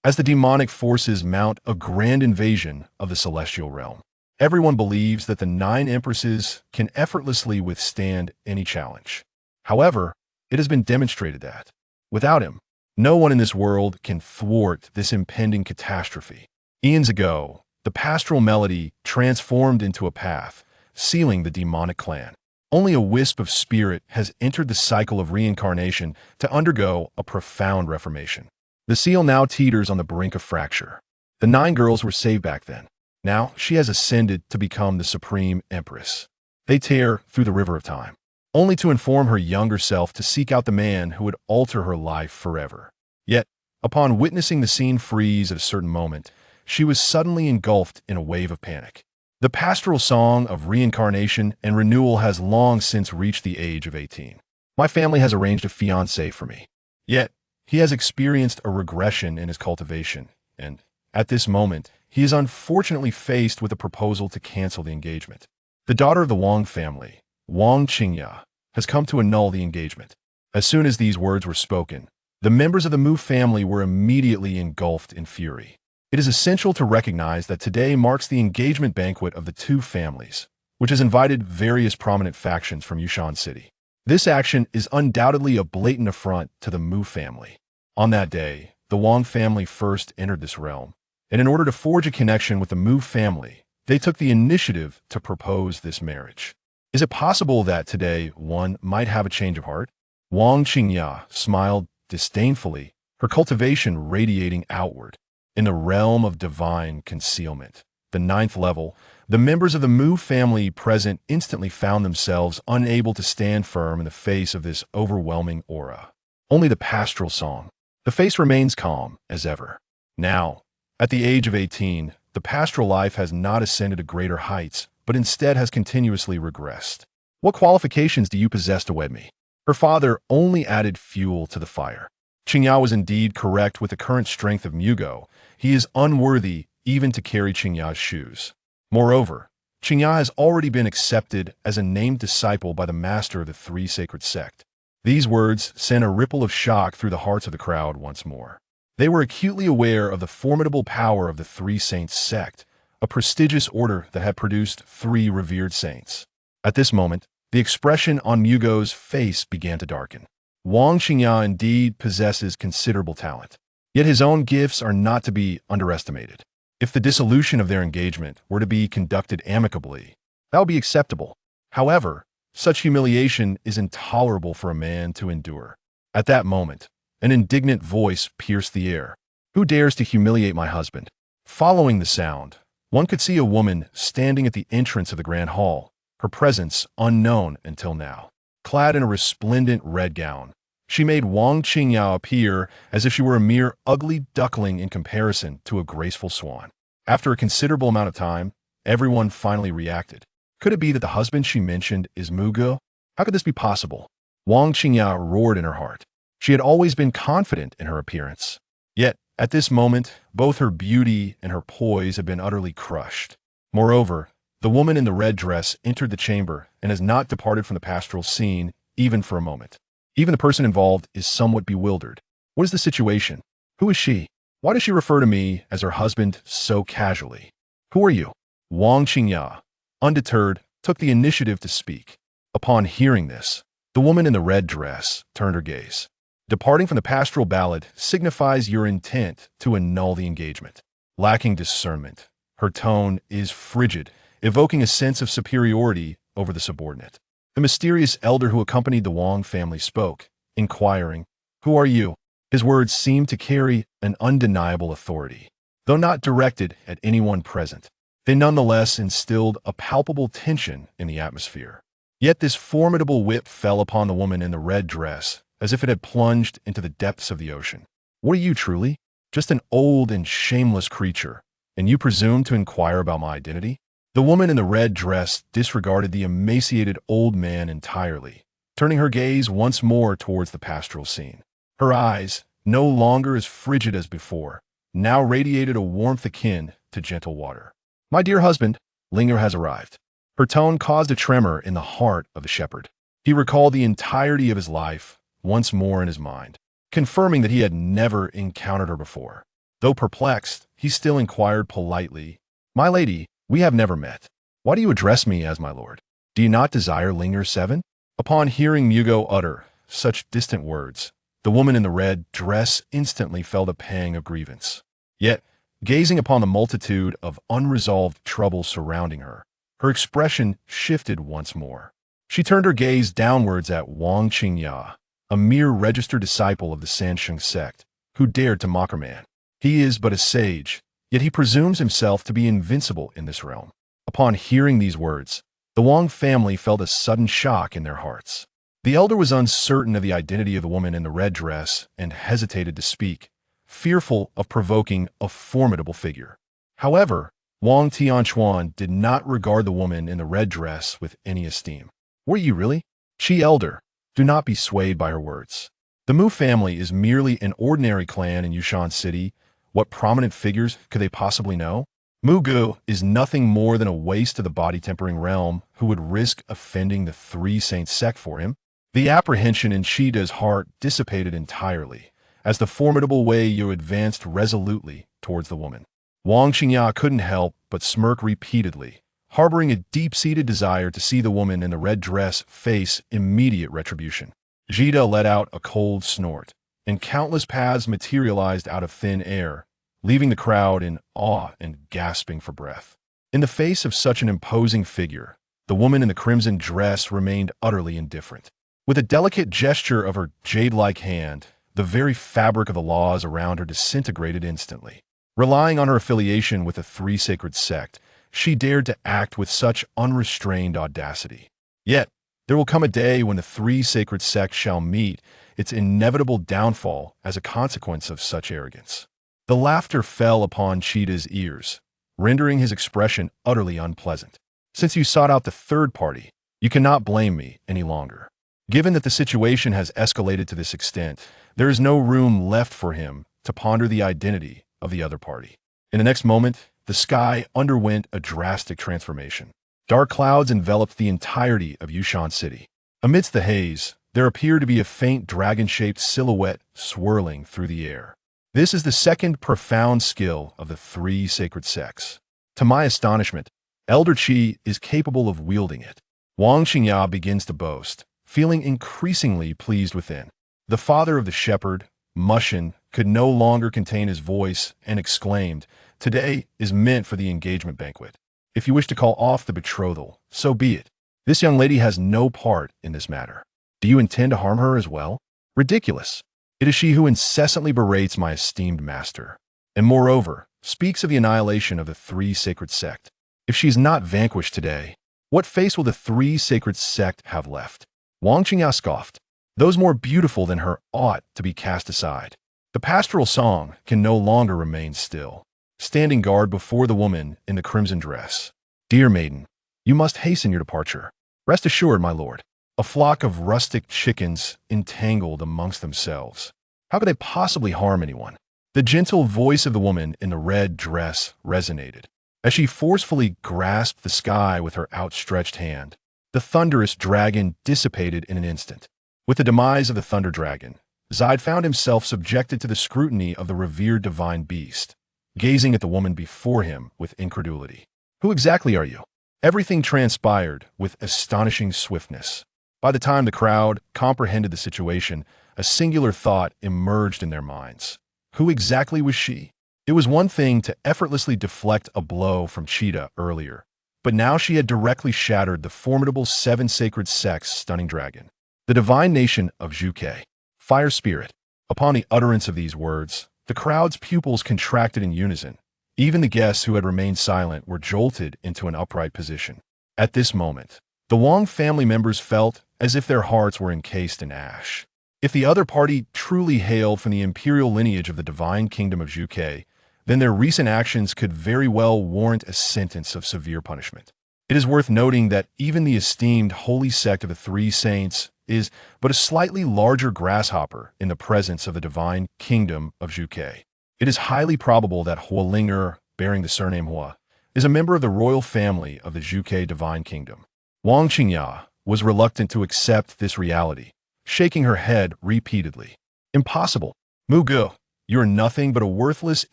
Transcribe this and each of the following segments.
as the demonic forces mount a grand invasion of the celestial realm. Everyone believes that the 9 empresses can effortlessly withstand any challenge. However, it has been demonstrated that, without him, no one in this world can thwart this impending catastrophe. Eons ago, the pastoral melody transformed into a path, sealing the demonic clan. Only a wisp of spirit has entered the cycle of reincarnation to undergo a profound reformation. The seal now teeters on the brink of fracture. The 9 girls were saved back then. Now she has ascended to become the supreme empress. They tear through the river of time, only to inform her younger self to seek out the man who would alter her life forever. Yet, upon witnessing the scene freeze at a certain moment, she was suddenly engulfed in a wave of panic. The pastoral song of reincarnation and renewal has long since reached the age of 18. My family has arranged a fiancé for me. Yet, he has experienced a regression in his cultivation, and, at this moment, he is unfortunately faced with a proposal to cancel the engagement. The daughter of the Wang family, Wang Qingqiu, has come to annul the engagement. As soon as these words were spoken, the members of the Mu family were immediately engulfed in fury. It is essential to recognize that today marks the engagement banquet of the 2 families, which has invited various prominent factions from Yushan City. This action is undoubtedly a blatant affront to the Mu family. On that day, the Wang family first entered this realm, and in order to forge a connection with the Mu family, they took the initiative to propose this marriage. Is it possible that today one might have a change of heart? Wang Qingqiu smiled disdainfully, her cultivation radiating outward. In the realm of divine concealment, the 9th level, the members of the Mu family present instantly found themselves unable to stand firm in the face of this overwhelming aura. Only the pastoral song. The face remains calm as ever. Now, at the age of 18, the pastoral life has not ascended to greater heights, but instead has continuously regressed. What qualifications do you possess to wed me? Her father only added fuel to the fire. Qingqiu was indeed correct with the current strength of Mugo. He is unworthy even to carry Qingqiu's shoes. Moreover, Qingqiu has already been accepted as a named disciple by the master of the 3 sacred sect. These words sent a ripple of shock through the hearts of the crowd once more. They were acutely aware of the formidable power of the 3 saints sect, a prestigious order that had produced 3 revered saints. At this moment, the expression on Mugo's face began to darken. Wang Qingqiu indeed possesses considerable talent, yet his own gifts are not to be underestimated. If the dissolution of their engagement were to be conducted amicably, that would be acceptable. However, such humiliation is intolerable for a man to endure. At that moment, an indignant voice pierced the air. Who dares to humiliate my husband? Following the sound, one could see a woman standing at the entrance of the grand hall, her presence unknown until now. Clad in a resplendent red gown, she made Wang Qingqiu appear as if she were a mere ugly duckling in comparison to a graceful swan. After a considerable amount of time, everyone finally reacted. Could it be that the husband she mentioned is Mugo? How could this be possible? Wang Qingqiu roared in her heart. She had always been confident in her appearance. Yet, at this moment, both her beauty and her poise had been utterly crushed. Moreover, the woman in the red dress entered the chamber and has not departed from the pastoral scene even for a moment. Even the person involved is somewhat bewildered. What is the situation? Who is she? Why does she refer to me as her husband so casually? Who are you? Wang Qingqiu, undeterred, took the initiative to speak. Upon hearing this, the woman in the red dress turned her gaze. Departing from the pastoral ballad signifies your intent to annul the engagement. Lacking discernment, her tone is frigid, evoking a sense of superiority over the subordinate. The mysterious elder who accompanied the Wang family spoke, inquiring, "Who are you?" His words seemed to carry an undeniable authority. Though not directed at anyone present, they nonetheless instilled a palpable tension in the atmosphere. Yet this formidable whip fell upon the woman in the red dress, as if it had plunged into the depths of the ocean. What are you truly? Just an old and shameless creature, and you presume to inquire about my identity? The woman in the red dress disregarded the emaciated old man entirely, turning her gaze once more towards the pastoral scene. Her eyes, no longer as frigid as before, now radiated a warmth akin to gentle water. "My dear husband, Linger has arrived." Her tone caused a tremor in the heart of the shepherd. He recalled the entirety of his life once more in his mind, confirming that he had never encountered her before. Though perplexed, he still inquired politely, "My lady, we have never met. Why do you address me as my lord? Do you not desire Linger 7? Upon hearing Mugo utter such distant words, the woman in the red dress instantly felt a pang of grievance. Yet, gazing upon the multitude of unresolved troubles surrounding her, her expression shifted once more. She turned her gaze downwards at Wang Qingya, a mere registered disciple of the Sansheng sect, who dared to mock her man. He is but a sage, yet he presumes himself to be invincible in this realm. Upon hearing these words, the Wang family felt a sudden shock in their hearts. The elder was uncertain of the identity of the woman in the red dress and hesitated to speak, fearful of provoking a formidable figure. However, Wang Tianchuan did not regard the woman in the red dress with any esteem. "Were you really? She elder, do not be swayed by her words. The Mu family is merely an ordinary clan in Yushan City. What prominent figures could they possibly know? Mugu is nothing more than a waste of the body-tempering realm who would risk offending the Three Saints sect for him." The apprehension in Shida's heart dissipated entirely, as the formidable Wei Yu advanced resolutely towards the woman. Wang Qingya couldn't help but smirk repeatedly, harboring a deep-seated desire to see the woman in the red dress face immediate retribution. Shida let out a cold snort, and countless paths materialized out of thin air, leaving the crowd in awe and gasping for breath. In the face of such an imposing figure, the woman in the crimson dress remained utterly indifferent. With a delicate gesture of her jade-like hand, the very fabric of the laws around her disintegrated instantly. Relying on her affiliation with the Three Sacred Sect, she dared to act with such unrestrained audacity. Yet, there will come a day when the Three Sacred Sect shall meet its inevitable downfall as a consequence of such arrogance. The laughter fell upon Cheetah's ears, rendering his expression utterly unpleasant. "Since you sought out the third party, you cannot blame me any longer. Given that the situation has escalated to this extent, there is no room left for him to ponder the identity of the other party." In the next moment, the sky underwent a drastic transformation. Dark clouds enveloped the entirety of Yushan City. Amidst the haze, there appeared to be a faint dragon-shaped silhouette swirling through the air. This is the second profound skill of the Three Sacred Sects. To my astonishment, Elder Qi is capable of wielding it. Wang Qingya begins to boast, feeling increasingly pleased within. The father of the shepherd, Mushin, could no longer contain his voice and exclaimed, "Today is meant for the engagement banquet. If you wish to call off the betrothal, so be it. This young lady has no part in this matter. Do you intend to harm her as well? Ridiculous. It is she who incessantly berates my esteemed master, and moreover, speaks of the annihilation of the Three Sacred Sect. If she is not vanquished today, what face will the Three Sacred Sect have left?" Wang Qingya scoffed. "Those more beautiful than her ought to be cast aside." The pastoral song can no longer remain still, standing guard before the woman in the crimson dress. "Dear maiden, you must hasten your departure. Rest assured, my lord, a flock of rustic chickens entangled amongst themselves. How could they possibly harm anyone?" The gentle voice of the woman in the red dress resonated, as she forcefully grasped the sky with her outstretched hand. The thunderous dragon dissipated in an instant. With the demise of the thunder dragon, Zide found himself subjected to the scrutiny of the revered divine beast, gazing at the woman before him with incredulity. "Who exactly are you?" Everything transpired with astonishing swiftness. By the time the crowd comprehended the situation, a singular thought emerged in their minds. Who exactly was she? It was one thing to effortlessly deflect a blow from Cheetah earlier, but now she had directly shattered the formidable Seven Sacred Sects' stunning dragon, the divine nation of Zhuke, fire spirit. Upon the utterance of these words, the crowd's pupils contracted in unison. Even the guests who had remained silent were jolted into an upright position. At this moment, the Wang family members felt as if their hearts were encased in ash. If the other party truly hailed from the imperial lineage of the divine kingdom of Zhuke, then their recent actions could very well warrant a sentence of severe punishment. It is worth noting that even the esteemed holy sect of the Three Saints is but a slightly larger grasshopper in the presence of the divine kingdom of Zhuke. It is highly probable that Hualinger, bearing the surname Hua, is a member of the royal family of the Zhuke divine kingdom. Wang Qingya was reluctant to accept this reality, shaking her head repeatedly. "Impossible. Mugu, You are nothing but a worthless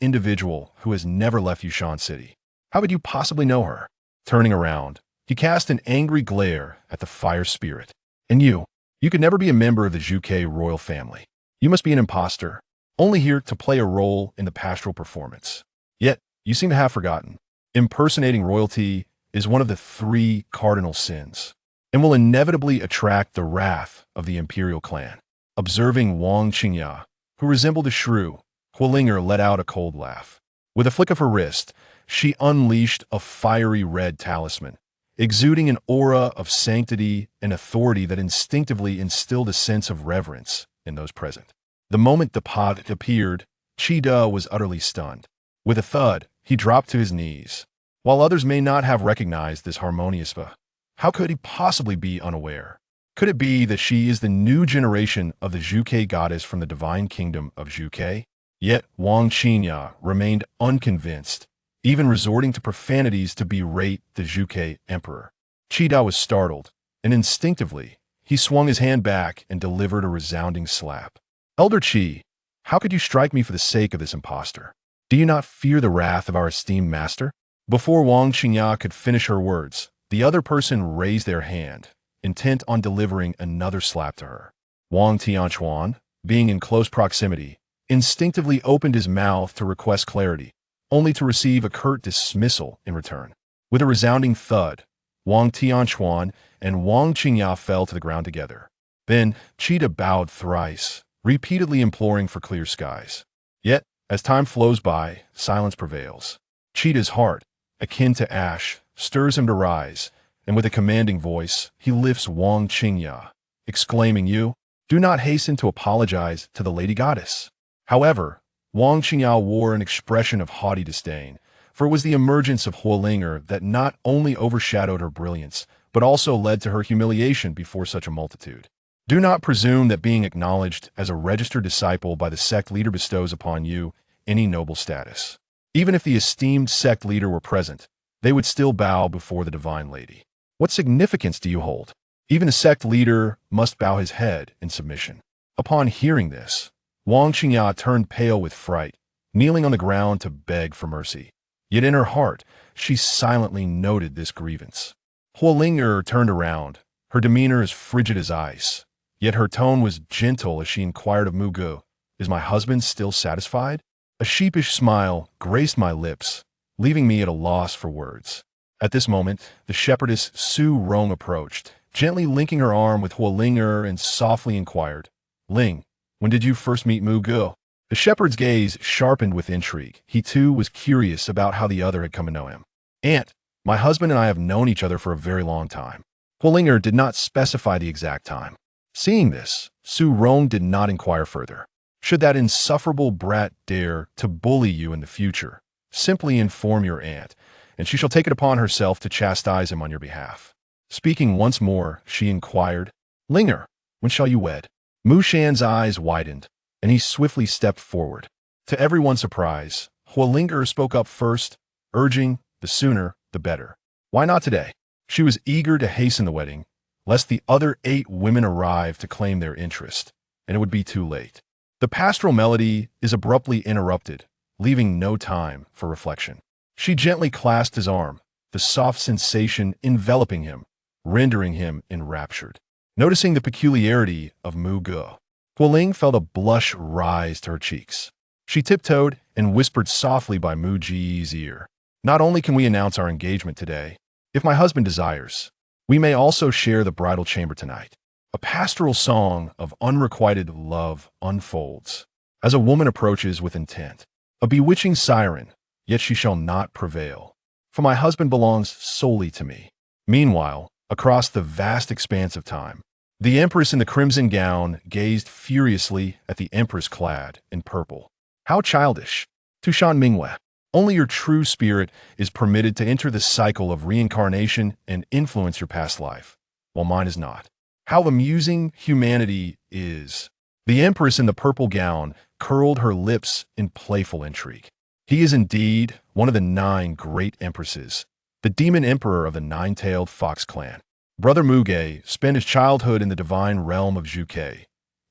individual who has never left Yushan City. How could you possibly know her? Turning around, he cast an angry glare at the fire spirit. And you could never be a member of the Zhuge royal family. You must be an imposter, only here to play a role in the pastoral performance. Yet, you seem to have forgotten. Impersonating royalty is one of the 3 cardinal sins, and will inevitably attract the wrath of the imperial clan. Observing Wang Qingqiu, who resembled a shrew, Huolinger let out a cold laugh. With a flick of her wrist, she unleashed a fiery red talisman, exuding an aura of sanctity and authority that instinctively instilled a sense of reverence in those present. The moment the pot appeared, Qida was utterly stunned. With a thud, he dropped to his knees. While others may not have recognized this harmonious how could he possibly be unaware? Could it be that she is the new generation of the Zhuge goddess from the divine kingdom of Zhuge? Yet Wang Qingqiu remained unconvinced, even resorting to profanities to berate the Zhuge emperor. Qida was startled, and instinctively, he swung his hand back and delivered a resounding slap. Elder Qi, how could you strike me for the sake of this impostor? Do you not fear the wrath of our esteemed master? Before Wang Qingqiu could finish her words, the other person raised their hand, intent on delivering another slap to her. Wang Tianquan, being in close proximity, instinctively opened his mouth to request clarity, only to receive a curt dismissal in return. With a resounding thud, Wang Tianquan and Wang Qingqiu fell to the ground together. Then Qida bowed thrice, repeatedly imploring for clear skies. Yet, as time flows by, silence prevails. Qida's heart, akin to ash, stirs him to rise, and with a commanding voice, he lifts Wang Qingqiu, exclaiming, "You, do not hasten to apologize to the lady goddess." However, Wang Qingqiu wore an expression of haughty disdain, for it was the emergence of Huolinger that not only overshadowed her brilliance, but also led to her humiliation before such a multitude. Do not presume that being acknowledged as a registered disciple by the sect leader bestows upon you any noble status. Even if the esteemed sect leader were present, they would still bow before the divine lady. What significance do you hold? Even a sect leader must bow his head in submission. Upon hearing this, Wang Qingqiu turned pale with fright, kneeling on the ground to beg for mercy. Yet in her heart, she silently noted this grievance. Huolinger turned around, her demeanor as frigid as ice, yet her tone was gentle as she inquired of Mu Gu, "Is my husband still satisfied?" A sheepish smile graced my lips, leaving me at a loss for words. At this moment, the shepherdess Su Rong approached, gently linking her arm with Huolinger and softly inquired, "Ling, when did you first meet Mu Gu?" The shepherd's gaze sharpened with intrigue. He too was curious about how the other had come to know him. "Aunt, my husband and I have known each other for a very long time." Huolinger did not specify the exact time. Seeing this, Su Rong did not inquire further. "Should that insufferable brat dare to bully you in the future, simply inform your aunt, and she shall take it upon herself to chastise him on your behalf." Speaking once more, she inquired, "Linger, when shall you wed?" Mu Shan's eyes widened, and he swiftly stepped forward. To everyone's surprise, Huolinger spoke up first, urging, "The sooner, the better. Why not today?" She was eager to hasten the wedding, lest the other 8 women arrive to claim their interest, and it would be too late. The pastoral melody is abruptly interrupted, leaving no time for reflection. She gently clasped his arm, the soft sensation enveloping him, rendering him enraptured. Noticing the peculiarity of Mu Gu, Huoling felt a blush rise to her cheeks. She tiptoed and whispered softly by Mu Ji's ear, "Not only can we announce our engagement today, if my husband desires, we may also share the bridal chamber tonight." A pastoral song of unrequited love unfolds as a woman approaches with intent. A bewitching siren, yet she shall not prevail, for my husband belongs solely to me. Meanwhile, across the vast expanse of time, the empress in the crimson gown gazed furiously at the empress clad in purple. How childish! Tushan Mingwe, only your true spirit is permitted to enter the cycle of reincarnation and influence your past life, while mine is not. How amusing humanity is. The empress in the purple gown curled her lips in playful intrigue. He is indeed one of the 9 great empresses, the demon emperor of the 9-tailed fox clan. Brother Muge spent his childhood in the divine realm of Zhuge,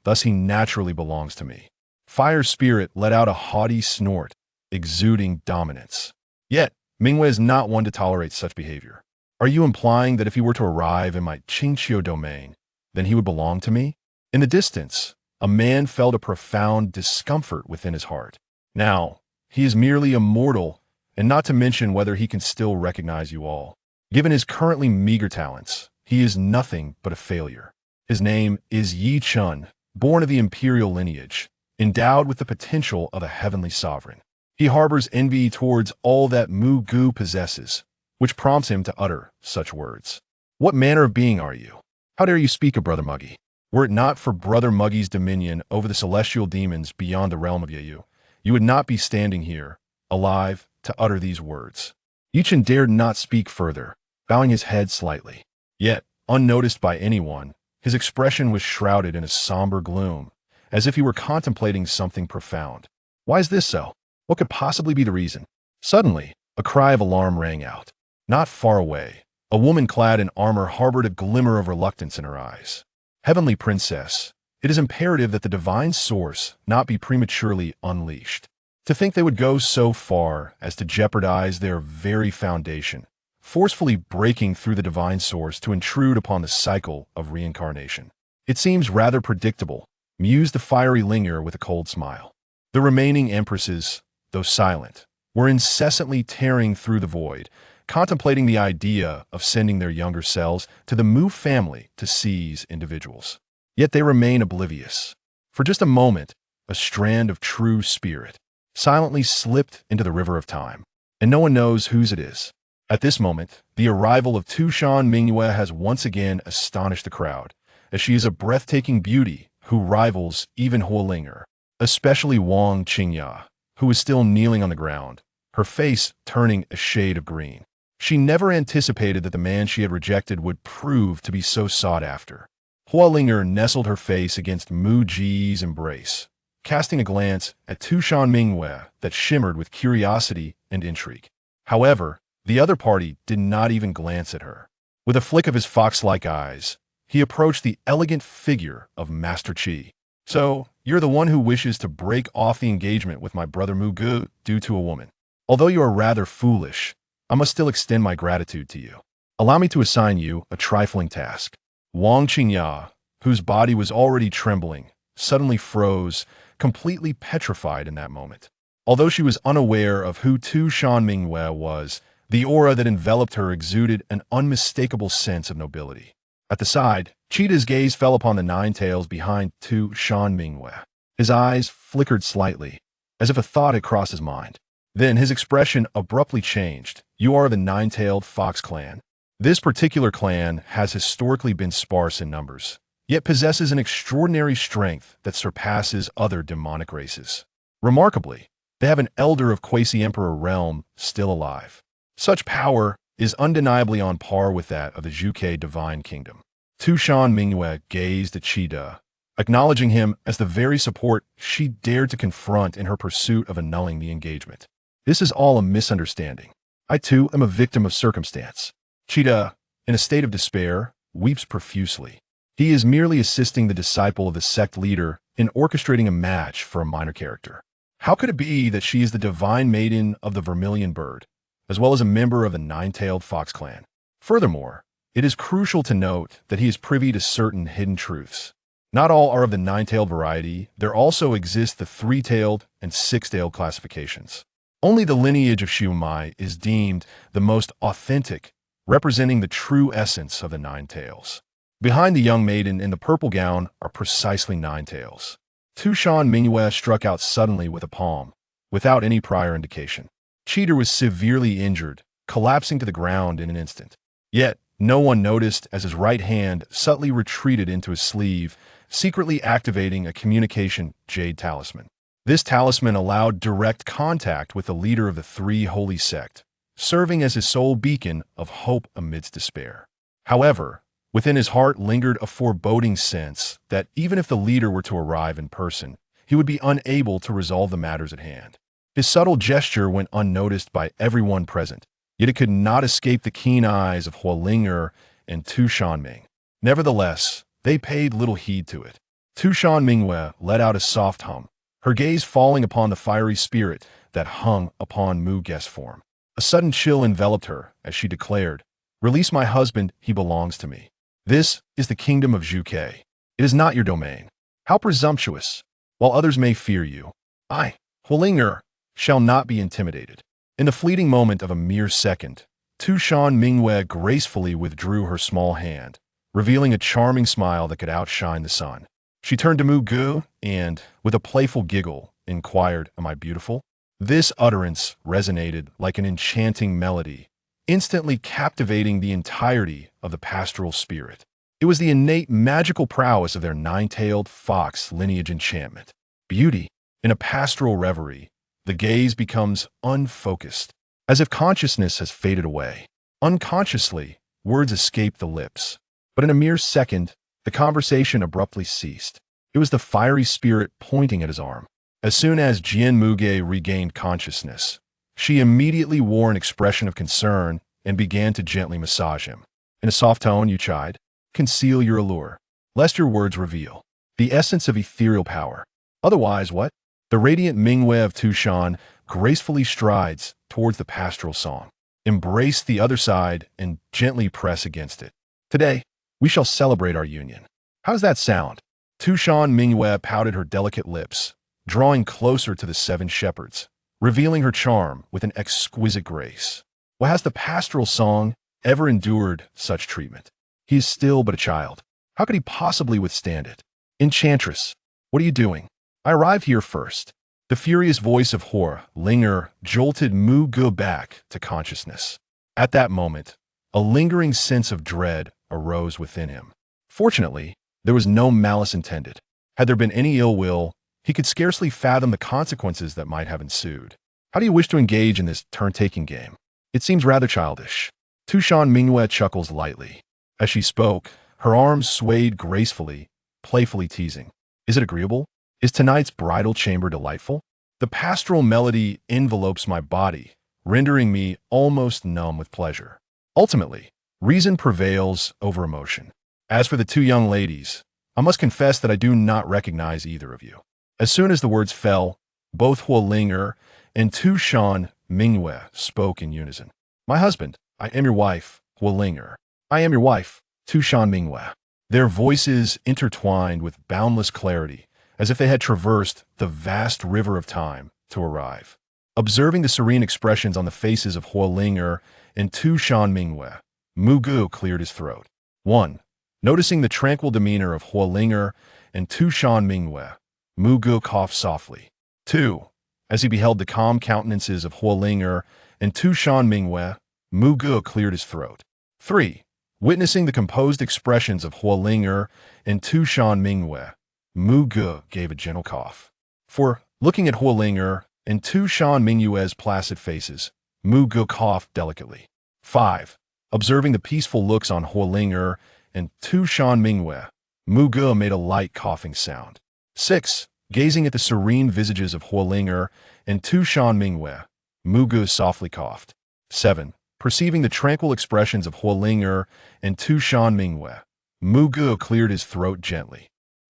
thus he naturally belongs to me. Fire spirit let out a haughty snort, exuding dominance. Yet, Mingwei is not one to tolerate such behavior. Are you implying that if he were to arrive in my Qingqiu domain, then he would belong to me? In the distance, a man felt a profound discomfort within his heart. Now, he is merely a mortal, and not to mention whether he can still recognize you all. Given his currently meager talents, he is nothing but a failure. His name is Yi Chun, born of the imperial lineage, endowed with the potential of a heavenly sovereign. He harbors envy towards all that Mu Gu possesses, which prompts him to utter such words. What manner of being are you? How dare you speak of Brother Muggy? Were it not for Brother Muggy's dominion over the celestial demons beyond the realm of Yayu, you would not be standing here, alive, to utter these words. Yichen dared not speak further, bowing his head slightly. Yet, unnoticed by anyone, his expression was shrouded in a somber gloom, as if he were contemplating something profound. Why is this so? What could possibly be the reason? Suddenly, a cry of alarm rang out. Not far away, a woman clad in armor harbored a glimmer of reluctance in her eyes. Heavenly Princess, it is imperative that the divine source not be prematurely unleashed. To think they would go so far as to jeopardize their very foundation, forcefully breaking through the divine source to intrude upon the cycle of reincarnation. It seems rather predictable, mused the fiery linger with a cold smile. The remaining empresses, though silent, were incessantly tearing through the void, contemplating the idea of sending their younger selves to the Mu family to seize individuals. Yet they remain oblivious. For just a moment, a strand of true spirit silently slipped into the river of time, and no one knows whose it is. At this moment, the arrival of Tushan Mingyue has once again astonished the crowd, as she is a breathtaking beauty who rivals even Huolinger, especially Wang Qingya, who is still kneeling on the ground, her face turning a shade of green. She never anticipated that the man she had rejected would prove to be so sought after. Huolinger nestled her face against Mu Ji's embrace, casting a glance at Tushan Mingyue that shimmered with curiosity and intrigue. However, the other party did not even glance at her. With a flick of his fox-like eyes, he approached the elegant figure of Master Qi. So, you're the one who wishes to break off the engagement with my brother Mu Gu due to a woman. Although you are rather foolish, I must still extend my gratitude to you. Allow me to assign you a trifling task. Wang Qingya, whose body was already trembling, suddenly froze, completely petrified in that moment. Although she was unaware of who Tu Shan Mingyue was, the aura that enveloped her exuded an unmistakable sense of nobility. At the side, Cheetah's gaze fell upon the nine tails behind Tu Shan Mingyue. His eyes flickered slightly, as if a thought had crossed his mind. Then his expression abruptly changed. You are the nine-tailed fox clan. This particular clan has historically been sparse in numbers, yet possesses an extraordinary strength that surpasses other demonic races. Remarkably, they have an elder of Quasi-Emperor realm still alive. Such power is undeniably on par with that of the Zhuke divine kingdom. Tushan Mingyue gazed at Cheetah, acknowledging him as the very support she dared to confront in her pursuit of annulling the engagement. This is all a misunderstanding. I too am a victim of circumstance. Cheetah, in a state of despair, weeps profusely. He is merely assisting the disciple of the sect leader in orchestrating a match for a minor character. How could it be that she is the divine maiden of the vermilion bird, as well as a member of the nine-tailed fox clan? Furthermore, it is crucial to note that he is privy to certain hidden truths. Not all are of the nine-tailed variety. There also exist the three-tailed and six-tailed classifications. Only the lineage of Xiumai is deemed the most authentic, representing the true essence of the nine tails. Behind the young maiden in the purple gown are precisely nine tails. Tushan Mingyue struck out suddenly with a palm, without any prior indication. Cheetah was severely injured, collapsing to the ground in an instant. Yet, no one noticed as his right hand subtly retreated into his sleeve, secretly activating a communication jade talisman. This talisman allowed direct contact with the leader of the three holy sect, serving as his sole beacon of hope amidst despair. However, within his heart lingered a foreboding sense that even if the leader were to arrive in person, he would be unable to resolve the matters at hand. His subtle gesture went unnoticed by everyone present, yet it could not escape the keen eyes of Huolinger and Tu Shanming. Nevertheless, they paid little heed to it. Tu Shan Mingyue let out a soft hum, her gaze falling upon the fiery spirit that hung upon Mu Guest's form. A sudden chill enveloped her as she declared, "Release my husband, he belongs to me. This is the kingdom of Zhuke. It is not your domain. How presumptuous! While others may fear you, I, Hulinger, shall not be intimidated." In the fleeting moment of a mere second, Tu Shan Mingwei gracefully withdrew her small hand, revealing a charming smile that could outshine the sun. She turned to Mu Gu and, with a playful giggle, inquired, "Am I beautiful?" This utterance resonated like an enchanting melody, instantly captivating the entirety of the pastoral spirit. It was the innate magical prowess of their nine-tailed fox lineage enchantment. Beauty. In a pastoral reverie, the gaze becomes unfocused, as if consciousness has faded away. Unconsciously, words escape the lips. But in a mere second, the conversation abruptly ceased. It was the fiery spirit pointing at his arm. As soon as Jian Muge regained consciousness, she immediately wore an expression of concern and began to gently massage him. In a soft tone, you chide, "Conceal your allure, lest your words reveal the essence of ethereal power. Otherwise, what?" The radiant Mingwei of Tushan gracefully strides towards the pastoral song. Embrace the other side and gently press against it. Today, we shall celebrate our union. How does that sound? Tushan Mingwei pouted her delicate lips, drawing closer to the seven shepherds, revealing her charm with an exquisite grace. Well, has the pastoral song ever endured such treatment? He is still but a child. How could he possibly withstand it? Enchantress, what are you doing? I arrived here first. The furious voice of Linger jolted Mu Gu back to consciousness. At that moment, a lingering sense of dread arose within him. Fortunately, there was no malice intended. Had there been any ill will, he could scarcely fathom the consequences that might have ensued. How do you wish to engage in this turn-taking game? It seems rather childish. Tushan Mingwei chuckles lightly. As she spoke, her arms swayed gracefully, playfully teasing. Is it agreeable? Is tonight's bridal chamber delightful? The pastoral melody envelopes my body, rendering me almost numb with pleasure. Ultimately, reason prevails over emotion. As for the two young ladies, I must confess that I do not recognize either of you. As soon as the words fell, both Huolinger and Tushan Mingwei spoke in unison. My husband, I am your wife, Huolinger. I am your wife, Tushan Mingwei. Their voices intertwined with boundless clarity, as if they had traversed the vast river of time to arrive. Observing the serene expressions on the faces of Huolinger and Tushan Mingwei, Mu Gu cleared his throat. 1. Noticing the tranquil demeanor of Huolinger and Tushan Mingwei, Mu Gu coughed softly. 2. As he beheld the calm countenances of Huolinger and Tushan Mingwei, Mu Gu cleared his throat. 3. Witnessing the composed expressions of Huolinger and Tushan Mingwei, Mu Gu gave a gentle cough. 4. Looking at Huolinger and Tushan Mingwei's placid faces, Mu Gu coughed delicately. 5. Observing the peaceful looks on Huolinger and Tushan Mingwei, Mu Gu made a light coughing sound. 6. Gazing at the serene visages of Huolinger and Tushan Mingwei, Mu Gu softly coughed. 7. Perceiving the tranquil expressions of Huolinger and Tushan Mingwei, Mu Gu cleared his throat gently.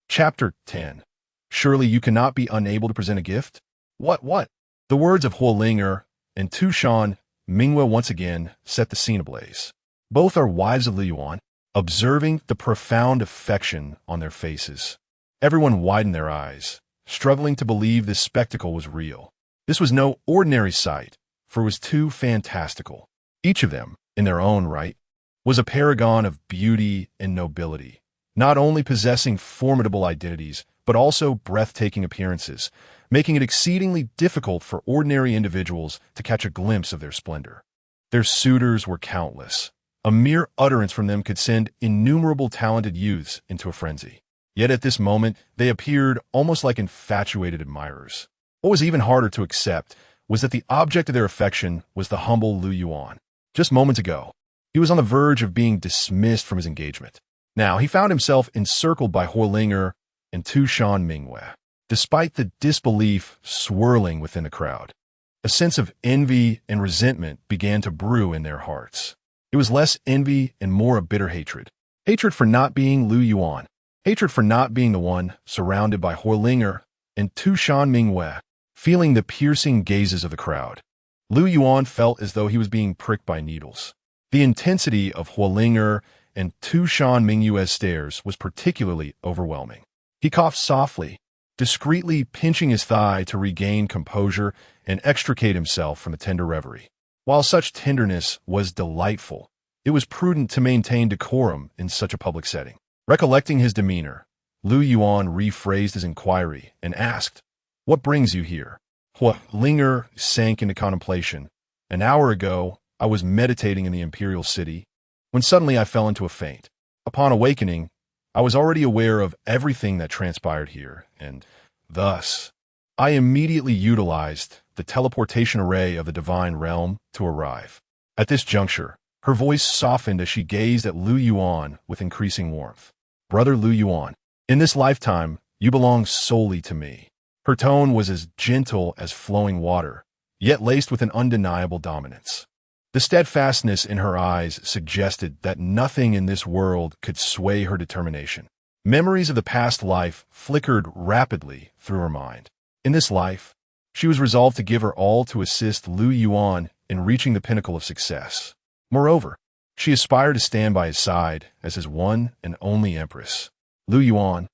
Chapter 10. Surely you cannot be unable to present a gift? What? The words of Huolinger and Tushan Mingwei once again set the scene ablaze. Both are wives of Lu Yuan, observing the profound affection on their faces. Everyone widened their eyes, struggling to believe this spectacle was real. This was no ordinary sight, for it was too fantastical. Each of them, in their own right, was a paragon of beauty and nobility, not only possessing formidable identities, but also breathtaking appearances, making it exceedingly difficult for ordinary individuals to catch a glimpse of their splendor. Their suitors were countless. A mere utterance from them could send innumerable talented youths into a frenzy. Yet at this moment, they appeared almost like infatuated admirers. What was even harder to accept was that the object of their affection was the humble Lu Yuan. Just moments ago, he was on the verge of being dismissed from his engagement. Now he found himself encircled by Huolinger and Tushan Mingwei. Despite the disbelief swirling within the crowd, a sense of envy and resentment began to brew in their hearts. It was less envy and more a bitter hatred. Hatred for not being Lu Yuan. Hatred for not being the one surrounded by Huolinger and Tu Shan Mingwei, feeling the piercing gazes of the crowd. Lu Yuan felt as though he was being pricked by needles. The intensity of Huolinger and Tu Shan Mingyue's stares was particularly overwhelming. He coughed softly, discreetly pinching his thigh to regain composure and extricate himself from the tender reverie. While such tenderness was delightful, it was prudent to maintain decorum in such a public setting. Recollecting his demeanor, Lu Yuan rephrased his inquiry and asked, "What brings you here?" Huolinger sank into contemplation. "An hour ago, I was meditating in the imperial city, when suddenly I fell into a faint. Upon awakening, I was already aware of everything that transpired here, and thus, I immediately utilized the teleportation array of the divine realm to arrive." At this juncture, her voice softened as she gazed at Lu Yuan with increasing warmth. "Brother Lu Yuan, in this lifetime, you belong solely to me." Her tone was as gentle as flowing water, yet laced with an undeniable dominance. The steadfastness in her eyes suggested that nothing in this world could sway her determination. Memories of the past life flickered rapidly through her mind. In this life, she was resolved to give her all to assist Lu Yuan in reaching the pinnacle of success. Moreover, she aspired to stand by his side as his one and only empress. Lu Yuan,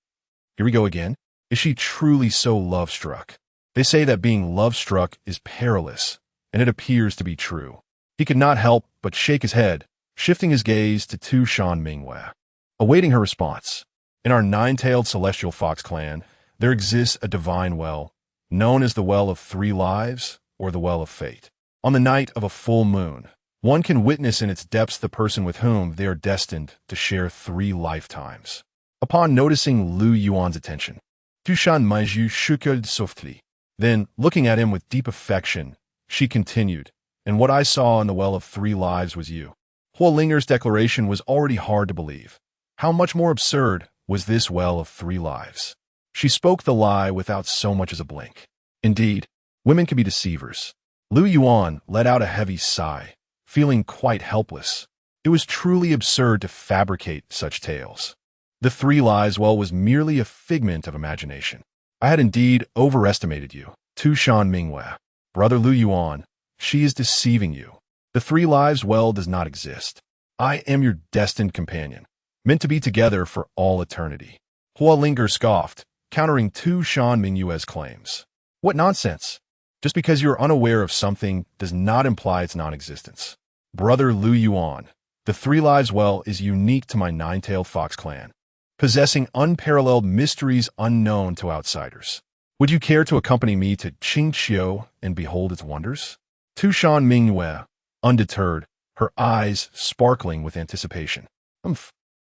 here we go again. Is she truly so love-struck? They say that being love-struck is perilous, and it appears to be true. He could not help but shake his head, shifting his gaze to Tu Shan Mingwei. Awaiting her response, in our nine-tailed celestial fox clan, there exists a divine well, known as the Well of Three Lives or the Well of Fate. On the night of a full moon, one can witness in its depths the person with whom they are destined to share 3 lifetimes. Upon noticing Lu Yuan's attention, Tu Shan Maiju shukud softly. Then, looking at him with deep affection, she continued, "And what I saw in the Well of Three Lives was you." Huolinger's declaration was already hard to believe. How much more absurd was this Well of Three Lives? She spoke the lie without so much as a blink. Indeed, women can be deceivers. Lu Yuan let out a heavy sigh, feeling quite helpless. It was truly absurd to fabricate such tales. The Three Lives Well was merely a figment of imagination. I had indeed overestimated you. Tu Shan Mingwei. Brother Lu Yuan, she is deceiving you. The Three Lives Well does not exist. I am your destined companion, meant to be together for all eternity. Huolinger scoffed, countering Tu Shan Mingyue's claims. What nonsense! Just because you're unaware of something does not imply its non-existence. Brother Lu Yuan, the Three Lives Well is unique to my nine-tailed fox clan, possessing unparalleled mysteries unknown to outsiders. Would you care to accompany me to Qingqiu and behold its wonders? Tu Shan Mingwei, undeterred, her eyes sparkling with anticipation.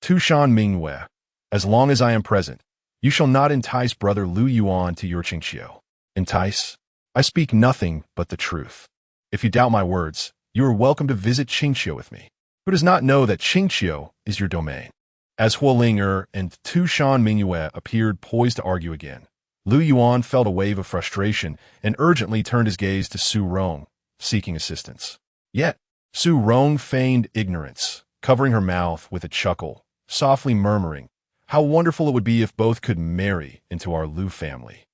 Tu Shan Mingwei, as long as I am present, you shall not entice Brother Lu Yuan to your Qingqiu. Entice? I speak nothing but the truth. If you doubt my words, you are welcome to visit Qingqiu with me. Who does not know that Qingqiu is your domain? As Huolinger and Tu Shan Mingwei appeared poised to argue again, Lu Yuan felt a wave of frustration and urgently turned his gaze to Su Rong, seeking assistance. Yet, Su Rong feigned ignorance, covering her mouth with a chuckle, softly murmuring, "How wonderful it would be if both could marry into our Lu family."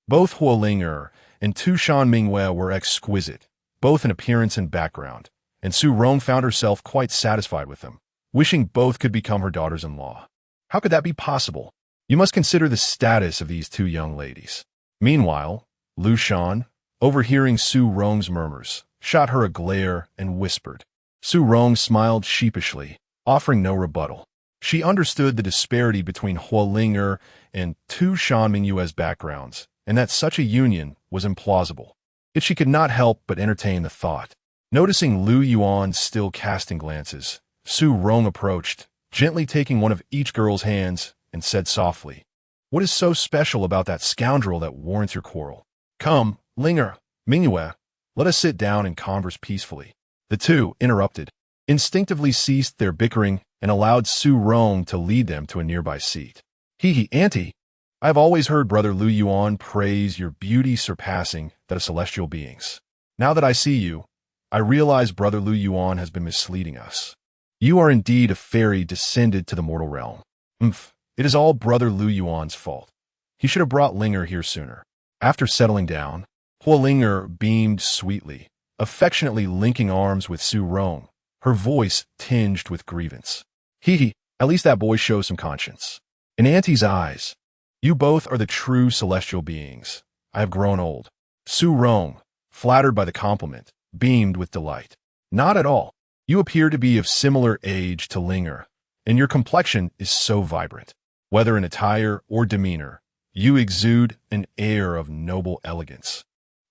Both Huolinger and Tu Shan Mingwei were exquisite, both in appearance and background, and Su Rong found herself quite satisfied with them, wishing both could become her daughters-in-law. How could that be possible? You must consider the status of these 2 young ladies. Meanwhile, Lu Shan, overhearing Su Rong's murmurs, shot her a glare and whispered. Su Rong smiled sheepishly, offering no rebuttal. She understood the disparity between Huolinger and Tu Shan Mingyue's backgrounds, and that such a union was implausible. Yet she could not help but entertain the thought. Noticing Lu Yuan still casting glances, Su Rong approached, gently taking one of each girl's hands, and said softly, "What is so special about that scoundrel that warrants your quarrel? Come, Linger, Mingyue, let us sit down and converse peacefully." The 2, interrupted, instinctively ceased their bickering and allowed Su Rong to lead them to a nearby seat. Auntie, I have always heard Brother Lu Yuan praise your beauty surpassing that of celestial beings. Now that I see you, I realize Brother Lu Yuan has been misleading us. You are indeed a fairy descended to the mortal realm. It is all Brother Lu Yuan's fault. He should have brought Linger here sooner. After settling down, Huolinger beamed sweetly, affectionately linking arms with Su Rong, her voice tinged with grievance. Hee, at least that boy shows some conscience. In Auntie's eyes, you both are the true celestial beings. I have grown old. Su Rong, flattered by the compliment, beamed with delight. Not at all. You appear to be of similar age to Linger, and your complexion is so vibrant. Whether in attire or demeanor, you exude an air of noble elegance,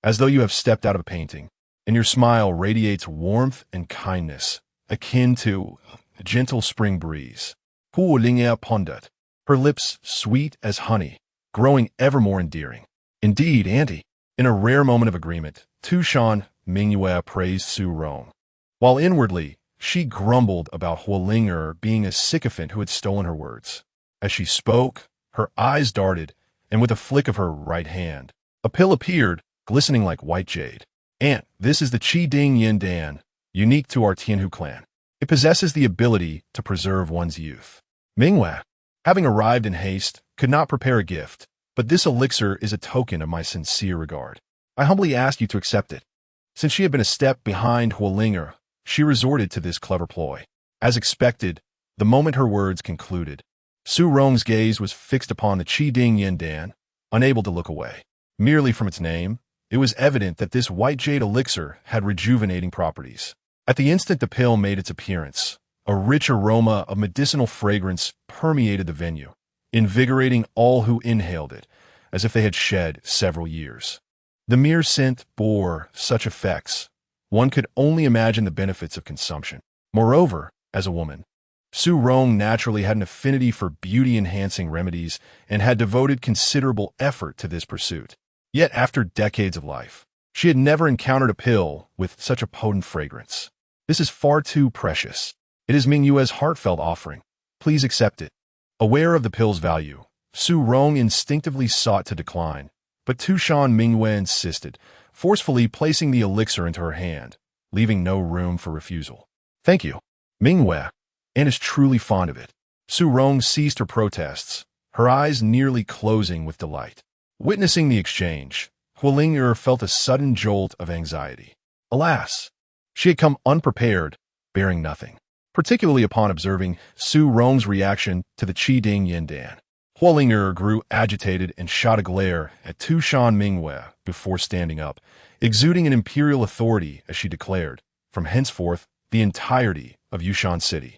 as though you have stepped out of a painting, and your smile radiates warmth and kindness, akin to a gentle spring breeze. Hu Lingia pondered, her lips sweet as honey, growing ever more endearing. Indeed, Auntie. In a rare moment of agreement, Tushan Mingyue praised Su Rong, while inwardly she grumbled about Huolinger being a sycophant who had stolen her words. As she spoke, her eyes darted, and with a flick of her right hand, a pill appeared, glistening like white jade. Aunt, this is the Qi Ding Yin Dan, unique to our Tianhu clan. It possesses the ability to preserve one's youth. Mingyue, having arrived in haste, could not prepare a gift, but this elixir is a token of my sincere regard. I humbly ask you to accept it. Since she had been a step behind Huolinger, she resorted to this clever ploy. As expected, the moment her words concluded, Su Rong's gaze was fixed upon the Qi Ding Yin Dan, unable to look away. Merely from its name, it was evident that this white jade elixir had rejuvenating properties. At the instant the pill made its appearance, a rich aroma of medicinal fragrance permeated the venue, invigorating all who inhaled it, as if they had shed several years. The mere scent bore such effects, one could only imagine the benefits of consumption. Moreover, as a woman, Su Rong naturally had an affinity for beauty-enhancing remedies and had devoted considerable effort to this pursuit. Yet after decades of life, she had never encountered a pill with such a potent fragrance. This is far too precious. It is Mingyue's heartfelt offering. Please accept it. Aware of the pill's value, Su Rong instinctively sought to decline, but Tushan Mingyue insisted, forcefully placing the elixir into her hand, leaving no room for refusal. Thank you, Mingyue. Anne is truly fond of it. Su Rong ceased her protests, her eyes nearly closing with delight. Witnessing the exchange, Huolinger felt a sudden jolt of anxiety. Alas, she had come unprepared, bearing nothing, particularly upon observing Su Rong's reaction to the Qi Ding Yin Dan. Huolinger grew agitated and shot a glare at Tushan Mingyue before standing up, exuding an imperial authority as she declared, from henceforth, the entirety of Yushan City.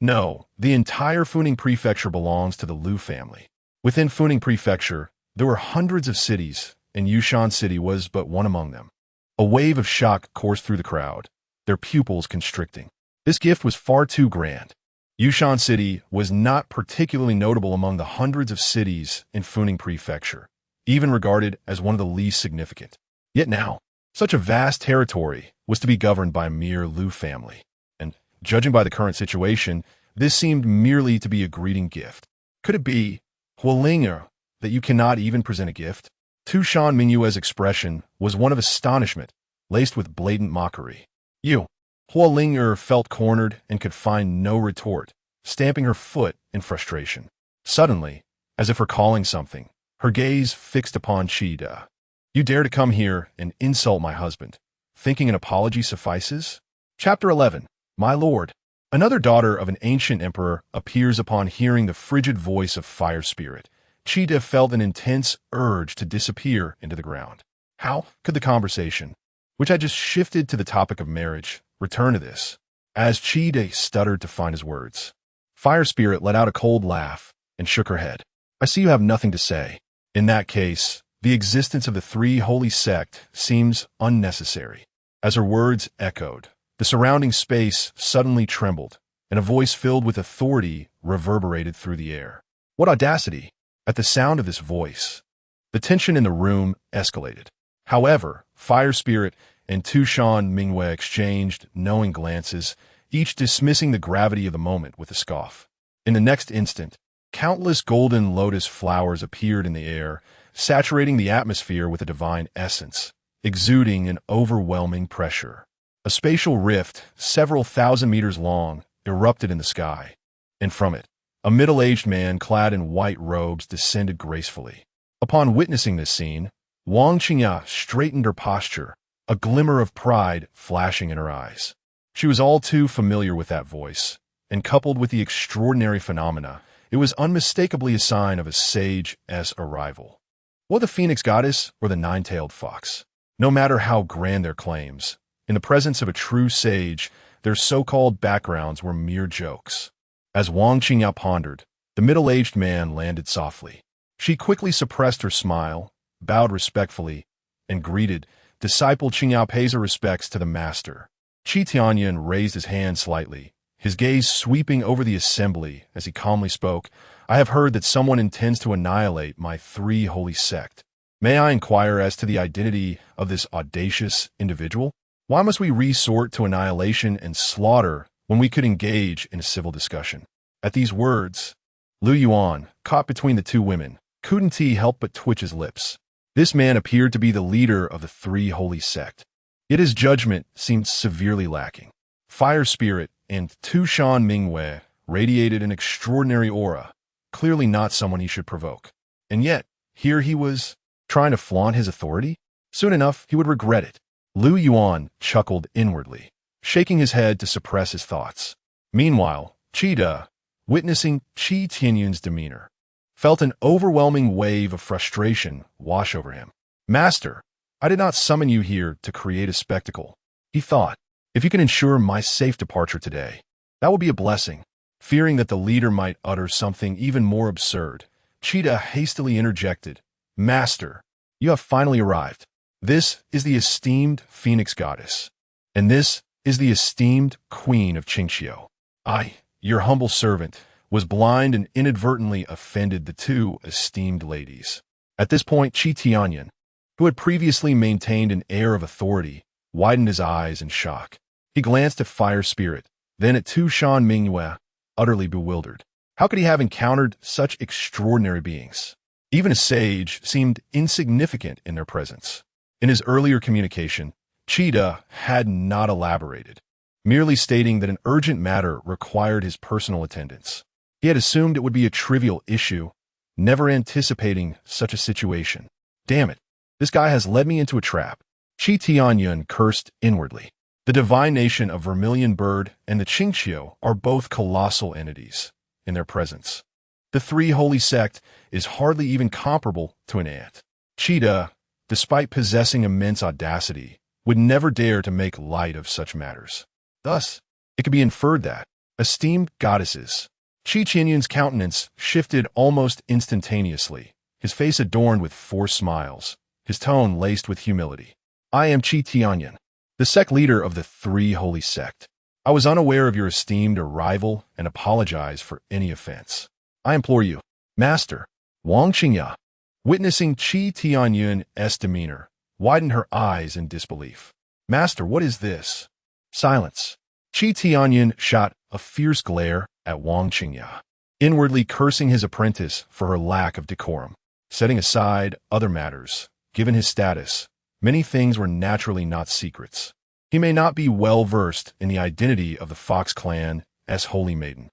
No, the entire Funing Prefecture belongs to the Lu family. Within Funing Prefecture, there were hundreds of cities, and Yushan City was but one among them. A wave of shock coursed through the crowd, their pupils constricting. This gift was far too grand. Yushan City was not particularly notable among the hundreds of cities in Funing Prefecture, even regarded as one of the least significant. Yet now, such a vast territory was to be governed by a mere Lu family, and, judging by the current situation, this seemed merely to be a greeting gift. Could it be, Huolinger, that you cannot even present a gift? Tushan Mingyue's expression was one of astonishment, laced with blatant mockery. You. Huolinger felt cornered and could find no retort, stamping her foot in frustration. Suddenly, as if recalling something, her gaze fixed upon Qida. You dare to come here and insult my husband, thinking an apology suffices? Chapter 11. My lord. Another daughter of an ancient emperor appears upon hearing the frigid voice of Fire Spirit. Qida felt an intense urge to disappear into the ground. How could the conversation, which had just shifted to the topic of marriage, return to this? As Qida stuttered to find his words, Fire Spirit let out a cold laugh and shook her head. I see you have nothing to say. In that case, the existence of the three holy sect seems unnecessary. As her words echoed, the surrounding space suddenly trembled, and a voice filled with authority reverberated through the air. What audacity! At the sound of this voice, the tension in the room escalated. However, Fire Spirit and Tushan Mingyue exchanged knowing glances, each dismissing the gravity of the moment with a scoff. In the next instant, countless golden lotus flowers appeared in the air, saturating the atmosphere with a divine essence, exuding an overwhelming pressure. A spatial rift, several thousand meters long, erupted in the sky, and from it, a middle-aged man clad in white robes descended gracefully. Upon witnessing this scene, Wang Qingqiu straightened her posture, a glimmer of pride flashing in her eyes. She was all too familiar with that voice, and coupled with the extraordinary phenomena, it was unmistakably a sign of a sage's arrival. Or the phoenix goddess or the nine-tailed fox. No matter how grand their claims, in the presence of a true sage, their so-called backgrounds were mere jokes. As Wang Qingqiu pondered, the middle-aged man landed softly. She quickly suppressed her smile, bowed respectfully, and greeted, "Disciple Qingqiu pays her respects to the master." Qi Tianyan raised his hand slightly, his gaze sweeping over the assembly as he calmly spoke. "I have heard that someone intends to annihilate my three holy sect. May I inquire as to the identity of this audacious individual? Why must we resort to annihilation and slaughter when we could engage in a civil discussion?" At these words, Lu Yuan, caught between the two women, couldn't he help but twitch his lips. This man appeared to be the leader of the three holy sect. Yet his judgment seemed severely lacking. Fire spirit and Tu Shan Mingwei radiated an extraordinary aura, clearly not someone he should provoke. And yet, here he was, trying to flaunt his authority? Soon enough, he would regret it. Lu Yuan chuckled inwardly, shaking his head to suppress his thoughts. Meanwhile, Qi, witnessing Qi Tianyan's demeanor, felt an overwhelming wave of frustration wash over him. "Master, I did not summon you here to create a spectacle," he thought. "If you can ensure my safe departure today, that will be a blessing." Fearing that the leader might utter something even more absurd, Qi hastily interjected, "Master, you have finally arrived. This is the esteemed Phoenix Goddess, and this is the esteemed Queen of Qingqiu. I, your humble servant, was blind and inadvertently offended the two esteemed ladies." At this point, Qi Tianyan, who had previously maintained an air of authority, widened his eyes in shock. He glanced at Fire Spirit, then at Tu Shan Mingwei, utterly bewildered. How could he have encountered such extraordinary beings? Even a sage seemed insignificant in their presence. In his earlier communication, Qi had not elaborated, merely stating that an urgent matter required his personal attendance. He had assumed it would be a trivial issue, never anticipating such a situation. Damn it, this guy has led me into a trap. Qi Tianyan cursed inwardly. The divine nation of Vermilion Bird and the Qingqiu are both colossal entities in their presence. The three holy sect is hardly even comparable to an ant. Qi, despite possessing immense audacity, would never dare to make light of such matters. Thus, it could be inferred that, esteemed goddesses, Qi Tianyan's countenance shifted almost instantaneously, his face adorned with forced smiles, his tone laced with humility. "I am Qi Tianyan, the sect leader of the three holy sect. I was unaware of your esteemed arrival and apologize for any offense. I implore you, Master." Wang Qingqiu, witnessing Qi Tianyan's demeanor, widened her eyes in disbelief. "Master, what is this?" Silence. Qi Tianyan shot a fierce glare at Wang Qingqiu, inwardly cursing his apprentice for her lack of decorum. Setting aside other matters, given his status, many things were naturally not secrets. He may not be well versed in the identity of the Fox clan as Holy Maiden,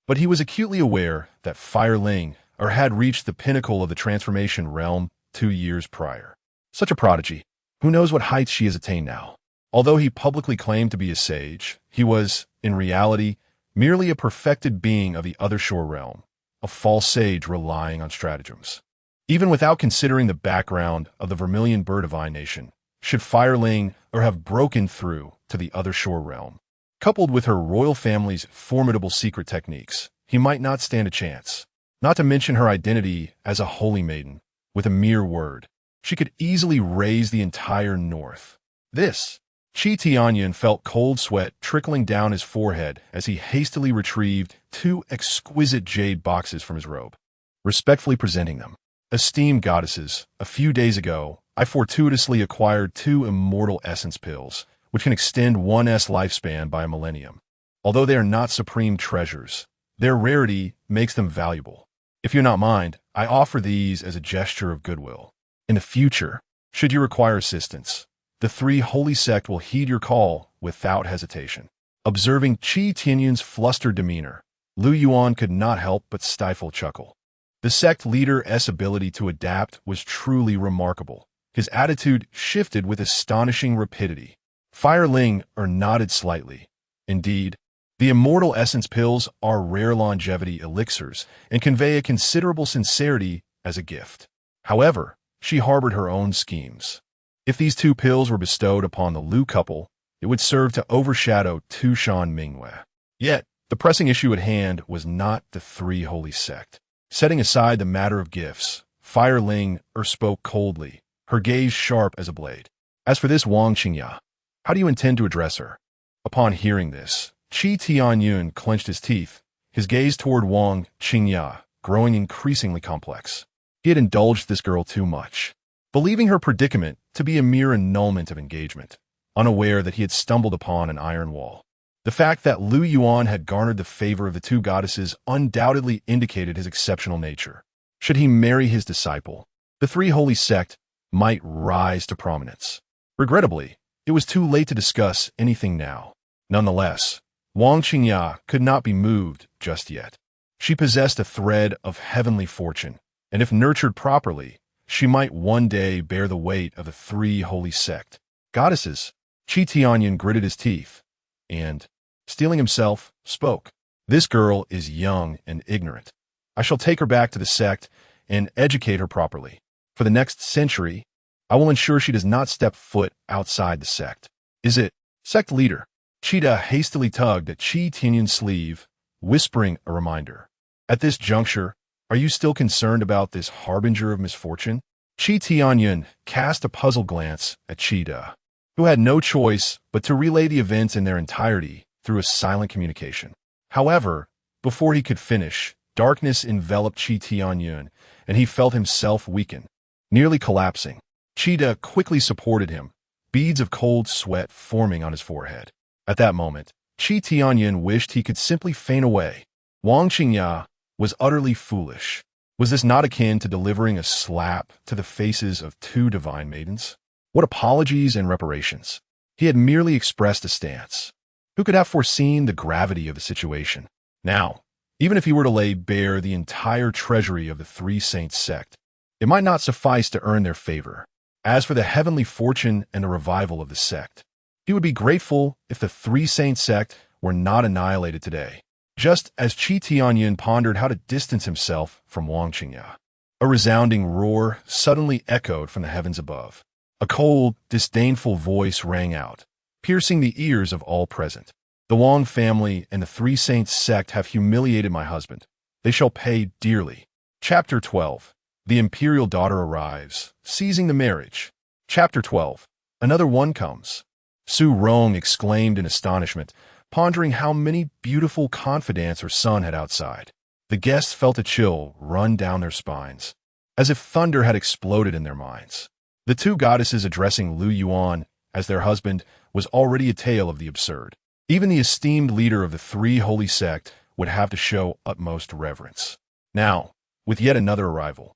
but he was acutely aware that Fire Ling had reached the pinnacle of the transformation realm 2 years prior. Such a prodigy, who knows what heights she has attained now? Although he publicly claimed to be a sage, he was, in reality, merely a perfected being of the Other Shore realm, a false sage relying on stratagems. Even without considering the background of the Vermilion Bird divine nation, should Fireling have broken through to the Other Shore realm, coupled with her royal family's formidable secret techniques, he might not stand a chance. Not to mention her identity as a holy maiden. With a mere word, she could easily raise the entire north. This, Qi Tianyan felt cold sweat trickling down his forehead as he hastily retrieved 2 exquisite jade boxes from his robe, respectfully presenting them. "Esteemed goddesses, a few days ago, I fortuitously acquired 2 immortal essence pills, which can extend one's lifespan by a millennium. Although they are not supreme treasures, their rarity makes them valuable. If you do not mind, I offer these as a gesture of goodwill. In the future, should you require assistance, the 3 holy sect will heed your call without hesitation." Observing Qi Tianyan's flustered demeanor, Lu Yuan could not help but stifle a chuckle. The sect leader's ability to adapt was truly remarkable, his attitude shifted with astonishing rapidity. Fire Ling nodded slightly. Indeed, the immortal essence pills are rare longevity elixirs and convey a considerable sincerity as a gift. However, she harbored her own schemes. If these 2 pills were bestowed upon the Lu couple, it would serve to overshadow Tushan Mingyue. Yet, the pressing issue at hand was not the 3 holy sect. Setting aside the matter of gifts, Fire Ling spoke coldly, her gaze sharp as a blade. As for this Wang Qingya, how do you intend to address her? Upon hearing this, Qi Tianyun clenched his teeth, his gaze toward Wang Qingya growing increasingly complex. He had indulged this girl too much, believing her predicament to be a mere annulment of engagement, unaware that he had stumbled upon an iron wall. The fact that Lu Yuan had garnered the favor of the 2 goddesses undoubtedly indicated his exceptional nature. Should he marry his disciple, the 3 holy sect might rise to prominence. Regrettably, it was too late to discuss anything now. Nonetheless, Wang Qingya could not be moved just yet. She possessed a thread of heavenly fortune, and if nurtured properly, she might one day bear the weight of the 3 holy sect. Goddesses, Qi Tianyun gritted his teeth, and, steeling himself, spoke. This girl is young and ignorant. I shall take her back to the sect and educate her properly. For the next century, I will ensure she does not step foot outside the sect. Is it, sect leader? Qida hastily tugged at Qi Tianyun's sleeve, whispering a reminder. At this juncture, are you still concerned about this harbinger of misfortune? Qi Tianyun cast a puzzled glance at Qida, who had no choice but to relay the events in their entirety through a silent communication. However, before he could finish, darkness enveloped Qi Tianyun, and he felt himself weaken, nearly collapsing. Qida quickly supported him, beads of cold sweat forming on his forehead. At that moment, Qi Tianyun wished he could simply faint away. Wang Qingya was utterly foolish. Was this not akin to delivering a slap to the faces of 2 divine maidens? What apologies and reparations? He had merely expressed a stance. Who could have foreseen the gravity of the situation? Now, even if he were to lay bare the entire treasury of the 3 saints sect, it might not suffice to earn their favor. As for the heavenly fortune and the revival of the sect, he would be grateful if the 3 saints sect were not annihilated today. Just as Qi Tianyun pondered how to distance himself from Wang Qingya, a resounding roar suddenly echoed from the heavens above. A cold, disdainful voice rang out, piercing the ears of all present. The Wang family and the 3 saints sect have humiliated my husband. They shall pay dearly. Chapter 12. The imperial daughter arrives, seizing the marriage. Chapter 12. Another one comes. Su Rong exclaimed in astonishment, pondering how many beautiful confidants her son had outside. The guests felt a chill run down their spines, as if thunder had exploded in their minds. The 2 goddesses addressing Lu Yuan as their husband was already a tale of the absurd. Even the esteemed leader of the 3 holy sect would have to show utmost reverence. Now, with yet another arrival,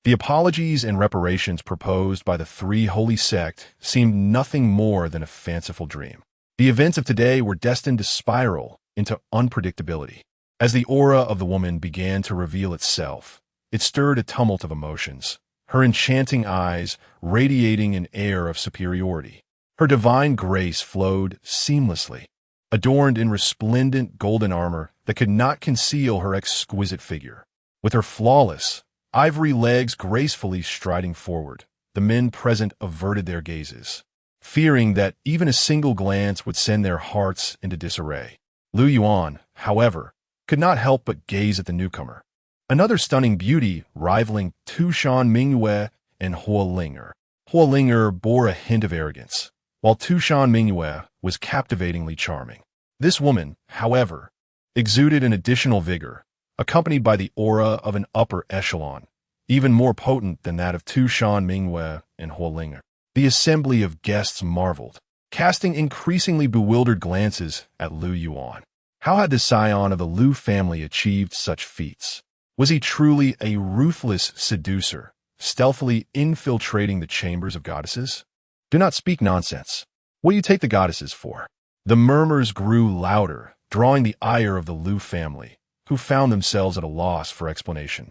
the apologies and reparations proposed by the 3 holy sect seemed nothing more than a fanciful dream. The events of today were destined to spiral into unpredictability. As the aura of the woman began to reveal itself, it stirred a tumult of emotions, her enchanting eyes radiating an air of superiority. Her divine grace flowed seamlessly, adorned in resplendent golden armor that could not conceal her exquisite figure. With her flawless, ivory legs gracefully striding forward, the men present averted their gazes, fearing that even a single glance would send their hearts into disarray. Lu Yuan, however, could not help but gaze at the newcomer, another stunning beauty rivaling Tushan Mingyue and Huolinger. Huolinger bore a hint of arrogance, while Tushan Mingyue was captivatingly charming. This woman, however, exuded an additional vigor, accompanied by the aura of an upper echelon, even more potent than that of Tushan Mingyue and Huolinger. The assembly of guests marveled, casting increasingly bewildered glances at Lu Yuan. How had the scion of the Lu family achieved such feats? Was he truly a ruthless seducer, stealthily infiltrating the chambers of goddesses? Do not speak nonsense. What do you take the goddesses for? The murmurs grew louder, drawing the ire of the Lu family, who found themselves at a loss for explanation.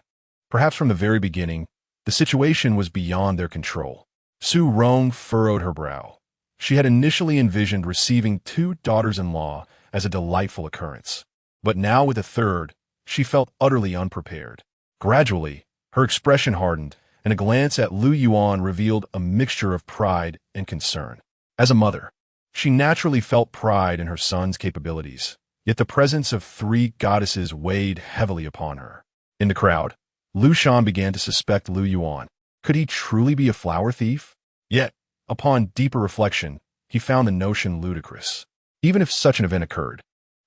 Perhaps from the very beginning, the situation was beyond their control. Su Rong furrowed her brow. She had initially envisioned receiving 2 daughters-in-law as a delightful occurrence. But now with a third, she felt utterly unprepared. Gradually, her expression hardened, and a glance at Lu Yuan revealed a mixture of pride and concern. As a mother, she naturally felt pride in her son's capabilities, yet the presence of 3 goddesses weighed heavily upon her. In the crowd, Lu Shan began to suspect Lu Yuan. Could he truly be a flower thief? Yet, upon deeper reflection, he found the notion ludicrous. Even if such an event occurred,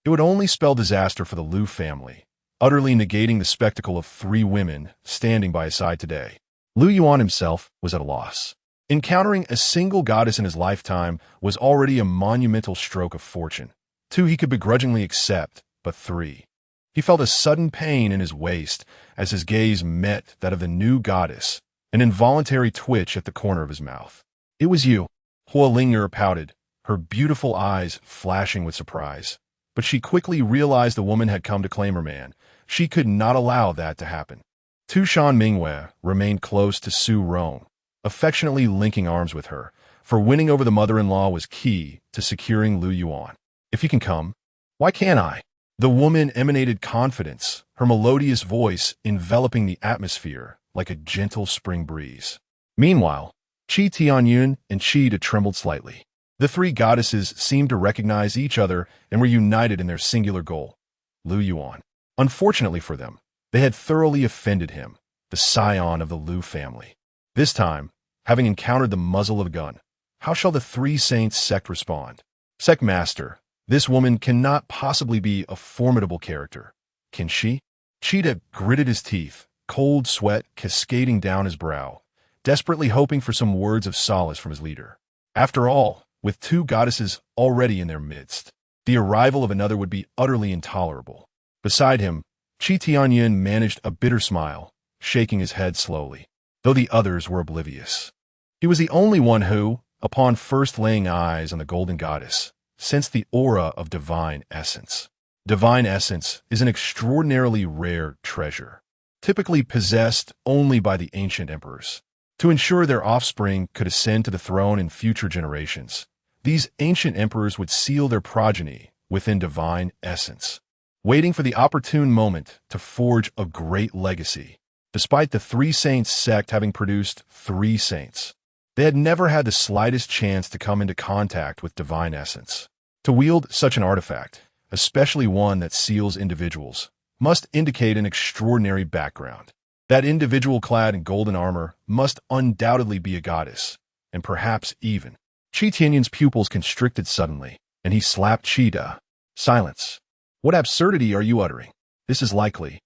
it would only spell disaster for the Lu family, utterly negating the spectacle of 3 women standing by his side today. Lu Yuan himself was at a loss. Encountering a single goddess in his lifetime was already a monumental stroke of fortune. 2 he could begrudgingly accept, but 3. He felt a sudden pain in his waist as his gaze met that of the new goddess, an involuntary twitch at the corner of his mouth. "It was you," Hua Ling'er pouted, her beautiful eyes flashing with surprise. But she quickly realized the woman had come to claim her man. She could not allow that to happen. Tu Shan Mingwei remained close to Su Rong, affectionately linking arms with her, for winning over the mother-in-law was key to securing Lu Yuan. "If you can come, why can't I?" The woman emanated confidence, her melodious voice enveloping the atmosphere like a gentle spring breeze. Meanwhile, Qi Tianyun and Qi Da trembled slightly. The 3 goddesses seemed to recognize each other and were united in their singular goal, Lu Yuan. Unfortunately for them, they had thoroughly offended him, the scion of the Lu family. This time, having encountered the muzzle of a gun, how shall the 3 saints sect respond? "Sect master, this woman cannot possibly be a formidable character, can she?" Cheetah gritted his teeth, cold sweat cascading down his brow, desperately hoping for some words of solace from his leader. After all, with 2 goddesses already in their midst, the arrival of another would be utterly intolerable. Beside him, Qi Tianyun managed a bitter smile, shaking his head slowly, though the others were oblivious. He was the only one who, upon first laying eyes on the golden goddess, sensed the aura of divine essence. Divine essence is an extraordinarily rare treasure, typically possessed only by the ancient emperors. To ensure their offspring could ascend to the throne in future generations, these ancient emperors would seal their progeny within divine essence, waiting for the opportune moment to forge a great legacy. Despite the 3 saints sect having produced 3 saints, they had never had the slightest chance to come into contact with divine essence. To wield such an artifact, especially one that seals individuals, must indicate an extraordinary background. That individual clad in golden armor must undoubtedly be a goddess, and perhaps even. Qi Tianyun's pupils constricted suddenly, and he slapped Cheetah. "Silence. What absurdity are you uttering? This is likely.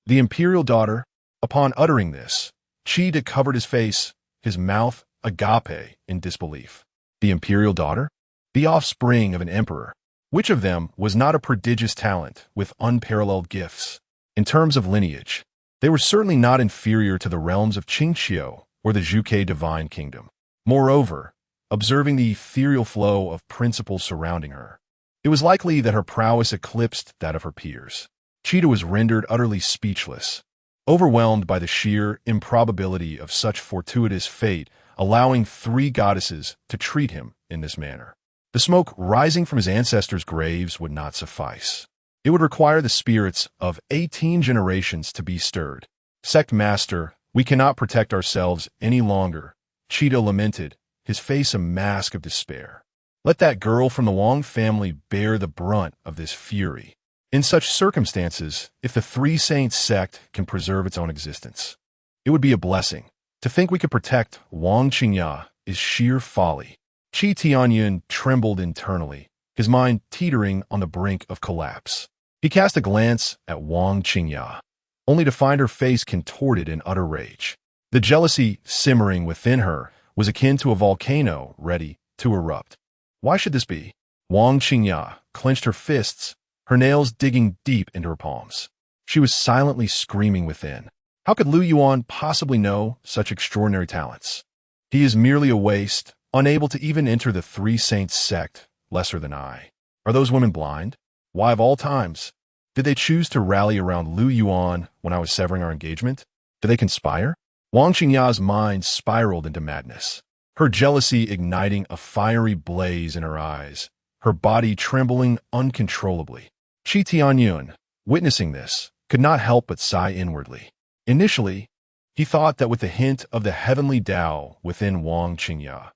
The imperial daughter." Upon uttering this, Cheetah covered his face, his mouth agape in disbelief. The imperial daughter? The offspring of an emperor. Which of them was not a prodigious talent with unparalleled gifts? In terms of lineage, they were certainly not inferior to the realms of Qingqiu or the Zhuge divine kingdom. Moreover, observing the ethereal flow of principles surrounding her, it was likely that her prowess eclipsed that of her peers. Cheetah was rendered utterly speechless, overwhelmed by the sheer improbability of such fortuitous fate allowing 3 goddesses to treat him in this manner. The smoke rising from his ancestors' graves would not suffice. It would require the spirits of 18 generations to be stirred. "Sect master, we cannot protect ourselves any longer," Cheetah lamented, his face a mask of despair. "Let that girl from the Wang family bear the brunt of this fury." In such circumstances, if the 3 saints sect can preserve its own existence, it would be a blessing. To think we could protect Wang Qingya is sheer folly. Qi Tianyun trembled internally, his mind teetering on the brink of collapse. He cast a glance at Wang Qingya, only to find her face contorted in utter rage. The jealousy simmering within her was akin to a volcano ready to erupt. Why should this be? Wang Qingya clenched her fists, her nails digging deep into her palms. She was silently screaming within. How could Lu Yuan possibly know such extraordinary talents? He is merely a waste, unable to even enter the 3 saints sect, lesser than I. Are those women blind? Why, of all times, did they choose to rally around Lu Yuan when I was severing our engagement? Did they conspire? Wang Qingya's mind spiraled into madness. her jealousy igniting a fiery blaze in her eyes, her body trembling uncontrollably. Qingyan, witnessing this, could not help but sigh inwardly. Initially, he thought that with the hint of the heavenly Dao within Wang Qingya,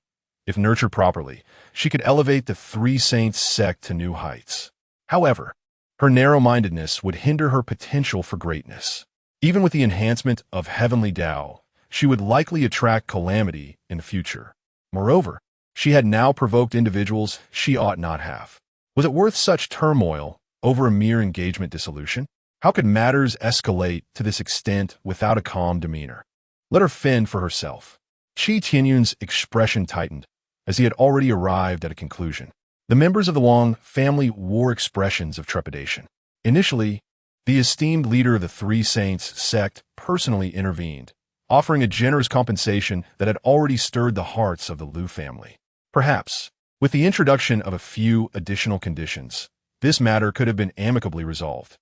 if nurtured properly, she could elevate the Three Saints sect to new heights. However, her narrow-mindedness would hinder her potential for greatness. Even with the enhancement of heavenly Dao, she would likely attract calamity in the future. Moreover, she had now provoked individuals she ought not have. Was it worth such turmoil over a mere engagement dissolution? How could matters escalate to this extent without a calm demeanor? Let her fend for herself. Qingyan's expression tightened, as he had already arrived at a conclusion. The members of the Wang family wore expressions of trepidation. Initially, the esteemed leader of the Three Saints sect personally intervened, offering a generous compensation that had already stirred the hearts of the Lu family. Perhaps, with the introduction of a few additional conditions, this matter could have been amicably resolved.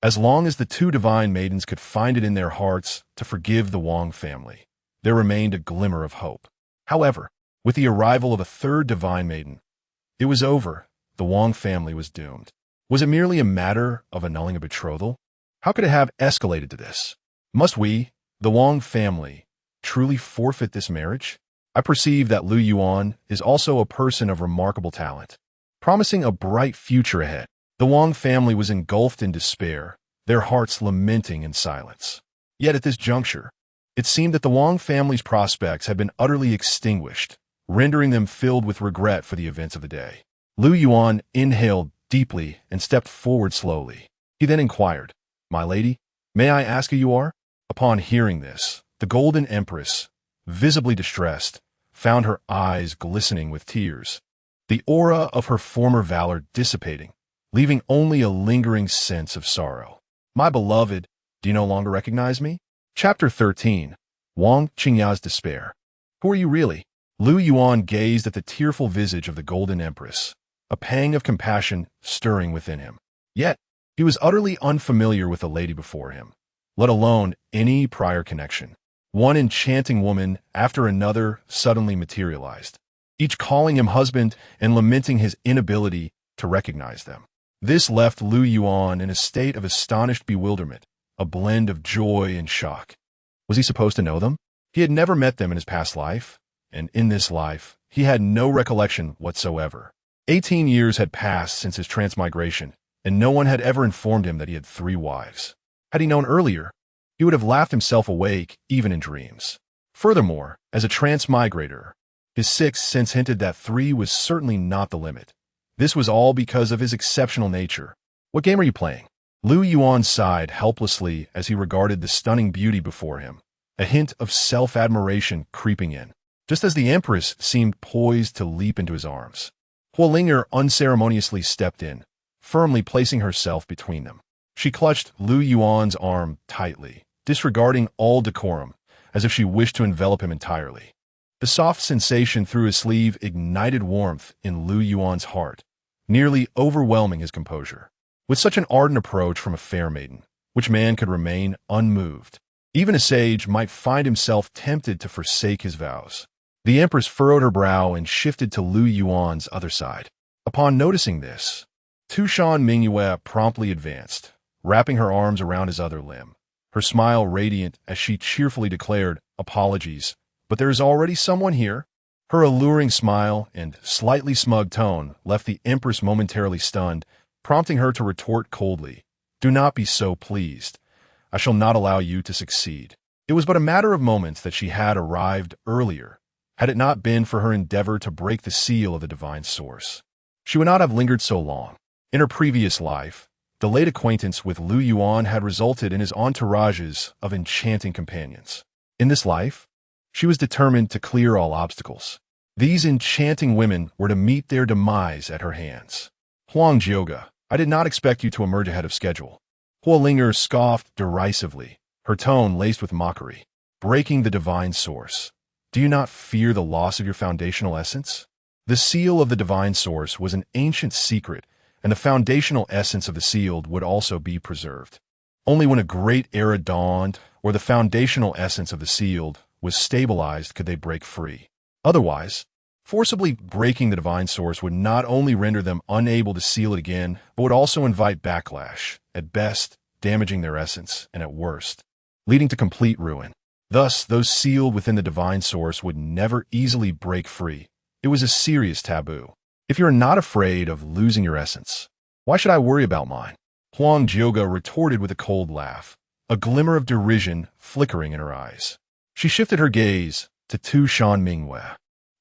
As long as the two divine maidens could find it in their hearts to forgive the Wang family, there remained a glimmer of hope. However, with the arrival of a third divine maiden, it was over. The Wang family was doomed. Was it merely a matter of annulling a betrothal? How could it have escalated to this? Must we, the Wang family, truly forfeit this marriage? I perceive that Lu Yuan is also a person of remarkable talent, promising a bright future ahead. The Wang family was engulfed in despair, their hearts lamenting in silence. Yet at this juncture, it seemed that the Wang family's prospects had been utterly extinguished, rendering them filled with regret for the events of the day. Lu Yuan inhaled deeply and stepped forward slowly. He then inquired, "My lady, may I ask who you are?" Upon hearing this, the Golden Empress, visibly distressed, found her eyes glistening with tears, the aura of her former valor dissipating, leaving only a lingering sense of sorrow. "My beloved, do you no longer recognize me?" Chapter 13. Wang Qingya's Despair. "Who are you really?" Lu Yuan gazed at the tearful visage of the Golden Empress, a pang of compassion stirring within him. Yet, he was utterly unfamiliar with the lady before him, let alone any prior connection. One enchanting woman after another suddenly materialized, each calling him husband and lamenting his inability to recognize them. This left Lu Yuan in a state of astonished bewilderment, a blend of joy and shock. Was he supposed to know them? He had never met them in his past life, and in this life, he had no recollection whatsoever. 18 years had passed since his transmigration, and no one had ever informed him that he had 3 wives. Had he known earlier, he would have laughed himself awake even in dreams. Furthermore, as a transmigrator, his sixth sense hinted that 3 was certainly not the limit. This was all because of his exceptional nature. "What game are you playing?" Lu Yuan sighed helplessly as he regarded the stunning beauty before him, a hint of self-admiration creeping in, just as the Empress seemed poised to leap into his arms. Huolinger unceremoniously stepped in, firmly placing herself between them. She clutched Lu Yuan's arm tightly, disregarding all decorum, as if she wished to envelop him entirely. The soft sensation through his sleeve ignited warmth in Lu Yuan's heart, nearly overwhelming his composure. With such an ardent approach from a fair maiden, which man could remain unmoved? Even a sage might find himself tempted to forsake his vows. The Empress furrowed her brow and shifted to Lu Yuan's other side. Upon noticing this, Tushan Mingyue promptly advanced, wrapping her arms around his other limb, her smile radiant as she cheerfully declared, "Apologies, but there is already someone here." Her alluring smile and slightly smug tone left the Empress momentarily stunned, prompting her to retort coldly, "Do not be so pleased. I shall not allow you to succeed." It was but a matter of moments that she had arrived earlier, had it not been for her endeavor to break the seal of the divine source. She would not have lingered so long. In her previous life, the late acquaintance with Lu Yuan had resulted in his entourages of enchanting companions. In this life, she was determined to clear all obstacles. These enchanting women were to meet their demise at her hands. "Huang Jioga, I did not expect you to emerge ahead of schedule." Huolinger scoffed derisively, her tone laced with mockery. "Breaking the divine source. Do you not fear the loss of your foundational essence?" The seal of the divine source was an ancient secret, and the foundational essence of the sealed would also be preserved. Only when a great era dawned, or the foundational essence of the sealed was stabilized, could they break free. Otherwise, forcibly breaking the divine source would not only render them unable to seal it again, but would also invite backlash, at best, damaging their essence, and at worst, leading to complete ruin. Thus, those sealed within the divine source would never easily break free. It was a serious taboo. If you're not afraid of losing your essence, why should I worry about mine? Huang Jioge retorted with a cold laugh, a glimmer of derision flickering in her eyes. She shifted her gaze to Tu Shan Mingyue.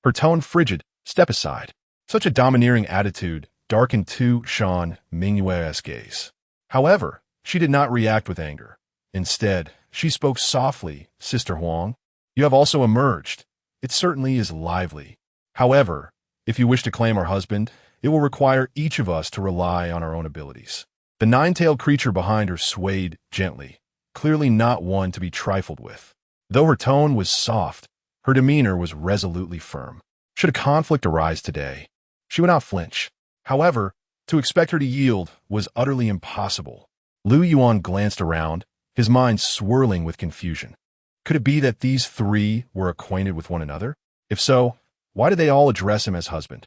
Her tone frigid. Step aside. Such a domineering attitude darkened Tu Shan Mingyue's gaze. However, she did not react with anger. Instead, she spoke softly. Sister Huang, you have also emerged. It certainly is lively. However, if you wish to claim our husband, it will require each of us to rely on our own abilities. The nine-tailed creature behind her swayed gently, clearly not one to be trifled with. Though her tone was soft, her demeanor was resolutely firm. Should a conflict arise today, she would not flinch. However, to expect her to yield was utterly impossible. Lu Yuan glanced around, his mind swirling with confusion. Could it be that these three were acquainted with one another? If so, why did they all address him as husband?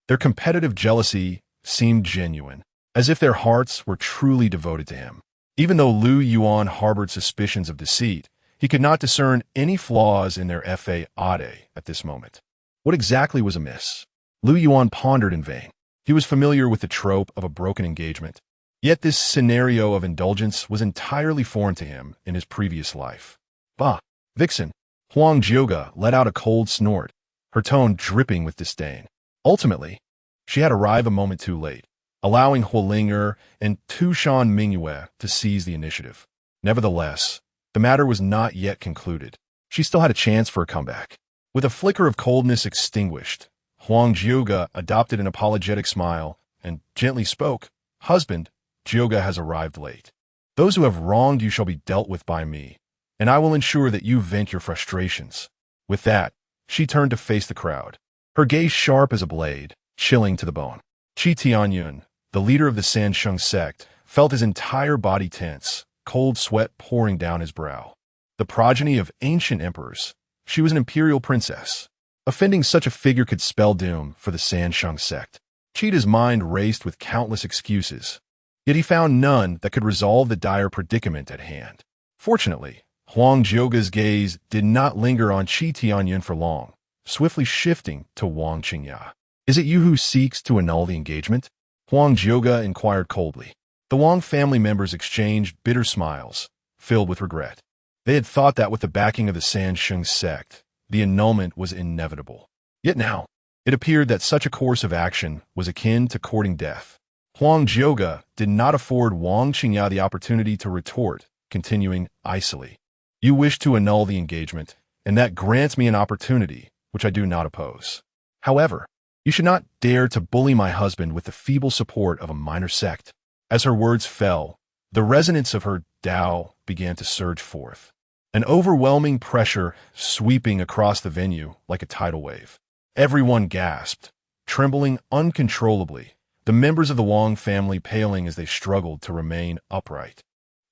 Their competitive jealousy seemed genuine, as if their hearts were truly devoted to him. Even though Lu Yuan harbored suspicions of deceit, he could not discern any flaws in their fade at this moment. What exactly was amiss? Lu Yuan pondered in vain. He was familiar with the trope of a broken engagement, yet this scenario of indulgence was entirely foreign to him in his previous life. Bah! Vixen! Huang Jioge let out a cold snort, her tone dripping with disdain. Ultimately, she had arrived a moment too late, allowing Huolinger and Tu Shan Mingyue to seize the initiative. Nevertheless, the matter was not yet concluded. She still had a chance for a comeback. With a flicker of coldness extinguished, Huang Jioge adopted an apologetic smile and gently spoke. Husband, Jioge has arrived late. Those who have wronged you shall be dealt with by me, and I will ensure that you vent your frustrations. With that, she turned to face the crowd, her gaze sharp as a blade, chilling to the bone. Qi Tianyun, the leader of the Sansheng sect, felt his entire body tense, cold sweat pouring down his brow. The progeny of ancient emperors, she was an imperial princess. Offending such a figure could spell doom for the Sansheng sect. Qi's mind raced with countless excuses, yet he found none that could resolve the dire predicament at hand. Fortunately, Huang Jioge's gaze did not linger on Qi Tianyun for long, swiftly shifting to Wang Qingya. Is it you who seeks to annul the engagement? Huang Jioge inquired coldly. The Wang family members exchanged bitter smiles, filled with regret. They had thought that with the backing of the Sansheng sect, the annulment was inevitable. Yet now, it appeared that such a course of action was akin to courting death. Huang Jioge did not afford Wang Qingya the opportunity to retort, continuing icily. You wish to annul the engagement, and that grants me an opportunity, which I do not oppose. However, you should not dare to bully my husband with the feeble support of a minor sect. As her words fell, the resonance of her Dao began to surge forth, an overwhelming pressure sweeping across the venue like a tidal wave. Everyone gasped, trembling uncontrollably, the members of the Wang family paling as they struggled to remain upright.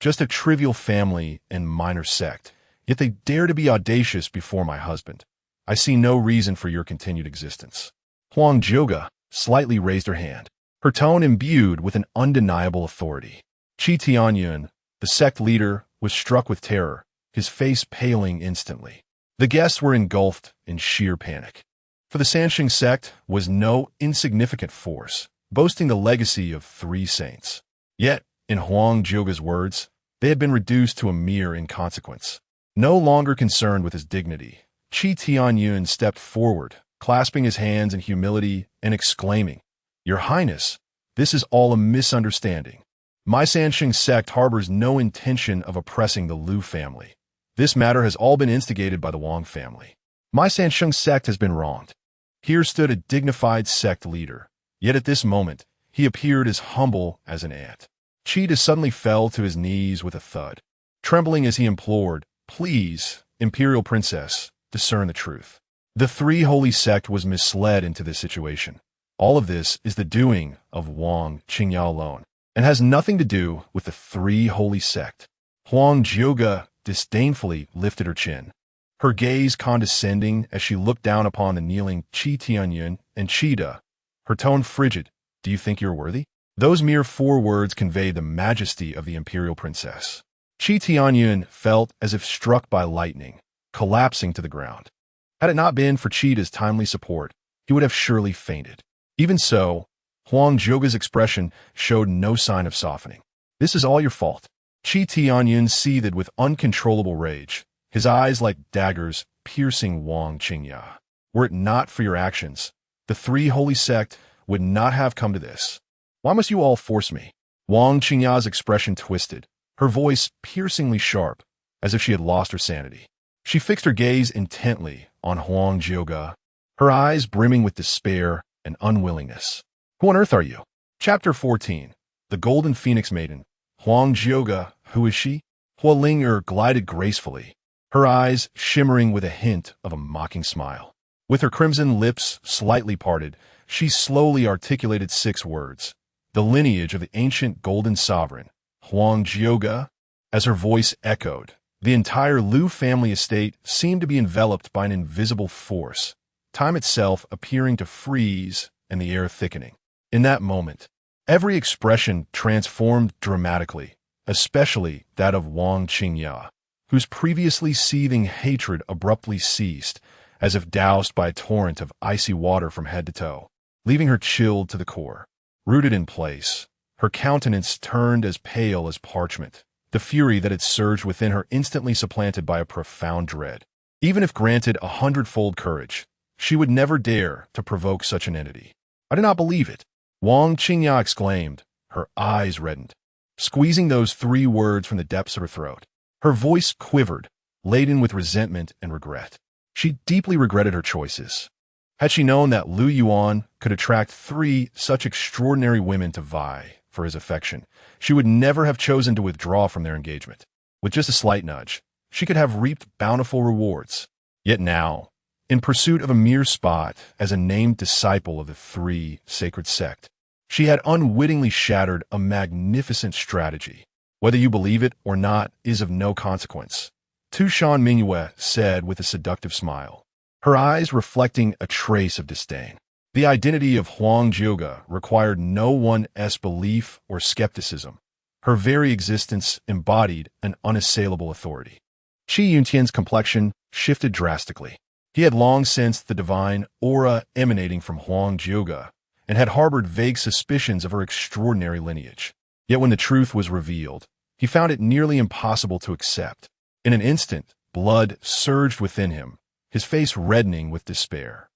Just a trivial family and minor sect, yet they dare to be audacious before my husband. I see no reason for your continued existence. Huang Jioge slightly raised her hand, her tone imbued with an undeniable authority. Qi Tianyun, the sect leader, was struck with terror, his face paling instantly. The guests were engulfed in sheer panic. For the Sansheng sect was no insignificant force, boasting the legacy of 3 saints. Yet, in Huang Jioge's words, they had been reduced to a mere inconsequence. No longer concerned with his dignity, Qi Tianyun stepped forward, clasping his hands in humility and exclaiming, Your Highness, this is all a misunderstanding. My Sansheng sect harbors no intention of oppressing the Lu family. This matter has all been instigated by the Wang family. My Sansheng sect has been wronged. Here stood a dignified sect leader, yet at this moment, he appeared as humble as an ant. Qi suddenly fell to his knees with a thud, trembling as he implored, Please, Imperial Princess, discern the truth. The 3 holy sect was misled into this situation. All of this is the doing of Wang Qingya alone, and has nothing to do with the 3 holy sect. Huang Jioge disdainfully lifted her chin, her gaze condescending as she looked down upon the kneeling Qi Tianyun and Qida, her tone frigid. Do you think you're worthy? Those mere 4 words convey the majesty of the imperial princess. Qi Tianyun felt as if struck by lightning, collapsing to the ground. Had it not been for Qida's timely support, he would have surely fainted. Even so, Huang Zhouge's expression showed no sign of softening. This is all your fault. Qi Tianyun seethed with uncontrollable rage, his eyes like daggers piercing Wang Qingya. Were it not for your actions, the 3 holy sect would not have come to this. Why must you all force me? Wang Qingya's expression twisted, her voice piercingly sharp, as if she had lost her sanity. She fixed her gaze intently on Huang Zhouge, her eyes brimming with despair and unwillingness. Who on earth are you? Chapter 14. The Golden Phoenix Maiden. Huang Zhouge, who is she? Hualinger glided gracefully, her eyes shimmering with a hint of a mocking smile. With her crimson lips slightly parted, she slowly articulated 6 words. The lineage of the ancient golden sovereign, Huang Zhouge. As her voice echoed, the entire Lu family estate seemed to be enveloped by an invisible force, time itself appearing to freeze and the air thickening. In that moment, every expression transformed dramatically, especially that of Wang Qingya, whose previously seething hatred abruptly ceased, as if doused by a torrent of icy water from head to toe, leaving her chilled to the core. Rooted in place, her countenance turned as pale as parchment, the fury that had surged within her instantly supplanted by a profound dread. Even if granted 100-fold courage, she would never dare to provoke such an entity. I do not believe it, Wang Qingya exclaimed, her eyes reddened, squeezing those 3 words from the depths of her throat. Her voice quivered, laden with resentment and regret. She deeply regretted her choices. Had she known that Lu Yuan could attract 3 such extraordinary women to vie for his affection, she would never have chosen to withdraw from their engagement. With just a slight nudge, she could have reaped bountiful rewards. Yet now, in pursuit of a mere spot as a named disciple of the 3 sacred sect, she had unwittingly shattered a magnificent strategy. Whether you believe it or not is of no consequence, Tu Shan Mingyue said with a seductive smile, her eyes reflecting a trace of disdain. The identity of Huang Zhouge required no one's belief or skepticism. Her very existence embodied an unassailable authority. Qi Yuntian's complexion shifted drastically. He had long sensed the divine aura emanating from Huang Zhouge and had harbored vague suspicions of her extraordinary lineage. Yet when the truth was revealed, he found it nearly impossible to accept. In an instant, blood surged within him, his face reddening with despair.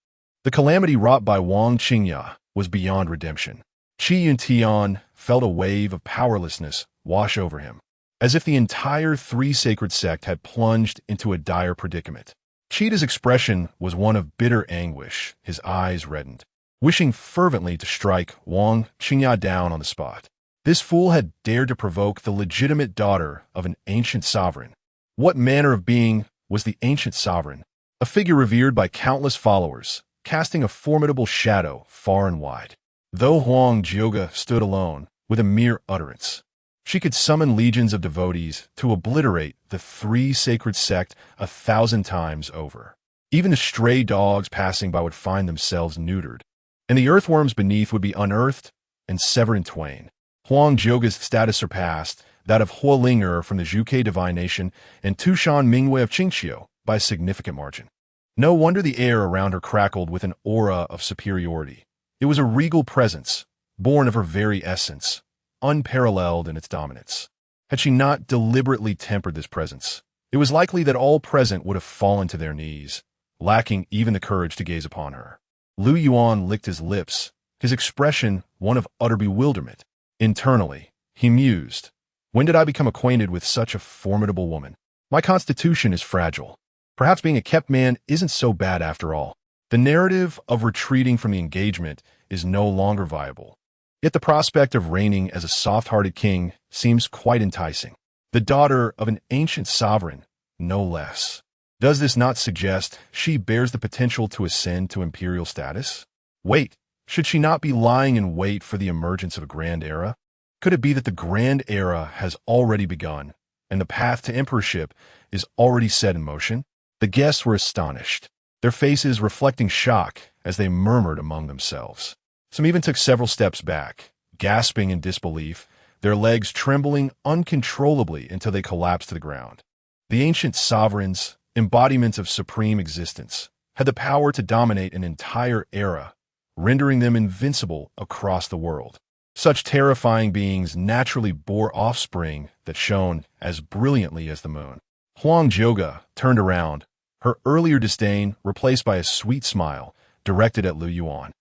The calamity wrought by Wang Qingya was beyond redemption. Qi Yuntian felt a wave of powerlessness wash over him, as if the entire 3 sacred sect had plunged into a dire predicament. Qida's expression was one of bitter anguish, his eyes reddened, wishing fervently to strike Wang Qingya down on the spot. This fool had dared to provoke the legitimate daughter of an ancient sovereign. What manner of being was the ancient sovereign? A figure revered by countless followers, casting a formidable shadow far and wide. Though Huang Zhouge stood alone, with a mere utterance, she could summon legions of devotees to obliterate the 3 sacred sect 1,000 times over. Even the stray dogs passing by would find themselves neutered, and the earthworms beneath would be unearthed and severed in twain. Huang Zhouge's status surpassed that of Hualinger from the Zhuge divine nation and Tu Shan Mingyue of Qingqiu by a significant margin. No wonder the air around her crackled with an aura of superiority. It was a regal presence, born of her very essence, unparalleled in its dominance. Had she not deliberately tempered this presence, it was likely that all present would have fallen to their knees, lacking even the courage to gaze upon her. Lu Yuan licked his lips, his expression one of utter bewilderment. Internally, he mused, when did I become acquainted with such a formidable woman? My constitution is fragile. Perhaps being a kept man isn't so bad after all. The narrative of retreating from the engagement is no longer viable. Yet the prospect of reigning as a soft-hearted king seems quite enticing. The daughter of an ancient sovereign, no less. Does this not suggest she bears the potential to ascend to imperial status? Wait, should she not be lying in wait for the emergence of a grand era? Could it be that the grand era has already begun, and the path to emperorship is already set in motion? The guests were astonished, their faces reflecting shock as they murmured among themselves. Some even took several steps back, gasping in disbelief, their legs trembling uncontrollably until they collapsed to the ground. The ancient sovereigns, embodiments of supreme existence, had the power to dominate an entire era, rendering them invincible across the world. Such terrifying beings naturally bore offspring that shone as brilliantly as the moon. Huang Zhuge turned around, her earlier disdain replaced by a sweet smile directed at Lu Yuan.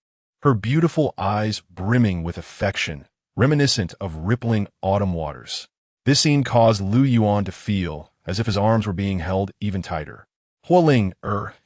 Her beautiful eyes brimming with affection, reminiscent of rippling autumn waters. This scene caused Lu Yuan to feel as if his arms were being held even tighter. Hualing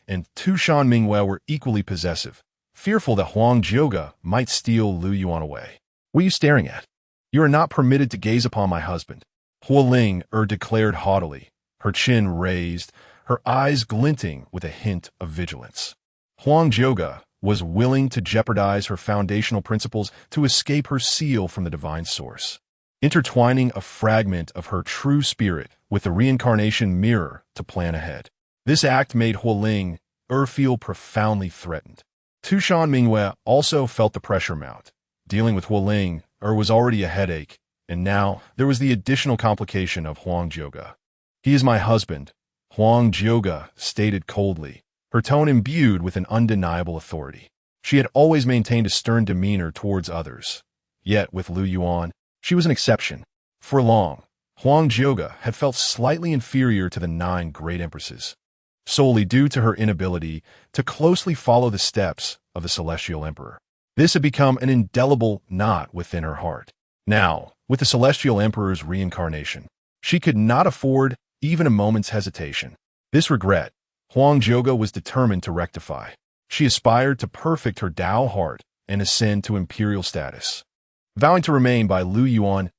and Tushan Mingyue were equally possessive, fearful that Huang Zhuge might steal Lu Yuan away. "What are you staring at? You are not permitted to gaze upon my husband," Hualing declared haughtily, her chin raised, her eyes glinting with a hint of vigilance. Huang Zhuge was willing to jeopardize her foundational principles to escape her seal from the divine source, intertwining a fragment of her true spirit with the reincarnation mirror to plan ahead. This act made Hualing feel profoundly threatened. Tushan Mingyue also felt the pressure mount. Dealing with Hualing was already a headache, and now there was the additional complication of Huang Zhuge. "He is my husband," Huang Zhuge stated coldly, her tone imbued with an undeniable authority. She had always maintained a stern demeanor towards others. Yet, with Lu Yuan, she was an exception. For long, Huang Zhuge had felt slightly inferior to the 9 great empresses, solely due to her inability to closely follow the steps of the celestial emperor. This had become an indelible knot within her heart. Now, with the celestial emperor's reincarnation, she could not afford even a moment's hesitation. This regret, Huang Zhuge was determined to rectify. She aspired to perfect her Dao heart and ascend to imperial status, vowing to remain by Lu Yuan's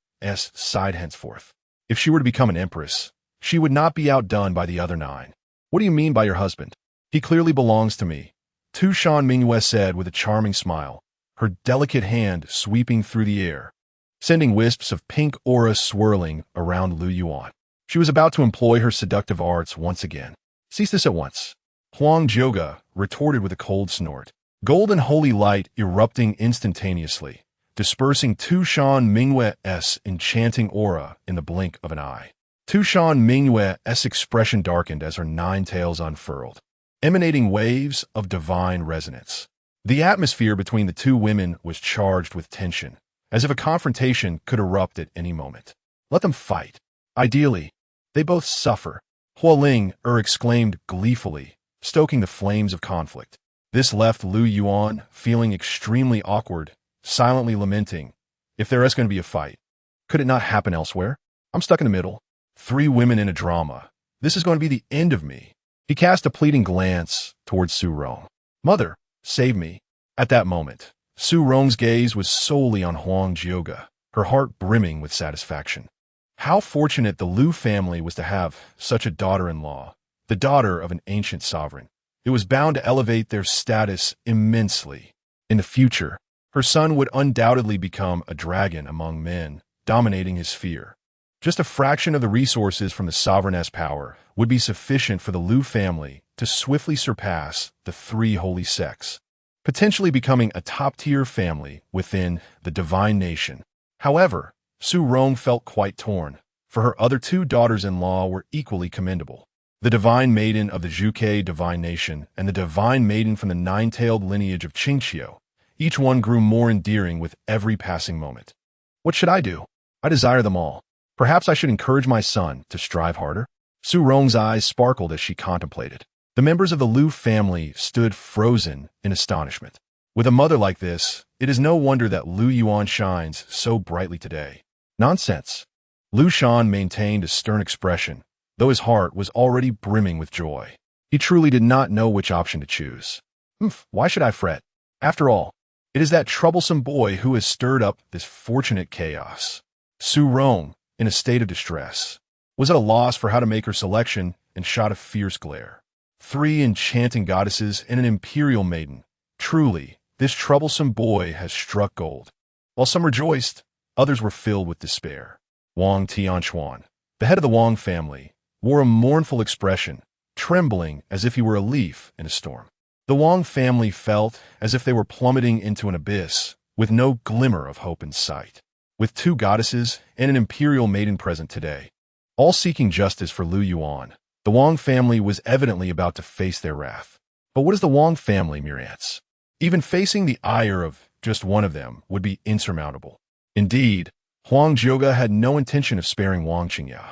side henceforth. If she were to become an empress, she would not be outdone by the other 9. "What do you mean by your husband? He clearly belongs to me," Tushan Mingyue said with a charming smile, her delicate hand sweeping through the air, sending wisps of pink aura swirling around Lu Yuan. She was about to employ her seductive arts once again. "Cease this at once," Huang Zhuge retorted with a cold snort, golden holy light erupting instantaneously, dispersing Tushan Mingyue's enchanting aura in the blink of an eye. Tushan Mingyue's expression darkened as her 9 tails unfurled, emanating waves of divine resonance. The atmosphere between the 2 women was charged with tension, as if a confrontation could erupt at any moment. "Let them fight. Ideally, they both suffer," Hualing exclaimed gleefully, stoking the flames of conflict. This left Lu Yuan feeling extremely awkward, silently lamenting, "If there is going to be a fight, could it not happen elsewhere? I'm stuck in the middle. 3 women in a drama. This is going to be the end of me." He cast a pleading glance towards Su Rong. "Mother, save me." At that moment, Su Rong's gaze was solely on Huang Zhuge, her heart brimming with satisfaction. How fortunate the Lu family was to have such a daughter-in-law, the daughter of an ancient sovereign. It was bound to elevate their status immensely. In the future, her son would undoubtedly become a dragon among men, dominating his sphere. Just a fraction of the resources from the sovereign's power would be sufficient for the Lu family to swiftly surpass the 3 holy sects, potentially becoming a top-tier family within the divine nation. However, Su Rong felt quite torn, for her other 2 daughters-in-law were equally commendable. The divine maiden of the Zhuke divine nation and the divine maiden from the 9-tailed lineage of Qingqiu, each one grew more endearing with every passing moment. "What should I do? I desire them all. Perhaps I should encourage my son to strive harder." Su Rong's eyes sparkled as she contemplated. The members of the Lu family stood frozen in astonishment. With a mother like this, it is no wonder that Lu Yuan shines so brightly today. "Nonsense." Lu Shan maintained a stern expression, though his heart was already brimming with joy. He truly did not know which option to choose. Why should I fret? After all, it is that troublesome boy who has stirred up this fortunate chaos. Su Rong, in a state of distress, was at a loss for how to make her selection and shot a fierce glare. 3 enchanting goddesses and an imperial maiden. Truly, this troublesome boy has struck gold. While some rejoiced, others were filled with despair. Wang Tianquan, the head of the Wang family, wore a mournful expression, trembling as if he were a leaf in a storm. The Wang family felt as if they were plummeting into an abyss, with no glimmer of hope in sight. With 2 goddesses and an imperial maiden present today, all seeking justice for Lu Yuan, the Wang family was evidently about to face their wrath. But what is the Wang family, mere ants? Even facing the ire of just one of them would be insurmountable. Indeed, Huang Zhuge had no intention of sparing Wang Qingqiu.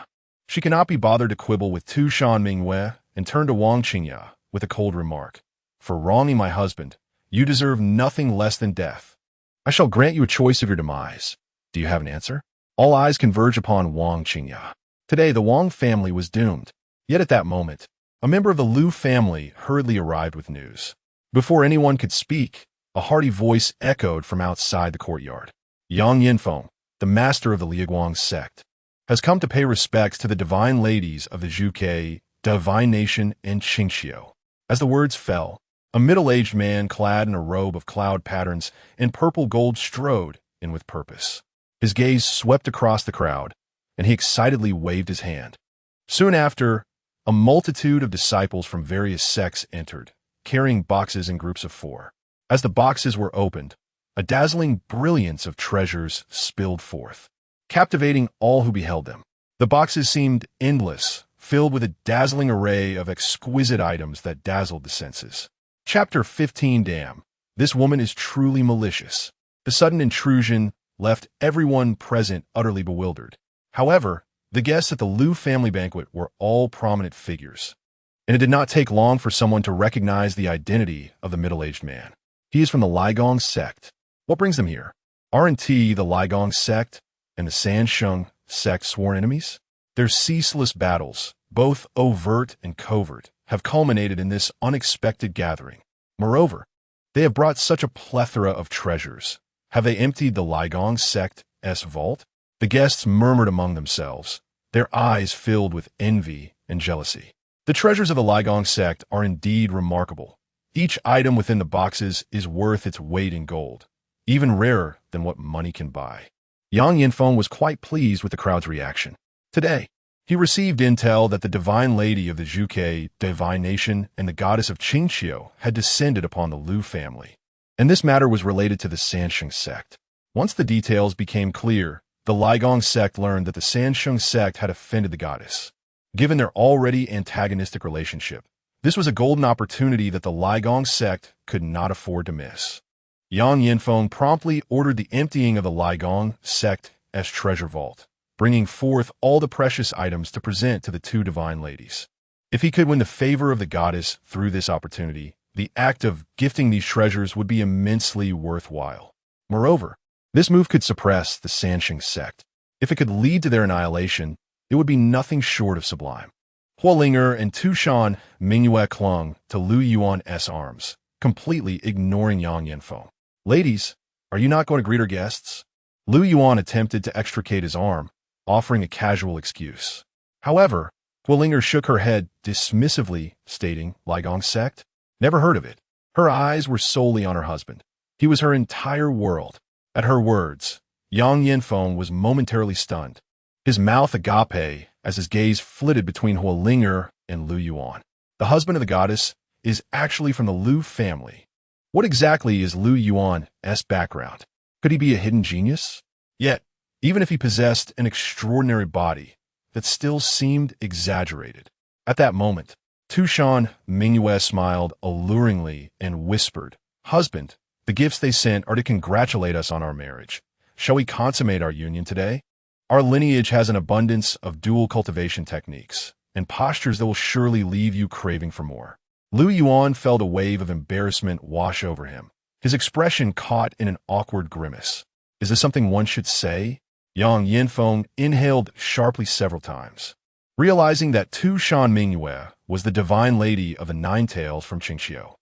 She cannot be bothered to quibble with Tu Shan Mingyue and turned to Wang Qingqiu with a cold remark. For wronging my husband, you deserve nothing less than death. I shall grant you a choice of your demise. Do you have an answer? All eyes converge upon Wang Qingqiu. Today, the Wang family was doomed. Yet at that moment, a member of the Lu family hurriedly arrived with news. Before anyone could speak, a hearty voice echoed from outside the courtyard. Yang Yinfeng, the master of the Liaguang sect, has come to pay respects to the divine ladies of the Zhuge, divine nation, and Qingqiu. As the words fell, a middle-aged man clad in a robe of cloud patterns and purple gold strode in with purpose. His gaze swept across the crowd, and he excitedly waved his hand. Soon after, a multitude of disciples from various sects entered, carrying boxes in groups of 4. As the boxes were opened, a dazzling brilliance of treasures spilled forth, captivating all who beheld them. The boxes seemed endless, filled with a dazzling array of exquisite items that dazzled the senses. Chapter 15. Damn, this woman is truly malicious. The sudden intrusion left everyone present utterly bewildered. However, the guests at the Lu family banquet were all prominent figures, and it did not take long for someone to recognize the identity of the middle-aged man. He is from the Liaguang sect. What brings them here? Aren't the Liaguang sect and the Shenchao sect sworn enemies? Their ceaseless battles, both overt and covert, have culminated in this unexpected gathering. Moreover, they have brought such a plethora of treasures. Have they emptied the Liaguang sect's vault? The guests murmured among themselves, their eyes filled with envy and jealousy. The treasures of the Liaguang sect are indeed remarkable. Each item within the boxes is worth its weight in gold, even rarer than what money can buy. Yang Yinfeng was quite pleased with the crowd's reaction. Today, he received intel that the divine lady of the Zhuge divine nation and the goddess of Qingqiu had descended upon the Lu family, and this matter was related to the Shenchao sect. Once the details became clear, the Liaguang sect learned that the Shenchao sect had offended the goddess. Given their already antagonistic relationship, this was a golden opportunity that the Liaguang sect could not afford to miss. Yang Yinfeng promptly ordered the emptying of the Liaguang sect's treasure vault, bringing forth all the precious items to present to the 2 divine ladies. If he could win the favor of the goddess through this opportunity, the act of gifting these treasures would be immensely worthwhile. Moreover, this move could suppress the Shenchao sect. If it could lead to their annihilation, it would be nothing short of sublime. Huolinger and Tu Shan Mingyue clung to Lu Yuan's arms, completely ignoring Yang Yinfeng. Ladies, are you not going to greet our guests? Lu Yuan attempted to extricate his arm, offering a casual excuse. However, Huolinger shook her head dismissively, stating, Liaguang sect? Never heard of it. Her eyes were solely on her husband. He was her entire world. At her words, Yang Yinfeng was momentarily stunned, his mouth agape as his gaze flitted between Huolinger and Lu Yuan. The husband of the goddess is actually from the Lu family. What exactly is Lu Yuan's background? Could he be a hidden genius? Yet, even if he possessed an extraordinary body, that still seemed exaggerated. At that moment, Tu Shan Mingyue smiled alluringly and whispered, Husband, the gifts they sent are to congratulate us on our marriage. Shall we consummate our union today? Our lineage has an abundance of dual cultivation techniques and postures that will surely leave you craving for more. Lu Yuan felt a wave of embarrassment wash over him, his expression caught in an awkward grimace. Is this something one should say? Yang Yinfeng inhaled sharply several times, realizing that Tu Shan Mingyue was the divine lady of the 9 tails from Qingqiu.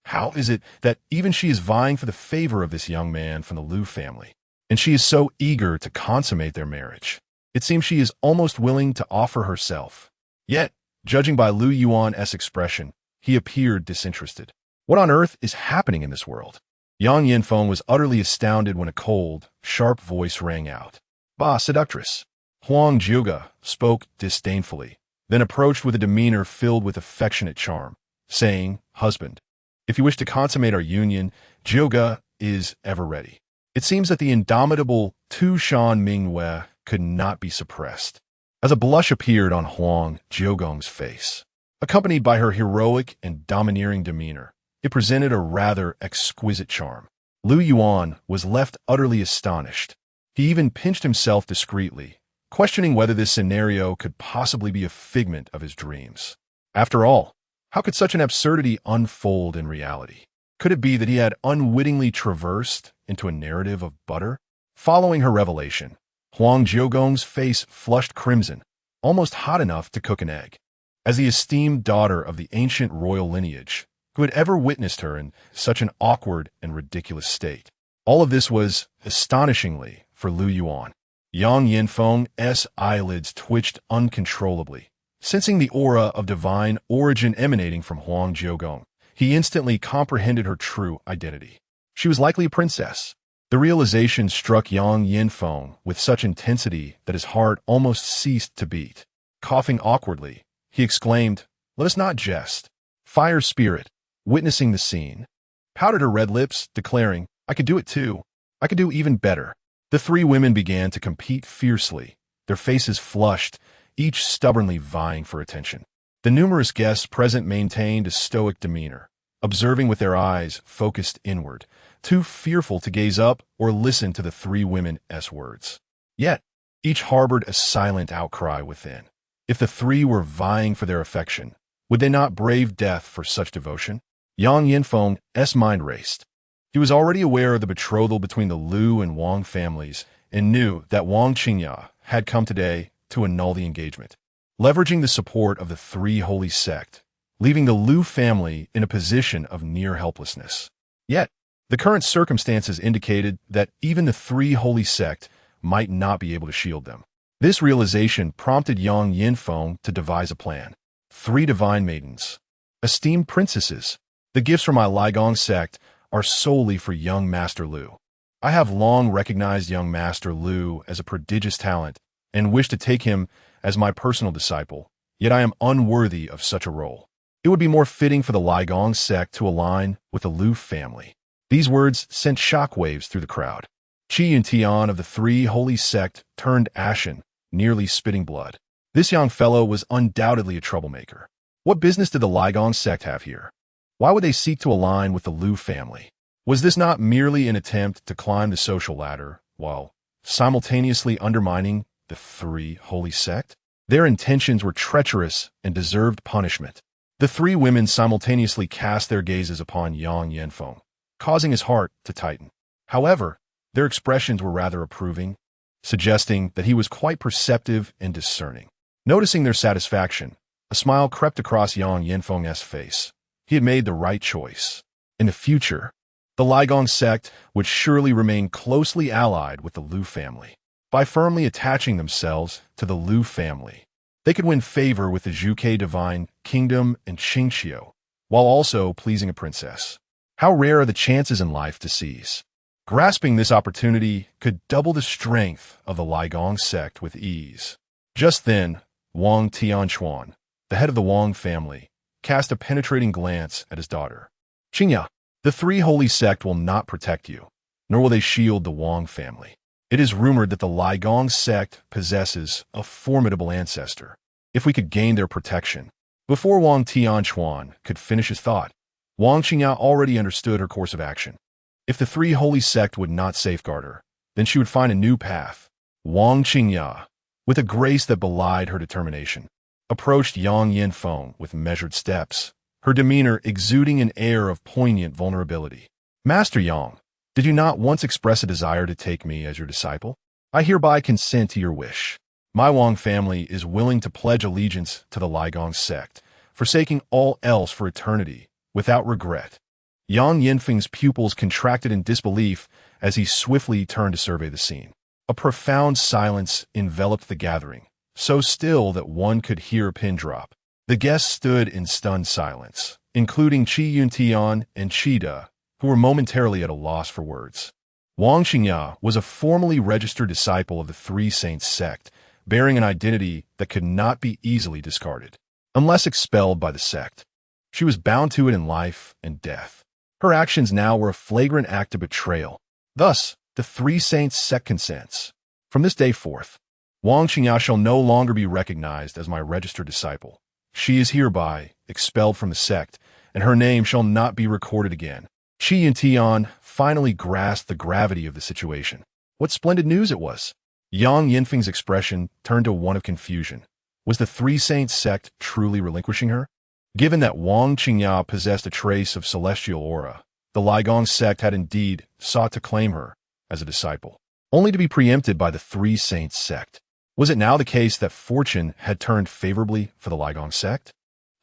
How is it that even she is vying for the favor of this young man from the Lu family, and she is so eager to consummate their marriage? It seems she is almost willing to offer herself. Yet, judging by Lu Yuan's expression, he appeared disinterested. What on earth is happening in this world? Yang Yinfeng was utterly astounded when a cold, sharp voice rang out. Bah, seductress. Huang Zhuge spoke disdainfully, then approached with a demeanor filled with affectionate charm, saying, "Husband, if you wish to consummate our union, Jioge is ever ready." It seems that the indomitable Tu Shan Mingwei could not be suppressed, as a blush appeared on Huang Jiogong's face. Accompanied by her heroic and domineering demeanor, it presented a rather exquisite charm. Lu Yuan was left utterly astonished. He even pinched himself discreetly, questioning whether this scenario could possibly be a figment of his dreams. After all, how could such an absurdity unfold in reality? Could it be that he had unwittingly traversed into a narrative of butter? Following her revelation, Huang Jiogong's face flushed crimson, almost hot enough to cook an egg. As the esteemed daughter of the ancient royal lineage, who had ever witnessed her in such an awkward and ridiculous state? All of this was, astonishingly, for Lu Yuan. Yang Yinfeng's eyelids twitched uncontrollably. Sensing the aura of divine origin emanating from Huang Jiogong, he instantly comprehended her true identity. She was likely a princess. The realization struck Yang Yinfeng with such intensity that his heart almost ceased to beat. Coughing awkwardly, he exclaimed, "Let us not jest." Fire Spirit, witnessing the scene, pouted her red lips, declaring, "I could do it too. I could do even better." The three women began to compete fiercely, their faces flushed, each stubbornly vying for attention. The numerous guests present maintained a stoic demeanor, observing with their eyes focused inward, too fearful to gaze up or listen to the three women's words. Yet, each harbored a silent outcry within. If the three were vying for their affection, would they not brave death for such devotion? Yang Yinfeng's mind raced. He was already aware of the betrothal between the Lu and Wang families and knew that Wang Qingyan had come today to annul the engagement, leveraging the support of the three holy sect, leaving the Lu family in a position of near helplessness. Yet, the current circumstances indicated that even the three holy sect might not be able to shield them. This realization prompted Yang Yinfeng to devise a plan. 3 divine maidens, esteemed princesses. The gifts from my Ligong sect are solely for young Master Lu. I have long recognized young Master Lu as a prodigious talent and wish to take him as my personal disciple, yet I am unworthy of such a role. It would be more fitting for the Ligong sect to align with the Lu family. These words sent shockwaves through the crowd. Qingyan of the three holy sect turned ashen, nearly spitting blood. This young fellow was undoubtedly a troublemaker. What business did the Ligong sect have here? Why would they seek to align with the Lu family? Was this not merely an attempt to climb the social ladder while simultaneously undermining the three holy sect? Their intentions were treacherous and deserved punishment. The three women simultaneously cast their gazes upon Yang Yinfeng, causing his heart to tighten. However, their expressions were rather approving, suggesting that he was quite perceptive and discerning. Noticing their satisfaction, a smile crept across Yang Yinfeng's face. He had made the right choice. In the future, the Ligong sect would surely remain closely allied with the Lu family. By firmly attaching themselves to the Lu family, they could win favor with the Zhuge Divine Kingdom and Qingqiu, while also pleasing a princess. How rare are the chances in life to seize. Grasping this opportunity could double the strength of the Ligong sect with ease. Just then, Wang Tianquan, the head of the Wang family, cast a penetrating glance at his daughter. "Qingyan, the three holy sect will not protect you, nor will they shield the Wang family. It is rumored that the Ligong sect possesses a formidable ancestor. If we could gain their protection." Before Wang Tianquan could finish his thought, Wang Qingyan already understood her course of action. If the three holy sect would not safeguard her, then she would find a new path. Wang Qingyan, with a grace that belied her determination, approached Yang Yinfeng with measured steps, her demeanor exuding an air of poignant vulnerability. "Master Yang, did you not once express a desire to take me as your disciple? I hereby consent to your wish. My Wang family is willing to pledge allegiance to the Ligong sect, forsaking all else for eternity, without regret." Yang Yinfeng's pupils contracted in disbelief as he swiftly turned to survey the scene. A profound silence enveloped the gathering, so still that one could hear a pin drop. The guests stood in stunned silence, including Qingyan and Qida, who were momentarily at a loss for words. Wang Qingyan was a formally registered disciple of the Three Saints sect, bearing an identity that could not be easily discarded, unless expelled by the sect. She was bound to it in life and death. Her actions now were a flagrant act of betrayal. Thus, the Three Saints sect consents. From this day forth, Wang Qingqiu shall no longer be recognized as my registered disciple. She is hereby expelled from the sect, and her name shall not be recorded again. Qingyan finally grasped the gravity of the situation. What splendid news it was! Yang Yinfeng's expression turned to one of confusion. Was the Three Saints sect truly relinquishing her? Given that Wang Qingqiu possessed a trace of celestial aura, the Ligong sect had indeed sought to claim her as a disciple, only to be preempted by the Three Saints sect. Was it now the case that fortune had turned favorably for the Ligong sect?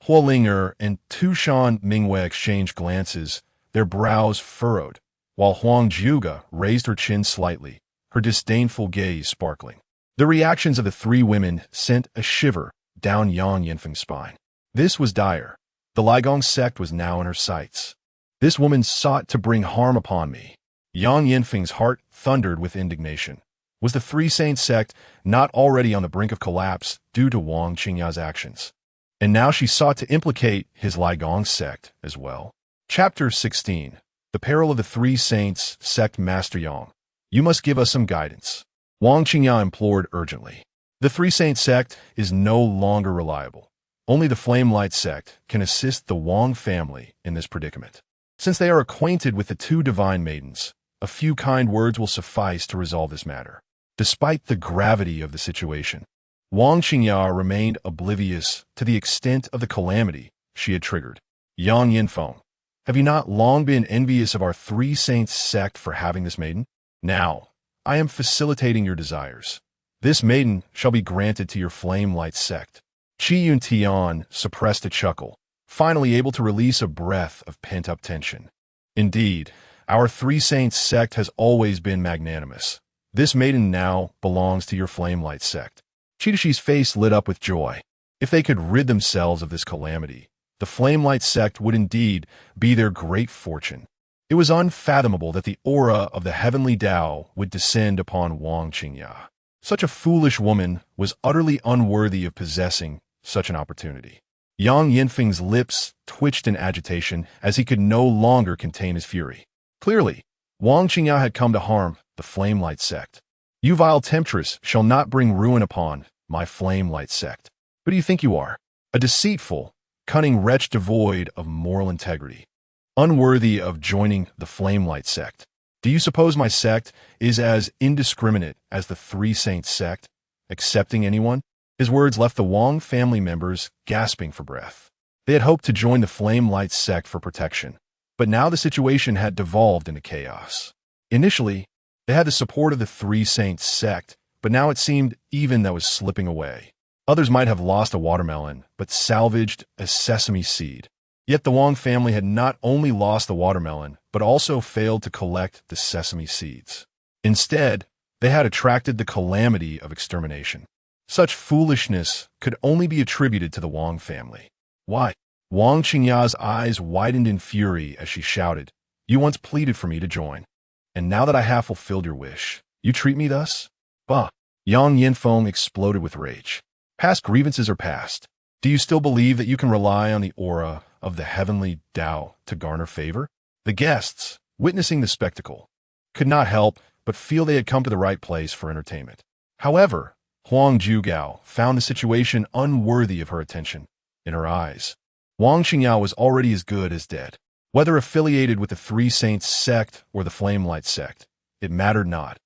Huo Linger and Tushan Mingwei exchanged glances, their brows furrowed, while Huang Jiuge raised her chin slightly, her disdainful gaze sparkling. The reactions of the three women sent a shiver down Yang Yinfeng's spine. This was dire. The Ligong sect was now in her sights. This woman sought to bring harm upon me. Yang Yinfeng's heart thundered with indignation. Was the Three Saints sect not already on the brink of collapse due to Wang Qingqiu's actions? And now she sought to implicate his Ligong sect as well. Chapter 16. The Peril of the Three Saints Sect. Master Yang, you must give us some guidance. Wang Qingqiu implored urgently. The Three Saints sect is no longer reliable. Only the Flamelight sect can assist the Wang family in this predicament. Since they are acquainted with the two divine maidens, a few kind words will suffice to resolve this matter. Despite the gravity of the situation, Wang Qingqiu remained oblivious to the extent of the calamity she had triggered. Yang Yinfeng, have you not long been envious of our Three Saints sect for having this maiden? Now, I am facilitating your desires. This maiden shall be granted to your Flamelight sect. Qingyan suppressed a chuckle, finally able to release a breath of pent-up tension. Indeed, our Three Saints sect has always been magnanimous. This maiden now belongs to your Flamelight sect. Qidashi's face lit up with joy. If they could rid themselves of this calamity, the Flamelight sect would indeed be their great fortune. It was unfathomable that the aura of the heavenly Dao would descend upon Wang Qingqiu. Such a foolish woman was utterly unworthy of possessing such an opportunity. Yang Yinfeng's lips twitched in agitation as he could no longer contain his fury. Clearly, Wang Qingqiu had come to harm the Flamelight sect. You vile temptress shall not bring ruin upon my Flamelight sect. Who do you think you are? A deceitful, cunning wretch devoid of moral integrity, unworthy of joining the Flamelight sect. Do you suppose my sect is as indiscriminate as the Three Saints sect, accepting anyone? His words left the Wang family members gasping for breath. They had hoped to join the Flamelight sect for protection, but now the situation had devolved into chaos. Initially, they had the support of the Three Saints sect, but now it seemed even that was slipping away. Others might have lost a watermelon, but salvaged a sesame seed. Yet the Wang family had not only lost the watermelon, but also failed to collect the sesame seeds. Instead, they had attracted the calamity of extermination. Such foolishness could only be attributed to the Wang family. Why? Wang Qingqiu's eyes widened in fury as she shouted, "You once pleaded for me to join, and now that I have fulfilled your wish, you treat me thus? Bah!" Yang Yinfeng exploded with rage. Past grievances are past. Do you still believe that you can rely on the aura of the heavenly Dao to garner favor? The guests, witnessing the spectacle, could not help but feel they had come to the right place for entertainment. However, Huang Jiuge found the situation unworthy of her attention. In her eyes, Wang Qingqiu was already as good as dead. Whether affiliated with the Three Saints sect or the Flamelight sect, it mattered not.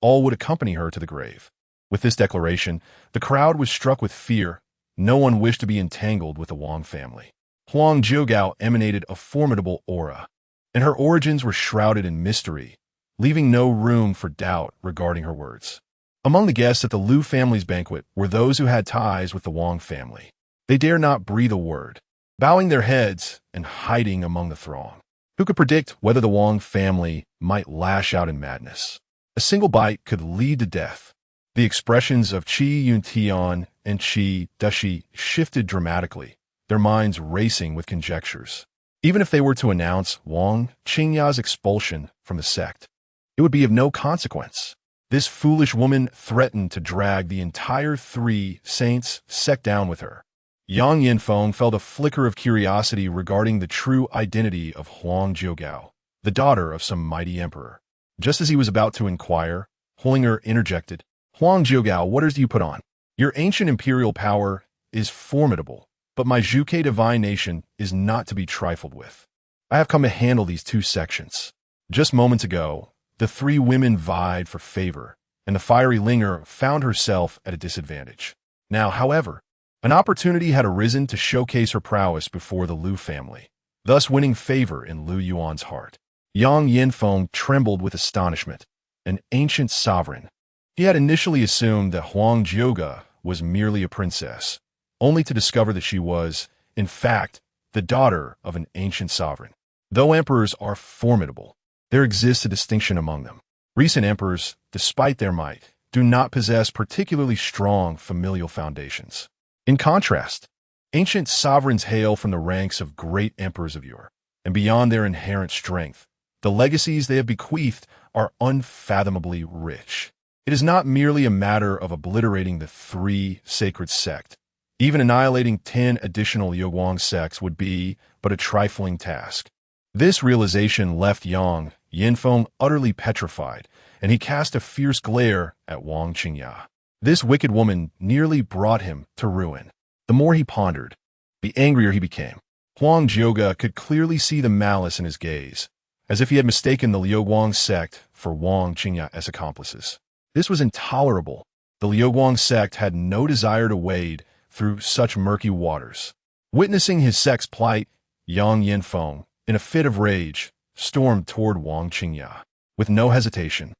All would accompany her to the grave. With this declaration, the crowd was struck with fear. No one wished to be entangled with the Wang family. Huang Jiuge emanated a formidable aura, and her origins were shrouded in mystery, leaving no room for doubt regarding her words. Among the guests at the Lu family's banquet were those who had ties with the Wang family. They dared not breathe a word, bowing their heads and hiding among the throng. Who could predict whether the Wang family might lash out in madness? A single bite could lead to death. The expressions of Qingyan and Qidashi shifted dramatically, their minds racing with conjectures. Even if they were to announce Wang Qingqiu's expulsion from the sect, it would be of no consequence. This foolish woman threatened to drag the entire Three Saints sect down with her. Yang Yinfeng felt a flicker of curiosity regarding the true identity of Huang Jiugao, the daughter of some mighty emperor. Just as he was about to inquire, Hulinger interjected, "Huang Jiugao, what orders do you put on? Your ancient imperial power is formidable, but my Zhuke divine nation is not to be trifled with. I have come to handle these two sections." Just moments ago, the three women vied for favor, and the fiery Linger found herself at a disadvantage. Now, however, an opportunity had arisen to showcase her prowess before the Lu family, thus winning favor in Lu Yuan's heart. Yang Yinfeng trembled with astonishment. An ancient sovereign. He had initially assumed that Huang Jiuge was merely a princess, only to discover that she was, in fact, the daughter of an ancient sovereign. Though emperors are formidable, there exists a distinction among them. Recent emperors, despite their might, do not possess particularly strong familial foundations. In contrast, ancient sovereigns hail from the ranks of great emperors of yore, and beyond their inherent strength, the legacies they have bequeathed are unfathomably rich. It is not merely a matter of obliterating the three sacred sects. Even annihilating 10 additional Yoguang sects would be but a trifling task. This realization left Yang Yinfeng utterly petrified, and he cast a fierce glare at Wang Qingya. This wicked woman nearly brought him to ruin. The more he pondered, the angrier he became. Huang Jiuge could clearly see the malice in his gaze, as if he had mistaken the Liuguang sect for Wang Qingya's accomplices. This was intolerable. The Liuguang sect had no desire to wade through such murky waters. Witnessing his sect's plight, Yang Yinfeng, in a fit of rage, stormed toward Wang Qingya. With no hesitation,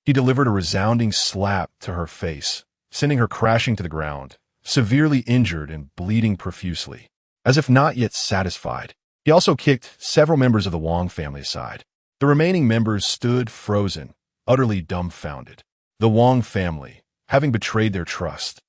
he delivered a resounding slap to her face, sending her crashing to the ground, severely injured and bleeding profusely. As if not yet satisfied, he also kicked several members of the Wang family aside. The remaining members stood frozen, utterly dumbfounded. The Wang family, having betrayed their trust,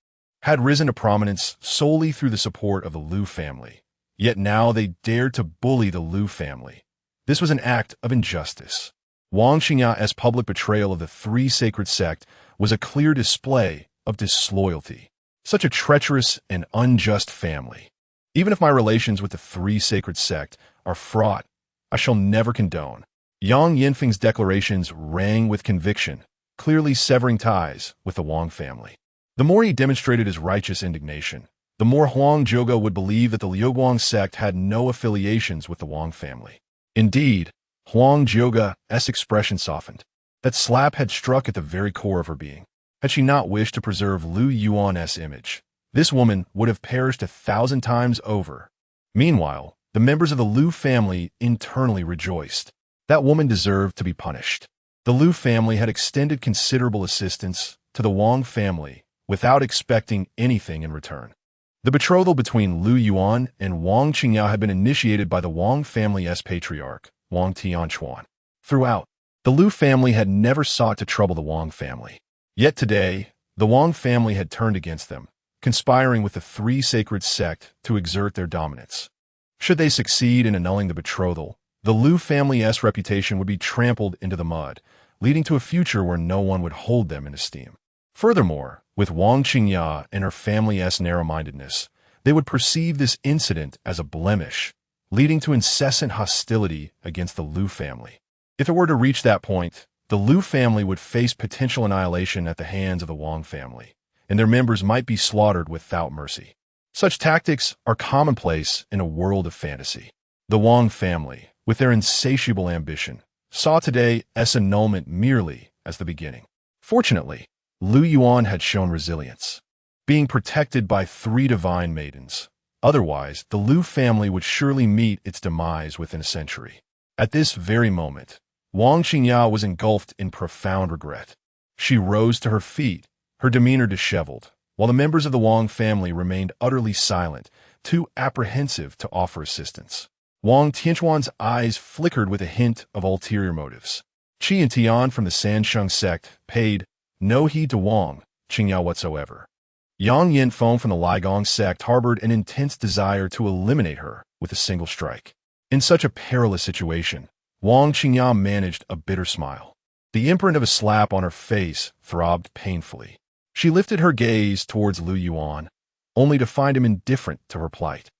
had risen to prominence solely through the support of the Lu family. Yet now they dared to bully the Lu family. This was an act of injustice. Wang Qingya's public betrayal of the three sacred sect was a clear display of disloyalty. Such a treacherous and unjust family. Even if my relations with the three sacred sect are fraught, I shall never condone. Yang Yinfeng's declarations rang with conviction, clearly severing ties with the Wang family. The more he demonstrated his righteous indignation, the more Huang Jiuge would believe that the Liuguang sect had no affiliations with the Wang family. Indeed, Huang Jiuge's expression softened. That slap had struck at the very core of her being. Had she not wished to preserve Lu Yuan's image, this woman would have perished 1,000 times over. Meanwhile, the members of the Lu family internally rejoiced. That woman deserved to be punished. The Lu family had extended considerable assistance to the Wang family without expecting anything in return. The betrothal between Lu Yuan and Wang Qingya had been initiated by the Wang family's patriarch, Wang Tianquan. Throughout, the Lu family had never sought to trouble the Wang family. Yet today, the Wang family had turned against them, conspiring with the three sacred sect to exert their dominance. Should they succeed in annulling the betrothal, the Lu family's reputation would be trampled into the mud, leading to a future where no one would hold them in esteem. Furthermore, with Wang Qingya and her family's narrow-mindedness, they would perceive this incident as a blemish, leading to incessant hostility against the Lu family. If it were to reach that point, the Lu family would face potential annihilation at the hands of the Wang family, and their members might be slaughtered without mercy. Such tactics are commonplace in a world of fantasy. The Wang family, with their insatiable ambition, saw today's annulment merely as the beginning. Fortunately, Lu Yuan had shown resilience, being protected by 3 divine maidens. Otherwise, the Lu family would surely meet its demise within a century. At this very moment, Wang Qingya was engulfed in profound regret. She rose to her feet, her demeanor disheveled, while the members of the Wang family remained utterly silent, too apprehensive to offer assistance. Wang Tianquan's eyes flickered with a hint of ulterior motives. Qi and Tian from the Sansheng sect paid no heed to Wang Qingya whatsoever. Yang Yinfeng from the Ligong sect harbored an intense desire to eliminate her with a single strike. In such a perilous situation, Wang Qingya managed a bitter smile. The imprint of a slap on her face throbbed painfully. She lifted her gaze towards Lu Yuan, only to find him indifferent to her plight.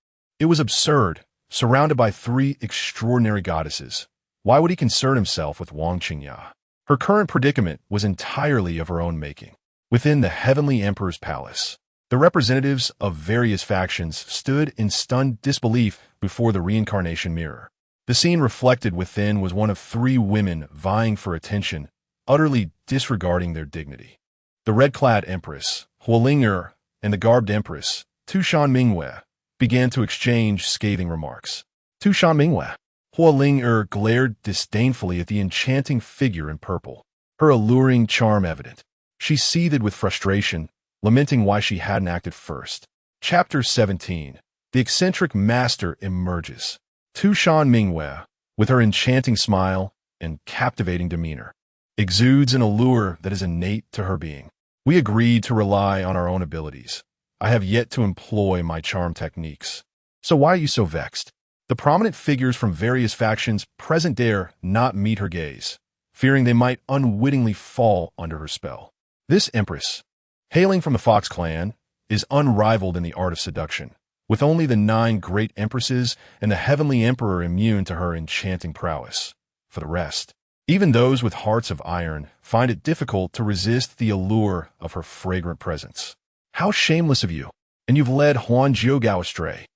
It was absurd, surrounded by 3 extraordinary goddesses. Why would he concern himself with Wang Qingya? Her current predicament was entirely of her own making. Within the Heavenly Emperor's palace, the representatives of various factions stood in stunned disbelief before the reincarnation mirror. The scene reflected within was one of 3 women vying for attention, utterly disregarding their dignity. The red-clad empress, Hualing'er, and the garbed empress, Tushan Mingwei, began to exchange scathing remarks. Tushan Mingwei. Hualing'er glared disdainfully at the enchanting figure in purple, her alluring charm evident. She seethed with frustration, lamenting why she hadn't acted first. Chapter 17. The eccentric master emerges. Tushan Mingwei, with her enchanting smile and captivating demeanor, exudes an allure that is innate to her being. We agreed to rely on our own abilities. I have yet to employ my charm techniques. So why are you so vexed? The prominent figures from various factions present dare not meet her gaze, fearing they might unwittingly fall under her spell. This empress, hailing from the Fox clan, is unrivaled in the art of seduction, with only the 9 great empresses and the Heavenly Emperor immune to her enchanting prowess. For the rest, even those with hearts of iron find it difficult to resist the allure of her fragrant presence. How shameless of you! And you've led Huan Jiugao astray.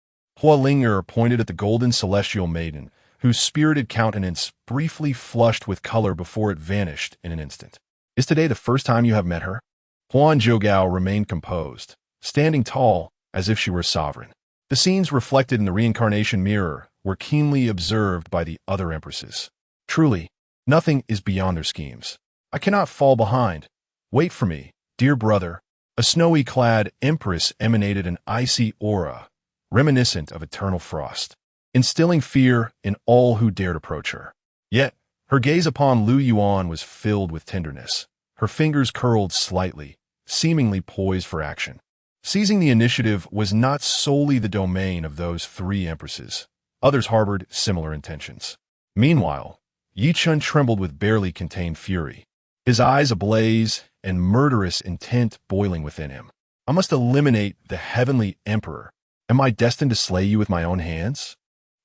Hualing'er pointed at the golden celestial maiden, whose spirited countenance briefly flushed with color before it vanished in an instant. Is today the first time you have met her? Huan Jiugao remained composed, standing tall as if she were sovereign. The scenes reflected in the reincarnation mirror were keenly observed by the other empresses. Truly, nothing is beyond their schemes. I cannot fall behind. Wait for me, dear brother. A snowy-clad empress emanated an icy aura, reminiscent of eternal frost, instilling fear in all who dared approach her. Yet, her gaze upon Lu Yuan was filled with tenderness. Her fingers curled slightly, seemingly poised for action. Seizing the initiative was not solely the domain of those 3 empresses. Others harbored similar intentions. Meanwhile, Yi Chun trembled with barely contained fury, his eyes ablaze and murderous intent boiling within him. I must eliminate the Heavenly Emperor. Am I destined to slay you with my own hands?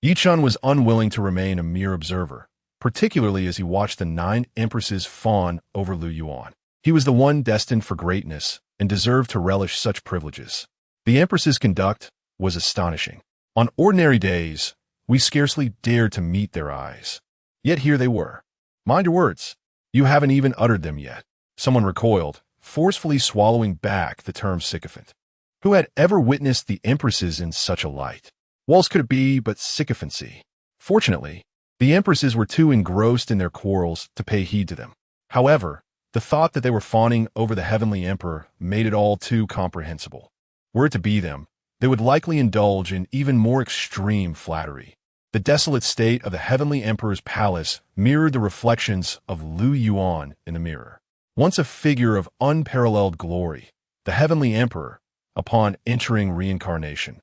Yi Chun was unwilling to remain a mere observer, particularly as he watched the 9 empresses fawn over Lu Yuan. He was the one destined for greatness and deserved to relish such privileges. The empress's conduct was astonishing. On ordinary days, we scarcely dared to meet their eyes. Yet here they were. Mind your words. You haven't even uttered them yet. Someone recoiled, forcefully swallowing back the term sycophant. Who had ever witnessed the empresses in such a light? What else could it be but sycophancy? Fortunately, the empresses were too engrossed in their quarrels to pay heed to them. However, the thought that they were fawning over the Heavenly Emperor made it all too comprehensible. Were it to be them, they would likely indulge in even more extreme flattery. The desolate state of the Heavenly Emperor's palace mirrored the reflections of Lu Yuan in the mirror. Once a figure of unparalleled glory, the Heavenly Emperor, upon entering reincarnation,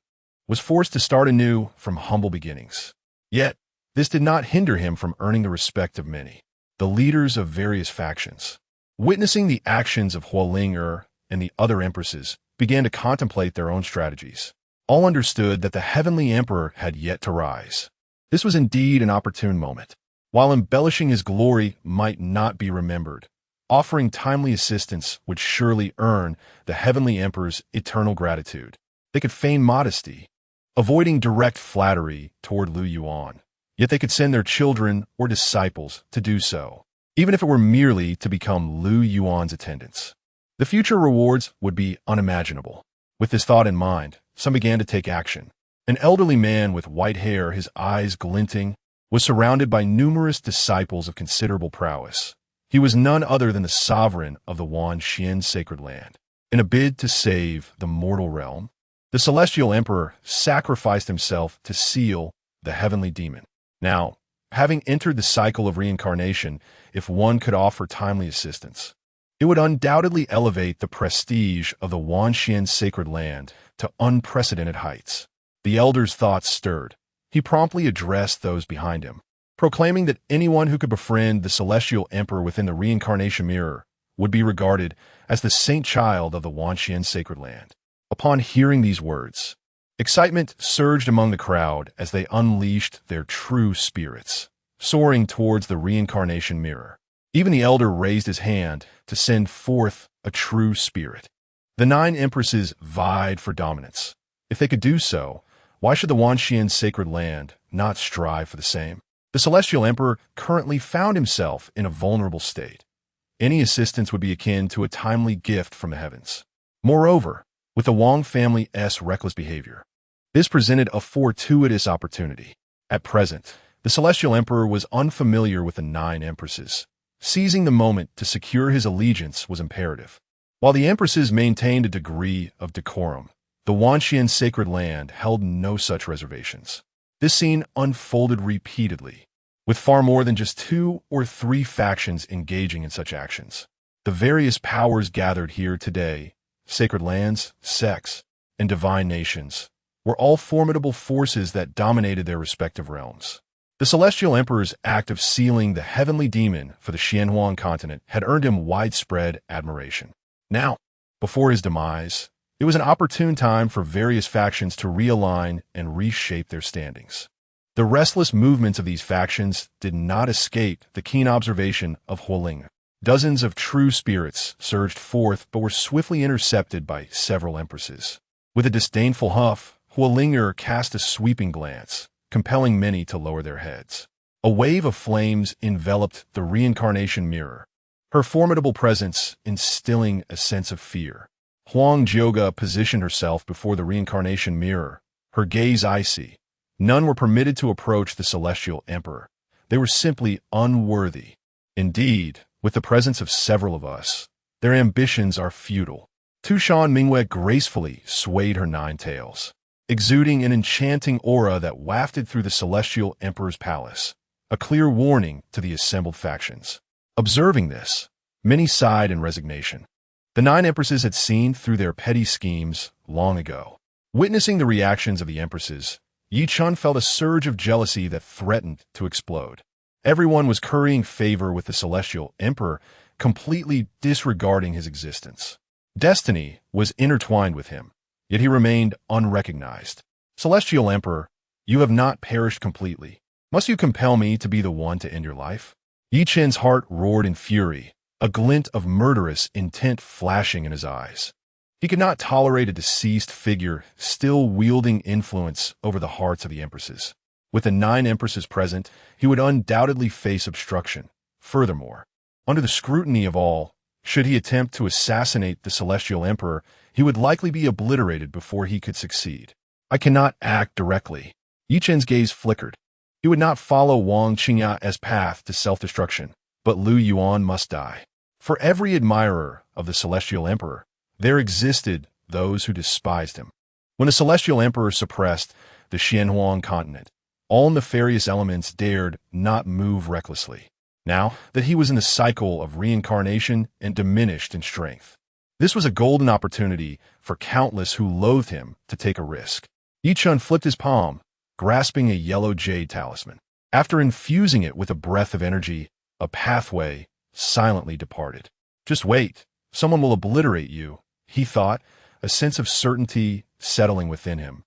was forced to start anew from humble beginnings. Yet, this did not hinder him from earning the respect of many, the leaders of various factions. Witnessing the actions of Hualing'er and the other empresses began to contemplate their own strategies. All understood that the Heavenly Emperor had yet to rise. This was indeed an opportune moment. While embellishing his glory might not be remembered, offering timely assistance would surely earn the Heavenly Emperor's eternal gratitude. They could feign modesty, avoiding direct flattery toward Lu Yuan. Yet they could send their children or disciples to do so, even if it were merely to become Lu Yuan's attendants. The future rewards would be unimaginable. With this thought in mind, some began to take action. An elderly man with white hair, his eyes glinting, was surrounded by numerous disciples of considerable prowess. He was none other than the sovereign of the Wanxian sacred land. In a bid to save the mortal realm, the celestial emperor sacrificed himself to seal the heavenly demon. Now, having entered the cycle of reincarnation, if one could offer timely assistance, it would undoubtedly elevate the prestige of the Wanxian sacred land to unprecedented heights. The elder's thoughts stirred. He promptly addressed those behind him. proclaiming that anyone who could befriend the celestial emperor within the reincarnation mirror would be regarded as the saint child of the Wanxian sacred land. Upon hearing these words, excitement surged among the crowd as they unleashed their true spirits, soaring towards the reincarnation mirror. Even the elder raised his hand to send forth a true spirit. The 9 empresses vied for dominance. If they could do so, why should the Wanxian sacred land not strive for the same? The celestial emperor currently found himself in a vulnerable state. Any assistance would be akin to a timely gift from the heavens. Moreover, with the Wang family's reckless behavior, this presented a fortuitous opportunity. At present, the celestial emperor was unfamiliar with the 9 empresses. Seizing the moment to secure his allegiance was imperative. While the empresses maintained a degree of decorum, the Wanxian sacred land held no such reservations. This scene unfolded repeatedly, with far more than just 2 or 3 factions engaging in such actions. The various powers gathered here today, sacred lands, sects, and divine nations, were all formidable forces that dominated their respective realms. The celestial emperor's act of sealing the heavenly demon for the Xianhuang continent had earned him widespread admiration. Now, before his demise, it was an opportune time for various factions to realign and reshape their standings. The restless movements of these factions did not escape the keen observation of Hualing. Dozens of true spirits surged forth but were swiftly intercepted by several empresses. With a disdainful huff, Hualinger cast a sweeping glance, compelling many to lower their heads. A wave of flames enveloped the reincarnation mirror, her formidable presence instilling a sense of fear. Huang Jioga positioned herself before the reincarnation mirror, her gaze icy. None were permitted to approach the celestial emperor. They were simply unworthy. Indeed, with the presence of several of us, their ambitions are futile. Tushan Mingwei gracefully swayed her 9 tails, exuding an enchanting aura that wafted through the celestial emperor's palace, a clear warning to the assembled factions. Observing this, many sighed in resignation. The 9 empresses had seen through their petty schemes long ago. Witnessing the reactions of the empresses, Yi Chun felt a surge of jealousy that threatened to explode. Everyone was currying favor with the celestial emperor, completely disregarding his existence. Destiny was intertwined with him, yet he remained unrecognized. Celestial emperor, you have not perished completely. Must you compel me to be the one to end your life? Yi Chen's heart roared in fury, a glint of murderous intent flashing in his eyes. He could not tolerate a deceased figure still wielding influence over the hearts of the empresses. With the 9 empresses present, he would undoubtedly face obstruction. Furthermore, under the scrutiny of all, should he attempt to assassinate the celestial emperor, he would likely be obliterated before he could succeed. I cannot act directly. Yi Chen's gaze flickered. He would not follow Wang Qingya's path to self-destruction, but Lu Yuan must die. For every admirer of the celestial emperor, there existed those who despised him. When the celestial emperor suppressed the Xianhuang continent, all nefarious elements dared not move recklessly. Now that he was in the cycle of reincarnation and diminished in strength, this was a golden opportunity for countless who loathed him to take a risk. Yi Chun flipped his palm, grasping a yellow jade talisman. After infusing it with a breath of energy, a pathway silently departed. Just wait, someone will obliterate you, he thought, a sense of certainty settling within him,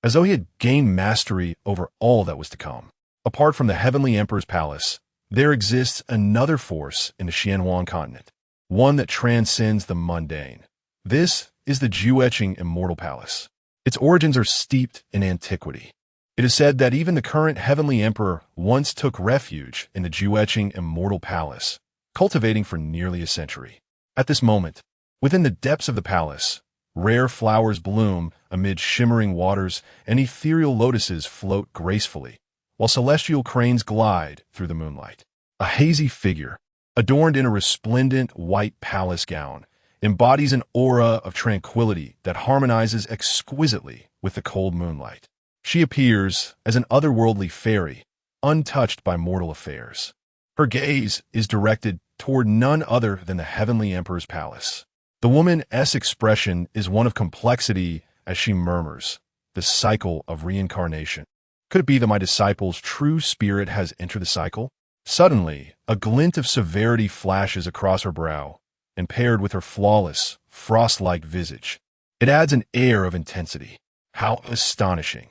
as though he had gained mastery over all that was to come. Apart from the heavenly emperor's palace, there exists another force in the Xianhuang continent, one that transcends the mundane. This is the Jueqing Immortal Palace. Its origins are steeped in antiquity. It is said that even the current heavenly emperor once took refuge in the Jueqing Immortal Palace, cultivating for nearly a century. At this moment, within the depths of the palace, rare flowers bloom amid shimmering waters and ethereal lotuses float gracefully, while celestial cranes glide through the moonlight. A hazy figure, adorned in a resplendent white palace gown, embodies an aura of tranquility that harmonizes exquisitely with the cold moonlight. She appears as an otherworldly fairy, untouched by mortal affairs. Her gaze is directed toward none other than the heavenly emperor's palace. The woman's expression is one of complexity as she murmurs, the cycle of reincarnation. Could it be that my disciple's true spirit has entered the cycle? Suddenly, a glint of severity flashes across her brow, and paired with her flawless, frost-like visage, it adds an air of intensity. How astonishing!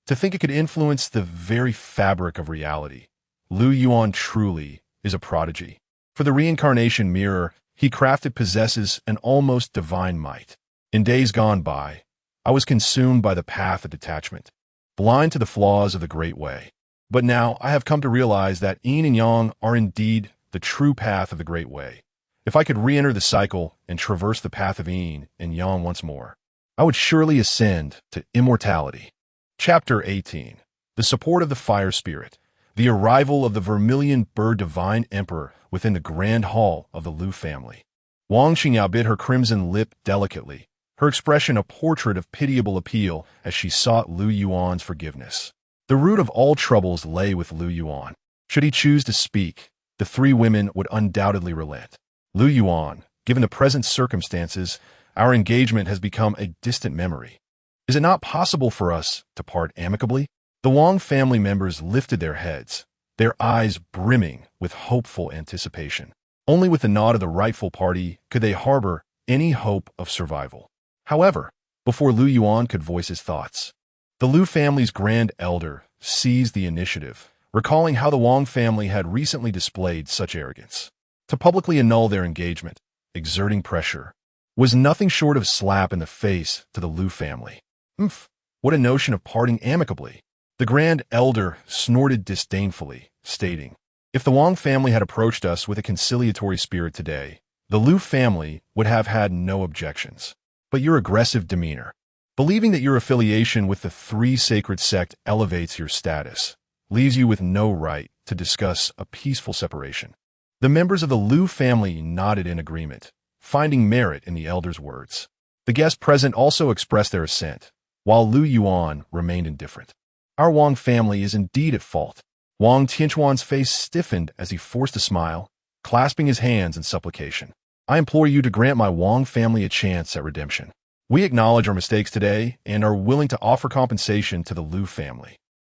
To think it could influence the very fabric of reality. Lu Yuan truly is a prodigy. For the reincarnation mirror he crafted possesses an almost divine might. In days gone by, I was consumed by the path of detachment, blind to the flaws of the Great Way. But now I have come to realize that yin and yang are indeed the true path of the Great Way. If I could re-enter the cycle and traverse the path of yin and yang once more, I would surely ascend to immortality. Chapter 18. The Support of the Fire Spirit. The arrival of the vermilion bird divine emperor within the grand hall of the Lu family. Wang Qingqiu bit her crimson lip delicately, her expression a portrait of pitiable appeal as she sought Lu Yuan's forgiveness. The root of all troubles lay with Lu Yuan. Should he choose to speak, the three women would undoubtedly relent. Lu Yuan, given the present circumstances, our engagement has become a distant memory. Is it not possible for us to part amicably? The Wang family members lifted their heads, their eyes brimming with hopeful anticipation. Only with the nod of the rightful party could they harbor any hope of survival. However, before Lu Yuan could voice his thoughts, the Lu family's grand elder seized the initiative, recalling how the Wang family had recently displayed such arrogance. To publicly annul their engagement, exerting pressure, was nothing short of a slap in the face to the Lu family. What a notion of parting amicably! The grand elder snorted disdainfully, stating, "If the Wang family had approached us with a conciliatory spirit today, the Lu family would have had no objections. But your aggressive demeanor, believing that your affiliation with the three sacred sect elevates your status, leaves you with no right to discuss a peaceful separation." The members of the Lu family nodded in agreement, finding merit in the elder's words. The guests present also expressed their assent, while Lu Yuan remained indifferent. Our Wang family is indeed at fault. Wang Tianquan's face stiffened as he forced a smile, clasping his hands in supplication. I implore you to grant my Wang family a chance at redemption. We acknowledge our mistakes today and are willing to offer compensation to the Lu family.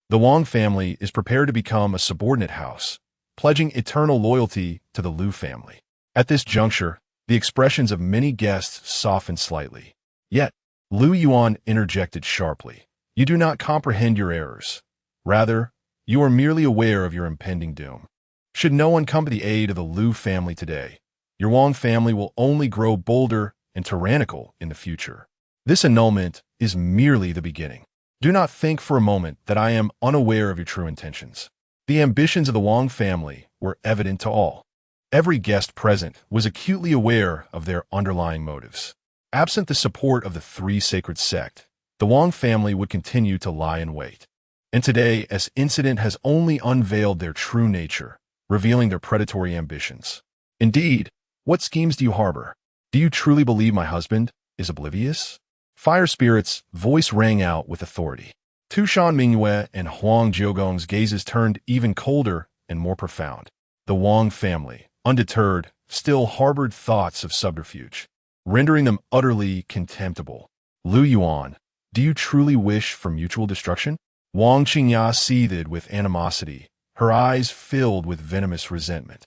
The Wang family is prepared to become a subordinate house, pledging eternal loyalty to the Lu family. At this juncture, the expressions of many guests softened slightly. Yet, Lu Yuan interjected sharply. You do not comprehend your errors. Rather, you are merely aware of your impending doom. Should no one come to the aid of the Lu family today, your Wang family will only grow bolder and tyrannical in the future. This annulment is merely the beginning. Do not think for a moment that I am unaware of your true intentions. The ambitions of the Wang family were evident to all. Every guest present was acutely aware of their underlying motives. Absent the support of the three sacred sect, the Wang family would continue to lie in wait. And today, this incident has only unveiled their true nature, revealing their predatory ambitions. Indeed, what schemes do you harbor? Do you truly believe my husband is oblivious? Fire Spirit's voice rang out with authority. Tushan Mingyue and Huang Jiogong's gazes turned even colder and more profound. The Wang family, undeterred, still harbored thoughts of subterfuge, rendering them utterly contemptible. Lu Yuan, do you truly wish for mutual destruction? Wang Qingqiu seethed with animosity, her eyes filled with venomous resentment.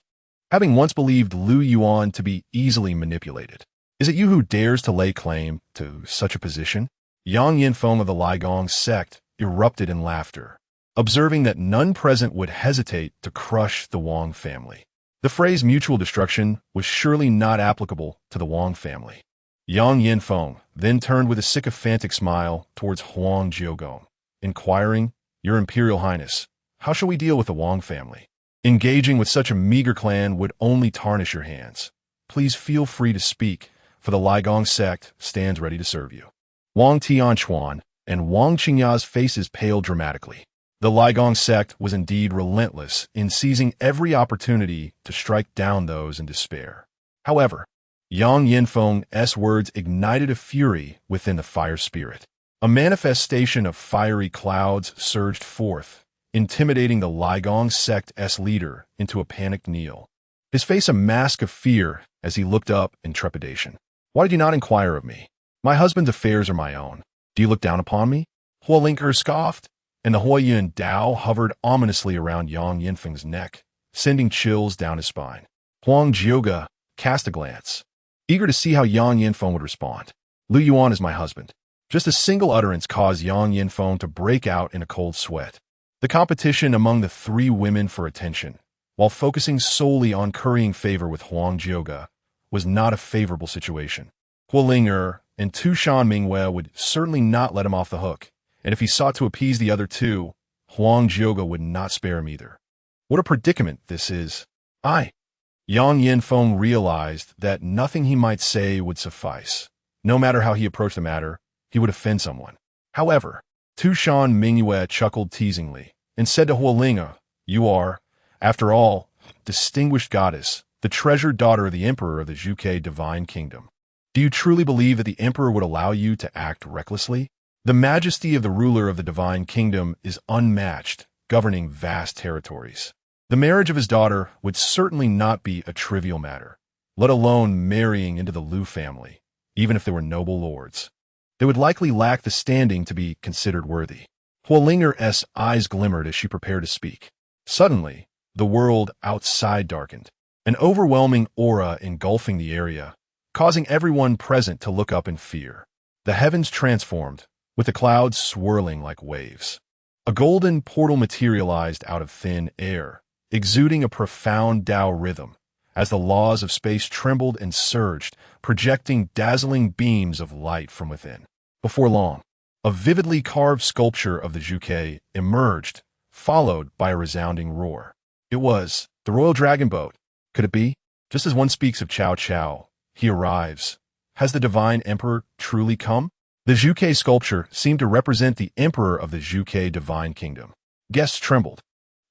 Having once believed Lu Yuan to be easily manipulated, is it you who dares to lay claim to such a position? Yang Yinfeng of the Ligong sect erupted in laughter, observing that none present would hesitate to crush the Wang family. The phrase mutual destruction was surely not applicable to the Wang family. Yang Yinfeng then turned with a sycophantic smile towards Huang Jiogong, inquiring, Your Imperial Highness, how shall we deal with the Wang family? Engaging with such a meager clan would only tarnish your hands. Please feel free to speak, for the Ligong sect stands ready to serve you. Wang Tianquan and Wang Qingqiu's faces paled dramatically. The Ligong sect was indeed relentless in seizing every opportunity to strike down those in despair. However, Yang Yinfeng's words ignited a fury within the fire spirit. A manifestation of fiery clouds surged forth, intimidating the Ligong sect's leader into a panicked kneel. His face a mask of fear as he looked up in trepidation. Why did you not inquire of me? My husband's affairs are my own. Do you look down upon me? Huolinker scoffed. and the Yang Dao hovered ominously around Yang Yinfeng's neck, sending chills down his spine. Huang Jiuge cast a glance, eager to see how Yang Yinfeng would respond. Lu Yuan is my husband. Just a single utterance caused Yang Yinfeng to break out in a cold sweat. The competition among the three women for attention, while focusing solely on currying favor with Huang Jiuge, was not a favorable situation. Huolinger and Tushan Mingwei would certainly not let him off the hook, and if he sought to appease the other two, Huang Jiuge would not spare him either. What a predicament this is. Yang Yinfeng realized that nothing he might say would suffice. No matter how he approached the matter, he would offend someone. However, Tushan Mingwei chuckled teasingly and said to Huolinger, "You are, after all, distinguished goddess, the treasured daughter of the emperor of the Zhuge divine kingdom. Do you truly believe that the emperor would allow you to act recklessly? The majesty of the ruler of the divine kingdom is unmatched, governing vast territories. The marriage of his daughter would certainly not be a trivial matter, let alone marrying into the Lu family, even if they were noble lords. They would likely lack the standing to be considered worthy." Huolinger's eyes glimmered as she prepared to speak. Suddenly, the world outside darkened, an overwhelming aura engulfing the area, causing everyone present to look up in fear. The heavens transformed, with the clouds swirling like waves. A golden portal materialized out of thin air, exuding a profound Dao rhythm, as the laws of space trembled and surged, projecting dazzling beams of light from within. Before long, a vividly carved sculpture of the Zhuge emerged, followed by a resounding roar. It was the royal dragon boat. Could it be? Just as one speaks of Cao Cao, he arrives. Has the divine emperor truly come? The Zhuge sculpture seemed to represent the emperor of the Zhuge divine kingdom. Guests trembled,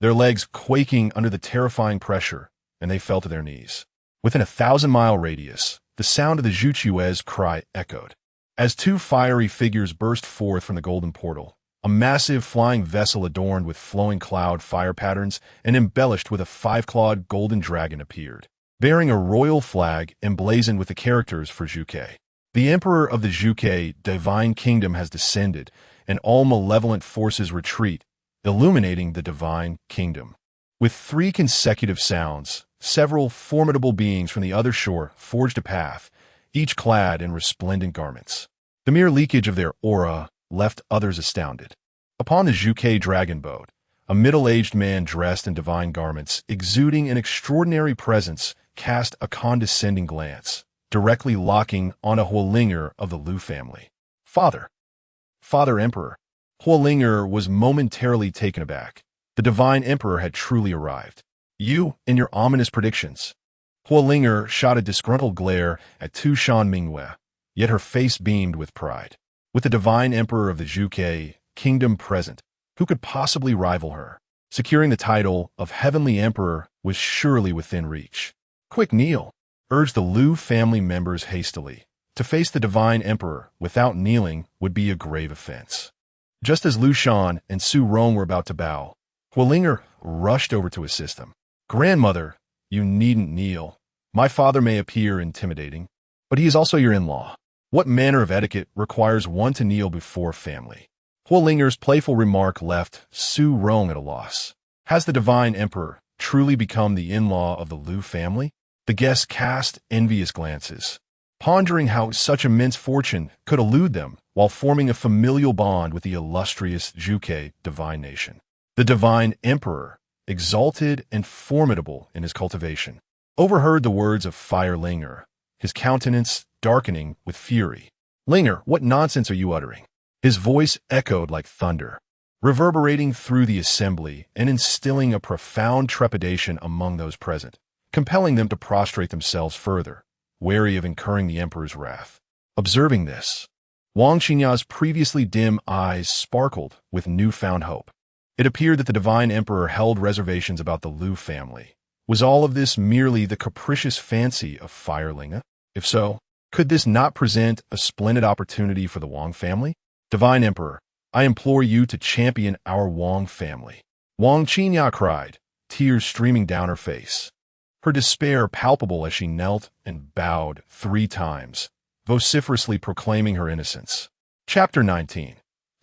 their legs quaking under the terrifying pressure, and they fell to their knees. Within a 1,000-mile radius, the sound of the Zhuchue's cry echoed. As two fiery figures burst forth from the golden portal, a massive flying vessel adorned with flowing cloud fire patterns and embellished with a 5-clawed golden dragon appeared, bearing a royal flag emblazoned with the characters for Zhuge. The emperor of the Zhuge divine kingdom has descended, and all malevolent forces retreat, illuminating the divine kingdom. With 3 consecutive sounds, several formidable beings from the other shore forged a path, each clad in resplendent garments. The mere leakage of their aura left others astounded. Upon the Zhuge dragon boat, a middle-aged man dressed in divine garments, exuding an extraordinary presence, cast a condescending glance, directly locking on a Huolinger of the Lu family. Father Emperor. Huolinger was momentarily taken aback. The divine emperor had truly arrived. You and your ominous predictions. Huolinger shot a disgruntled glare at Tushan Mingwei, yet her face beamed with pride. With the divine emperor of the Zhuge kingdom present, who could possibly rival her? Securing the title of heavenly emperor was surely within reach. Quick, kneel, urged the Lu family members hastily. To face the divine emperor without kneeling would be a grave offense. Just as Lu Shan and Su Rong were about to bow, Huolinger rushed over to assist them. Grandmother, you needn't kneel. My father may appear intimidating, but he is also your in-law. What manner of etiquette requires one to kneel before family? Huolinger's playful remark left Su Rong at a loss. Has the divine emperor truly become the in-law of the Lu family? The guests cast envious glances, pondering how such immense fortune could elude them while forming a familial bond with the illustrious Zhuge divine nation. The divine emperor, exalted and formidable in his cultivation, overheard the words of Fire Linger, his countenance darkening with fury. Linger, what nonsense are you uttering? His voice echoed like thunder, reverberating through the assembly and instilling a profound trepidation among those present, compelling them to prostrate themselves further, wary of incurring the emperor's wrath. Observing this, Wang Qingyan's previously dim eyes sparkled with newfound hope. It appeared that the divine emperor held reservations about the Lu family. Was all of this merely the capricious fancy of Firelinger? If so, could this not present a splendid opportunity for the Wang family? Divine Emperor, I implore you to champion our Wang family. Wang Qingyan cried, tears streaming down her face, her despair palpable as she knelt and bowed 3 times, vociferously proclaiming her innocence. Chapter 19.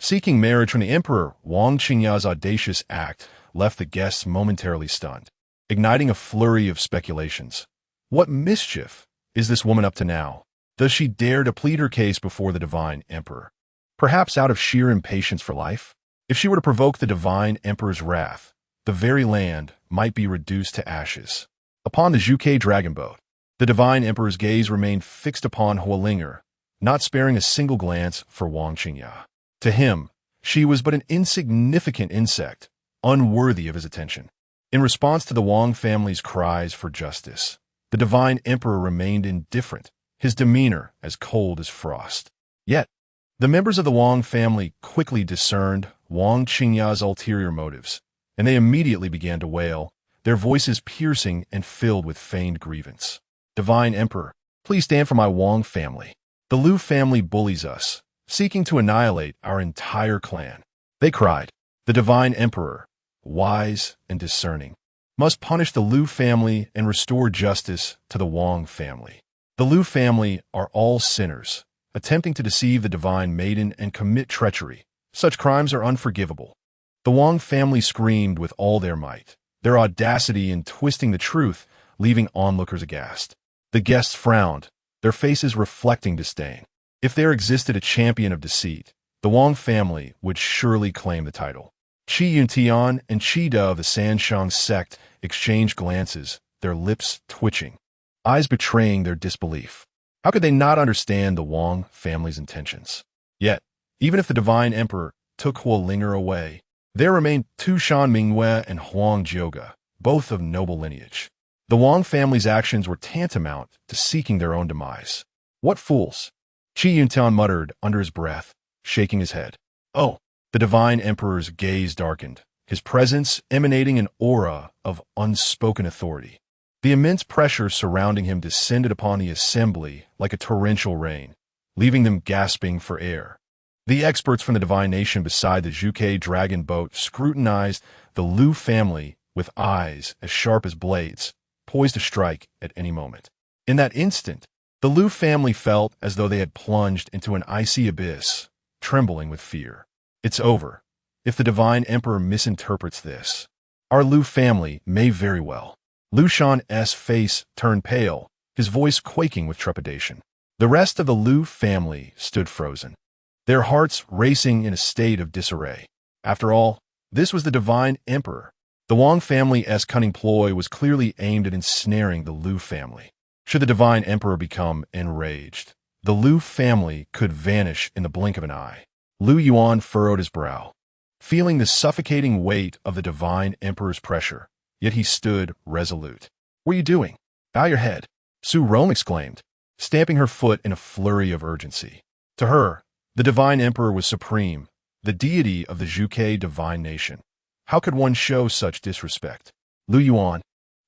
seeking marriage from the emperor. Wang Qingya's audacious act left the guests momentarily stunned, igniting a flurry of speculations. What mischief is this woman up to now? Does she dare to plead her case before the divine emperor? Perhaps out of sheer impatience for life? If she were to provoke the divine emperor's wrath, the very land might be reduced to ashes. Upon the Zhuge dragon boat, the divine emperor's gaze remained fixed upon Huolinger, not sparing a single glance for Wang Qingya. To him, she was but an insignificant insect, unworthy of his attention. In response to the Wang family's cries for justice, the divine emperor remained indifferent, his demeanor as cold as frost. Yet, the members of the Wang family quickly discerned Wang Qingya's ulterior motives, and they immediately began to wail, their voices piercing and filled with feigned grievance. Divine Emperor, please stand for my Wang family. The Lu family bullies us, seeking to annihilate our entire clan. They cried. The divine emperor, wise and discerning, must punish the Lu family and restore justice to the Wang family. The Lu family are all sinners, attempting to deceive the divine maiden and commit treachery. Such crimes are unforgivable. The Wang family screamed with all their might, their audacity in twisting the truth, leaving onlookers aghast. The guests frowned, their faces reflecting disdain. If there existed a champion of deceit, the Wang family would surely claim the title. Qingyan and Yang Dao of the Shenchao sect exchanged glances, their lips twitching, eyes betraying their disbelief. How could they not understand the Wang family's intentions? Yet, even if the divine emperor took Huolinger away, there remained Tu Shan Mingyue and Huang Jiuge, both of noble lineage. The Wang family's actions were tantamount to seeking their own demise. What fools! Qingyan muttered under his breath, shaking his head. Oh! The divine emperor's gaze darkened, his presence emanating an aura of unspoken authority. The immense pressure surrounding him descended upon the assembly like a torrential rain, leaving them gasping for air. The experts from the divine nation beside the Zhuge dragon boat scrutinized the Lu family with eyes as sharp as blades, poised to strike at any moment. In that instant, the Lu family felt as though they had plunged into an icy abyss, trembling with fear. It's over. If the divine emperor misinterprets this, our Lu family may very well. Lu Shan's face turned pale, his voice quaking with trepidation. The rest of the Lu family stood frozen, their hearts racing in a state of disarray. After all, this was the divine emperor. The Wang family's cunning ploy was clearly aimed at ensnaring the Lu family. Should the divine emperor become enraged, the Lu family could vanish in the blink of an eye. Lu Yuan furrowed his brow, feeling the suffocating weight of the divine emperor's pressure, yet he stood resolute. What are you doing? Bow your head, Su Rome exclaimed, stamping her foot in a flurry of urgency. To her, the divine emperor was supreme, the deity of the Zhuge divine nation. How could one show such disrespect? Lu Yuan,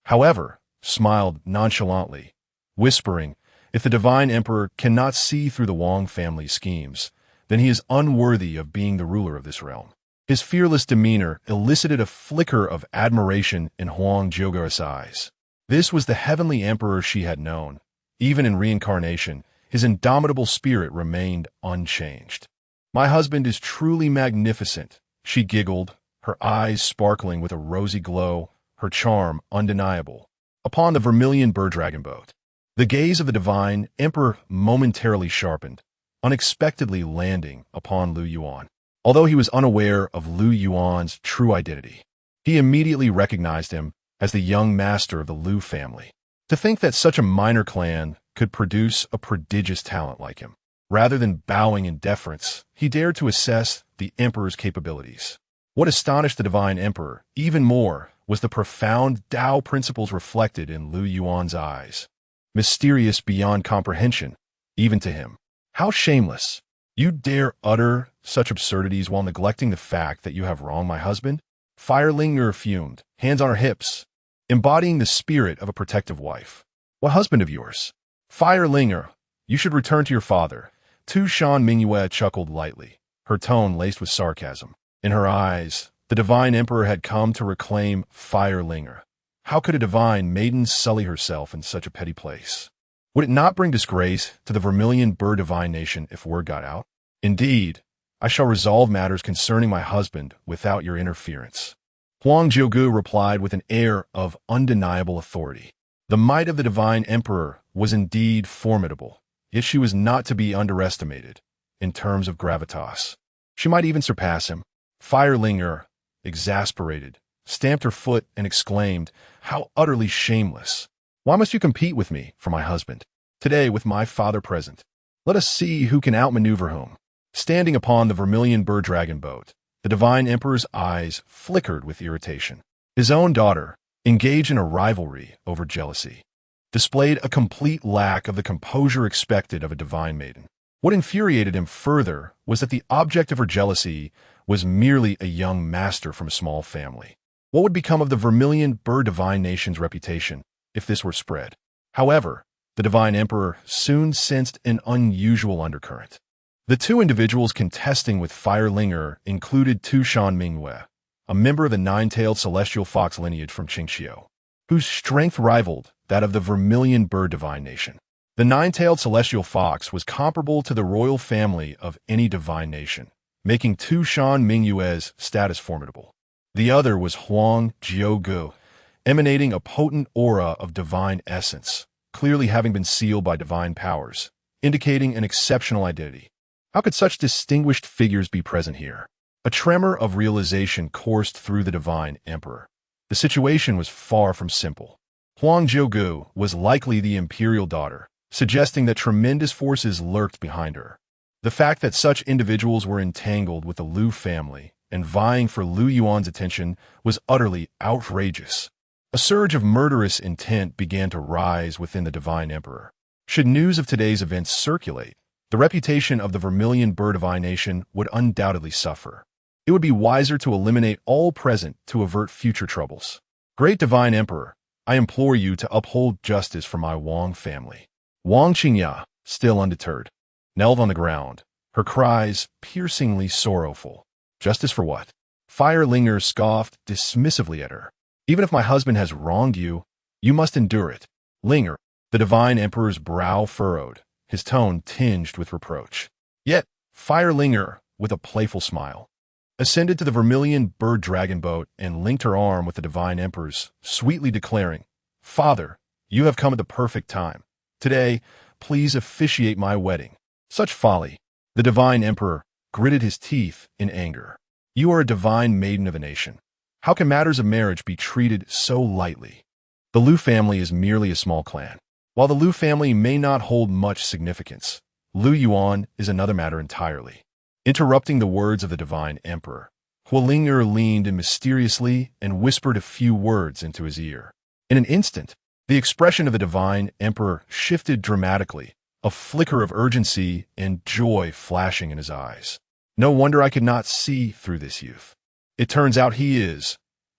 however, smiled nonchalantly, whispering, if the divine emperor cannot see through the Wang family schemes, then he is unworthy of being the ruler of this realm. His fearless demeanor elicited a flicker of admiration in Huang Jiuge's eyes. This was the heavenly emperor she had known. Even in reincarnation, his indomitable spirit remained unchanged. My husband is truly magnificent, she giggled, her eyes sparkling with a rosy glow, her charm undeniable. Upon the vermilion bird-dragon boat, the gaze of the divine emperor momentarily sharpened, unexpectedly landing upon Lu Yuan. Although he was unaware of Lu Yuan's true identity, he immediately recognized him as the young master of the Lu family. To think that such a minor clan could produce a prodigious talent like him. Rather than bowing in deference, he dared to assess the emperor's capabilities. What astonished the divine emperor even more was the profound Dao principles reflected in Lu Yuan's eyes, mysterious beyond comprehension, even to him. How shameless! You dare utter such absurdities while neglecting the fact that you have wronged my husband? Firelinger fumed, hands on her hips, embodying the spirit of a protective wife. What husband of yours? Firelinger, you should return to your father. Tu Shan Mingyue chuckled lightly, her tone laced with sarcasm. In her eyes, the divine emperor had come to reclaim Firelinger. How could a divine maiden sully herself in such a petty place? Would it not bring disgrace to the vermilion bird divine nation if word got out? Indeed, I shall resolve matters concerning my husband without your interference." Huang Jiugu replied with an air of undeniable authority. The might of the divine emperor was indeed formidable, yet she was not to be underestimated in terms of gravitas. She might even surpass him. Firelinger, exasperated, stamped her foot and exclaimed, "How utterly shameless! Why must you compete with me for my husband? Today, with my father present, let us see who can outmaneuver whom." Standing upon the vermilion bird-dragon boat, the divine emperor's eyes flickered with irritation. His own daughter, engaged in a rivalry over jealousy, displayed a complete lack of the composure expected of a divine maiden. What infuriated him further was that the object of her jealousy was merely a young master from a small family. What would become of the vermilion bird divine nation's reputation if this were spread? However, the divine emperor soon sensed an unusual undercurrent. The two individuals contesting with Firelinger included Tushan Mingyue, a member of the nine-tailed celestial fox lineage from Qingqiu, whose strength rivaled that of the vermilion bird divine nation. The nine-tailed celestial fox was comparable to the royal family of any divine nation, making Tushan Mingyue's status formidable. The other was Huang Jiugu, emanating a potent aura of divine essence, clearly having been sealed by divine powers, indicating an exceptional identity. How could such distinguished figures be present here? A tremor of realization coursed through the divine emperor. The situation was far from simple. Huang Jiugu was likely the imperial daughter, suggesting that tremendous forces lurked behind her. The fact that such individuals were entangled with the Lu family and vying for Lu Yuan's attention was utterly outrageous. A surge of murderous intent began to rise within the divine emperor. Should news of today's events circulate, the reputation of the vermilion bird divine nation would undoubtedly suffer. It would be wiser to eliminate all present to avert future troubles. Great divine emperor, I implore you to uphold justice for my Wang family. Wang Qingya, still undeterred, knelt on the ground, her cries piercingly sorrowful. Justice for what? Firelinger scoffed dismissively at her. Even if my husband has wronged you, you must endure it. Linger, the divine emperor's brow furrowed, his tone tinged with reproach. Yet, Firelinger, with a playful smile, ascended to the vermilion bird dragon boat and linked her arm with the divine emperor's, sweetly declaring, "Father, you have come at the perfect time. Today, please officiate my wedding." Such folly! The divine emperor gritted his teeth in anger. You are a divine maiden of a nation. How can matters of marriage be treated so lightly? The Lu family is merely a small clan. While the Lu family may not hold much significance, Lu Yuan is another matter entirely. Interrupting the words of the divine emperor, Huolinger leaned in mysteriously and whispered a few words into his ear. In an instant, the expression of the divine emperor shifted dramatically, a flicker of urgency and joy flashing in his eyes. No wonder I could not see through this youth. It turns out he is.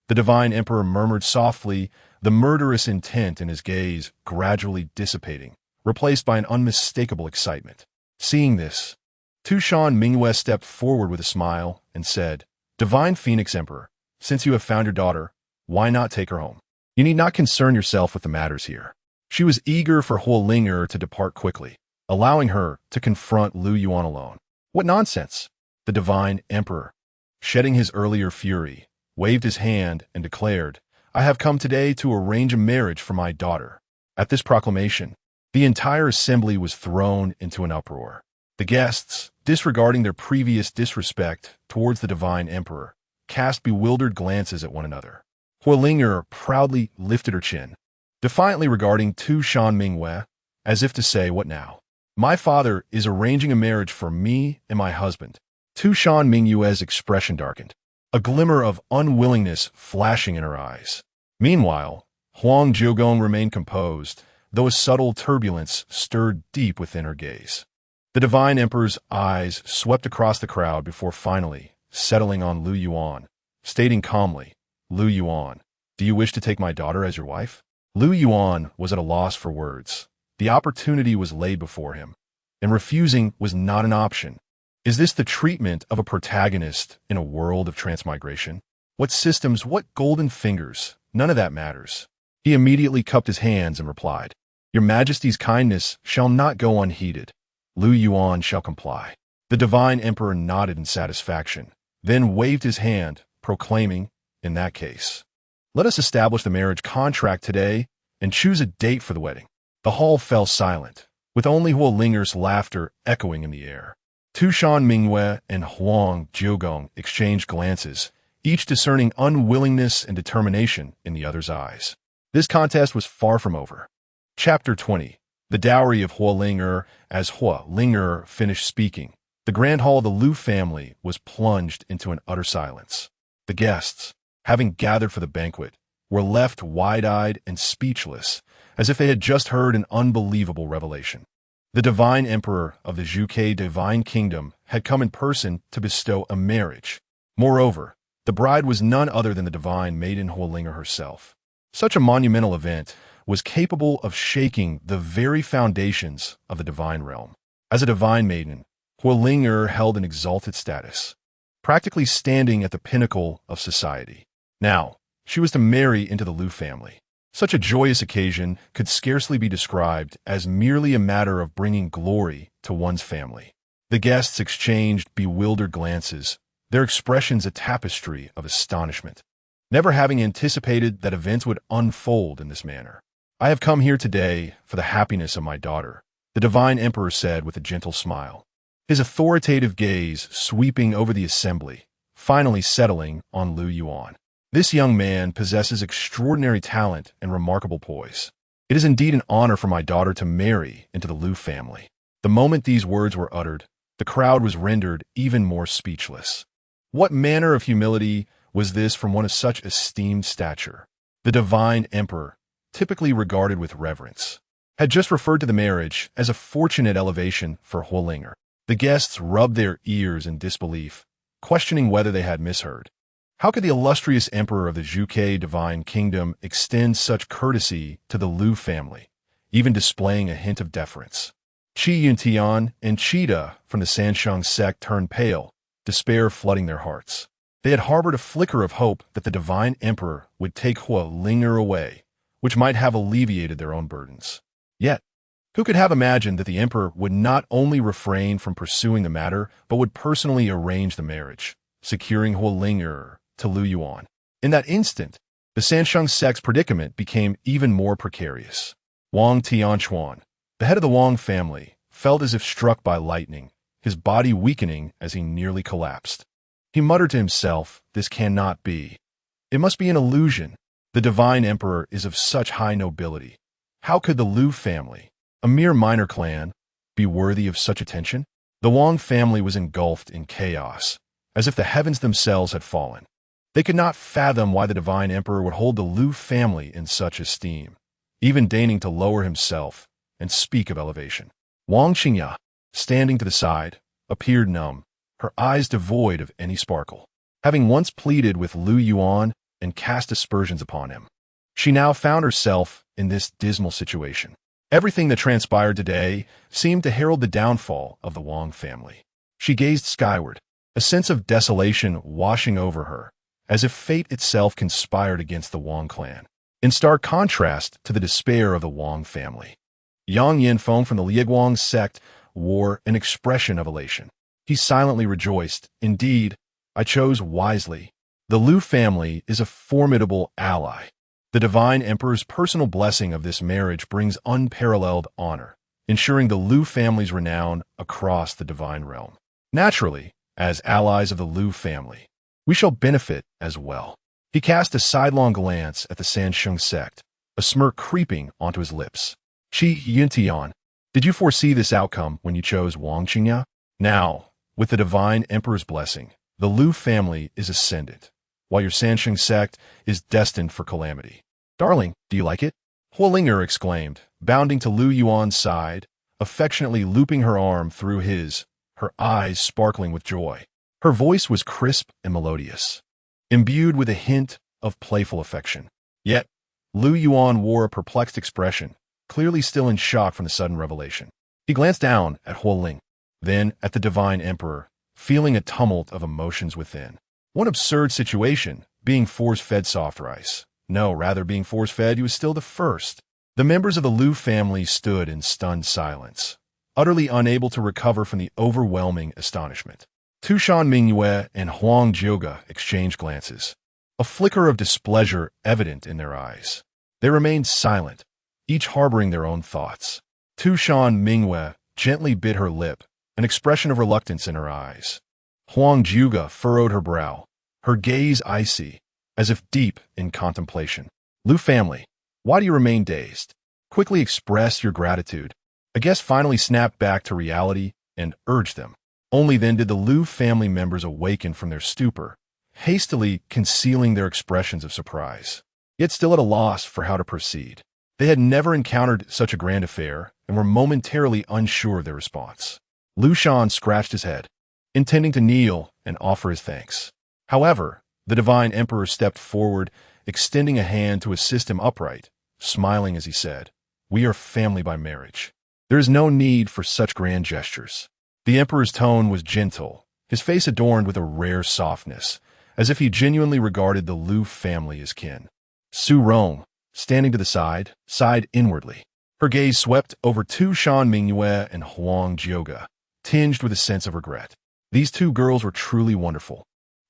The divine emperor murmured softly, the murderous intent in his gaze gradually dissipating, replaced by an unmistakable excitement. Seeing this, Tushan Mingyue stepped forward with a smile and said, "Divine Phoenix Emperor, since you have found your daughter, why not take her home? You need not concern yourself with the matters here." She was eager for Huolinger to depart quickly, allowing her to confront Lu Yuan alone. What nonsense! The divine emperor, shedding his earlier fury, waved his hand and declared, "I have come today to arrange a marriage for my daughter." At this proclamation, the entire assembly was thrown into an uproar. The guests, disregarding their previous disrespect towards the divine emperor, cast bewildered glances at one another. Huolinger proudly lifted her chin, defiantly regarding Tushan Mingyue, as if to say, "What now? My father is arranging a marriage for me and my husband." Tushan Mingyue's expression darkened, a glimmer of unwillingness flashing in her eyes. Meanwhile, Huang Jiugong remained composed, though a subtle turbulence stirred deep within her gaze. The divine emperor's eyes swept across the crowd before finally settling on Lu Yuan, stating calmly, "Lu Yuan, do you wish to take my daughter as your wife?" Lu Yuan was at a loss for words. The opportunity was laid before him, and refusing was not an option. Is this the treatment of a protagonist in a world of transmigration? What systems, what golden fingers? None of that matters. He immediately cupped his hands and replied, "Your Majesty's kindness shall not go unheeded. Lu Yuan shall comply." The divine emperor nodded in satisfaction, then waved his hand, proclaiming, "In that case, let us establish the marriage contract today and choose a date for the wedding." The hall fell silent, with only Huolinger's laughter echoing in the air. Tushan Mingwei and Huang Jiugong exchanged glances, each discerning unwillingness and determination in the other's eyes. This contest was far from over. Chapter 20. The Dowry of Huolinger. As Huolinger finished speaking, the grand hall of the Lu family was plunged into an utter silence. The guests, having gathered for the banquet, were left wide-eyed and speechless, as if they had just heard an unbelievable revelation. The divine emperor of the Zhuge divine kingdom had come in person to bestow a marriage. Moreover, the bride was none other than the divine maiden Huolinger herself. Such a monumental event was capable of shaking the very foundations of the divine realm. As a divine maiden, Huolinger held an exalted status, practically standing at the pinnacle of society. Now, she was to marry into the Lu family. Such a joyous occasion could scarcely be described as merely a matter of bringing glory to one's family. The guests exchanged bewildered glances, their expressions a tapestry of astonishment, never having anticipated that events would unfold in this manner. "I have come here today for the happiness of my daughter," the divine emperor said with a gentle smile, his authoritative gaze sweeping over the assembly, finally settling on Lu Yuan. "This young man possesses extraordinary talent and remarkable poise. It is indeed an honor for my daughter to marry into the Lu family." The moment these words were uttered, the crowd was rendered even more speechless. What manner of humility was this from one of such esteemed stature? The divine emperor, typically regarded with reverence, had just referred to the marriage as a fortunate elevation for Huolinger. The guests rubbed their ears in disbelief, questioning whether they had misheard. How could the illustrious emperor of the Zhuge divine kingdom extend such courtesy to the Lu family, even displaying a hint of deference? Qi Yuntian and Qida from the Sansheng sect turned pale, despair flooding their hearts. They had harbored a flicker of hope that the divine emperor would take Huolinger away, which might have alleviated their own burdens. Yet, who could have imagined that the emperor would not only refrain from pursuing the matter, but would personally arrange the marriage, securing Huolinger to Lu Yuan? In that instant, the Sansheng sect's predicament became even more precarious. Wang Tianquan, the head of the Wang family, felt as if struck by lightning, his body weakening as he nearly collapsed. He muttered to himself, "This cannot be. It must be an illusion. The divine emperor is of such high nobility. How could the Lu family, a mere minor clan, be worthy of such attention?" The Wang family was engulfed in chaos, as if the heavens themselves had fallen. They could not fathom why the divine emperor would hold the Lu family in such esteem, even deigning to lower himself and speak of elevation. Wang Qingqiu, standing to the side, appeared numb, her eyes devoid of any sparkle. Having once pleaded with Lu Yuan and cast aspersions upon him, she now found herself in this dismal situation. Everything that transpired today seemed to herald the downfall of the Wang family. She gazed skyward, a sense of desolation washing over her, as if fate itself conspired against the Wang clan, in stark contrast to the despair of the Wang family. Yang Yinfeng from the Liaguang sect wore an expression of elation. He silently rejoiced, "Indeed, I chose wisely. The Lu family is a formidable ally. The divine emperor's personal blessing of this marriage brings unparalleled honor, ensuring the Lu family's renown across the divine realm. Naturally, as allies of the Lu family, we shall benefit as well." He cast a sidelong glance at the Sansheng sect, a smirk creeping onto his lips. "Qi Yuntian, did you foresee this outcome when you chose Wang Qingqiu? Now, with the divine emperor's blessing, the Lu family is ascendant, while your Sansheng sect is destined for calamity. Darling, do you like it?" Huolinger exclaimed, bounding to Lu Yuan's side, affectionately looping her arm through his, her eyes sparkling with joy. Her voice was crisp and melodious, imbued with a hint of playful affection. Yet, Lu Yuan wore a perplexed expression, clearly still in shock from the sudden revelation. He glanced down at Huoling, then at the divine emperor, feeling a tumult of emotions within. One absurd situation, being force-fed soft rice. No, rather being force-fed, he was still the first. The members of the Lu family stood in stunned silence, utterly unable to recover from the overwhelming astonishment. Tushan Mingyue and Huang Jiuge exchanged glances, a flicker of displeasure evident in their eyes. They remained silent, each harboring their own thoughts. Tushan Mingyue gently bit her lip, an expression of reluctance in her eyes. Huang Jiuge furrowed her brow, her gaze icy, as if deep in contemplation. Lu family, why do you remain dazed? Quickly express your gratitude. A guest finally snapped back to reality and urged them. Only then did the Lu family members awaken from their stupor, hastily concealing their expressions of surprise, yet still at a loss for how to proceed. They had never encountered such a grand affair and were momentarily unsure of their response. Lu Shan scratched his head, intending to kneel and offer his thanks. However, the divine emperor stepped forward, extending a hand to assist him upright, smiling as he said, "We are family by marriage. There is no need for such grand gestures." The emperor's tone was gentle, his face adorned with a rare softness, as if he genuinely regarded the Lu family as kin. Su Rong, standing to the side, sighed inwardly. Her gaze swept over Tushan Mingyue and Huang Jiuge, tinged with a sense of regret. These two girls were truly wonderful.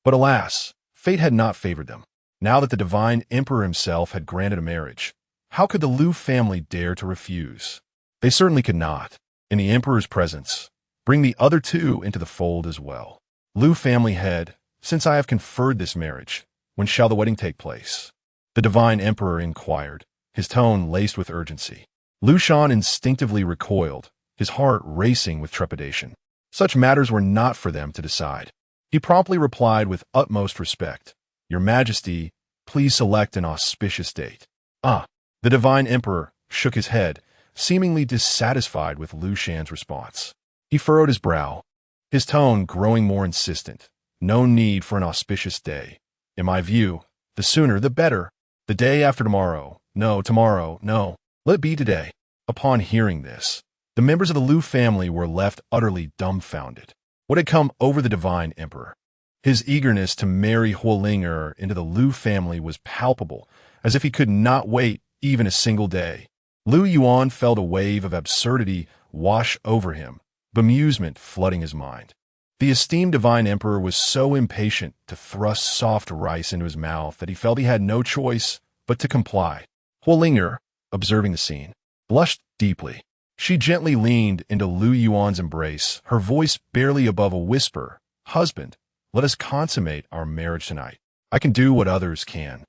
But alas, fate had not favored them. Now that the divine emperor himself had granted a marriage, how could the Lu family dare to refuse? They certainly could not, in the emperor's presence, bring the other two into the fold as well. Lu family head, since I have conferred this marriage, when shall the wedding take place? The divine emperor inquired, his tone laced with urgency. Lu Shan instinctively recoiled, his heart racing with trepidation. Such matters were not for them to decide. He promptly replied with utmost respect, "Your Majesty, please select an auspicious date." The divine emperor shook his head, seemingly dissatisfied with Lu Shan's response. He furrowed his brow, his tone growing more insistent. "No need for an auspicious day. In my view, the sooner the better. The day after tomorrow. No, tomorrow, no. Let it be today." Upon hearing this, the members of the Lu family were left utterly dumbfounded. What had come over the divine emperor? His eagerness to marry Huolinger into the Lu family was palpable, as if he could not wait even a single day. Lu Yuan felt a wave of absurdity wash over him, bemusement flooding his mind. The esteemed divine emperor was so impatient to thrust soft rice into his mouth that he felt he had no choice but to comply. Huolinger, observing the scene, blushed deeply. She gently leaned into Lu Yuan's embrace, her voice barely above a whisper. "Husband, let us consummate our marriage tonight. I can do what others can,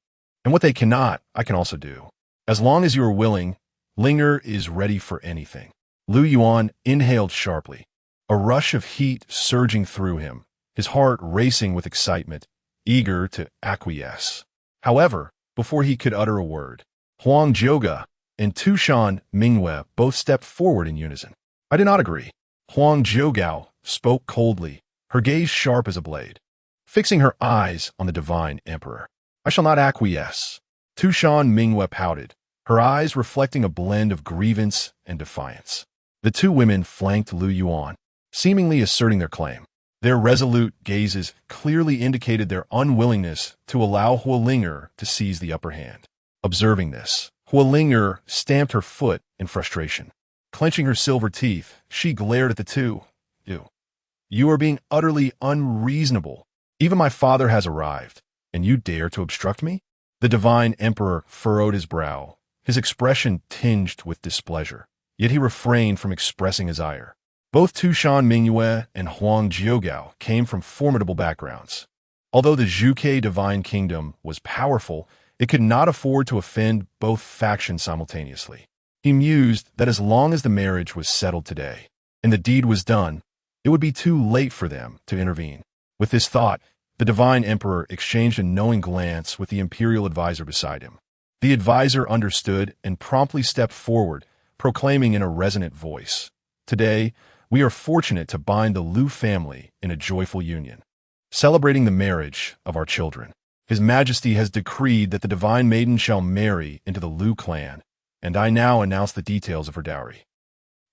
and what they cannot, I can also do. As long as you are willing, Linger is ready for anything." Lu Yuan inhaled sharply, a rush of heat surging through him, his heart racing with excitement, eager to acquiesce. However, before he could utter a word, Huang Jiuge and Tushan Mingyue both stepped forward in unison. "I do not agree." Huang Jiuge spoke coldly, her gaze sharp as a blade, fixing her eyes on the divine emperor. "I shall not acquiesce." Tushan Mingyue pouted, her eyes reflecting a blend of grievance and defiance. The two women flanked Lu Yuan, seemingly asserting their claim. Their resolute gazes clearly indicated their unwillingness to allow Huolinger to seize the upper hand. Observing this, Huolinger stamped her foot in frustration. Clenching her silver teeth, she glared at the two. You are being utterly unreasonable. Even my father has arrived, and you dare to obstruct me?" The divine emperor furrowed his brow, his expression tinged with displeasure, yet he refrained from expressing his ire. Both Tushan Mingyue and Huang Jiuge came from formidable backgrounds. Although the Zhuge divine kingdom was powerful, it could not afford to offend both factions simultaneously. He mused that as long as the marriage was settled today, and the deed was done, it would be too late for them to intervene. With this thought, the divine emperor exchanged a knowing glance with the imperial advisor beside him. The advisor understood and promptly stepped forward, proclaiming in a resonant voice, "Today, we are fortunate to bind the Lu family in a joyful union, celebrating the marriage of our children. His Majesty has decreed that the divine maiden shall marry into the Lu clan, and I now announce the details of her dowry."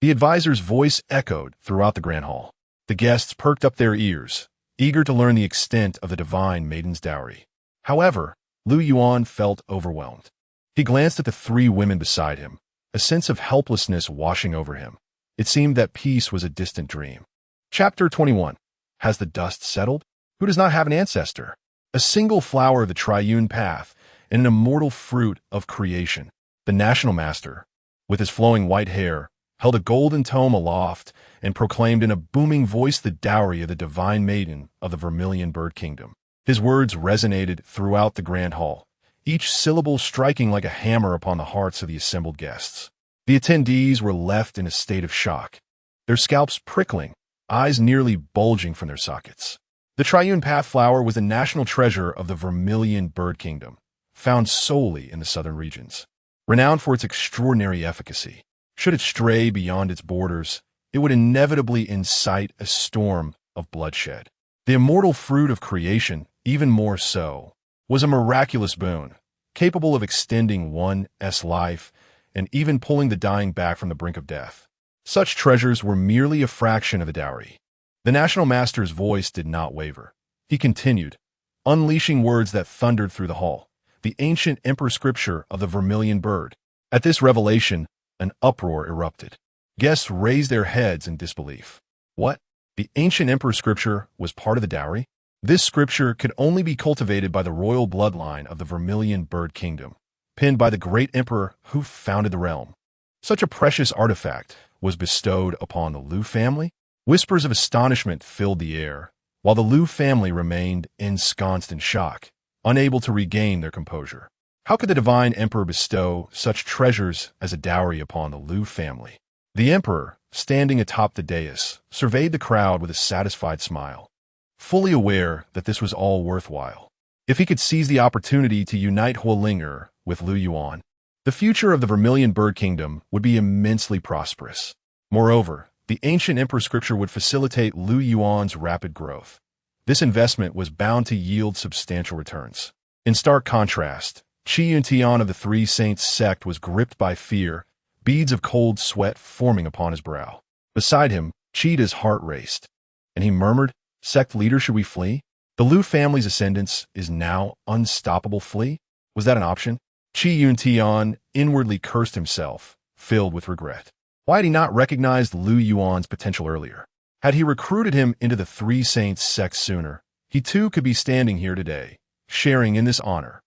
The advisor's voice echoed throughout the grand hall. The guests perked up their ears, eager to learn the extent of the divine maiden's dowry. However, Lu Yuan felt overwhelmed. He glanced at the three women beside him, a sense of helplessness washing over him. It seemed that peace was a distant dream. Chapter 21. Has the dust settled? Who does not have an ancestor? A single flower of the triune path and an immortal fruit of creation. The national master, with his flowing white hair, held a golden tome aloft and proclaimed in a booming voice the dowry of the divine maiden of the vermilion bird kingdom. His words resonated throughout the grand hall, each syllable striking like a hammer upon the hearts of the assembled guests. The attendees were left in a state of shock, their scalps prickling, eyes nearly bulging from their sockets. The triune path flower was the national treasure of the vermilion bird kingdom, found solely in the southern regions. Renowned for its extraordinary efficacy, should it stray beyond its borders, it would inevitably incite a storm of bloodshed. The immortal fruit of creation, even more so, was a miraculous boon, capable of extending one's life and even pulling the dying back from the brink of death. Such treasures were merely a fraction of the dowry. The national master's voice did not waver. He continued, unleashing words that thundered through the hall, the ancient emperor scripture of the vermilion bird. At this revelation, an uproar erupted. Guests raised their heads in disbelief. What? The ancient emperor scripture was part of the dowry? This scripture could only be cultivated by the royal bloodline of the vermilion bird kingdom, penned by the great emperor who founded the realm. Such a precious artifact was bestowed upon the Lu family? Whispers of astonishment filled the air, while the Lu family remained ensconced in shock, unable to regain their composure. How could the divine emperor bestow such treasures as a dowry upon the Lu family? The emperor, standing atop the dais, surveyed the crowd with a satisfied smile, fully aware that this was all worthwhile. If he could seize the opportunity to unite Huolinger with Lu Yuan, the future of the vermilion bird kingdom would be immensely prosperous. Moreover, the ancient emperor scripture would facilitate Lu Yuan's rapid growth. This investment was bound to yield substantial returns. In stark contrast, Qingyan of the Three Saints sect was gripped by fear, beads of cold sweat forming upon his brow. Beside him, Cheetah's heart raced, and he murmured, "Sect leader, should we flee? The Lu family's ascendance is now unstoppable. Flee? Was that an option?" Qingyan inwardly cursed himself, filled with regret. Why had he not recognized Lu Yuan's potential earlier? Had he recruited him into the Three Saints sect sooner, he too could be standing here today, sharing in this honor.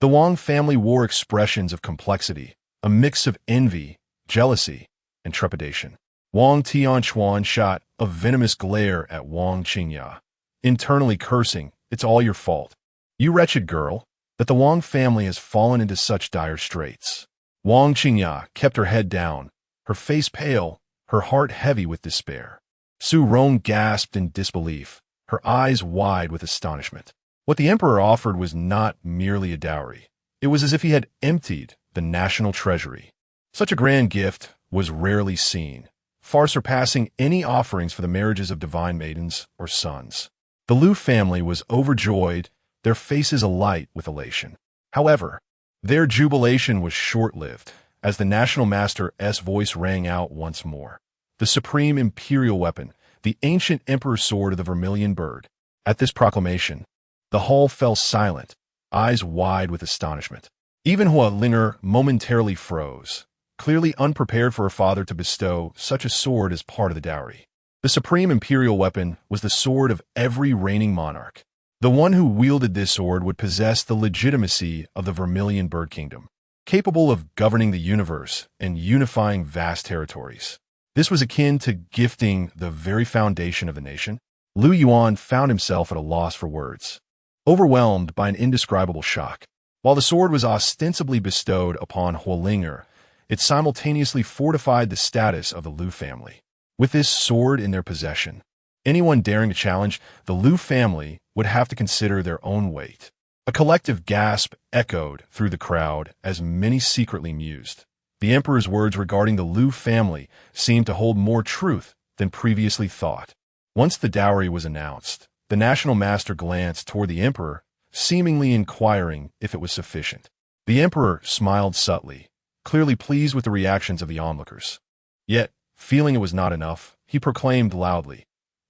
The Wang family wore expressions of complexity, a mix of envy, jealousy, and trepidation. Wang Tianquan shot a venomous glare at Wang Qingya, internally cursing, "It's all your fault. You wretched girl, that the Wang family has fallen into such dire straits." Wang Qingya kept her head down, her face pale, her heart heavy with despair. Su Rong gasped in disbelief, her eyes wide with astonishment. What the emperor offered was not merely a dowry. It was as if he had emptied the national treasury. Such a grand gift was rarely seen, far surpassing any offerings for the marriages of divine maidens or sons. The Lu family was overjoyed, their faces alight with elation. However, their jubilation was short-lived, as the national master's voice rang out once more. The supreme imperial weapon, the ancient emperor's sword of the vermilion bird. At this proclamation, the hall fell silent, eyes wide with astonishment. Even Huolinger momentarily froze, clearly unprepared for her father to bestow such a sword as part of the dowry. The supreme imperial weapon was the sword of every reigning monarch. The one who wielded this sword would possess the legitimacy of the vermilion bird kingdom, capable of governing the universe and unifying vast territories. This was akin to gifting the very foundation of the nation. Lu Yuan found himself at a loss for words, overwhelmed by an indescribable shock. While the sword was ostensibly bestowed upon Huolinger, it simultaneously fortified the status of the Lu family. With this sword in their possession, anyone daring to challenge the Lu family would have to consider their own weight. A collective gasp echoed through the crowd as many secretly mused. The emperor's words regarding the Lu family seemed to hold more truth than previously thought. Once the dowry was announced, the national master glanced toward the emperor, seemingly inquiring if it was sufficient. The emperor smiled subtly, clearly pleased with the reactions of the onlookers. Yet, feeling it was not enough, he proclaimed loudly,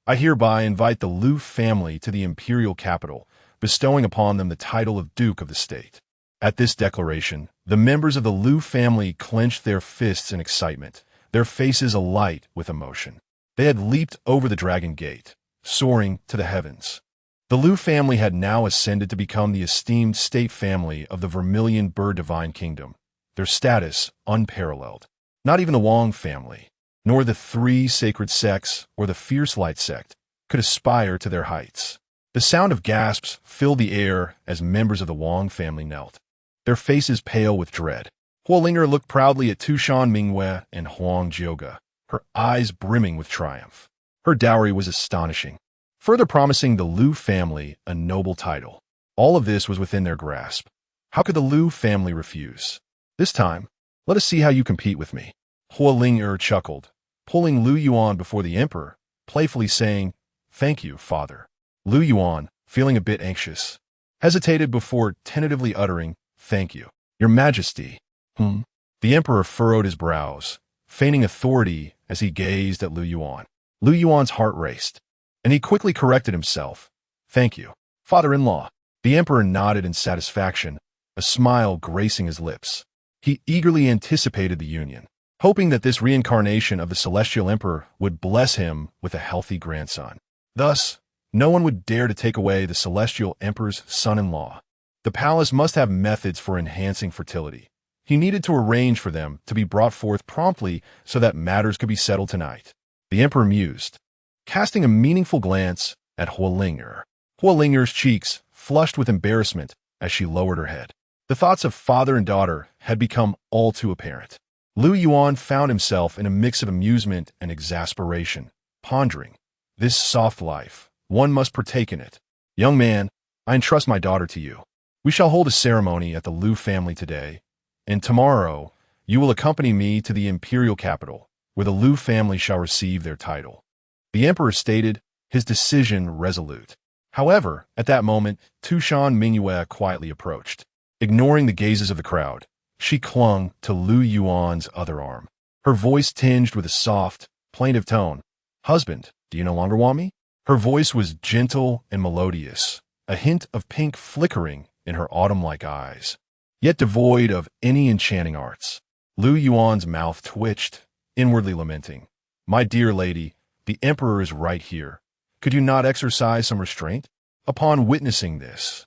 "I hereby invite the Lu family to the imperial capital, bestowing upon them the title of Duke of the State." At this declaration, the members of the Lu family clenched their fists in excitement, their faces alight with emotion. They had leaped over the dragon gate, soaring to the heavens. The Lu family had now ascended to become the esteemed state family of the Vermilion Bird Divine Kingdom, their status unparalleled. Not even the Wang family, nor the three sacred sects or the Fierce Light sect, could aspire to their heights. The sound of gasps filled the air as members of the Wang family knelt, their faces pale with dread. Huolinger looked proudly at Tushan Mingwei and Huang Jioga, her eyes brimming with triumph. Her dowry was astonishing, further promising the Lu family a noble title. All of this was within their grasp. How could the Lu family refuse? This time, let us see how you compete with me. Huolinger chuckled, pulling Lu Yuan before the emperor, playfully saying, "Thank you, father." Lu Yuan, feeling a bit anxious, hesitated before tentatively uttering, "Thank you, your majesty." The emperor furrowed his brows, feigning authority as he gazed at Lu Yuan. Lu Yuan's heart raced, and he quickly corrected himself. "Thank you, father-in-law." The emperor nodded in satisfaction, a smile gracing his lips. He eagerly anticipated the union, hoping that this reincarnation of the celestial emperor would bless him with a healthy grandson. Thus, no one would dare to take away the celestial emperor's son-in-law. The palace must have methods for enhancing fertility. He needed to arrange for them to be brought forth promptly so that matters could be settled tonight. The emperor mused, casting a meaningful glance at Huolinger. Huolinger's cheeks flushed with embarrassment as she lowered her head. The thoughts of father and daughter had become all too apparent. Lu Yuan found himself in a mix of amusement and exasperation, pondering, "This soft life, one must partake in it. Young man, I entrust my daughter to you. We shall hold a ceremony at the Lu family today, and tomorrow you will accompany me to the imperial capital, where the Lu family shall receive their title." The emperor stated, his decision resolute. However, at that moment, Tushan Mingwei quietly approached. Ignoring the gazes of the crowd, she clung to Lu Yuan's other arm, her voice tinged with a soft, plaintive tone. "Husband, do you no longer want me?" Her voice was gentle and melodious, a hint of pink flickering in her autumn-like eyes, yet devoid of any enchanting arts. Lu Yuan's mouth twitched, inwardly lamenting, "My dear lady, the emperor is right here. Could you not exercise some restraint?" Upon witnessing this,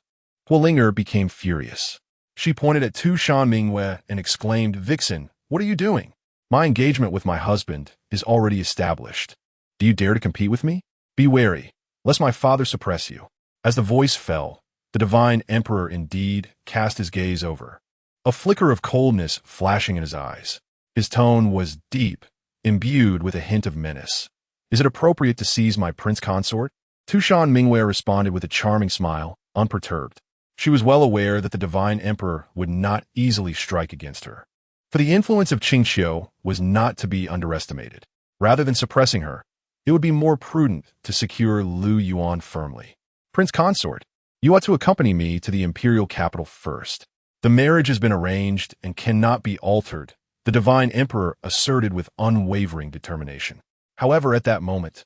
Huolinger became furious. She pointed at Tushan Mingwei and exclaimed, "Vixen, what are you doing? My engagement with my husband is already established. Do you dare to compete with me? Be wary, lest my father suppress you." As the voice fell, the divine emperor indeed cast his gaze over, a flicker of coldness flashing in his eyes. His tone was deep, imbued with a hint of menace. "Is it appropriate to seize my prince consort?" Tushan Mingwei responded with a charming smile, unperturbed. She was well aware that the divine emperor would not easily strike against her. For the influence of Qingqiu was not to be underestimated. Rather than suppressing her, it would be more prudent to secure Lu Yuan firmly. "Prince consort, you ought to accompany me to the imperial capital first. The marriage has been arranged and cannot be altered," the divine emperor asserted with unwavering determination. However, at that moment,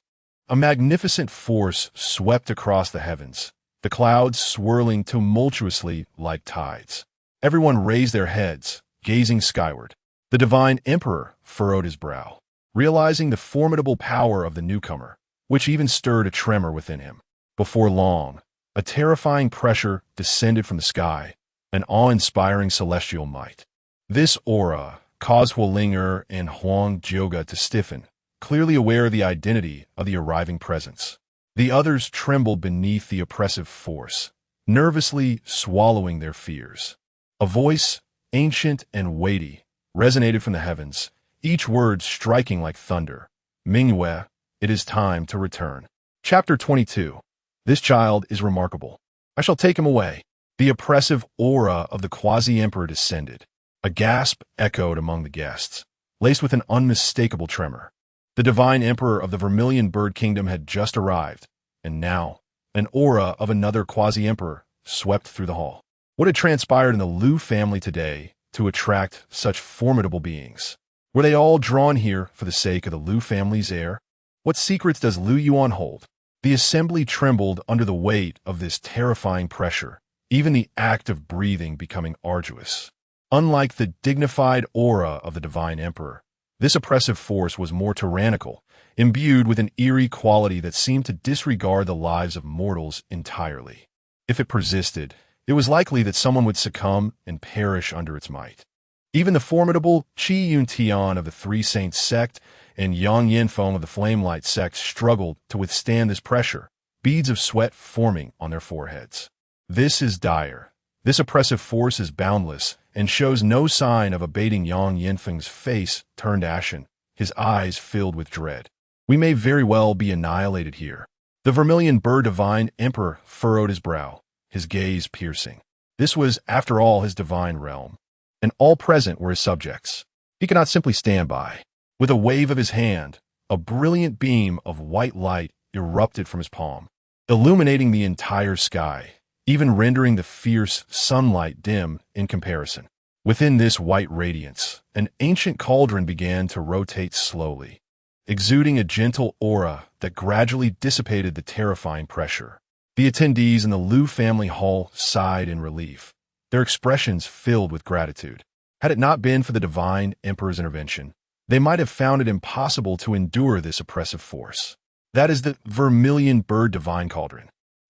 a magnificent force swept across the heavens, the clouds swirling tumultuously like tides. Everyone raised their heads, gazing skyward. The divine emperor furrowed his brow, realizing the formidable power of the newcomer, which even stirred a tremor within him. Before long, a terrifying pressure descended from the sky, an awe-inspiring celestial might. This aura caused Huolinger and Huang Jioga to stiffen, clearly aware of the identity of the arriving presence. The others trembled beneath the oppressive force, nervously swallowing their fears. A voice, ancient and weighty, resonated from the heavens, each word striking like thunder. "Mingwei, it is time to return." Chapter 22. This child is remarkable. I shall take him away. The oppressive aura of the quasi-emperor descended. A gasp echoed among the guests, laced with an unmistakable tremor. The divine emperor of the Vermilion Bird Kingdom had just arrived, and now, an aura of another quasi-emperor swept through the hall. What had transpired in the Lu family today to attract such formidable beings? Were they all drawn here for the sake of the Lu family's heir? What secrets does Lu Yuan hold? The assembly trembled under the weight of this terrifying pressure, even the act of breathing becoming arduous. Unlike the dignified aura of the divine emperor, This oppressive force was more tyrannical, imbued with an eerie quality that seemed to disregard the lives of mortals entirely. If it persisted, it was likely that someone would succumb and perish under its might. Even the formidable Qingyan of the Three Saints sect and Yang Yinfeng of the Flamelight sect struggled to withstand this pressure, beads of sweat forming on their foreheads. This is dire. This oppressive force is boundless and shows no sign of abating. Yang Yinfeng's face turned ashen, his eyes filled with dread. We may very well be annihilated here. The vermilion bird divine emperor furrowed his brow, his gaze piercing. This was, after all, his divine realm, and all present were his subjects. He could not simply stand by. With a wave of his hand, a brilliant beam of white light erupted from his palm, illuminating the entire sky, even rendering the fierce sunlight dim in comparison. Within this white radiance, an ancient cauldron began to rotate slowly, exuding a gentle aura that gradually dissipated the terrifying pressure. The attendees in the Lu family hall sighed in relief, their expressions filled with gratitude. Had it not been for the divine emperor's intervention, they might have found it impossible to endure this oppressive force. That is the vermilion bird divine cauldron.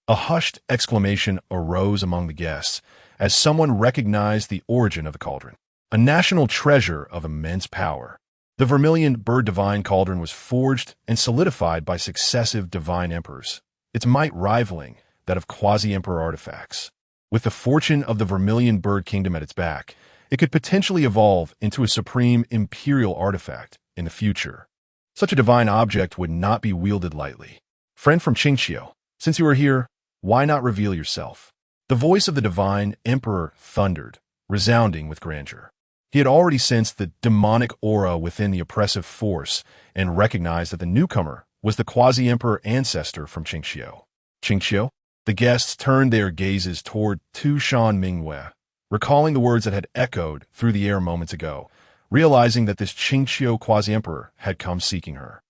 A hushed exclamation arose among the guests as someone recognized the origin of the cauldron, a national treasure of immense power. The vermilion bird divine cauldron was forged and solidified by successive divine emperors, its might rivaling that of quasi-emperor artifacts. With the fortune of the vermilion bird kingdom at its back, it could potentially evolve into a supreme imperial artifact in the future. Such a divine object would not be wielded lightly. Friend from Qingqiu, since you are here, why not reveal yourself? The voice of the divine emperor thundered, resounding with grandeur. He had already sensed the demonic aura within the oppressive force and recognized that the newcomer was the quasi-emperor ancestor from Qingqiu. Qingqiu? The guests turned their gazes toward Tushan Mingwei, recalling the words that had echoed through the air moments ago, realizing that this Qingqiu quasi-emperor had come seeking her.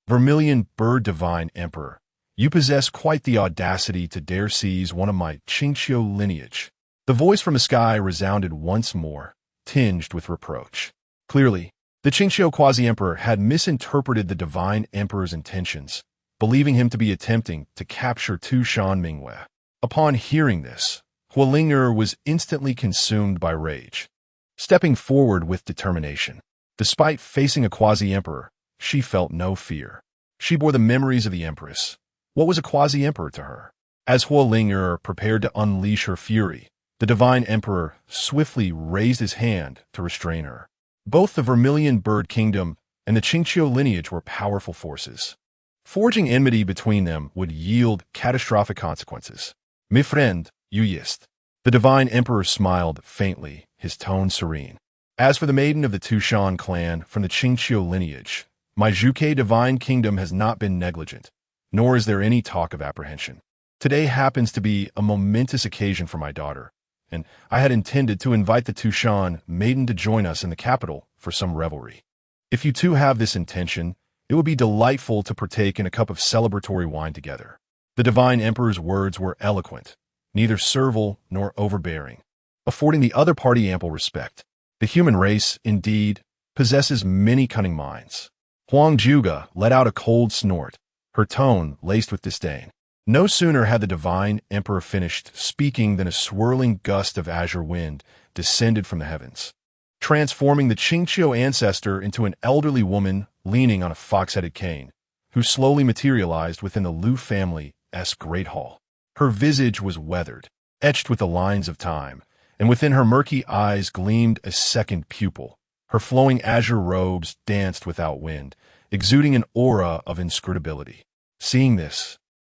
Vermilion bird divine emperor, you possess quite the audacity to dare seize one of my Qingqiu lineage. The voice from the sky resounded once more, tinged with reproach. Clearly, the Qingqiu quasi-emperor had misinterpreted the divine emperor's intentions, believing him to be attempting to capture Tushan Mingwei. Upon hearing this, Hualing'er was instantly consumed by rage, stepping forward with determination. Despite facing a quasi-emperor, she felt no fear. She bore the memories of the empress. What was a quasi-emperor to her? As Hualing'er prepared to unleash her fury, the divine emperor swiftly raised his hand to restrain her. Both the vermilion bird kingdom and the Qingqiu lineage were powerful forces. Forging enmity between them would yield catastrophic consequences. "My friend, you yist." The divine emperor smiled faintly, his tone serene. "As for the maiden of the Tushan clan from the Qingqiu lineage, my Zhuke divine kingdom has not been negligent, nor is there any talk of apprehension. Today happens to be a momentous occasion for my daughter, and I had intended to invite the Tushan maiden to join us in the capital for some revelry. If you two have this intention, it would be delightful to partake in a cup of celebratory wine together." The divine emperor's words were eloquent, neither servile nor overbearing, affording the other party ample respect. The human race, indeed, possesses many cunning minds. Huang Juga let out a cold snort, her tone laced with disdain. No sooner had the divine emperor finished speaking than a swirling gust of azure wind descended from the heavens, transforming the Qingqiu ancestor into an elderly woman leaning on a fox-headed cane, who slowly materialized within the Lu family's great hall. Her visage was weathered, etched with the lines of time, and within her murky eyes gleamed a second pupil. Her flowing azure robes danced without wind, exuding an aura of inscrutability. Seeing this,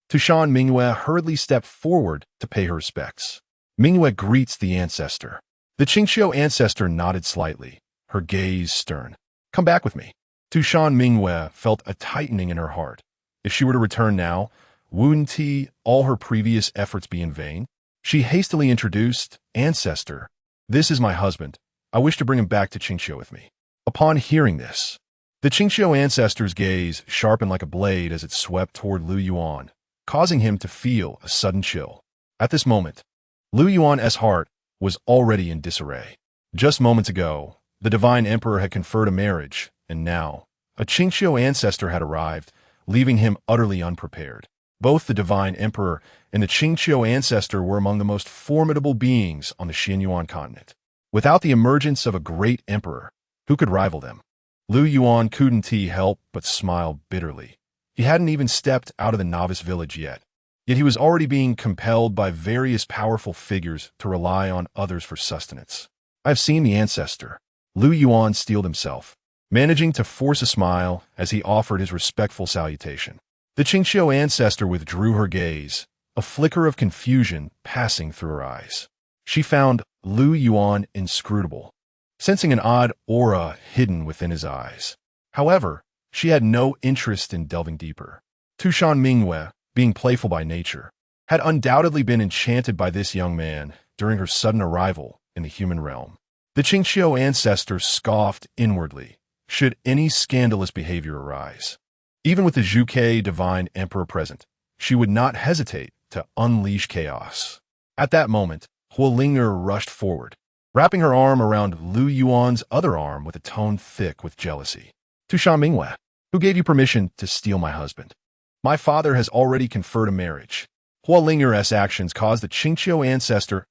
Tushan Mingwei hurriedly stepped forward to pay her respects. Mingwei greets the ancestor. The Qingqiu ancestor nodded slightly, her gaze stern. "Come back with me." Tushan Mingwei felt a tightening in her heart. If she were to return now, wouldn't all her previous efforts be in vain? She hastily introduced, "Ancestor, this is my husband. I wish to bring him back to Qingqiu with me." Upon hearing this, the Qingqiu ancestor's gaze sharpened like a blade as it swept toward Lu Yuan, causing him to feel a sudden chill. At this moment, Lu Yuan's heart was already in disarray. Just moments ago, the divine emperor had conferred a marriage, And now, a Qingqiu ancestor had arrived, leaving him utterly unprepared. Both the divine emperor and the Qingqiu ancestor were among the most formidable beings on the Xinyan continent. Without the emergence of a great emperor, who could rival them? Lu Yuan couldn't help but smile bitterly. He hadn't even stepped out of the novice village yet he was already being compelled by various powerful figures to rely on others for sustenance. I've seen the ancestor. Lu Yuan steeled himself, managing to force a smile as he offered his respectful salutation. The Qingqiu ancestor withdrew her gaze, a flicker of confusion passing through her eyes. She found Lu Yuan inscrutable, sensing an odd aura hidden within his eyes. However, she had no interest in delving deeper. Tushan Mingwei, being playful by nature, had undoubtedly been enchanted by this young man during her sudden arrival in the human realm. The Qingqiu ancestor scoffed inwardly, should any scandalous behavior arise. Even with the Zhuge divine emperor present, she would not hesitate to unleash chaos. At that moment, Huolinger rushed forward, wrapping her arm around Lu Yuan's other arm with a tone thick with jealousy. Tushan Mingwei, who gave you permission to steal my husband? My father has already conferred a marriage. Huolinger's actions caused the Qingqiu ancestor's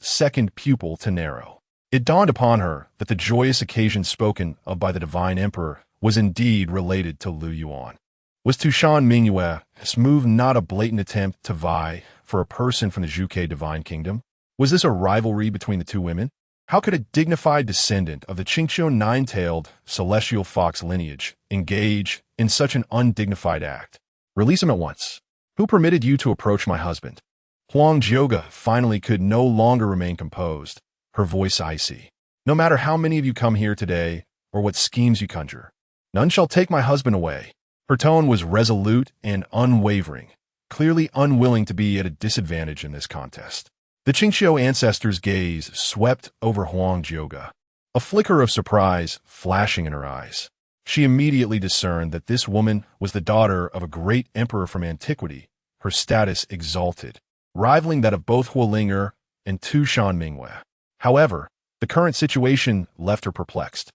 second pupil to narrow. It dawned upon her that the joyous occasion spoken of by the divine emperor was indeed related to Lu Yuan. Was Tushan Mingwei's move not a blatant attempt to vie for a person from the Zhuge divine kingdom? Was this a rivalry between the two women? How could a dignified descendant of the Qingqiu nine-tailed celestial fox lineage engage in such an undignified act? Release him at once. Who permitted you to approach my husband? Huang Jioga finally could no longer remain composed, her voice icy. No matter how many of you come here today, or what schemes you conjure, none shall take my husband away. Her tone was resolute and unwavering, clearly unwilling to be at a disadvantage in this contest. The Qingqiu ancestor's gaze swept over Huang Jioga, a flicker of surprise flashing in her eyes. She immediately discerned that this woman was the daughter of a great emperor from antiquity, her status exalted, rivaling that of both Huolinger and Tushan Mingwei. However, the current situation left her perplexed.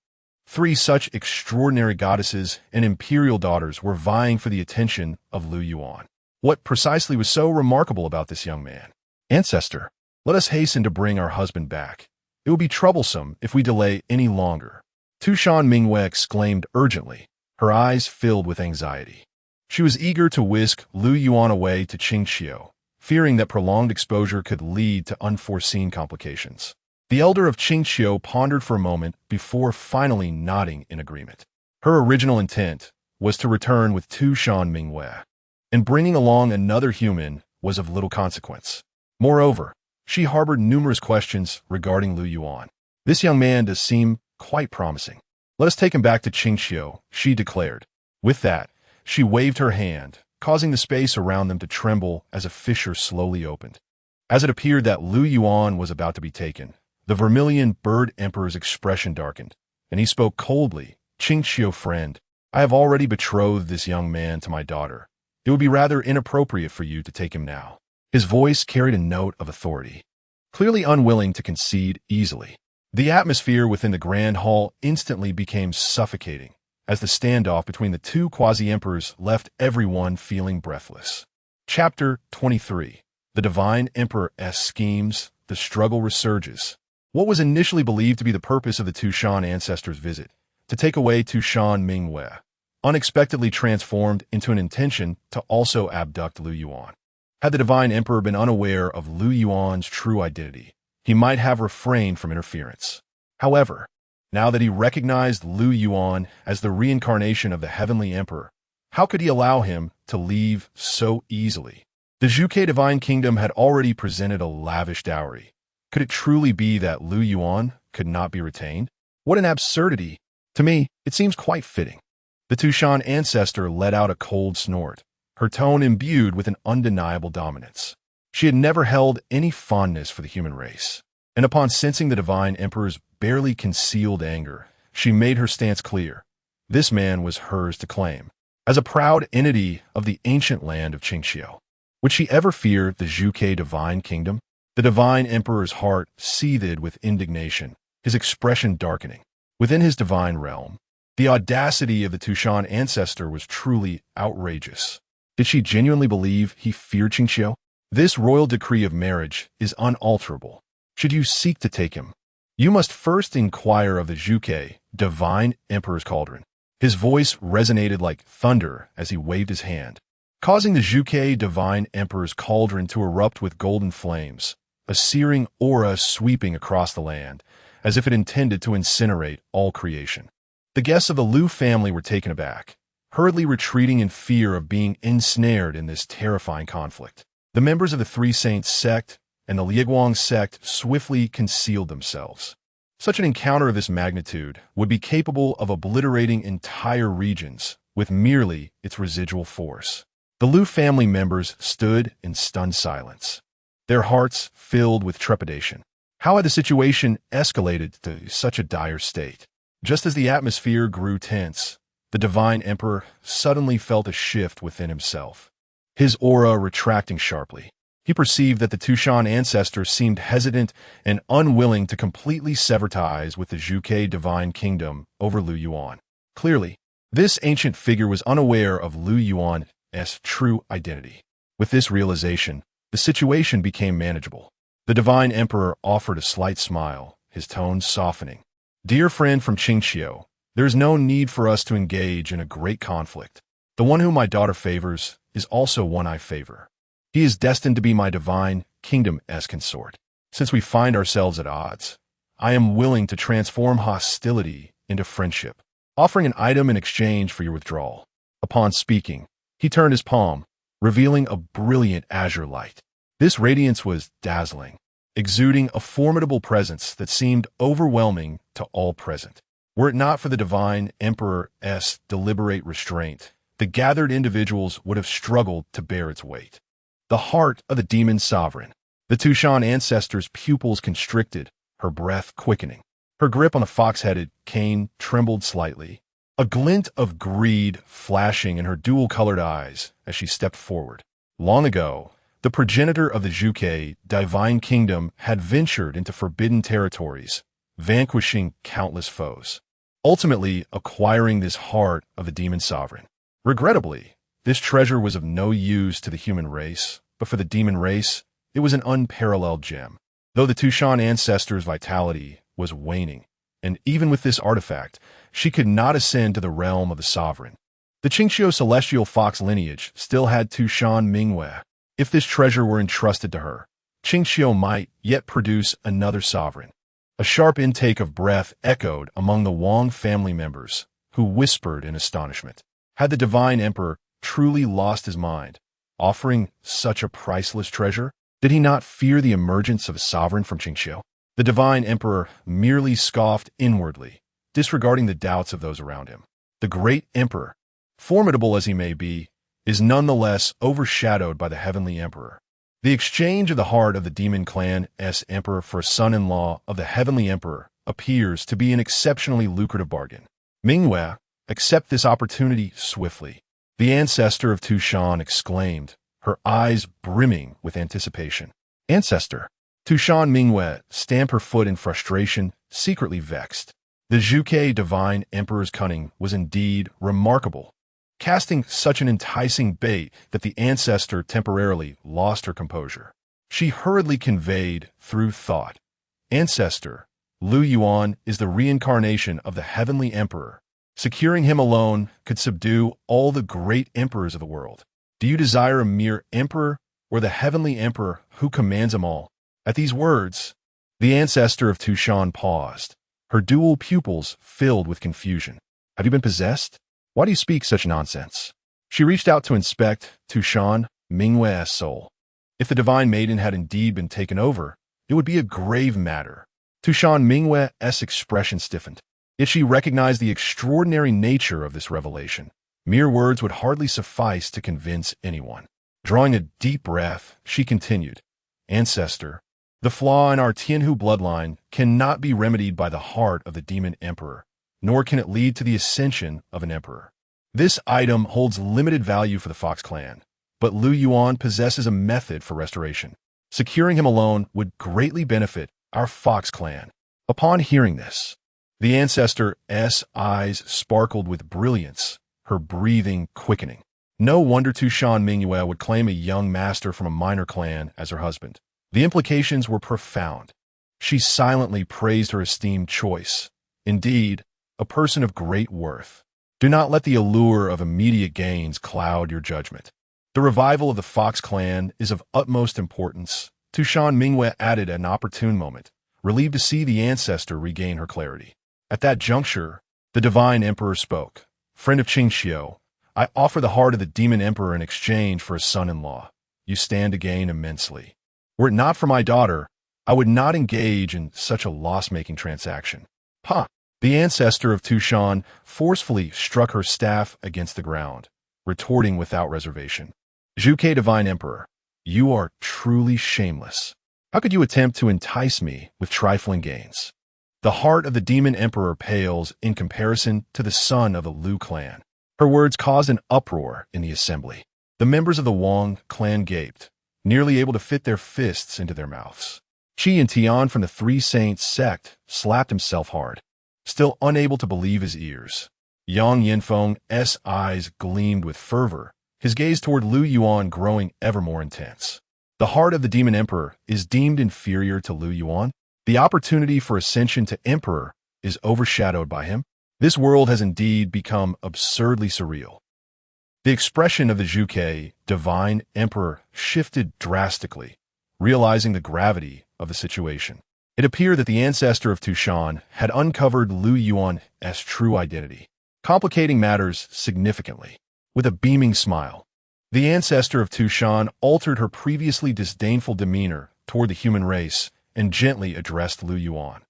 Three such extraordinary goddesses and imperial daughters were vying for the attention of Lu Yuan. What precisely was so remarkable about this young man? Ancestor, let us hasten to bring our husband back. It will be troublesome if we delay any longer. Tushan Mingwei exclaimed urgently, her eyes filled with anxiety. She was eager to whisk Lu Yuan away to Qingqiu, fearing that prolonged exposure could lead to unforeseen complications. The elder of Qingqiu pondered for a moment before finally nodding in agreement. Her original intent was to return with Tushan Mingwei, and bringing along another human was of little consequence. Moreover, she harbored numerous questions regarding Lu Yuan. This young man does seem quite promising. Let us take him back to Qingqiu, she declared. With that, she waved her hand, causing the space around them to tremble as a fissure slowly opened. As it appeared that Lu Yuan was about to be taken, the vermilion bird emperor's expression darkened, and he spoke coldly. Qingqiu friend, I have already betrothed this young man to my daughter. It would be rather inappropriate for you to take him now. His voice carried a note of authority, clearly unwilling to concede easily. The atmosphere within the grand hall instantly became suffocating, as the standoff between the two quasi-emperors left everyone feeling breathless. Chapter 23. The Divine Emperor's Schemes, the Struggle Resurges. What was initially believed to be the purpose of the Tushan ancestors' visit, to take away Tushan Mingwei, unexpectedly transformed into an intention to also abduct Lu Yuan. Had the Divine Emperor been unaware of Lu Yuan's true identity, he might have refrained from interference. However, now that he recognized Lu Yuan as the reincarnation of the Heavenly Emperor, how could he allow him to leave so easily? The Zhuge Divine Kingdom had already presented a lavish dowry. Could it truly be that Lu Yuan could not be retained? What an absurdity! To me, it seems quite fitting. The Tushan ancestor let out a cold snort, her tone imbued with an undeniable dominance. She had never held any fondness for the human race, and upon sensing the Divine Emperor's barely concealed anger, she made her stance clear. This man was hers to claim, as a proud entity of the ancient land of Qingqiu. Would she ever fear the Zhuge Divine Kingdom? The Divine Emperor's heart seethed with indignation, his expression darkening. Within his divine realm, The audacity of the Tushan ancestor was truly outrageous. Did she genuinely believe he feared Qingqiu? This royal decree of marriage is unalterable. Should you seek to take him, you must first inquire of the Zhuge, divine emperor's cauldron. His voice resonated like thunder as he waved his hand, causing the Zhuge divine emperor's cauldron to erupt with golden flames, a searing aura sweeping across the land, as if it intended to incinerate all creation. The guests of the Lu family were taken aback, hurriedly retreating in fear of being ensnared in this terrifying conflict. The members of the Three Saints sect and the Liaguang sect swiftly concealed themselves. Such an encounter of this magnitude would be capable of obliterating entire regions with merely its residual force. The Lu family members stood in stunned silence, their hearts filled with trepidation. How had the situation escalated to such a dire state? Just as the atmosphere grew tense, the divine emperor suddenly felt a shift within himself, his aura retracting sharply. He perceived that the Tushan ancestor seemed hesitant and unwilling to completely sever ties with the Zhuge divine kingdom over Lu Yuan. Clearly, this ancient figure was unaware of Lu Yuan's true identity. With this realization, the situation became manageable. The divine emperor offered a slight smile, his tone softening. "Dear friend from Qingqiu, there is no need for us to engage in a great conflict. The one whom my daughter favors is also one I favor. He is destined to be my divine kingdom's consort. Since we find ourselves at odds, I am willing to transform hostility into friendship, offering an item in exchange for your withdrawal." Upon speaking, he turned his palm, revealing a brilliant azure light. This radiance was dazzling, exuding a formidable presence that seemed overwhelming to all present. Were it not for the divine emperor's deliberate restraint, the gathered individuals would have struggled to bear its weight. The heart of the demon sovereign. The Tushan ancestor's pupils constricted, her breath quickening. Her grip on the fox-headed cane trembled slightly, a glint of greed flashing in her dual-colored eyes as she stepped forward. Long ago, the progenitor of the Zhuge divine kingdom had ventured into forbidden territories, vanquishing countless foes, ultimately acquiring this heart of the demon sovereign. Regrettably, this treasure was of no use to the human race, but for the demon race, it was an unparalleled gem. Though the Tushan ancestor's vitality was waning, and even with this artifact, she could not ascend to the realm of the sovereign. The Qingqiu celestial fox lineage still had Tushan Mingwei. If this treasure were entrusted to her, Qingqiu might yet produce another sovereign. A sharp intake of breath echoed among the Wang family members, who whispered in astonishment. Had the divine emperor truly lost his mind, offering such a priceless treasure? Did he not fear the emergence of a sovereign from Qingqiu? The divine emperor merely scoffed inwardly, disregarding the doubts of those around him. The great emperor, formidable as he may be, is nonetheless overshadowed by the heavenly emperor. The exchange of the heart of the demon clan's emperor for a son-in-law of the heavenly emperor appears to be an exceptionally lucrative bargain. Mingwei, accept this opportunity swiftly. The ancestor of Tushan exclaimed, her eyes brimming with anticipation. Ancestor. Tushan Mingwei stamped her foot in frustration, secretly vexed. The Zhuge divine emperor's cunning was indeed remarkable, casting such an enticing bait that the ancestor temporarily lost her composure. She hurriedly conveyed through thought, Ancestor, Lu Yuan is the reincarnation of the heavenly emperor. Securing him alone could subdue all the great emperors of the world. Do you desire a mere emperor or the heavenly emperor who commands them all? At these words, the ancestor of Tushan paused, her dual pupils filled with confusion. Have you been possessed? Why do you speak such nonsense? She reached out to inspect Tushan Mingwei's soul. If the divine maiden had indeed been taken over, it would be a grave matter. Tushan Mingwei's expression stiffened. Yet she recognized the extraordinary nature of this revelation. Mere words would hardly suffice to convince anyone. Drawing a deep breath, she continued, Ancestor, the flaw in our Tianhu bloodline cannot be remedied by the heart of the demon emperor, nor can it lead to the ascension of an emperor. This item holds limited value for the Fox clan, but Lu Yuan possesses a method for restoration. Securing him alone would greatly benefit our Fox clan. Upon hearing this, The ancestor's eyes sparkled with brilliance, her breathing quickening. No wonder Tushan Mingyue would claim a young master from a minor clan as her husband. The implications were profound. She silently praised her esteemed choice. Indeed, a person of great worth. Do not let the allure of immediate gains cloud your judgment. The revival of the Fox clan is of utmost importance. Tushan Mingyue added at an opportune moment, relieved to see the ancestor regain her clarity. At that juncture, the divine emperor spoke. Friend of Qingqiu, I offer the heart of the demon emperor in exchange for a son-in-law. You stand to gain immensely. Were it not for my daughter, I would not engage in such a loss-making transaction. Ha! The ancestor of Tushan forcefully struck her staff against the ground, retorting without reservation. Zhuke Divine Emperor, you are truly shameless. How could you attempt to entice me with trifling gains? The heart of the demon emperor pales in comparison to the son of the Lu clan. Her words caused an uproar in the assembly. The members of the Wang clan gaped, nearly able to fit their fists into their mouths. Qi and Tian from the Three Saints sect slapped himself hard, still unable to believe his ears. Yang Yinfeng's eyes gleamed with fervor, his gaze toward Lu Yuan growing ever more intense. The heart of the demon emperor is deemed inferior to Lu Yuan. The opportunity for ascension to emperor is overshadowed by him. This world has indeed become absurdly surreal. The expression of the Zhuke divine emperor shifted drastically, realizing the gravity of the situation. It appeared that the ancestor of Tushan had uncovered Lu Yuan's true identity, complicating matters significantly. With a beaming smile, the ancestor of Tushan altered her previously disdainful demeanor toward the human race and gently addressed Lu Yuan.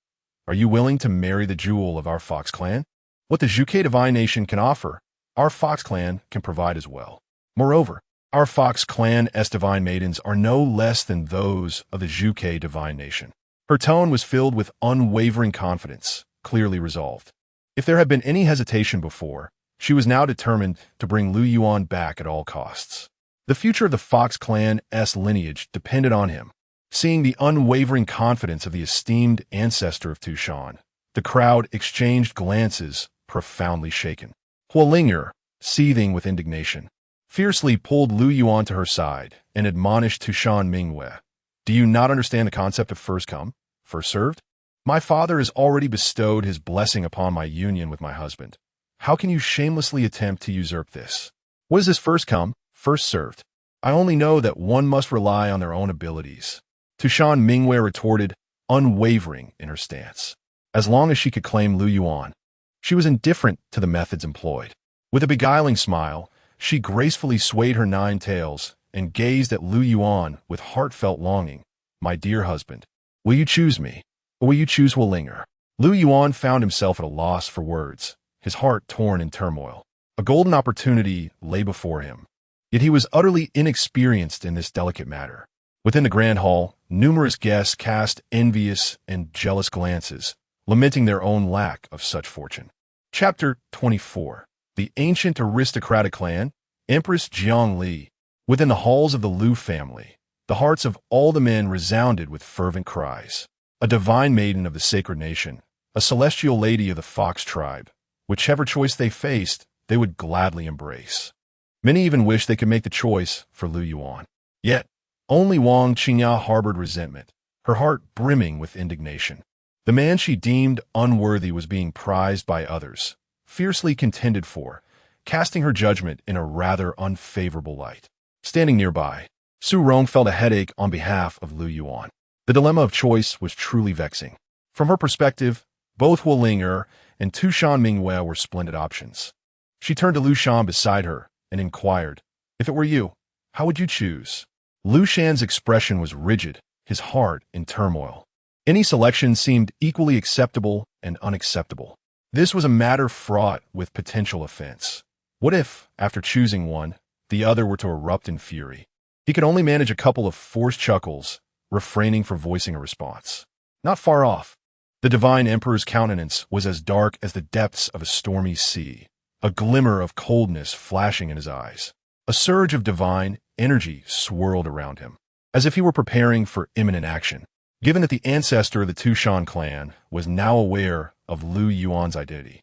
Are you willing to marry the jewel of our Fox clan? What the Zhuke divine nation can offer, our Fox clan can provide as well. Moreover, our Fox clan's divine maidens are no less than those of the Zhuke divine nation. Her tone was filled with unwavering confidence, clearly resolved. If there had been any hesitation before, she was now determined to bring Lu Yuan back at all costs. The future of the Fox clan's lineage depended on him. Seeing the unwavering confidence of the esteemed ancestor of Tushan, the crowd exchanged glances, profoundly shaken. Huolinger, seething with indignation, fiercely pulled Lu Yuan to her side and admonished Tushan Mingyue. Do you not understand the concept of first come, first served? My father has already bestowed his blessing upon my union with my husband. How can you shamelessly attempt to usurp this? What is this first come, first served? I only know that one must rely on their own abilities. Tushan Mingyue retorted, unwavering in her stance. As long as she could claim Lu Yuan, she was indifferent to the methods employed. With a beguiling smile, she gracefully swayed her 9 tails and gazed at Lu Yuan with heartfelt longing. My dear husband, will you choose me, or will you choose Huolinger? Lu Yuan found himself at a loss for words, his heart torn in turmoil. A golden opportunity lay before him, yet he was utterly inexperienced in this delicate matter. Within the grand hall, numerous guests cast envious and jealous glances, lamenting their own lack of such fortune. Chapter 24. The ancient aristocratic clan, Empress Qingqiu. Within the halls of the Lu family, the hearts of all the men resounded with fervent cries. A divine maiden of the sacred nation, a celestial lady of the Fox tribe, whichever choice they faced, they would gladly embrace. Many even wished they could make the choice for Lu Yuan. Yet, only Wang Qingyan harbored resentment, her heart brimming with indignation. The man she deemed unworthy was being prized by others, fiercely contended for, casting her judgment in a rather unfavorable light. Standing nearby, Su Rong felt a headache on behalf of Lu Yuan. The dilemma of choice was truly vexing. From her perspective, both Huolinger and Tushan Mingyue were splendid options. She turned to Lu Shan beside her and inquired, if it were you, how would you choose? Lu Shan's expression was rigid, his heart in turmoil. Any selection seemed equally acceptable and unacceptable. This was a matter fraught with potential offense. What if, after choosing one, the other were to erupt in fury? He could only manage a couple of forced chuckles, refraining from voicing a response. Not far off, the divine emperor's countenance was as dark as the depths of a stormy sea, a glimmer of coldness flashing in his eyes. A surge of divine energy swirled around him, as if he were preparing for imminent action. Given that the ancestor of the Tushan clan was now aware of Lu Yuan's identity.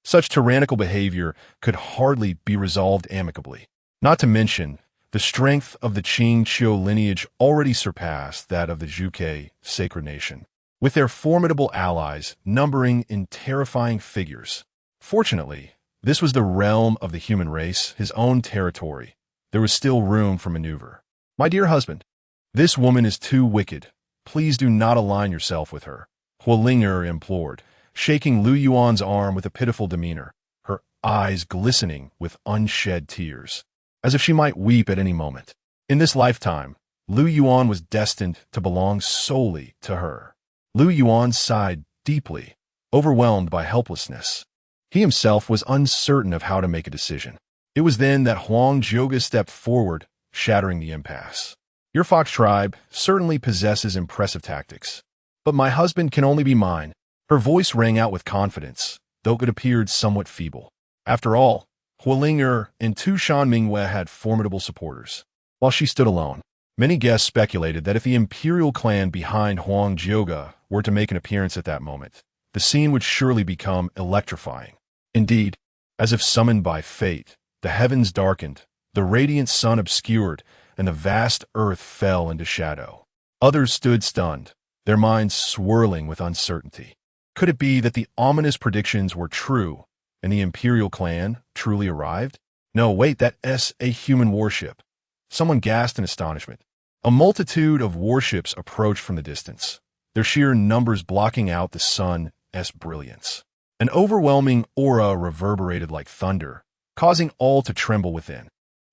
Such tyrannical behavior could hardly be resolved amicably. Not to mention, the strength of the Qingqiu lineage already surpassed that of the Zhuge sacred nation, with their formidable allies numbering in terrifying figures. Fortunately, this was the realm of the human race, his own territory. There was still room for maneuver. "My dear husband, this woman is too wicked. Please do not align yourself with her," Huolinger implored, shaking Lu Yuan's arm with a pitiful demeanor, her eyes glistening with unshed tears, as if she might weep at any moment. In this lifetime, Lu Yuan was destined to belong solely to her. Lu Yuan sighed deeply, overwhelmed by helplessness. He himself was uncertain of how to make a decision. It was then that Huang Zhuge stepped forward, shattering the impasse. "Your fox tribe certainly possesses impressive tactics, but my husband can only be mine." Her voice rang out with confidence, though it appeared somewhat feeble. After all, Huolinger and Tushan Mingyue had formidable supporters, while she stood alone. Many guests speculated that if the imperial clan behind Huang Zhuge were to make an appearance at that moment, the scene would surely become electrifying. Indeed, as if summoned by fate, the heavens darkened, the radiant sun obscured, and the vast earth fell into shadow. Others stood stunned, their minds swirling with uncertainty. Could it be that the ominous predictions were true, and the imperial clan truly arrived? No, wait, that's a human warship. Someone gasped in astonishment. A multitude of warships approached from the distance, their sheer numbers blocking out the sun's brilliance. An overwhelming aura reverberated like thunder, causing all to tremble within.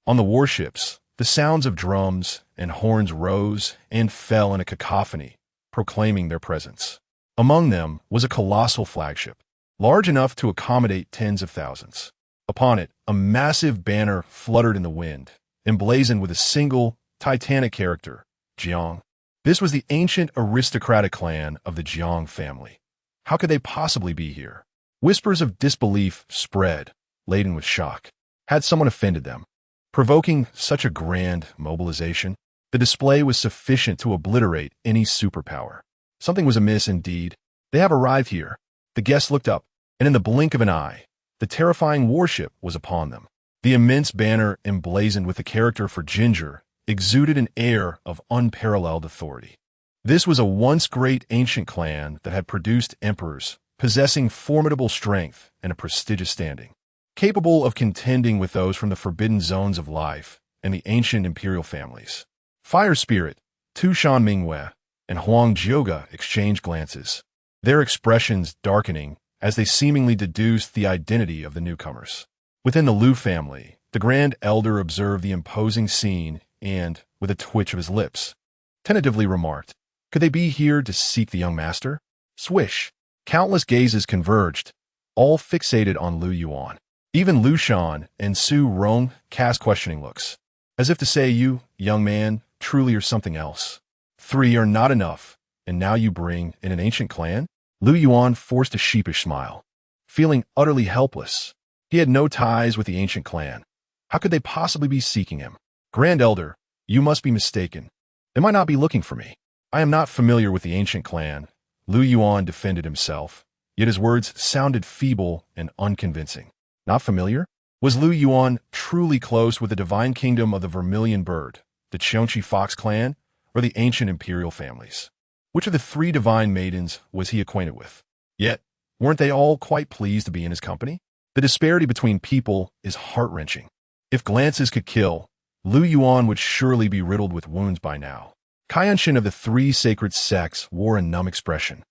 On the warships, the sounds of drums and horns rose and fell in a cacophony, proclaiming their presence. Among them was a colossal flagship, large enough to accommodate tens of thousands. Upon it, a massive banner fluttered in the wind, emblazoned with a single, titanic character, Jiang. This was the ancient aristocratic clan of the Jiang family. How could they possibly be here? Whispers of disbelief spread, laden with shock. Had someone offended them? Provoking such a grand mobilization, the display was sufficient to obliterate any superpower. Something was amiss indeed. "They have arrived here." The guests looked up, and in the blink of an eye, the terrifying warship was upon them. The immense banner emblazoned with the character for Ginger exuded an air of unparalleled authority. This was a once great ancient clan that had produced emperors, possessing formidable strength and a prestigious standing, capable of contending with those from the forbidden zones of life and the ancient imperial families. Fire Spirit, Tushan Mingyue, and Huang Zhuge exchanged glances, their expressions darkening as they seemingly deduced the identity of the newcomers. Within the Lu family, the Grand Elder observed the imposing scene and, with a twitch of his lips, tentatively remarked, "Could they be here to seek the young master?" Swish! Countless gazes converged, all fixated on Lu Yuan. Even Lu Shan and Su Rong cast questioning looks, as if to say, "You, young man, truly are something else. 3 are not enough, and now you bring in an ancient clan?" Lu Yuan forced a sheepish smile, feeling utterly helpless. He had no ties with the ancient clan. How could they possibly be seeking him? "Grand Elder, you must be mistaken. They might not be looking for me. I am not familiar with the ancient clan." Lu Yuan defended himself, yet his words sounded feeble and unconvincing. Not familiar? Was Lu Yuan truly close with the divine kingdom of the Vermilion Bird, the Chonchi Fox clan, or the ancient imperial families? Which of the 3 divine maidens was he acquainted with? Yet, weren't they all quite pleased to be in his company? The disparity between people is heart-wrenching. If glances could kill, Lu Yuan would surely be riddled with wounds by now. Qingyan of the 3 sacred sects wore a numb expression,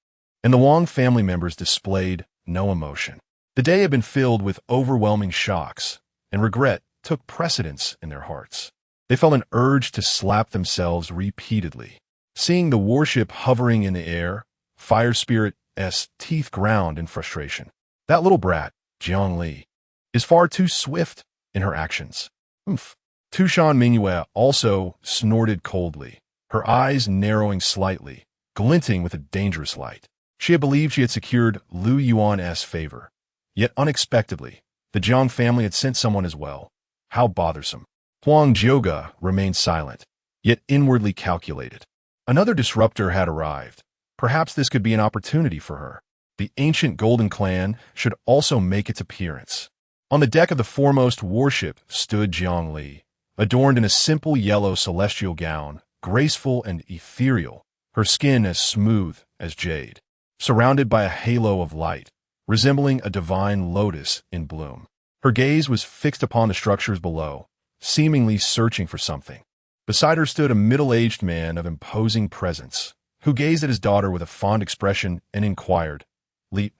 and the Wang family members displayed no emotion. The day had been filled with overwhelming shocks, and regret took precedence in their hearts. They felt an urge to slap themselves repeatedly. Seeing the warship hovering in the air, Fire Spirit's teeth ground in frustration. That little brat, Jiang Li, is far too swift in her actions. Oomph. Tushan Mingyue also snorted coldly, her eyes narrowing slightly, glinting with a dangerous light. She had believed she had secured Lu Yuan's favor. Yet unexpectedly, the Jiang family had sent someone as well. How bothersome. Huang Zhuge remained silent, yet inwardly calculated. Another disruptor had arrived. Perhaps this could be an opportunity for her. the ancient Golden Clan should also make its appearance. On the deck of the foremost warship stood Jiang Li, adorned in a simple yellow celestial gown, graceful and ethereal, her skin as smooth as jade, surrounded by a halo of light, resembling a divine lotus in bloom. Her gaze was fixed upon the structures below, seemingly searching for something. Beside her stood a middle-aged man of imposing presence, who gazed at his daughter with a fond expression and inquired, "Li,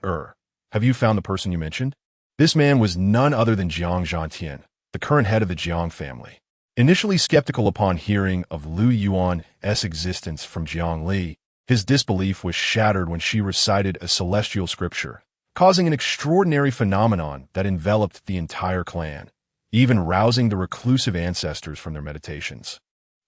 have you found the person you mentioned?" This man was none other than Jiang Zhantian, the current head of the Jiang family. Initially skeptical upon hearing of Lu Yuan's existence from Jiang Li, his disbelief was shattered when she recited a celestial scripture, causing an extraordinary phenomenon that enveloped the entire clan, even rousing the reclusive ancestors from their meditations.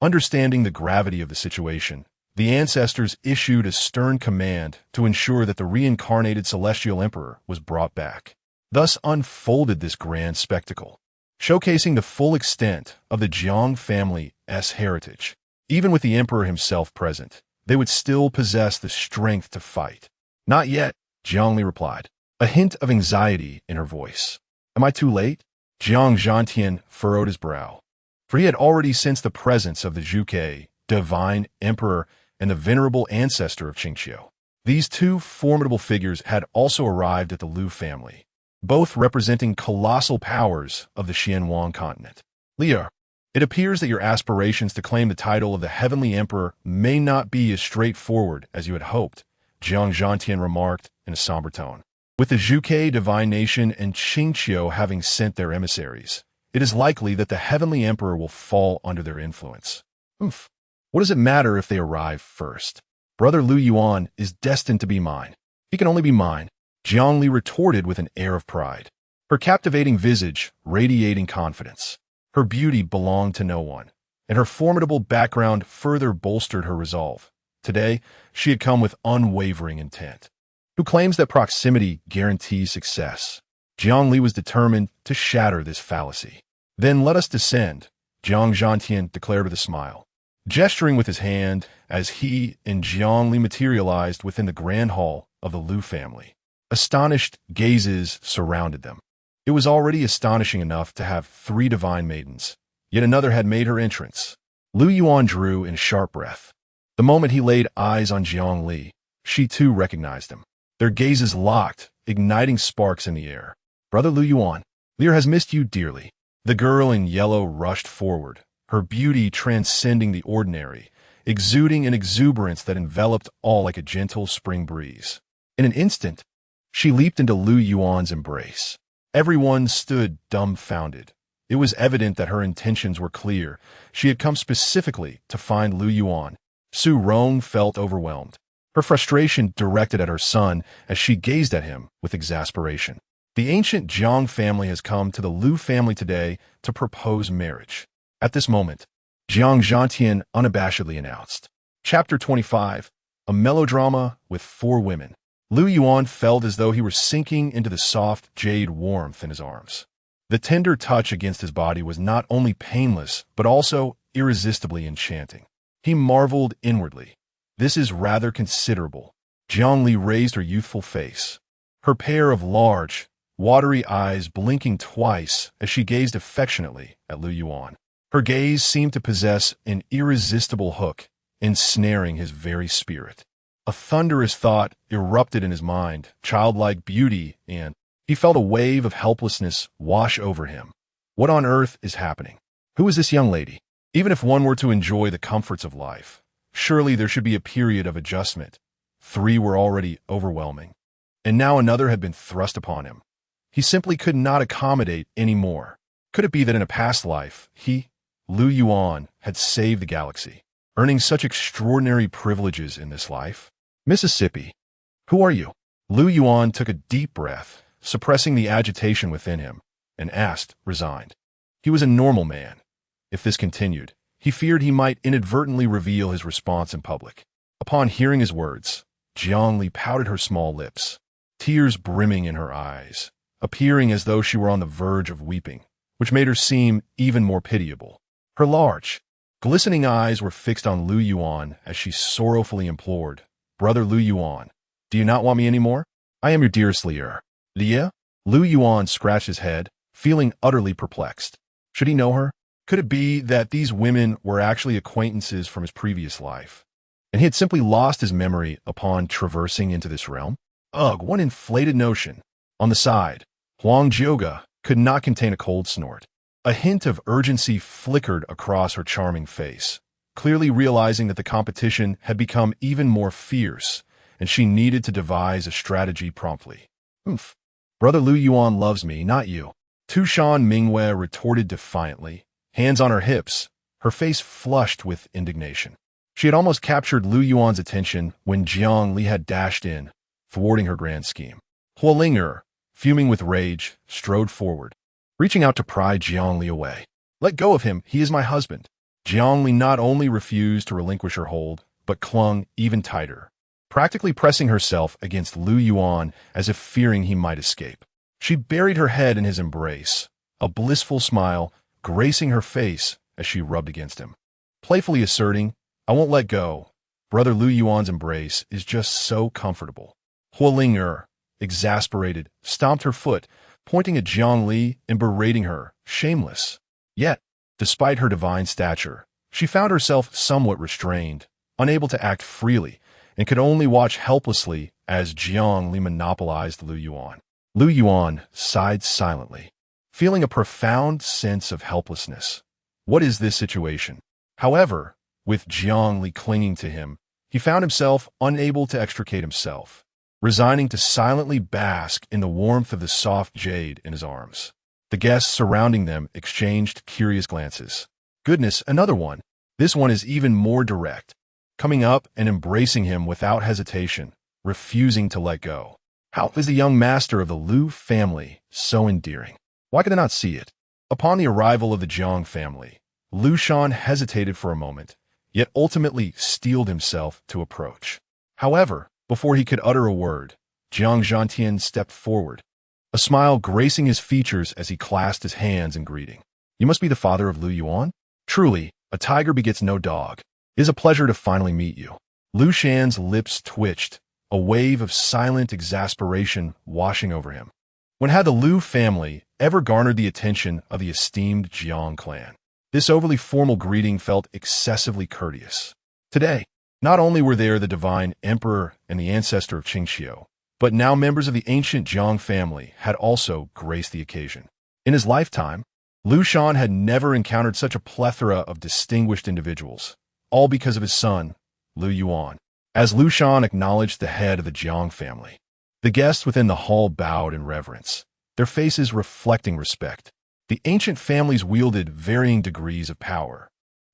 Understanding the gravity of the situation, the ancestors issued a stern command to ensure that the reincarnated celestial emperor was brought back. Thus unfolded this grand spectacle, showcasing the full extent of the Jiang family's heritage. Even with the emperor himself present, they would still possess the strength to fight. "Not yet," Jiang Li replied, a hint of anxiety in her voice. "Am I too late?" Jiang Zhantian furrowed his brow, for he had already sensed the presence of the Zhuge, divine emperor, and the venerable ancestor of Qingqiu. These two formidable figures had also arrived at the Lu family, both representing colossal powers of the Xianwang continent. "Liu, it appears that your aspirations to claim the title of the Heavenly Emperor may not be as straightforward as you had hoped," Jiang Zhantian remarked in a somber tone. "With the Zhuge divine nation and Qingqiu having sent their emissaries, it is likely that the Heavenly Emperor will fall under their influence." "Oof. What does it matter if they arrive first? Brother Lu Yuan is destined to be mine. He can only be mine," Jiang Li retorted with an air of pride, her captivating visage radiating confidence. Her beauty belonged to no one, and her formidable background further bolstered her resolve. Today, she had come with unwavering intent. Who claims that proximity guarantees success? Jiang Li was determined to shatter this fallacy. "Then let us descend," Jiang Zhantian declared with a smile, gesturing with his hand as he and Jiang Li materialized within the grand hall of the Lu family. Astonished gazes surrounded them. It was already astonishing enough to have 3 divine maidens, yet another had made her entrance. Lu Yuan drew in a sharp breath. The moment he laid eyes on Jiang Li, she too recognized him. Their gazes locked, igniting sparks in the air. "Brother Lu Yuan, Lear has missed you dearly." The girl in yellow rushed forward, her beauty transcending the ordinary, exuding an exuberance that enveloped all like a gentle spring breeze. In an instant, she leaped into Lu Yuan's embrace. Everyone stood dumbfounded. It was evident that her intentions were clear. She had come specifically to find Lu Yuan. Su Rong felt overwhelmed, her frustration directed at her son as she gazed at him with exasperation. The ancient Jiang family has come to the Lu family today to propose marriage. At this moment, Jiang Zhantian unabashedly announced. Chapter 25, a melodrama with 4 women. Lu Yuan felt as though he were sinking into the soft jade warmth in his arms. The tender touch against his body was not only painless, but also irresistibly enchanting. He marveled inwardly. "This is rather considerable." Jiang Li raised her youthful face, her pair of large, watery eyes blinking twice as she gazed affectionately at Lu Yuan. Her gaze seemed to possess an irresistible hook, ensnaring his very spirit. A thunderous thought erupted in his mind, childlike beauty, and he felt a wave of helplessness wash over him. What on earth is happening? Who is this young lady? Even if one were to enjoy the comforts of life, surely there should be a period of adjustment. 3 were already overwhelming, and now another had been thrust upon him. He simply could not accommodate any more. Could it be that in a past life, he, Lu Yuan, had saved the galaxy, earning such extraordinary privileges in this life? "Mississippi, who are you?" Lu Yuan took a deep breath, suppressing the agitation within him, and asked, resigned. He was a normal man. If this continued, he feared he might inadvertently reveal his response in public. Upon hearing his words, Jiang Li pouted her small lips, tears brimming in her eyes, appearing as though she were on the verge of weeping, which made her seem even more pitiable. Her large, glistening eyes were fixed on Lu Yuan as she sorrowfully implored, "Brother Lu Yuan, do you not want me anymore?" I am your dearest Lier. Lia? Lu Yuan scratched his head, feeling utterly perplexed. Should he know her? Could it be that these women were actually acquaintances from his previous life, and he had simply lost his memory upon traversing into this realm? Ugh, what inflated notion. On the side, Huang Jioga could not contain a cold snort. A hint of urgency flickered across her charming face, clearly realizing that the competition had become even more fierce, and she needed to devise a strategy promptly. Oomph. Brother Lu Yuan loves me, not you. Tushan Mingwei retorted defiantly, hands on her hips, her face flushed with indignation. She had almost captured Lu Yuan's attention when Jiang Li had dashed in, thwarting her grand scheme. Huolinger, fuming with rage, strode forward, reaching out to pry Jiang Li away. Let go of him, he is my husband. Jiang Li not only refused to relinquish her hold, but clung even tighter, practically pressing herself against Lu Yuan as if fearing he might escape. She buried her head in his embrace, a blissful smile gracing her face as she rubbed against him, playfully asserting, I won't let go. Brother Lu Yuan's embrace is just so comfortable. Huolinger, exasperated, stomped her foot, pointing at Jiang Li and berating her, shameless. Yet, despite her divine stature, she found herself somewhat restrained, unable to act freely, and could only watch helplessly as Jiang Li monopolized Lu Yuan. Lu Yuan sighed silently, feeling a profound sense of helplessness. What is this situation? However, with Jiang Li clinging to him, he found himself unable to extricate himself, resigning to silently bask in the warmth of the soft jade in his arms. The guests surrounding them exchanged curious glances. Goodness, another one. This one is even more direct, coming up and embracing him without hesitation, refusing to let go. How is the young master of the Lu family so endearing? Why could I not see it? Upon the arrival of the Jiang family, Lu Shan hesitated for a moment, yet ultimately steeled himself to approach. However, before he could utter a word, Jiang Zhantian stepped forward, a smile gracing his features as he clasped his hands in greeting. You must be the father of Lu Yuan? Truly, a tiger begets no dog. It is a pleasure to finally meet you. Lu Shan's lips twitched, a wave of silent exasperation washing over him. When had the Lu family ever garnered the attention of the esteemed Jiang clan? This overly formal greeting felt excessively courteous. Today, not only were there the divine emperor and the ancestor of Qingqiu, but now members of the ancient Jiang family had also graced the occasion. In his lifetime, Lu Shan had never encountered such a plethora of distinguished individuals, all because of his son, Lu Yuan. As Lu Shan acknowledged the head of the Jiang family, the guests within the hall bowed in reverence, their faces reflecting respect. The ancient families wielded varying degrees of power,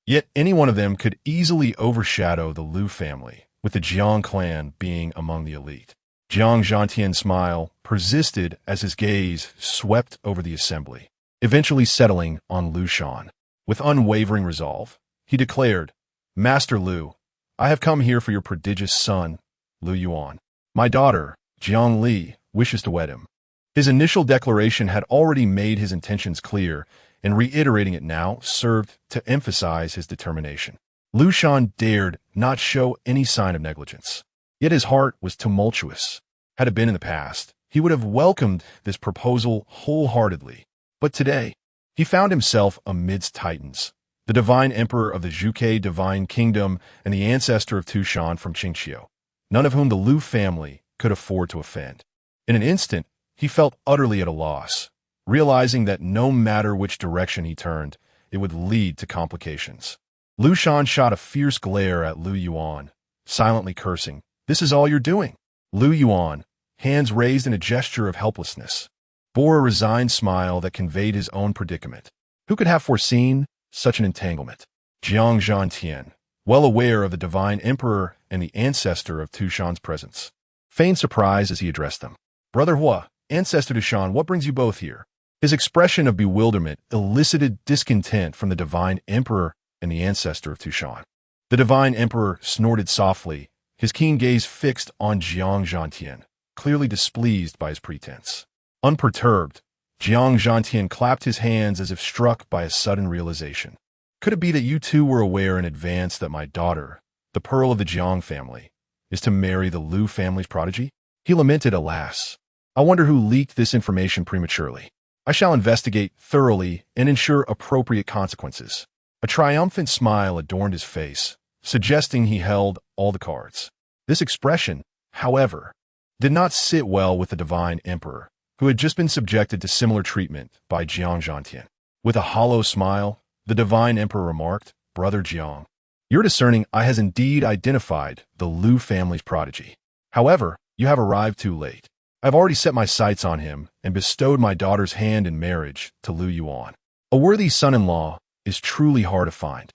yet any one of them could easily overshadow the Lu family, with the Jiang clan being among the elite. Jiang Zhantian's smile persisted as his gaze swept over the assembly, eventually settling on Lu Shan. With unwavering resolve, he declared, Master Lu, I have come here for your prodigious son, Lu Yuan. My daughter, Jiang Li, wishes to wed him. His initial declaration had already made his intentions clear, and reiterating it now served to emphasize his determination. Lu Shan dared not show any sign of negligence. Yet his heart was tumultuous. Had it been in the past, he would have welcomed this proposal wholeheartedly. But today, he found himself amidst titans, the divine emperor of the Zhuke divine kingdom and the ancestor of Tushan from Qingqiu, none of whom the Lu family could afford to offend. In an instant, he felt utterly at a loss, realizing that no matter which direction he turned, it would lead to complications. Lu Shan shot a fierce glare at Lu Yuan, silently cursing, This is all you're doing. Lu Yuan, hands raised in a gesture of helplessness, bore a resigned smile that conveyed his own predicament. Who could have foreseen such an entanglement? Jiang Zhantian, well aware of the divine emperor and the ancestor of Tushan's presence, feigned surprise as he addressed them. Brother Hua, ancestor Tushan, what brings you both here? His expression of bewilderment elicited discontent from the divine emperor and the ancestor of Tushan. The divine emperor snorted softly, his keen gaze fixed on Jiang Zhantian, clearly displeased by his pretense. Unperturbed, Jiang Zhantian clapped his hands as if struck by a sudden realization. Could it be that you two were aware in advance that my daughter, the pearl of the Jiang family, is to marry the Lu family's prodigy? He lamented, alas. I wonder who leaked this information prematurely. I shall investigate thoroughly and ensure appropriate consequences. A triumphant smile adorned his face, suggesting he held all the cards. This expression, however, did not sit well with the divine emperor, who had just been subjected to similar treatment by Jiang Zhantian. With a hollow smile, the divine emperor remarked, Brother Jiang, your discerning eye has indeed identified the Lu family's prodigy. However, you have arrived too late. I have already set my sights on him and bestowed my daughter's hand in marriage to Lu Yuan. A worthy son-in-law is truly hard to find.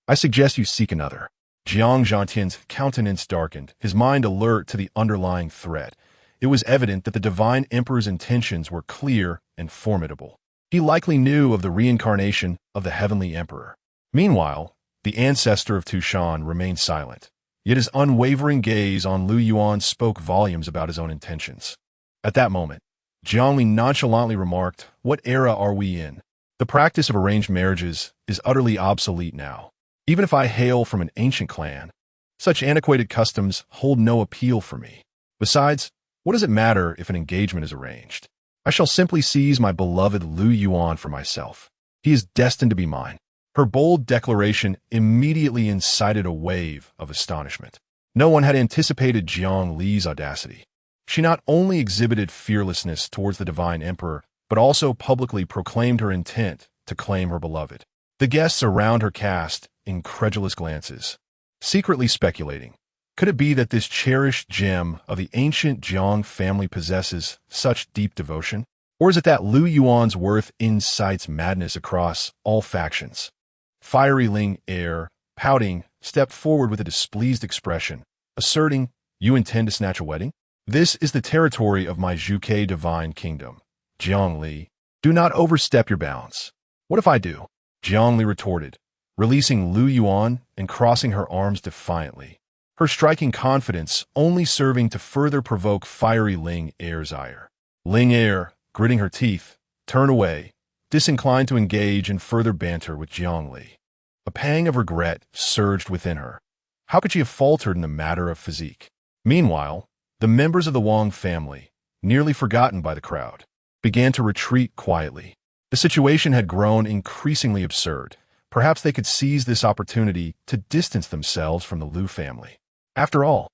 I suggest you seek another. Jiang Zhantian's countenance darkened, his mind alert to the underlying threat. It was evident that the divine emperor's intentions were clear and formidable. He likely knew of the reincarnation of the heavenly emperor. Meanwhile, the ancestor of Tushan remained silent, yet his unwavering gaze on Lu Yuan spoke volumes about his own intentions. At that moment, Jiang Li nonchalantly remarked, What era are we in? The practice of arranged marriages is utterly obsolete now. Even if I hail from an ancient clan, such antiquated customs hold no appeal for me. Besides, what does it matter if an engagement is arranged? I shall simply seize my beloved Lu Yuan for myself. He is destined to be mine. Her bold declaration immediately incited a wave of astonishment. No one had anticipated Jiang Li's audacity. She not only exhibited fearlessness towards the divine emperor, but also publicly proclaimed her intent to claim her beloved. The guests around her cast incredulous glances, secretly speculating, could it be that this cherished gem of the ancient Jiang family possesses such deep devotion? Or is it that Lu Yuan's worth incites madness across all factions? Fiery Ling heir, pouting, stepped forward with a displeased expression, asserting, You intend to snatch a wedding? This is the territory of my Zhuke divine kingdom. Jiang Li, do not overstep your bounds. What if I do? Jiang Li retorted, releasing Lu Yuan and crossing her arms defiantly, her striking confidence only serving to further provoke fiery Ling heir's ire. Ling heir, gritting her teeth, turned away, disinclined to engage in further banter with Jiang Li. A pang of regret surged within her. How could she have faltered in the matter of physique? Meanwhile, the members of the Wang family, nearly forgotten by the crowd, began to retreat quietly. The situation had grown increasingly absurd. Perhaps they could seize this opportunity to distance themselves from the Lu family. After all,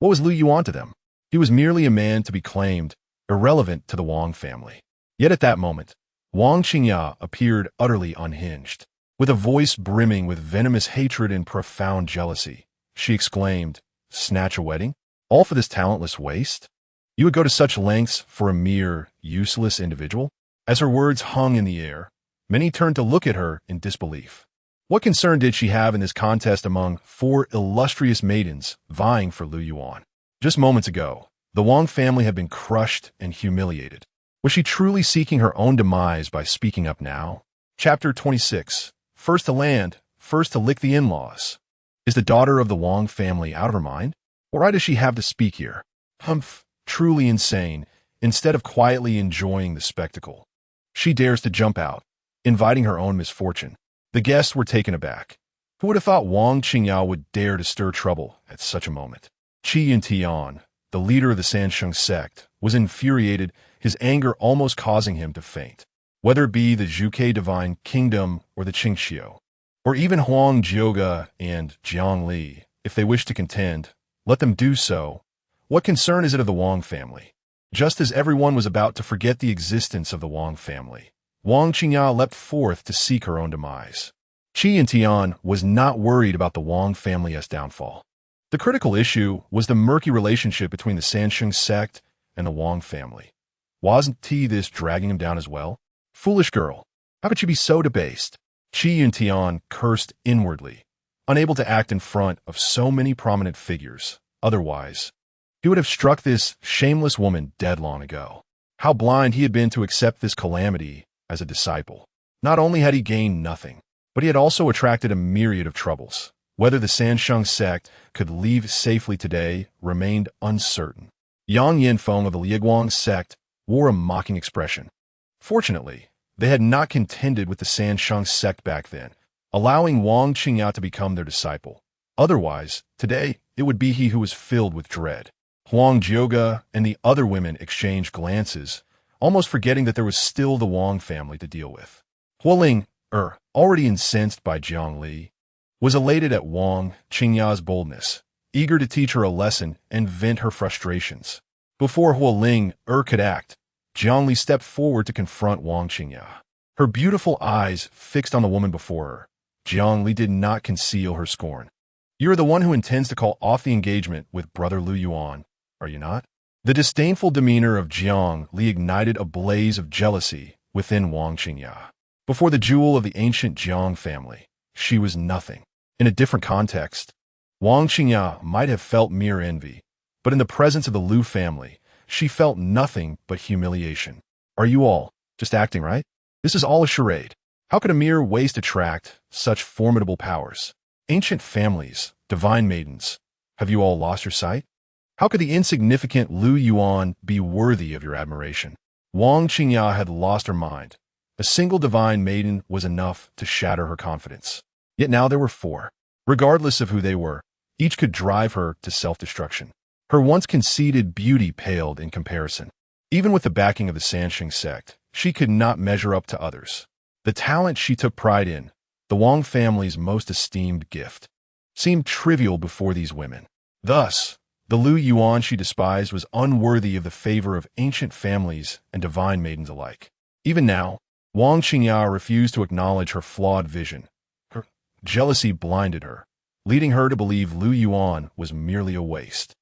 what was Lu Yuan to them? He was merely a man to be claimed, irrelevant to the Wang family. Yet at that moment, Wang Qingya appeared utterly unhinged. With a voice brimming with venomous hatred and profound jealousy, she exclaimed, Snatch a wedding? All for this talentless waste? You would go to such lengths for a mere, useless individual? As her words hung in the air, many turned to look at her in disbelief. What concern did she have in this contest among 4 illustrious maidens vying for Lu Yuan? Just moments ago, the Wang family had been crushed and humiliated. Was she truly seeking her own demise by speaking up now? Chapter 26. First to land, first to lick the in-laws. Is the daughter of the Wang family out of her mind? Or why does she have to speak here? Humph, truly insane, instead of quietly enjoying the spectacle. She dares to jump out, inviting her own misfortune. The guests were taken aback. Who would have thought Wang Qingqiu would dare to stir trouble at such a moment? Qingyan, the leader of the Shenchao sect, was infuriated, his anger almost causing him to faint. Whether it be the Zhuke divine kingdom or the Qingqiu, or even Huang Jioga and Jiang Li, if they wish to contend, let them do so. What concern is it of the Wang family? Just as everyone was about to forget the existence of the Wang family, Wang Qingqiu leapt forth to seek her own demise. Qingyan was not worried about the Wang family's downfall. The critical issue was the murky relationship between the Shenchao sect and the Wang family. Wasn't this dragging him down as well? Foolish girl, how could you be so debased? Qingyan cursed inwardly, unable to act in front of so many prominent figures. Otherwise, he would have struck this shameless woman dead long ago. How blind he had been to accept this calamity as a disciple. Not only had he gained nothing, but he had also attracted a myriad of troubles. Whether the Shenchao sect could leave safely today remained uncertain. Yang Yinfeng of the Liaguang sect wore a mocking expression. Fortunately, they had not contended with the Shenchao sect back then, allowing Wang Qingqiu to become their disciple. Otherwise, today, it would be he who was filled with dread. Huang Jioga and the other women exchanged glances, almost forgetting that there was still the Wang family to deal with. Hualing, already incensed by Jiang Li, was elated at Wang Qingya's boldness, eager to teach her a lesson and vent her frustrations. Before Hualing could act, Jiang Li stepped forward to confront Wang Qingya. Her beautiful eyes fixed on the woman before her, Jiang Li did not conceal her scorn. "You are the one who intends to call off the engagement with brother Lu Yuan, are you not?" The disdainful demeanor of Jiang Li ignited a blaze of jealousy within Wang Qingya. Before the jewel of the ancient Jiang family, she was nothing. In a different context, Wang Qingya might have felt mere envy, but in the presence of the Lu family, she felt nothing but humiliation. "Are you all just acting, right? This is all a charade. How could a mere waste attract such formidable powers? Ancient families, divine maidens, have you all lost your sight? How could the insignificant Lu Yuan be worthy of your admiration?" Wang Qingya had lost her mind. A single divine maiden was enough to shatter her confidence. Yet now there were four. Regardless of who they were, each could drive her to self-destruction. Her once conceited beauty paled in comparison. Even with the backing of the Sansheng sect, she could not measure up to others. The talent she took pride in, the Wang family's most esteemed gift, seemed trivial before these women. Thus, the Lu Yuan she despised was unworthy of the favor of ancient families and divine maidens alike. Even now, Wang Qingya refused to acknowledge her flawed vision. Her jealousy blinded her, leading her to believe Lu Yuan was merely a waste,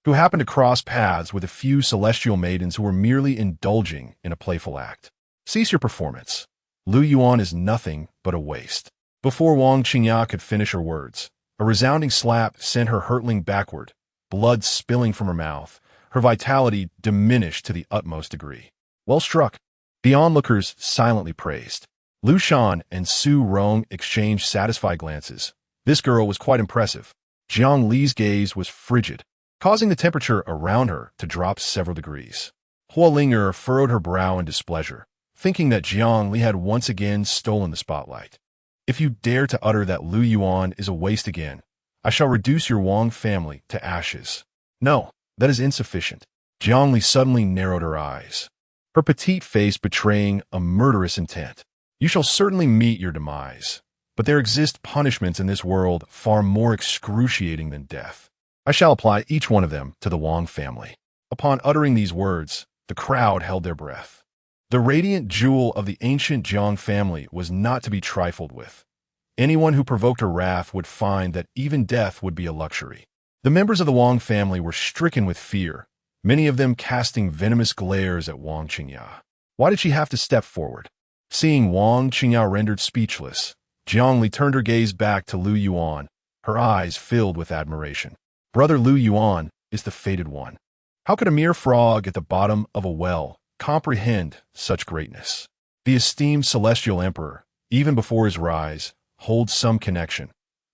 who happened to cross paths with a few celestial maidens who were merely indulging in a playful act. "Cease your performance. Lu Yuan is nothing but a waste." Before Wang Qingya could finish her words, a resounding slap sent her hurtling backward, blood spilling from her mouth, her vitality diminished to the utmost degree. "Well struck." The onlookers silently praised. Lu Shan and Su Rong exchanged satisfied glances. This girl was quite impressive. Jiang Li's gaze was frigid, causing the temperature around her to drop several degrees. Hualinger furrowed her brow in displeasure, thinking that Jiang Li had once again stolen the spotlight. "If you dare to utter that Lu Yuan is a waste again, I shall reduce your Wang family to ashes." "No, that is insufficient." Jiang Li suddenly narrowed her eyes, her petite face betraying a murderous intent. "You shall certainly meet your demise, but there exist punishments in this world far more excruciating than death. I shall apply each one of them to the Wang family." Upon uttering these words, the crowd held their breath. The radiant jewel of the ancient Jiang family was not to be trifled with. Anyone who provoked her wrath would find that even death would be a luxury. The members of the Wang family were stricken with fear, many of them casting venomous glares at Wang Qingya. Why did she have to step forward? Seeing Wang Qingya rendered speechless, Jiang Li turned her gaze back to Lu Yuan, her eyes filled with admiration. Brother Lu Yuan is the fated one. How could a mere frog at the bottom of a well comprehend such greatness? The esteemed celestial emperor, even before his rise, holds some connection.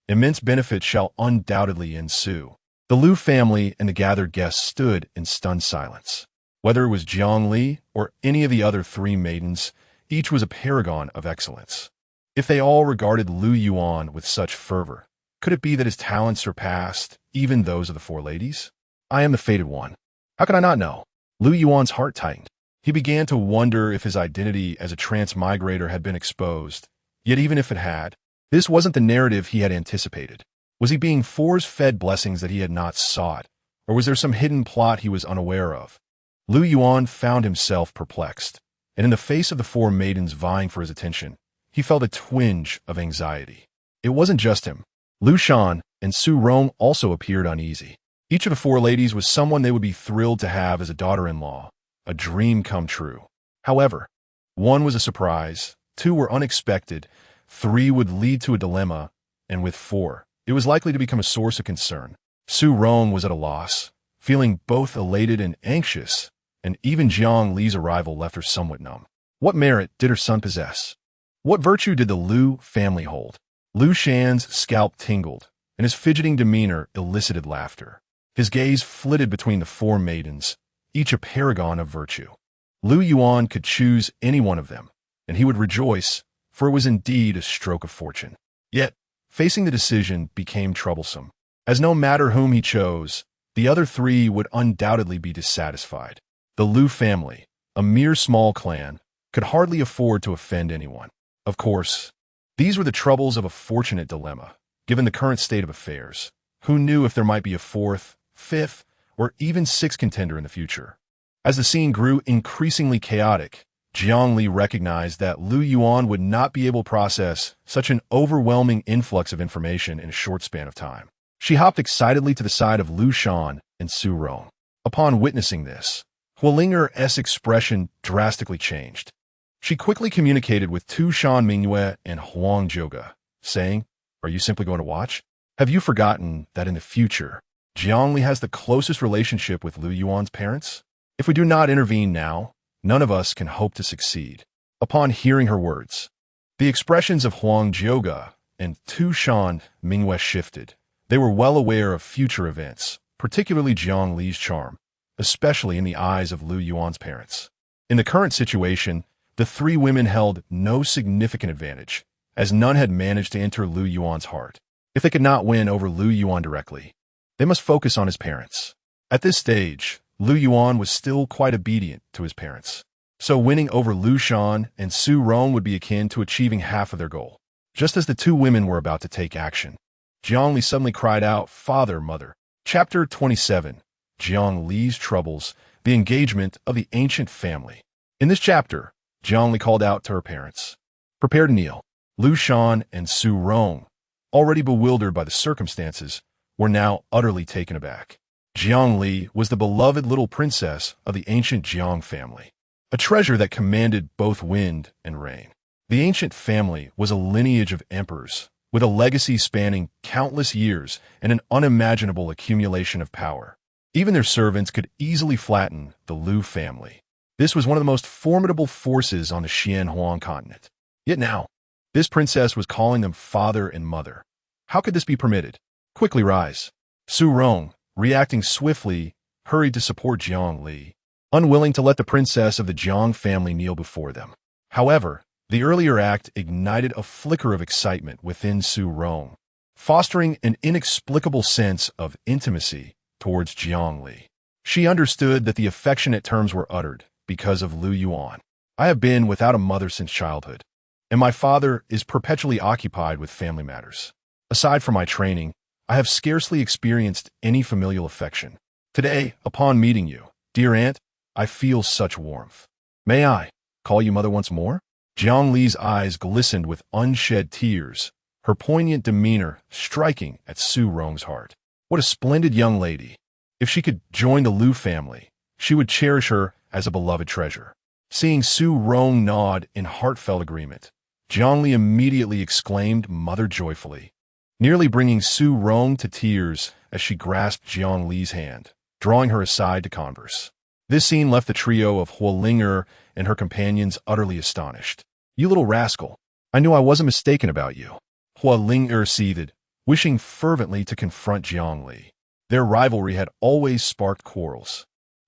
Immense benefits shall undoubtedly ensue. The Lu family and the gathered guests stood in stunned silence. Whether it was Jiang Li or any of the other three maidens, each was a paragon of excellence. If they all regarded Lu Yuan with such fervor, could it be that his talents surpassed even those of the four ladies? "I am the fated one. How could I not know?" Lu Yuan's heart tightened. He began to wonder if his identity as a transmigrator had been exposed. Yet even if it had, this wasn't the narrative he had anticipated. Was he being force-fed blessings that he had not sought, or was there some hidden plot he was unaware of? Lu Yuan found himself perplexed, and in the face of the four maidens vying for his attention, he felt a twinge of anxiety. It wasn't just him. Lu Shan and Su Rong also appeared uneasy. Each of the four ladies was someone they would be thrilled to have as a daughter-in-law, a dream come true. However, one was a surprise, two were unexpected, three would lead to a dilemma, and with four, it was likely to become a source of concern. Su Rong was at a loss, feeling both elated and anxious, and even Jiang Li's arrival left her somewhat numb. What merit did her son possess? What virtue did the Lu family hold? Lu Shan's scalp tingled, and his fidgeting demeanor elicited laughter. His gaze flitted between the four maidens, each a paragon of virtue. Lu Yuan could choose any one of them, and he would rejoice, for it was indeed a stroke of fortune. Yet, facing the decision became troublesome, as no matter whom he chose, the other three would undoubtedly be dissatisfied. The Lu family, a mere small clan, could hardly afford to offend anyone. Of course, these were the troubles of a fortunate dilemma, given the current state of affairs. Who knew if there might be a fourth, fifth, or even sixth contender in the future? As the scene grew increasingly chaotic, Jiang Li recognized that Lu Yuan would not be able to process such an overwhelming influx of information in a short span of time. She hopped excitedly to the side of Lu Shan and Su Rong. Upon witnessing this, Hualinger's expression drastically changed. She quickly communicated with Tu Shan Mingyue and Huang Zhouge, saying, "Are you simply going to watch? Have you forgotten that in the future, Jiang Li has the closest relationship with Lu Yuan's parents? If we do not intervene now, none of us can hope to succeed." Upon hearing her words, the expressions of Huang Zhouge and Tu Shan Mingyue shifted. They were well aware of future events, particularly Jiang Li's charm, especially in the eyes of Lu Yuan's parents. In the current situation, the three women held no significant advantage, as none had managed to enter Lu Yuan's heart. If they could not win over Lu Yuan directly, they must focus on his parents. At this stage, Lu Yuan was still quite obedient to his parents, so winning over Lu Shan and Su Rong would be akin to achieving half of their goal. Just as the two women were about to take action, Jiang Li suddenly cried out, "Father, Mother." Chapter 27, Jiang Li's Troubles, the Engagement of the Ancient Family. In this chapter, Jiang Li called out to her parents, "Prepare to kneel." Lu Shan and Su Rong, already bewildered by the circumstances, were now utterly taken aback. Jiang Li was the beloved little princess of the ancient Jiang family, a treasure that commanded both wind and rain. The ancient family was a lineage of emperors, with a legacy spanning countless years and an unimaginable accumulation of power. Even their servants could easily flatten the Lu family. This was one of the most formidable forces on the Xianhuang continent. Yet now, this princess was calling them father and mother. How could this be permitted? "Quickly rise." Su Rong, reacting swiftly, hurried to support Jiang Li, unwilling to let the princess of the Jiang family kneel before them. However, the earlier act ignited a flicker of excitement within Su Rong, fostering an inexplicable sense of intimacy towards Jiang Li. She understood that the affectionate terms were uttered because of Lu Yuan. "I have been without a mother since childhood, and my father is perpetually occupied with family matters. Aside from my training, I have scarcely experienced any familial affection. Today, upon meeting you, dear aunt, I feel such warmth. May I call you mother once more?" Jiang Li's eyes glistened with unshed tears, her poignant demeanor striking at Su Rong's heart. What a splendid young lady! If she could join the Lu family, she would cherish her as a beloved treasure. Seeing Su Rong nod in heartfelt agreement, Jiang Li immediately exclaimed "Mother" joyfully, nearly bringing Su Rong to tears as she grasped Jiang Li's hand, drawing her aside to converse. This scene left the trio of Hualinger and her companions utterly astonished. "You little rascal, I knew I wasn't mistaken about you." Hualinger seethed, wishing fervently to confront Jiang Li. Their rivalry had always sparked quarrels,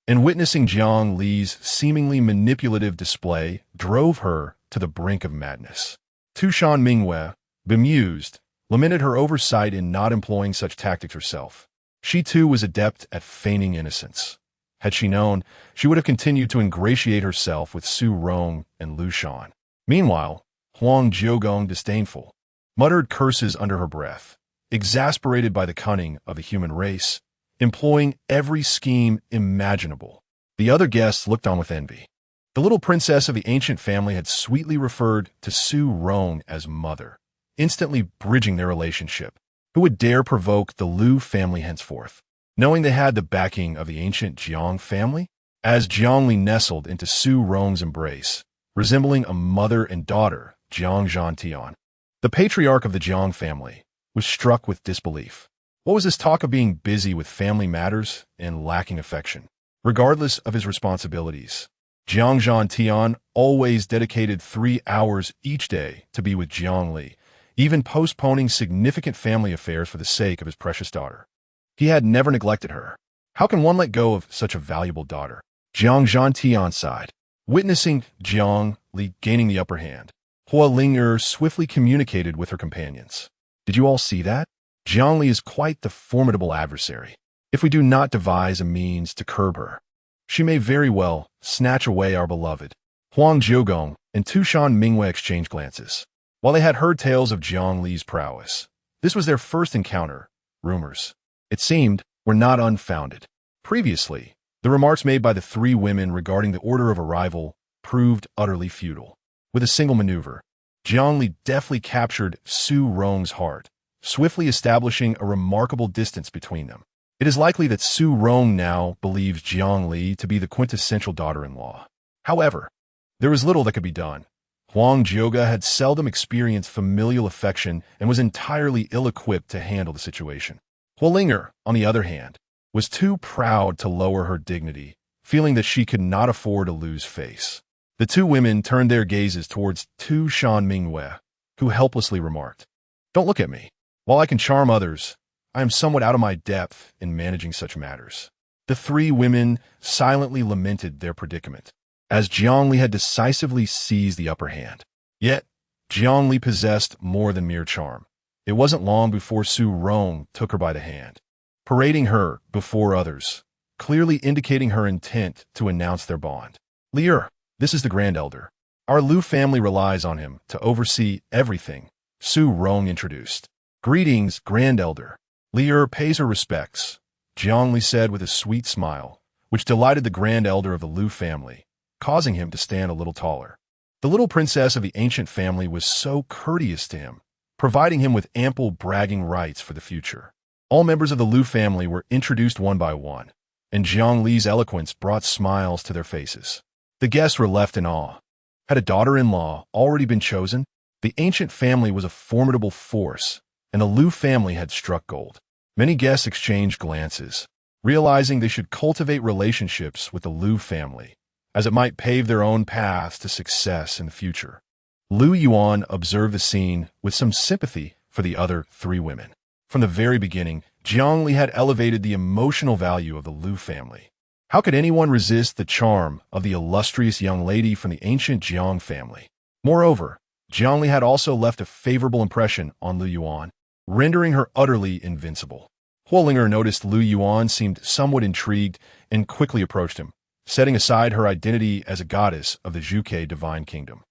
and witnessing Jiang Li's seemingly manipulative display drove her to the brink of madness. Tu Shan Mingyue, bemused, lamented her oversight in not employing such tactics herself. She too was adept at feigning innocence. Had she known, she would have continued to ingratiate herself with Su Rong and Lu Shan. Meanwhile, Huang Zhouge, disdainful, muttered curses under her breath, exasperated by the cunning of the human race, employing every scheme imaginable. The other guests looked on with envy. The little princess of the ancient family had sweetly referred to Su Rong as mother, instantly bridging their relationship. Who would dare provoke the Lu family henceforth? Knowing they had the backing of the ancient Jiang family, as Jiang Li nestled into Su Rong's embrace, resembling a mother and daughter, Jiang Zhantian, the patriarch of the Jiang family, was struck with disbelief. What was this talk of being busy with family matters and lacking affection? Regardless of his responsibilities, Jiang Zhantian always dedicated 3 hours each day to be with Jiang Li, even postponing significant family affairs for the sake of his precious daughter. He had never neglected her. How can one let go of such a valuable daughter? Jiang Zhantian sighed. Witnessing Jiang Li gaining the upper hand, Hualinger swiftly communicated with her companions. "Did you all see that? Jiang Li is quite the formidable adversary. If we do not devise a means to curb her, she may very well snatch away our beloved. Huang Jiugong and Tushan Mingwei exchanged glances. While they had heard tales of Jiang Li's prowess, this was their first encounter. Rumors, it seemed, were not unfounded. Previously, the remarks made by the three women regarding the order of arrival proved utterly futile. With a single maneuver, Jiang Li deftly captured Su Rong's heart, swiftly establishing a remarkable distance between them. It is likely that Su Rong now believes Jiang Li to be the quintessential daughter-in-law. However, there was little that could be done. Huang Jiuge had seldom experienced familial affection and was entirely ill-equipped to handle the situation. Huolinger, on the other hand, was too proud to lower her dignity, feeling that she could not afford to lose face. The two women turned their gazes towards Tu Shan Mingwei, who helplessly remarked, "Don't look at me. While I can charm others, I am somewhat out of my depth in managing such matters." The three women silently lamented their predicament, as Jiang Li had decisively seized the upper hand. Yet, Jiang Li possessed more than mere charm. It wasn't long before Su Rong took her by the hand, parading her before others, clearly indicating her intent to announce their bond. "Lier, this is the Grand Elder. Our Lu family relies on him to oversee everything," Su Rong introduced. "Greetings, Grand Elder." Lier pays her respects, Jiang Li said with a sweet smile, which delighted the Grand Elder of the Lu family, causing him to stand a little taller. The little princess of the ancient family was so courteous to him, providing him with ample bragging rights for the future. All members of the Lu family were introduced one by one, and Jiang Li's eloquence brought smiles to their faces. The guests were left in awe. Had a daughter-in-law already been chosen? The ancient family was a formidable force, and the Lu family had struck gold. Many guests exchanged glances, realizing they should cultivate relationships with the Lu family, as it might pave their own paths to success in the future. Lu Yuan observed the scene with some sympathy for the other three women. From the very beginning, Jiang Li had elevated the emotional value of the Lu family. How could anyone resist the charm of the illustrious young lady from the ancient Jiang family? Moreover, Jiang Li had also left a favorable impression on Lu Yuan, rendering her utterly invincible. Huolinger noticed Lu Yuan seemed somewhat intrigued and quickly approached him, setting aside her identity as a goddess of the Zhuke divine kingdom.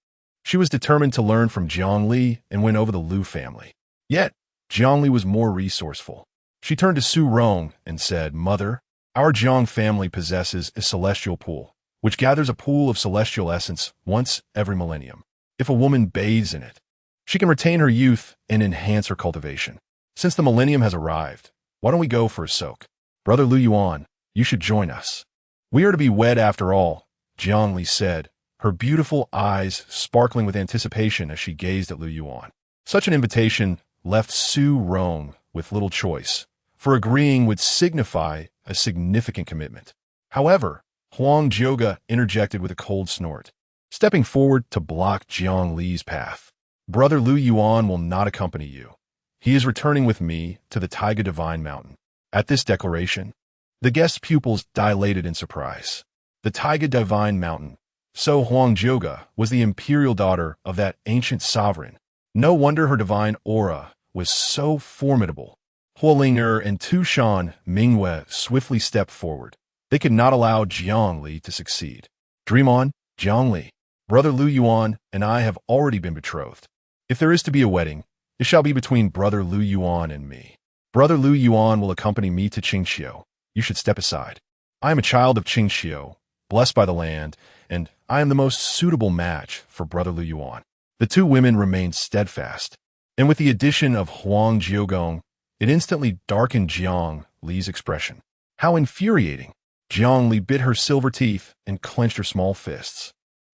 She was determined to learn from Jiang Li and win over the Lu family. Yet, Jiang Li was more resourceful. She turned to Su Rong and said, "Mother, our Jiang family possesses a celestial pool, which gathers a pool of celestial essence once every millennium. If a woman bathes in it, she can retain her youth and enhance her cultivation. Since the millennium has arrived, why don't we go for a soak? Brother Lu Yuan, you should join us. We are to be wed after all," Jiang Li said, her beautiful eyes sparkling with anticipation as she gazed at Lu Yuan. Such an invitation left Su Rong with little choice, for agreeing would signify a significant commitment. However, Huang Jiuge interjected with a cold snort, stepping forward to block Jiang Li's path. "Brother Lu Yuan will not accompany you. He is returning with me to the Taiga Divine Mountain." At this declaration, the guest's pupils dilated in surprise. The Taiga Divine Mountain. So Huang Jiuge was the imperial daughter of that ancient sovereign. No wonder her divine aura was so formidable. Huolinger and Tushan Mingwei swiftly stepped forward. They could not allow Jiang Li to succeed. "Dream on, Jiang Li. Brother Lu Yuan and I have already been betrothed. If there is to be a wedding, it shall be between Brother Lu Yuan and me. Brother Lu Yuan will accompany me to Qingqiu. You should step aside. I am a child of Qingqiu, blessed by the land, and I am the most suitable match for Brother Lu Yuan." The two women remained steadfast, and with the addition of Huang Jiugong, it instantly darkened Jiang Li's expression. How infuriating! Jiang Li bit her silver teeth and clenched her small fists.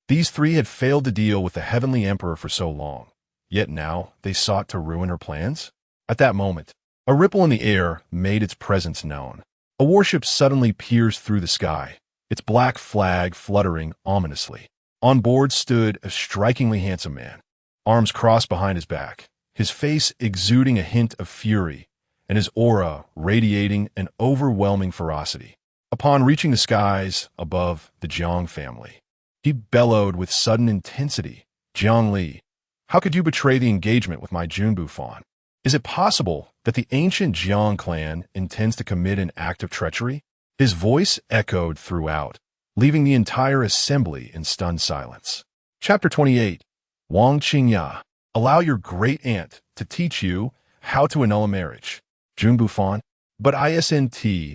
These three had failed to deal with the heavenly emperor for so long, yet now they sought to ruin her plans? At that moment, a ripple in the air made its presence known. A warship suddenly pierced through the sky, its black flag fluttering ominously. On board stood a strikingly handsome man, arms crossed behind his back, his face exuding a hint of fury, and his aura radiating an overwhelming ferocity. Upon reaching the skies above the Jiang family, he bellowed with sudden intensity, "Jiang Li, how could you betray the engagement with my Junbu fawn? Is it possible that the ancient Jiang clan intends to commit an act of treachery? His voice echoed throughout, leaving the entire assembly in stunned silence. Chapter 28. Wang Qingya. Allow your great-aunt to teach you how to annul a marriage. Jun Bufan. But isn't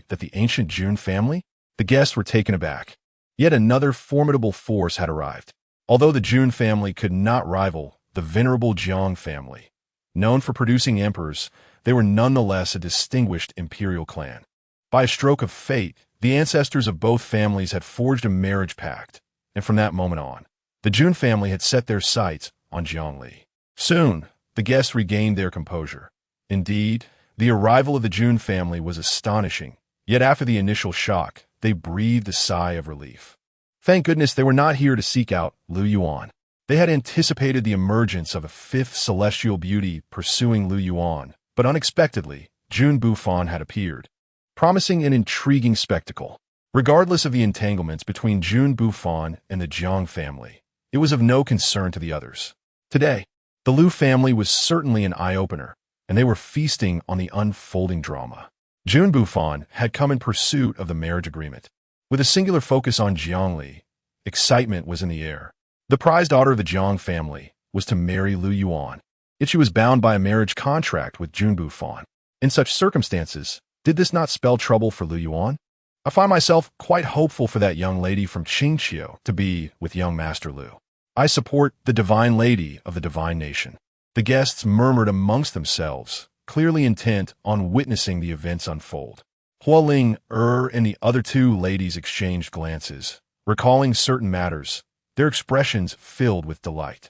that the ancient Jun family? The guests were taken aback. Yet another formidable force had arrived. Although the Jun family could not rival the venerable Jiang family, known for producing emperors, they were nonetheless a distinguished imperial clan. By a stroke of fate, the ancestors of both families had forged a marriage pact, and from that moment on, the Jun family had set their sights on Jiangli. Soon, the guests regained their composure. Indeed, the arrival of the Jun family was astonishing, yet after the initial shock, they breathed a sigh of relief. Thank goodness they were not here to seek out Lu Yuan. They had anticipated the emergence of a fifth celestial beauty pursuing Lu Yuan, but unexpectedly, Jun Bufan had appeared, promising an intriguing spectacle. Regardless of the entanglements between Jun Bufan and the Jiang family, it was of no concern to the others. Today, the Lu family was certainly an eye-opener, and they were feasting on the unfolding drama. Jun Bufan had come in pursuit of the marriage agreement. With a singular focus on Jiangli, excitement was in the air. The prized daughter of the Jiang family was to marry Lu Yuan, yet she was bound by a marriage contract with Jun Bufan. In such circumstances, did this not spell trouble for Lu Yuan? I find myself quite hopeful for that young lady from Qingqiu to be with young Master Lu. I support the divine lady of the divine nation. The guests murmured amongst themselves, clearly intent on witnessing the events unfold. Hualing, and the other two ladies exchanged glances, recalling certain matters, their expressions filled with delight.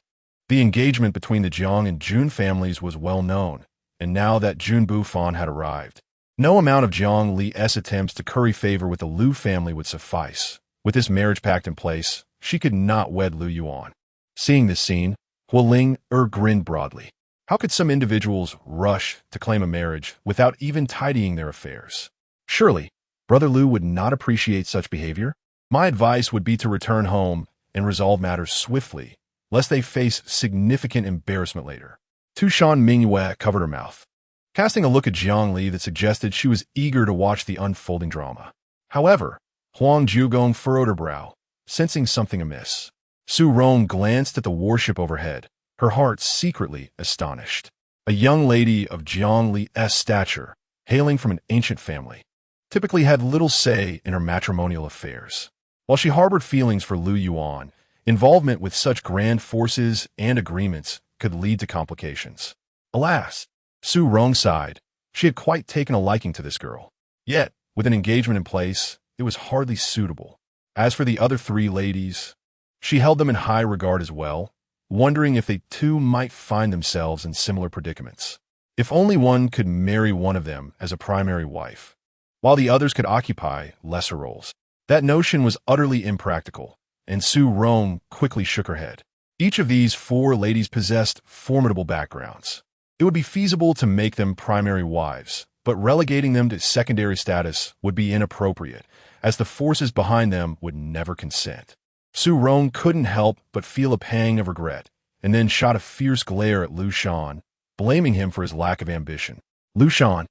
The engagement between the Jiang and Jun families was well known, and now that Jun Bufan had arrived, no amount of Jiang Li's attempts to curry favor with the Lu family would suffice. With this marriage pact in place, she could not wed Lu Yuan. Seeing this scene, Hualing grinned broadly. How could some individuals rush to claim a marriage without even tidying their affairs? Surely, Brother Lu would not appreciate such behavior. My advice would be to return home and resolve matters swiftly, lest they face significant embarrassment later. Tushan Mingyue covered her mouth, casting a look at Jiang Li that suggested she was eager to watch the unfolding drama. However, Huang Zhugong furrowed her brow, sensing something amiss. Su Rong glanced at the warship overhead, her heart secretly astonished. A young lady of Jiang Li's stature, hailing from an ancient family, typically had little say in her matrimonial affairs. While she harbored feelings for Lu Yuan, involvement with such grand forces and agreements could lead to complications. Alas, Su Rong sighed. She had quite taken a liking to this girl. Yet, with an engagement in place, it was hardly suitable. As for the other three ladies, she held them in high regard as well, wondering if they too might find themselves in similar predicaments. If only one could marry one of them as a primary wife, while the others could occupy lesser roles. That notion was utterly impractical, and Su Rong quickly shook her head. Each of these four ladies possessed formidable backgrounds. It would be feasible to make them primary wives, but relegating them to secondary status would be inappropriate, as the forces behind them would never consent. Su Rong couldn't help but feel a pang of regret, and then shot a fierce glare at Lu Shan, blaming him for his lack of ambition. Lu Shan,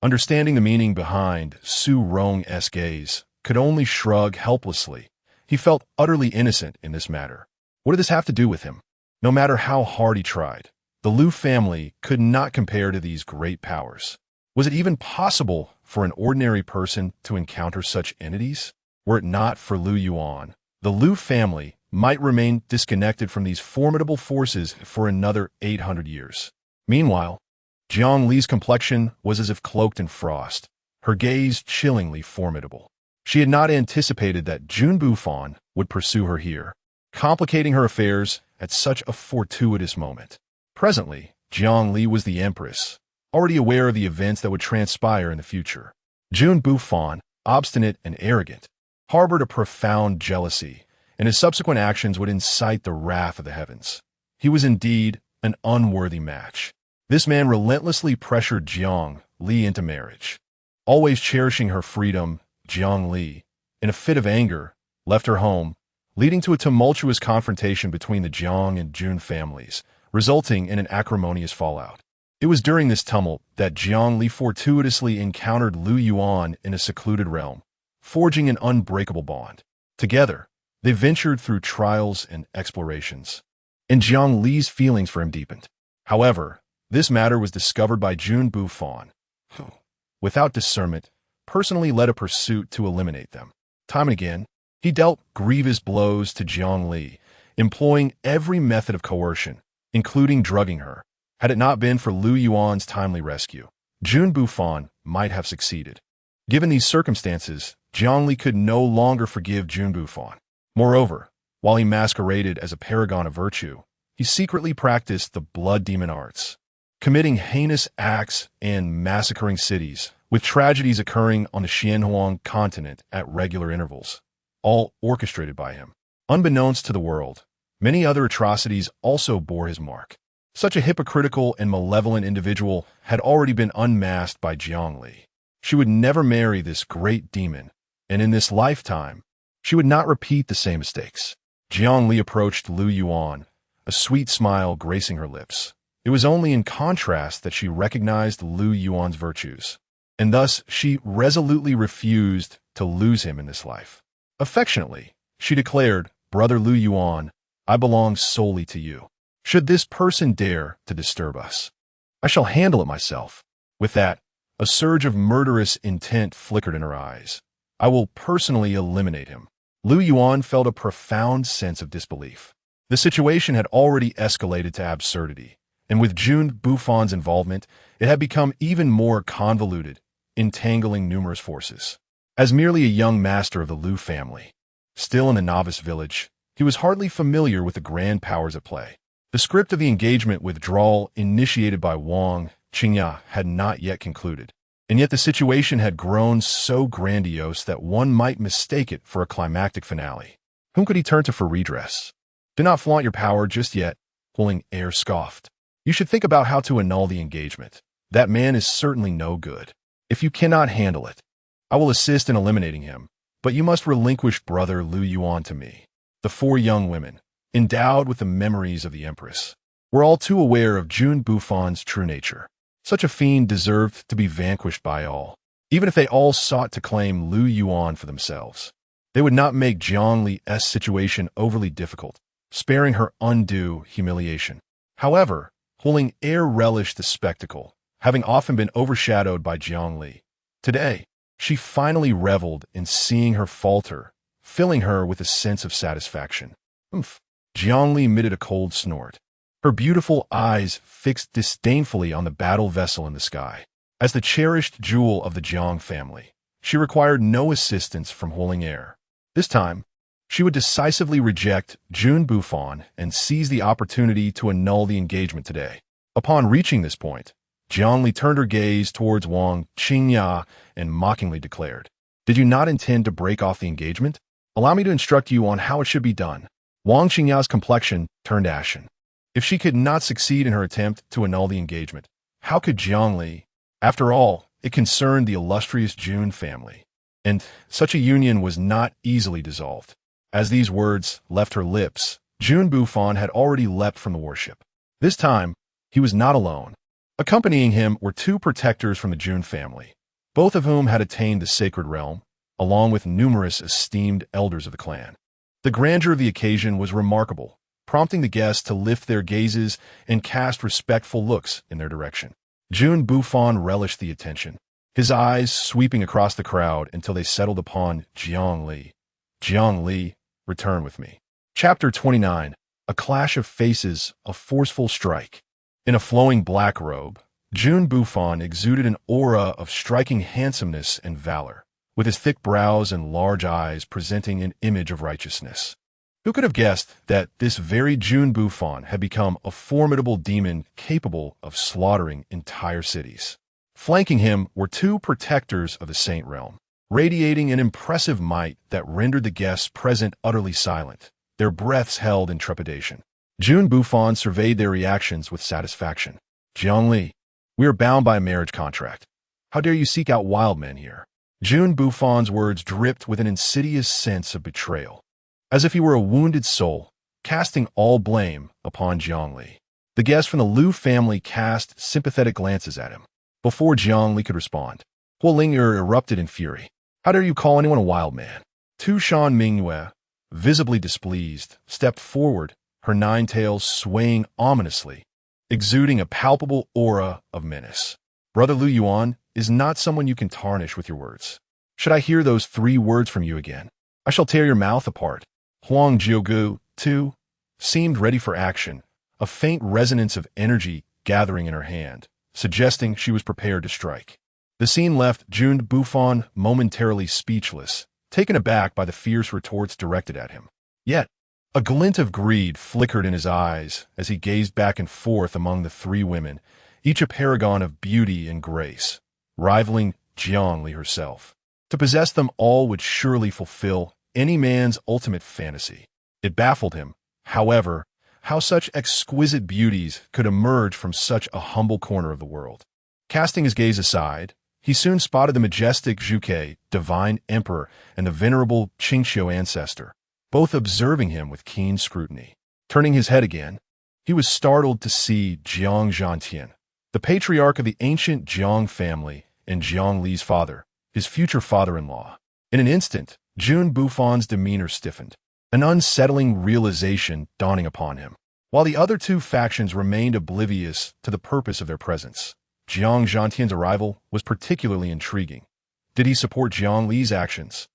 understanding the meaning behind Su Rong's gaze, could only shrug helplessly. He felt utterly innocent in this matter. What did this have to do with him? No matter how hard he tried, the Lu family could not compare to these great powers. Was it even possible for an ordinary person to encounter such entities? Were it not for Lu Yuan, the Lu family might remain disconnected from these formidable forces for another 800 years. Meanwhile, Jiang Li's complexion was as if cloaked in frost, her gaze chillingly formidable. She had not anticipated that Jun Bufan would pursue her here, complicating her affairs at such a fortuitous moment. Presently, Jiang Li was the empress, already aware of the events that would transpire in the future. Jun Bufan, obstinate and arrogant, harbored a profound jealousy, and his subsequent actions would incite the wrath of the heavens. He was indeed an unworthy match. This man relentlessly pressured Jiang Li into marriage. Always cherishing her freedom, Jiang Li, in a fit of anger, left her home, leading to a tumultuous confrontation between the Jiang and Jun families, resulting in an acrimonious fallout. It was during this tumult that Jiang Li fortuitously encountered Lu Yuan in a secluded realm, forging an unbreakable bond. Together, they ventured through trials and explorations, and Jiang Li's feelings for him deepened. However, this matter was discovered by Jun Bufan, who, without discernment, personally led a pursuit to eliminate them. Time and again, he dealt grievous blows to Jiang Li, employing every method of coercion, including drugging her. Had it not been for Lu Yuan's timely rescue, Jun Bufan might have succeeded. Given these circumstances, Jiang Li could no longer forgive Jun Bufan. Moreover, while he masqueraded as a paragon of virtue, he secretly practiced the blood demon arts, committing heinous acts and massacring cities, with tragedies occurring on the Xianhuang continent at regular intervals, all orchestrated by him. Unbeknownst to the world, many other atrocities also bore his mark. Such a hypocritical and malevolent individual had already been unmasked by Jiang Li. She would never marry this great demon, and in this lifetime, she would not repeat the same mistakes. Jiang Li approached Lu Yuan, a sweet smile gracing her lips. It was only in contrast that she recognized Lu Yuan's virtues, and thus she resolutely refused to lose him in this life. Affectionately, she declared, "Brother Lu Yuan, I belong solely to you. Should this person dare to disturb us, I shall handle it myself." With that, a surge of murderous intent flickered in her eyes. "I will personally eliminate him." Lu Yuan felt a profound sense of disbelief. The situation had already escalated to absurdity, and with Jun Bufan's involvement, it had become even more convoluted, entangling numerous forces. As merely a young master of the Lu family, still in the novice village, he was hardly familiar with the grand powers at play. The script of the engagement withdrawal initiated by Wang Qingyan had not yet concluded, and yet the situation had grown so grandiose that one might mistake it for a climactic finale. Whom could he turn to for redress? "Do not flaunt your power just yet," Pulling Air scoffed. "You should think about how to annul the engagement. That man is certainly no good. If you cannot handle it, I will assist in eliminating him, but you must relinquish brother Lu Yuan to me." The four young women, endowed with the memories of the Empress, were all too aware of Jun Bufan's true nature. Such a fiend deserved to be vanquished by all, even if they all sought to claim Lu Yuan for themselves. They would not make Jiang Li's situation overly difficult, sparing her undue humiliation. However, Pulling Air relished the spectacle, having often been overshadowed by Jiang Li. Today, she finally reveled in seeing her falter, filling her with a sense of satisfaction. "Oomph." Jiang Li emitted a cold snort, her beautiful eyes fixed disdainfully on the battle vessel in the sky. As the cherished jewel of the Jiang family, she required no assistance from Pulling Air. This time, she would decisively reject Jun Bufan and seize the opportunity to annul the engagement today. Upon reaching this point, Jiang Li turned her gaze towards Wang Qingyan and mockingly declared, "Did you not intend to break off the engagement? Allow me to instruct you on how it should be done." Wang Qingyan's complexion turned ashen. If she could not succeed in her attempt to annul the engagement, how could Jiang Li? After all, it concerned the illustrious Jun family, and such a union was not easily dissolved. As these words left her lips, Jun Bufan had already leapt from the warship. This time, he was not alone. Accompanying him were two protectors from the Jun family, both of whom had attained the sacred realm, along with numerous esteemed elders of the clan. The grandeur of the occasion was remarkable, prompting the guests to lift their gazes and cast respectful looks in their direction. Jun Bufan relished the attention, his eyes sweeping across the crowd until they settled upon Jiang Li. "Jiang Li, return with me." Chapter 29. A Clash of Faces, a Forceful Strike. In a flowing black robe, Jun Bufan exuded an aura of striking handsomeness and valor, with his thick brows and large eyes presenting an image of righteousness. Who could have guessed that this very Jun Bufan had become a formidable demon capable of slaughtering entire cities? Flanking him were two protectors of the Saint Realm, radiating an impressive might that rendered the guests present utterly silent, their breaths held in trepidation. Jun Bufan surveyed their reactions with satisfaction. "Jiang Li, we are bound by a marriage contract. How dare you seek out wild men here?" Jun Bufan's words dripped with an insidious sense of betrayal, as if he were a wounded soul, casting all blame upon Jiang Li. The guests from the Lu family cast sympathetic glances at him. Before Jiang Li could respond, Huo Ling'er erupted in fury. How dare you call anyone a wild man? Tu Shan Mingyue, visibly displeased, stepped forward, her 9 tails swaying ominously, exuding a palpable aura of menace. Brother Lu Yuan is not someone you can tarnish with your words. Should I hear those 3 words from you again, I shall tear your mouth apart. Huang Jiugu, too, seemed ready for action, a faint resonance of energy gathering in her hand, suggesting she was prepared to strike. The scene left Jun Bufan momentarily speechless, taken aback by the fierce retorts directed at him. Yet, a glint of greed flickered in his eyes as he gazed back and forth among the 3 women, each a paragon of beauty and grace, rivaling Jiang Li herself. To possess them all would surely fulfill any man's ultimate fantasy. It baffled him, however, how such exquisite beauties could emerge from such a humble corner of the world. Casting his gaze aside, he soon spotted the majestic Zhuke, divine emperor, and the venerable Qingqiu ancestor, both observing him with keen scrutiny. Turning his head again, he was startled to see Jiang Zhantian, the patriarch of the ancient Jiang family and Jiang Li's father, his future father-in-law. In an instant, Jun Bufan's demeanor stiffened, an unsettling realization dawning upon him. While the other 2 factions remained oblivious to the purpose of their presence, Jiang Zhantian's arrival was particularly intriguing. Did he support Jiang Li's actions?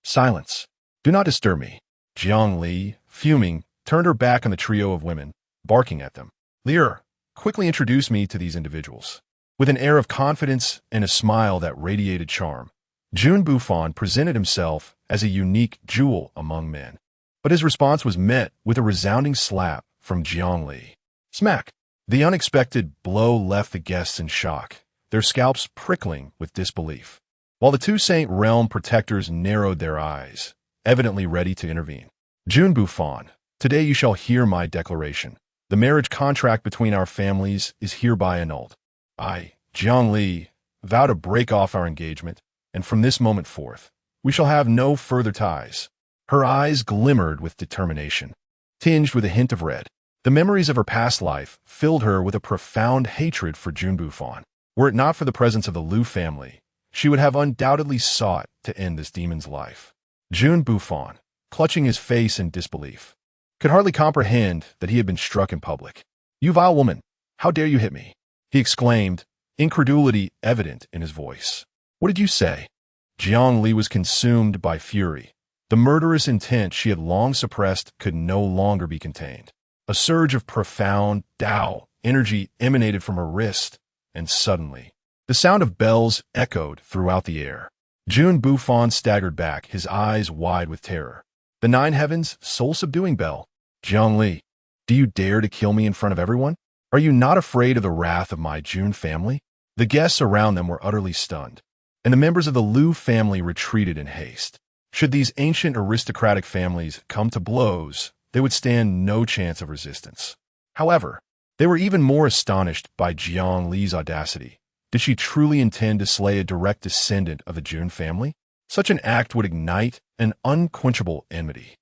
Silence. Do not disturb me. Jiang Li, fuming, turned her back on the trio of women, barking at them. Lear, quickly introduce me to these individuals. With an air of confidence and a smile that radiated charm, Jun Bufan presented himself as a unique jewel among men. But his response was met with a resounding slap from Jiang Li. Smack! The unexpected blow left the guests in shock, their scalps prickling with disbelief, while the 2 Saint Realm protectors narrowed their eyes, evidently ready to intervene. Jun Bufan, today you shall hear my declaration. The marriage contract between our families is hereby annulled. I, Jiang Li, vow to break off our engagement, and from this moment forth, we shall have no further ties. Her eyes glimmered with determination, tinged with a hint of red. The memories of her past life filled her with a profound hatred for Jun Bufan. Were it not for the presence of the Lu family, she would have undoubtedly sought to end this demon's life. Jun Bufan, clutching his face in disbelief, could hardly comprehend that he had been struck in public. You vile woman, how dare you hit me? He exclaimed, incredulity evident in his voice. What did you say? Jiang Li was consumed by fury. The murderous intent she had long suppressed could no longer be contained. A surge of profound Dao energy emanated from her wrist, and suddenly, the sound of bells echoed throughout the air. Jun Bufan staggered back, his eyes wide with terror. The 9 heavens, soul-subduing bell. Jiang Li, do you dare to kill me in front of everyone? Are you not afraid of the wrath of my Jun family? The guests around them were utterly stunned, and the members of the Lu family retreated in haste. Should these ancient aristocratic families come to blows, they would stand no chance of resistance. However, they were even more astonished by Jiang Li's audacity. Did she truly intend to slay a direct descendant of the Jun family? Such an act would ignite an unquenchable enmity.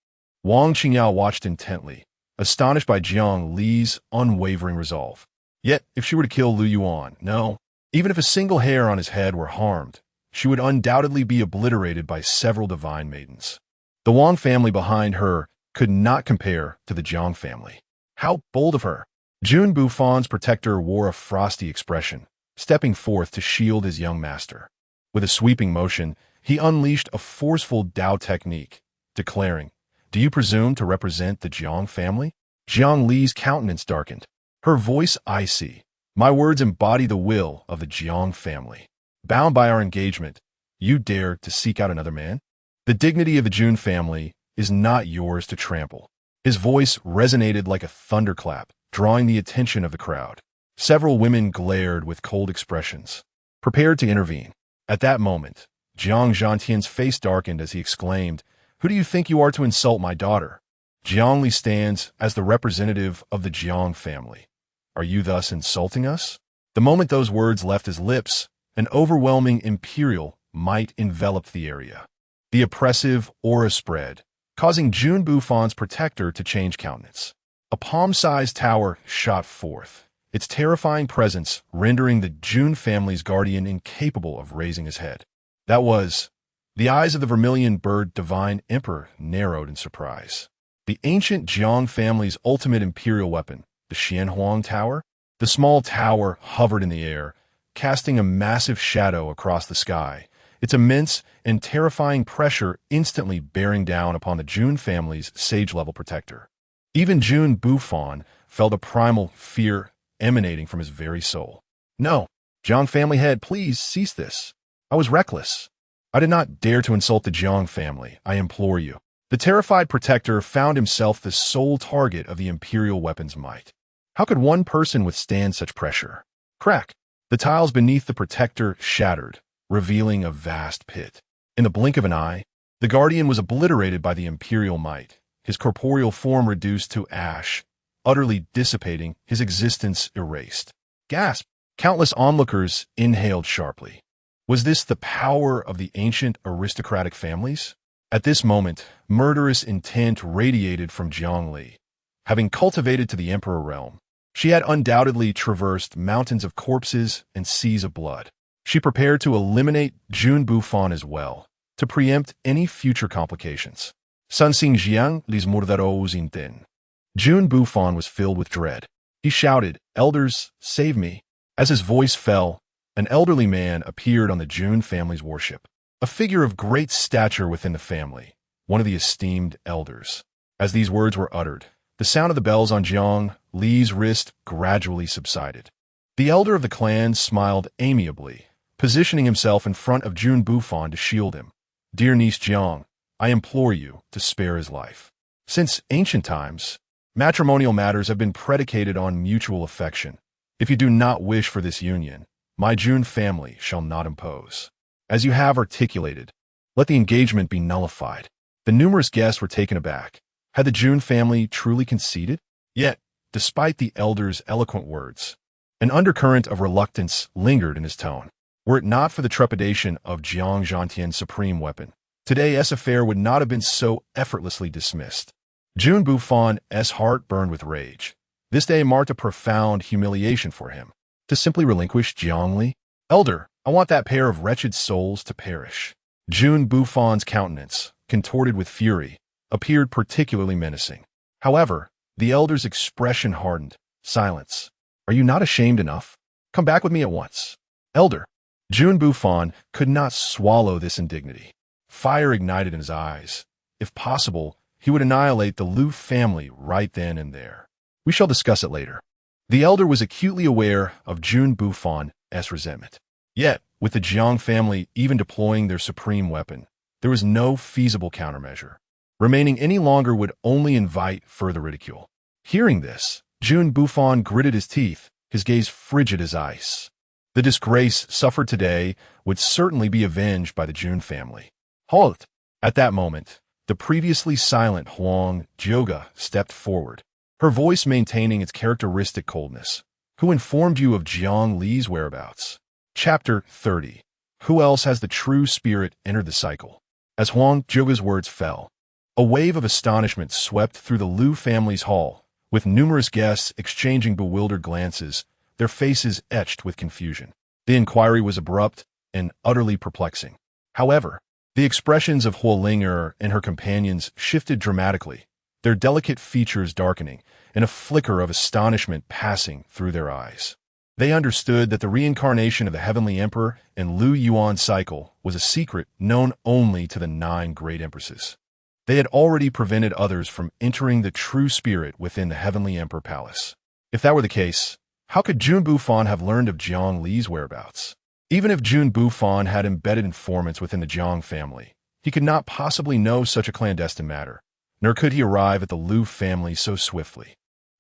Wang Qingyao watched intently, astonished by Jiang Li's unwavering resolve. Yet, if she were to kill Lu Yuan, no, even if a single hair on his head were harmed, she would undoubtedly be obliterated by several divine maidens. The Wang family behind her could not compare to the Jiang family. How bold of her! Jun Bufan's protector wore a frosty expression, stepping forth to shield his young master. With a sweeping motion, he unleashed a forceful Dao technique, declaring, "Do you presume to represent the Jiang family?" Jiang Li's countenance darkened, her voice icy. "My words embody the will of the Jiang family. Bound by our engagement, you dare to seek out another man? The dignity of the Jun family is not yours to trample." His voice resonated like a thunderclap, drawing the attention of the crowd. Several women glared with cold expressions, prepared to intervene. At that moment, Jiang Zhantian's face darkened as he exclaimed, "Who do you think you are to insult my daughter? Jiang Li stands as the representative of the Jiang family. Are you thus insulting us?" The moment those words left his lips, an overwhelming imperial might enveloped the area. The oppressive aura spread, causing Jun Bufan's protector to change countenance. A palm-sized tower shot forth, its terrifying presence rendering the Jun family's guardian incapable of raising his head. That was, the eyes of the vermilion bird divine emperor narrowed in surprise. The ancient Jiang family's ultimate imperial weapon, the Xianhuang Tower? The small tower hovered in the air, casting a massive shadow across the sky, its immense and terrifying pressure instantly bearing down upon the Jun family's sage-level protector. Even Jun Bufan felt a primal fear emanating from his very soul. No, Jiang family head, please cease this. I was reckless. I did not dare to insult the Jiang family, I implore you. The terrified protector found himself the sole target of the imperial weapon's might. How could one person withstand such pressure? Crack! The tiles beneath the protector shattered, revealing a vast pit. In the blink of an eye, the guardian was obliterated by the imperial might, his corporeal form reduced to ash, utterly dissipating, his existence erased. Gasp! Countless onlookers inhaled sharply. Was this the power of the ancient aristocratic families? At this moment, murderous intent radiated from Zhongli. Having cultivated to the emperor realm, she had undoubtedly traversed mountains of corpses and seas of blood. She prepared to eliminate Jun Bufan as well, to preempt any future complications. Sanxing Jiang les murderos inten. Jun Bufan was filled with dread. He shouted, "Elders, save me." As his voice fell, an elderly man appeared on the Jun family's warship, a figure of great stature within the family, one of the esteemed elders. As these words were uttered, the sound of the bells on Jiang Li's wrist gradually subsided. The elder of the clan smiled amiably, positioning himself in front of Jun Bufan to shield him. "Dear niece Jiang, I implore you to spare his life. Since ancient times, matrimonial matters have been predicated on mutual affection. If you do not wish for this union, my Jun family shall not impose. As you have articulated, let the engagement be nullified." The numerous guests were taken aback. Had the Jun family truly conceded? Yet, despite the elder's eloquent words, an undercurrent of reluctance lingered in his tone. Were it not for the trepidation of Jiang Zhantian's supreme weapon, today's affair would not have been so effortlessly dismissed. Jun Bufan's heart burned with rage. This day marked a profound humiliation for him. To simply relinquish Jiangli? "Elder, I want that pair of wretched souls to perish." Jun Bufan's countenance, contorted with fury, appeared particularly menacing. However, the elder's expression hardened. "Silence. Are you not ashamed enough? Come back with me at once." "Elder." Jun Bufan could not swallow this indignity. Fire ignited in his eyes. If possible, he would annihilate the Lu family right then and there. "We shall discuss it later." The elder was acutely aware of Jun Bufan's resentment. Yet, with the Jiang family even deploying their supreme weapon, there was no feasible countermeasure. Remaining any longer would only invite further ridicule. Hearing this, Jun Bufan gritted his teeth, his gaze frigid as ice. The disgrace suffered today would certainly be avenged by the Jun family. "Halt!" At that moment, the previously silent Huang Jioga stepped forward, her voice maintaining its characteristic coldness. "Who informed you of Jiang Li's whereabouts?" Chapter 30. Who else has the true spirit entered the cycle? As Huang Jioga's words fell, a wave of astonishment swept through the Lu family's hall, with numerous guests exchanging bewildered glances, their faces etched with confusion. The inquiry was abrupt and utterly perplexing. However, the expressions of Huolinger and her companions shifted dramatically, their delicate features darkening, and a flicker of astonishment passing through their eyes. They understood that the reincarnation of the Heavenly Emperor and Lu Yuan cycle was a secret known only to the 9 great empresses. They had already prevented others from entering the true spirit within the Heavenly Emperor Palace. If that were the case, how could Jun Bufan have learned of Jiang Li's whereabouts? Even if Jun Bufan had embedded informants within the Jiang family, he could not possibly know such a clandestine matter, nor could he arrive at the Lu family so swiftly.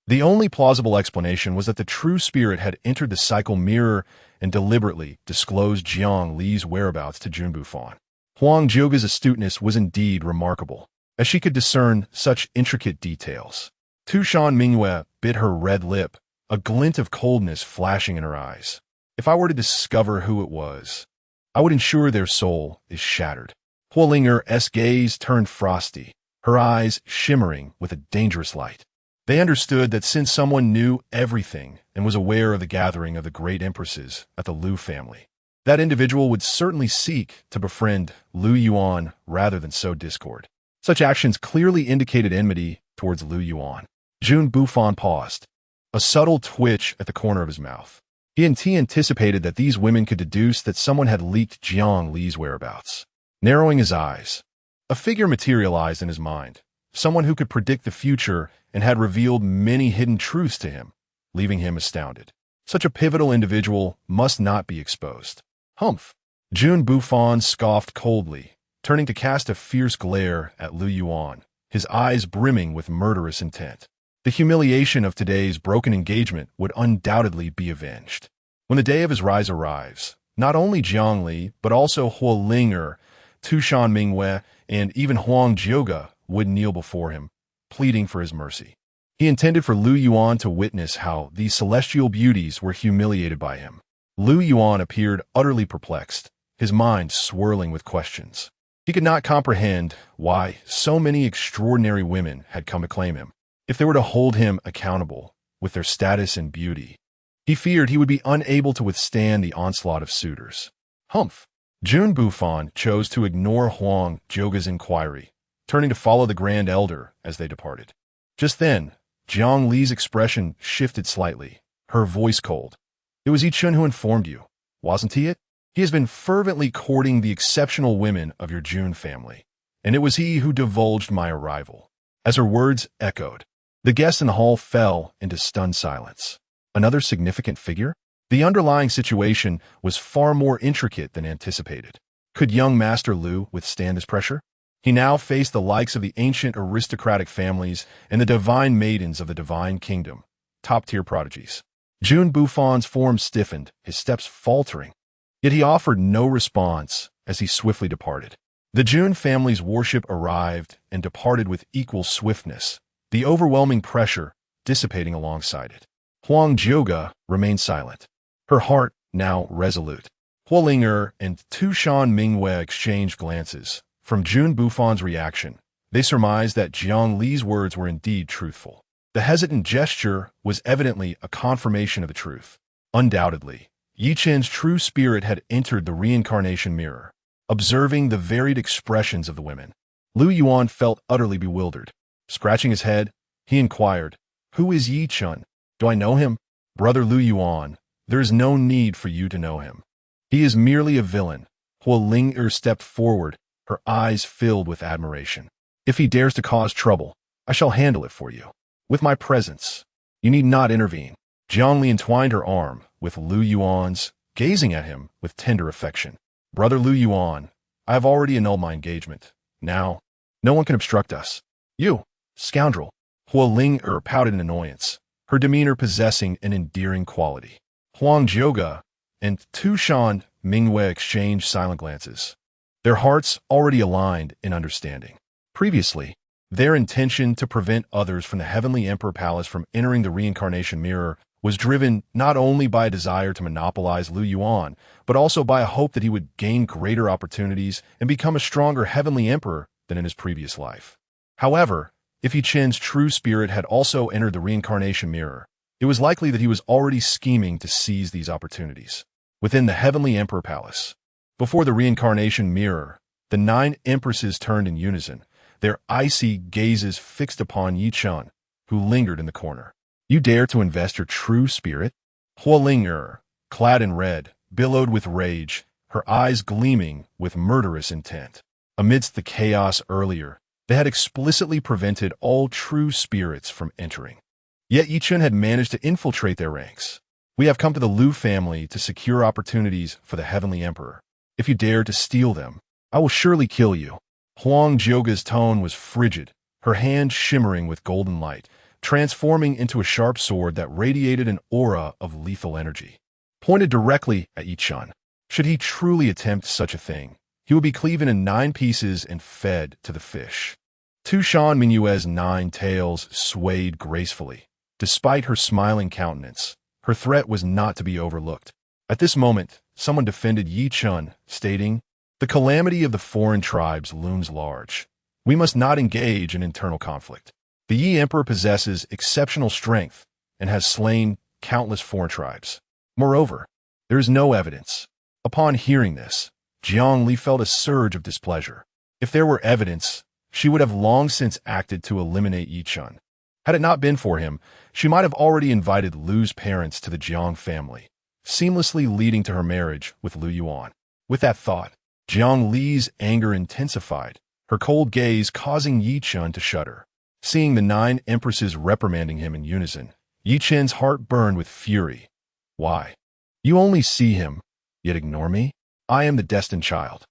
The only plausible explanation was that the true spirit had entered the cycle mirror and deliberately disclosed Jiang Li's whereabouts to Jun Bufan. Huang Jioga's astuteness was indeed remarkable, as she could discern such intricate details. Tu Shan Mingyue bit her red lip, a glint of coldness flashing in her eyes. "If I were to discover who it was, I would ensure their soul is shattered." Huolinger's gaze turned frosty, her eyes shimmering with a dangerous light. They understood that since someone knew everything and was aware of the gathering of the great empresses at the Lu family, that individual would certainly seek to befriend Lu Yuan rather than sow discord. Such actions clearly indicated enmity towards Lu Yuan. Jun Bufan paused, a subtle twitch at the corner of his mouth. He anticipated that these women could deduce that someone had leaked Jiang Li's whereabouts. Narrowing his eyes, a figure materialized in his mind, someone who could predict the future and had revealed many hidden truths to him, leaving him astounded. Such a pivotal individual must not be exposed. Humph! Jun Bufan scoffed coldly, turning to cast a fierce glare at Lu Yuan, his eyes brimming with murderous intent. The humiliation of today's broken engagement would undoubtedly be avenged. When the day of his rise arrives, not only Jiang Li, but also Huo Linger, Tushan Mingwei, and even Huang Jiuge would kneel before him, pleading for his mercy. He intended for Lu Yuan to witness how these celestial beauties were humiliated by him. Lu Yuan appeared utterly perplexed, his mind swirling with questions. He could not comprehend why so many extraordinary women had come to claim him. If they were to hold him accountable with their status and beauty, he feared he would be unable to withstand the onslaught of suitors. Humph! Jun Bufan chose to ignore Huang Jiuge's inquiry, turning to follow the Grand Elder as they departed. Just then, Jiang Li's expression shifted slightly, her voice cold. It was Yi Chun who informed you, wasn't he it? He has been fervently courting the exceptional women of your Jun family, and it was he who divulged my arrival. As her words echoed, the guests in the hall fell into stunned silence. Another significant figure? The underlying situation was far more intricate than anticipated. Could young Master Lu withstand this pressure? He now faced the likes of the ancient aristocratic families and the divine maidens of the divine kingdom, top-tier prodigies. Jun Bufan's form stiffened, his steps faltering. Yet he offered no response as he swiftly departed. The Jun family's worship arrived and departed with equal swiftness, the overwhelming pressure dissipating alongside it. Huang Jiuge remained silent, her heart now resolute. Huo Linger and Tushan Mingwei exchanged glances. From Jun Bufan's reaction, they surmised that Jiang Li's words were indeed truthful. The hesitant gesture was evidently a confirmation of the truth. Undoubtedly, Yi Chen's true spirit had entered the reincarnation mirror, observing the varied expressions of the women. Lu Yuan felt utterly bewildered. Scratching his head, he inquired, "Who is Yi Chun? Do I know him?" "Brother Lu Yuan, there is no need for you to know him. He is merely a villain." Huo Linger stepped forward, her eyes filled with admiration. "If he dares to cause trouble, I shall handle it for you. With my presence, you need not intervene." Jiang Li entwined her arm with Lu Yuan's, gazing at him with tender affection. "Brother Lu Yuan, I have already annulled my engagement. Now, no one can obstruct us." "You, scoundrel!" Huo Linger pouted in annoyance, her demeanor possessing an endearing quality. Huang Jiuge and Tushan Mingwei exchanged silent glances, their hearts already aligned in understanding. Previously, their intention to prevent others from the Heavenly Emperor Palace from entering the reincarnation mirror was driven not only by a desire to monopolize Lu Yuan, but also by a hope that he would gain greater opportunities and become a stronger Heavenly Emperor than in his previous life. However, if Yi Chen's true spirit had also entered the reincarnation mirror, it was likely that he was already scheming to seize these opportunities. Within the Heavenly Emperor Palace, before the reincarnation mirror, the 9 empresses turned in unison, their icy gazes fixed upon Yi Chun, who lingered in the corner. "You dare to invest your true spirit?" Huo Linger, clad in red, billowed with rage, her eyes gleaming with murderous intent. Amidst the chaos earlier, they had explicitly prevented all true spirits from entering. Yet Yi Chun had managed to infiltrate their ranks. "We have come to the Lu family to secure opportunities for the Heavenly Emperor. If you dare to steal them, I will surely kill you." Huang Jiuge's tone was frigid, her hand shimmering with golden light, transforming into a sharp sword that radiated an aura of lethal energy. Pointed directly at Yi Chun. Should he truly attempt such a thing, he would be cleaven in 9 pieces and fed to the fish. Tushan Mingwei's 9 tails swayed gracefully. Despite her smiling countenance, her threat was not to be overlooked. At this moment, someone defended Yi Chun, stating, "The calamity of the foreign tribes looms large. We must not engage in internal conflict. The Yi Emperor possesses exceptional strength and has slain countless foreign tribes. Moreover, there is no evidence. Upon hearing this, Jiang Li felt a surge of displeasure. If there were evidence, she would have long since acted to eliminate Yi Chun. Had it not been for him, she might have already invited Lu's parents to the Jiang family, seamlessly leading to her marriage with Lu Yuan. With that thought, Jiang Li's anger intensified, her cold gaze causing Yi Chun to shudder. Seeing the 9 empresses reprimanding him in unison, Yi Chun's heart burned with fury. Why? You only see him, yet ignore me? I am the destined child.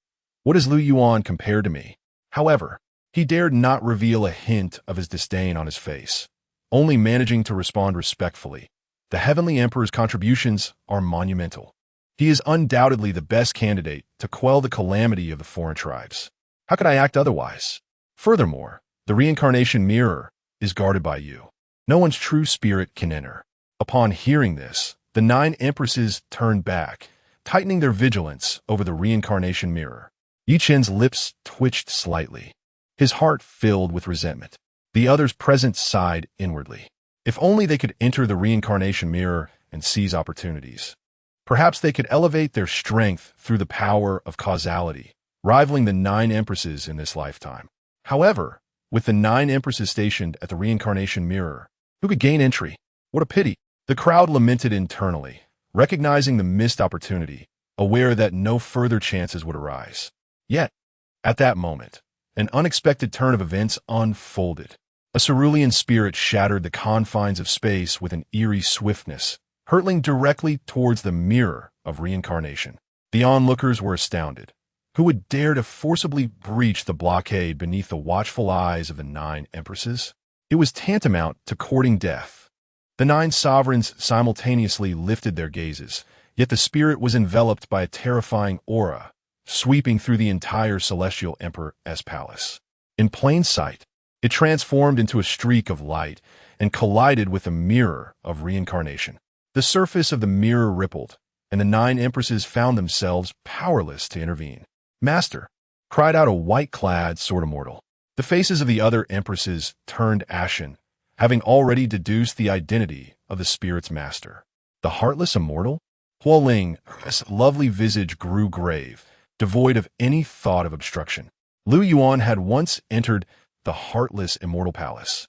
What is Lu Yuan compared to me? However, he dared not reveal a hint of his disdain on his face, only managing to respond respectfully. The Heavenly Emperor's contributions are monumental. He is undoubtedly the best candidate to quell the calamity of the foreign tribes. How could I act otherwise? Furthermore, the reincarnation mirror is guarded by you. No one's true spirit can enter. Upon hearing this, the 9 empresses turned back, tightening their vigilance over the reincarnation mirror. Yi Chun's lips twitched slightly, his heart filled with resentment. The others present sighed inwardly. If only they could enter the reincarnation mirror and seize opportunities. Perhaps they could elevate their strength through the power of causality, rivaling the 9 empresses in this lifetime. However, with the 9 empresses stationed at the reincarnation mirror, who could gain entry? What a pity! The crowd lamented internally, recognizing the missed opportunity, aware that no further chances would arise. Yet, at that moment, an unexpected turn of events unfolded. A cerulean spirit shattered the confines of space with an eerie swiftness, hurtling directly towards the mirror of reincarnation. The onlookers were astounded. Who would dare to forcibly breach the blockade beneath the watchful eyes of the 9 empresses? It was tantamount to courting death. The 9 sovereigns simultaneously lifted their gazes, yet the spirit was enveloped by a terrifying aura, sweeping through the entire celestial emperor's palace. In plain sight, it transformed into a streak of light and collided with the mirror of reincarnation. The surface of the mirror rippled, and the 9 empresses found themselves powerless to intervene. "Master!" cried out a white-clad Sword Immortal. The faces of the other empresses turned ashen, having already deduced the identity of the spirit's master. The heartless immortal? Huoling's lovely visage grew grave, devoid of any thought of obstruction. Lu Yuan had once entered the heartless immortal palace,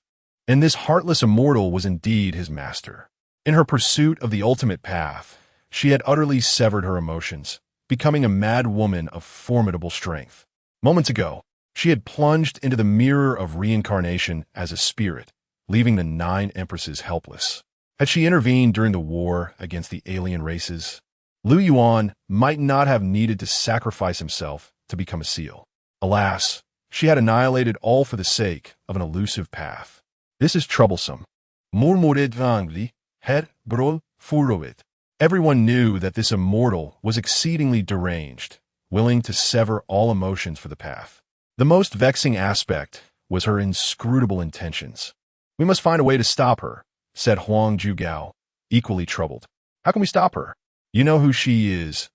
and this heartless immortal was indeed his master. In her pursuit of the ultimate path, she had utterly severed her emotions, becoming a mad woman of formidable strength. Moments ago, she had plunged into the mirror of reincarnation as a spirit, leaving the 9 empresses helpless. Had she intervened during the war against the alien races, Lu Yuan might not have needed to sacrifice himself to become a seal. Alas, she had annihilated all for the sake of an elusive path. This is troublesome. Murmured Vangli, het brol furoit. Everyone knew that this immortal was exceedingly deranged, willing to sever all emotions for the path. The most vexing aspect was her inscrutable intentions. "We must find a way to stop her," said Huang Zhugao, equally troubled. "How can we stop her? You know who she is.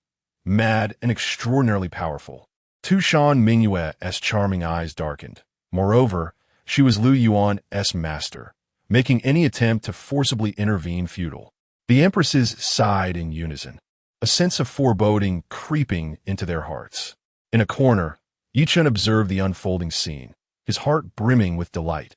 Mad and extraordinarily powerful." Tushan Mingyue's charming eyes darkened. Moreover, she was Lu Yuan's master, making any attempt to forcibly intervene futile. The empresses sighed in unison, a sense of foreboding creeping into their hearts. In a corner, Yi Chun observed the unfolding scene, his heart brimming with delight.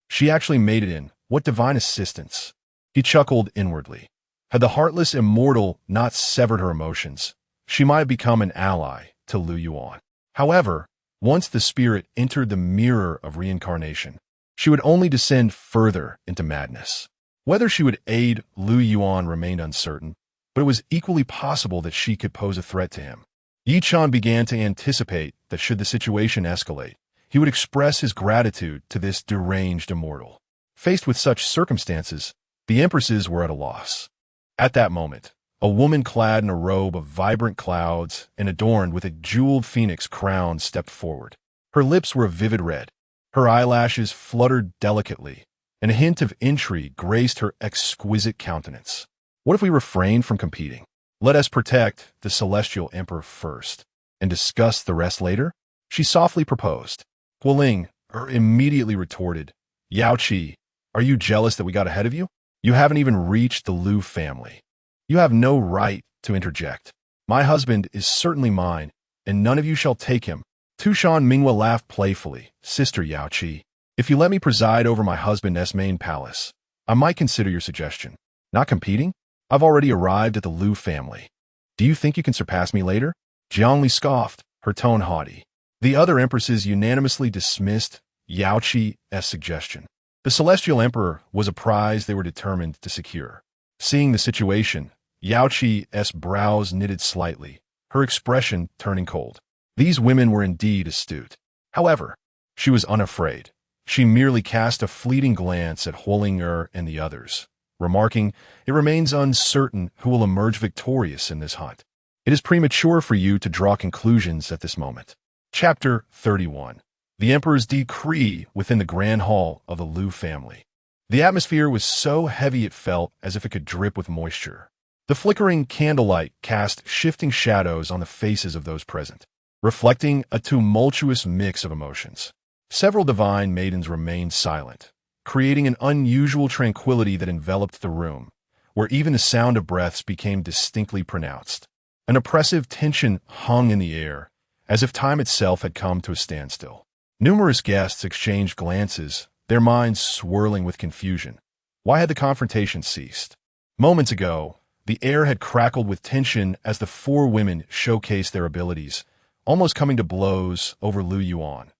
She actually made it in. What divine assistance. He chuckled inwardly. Had the heartless immortal not severed her emotions, she might have become an ally to Lu Yuan. However, once the spirit entered the mirror of reincarnation, she would only descend further into madness. Whether she would aid Lu Yuan remained uncertain, but it was equally possible that she could pose a threat to him. Yi Chun began to anticipate that should the situation escalate, he would express his gratitude to this deranged immortal. Faced with such circumstances, the empresses were at a loss. At that moment, a woman clad in a robe of vibrant clouds and adorned with a jeweled phoenix crown stepped forward. Her lips were a vivid red, her eyelashes fluttered delicately, and a hint of intrigue graced her exquisite countenance. What if we refrain from competing? Let us protect the celestial emperor first, and discuss the rest later? She softly proposed. Guoling immediately retorted, Yao Qi, are you jealous that we got ahead of you? You haven't even reached the Lu family. You have no right to interject. My husband is certainly mine, and none of you shall take him. Tushan Minghua laughed playfully. Sister Yao Qi, if you let me preside over my husband's main palace, I might consider your suggestion. Not competing? I've already arrived at the Lu family. Do you think you can surpass me later? Jiangli scoffed, her tone haughty. The other empresses unanimously dismissed Yao Qi's suggestion. The Celestial Emperor was a prize they were determined to secure. Seeing the situation, Yao Qi's brows knitted slightly, her expression turning cold. These women were indeed astute. However, she was unafraid. She merely cast a fleeting glance at Huolinger and the others, remarking, "It remains uncertain who will emerge victorious in this hunt. It is premature for you to draw conclusions at this moment." Chapter 31. The Emperor's Decree within the Grand Hall of the Lu family. The atmosphere was so heavy it felt as if it could drip with moisture. The flickering candlelight cast shifting shadows on the faces of those present, reflecting a tumultuous mix of emotions. Several divine maidens remained silent, creating an unusual tranquility that enveloped the room, where even the sound of breaths became distinctly pronounced. An oppressive tension hung in the air, as if time itself had come to a standstill. Numerous guests exchanged glances, their minds swirling with confusion. Why had the confrontation ceased? Moments ago, the air had crackled with tension as the four women showcased their abilities, almost coming to blows over Lu Yuan.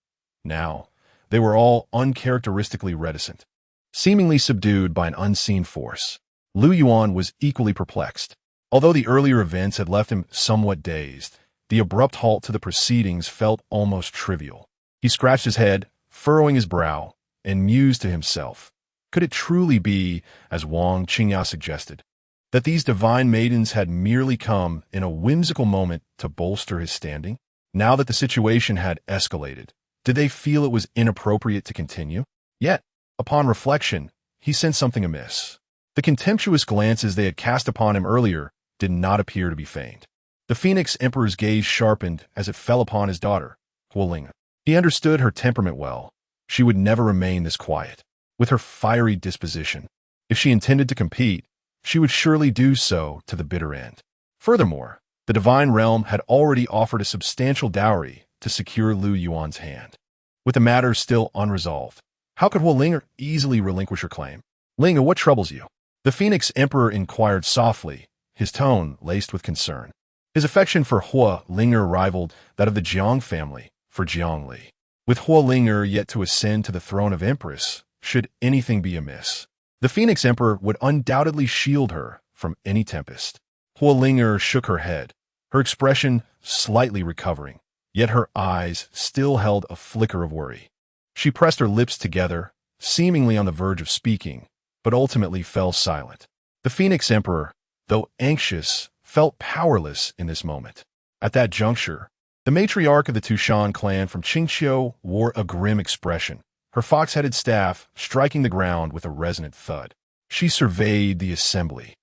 Now, they were all uncharacteristically reticent, seemingly subdued by an unseen force. Lu Yuan was equally perplexed. Although the earlier events had left him somewhat dazed, the abrupt halt to the proceedings felt almost trivial. He scratched his head, furrowing his brow, and mused to himself. Could it truly be, as Wang Qingyan suggested, that these divine maidens had merely come in a whimsical moment to bolster his standing? Now that the situation had escalated, did they feel it was inappropriate to continue? Yet, upon reflection, he sensed something amiss. The contemptuous glances they had cast upon him earlier did not appear to be feigned. The Phoenix Emperor's gaze sharpened as it fell upon his daughter, Huoling. He understood her temperament well. She would never remain this quiet. With her fiery disposition, if she intended to compete, she would surely do so to the bitter end. Furthermore, the divine realm had already offered a substantial dowry to secure Lu Yuan's hand. With the matter still unresolved, how could Huolinger easily relinquish her claim? "Linga, what troubles you?" The Phoenix Emperor inquired softly, his tone laced with concern. His affection for Huolinger rivaled that of the Jiang family for Jiangli. With Huolinger yet to ascend to the throne of Empress, should anything be amiss, the Phoenix Emperor would undoubtedly shield her from any tempest. Huolinger shook her head, her expression slightly recovering, yet her eyes still held a flicker of worry. She pressed her lips together, seemingly on the verge of speaking, but ultimately fell silent. The Phoenix Emperor, though anxious, felt powerless in this moment. At that juncture, the matriarch of the Tushan clan from Qingqiu wore a grim expression, her fox-headed staff striking the ground with a resonant thud. She surveyed the assembly,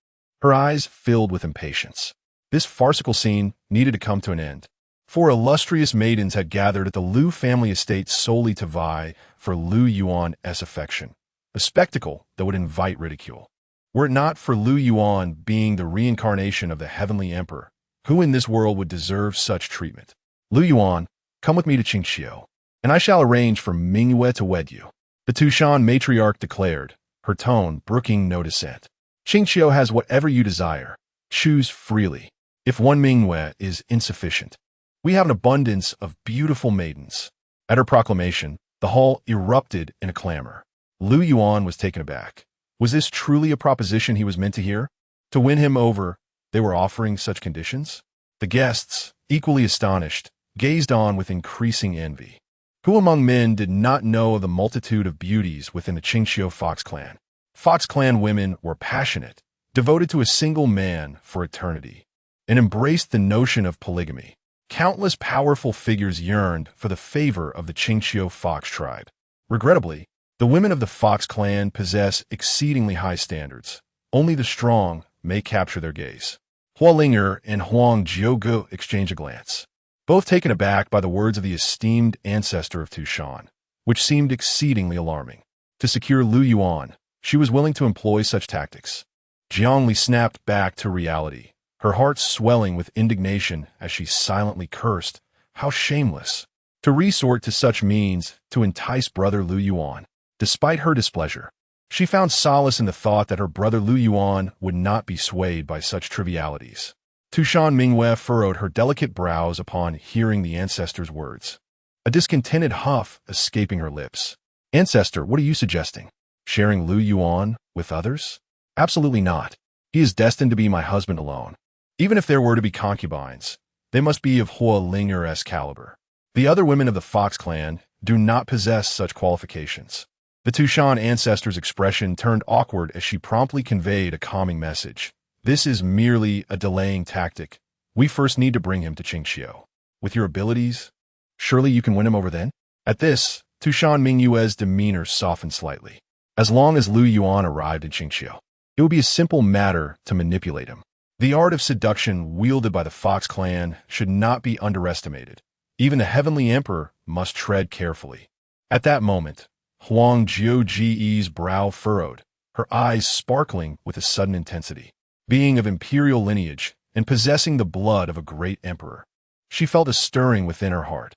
her eyes filled with impatience. This farcical scene needed to come to an end. Four illustrious maidens had gathered at the Lu family estate solely to vie for Lu Yuan's affection, a spectacle that would invite ridicule. Were it not for Lu Yuan being the reincarnation of the heavenly emperor, who in this world would deserve such treatment? "Lu Yuan, come with me to Qingqiu, and I shall arrange for Minghua to wed you," the Tushan matriarch declared, her tone brooking no dissent. "Qingqiu has whatever you desire. Choose freely. If one Minghua is insufficient, we have an abundance of beautiful maidens." At her proclamation, the hall erupted in a clamor. Lu Yuan was taken aback. Was this truly a proposition he was meant to hear? To win him over, they were offering such conditions? The guests, equally astonished, gazed on with increasing envy. Who among men did not know of the multitude of beauties within the Qingqiu Fox clan? Fox clan women were passionate, devoted to a single man for eternity, and embraced the notion of polygamy. Countless powerful figures yearned for the favor of the Qingqiu Fox tribe. Regrettably, the women of the Fox clan possess exceedingly high standards. Only the strong may capture their gaze. Huolinger and Huang Jiugu exchange a glance, both taken aback by the words of the esteemed ancestor of Tushan, which seemed exceedingly alarming. To secure Lu Yuan, she was willing to employ such tactics. Jiangli snapped back to reality, her heart swelling with indignation as she silently cursed. How shameless! To resort to such means to entice brother Lu Yuan. Despite her displeasure, she found solace in the thought that her brother Lu Yuan would not be swayed by such trivialities. Tushan Mingwei furrowed her delicate brows upon hearing the ancestor's words, a discontented huff escaping her lips. Ancestor, what are you suggesting? Sharing Lu Yuan with others? Absolutely not. He is destined to be my husband alone. Even if there were to be concubines, they must be of Hua Linger-esque caliber. The other women of the Fox clan do not possess such qualifications. The Tushan ancestor's expression turned awkward as she promptly conveyed a calming message. This is merely a delaying tactic. We first need to bring him to Qingqiu. With your abilities, surely you can win him over then? At this, Tushan Mingyue's demeanor softened slightly. As long as Lu Yuan arrived in Qingqiu, it would be a simple matter to manipulate him. The art of seduction wielded by the Fox clan should not be underestimated. Even the Heavenly Emperor must tread carefully. At that moment, Huang Jiuji's brow furrowed, her eyes sparkling with a sudden intensity. Being of imperial lineage and possessing the blood of a great emperor, she felt a stirring within her heart.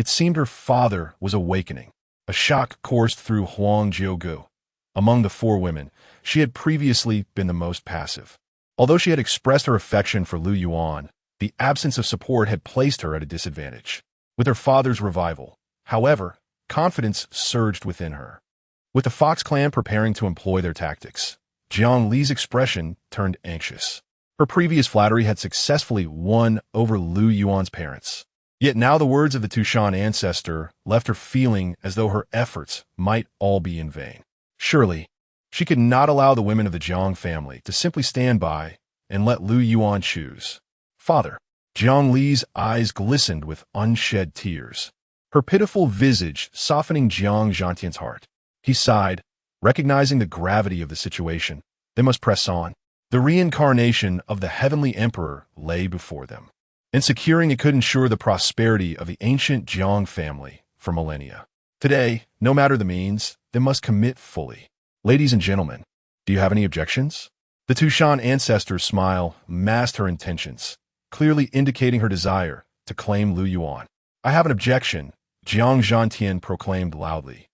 It seemed her father was awakening. A shock coursed through Huang Jiugu. Among the four women, she had previously been the most passive. Although she had expressed her affection for Lu Yuan, the absence of support had placed her at a disadvantage. With her father's revival, however, confidence surged within her. With the Fox clan preparing to employ their tactics, Jiang Li's expression turned anxious. Her previous flattery had successfully won over Lu Yuan's parents. Yet now the words of the Tushan ancestor left her feeling as though her efforts might all be in vain. Surely, she could not allow the women of the Jiang family to simply stand by and let Lu Yuan choose. Father, Jiang Li's eyes glistened with unshed tears, her pitiful visage softening Jiang Zhantian's heart. He sighed, recognizing the gravity of the situation. They must press on. The reincarnation of the Heavenly Emperor lay before them, and securing it could ensure the prosperity of the ancient Jiang family for millennia. Today, no matter the means, they must commit fully. Ladies and gentlemen, do you have any objections? The Tushan ancestor's smile masked her intentions, clearly indicating her desire to claim Lu Yuan. I have an objection, Jiang Zhantian proclaimed loudly,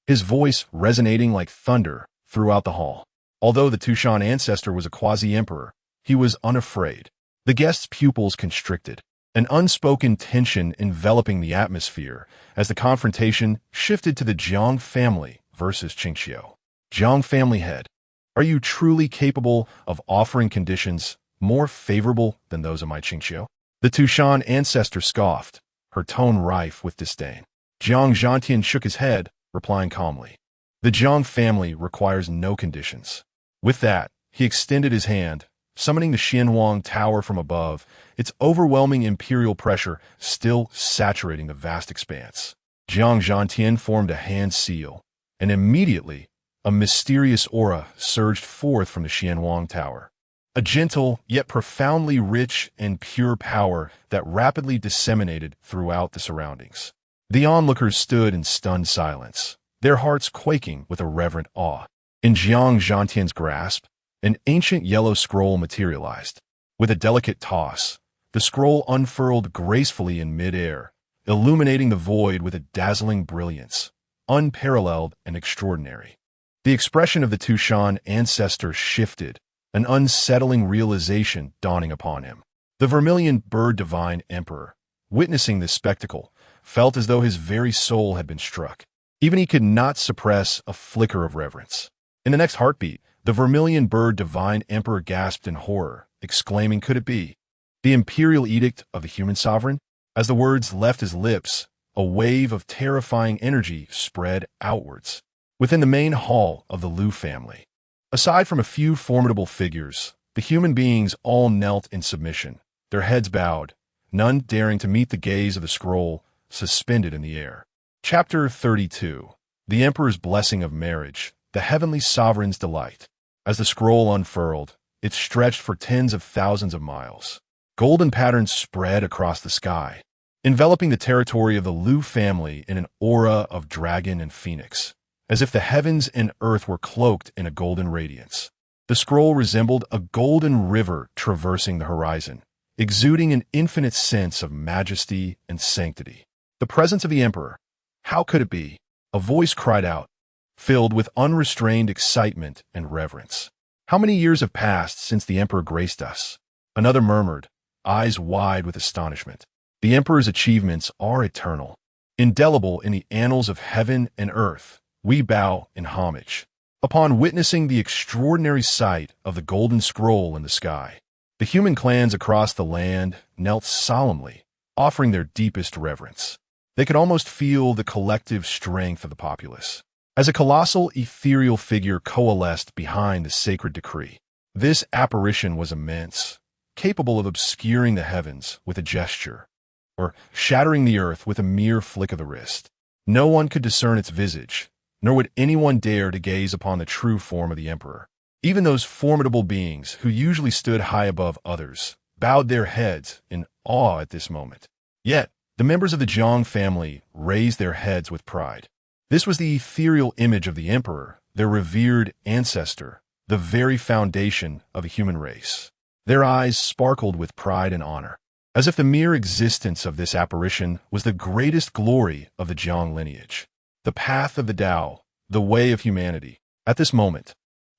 his voice resonating like thunder throughout the hall. Although the Tushan ancestor was a quasi-emperor, he was unafraid. The guest's pupils constricted, an unspoken tension enveloping the atmosphere as the confrontation shifted to the Jiang family versus Qingqiu. Jiang family head, are you truly capable of offering conditions more favorable than those of my Qingqiu? The Tushan ancestor scoffed, her tone rife with disdain. Jiang Zhantian shook his head, replying calmly, the Jiang family requires no conditions. With that, he extended his hand, summoning the Xianwang Tower from above, its overwhelming imperial pressure still saturating the vast expanse. Jiang Zhantian formed a hand seal, and immediately, a mysterious aura surged forth from the Xianwang Tower. A gentle, yet profoundly rich and pure power that rapidly disseminated throughout the surroundings. The onlookers stood in stunned silence, their hearts quaking with a reverent awe. In Jiang Zhantian's grasp, an ancient yellow scroll materialized. With a delicate toss, the scroll unfurled gracefully in midair, illuminating the void with a dazzling brilliance, unparalleled and extraordinary. The expression of the Tushan ancestor shifted, an unsettling realization dawning upon him. The vermilion bird divine emperor, witnessing this spectacle, felt as though his very soul had been struck. Even he could not suppress a flicker of reverence. In the next heartbeat, the vermilion bird divine emperor gasped in horror, exclaiming, could it be the imperial edict of the human sovereign? As the words left his lips, a wave of terrifying energy spread outwards. Within the main hall of the Lu family, aside from a few formidable figures, the human beings all knelt in submission, their heads bowed, none daring to meet the gaze of the scroll suspended in the air. Chapter 32. The Emperor's Blessing of Marriage, the Heavenly Sovereign's Delight. As the scroll unfurled, it stretched for tens of thousands of miles. Golden patterns spread across the sky, enveloping the territory of the Lu family in an aura of dragon and phoenix. as if the heavens and earth were cloaked in a golden radiance. The scroll resembled a golden river traversing the horizon, exuding an infinite sense of majesty and sanctity. The presence of the emperor. How could it be? A voice cried out, filled with unrestrained excitement and reverence. How many years have passed since the emperor graced us? Another murmured, eyes wide with astonishment. The emperor's achievements are eternal, indelible in the annals of heaven and earth. We bow in homage. Upon witnessing the extraordinary sight of the golden scroll in the sky, the human clans across the land knelt solemnly, offering their deepest reverence. They could almost feel the collective strength of the populace, as a colossal ethereal figure coalesced behind the sacred decree. This apparition was immense, capable of obscuring the heavens with a gesture, or shattering the earth with a mere flick of the wrist. No one could discern its visage, nor would anyone dare to gaze upon the true form of the emperor. Even those formidable beings, who usually stood high above others, bowed their heads in awe at this moment. Yet, the members of the Jiang family raised their heads with pride. This was the ethereal image of the emperor, their revered ancestor, the very foundation of the human race. Their eyes sparkled with pride and honor, as if the mere existence of this apparition was the greatest glory of the Jiang lineage. The path of the Dao, the way of humanity. At this moment,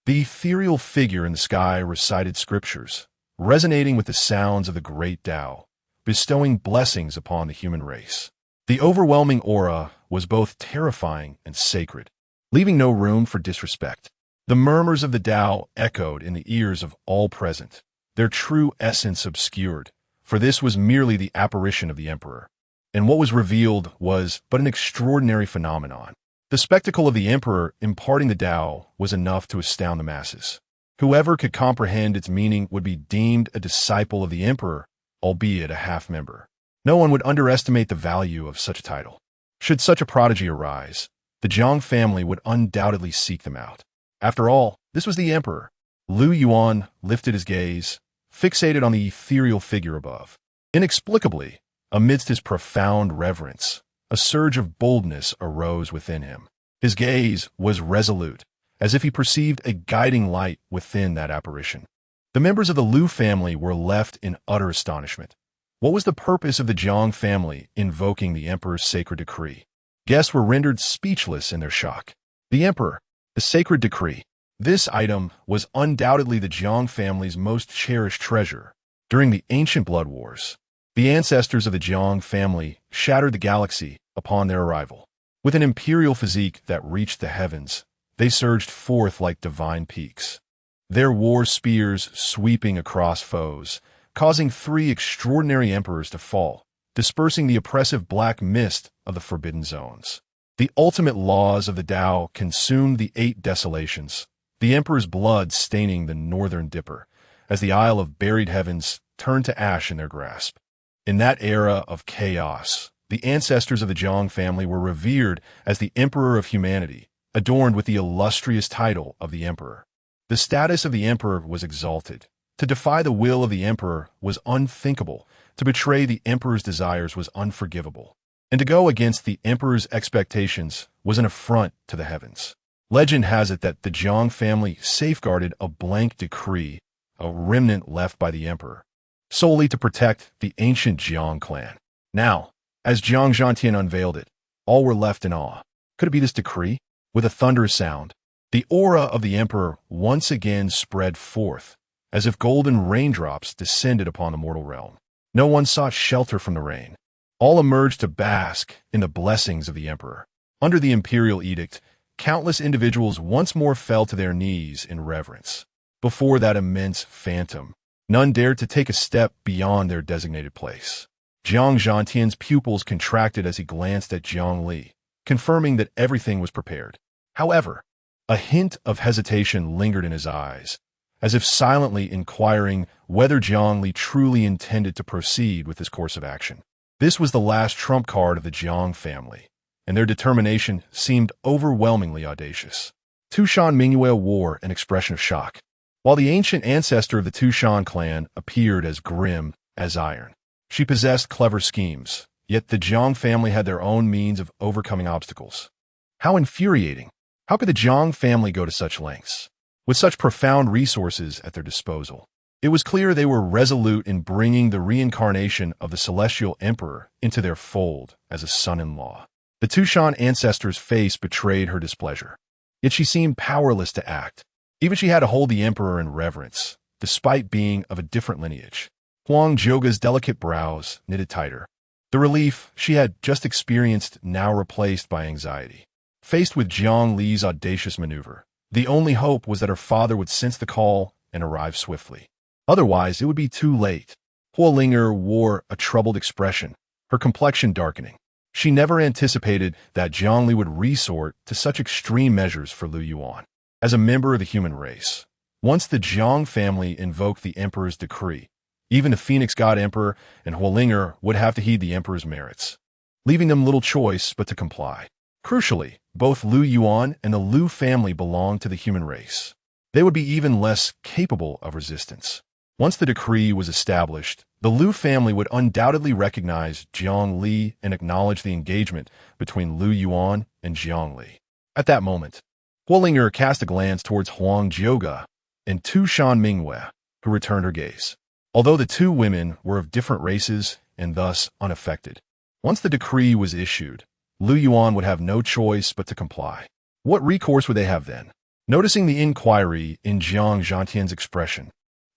the ethereal figure in the sky recited scriptures, resonating with the sounds of the great Dao, bestowing blessings upon the human race. The overwhelming aura was both terrifying and sacred, leaving no room for disrespect. The murmurs of the Dao echoed in the ears of all present, their true essence obscured, for this was merely the apparition of the emperor, and what was revealed was but an extraordinary phenomenon. The spectacle of the emperor imparting the Dao was enough to astound the masses. Whoever could comprehend its meaning would be deemed a disciple of the emperor, albeit a half-member. No one would underestimate the value of such a title. Should such a prodigy arise, the Jiang family would undoubtedly seek them out. After all, this was the emperor. Lu Yuan lifted his gaze, fixated on the ethereal figure above. Inexplicably, amidst his profound reverence, a surge of boldness arose within him. His gaze was resolute, as if he perceived a guiding light within that apparition. The members of the Lu family were left in utter astonishment. What was the purpose of the Jiang family invoking the emperor's sacred decree? Guests were rendered speechless in their shock. The emperor, the sacred decree. This item was undoubtedly the Jiang family's most cherished treasure. During the ancient blood wars, the ancestors of the Jiang family shattered the galaxy upon their arrival. With an imperial physique that reached the heavens, they surged forth like divine peaks, their war spears sweeping across foes, causing 3 extraordinary emperors to fall, dispersing the oppressive black mist of the forbidden zones. The ultimate laws of the Dao consumed the 8 desolations, the emperor's blood staining the northern dipper, as the Isle of Buried Heavens turned to ash in their grasp. In that era of chaos, the ancestors of the Jiang family were revered as the Emperor of Humanity, adorned with the illustrious title of the Emperor. The status of the Emperor was exalted. To defy the will of the Emperor was unthinkable. To betray the Emperor's desires was unforgivable. And to go against the Emperor's expectations was an affront to the heavens. Legend has it that the Jiang family safeguarded a blank decree, a remnant left by the Emperor, solely to protect the ancient Jiang clan. Now, as Jiang Zhantian unveiled it, all were left in awe. Could it be this decree? With a thunderous sound, the aura of the Emperor once again spread forth, as if golden raindrops descended upon the mortal realm. No one sought shelter from the rain. All emerged to bask in the blessings of the Emperor. Under the imperial edict, countless individuals once more fell to their knees in reverence. Before that immense phantom, none dared to take a step beyond their designated place. Jiang Zhantian's pupils contracted as he glanced at Jiang Li, confirming that everything was prepared. However, a hint of hesitation lingered in his eyes, as if silently inquiring whether Jiang Li truly intended to proceed with his course of action. This was the last trump card of the Jiang family, and their determination seemed overwhelmingly audacious. Tushan Mingyue wore an expression of shock, while the ancient ancestor of the Tushan clan appeared as grim as iron. She possessed clever schemes, yet the Jiang family had their own means of overcoming obstacles. How infuriating! How could the Jiang family go to such lengths? With such profound resources at their disposal, it was clear they were resolute in bringing the reincarnation of the celestial emperor into their fold as a son-in-law. The Tushan ancestor's face betrayed her displeasure, yet she seemed powerless to act. Even she had to hold the emperor in reverence, despite being of a different lineage. Huang Zhouge's delicate brows knitted tighter. The relief she had just experienced now replaced by anxiety. Faced with Jiang Li's audacious maneuver, the only hope was that her father would sense the call and arrive swiftly. Otherwise, it would be too late. Huolinger wore a troubled expression, her complexion darkening. She never anticipated that Jiang Li would resort to such extreme measures for Lu Yuan. As a member of the human race, once the Jiang family invoked the emperor's decree, even the Phoenix God Emperor and Huolinger would have to heed the emperor's merits, leaving them little choice but to comply. Crucially, both Lu Yuan and the Lu family belonged to the human race. They would be even less capable of resistance. Once the decree was established, the Lu family would undoubtedly recognize Jiang Li and acknowledge the engagement between Lu Yuan and Jiang Li. At that moment, Huolinger cast a glance towards Huang Zhouge and Tushan Mingyue, who returned her gaze. Although the two women were of different races and thus unaffected, once the decree was issued, Lu Yuan would have no choice but to comply. What recourse would they have then? Noticing the inquiry in Jiang Zhantian's expression,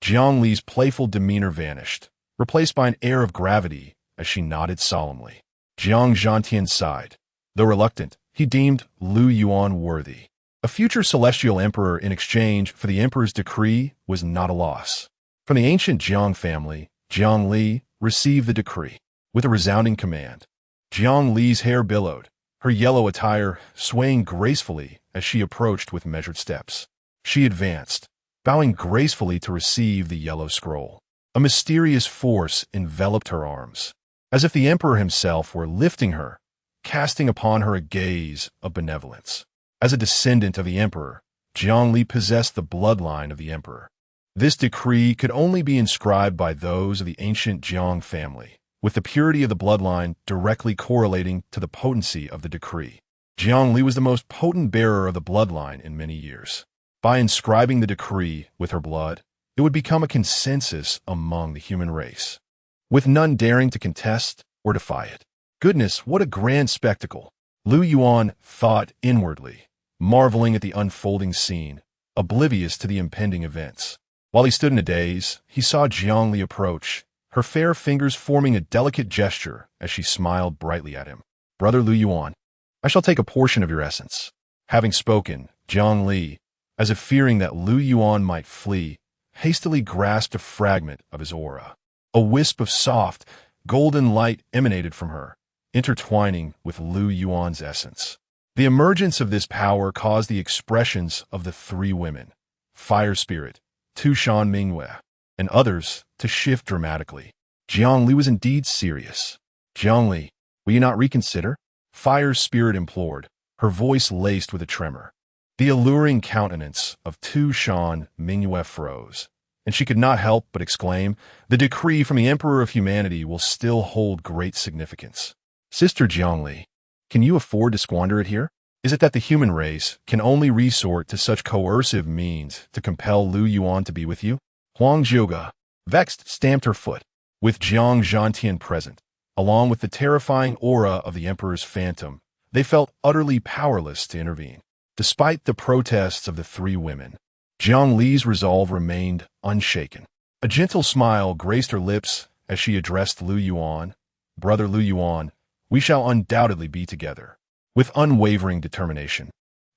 Jiang Li's playful demeanor vanished, replaced by an air of gravity as she nodded solemnly. Jiang Zhantian sighed. Though reluctant, he deemed Lu Yuan worthy. A future celestial emperor in exchange for the emperor's decree was not a loss. From the ancient Jiang family, Jiang Li received the decree with a resounding command. Jiang Li's hair billowed, her yellow attire swaying gracefully as she approached with measured steps. She advanced, bowing gracefully to receive the yellow scroll. A mysterious force enveloped her arms, as if the emperor himself were lifting her, casting upon her a gaze of benevolence. As a descendant of the emperor, Jiang Li possessed the bloodline of the emperor. This decree could only be inscribed by those of the ancient Jiang family, with the purity of the bloodline directly correlating to the potency of the decree. Jiang Li was the most potent bearer of the bloodline in many years. By inscribing the decree with her blood, it would become a consensus among the human race, with none daring to contest or defy it. Goodness, what a grand spectacle! Lu Yuan thought inwardly, marveling at the unfolding scene, oblivious to the impending events. While he stood in a daze, he saw Jiang Li approach, her fair fingers forming a delicate gesture as she smiled brightly at him. Brother Lu Yuan, I shall take a portion of your essence. Having spoken, Jiang Li, as if fearing that Lu Yuan might flee, hastily grasped a fragment of his aura. A wisp of soft, golden light emanated from her, intertwining with Lu Yuan's essence. The emergence of this power caused the expressions of the three women, Fire Spirit, Tushan Mingyue, and others, to shift dramatically. Jiang Li was indeed serious. Jiang Li, will you not reconsider? Fire Spirit implored, her voice laced with a tremor. The alluring countenance of Tushan Mingyue froze, and she could not help but exclaim, the decree from the Emperor of Humanity will still hold great significance. Sister Jiang Li, can you afford to squander it here? Is it that the human race can only resort to such coercive means to compel Lu Yuan to be with you? Huang Zhouge, vexed, stamped her foot. With Jiang Zhantian present, along with the terrifying aura of the Emperor's phantom, they felt utterly powerless to intervene. Despite the protests of the three women, Jiang Li's resolve remained unshaken. A gentle smile graced her lips as she addressed Lu Yuan. Brother Lu Yuan, we shall undoubtedly be together. With unwavering determination,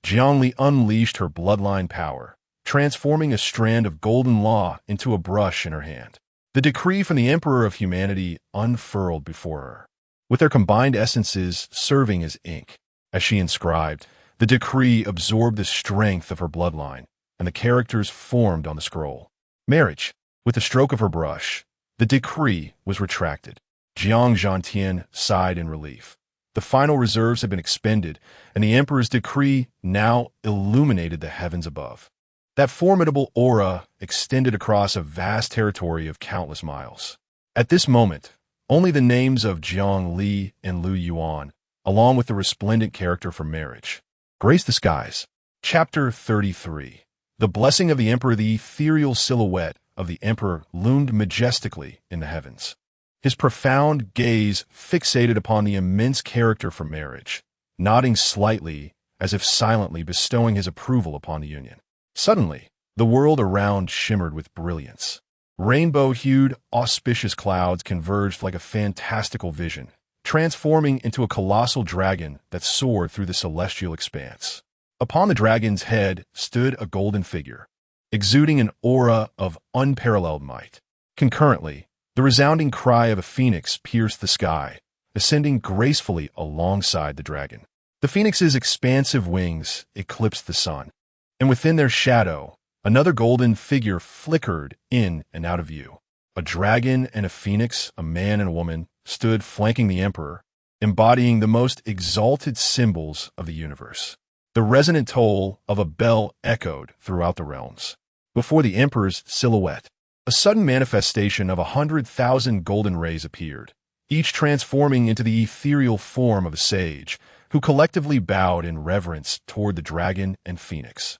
Jiang Li unleashed her bloodline power, transforming a strand of golden law into a brush in her hand. The decree from the Emperor of Humanity unfurled before her, with their combined essences serving as ink. As she inscribed, the decree absorbed the strength of her bloodline, and the characters formed on the scroll. Marriage. With the stroke of her brush, the decree was retracted. Jiang Zhantian sighed in relief. The final reserves had been expended, and the Emperor's decree now illuminated the heavens above. That formidable aura extended across a vast territory of countless miles. At this moment, only the names of Jiang Li and Lu Yuan, along with the resplendent character for marriage, graced the skies. Chapter 33. The Blessing of the Emperor. The ethereal silhouette of the emperor loomed majestically in the heavens. His profound gaze fixated upon the immense character for marriage, nodding slightly as if silently bestowing his approval upon the union. Suddenly, the world around shimmered with brilliance. Rainbow-hued, auspicious clouds converged like a fantastical vision, transforming into a colossal dragon that soared through the celestial expanse. Upon the dragon's head stood a golden figure, exuding an aura of unparalleled might. Concurrently, the resounding cry of a phoenix pierced the sky, ascending gracefully alongside the dragon. The phoenix's expansive wings eclipsed the sun, and within their shadow, another golden figure flickered in and out of view. A dragon and a phoenix, a man and a woman, stood flanking the emperor, embodying the most exalted symbols of the universe. The resonant toll of a bell echoed throughout the realms. Before the emperor's silhouette, a sudden manifestation of 100,000 golden rays appeared, each transforming into the ethereal form of a sage, who collectively bowed in reverence toward the dragon and phoenix.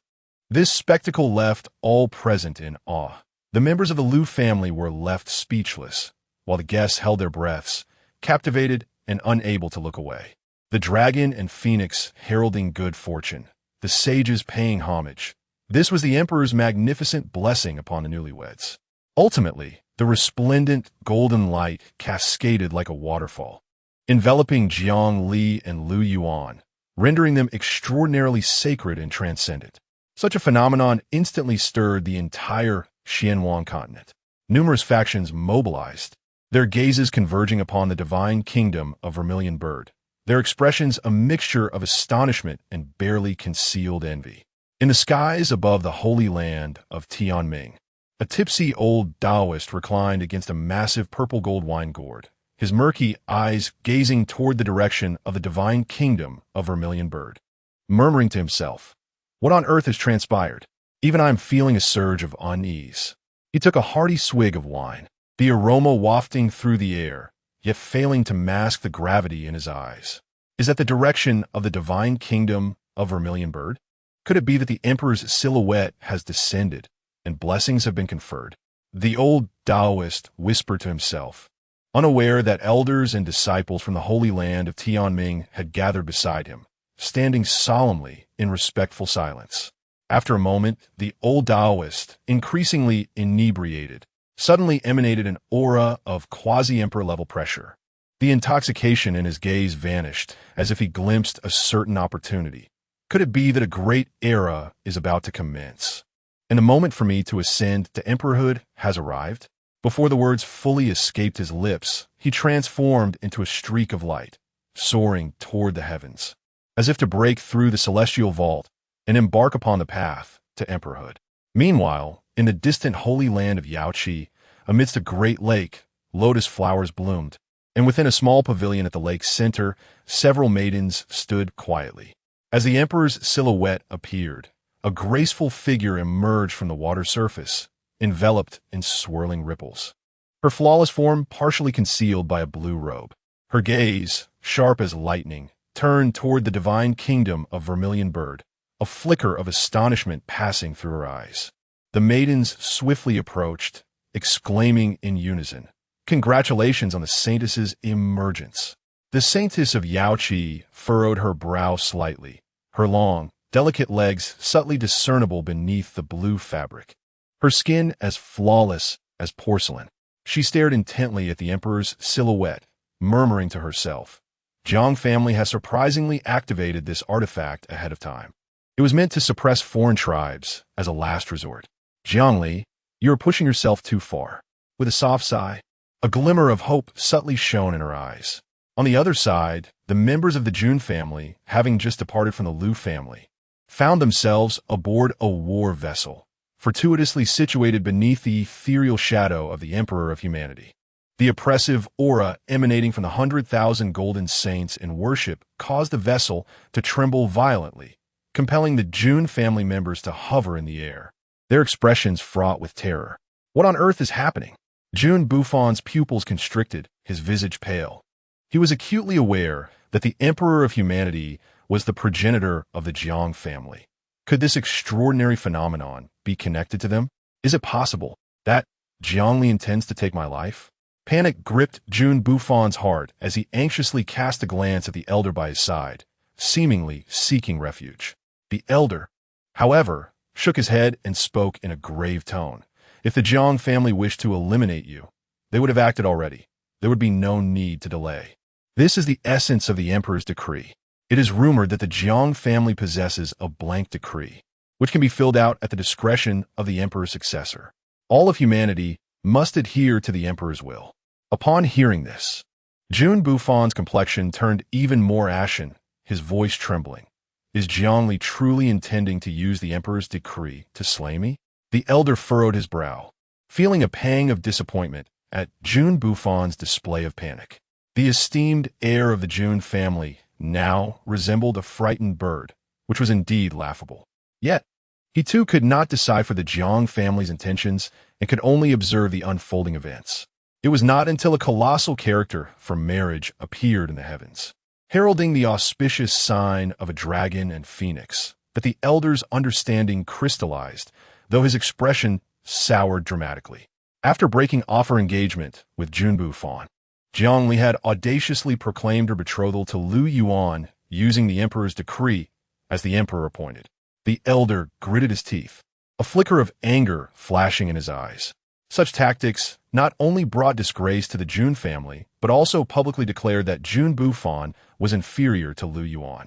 This spectacle left all present in awe. The members of the Lu family were left speechless, while the guests held their breaths, captivated and unable to look away. The dragon and phoenix heralding good fortune, the sages paying homage. This was the emperor's magnificent blessing upon the newlyweds. Ultimately, the resplendent golden light cascaded like a waterfall, enveloping Jiang Li and Lu Yuan, rendering them extraordinarily sacred and transcendent. Such a phenomenon instantly stirred the entire Xianwang continent. Numerous factions mobilized, their gazes converging upon the divine kingdom of Vermilion Bird, their expressions a mixture of astonishment and barely concealed envy. In the skies above the holy land of Tianming, a tipsy old Taoist reclined against a massive purple-gold wine gourd, his murky eyes gazing toward the direction of the divine kingdom of Vermilion Bird, murmuring to himself, "What on earth has transpired? Even I am feeling a surge of unease." He took a hearty swig of wine, the aroma wafting through the air, yet failing to mask the gravity in his eyes. Is that the direction of the divine kingdom of Vermilion Bird? Could it be that the emperor's silhouette has descended and blessings have been conferred? The old Taoist whispered to himself, unaware that elders and disciples from the holy land of Tianming had gathered beside him, standing solemnly in respectful silence. After a moment, the old Taoist, increasingly inebriated, suddenly emanated an aura of quasi-emperor level pressure. The intoxication in his gaze vanished, as if he glimpsed a certain opportunity. Could it be that a great era is about to commence, and the moment for me to ascend to emperorhood has arrived? Before the words fully escaped his lips, he transformed into a streak of light, soaring toward the heavens, as if to break through the celestial vault and embark upon the path to emperorhood. Meanwhile, in the distant holy land of Yaoqi, amidst a great lake, lotus flowers bloomed, and within a small pavilion at the lake's center, several maidens stood quietly. As the emperor's silhouette appeared, a graceful figure emerged from the water surface, enveloped in swirling ripples. Her flawless form partially concealed by a blue robe. Her gaze, sharp as lightning, turned toward the divine kingdom of Vermilion Bird, a flicker of astonishment passing through her eyes. The maidens swiftly approached, exclaiming in unison, "Congratulations on the saintess's emergence." The saintess of Yaoqi furrowed her brow slightly, her long, delicate legs subtly discernible beneath the blue fabric. Her skin as flawless as porcelain. She stared intently at the emperor's silhouette, murmuring to herself, "Jiang family has surprisingly activated this artifact ahead of time. It was meant to suppress foreign tribes as a last resort. Jiang Li, you are pushing yourself too far." With a soft sigh, a glimmer of hope subtly shone in her eyes. On the other side, the members of the Jun family, having just departed from the Lu family, found themselves aboard a war vessel, fortuitously situated beneath the ethereal shadow of the Emperor of Humanity. The oppressive aura emanating from the 100,000 golden saints in worship caused the vessel to tremble violently, compelling the Jun family members to hover in the air, their expressions fraught with terror. What on earth is happening? Jun Buffon's pupils constricted, his visage pale. He was acutely aware that the Emperor of Humanity was the progenitor of the Jiang family. Could this extraordinary phenomenon be connected to them? Is it possible that Zhongli intends to take my life? Panic gripped Jun Bufon's heart as he anxiously cast a glance at the elder by his side, seemingly seeking refuge. The elder, however, shook his head and spoke in a grave tone. If the Jiang family wished to eliminate you, they would have acted already. There would be no need to delay. This is the essence of the emperor's decree. It is rumored that the Jiang family possesses a blank decree, which can be filled out at the discretion of the emperor's successor. All of humanity must adhere to the emperor's will. Upon hearing this, Jun Bufon's complexion turned even more ashen, his voice trembling. Is Zhongli truly intending to use the emperor's decree to slay me? The elder furrowed his brow, feeling a pang of disappointment at Jun Bufon's display of panic. The esteemed heir of the Jun family now resembled a frightened bird, which was indeed laughable. Yet, he too could not decipher the Jiang family's intentions and could only observe the unfolding events. It was not until a colossal character from marriage appeared in the heavens, heralding the auspicious sign of a dragon and phoenix, that the elder's understanding crystallized, though his expression soured dramatically. After breaking off her engagement with Jun Bufon, Zhongli had audaciously proclaimed her betrothal to Lu Yuan using the emperor's decree as the emperor appointed. The elder gritted his teeth, a flicker of anger flashing in his eyes. Such tactics not only brought disgrace to the Jun family, but also publicly declared that Jun Bufon was inferior to Lu Yuan.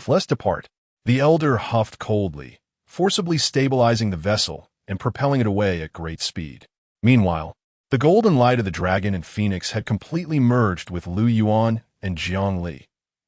Let's depart. The elder huffed coldly, forcibly stabilizing the vessel and propelling it away at great speed. Meanwhile, the golden light of the dragon and phoenix had completely merged with Lu Yuan and Zhongli.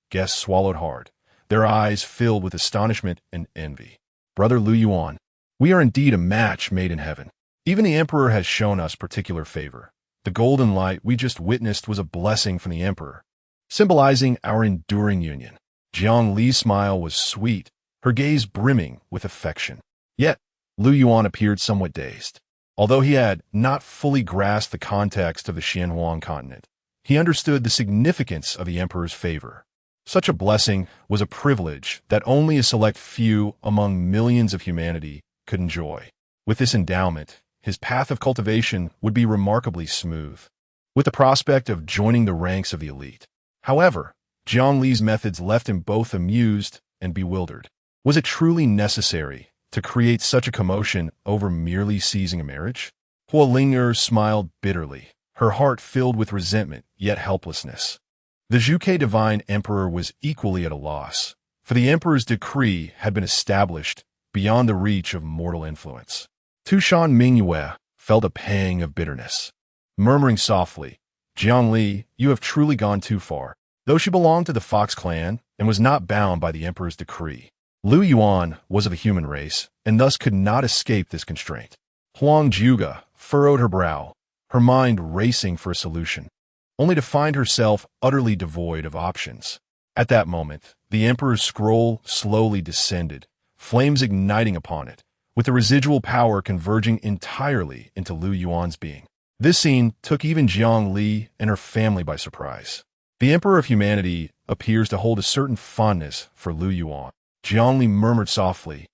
Guests swallowed hard, their eyes filled with astonishment and envy. Brother Lu Yuan, we are indeed a match made in heaven. Even the emperor has shown us particular favor. The golden light we just witnessed was a blessing from the emperor, symbolizing our enduring union. Jiang Li's smile was sweet, her gaze brimming with affection. Yet, Lu Yuan appeared somewhat dazed. Although he had not fully grasped the context of the Xianhuang continent, he understood the significance of the emperor's favor. Such a blessing was a privilege that only a select few among millions of humanity could enjoy. With this endowment, his path of cultivation would be remarkably smooth, with the prospect of joining the ranks of the elite. However, Jiang Li's methods left him both amused and bewildered. Was it truly necessary to create such a commotion over merely seizing a marriage? Hua Ling'er smiled bitterly, her heart filled with resentment yet helplessness. The Zhuke divine emperor was equally at a loss, for the emperor's decree had been established beyond the reach of mortal influence. Tushan Mingyue felt a pang of bitterness. Murmuring softly, Jiang Li, you have truly gone too far. Though she belonged to the Fox clan and was not bound by the emperor's decree, Lu Yuan was of a human race and thus could not escape this constraint. Huang Juga furrowed her brow, her mind racing for a solution, only to find herself utterly devoid of options. At that moment, the emperor's scroll slowly descended, flames igniting upon it, with the residual power converging entirely into Lu Yuan's being. This scene took even Jiang Li and her family by surprise. The Emperor of Humanity appears to hold a certain fondness for Lu Yuan. Jiang Li murmured softly,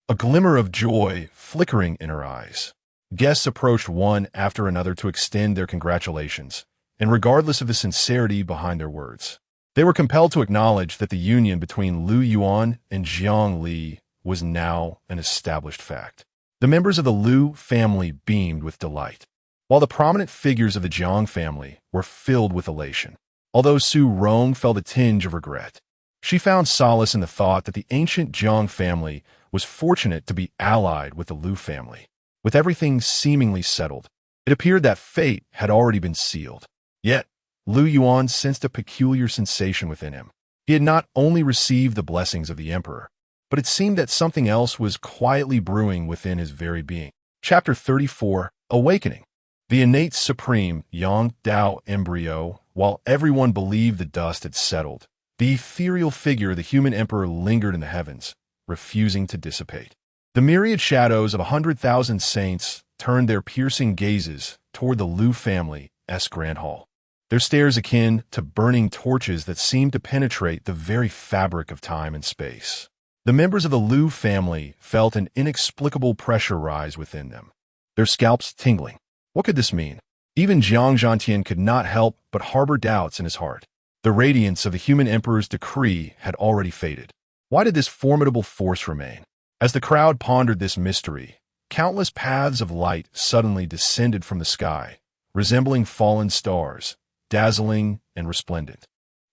a glimmer of joy flickering in her eyes. Guests approached one after another to extend their congratulations, and regardless of the sincerity behind their words, they were compelled to acknowledge that the union between Lu Yuan and Jiang Li was now an established fact. The members of the Lu family beamed with delight, while the prominent figures of the Jiang family were filled with elation. Although Su Rong felt a tinge of regret, she found solace in the thought that the ancient Jiang family was fortunate to be allied with the Lu family. With everything seemingly settled, it appeared that fate had already been sealed. Yet, Lu Yuan sensed a peculiar sensation within him. He had not only received the blessings of the emperor, but it seemed that something else was quietly brewing within his very being. Chapter 34, Awakening. The innate supreme Yang Dao embryo, while everyone believed the dust had settled, the ethereal figure of the human emperor lingered in the heavens, refusing to dissipate. The myriad shadows of 100,000 saints turned their piercing gazes toward the Lu family's grand hall, their stares akin to burning torches that seemed to penetrate the very fabric of time and space. The members of the Lu family felt an inexplicable pressure rise within them, their scalps tingling. What could this mean? Even Jiang Zhantian could not help but harbor doubts in his heart. The radiance of the human emperor's decree had already faded. Why did this formidable force remain? As the crowd pondered this mystery, countless paths of light suddenly descended from the sky, resembling fallen stars, dazzling and resplendent.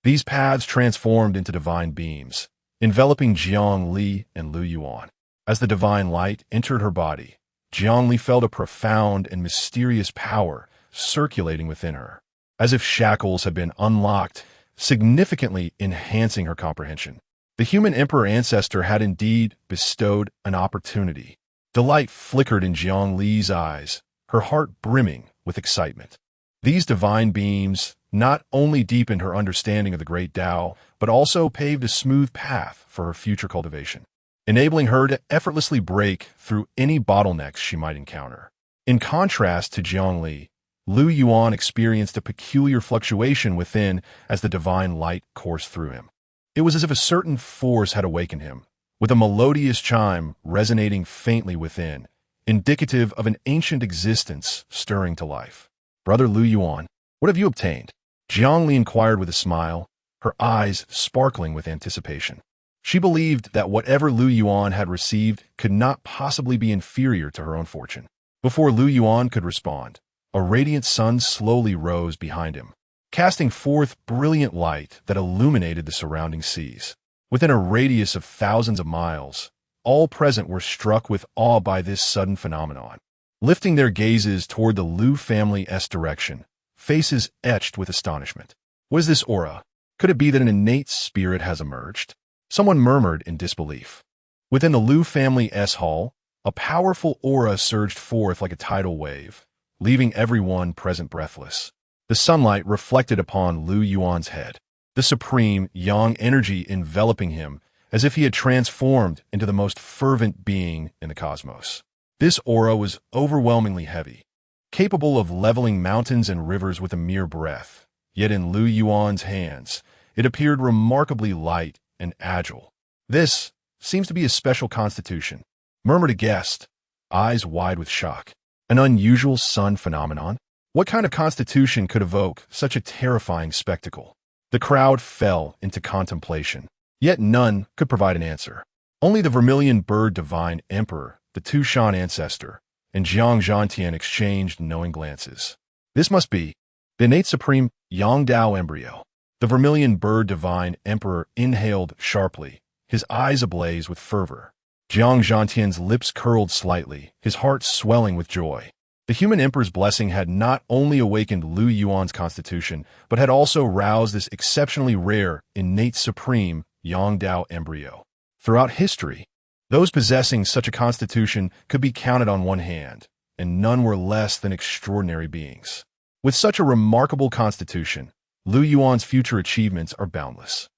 These paths transformed into divine beams, enveloping Jiang Li and Lu Yuan. As the divine light entered her body, Jiang Li felt a profound and mysterious power circulating within her, as if shackles had been unlocked, significantly enhancing her comprehension. The human emperor ancestor had indeed bestowed an opportunity. Delight flickered in Jiang Li's eyes, her heart brimming with excitement. These divine beams not only deepened her understanding of the great Dao, but also paved a smooth path for her future cultivation, enabling her to effortlessly break through any bottlenecks she might encounter. In contrast to Jiang Li, Lu Yuan experienced a peculiar fluctuation within as the divine light coursed through him. It was as if a certain force had awakened him, with a melodious chime resonating faintly within, indicative of an ancient existence stirring to life. "Brother Lu Yuan, what have you obtained?" Jiang Li inquired with a smile, her eyes sparkling with anticipation. She believed that whatever Lu Yuan had received could not possibly be inferior to her own fortune. Before Lu Yuan could respond, a radiant sun slowly rose behind him, casting forth brilliant light that illuminated the surrounding seas. Within a radius of thousands of miles, all present were struck with awe by this sudden phenomenon. Lifting their gazes toward the Lu family's direction, faces etched with astonishment. What is this aura? Could it be that an innate spirit has emerged? Someone murmured in disbelief. Within the Lu family's hall, a powerful aura surged forth like a tidal wave, leaving everyone present breathless. The sunlight reflected upon Lu Yuan's head, the supreme yang energy enveloping him as if he had transformed into the most fervent being in the cosmos. This aura was overwhelmingly heavy, capable of leveling mountains and rivers with a mere breath. Yet in Lu Yuan's hands, it appeared remarkably light and agile. "This seems to be a special constitution," murmured a guest, eyes wide with shock. "An unusual sun phenomenon? What kind of constitution could evoke such a terrifying spectacle?" The crowd fell into contemplation, yet none could provide an answer. Only the vermilion bird divine emperor, the Tushan ancestor, and Jiang Zhantian exchanged knowing glances. This must be the innate supreme Yang Dao embryo. The vermilion bird divine emperor inhaled sharply, his eyes ablaze with fervor. Jiang Zhantian's lips curled slightly, his heart swelling with joy. The human emperor's blessing had not only awakened Lu Yuan's constitution, but had also roused this exceptionally rare, innate supreme Yang Dao embryo. Throughout history, those possessing such a constitution could be counted on one hand, and none were less than extraordinary beings. With such a remarkable constitution, Lu Yuan's future achievements are boundless.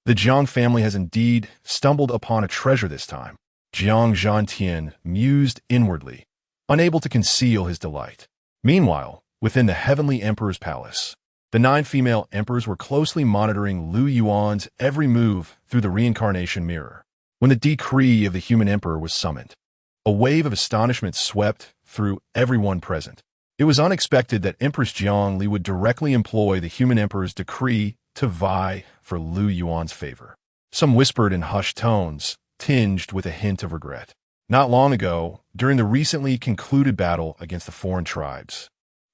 The Jiang family has indeed stumbled upon a treasure this time. Jiang Zhantian mused inwardly, unable to conceal his delight. Meanwhile, within the heavenly emperor's palace, the 9 female emperors were closely monitoring Lu Yuan's every move through the reincarnation mirror. When the decree of the human emperor was summoned, a wave of astonishment swept through everyone present. It was unexpected that Empress Jiang Li would directly employ the human emperor's decree to vie for Lu Yuan's favor. Some whispered in hushed tones, tinged with a hint of regret. Not long ago, during the recently concluded battle against the foreign tribes,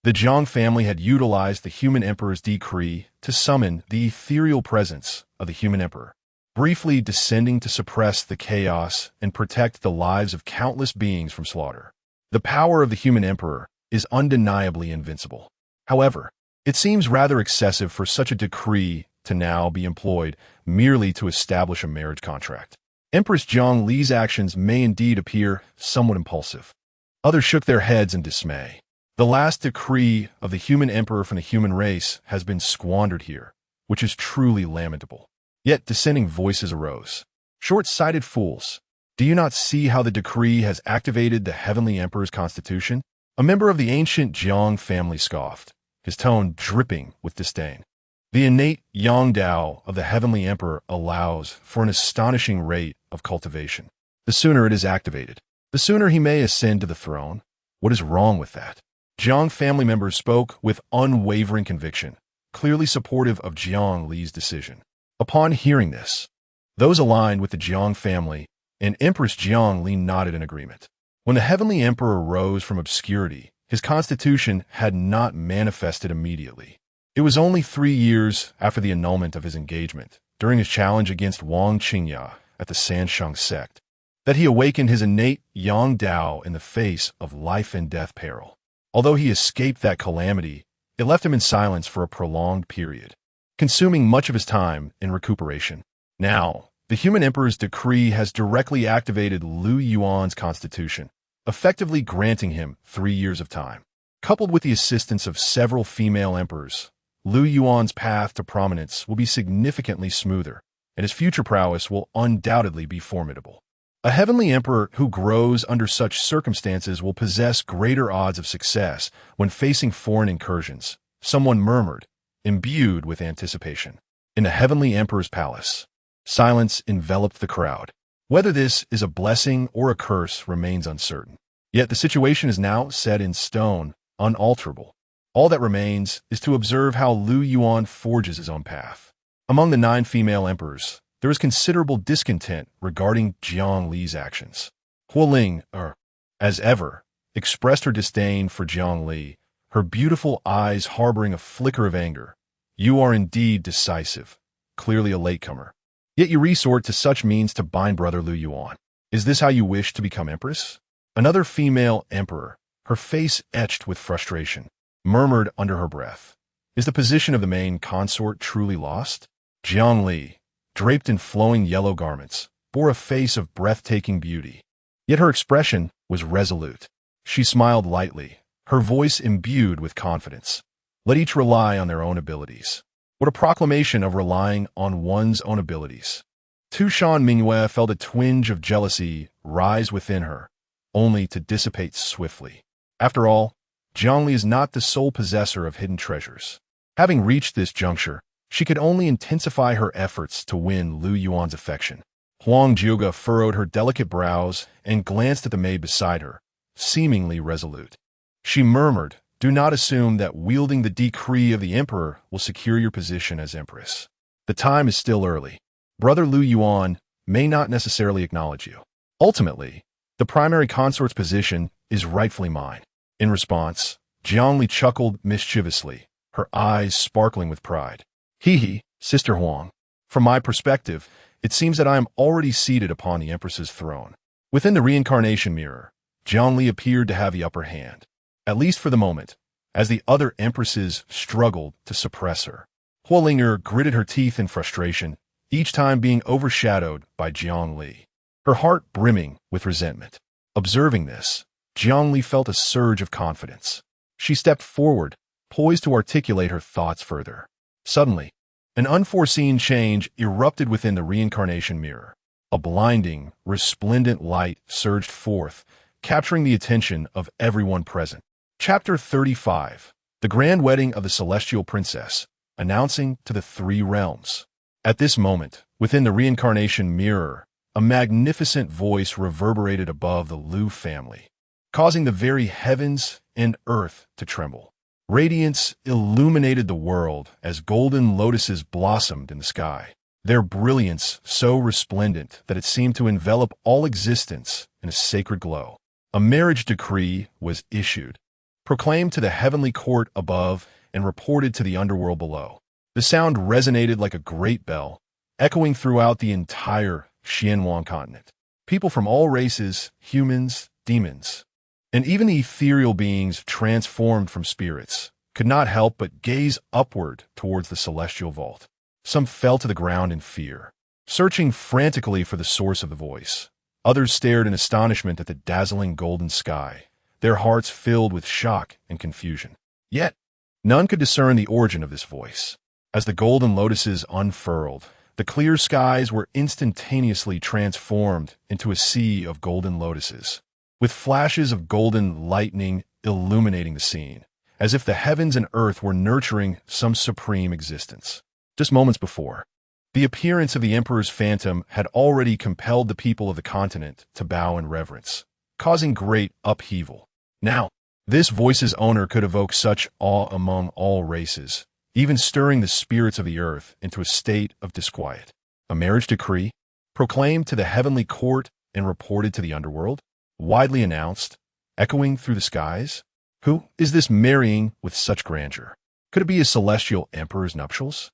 the Jiang family had utilized the human emperor's decree to summon the ethereal presence of the human emperor, briefly descending to suppress the chaos and protect the lives of countless beings from slaughter. The power of the human emperor is undeniably invincible. However, it seems rather excessive for such a decree to now be employed merely to establish a marriage contract. Empress Jiang Li's actions may indeed appear somewhat impulsive. Others shook their heads in dismay. The last decree of the human emperor from the human race has been squandered here, which is truly lamentable. Yet dissenting voices arose. "Short-sighted fools! Do you not see how the decree has activated the heavenly emperor's constitution?" A member of the ancient Jiang family scoffed, his tone dripping with disdain. The innate Yang Dao of the Heavenly Emperor allows for an astonishing rate of cultivation. The sooner it is activated, the sooner he may ascend to the throne. What is wrong with that? Jiang family members spoke with unwavering conviction, clearly supportive of Jiang Li's decision. Upon hearing this, those aligned with the Jiang family and Empress Jiang Li nodded in agreement. When the Heavenly Emperor rose from obscurity, his constitution had not manifested immediately. It was only 3 years after the annulment of his engagement, during his challenge against Wang Qingyan at the Shenchao sect, that he awakened his innate Yang Dao in the face of life and death peril. Although he escaped that calamity, it left him in silence for a prolonged period, consuming much of his time in recuperation. Now, the human emperor's decree has directly activated Lu Yuan's constitution, effectively granting him 3 years of time. Coupled with the assistance of several female emperors, Lu Yuan's path to prominence will be significantly smoother, and his future prowess will undoubtedly be formidable. A heavenly emperor who grows under such circumstances will possess greater odds of success when facing foreign incursions, someone murmured, imbued with anticipation. In the heavenly emperor's palace, silence enveloped the crowd. Whether this is a blessing or a curse remains uncertain. Yet the situation is now set in stone, unalterable. All that remains is to observe how Lu Yuan forges his own path. Among the 9 female emperors, there is considerable discontent regarding Jiang Li's actions. Hualing, as ever, expressed her disdain for Jiang Li, her beautiful eyes harboring a flicker of anger. You are indeed decisive, clearly a latecomer. Yet you resort to such means to bind brother Lu Yuan. Is this how you wish to become empress? Another female emperor, her face etched with frustration, murmured under her breath. Is the position of the main consort truly lost? Jiang Li, draped in flowing yellow garments, bore a face of breathtaking beauty. Yet her expression was resolute. She smiled lightly, her voice imbued with confidence. Let each rely on their own abilities. What a proclamation of relying on one's own abilities. Tu Shan Mingyue felt a twinge of jealousy rise within her, only to dissipate swiftly. After all, Jiang Li is not the sole possessor of hidden treasures. Having reached this juncture, she could only intensify her efforts to win Lu Yuan's affection. Huang Jiuge furrowed her delicate brows and glanced at the maid beside her, seemingly resolute. She murmured, do not assume that wielding the decree of the emperor will secure your position as empress. The time is still early. Brother Lu Yuan may not necessarily acknowledge you. Ultimately, the primary consort's position is rightfully mine. In response, Jiang Li chuckled mischievously, her eyes sparkling with pride. Hee, Sister Huang. From my perspective, it seems that I am already seated upon the Empress's throne. Within the reincarnation mirror, Jiang Li appeared to have the upper hand, at least for the moment, as the other empresses struggled to suppress her. Hualinger gritted her teeth in frustration, each time being overshadowed by Jiang Li, her heart brimming with resentment. Observing this, Jiang Li felt a surge of confidence. She stepped forward, poised to articulate her thoughts further. Suddenly, an unforeseen change erupted within the reincarnation mirror. A blinding, resplendent light surged forth, capturing the attention of everyone present. Chapter 35. The Grand Wedding of the Celestial Princess, announcing to the 3 realms. At this moment, within the reincarnation mirror, a magnificent voice reverberated above the Lu family, causing the very heavens and earth to tremble. Radiance illuminated the world as golden lotuses blossomed in the sky, their brilliance so resplendent that it seemed to envelop all existence in a sacred glow. A marriage decree was issued, proclaimed to the heavenly court above and reported to the underworld below. The sound resonated like a great bell, echoing throughout the entire Xianwang continent. People from all races, humans, demons, and even the ethereal beings transformed from spirits, could not help but gaze upward towards the celestial vault. Some fell to the ground in fear, searching frantically for the source of the voice. Others stared in astonishment at the dazzling golden sky, their hearts filled with shock and confusion. Yet, none could discern the origin of this voice. As the golden lotuses unfurled, the clear skies were instantaneously transformed into a sea of golden lotuses, with flashes of golden lightning illuminating the scene, as if the heavens and earth were nurturing some supreme existence. Just moments before, the appearance of the emperor's phantom had already compelled the people of the continent to bow in reverence, causing great upheaval. Now, this voice's owner could evoke such awe among all races, even stirring the spirits of the earth into a state of disquiet. A marriage decree, proclaimed to the heavenly court and reported to the underworld, widely announced, echoing through the skies. Who is this marrying with such grandeur? Could it be a celestial emperor's nuptials?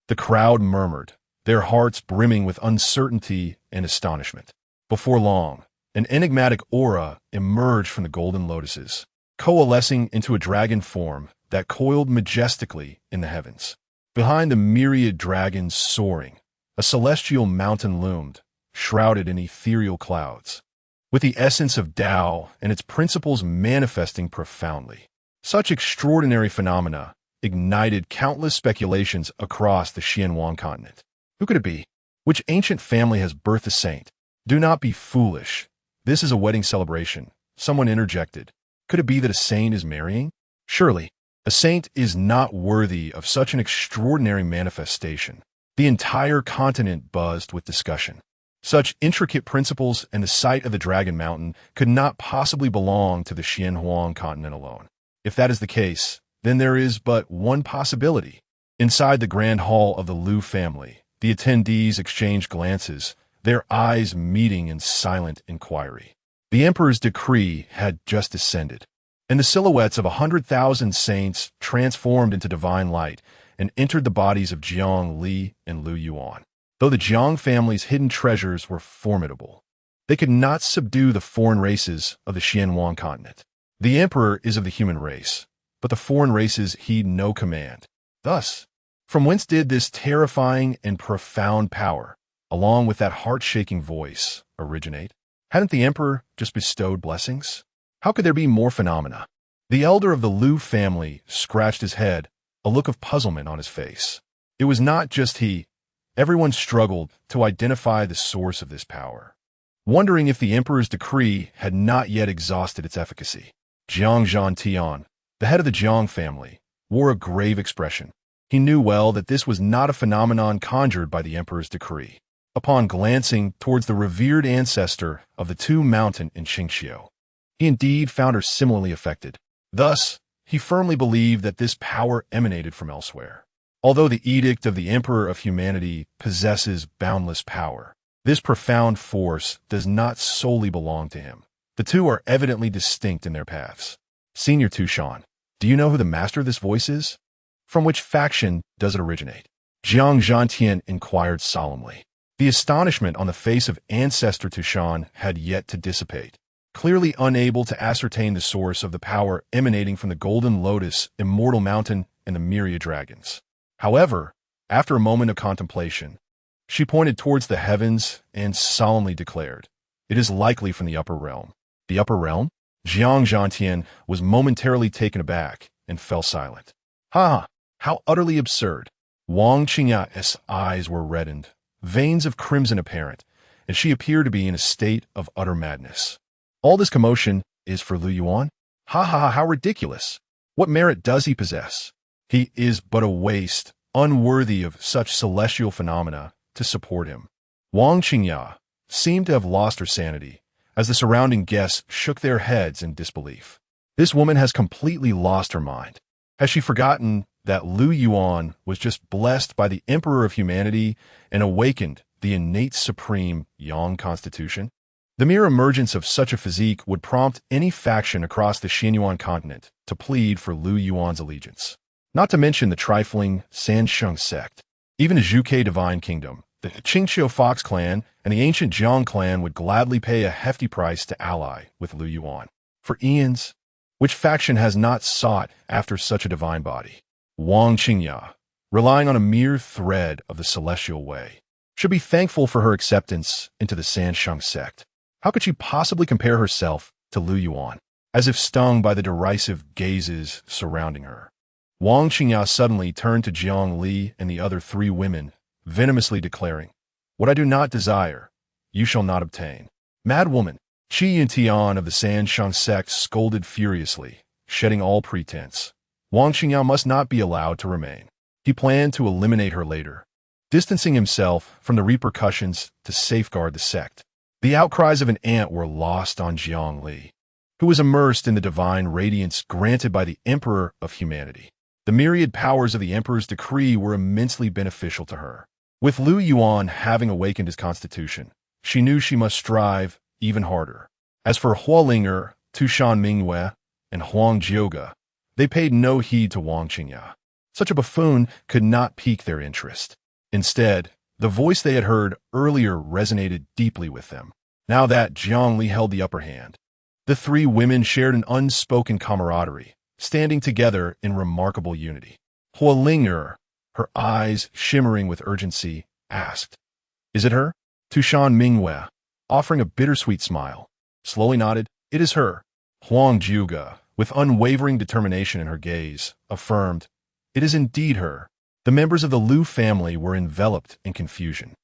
The crowd murmured, their hearts brimming with uncertainty and astonishment. Before long, an enigmatic aura emerged from the golden lotuses, coalescing into a dragon form that coiled majestically in the heavens. Behind the myriad dragons soaring, a celestial mountain loomed, shrouded in ethereal clouds, with the essence of Dao and its principles manifesting profoundly. Such extraordinary phenomena ignited countless speculations across the Xianhuang continent. Who could it be? Which ancient family has birthed a saint? Do not be foolish. This is a wedding celebration. Someone interjected. Could it be that a saint is marrying? Surely, a saint is not worthy of such an extraordinary manifestation. The entire continent buzzed with discussion. Such intricate principles and the site of the Dragon Mountain could not possibly belong to the Xianhuang continent alone. If that is the case, then there is but one possibility. Inside the grand hall of the Lu family, the attendees exchanged glances, their eyes meeting in silent inquiry. The emperor's decree had just descended, and the silhouettes of 100,000 saints transformed into divine light and entered the bodies of Jiang Li and Lu Yuan. Though the Jiang family's hidden treasures were formidable, they could not subdue the foreign races of the Xianhuang continent. The emperor is of the human race, but the foreign races heed no command. Thus, from whence did this terrifying and profound power, along with that heart-shaking voice, originate? Hadn't the emperor just bestowed blessings? How could there be more phenomena? The elder of the Lu family scratched his head, a look of puzzlement on his face. It was not just he. Everyone struggled to identify the source of this power, wondering if the emperor's decree had not yet exhausted its efficacy. Jiang Zhantian, the head of the Jiang family, wore a grave expression. He knew well that this was not a phenomenon conjured by the emperor's decree. Upon glancing towards the revered ancestor of the two mountain in Qingqiu, he indeed found her similarly affected. Thus, he firmly believed that this power emanated from elsewhere. Although the edict of the Emperor of Humanity possesses boundless power, this profound force does not solely belong to him. The two are evidently distinct in their paths. Senior Tushan, do you know who the master of this voice is? From which faction does it originate? Jiang Zhantian inquired solemnly. The astonishment on the face of Ancestor Tushan had yet to dissipate. Clearly unable to ascertain the source of the power emanating from the Golden Lotus, Immortal Mountain, and the myriad dragons. However, after a moment of contemplation, she pointed towards the heavens and solemnly declared, "It is likely from the upper realm." The upper realm? Jiang Zhantian was momentarily taken aback and fell silent. Ha! How utterly absurd! Wang Qingya's eyes were reddened, veins of crimson apparent, and she appeared to be in a state of utter madness. All this commotion is for Lu Yuan? Ha ha ha, how ridiculous! What merit does he possess? He is but a waste, unworthy of such celestial phenomena to support him. Wang Qingya seemed to have lost her sanity, as the surrounding guests shook their heads in disbelief. This woman has completely lost her mind. Has she forgotten that Lu Yuan was just blessed by the Emperor of Humanity and awakened the innate supreme Yang constitution? The mere emergence of such a physique would prompt any faction across the Xianyuan continent to plead for Lu Yuan's allegiance. Not to mention the trifling Sansheng sect. Even the Zhuke Divine Kingdom, the Qingqiu Fox clan, and the ancient Jiang clan would gladly pay a hefty price to ally with Lu Yuan. For eons, which faction has not sought after such a divine body? Wang Qingya, relying on a mere thread of the celestial way, should be thankful for her acceptance into the Sansheng sect. How could she possibly compare herself to Lu Yuan? As if stung by the derisive gazes surrounding her, Wang Qingya suddenly turned to Jiang Li and the other three women, venomously declaring, "What I do not desire, you shall not obtain." Mad woman! Qi Tian of the Sansheng sect scolded furiously, shedding all pretense. Wang Qingya must not be allowed to remain. He planned to eliminate her later, distancing himself from the repercussions to safeguard the sect. The outcries of an ant were lost on Zhongli, who was immersed in the divine radiance granted by the Emperor of humanity. The myriad powers of the Emperor's decree were immensely beneficial to her. With Lu Yuan having awakened his constitution, she knew she must strive even harder. As for Hualinger, Tushan Mingyue, and Huang Jiuge, they paid no heed to Wang Qingya. Such a buffoon could not pique their interest. Instead, the voice they had heard earlier resonated deeply with them. Now that Zhongli held the upper hand, the three women shared an unspoken camaraderie, standing together in remarkable unity. Hualinger, her eyes shimmering with urgency, asked, "Is it her?" Tushan Mingyue, offering a bittersweet smile, slowly nodded, "It is her." Huang Jiuge, with unwavering determination in her gaze, affirmed, "It is indeed her." The members of the Lu family were enveloped in confusion.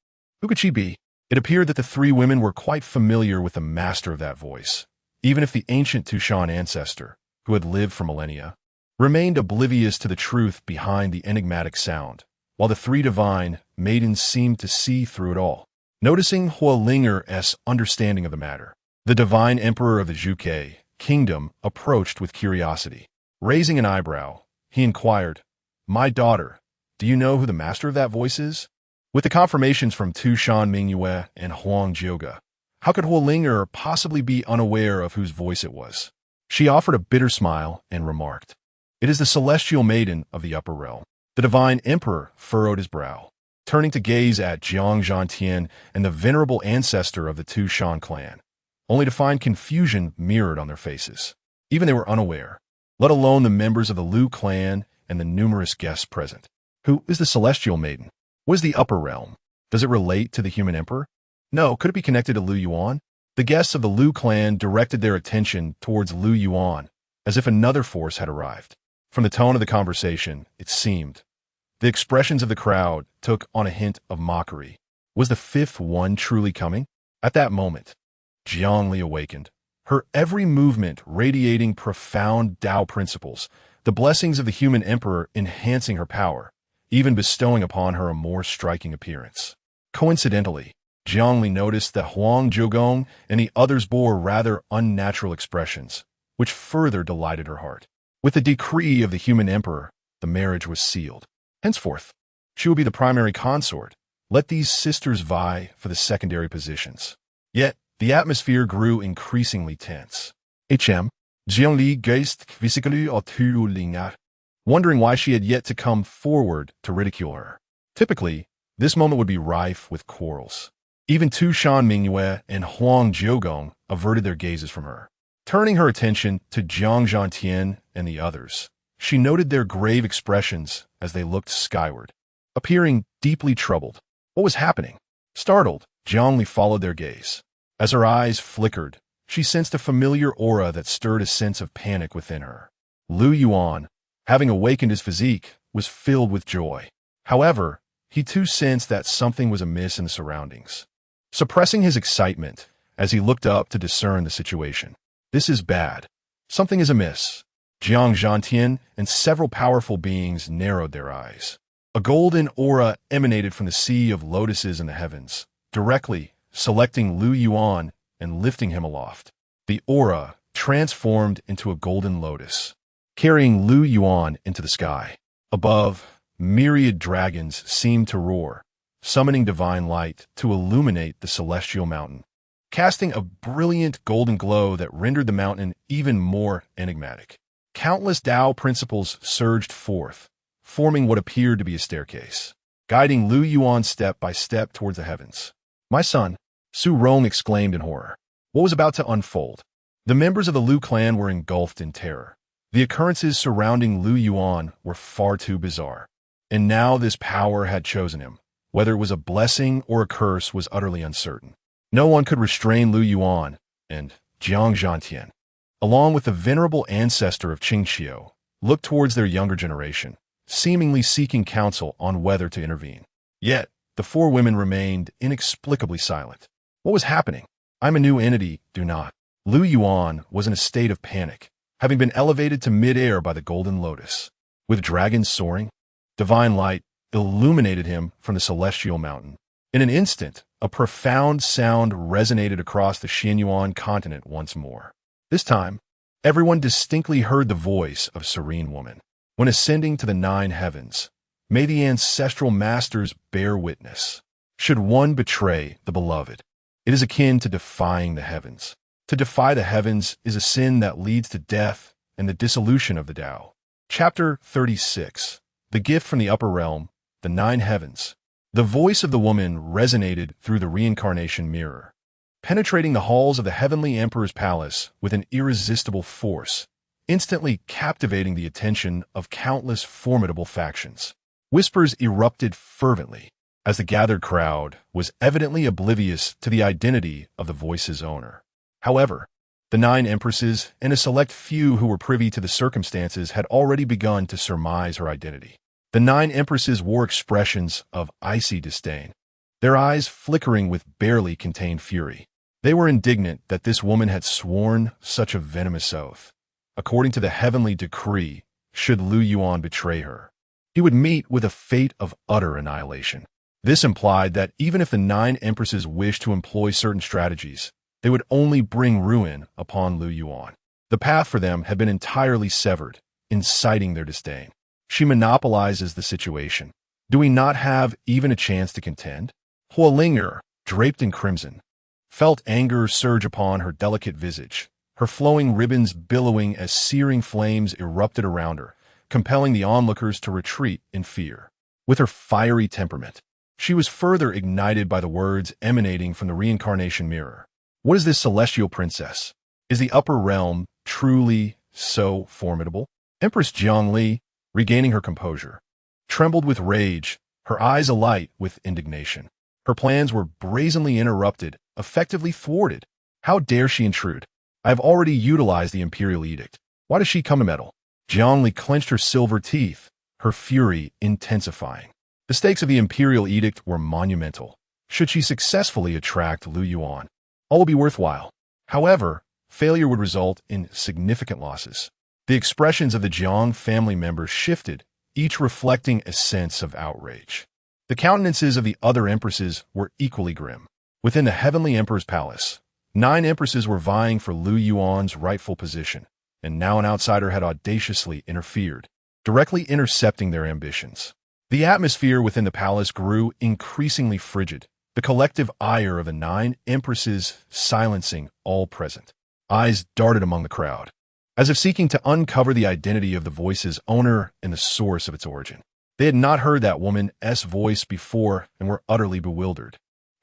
Who could she be? It appeared that the three women were quite familiar with the master of that voice, even if the ancient Tushan ancestor, who had lived for millennia, remained oblivious to the truth behind the enigmatic sound, while the three divine maidens seemed to see through it all. Noticing Hualinger's understanding of the matter, the divine emperor of the Zhuge kingdom approached with curiosity. Raising an eyebrow, he inquired, "My daughter, do you know who the master of that voice is?" With the confirmations from Tushan Mingyue and Huang Jiuge, how could Hualinger possibly be unaware of whose voice it was? She offered a bitter smile and remarked, "It is the celestial maiden of the upper realm." The divine emperor furrowed his brow, turning to gaze at Jiang Zhantian and the venerable ancestor of the Tushan clan, only to find confusion mirrored on their faces. Even they were unaware, let alone the members of the Lu clan and the numerous guests present. Who is the celestial maiden? What is the upper realm? Does it relate to the human emperor? No, could it be connected to Lu Yuan? The guests of the Lu clan directed their attention towards Lu Yuan, as if another force had arrived. From the tone of the conversation, it seemed, the expressions of the crowd took on a hint of mockery. Was the fifth one truly coming? At that moment, Zhongli awakened, her every movement radiating profound Dao principles, the blessings of the human emperor enhancing her power, even bestowing upon her a more striking appearance. Coincidentally, Zhongli noticed that Huang Jiugong and the others bore rather unnatural expressions, which further delighted her heart. With the decree of the human emperor, the marriage was sealed. Henceforth, she will be the primary consort. Let these sisters vie for the secondary positions. Yet, the atmosphere grew increasingly tense. Zhongli geist physically Hualinger, wondering why she had yet to come forward to ridicule her. Typically, this moment would be rife with quarrels. Even Tushan Mingyue and Huang Jiugong averted their gazes from her. Turning her attention to Jiang Zhantian and the others, she noted their grave expressions as they looked skyward, appearing deeply troubled. What was happening? Startled, Zhongli followed their gaze. As her eyes flickered, she sensed a familiar aura that stirred a sense of panic within her. Lu Yuan, having awakened his physique, was filled with joy. However, he too sensed that something was amiss in the surroundings. Suppressing his excitement as he looked up to discern the situation. This is bad. Something is amiss. Jiang Zhantian and several powerful beings narrowed their eyes. A golden aura emanated from the sea of lotuses in the heavens, directly selecting Lu Yuan and lifting him aloft. The aura transformed into a golden lotus, carrying Lu Yuan into the sky. Above, myriad dragons seemed to roar, summoning divine light to illuminate the celestial mountain, casting a brilliant golden glow that rendered the mountain even more enigmatic. Countless Dao principles surged forth, forming what appeared to be a staircase, guiding Lu Yuan step by step towards the heavens. "My son," Su Rong exclaimed in horror. What was about to unfold? The members of the Lu clan were engulfed in terror. The occurrences surrounding Lu Yuan were far too bizarre. And now this power had chosen him. Whether it was a blessing or a curse was utterly uncertain. No one could restrain Lu Yuan and Jiang Zhantian, along with the venerable ancestor of Qingqiu, looked towards their younger generation, seemingly seeking counsel on whether to intervene. Yet, the four women remained inexplicably silent. What was happening? I'm a new entity, do not. Lu Yuan was in a state of panic, having been elevated to mid-air by the golden lotus. With dragons soaring, Divine light illuminated him from the celestial mountain. In an instant, a profound sound resonated across the Qingyan continent once more. This time, everyone distinctly heard the voice of Serene Woman. When ascending to the 9 heavens, may the ancestral masters bear witness. Should one betray the beloved, it is akin to defying the heavens. To defy the heavens is a sin that leads to death and the dissolution of the Tao. Chapter 36. The Gift from the Upper Realm, the 9 Heavens. The voice of the woman resonated through the reincarnation mirror, penetrating the halls of the heavenly emperor's palace with an irresistible force, instantly captivating the attention of countless formidable factions. Whispers erupted fervently, as the gathered crowd was evidently oblivious to the identity of the voice's owner. However, the 9 empresses and a select few who were privy to the circumstances had already begun to surmise her identity. The 9 empresses wore expressions of icy disdain, their eyes flickering with barely contained fury. They were indignant that this woman had sworn such a venomous oath. According to the heavenly decree, should Lu Yuan betray her, he would meet with a fate of utter annihilation. This implied that even if the 9 empresses wished to employ certain strategies, they would only bring ruin upon Lu Yuan. The path for them had been entirely severed, inciting their disdain. She monopolizes the situation. Do we not have even a chance to contend? Huolinger, draped in crimson, felt anger surge upon her delicate visage, her flowing ribbons billowing as searing flames erupted around her, compelling the onlookers to retreat in fear. With her fiery temperament, she was further ignited by the words emanating from the reincarnation mirror. What is this celestial princess? Is the upper realm truly so formidable? Empress Jiangli, regaining her composure, trembled with rage, her eyes alight with indignation. Her plans were brazenly interrupted, effectively thwarted. How dare she intrude? I have already utilized the imperial edict. Why does she come to meddle? Jiangli clenched her silver teeth, her fury intensifying. The stakes of the imperial edict were monumental. Should she successfully attract Lu Yuan, all will be worthwhile. However, failure would result in significant losses. The expressions of the Jiang family members shifted, each reflecting a sense of outrage. The countenances of the other empresses were equally grim. Within the heavenly emperor's palace, 9 empresses were vying for Lu Yuan's rightful position, and now an outsider had audaciously interfered, directly intercepting their ambitions. The atmosphere within the palace grew increasingly frigid, the collective ire of the 9 empresses silencing all present. Eyes darted among the crowd, as if seeking to uncover the identity of the voice's owner and the source of its origin. They had not heard that woman's voice before and were utterly bewildered.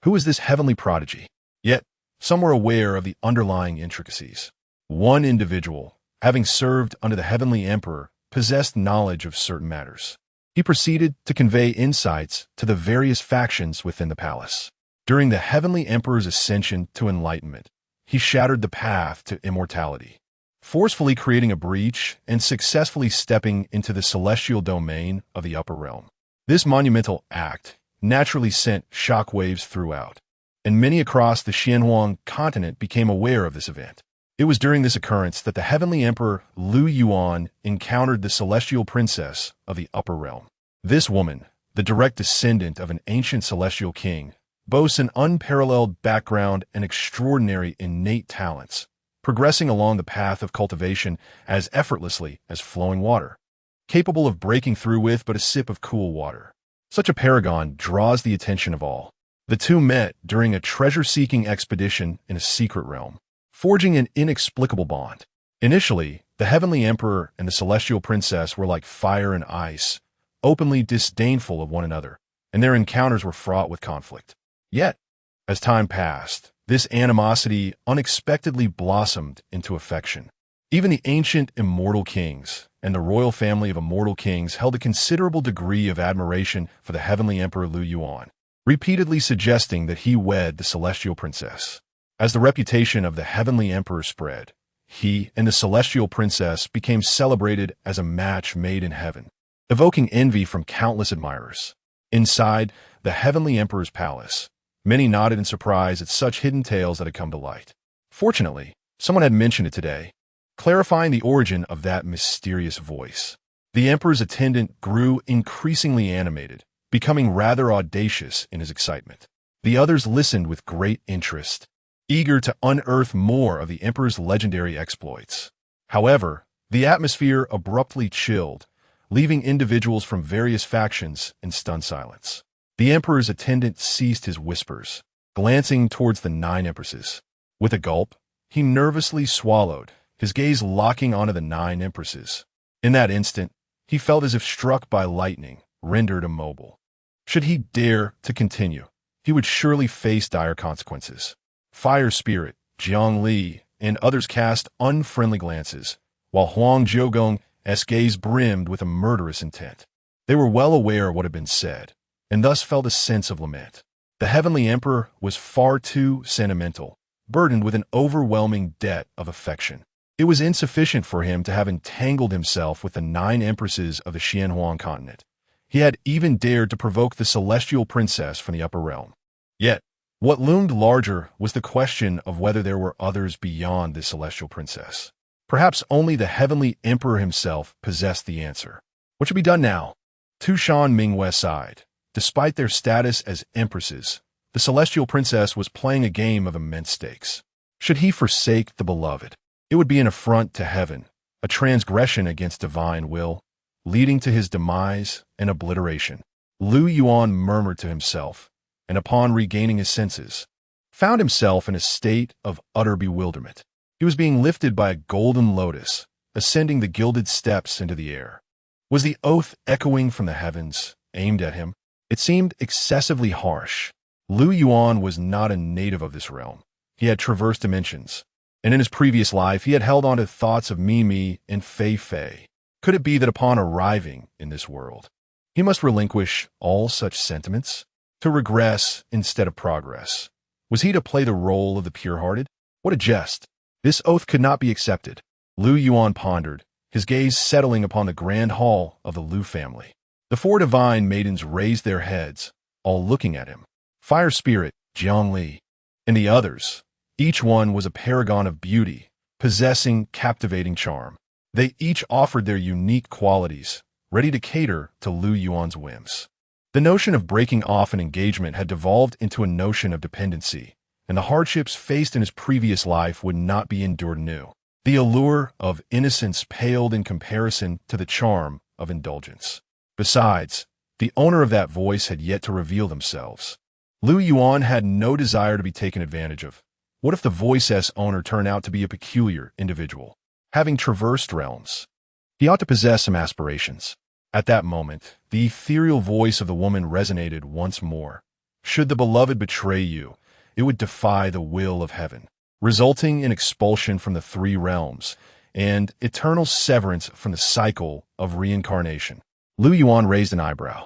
Who is this heavenly prodigy? Yet, some were aware of the underlying intricacies. One individual, having served under the heavenly emperor, possessed knowledge of certain matters. He proceeded to convey insights to the various factions within the palace. During the heavenly emperor's ascension to enlightenment, he shattered the path to immortality, forcefully creating a breach and successfully stepping into the celestial domain of the upper realm. This monumental act naturally sent shockwaves throughout, and many across the Qingyan continent became aware of this event. It was during this occurrence that the heavenly emperor Lu Yuan encountered the celestial princess of the upper realm. This woman, the direct descendant of an ancient celestial king, boasts an unparalleled background and extraordinary innate talents, progressing along the path of cultivation as effortlessly as flowing water, capable of breaking through with but a sip of cool water. Such a paragon draws the attention of all. The two met during a treasure-seeking expedition in a secret realm, forging an inexplicable bond. Initially, the heavenly emperor and the celestial princess were like fire and ice, openly disdainful of one another, and their encounters were fraught with conflict. Yet, as time passed, this animosity unexpectedly blossomed into affection. Even the ancient immortal kings and the royal family of immortal kings held a considerable degree of admiration for the heavenly emperor Lu Yuan, repeatedly suggesting that he wed the celestial princess. As the reputation of the heavenly emperor spread, he and the celestial princess became celebrated as a match made in heaven, evoking envy from countless admirers. Inside the heavenly emperor's palace, many nodded in surprise at such hidden tales that had come to light. Fortunately, someone had mentioned it today, clarifying the origin of that mysterious voice. The emperor's attendant grew increasingly animated, becoming rather audacious in his excitement. The others listened with great interest, eager to unearth more of the emperor's legendary exploits. However, the atmosphere abruptly chilled, leaving individuals from various factions in stunned silence. The emperor's attendant ceased his whispers, glancing towards the 9 empresses. With a gulp, he nervously swallowed, his gaze locking onto the 9 empresses. In that instant, he felt as if struck by lightning, rendered immobile. Should he dare to continue, he would surely face dire consequences. Fire Spirit, Jiang Li, and others cast unfriendly glances, while Huang Jiugong's gaze brimmed with a murderous intent. They were well aware of what had been said, and thus felt a sense of lament. The Heavenly Emperor was far too sentimental, burdened with an overwhelming debt of affection. It was insufficient for him to have entangled himself with the 9 empresses of the Xianhuang continent. He had even dared to provoke the celestial princess from the upper realm. Yet, what loomed larger was the question of whether there were others beyond this celestial princess. Perhaps only the Heavenly Emperor himself possessed the answer. What should be done now? Tushan Mingwei sighed. Despite their status as empresses, the celestial princess was playing a game of immense stakes. Should he forsake the beloved? It would be an affront to heaven, a transgression against divine will, leading to his demise and obliteration. Lu Yuan murmured to himself, and upon regaining his senses, found himself in a state of utter bewilderment. He was being lifted by a golden lotus, ascending the gilded steps into the air. Was the oath echoing from the heavens, aimed at him? It seemed excessively harsh. Lu Yuan was not a native of this realm. He had traversed dimensions, and in his previous life he had held on to thoughts of Mi and Fei. Could it be that upon arriving in this world, he must relinquish all such sentiments? To regress instead of progress? Was he to play the role of the pure-hearted? What a jest! This oath could not be accepted. Lu Yuan pondered, his gaze settling upon the grand hall of the Lu family. The 4 divine maidens raised their heads, all looking at him. Fire Spirit, Jiang Li, and the others. Each one was a paragon of beauty, possessing captivating charm. They each offered their unique qualities, ready to cater to Lu Yuan's whims. The notion of breaking off an engagement had devolved into a notion of dependency, and the hardships faced in his previous life would not be endured anew. The allure of innocence paled in comparison to the charm of indulgence. Besides, the owner of that voice had yet to reveal themselves. Lu Yuan had no desire to be taken advantage of. What if the voice's owner turned out to be a peculiar individual, having traversed realms? He ought to possess some aspirations. At that moment, the ethereal voice of the woman resonated once more. Should the beloved betray you, it would defy the will of heaven, resulting in expulsion from the 3 realms and eternal severance from the cycle of reincarnation. Lu Yuan raised an eyebrow.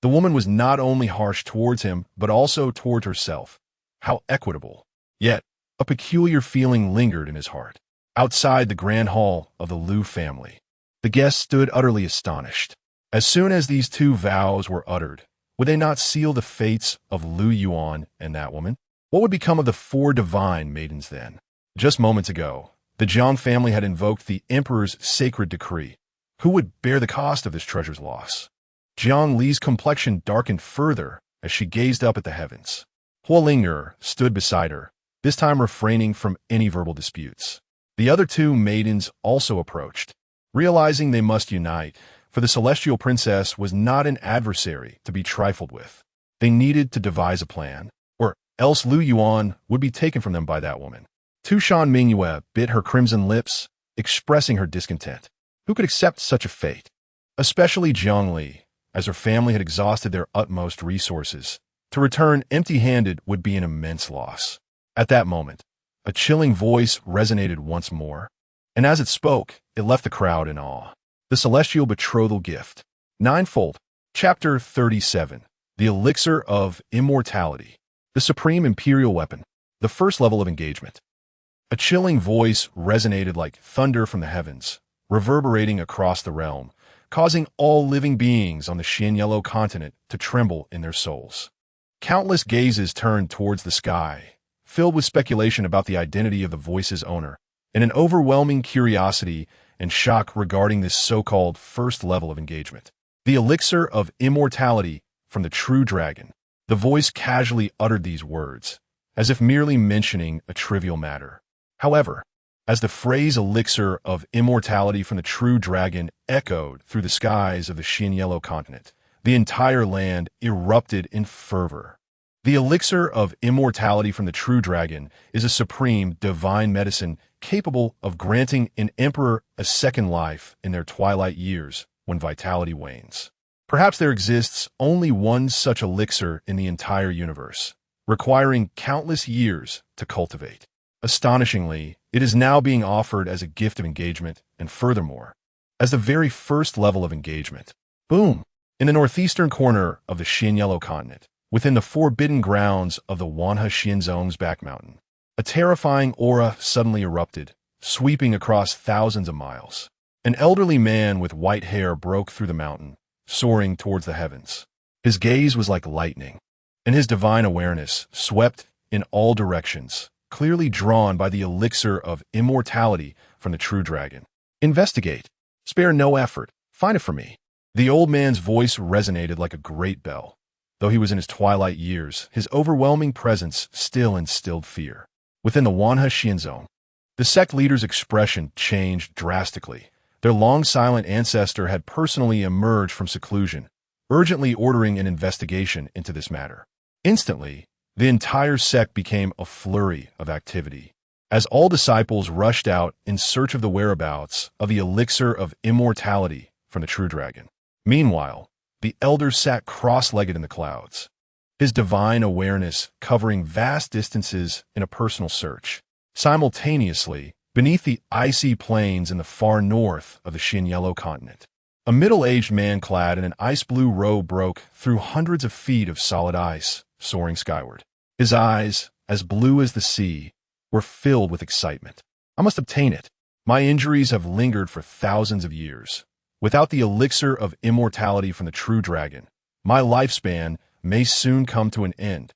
The woman was not only harsh towards him, but also toward herself. How equitable. Yet, a peculiar feeling lingered in his heart. Outside the grand hall of the Lu family, the guests stood utterly astonished. As soon as these 2 vows were uttered, would they not seal the fates of Lu Yuan and that woman? What would become of the 4 divine maidens then? Just moments ago, the Jiang family had invoked the emperor's sacred decree. Who would bear the cost of this treasure's loss? Jiang Li's complexion darkened further as she gazed up at the heavens. Hua Ling'er stood beside her, this time refraining from any verbal disputes. The other 2 maidens also approached, realizing they must unite, for the celestial princess was not an adversary to be trifled with. They needed to devise a plan, or else Lu Yuan would be taken from them by that woman. Tushan Mingwei bit her crimson lips, expressing her discontent. Who could accept such a fate? Especially Jiang Li, as her family had exhausted their utmost resources. To return empty-handed would be an immense loss. At that moment, a chilling voice resonated once more, and as it spoke, it left the crowd in awe. The Celestial Betrothal Gift. Ninefold. Chapter 37. The Elixir of Immortality. The Supreme Imperial Weapon. The first level of engagement. A chilling voice resonated like thunder from the heavens, reverberating across the realm, causing all living beings on the Shenchao continent to tremble in their souls. Countless gazes turned towards the sky, filled with speculation about the identity of the voice's owner, and an overwhelming curiosity and shock regarding this so-called first level of engagement. The elixir of immortality from the true dragon. The voice casually uttered these words, as if merely mentioning a trivial matter. However, as the phrase elixir of immortality from the true dragon echoed through the skies of the Shenchao continent, the entire land erupted in fervor. The elixir of immortality from the true dragon is a supreme divine medicine capable of granting an emperor a second life in their twilight years when vitality wanes. Perhaps there exists only one such elixir in the entire universe, requiring countless years to cultivate. Astonishingly, it is now being offered as a gift of engagement, and furthermore, as the very first level of engagement. Boom! In the northeastern corner of the Shenchao continent, within the forbidden grounds of the Wanhe Xianzong's back mountain, a terrifying aura suddenly erupted, sweeping across thousands of miles. An elderly man with white hair broke through the mountain, soaring towards the heavens. His gaze was like lightning, and his divine awareness swept in all directions, clearly drawn by the elixir of immortality from the true dragon. Investigate. Spare no effort. Find it for me. The old man's voice resonated like a great bell. Though he was in his twilight years, his overwhelming presence still instilled fear. Within the Wanhe Xianzong, the sect leader's expression changed drastically. Their long-silent ancestor had personally emerged from seclusion, urgently ordering an investigation into this matter. Instantly, the entire sect became a flurry of activity, as all disciples rushed out in search of the whereabouts of the elixir of immortality from the true dragon. Meanwhile, the elder sat cross-legged in the clouds, his divine awareness covering vast distances in a personal search. Simultaneously, beneath the icy plains in the far north of the Shenchao continent, a middle-aged man clad in an ice-blue robe broke through hundreds of feet of solid ice, soaring skyward. His eyes, as blue as the sea, were filled with excitement. I must obtain it. My injuries have lingered for thousands of years. Without the elixir of immortality from the true dragon, my lifespan may soon come to an end.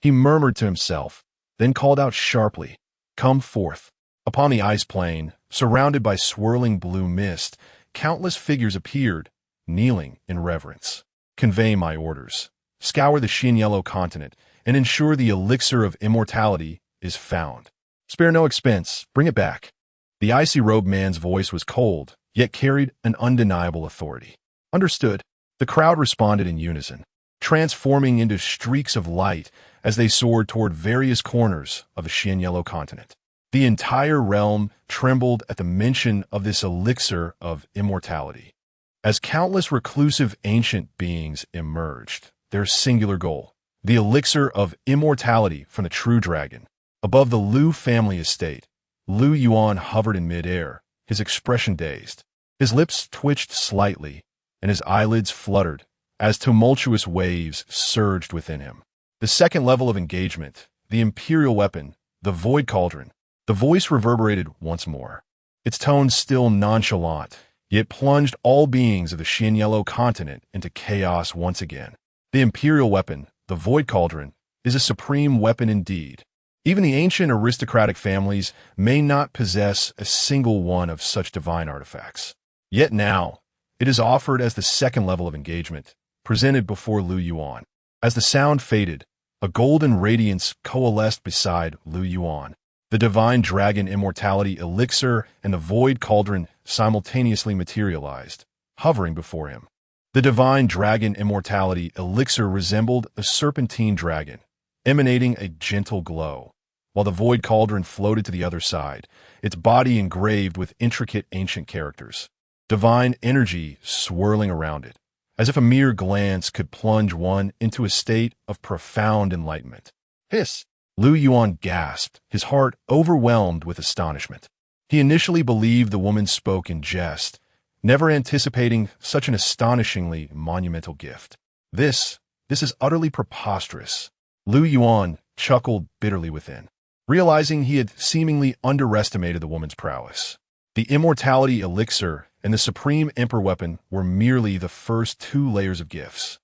He murmured to himself, then called out sharply, "Come forth." Upon the ice plain, surrounded by swirling blue mist, countless figures appeared, kneeling in reverence. Convey my orders. Scour the Shenchao continent and ensure the elixir of immortality is found. Spare no expense. Bring it back. The icy-robed man's voice was cold, yet carried an undeniable authority. Understood. The crowd responded in unison, transforming into streaks of light as they soared toward various corners of the Shenchao continent. The entire realm trembled at the mention of this elixir of immortality. As countless reclusive ancient beings emerged, their singular goal, the elixir of immortality from the true dragon. Above the Lu family estate, Lu Yuan hovered in midair, his expression dazed. His lips twitched slightly, and his eyelids fluttered as tumultuous waves surged within him. The second level of engagement, the imperial weapon, the void cauldron. The voice reverberated once more, its tones still nonchalant, yet plunged all beings of the Shenchao continent into chaos once again. The imperial weapon, the void cauldron, is a supreme weapon indeed. Even the ancient aristocratic families may not possess a single one of such divine artifacts. Yet now, it is offered as the second level of engagement, presented before Lu Yuan. As the sound faded, a golden radiance coalesced beside Lu Yuan. The divine dragon immortality elixir and the void cauldron simultaneously materialized, hovering before him. The divine dragon immortality elixir resembled a serpentine dragon, emanating a gentle glow, while the void cauldron floated to the other side, its body engraved with intricate ancient characters. Divine energy swirling around it, as if a mere glance could plunge one into a state of profound enlightenment. Hiss! Lu Yuan gasped, his heart overwhelmed with astonishment. He initially believed the woman spoke in jest, never anticipating such an astonishingly monumental gift. This is utterly preposterous. Lu Yuan chuckled bitterly within, realizing he had seemingly underestimated the woman's prowess. The immortality elixir and the supreme emperor weapon were merely the first 2 layers of gifts,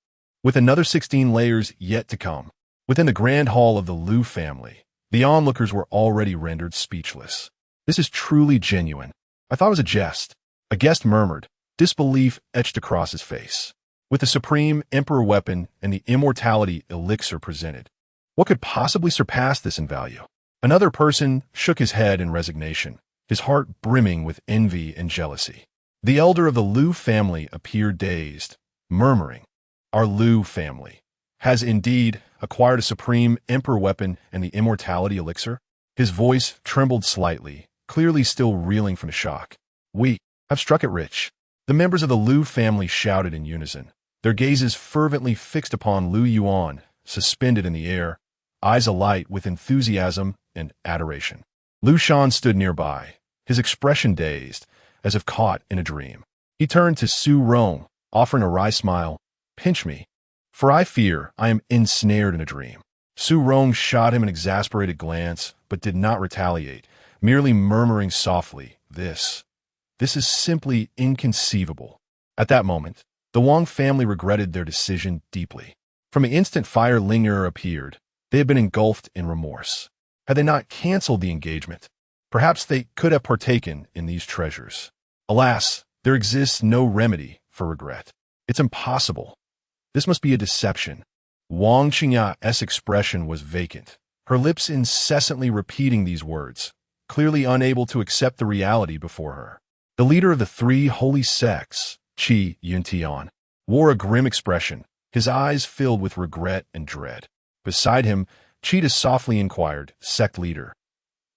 with another 16 layers yet to come. Within the grand hall of the Lu family, the onlookers were already rendered speechless. This is truly genuine. I thought it was a jest. A guest murmured, disbelief etched across his face. With the supreme emperor weapon and the immortality elixir presented, what could possibly surpass this in value? Another person shook his head in resignation, his heart brimming with envy and jealousy. The elder of the Lu family appeared dazed, murmuring, "Our Lu family has indeed acquired a supreme emperor weapon and the immortality elixir?" His voice trembled slightly, clearly still reeling from the shock. "We have struck it rich." The members of the Lu family shouted in unison, their gazes fervently fixed upon Lu Yuan, suspended in the air, eyes alight with enthusiasm and adoration. Lu Shan stood nearby, his expression dazed, as if caught in a dream. He turned to Su Rong, offering a wry smile, "Pinch me, for I fear I am ensnared in a dream." Su Rong shot him an exasperated glance, but did not retaliate, merely murmuring softly, This is simply inconceivable." At that moment, the Wang family regretted their decision deeply. From the instant Fire Linger appeared, they had been engulfed in remorse. Had they not canceled the engagement, perhaps they could have partaken in these treasures. Alas, there exists no remedy for regret. It's impossible. This must be a deception. Wang Qingya's expression was vacant, her lips incessantly repeating these words, clearly unable to accept the reality before her. The leader of the three holy sects, Qingyan, wore a grim expression, his eyes filled with regret and dread. Beside him, Cheetah softly inquired, "Sect leader,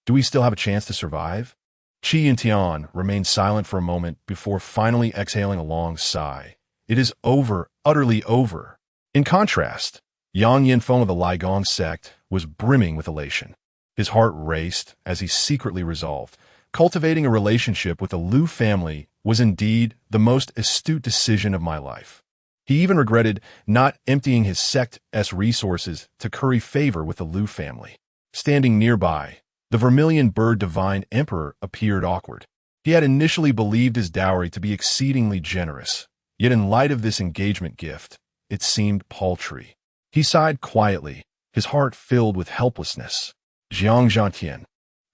do we still have a chance to survive?" Qingyan remained silent for a moment before finally exhaling a long sigh. "It is over, utterly over." In contrast, Yang Yanfeng of the Ligong sect was brimming with elation. His heart raced as he secretly resolved, cultivating a relationship with the Lu family was indeed the most astute decision of my life. He even regretted not emptying his sect's resources to curry favor with the Lu family. Standing nearby, the vermilion bird divine emperor appeared awkward. He had initially believed his dowry to be exceedingly generous, yet in light of this engagement gift, it seemed paltry. He sighed quietly, his heart filled with helplessness. Jiang Zhantian,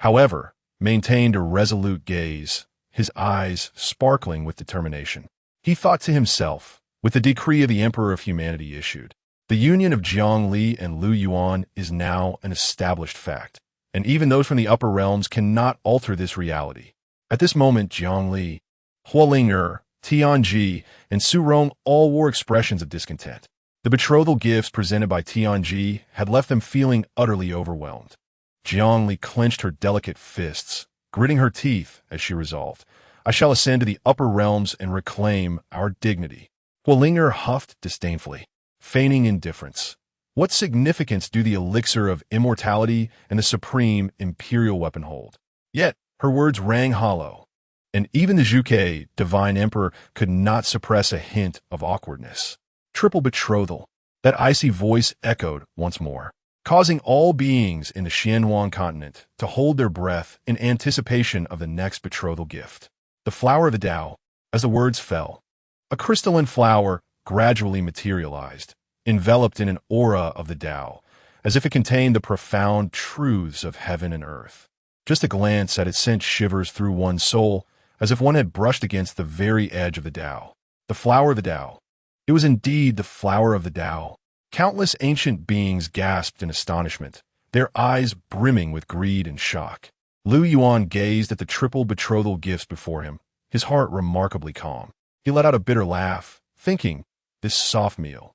however, maintained a resolute gaze, his eyes sparkling with determination. He thought to himself, with the decree of the Emperor of Humanity issued, the union of Jiang Li and Lu Yuan is now an established fact, and even those from the upper realms cannot alter this reality. At this moment, Jiang Li, Hualinger, Tianji, and Su Rong all wore expressions of discontent. The betrothal gifts presented by Tianji had left them feeling utterly overwhelmed. Jiang Li clenched her delicate fists, gritting her teeth as she resolved, "I shall ascend to the upper realms and reclaim our dignity." Hualinger huffed disdainfully, feigning indifference. What significance do the elixir of immortality and the supreme imperial weapon hold? Yet, her words rang hollow, and even the Zhuke divine emperor could not suppress a hint of awkwardness. Triple betrothal, that icy voice echoed once more, causing all beings in the Xianhuang continent to hold their breath in anticipation of the next betrothal gift. The flower of the Dao, as the words fell, a crystalline flower gradually materialized, enveloped in an aura of the Dao, as if it contained the profound truths of heaven and earth. Just a glance at it sent shivers through one's soul, as if one had brushed against the very edge of the Dao. The flower of the Dao. It was indeed the flower of the Dao. Countless ancient beings gasped in astonishment, their eyes brimming with greed and shock. Lu Yuan gazed at the triple betrothal gifts before him, his heart remarkably calm. He let out a bitter laugh, thinking, this soft meal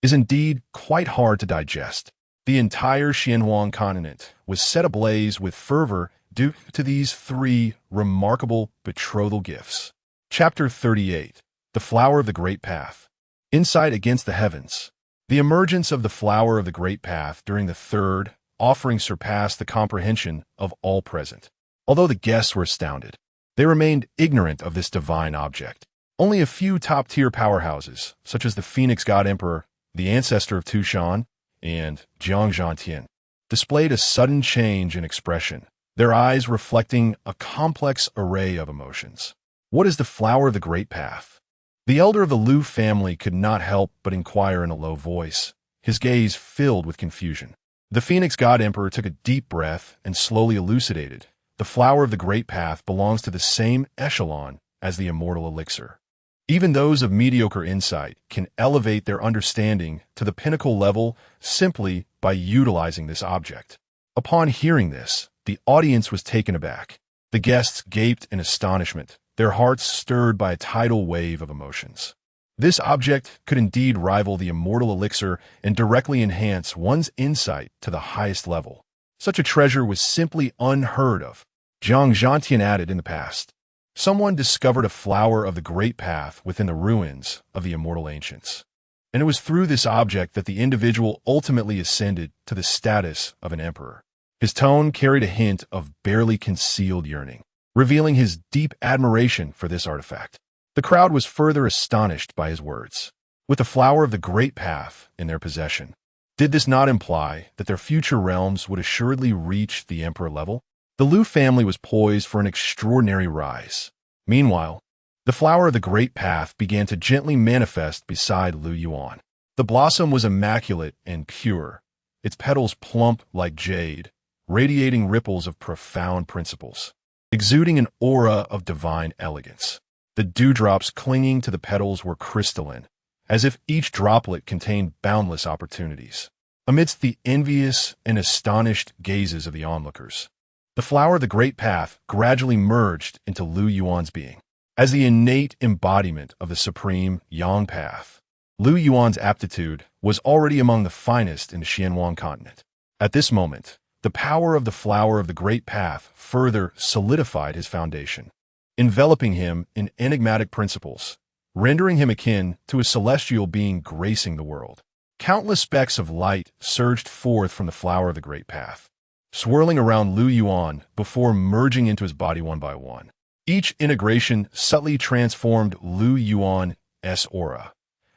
is indeed quite hard to digest. The entire Xianhuang continent was set ablaze with fervor due to these three remarkable betrothal gifts. Chapter 38. The Flower of the Great Path. Insight against the heavens. The emergence of the flower of the Great Path during the third offering surpassed the comprehension of all present. Although the guests were astounded, they remained ignorant of this divine object. Only a few top-tier powerhouses, such as the Phoenix God Emperor, the ancestor of Tushan, and Jiang Zhantian, displayed a sudden change in expression, their eyes reflecting a complex array of emotions. What is the flower of the Great Path? The elder of the Lu family could not help but inquire in a low voice, his gaze filled with confusion. The Phoenix God Emperor took a deep breath and slowly elucidated. The flower of the Great Path belongs to the same echelon as the immortal elixir. Even those of mediocre insight can elevate their understanding to the pinnacle level simply by utilizing this object. Upon hearing this, the audience was taken aback. The guests gaped in astonishment, their hearts stirred by a tidal wave of emotions. This object could indeed rival the immortal elixir and directly enhance one's insight to the highest level. Such a treasure was simply unheard of. Zhang Zhantian added in the past. Someone discovered a flower of the great path within the ruins of the immortal ancients. And it was through this object that the individual ultimately ascended to the status of an emperor. His tone carried a hint of barely concealed yearning, revealing his deep admiration for this artifact. The crowd was further astonished by his words. With the flower of the great path in their possession, did this not imply that their future realms would assuredly reach the emperor level? The Lu family was poised for an extraordinary rise. Meanwhile, the flower of the great path began to gently manifest beside Lu Yuan. The blossom was immaculate and pure, its petals plump like jade, radiating ripples of profound principles, exuding an aura of divine elegance. The dewdrops clinging to the petals were crystalline, as if each droplet contained boundless opportunities. Amidst the envious and astonished gazes of the onlookers, the flower of the great path gradually merged into Lu Yuan's being. As the innate embodiment of the supreme Yang path, Lu Yuan's aptitude was already among the finest in the Xianwang continent. At this moment, the power of the flower of the great path further solidified his foundation, enveloping him in enigmatic principles, rendering him akin to a celestial being gracing the world. Countless specks of light surged forth from the flower of the great path, swirling around Lu Yuan before merging into his body one by one. Each integration subtly transformed Lu Yuan's aura,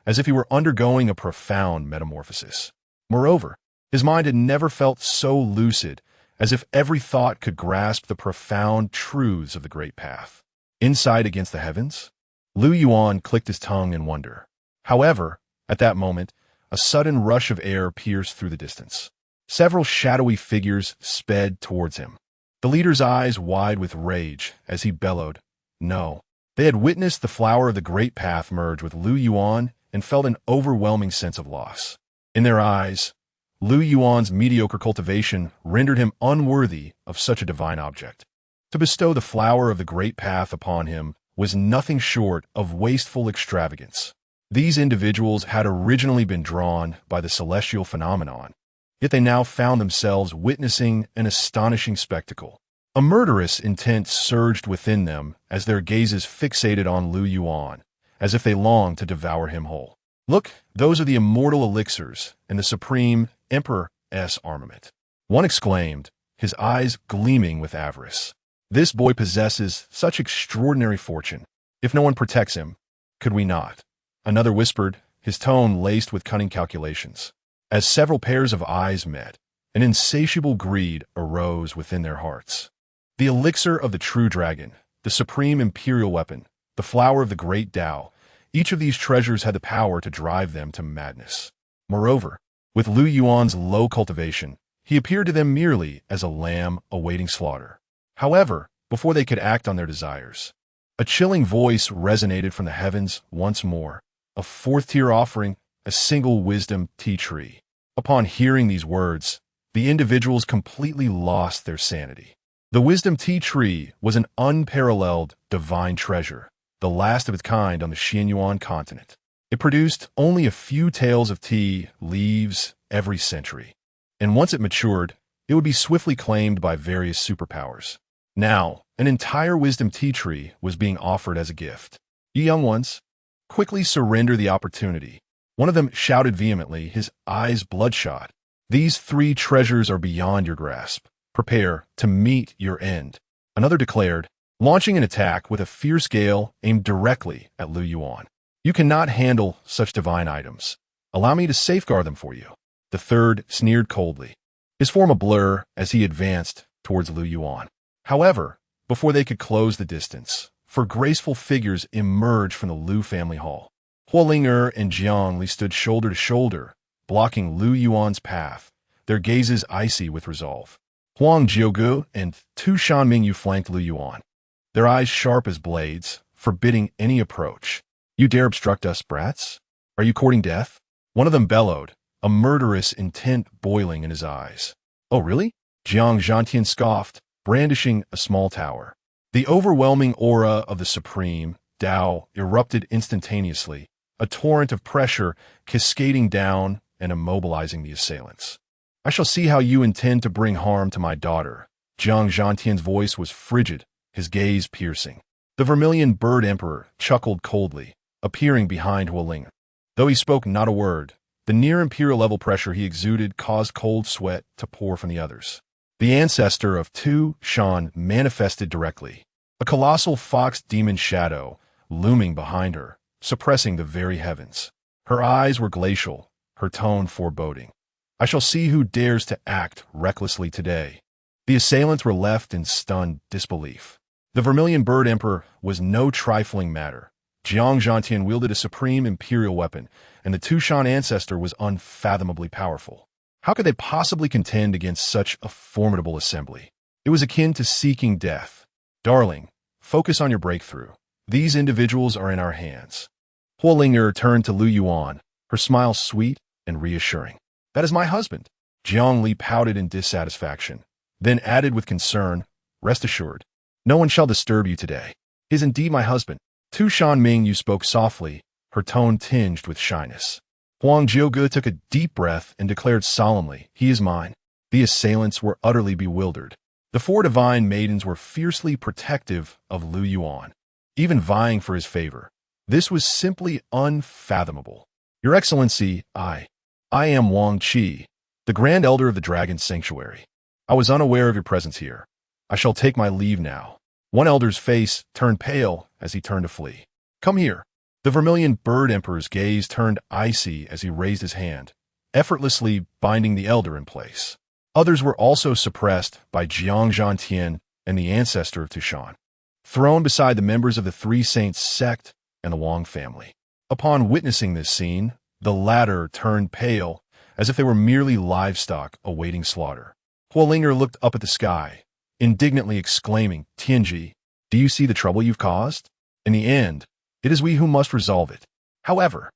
as if he were undergoing a profound metamorphosis. Moreover, his mind had never felt so lucid, as if every thought could grasp the profound truths of the great path. Inside against the heavens? Lu Yuan clicked his tongue in wonder. However, at that moment, a sudden rush of air pierced through the distance. Several shadowy figures sped towards him, the leader's eyes wide with rage as he bellowed, "No!" They had witnessed the flower of the great path merge with Lu Yuan and felt an overwhelming sense of loss. In their eyes, Lu Yuan's mediocre cultivation rendered him unworthy of such a divine object. To bestow the flower of the great path upon him was nothing short of wasteful extravagance. These individuals had originally been drawn by the celestial phenomenon, yet they now found themselves witnessing an astonishing spectacle. A murderous intent surged within them as their gazes fixated on Lu Yuan, as if they longed to devour him whole. "Look, those are the immortal elixirs and the supreme emperor's armament," one exclaimed, his eyes gleaming with avarice. "This boy possesses such extraordinary fortune. If no one protects him, could we not?" Another whispered, his tone laced with cunning calculations. As several pairs of eyes met, an insatiable greed arose within their hearts. The elixir of the true dragon, the supreme imperial weapon, the flower of the great Dao, each of these treasures had the power to drive them to madness. Moreover, with Lu Yuan's low cultivation, he appeared to them merely as a lamb awaiting slaughter. However, before they could act on their desires, a chilling voice resonated from the heavens once more, a fourth-tier offering, a single wisdom tea tree. Upon hearing these words, the individuals completely lost their sanity. The wisdom tea tree was an unparalleled divine treasure, the last of its kind on the Xianyuan continent. It produced only a few taels of tea leaves every century, and once it matured, it would be swiftly claimed by various superpowers. Now, an entire wisdom tea tree was being offered as a gift. "You young ones, quickly surrender the opportunity," one of them shouted vehemently, his eyes bloodshot. "These 3 treasures are beyond your grasp. Prepare to meet your end," another declared, launching an attack with a fierce gale aimed directly at Lu Yuan. "You cannot handle such divine items. Allow me to safeguard them for you." The third sneered coldly, his form a blur as he advanced towards Lu Yuan. However, before they could close the distance, 4 graceful figures emerged from the Lu family hall. Huolinger and Jiang Li stood shoulder to shoulder, blocking Lu Yuan's path, their gazes icy with resolve. Huang Jiugu and Tu Shanmingyu flanked Lu Yuan, their eyes sharp as blades, forbidding any approach. "You dare obstruct us, brats? Are you courting death?" One of them bellowed, a murderous intent boiling in his eyes. "Oh, really?" Jiang Zhantian scoffed, brandishing a small tower. The overwhelming aura of the supreme Dao erupted instantaneously, a torrent of pressure cascading down and immobilizing the assailants. "I shall see how you intend to bring harm to my daughter." Jiang Zhantian's voice was frigid, his gaze piercing. The vermilion bird emperor chuckled coldly, appearing behind Hualing. Though he spoke not a word, the near-imperial level pressure he exuded caused cold sweat to pour from the others. The ancestor of Tu Shan manifested directly, a colossal fox demon shadow looming behind her, suppressing the very heavens. Her eyes were glacial, her tone foreboding. "I shall see who dares to act recklessly today." The assailants were left in stunned disbelief. The vermilion bird emperor was no trifling matter. Jiang Zhantian wielded a supreme imperial weapon, and the Tushan ancestor was unfathomably powerful. How could they possibly contend against such a formidable assembly? It was akin to seeking death. "Darling, focus on your breakthrough. These individuals are in our hands." Hualinger turned to Lu Yuan, her smile sweet and reassuring. "That is my husband." Jiang Li pouted in dissatisfaction, then added with concern, "Rest assured, no one shall disturb you today. He is indeed my husband." Tu Shan Ming, you spoke softly, her tone tinged with shyness. Huang Jiuge took a deep breath and declared solemnly, "He is mine." The assailants were utterly bewildered. The four divine maidens were fiercely protective of Lu Yuan, even vying for his favor. This was simply unfathomable. "Your Excellency, I am Wang Qi, the Grand Elder of the Dragon Sanctuary. I was unaware of your presence here. I shall take my leave now." One elder's face turned pale as he turned to flee. "Come here." The vermilion bird emperor's gaze turned icy as he raised his hand, effortlessly binding the elder in place. Others were also suppressed by Jiang Zhantian and the ancestor of Tushan, thrown beside the members of the Three Saints sect and the Wang family. Upon witnessing this scene, the latter turned pale as if they were merely livestock awaiting slaughter. Hualinger looked up at the sky, indignantly exclaiming, "Tianji, do you see the trouble you've caused? In the end, it is we who must resolve it." However,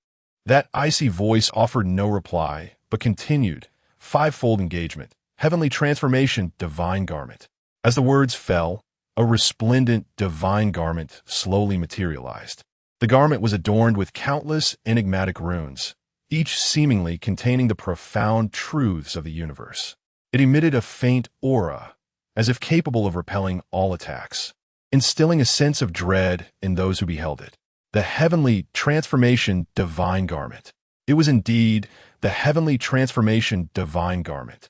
that icy voice offered no reply, but continued, "Fivefold engagement, heavenly transformation, divine garment." As the words fell, a resplendent divine garment slowly materialized. The garment was adorned with countless enigmatic runes, each seemingly containing the profound truths of the universe. It emitted a faint aura, as if capable of repelling all attacks, instilling a sense of dread in those who beheld it. The heavenly transformation divine garment. It was indeed the heavenly transformation divine garment.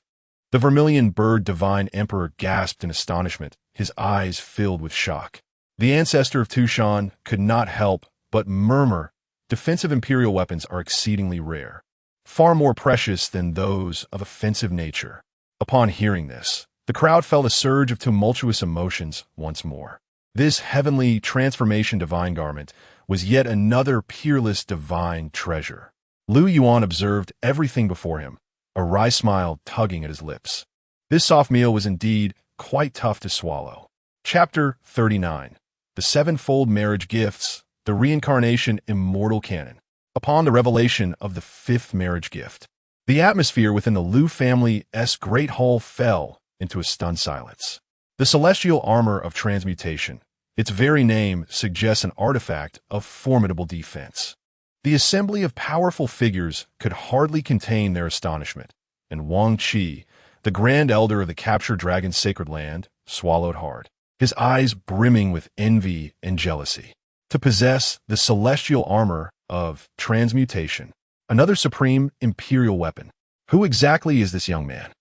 The vermilion bird divine emperor gasped in astonishment, his eyes filled with shock. The ancestor of Tushan could not help but murmur, "Defensive imperial weapons are exceedingly rare, far more precious than those of offensive nature." Upon hearing this, the crowd felt a surge of tumultuous emotions once more. This heavenly transformation divine garment was yet another peerless divine treasure. Lu Yuan observed everything before him, a wry smile tugging at his lips. This soft meal was indeed quite tough to swallow. Chapter 39. The Sevenfold Marriage Gifts, the Reincarnation Immortal Canon. Upon the revelation of the fifth marriage gift, the atmosphere within the Lu family's great hall fell into a stunned silence. The celestial armor of transmutation, its very name suggests an artifact of formidable defense. The assembly of powerful figures could hardly contain their astonishment, and Wang Qi, the Grand Elder of the captured dragon's sacred land, swallowed hard, his eyes brimming with envy and jealousy. To possess the celestial armor of transmutation, another supreme imperial weapon. Who exactly is this young man?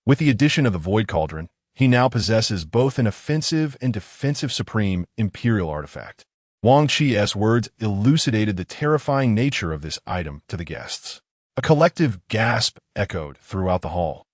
With the addition of the Void Cauldron, he now possesses both an offensive and defensive supreme imperial artifact. Wang Qi's words elucidated the terrifying nature of this item to the guests. A collective gasp echoed throughout the hall,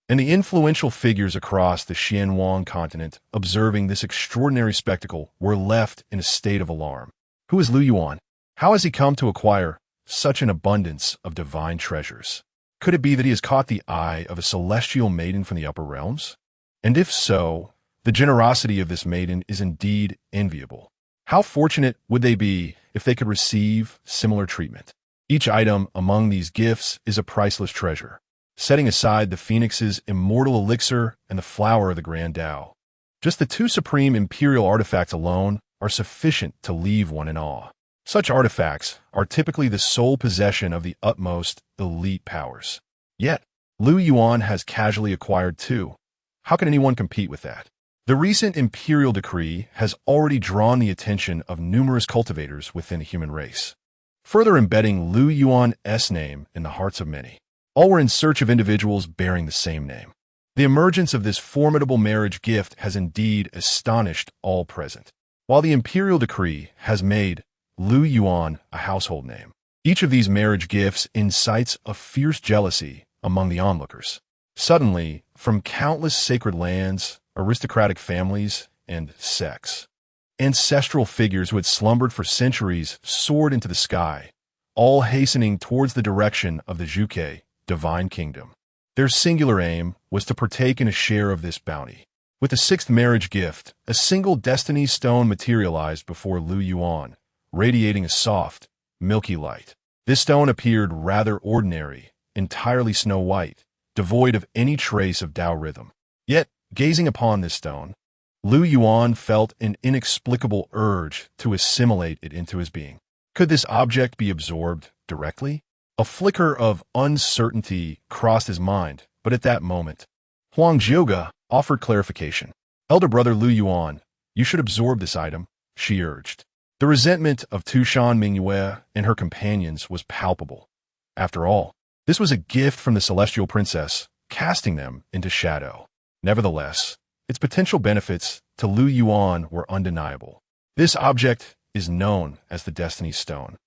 and the influential figures across the Xianwang continent observing this extraordinary spectacle were left in a state of alarm. Who is Lu Yuan? How has he come to acquire such an abundance of divine treasures? Could it be that he has caught the eye of a celestial maiden from the upper realms? And if so, the generosity of this maiden is indeed enviable. How fortunate would they be if they could receive similar treatment? Each item among these gifts is a priceless treasure, setting aside the Phoenix's immortal elixir and the flower of the Grand Dao. Just the two supreme imperial artifacts alone are sufficient to leave one in awe. Such artifacts are typically the sole possession of the utmost elite powers. Yet, Lu Yuan has casually acquired two. How can anyone compete with that? The recent imperial decree has already drawn the attention of numerous cultivators within the human race, further embedding Lu Yuan's name in the hearts of many. All were in search of individuals bearing the same name. The emergence of this formidable marriage gift has indeed astonished all present. While the imperial decree has made Lu Yuan a household name, each of these marriage gifts incites a fierce jealousy among the onlookers. Suddenly, from countless sacred lands, aristocratic families, and sects, ancestral figures who had slumbered for centuries soared into the sky, all hastening towards the direction of the Zhuke divine kingdom. Their singular aim was to partake in a share of this bounty. With the sixth marriage gift, a single destiny stone materialized before Lu Yuan, radiating a soft, milky light. This stone appeared rather ordinary, entirely snow-white, devoid of any trace of Dao rhythm. Yet, gazing upon this stone, Lu Yuan felt an inexplicable urge to assimilate it into his being. Could this object be absorbed directly? A flicker of uncertainty crossed his mind, but at that moment, Huang Zhuge offered clarification. Elder brother Lu Yuan, you should absorb this item, she urged. The resentment of Tushan Mingyue and her companions was palpable. After all, this was a gift from the celestial princess, casting them into shadow. Nevertheless, its potential benefits to Lu Yuan were undeniable. This object is known as the Destiny Stone,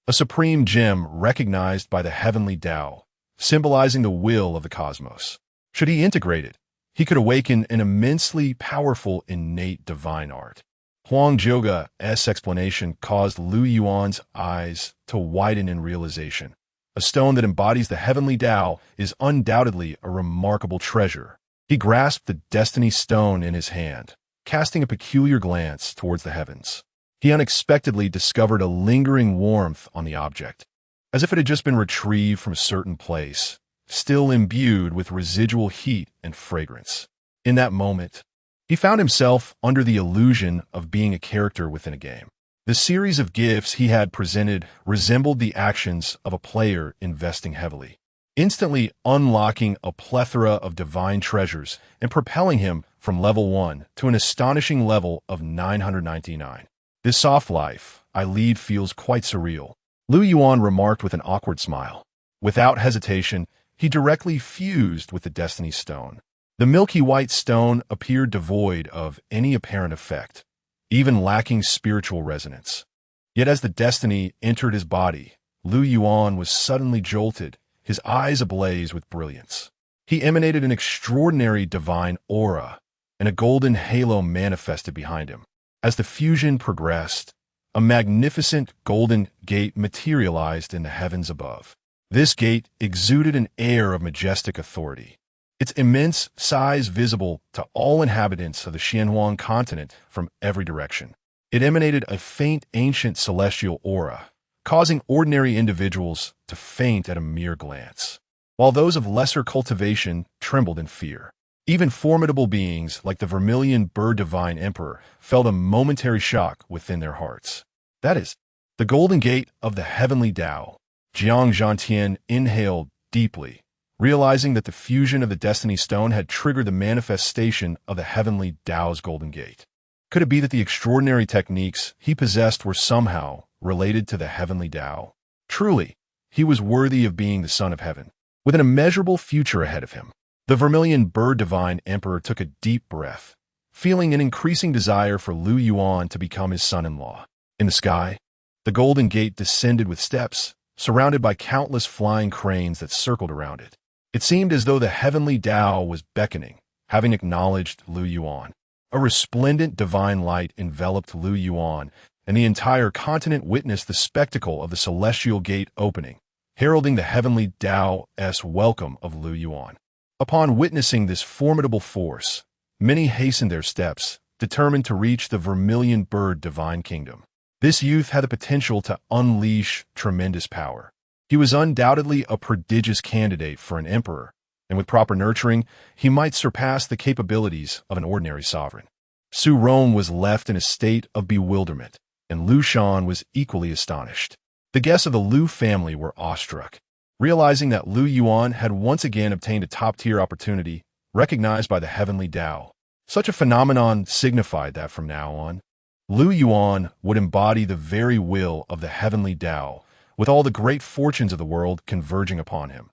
a supreme gem recognized by the heavenly Dao, symbolizing the will of the cosmos. Should he integrate it, he could awaken an immensely powerful innate divine art. Huang Zhuge's explanation caused Lu Yuan's eyes to widen in realization. A stone that embodies the heavenly Dao is undoubtedly a remarkable treasure. He grasped the Destiny Stone in his hand, casting a peculiar glance towards the heavens. He unexpectedly discovered a lingering warmth on the object, as if it had just been retrieved from a certain place, still imbued with residual heat and fragrance. In that moment, he found himself under the illusion of being a character within a game. The series of gifts he had presented resembled the actions of a player investing heavily, instantly unlocking a plethora of divine treasures and propelling him from level 1 to an astonishing level of 999. This soft life I lead feels quite surreal, Lu Yuan remarked with an awkward smile. Without hesitation, he directly fused with the Destiny Stone. The milky white stone appeared devoid of any apparent effect, even lacking spiritual resonance. Yet as the destiny entered his body, Lu Yuan was suddenly jolted, his eyes ablaze with brilliance. He emanated an extraordinary divine aura, and a golden halo manifested behind him. As the fusion progressed, a magnificent golden gate materialized in the heavens above. This gate exuded an air of majestic authority, its immense size visible to all inhabitants of the Xianhuang continent from every direction. It emanated a faint ancient celestial aura, causing ordinary individuals to faint at a mere glance, while those of lesser cultivation trembled in fear. Even formidable beings like the vermilion bird divine emperor felt a momentary shock within their hearts. That is, the golden gate of the heavenly Dao. Jiang Zhantian inhaled deeply, realizing that the fusion of the Destiny Stone had triggered the manifestation of the heavenly Dao's golden gate. Could it be that the extraordinary techniques he possessed were somehow related to the heavenly Dao? Truly, he was worthy of being the son of heaven, with an immeasurable future ahead of him. The vermilion bird divine emperor took a deep breath, feeling an increasing desire for Lu Yuan to become his son-in-law. In the sky, the golden gate descended with steps, surrounded by countless flying cranes that circled around it. It seemed as though the heavenly Dao was beckoning, having acknowledged Lu Yuan. A resplendent divine light enveloped Lu Yuan, and the entire continent witnessed the spectacle of the celestial gate opening, heralding the heavenly Dao's welcome of Lu Yuan. Upon witnessing this formidable force, many hastened their steps, determined to reach the vermilion bird divine kingdom. This youth had the potential to unleash tremendous power. He was undoubtedly a prodigious candidate for an emperor, and with proper nurturing, he might surpass the capabilities of an ordinary sovereign. Su Rong was left in a state of bewilderment, and Lu Shan was equally astonished. The guests of the Lu family were awestruck, realizing that Lu Yuan had once again obtained a top-tier opportunity recognized by the heavenly Dao. Such a phenomenon signified that from now on, Lu Yuan would embody the very will of the heavenly Dao, with all the great fortunes of the world converging upon him.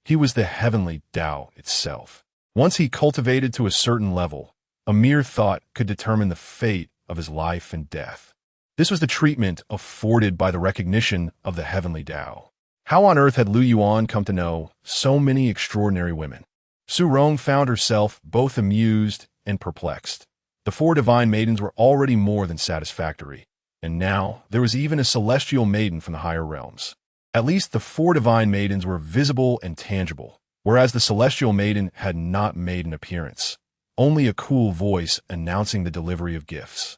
He was the heavenly Dao itself. Once he cultivated to a certain level, a mere thought could determine the fate of his life and death. This was the treatment afforded by the recognition of the heavenly Dao. How on earth had Lu Yuan come to know so many extraordinary women? Su Rong found herself both amused and perplexed. The 4 divine maidens were already more than satisfactory, and now there was even a celestial maiden from the higher realms. At least the 4 divine maidens were visible and tangible, whereas the celestial maiden had not made an appearance, only a cool voice announcing the delivery of gifts.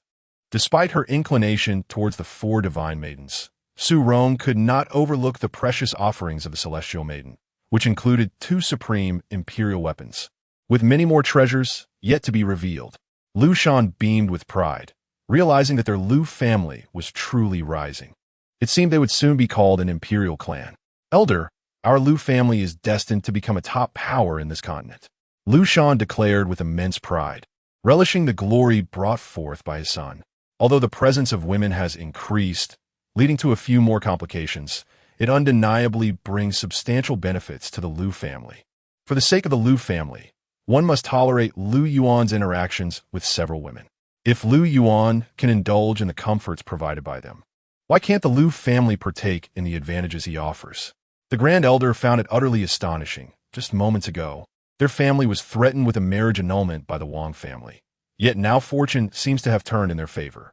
Despite her inclination towards the 4 divine maidens, Su Rong could not overlook the precious offerings of the celestial maiden, which included 2 supreme imperial weapons, with many more treasures yet to be revealed. Lu Shan beamed with pride, realizing that their Lu family was truly rising. It seemed they would soon be called an imperial clan. Elder, our Lu family is destined to become a top power in this continent, Lu Shan declared with immense pride, relishing the glory brought forth by his son. Although the presence of women has increased, leading to a few more complications, it undeniably brings substantial benefits to the Lu family. For the sake of the Lu family, one must tolerate Lu Yuan's interactions with several women. If Lu Yuan can indulge in the comforts provided by them, why can't the Lu family partake in the advantages he offers? The Grand Elder found it utterly astonishing. Just moments ago, their family was threatened with a marriage annulment by the Wang family. Yet now fortune seems to have turned in their favor.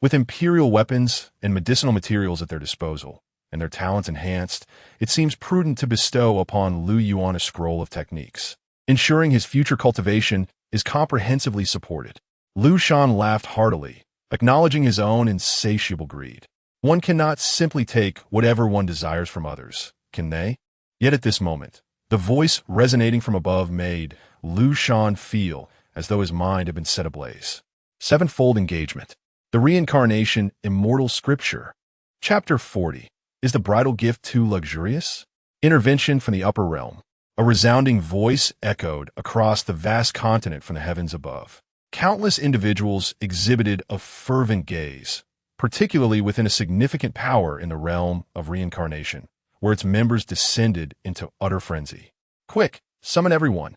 With imperial weapons and medicinal materials at their disposal, and their talents enhanced, it seems prudent to bestow upon Lu Yuan a scroll of techniques, ensuring his future cultivation is comprehensively supported. Lu Shan laughed heartily, acknowledging his own insatiable greed. One cannot simply take whatever one desires from others, can they? Yet at this moment, the voice resonating from above made Lu Shan feel as though his mind had been set ablaze. Sevenfold engagement. The reincarnation immortal scripture. Chapter 40. Is the bridal gift too luxurious? Intervention from the upper realm. A resounding voice echoed across the vast continent from the heavens above. Countless individuals exhibited a fervent gaze, particularly within a significant power in the realm of reincarnation, where its members descended into utter frenzy. Quick, summon everyone.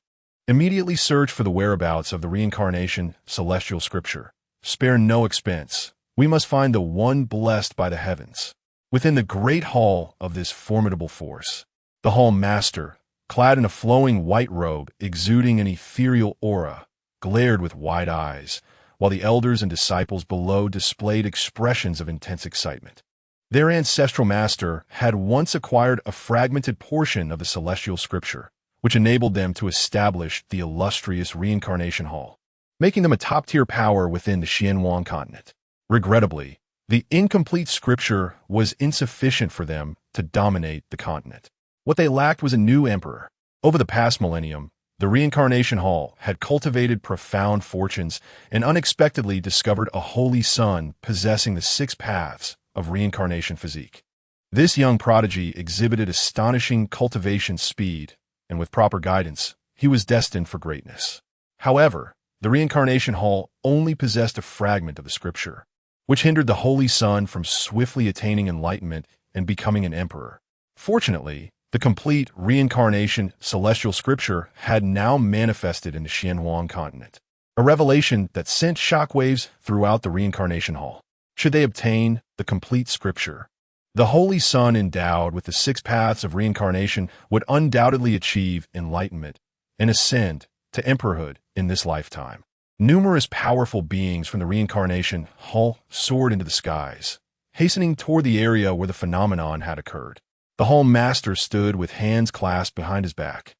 Immediately search for the whereabouts of the reincarnation celestial scripture. Spare no expense. We must find the one blessed by the heavens. Within the great hall of this formidable force, the hall master, clad in a flowing white robe exuding an ethereal aura, glared with wide eyes, while the elders and disciples below displayed expressions of intense excitement. Their ancestral master had once acquired a fragmented portion of the celestial scripture, which enabled them to establish the illustrious reincarnation hall, making them a top-tier power within the Xianwang continent. Regrettably, the incomplete scripture was insufficient for them to dominate the continent. What they lacked was a new emperor. Over the past millennium, the reincarnation hall had cultivated profound fortunes and unexpectedly discovered a holy son possessing the 6 paths of reincarnation physique. This young prodigy exhibited astonishing cultivation speed, and with proper guidance, he was destined for greatness. However, the reincarnation hall only possessed a fragment of the scripture, which hindered the holy son from swiftly attaining enlightenment and becoming an emperor. Fortunately, the complete reincarnation celestial scripture had now manifested in the Xianwang continent, a revelation that sent shockwaves throughout the reincarnation hall. Should they obtain the complete scripture, the holy son endowed with the 6 paths of reincarnation would undoubtedly achieve enlightenment and ascend to emperorhood in this lifetime. Numerous powerful beings from the reincarnation hall soared into the skies, hastening toward the area where the phenomenon had occurred. The hall master stood with hands clasped behind his back,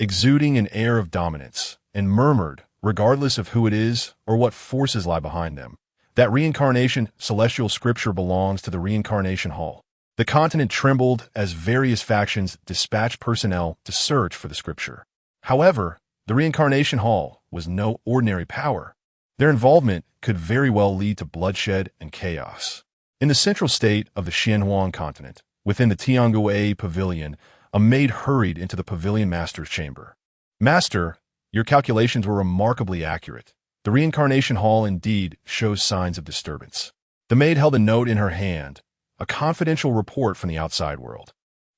exuding an air of dominance, and murmured regardless of who it is or what forces lie behind them. That reincarnation celestial scripture belongs to the reincarnation hall. The continent trembled as various factions dispatched personnel to search for the scripture. However, the reincarnation hall was no ordinary power. Their involvement could very well lead to bloodshed and chaos. In the central state of the Xianhuang continent, within the Tiangui pavilion, a maid hurried into the pavilion master's chamber. "Master, your calculations were remarkably accurate. The reincarnation hall indeed shows signs of disturbance." The maid held a note in her hand, a confidential report from the outside world.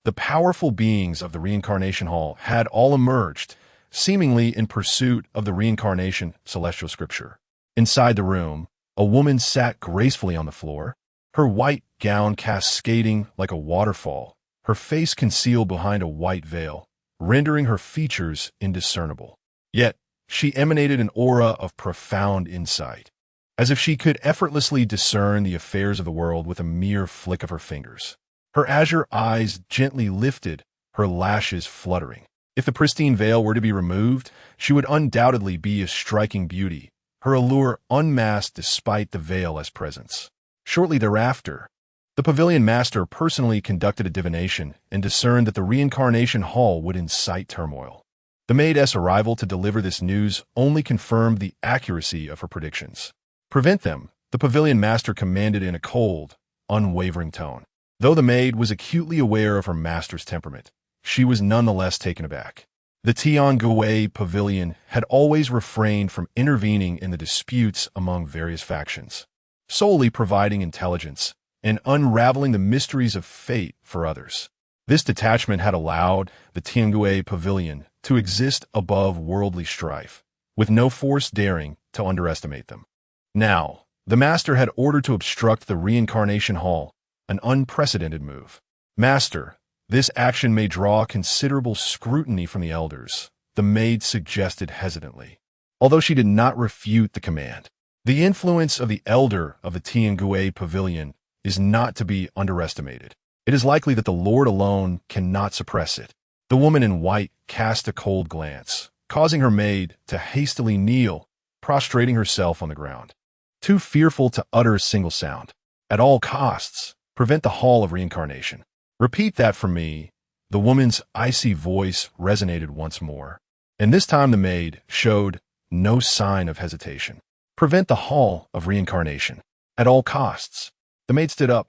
The powerful beings of the reincarnation hall had all emerged, seemingly in pursuit of the reincarnation celestial scripture. Inside the room, a woman sat gracefully on the floor, her white gown cascading like a waterfall, her face concealed behind a white veil, rendering her features indiscernible. Yet, she emanated an aura of profound insight, as if she could effortlessly discern the affairs of the world with a mere flick of her fingers. Her azure eyes gently lifted, her lashes fluttering. If the pristine veil were to be removed, she would undoubtedly be a striking beauty, her allure unmasked despite the veil as presence. Shortly thereafter, the pavilion master personally conducted a divination and discerned that the reincarnation hall would incite turmoil. The maid's arrival to deliver this news only confirmed the accuracy of her predictions. "Prevent them," the pavilion master commanded in a cold, unwavering tone. Though the maid was acutely aware of her master's temperament, she was nonetheless taken aback. The Tiangui pavilion had always refrained from intervening in the disputes among various factions, solely providing intelligence and unraveling the mysteries of fate for others. This detachment had allowed the Tiangui pavilion to exist above worldly strife, with no force daring to underestimate them. Now, the master had ordered to obstruct the reincarnation hall, an unprecedented move. "Master, this action may draw considerable scrutiny from the elders," the maid suggested hesitantly. Although she did not refute the command, the influence of the elder of the Tiangui pavilion is not to be underestimated. It is likely that the Lord alone cannot suppress it. The woman in white cast a cold glance, causing her maid to hastily kneel, prostrating herself on the ground. Too fearful to utter a single sound. "At all costs, prevent the hall of reincarnation." "Repeat that for me." The woman's icy voice resonated once more, and this time the maid showed no sign of hesitation. "Prevent the hall of reincarnation. At all costs." The maid stood up,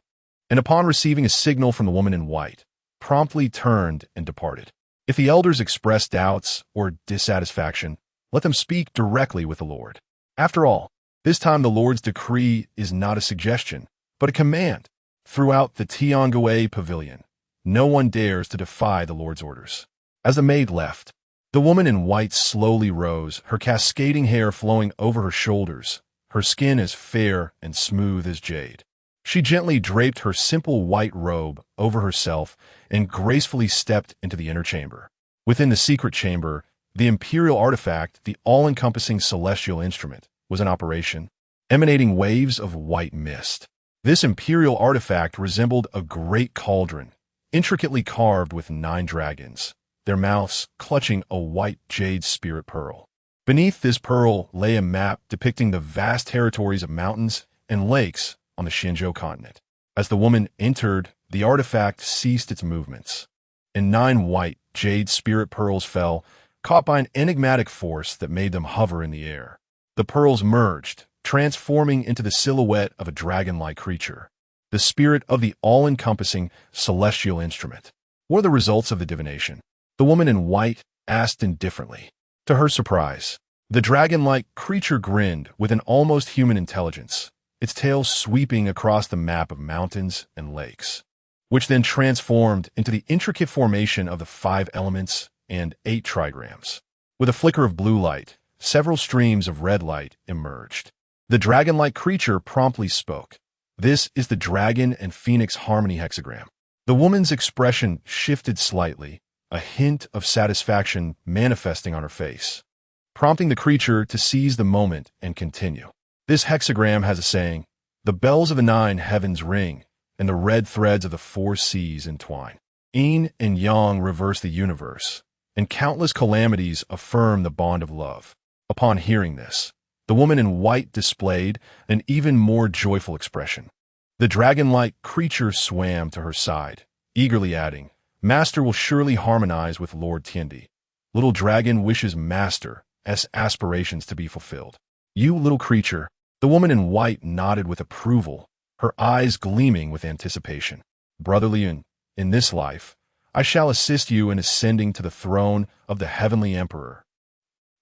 and upon receiving a signal from the woman in white, promptly turned and departed. If the elders express doubts or dissatisfaction, let them speak directly with the Lord. After all, this time the Lord's decree is not a suggestion, but a command. Throughout the Tiangui pavilion, no one dares to defy the Lord's orders. As the maid left, the woman in white slowly rose, her cascading hair flowing over her shoulders, her skin as fair and smooth as jade. She gently draped her simple white robe over herself and gracefully stepped into the inner chamber. Within the secret chamber, the imperial artifact, the all-encompassing celestial instrument, was in operation, emanating waves of white mist. This imperial artifact resembled a great cauldron, intricately carved with 9 dragons, their mouths clutching a white jade spirit pearl. Beneath this pearl lay a map depicting the vast territories of mountains and lakes on the Shenchao continent. As the woman entered, the artifact ceased its movements, and 9 white jade spirit pearls fell, caught by an enigmatic force that made them hover in the air. The pearls merged, transforming into the silhouette of a dragon-like creature, the spirit of the all-encompassing celestial instrument. What are the results of the divination? The woman in white asked indifferently. To her surprise, the dragon-like creature grinned with an almost human intelligence, its tail sweeping across the map of mountains and lakes, which then transformed into the intricate formation of the 5 elements and 8 trigrams. With a flicker of blue light, several streams of red light emerged. The dragon-like creature promptly spoke. "This is the Dragon and Phoenix Harmony hexagram." The woman's expression shifted slightly, a hint of satisfaction manifesting on her face, prompting the creature to seize the moment and continue. "This hexagram has a saying, 'The bells of the 9 heavens ring, and the red threads of the 4 seas entwine. Yin and Yang reverse the universe, and countless calamities affirm the bond of love. Upon hearing this, the woman in white displayed an even more joyful expression. The dragon-like creature swam to her side, eagerly adding, "Master will surely harmonize with Lord Tiandi. Little dragon wishes Master's aspirations to be fulfilled." "You little creature," the woman in white nodded with approval, her eyes gleaming with anticipation. "Brother Lian, in this life, I shall assist you in ascending to the throne of the heavenly emperor."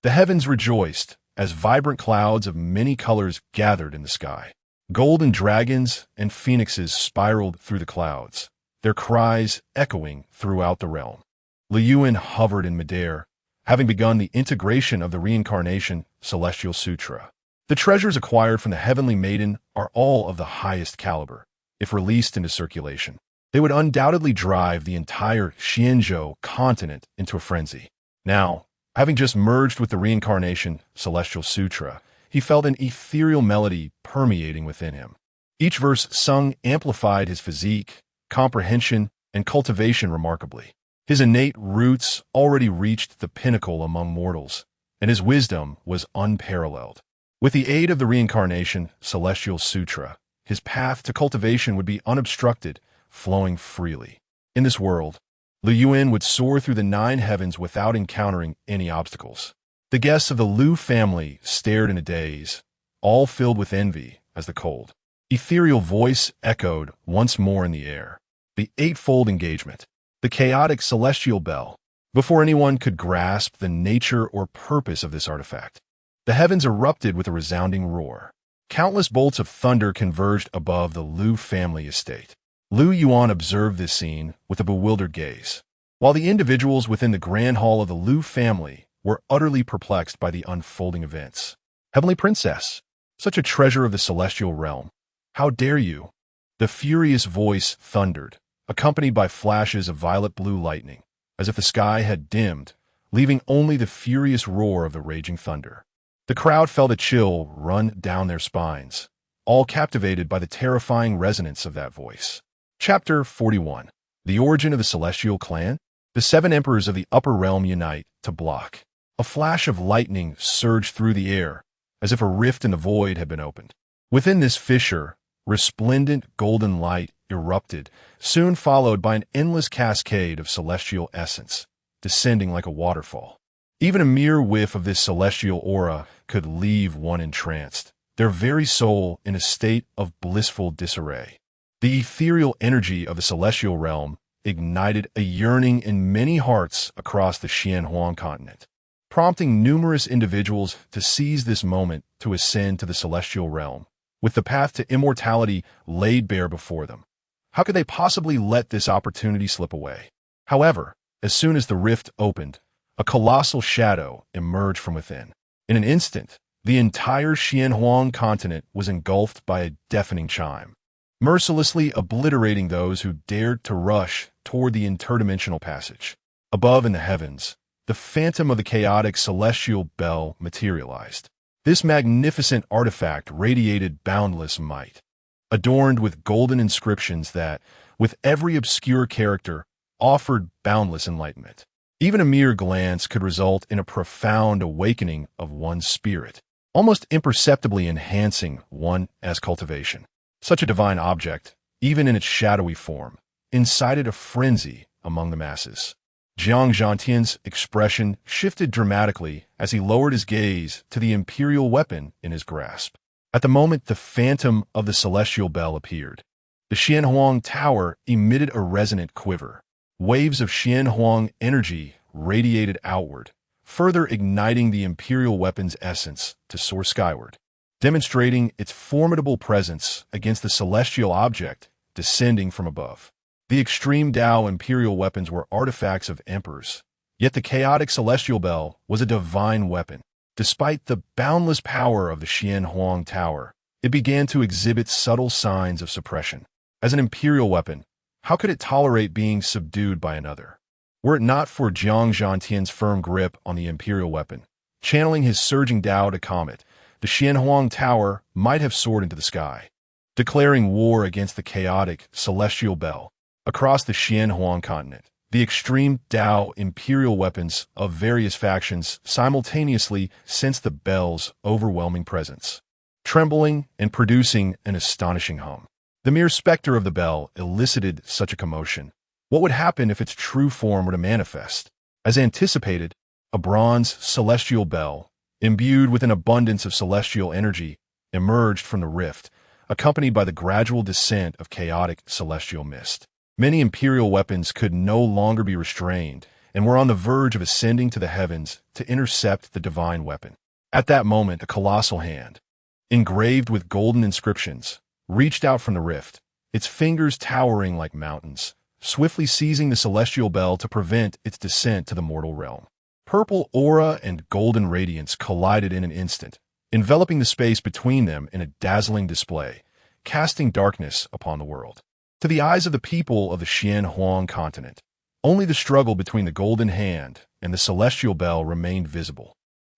The heavens rejoiced as vibrant clouds of many colors gathered in the sky. Golden dragons and phoenixes spiraled through the clouds, their cries echoing throughout the realm. Lu Yuan hovered in midair, having begun the integration of the reincarnation celestial sutra. The treasures acquired from the heavenly maiden are all of the highest caliber. If released into circulation, they would undoubtedly drive the entire Shenchao continent into a frenzy. Now, having just merged with the reincarnation celestial sutra, he felt an ethereal melody permeating within him. Each verse sung amplified his physique, comprehension, and cultivation remarkably. His innate roots already reached the pinnacle among mortals, and his wisdom was unparalleled. With the aid of the reincarnation celestial sutra, his path to cultivation would be unobstructed, flowing freely. In this world, Lu Yuan would soar through the 9 heavens without encountering any obstacles. The guests of the Lu family stared in a daze, all filled with envy as the cold, ethereal voice echoed once more in the air. The eightfold engagement, the chaotic celestial bell. Before anyone could grasp the nature or purpose of this artifact, the heavens erupted with a resounding roar. Countless bolts of thunder converged above the Lu family estate. Lu Yuan observed this scene with a bewildered gaze, while the individuals within the grand hall of the Lu family were utterly perplexed by the unfolding events. "Heavenly Princess, such a treasure of the celestial realm, how dare you?" The furious voice thundered, accompanied by flashes of violet-blue lightning, as if the sky had dimmed, leaving only the furious roar of the raging thunder. The crowd felt a chill run down their spines, all captivated by the terrifying resonance of that voice. Chapter 41. The Origin of the Celestial Clan. The 7 emperors of the upper realm unite to block. A flash of lightning surged through the air, as if a rift in the void had been opened. Within this fissure, resplendent golden light erupted, soon followed by an endless cascade of celestial essence, descending like a waterfall. Even a mere whiff of this celestial aura could leave one entranced, their very soul in a state of blissful disarray. The ethereal energy of the celestial realm ignited a yearning in many hearts across the Xianhuang continent, prompting numerous individuals to seize this moment to ascend to the celestial realm, with the path to immortality laid bare before them. How could they possibly let this opportunity slip away? However, as soon as the rift opened, a colossal shadow emerged from within. In an instant, the entire Xianhuang continent was engulfed by a deafening chime, mercilessly obliterating those who dared to rush toward the interdimensional passage. Above in the heavens, the phantom of the chaotic celestial bell materialized. This magnificent artifact radiated boundless might, adorned with golden inscriptions that, with every obscure character, offered boundless enlightenment. Even a mere glance could result in a profound awakening of one's spirit, almost imperceptibly enhancing one's cultivation. Such a divine object, even in its shadowy form, incited a frenzy among the masses. Jiang Zhantian's expression shifted dramatically as he lowered his gaze to the imperial weapon in his grasp. At the moment the phantom of the celestial bell appeared, the Xianhuang Tower emitted a resonant quiver. Waves of Xianhuang energy radiated outward, further igniting the imperial weapon's essence to soar skyward, demonstrating its formidable presence against the celestial object descending from above. The extreme Dao imperial weapons were artifacts of emperors, yet the chaotic celestial bell was a divine weapon. Despite the boundless power of the Xianhuang Tower, it began to exhibit subtle signs of suppression. As an imperial weapon, how could it tolerate being subdued by another? Were it not for Jiang Zhantian's firm grip on the imperial weapon, channeling his surging Dao to calm it, the Xianhuang Tower might have soared into the sky, declaring war against the chaotic celestial bell. Across the Xianhuang continent, The extreme Dao imperial weapons of various factions simultaneously sensed the bell's overwhelming presence, trembling and producing an astonishing hum. The mere specter of the bell elicited such a commotion. What would happen if its true form were to manifest? As anticipated, a bronze celestial bell, imbued with an abundance of celestial energy, emerged from the rift, accompanied by the gradual descent of chaotic celestial mist. Many imperial weapons could no longer be restrained and were on the verge of ascending to the heavens to intercept the divine weapon. At that moment, a colossal hand, engraved with golden inscriptions, reached out from the rift, its fingers towering like mountains, swiftly seizing the celestial bell to prevent its descent to the mortal realm. Purple aura and golden radiance collided in an instant, enveloping the space between them in a dazzling display, casting darkness upon the world. To the eyes of the people of the Xianhuang continent, only the struggle between the golden hand and the celestial bell remained visible.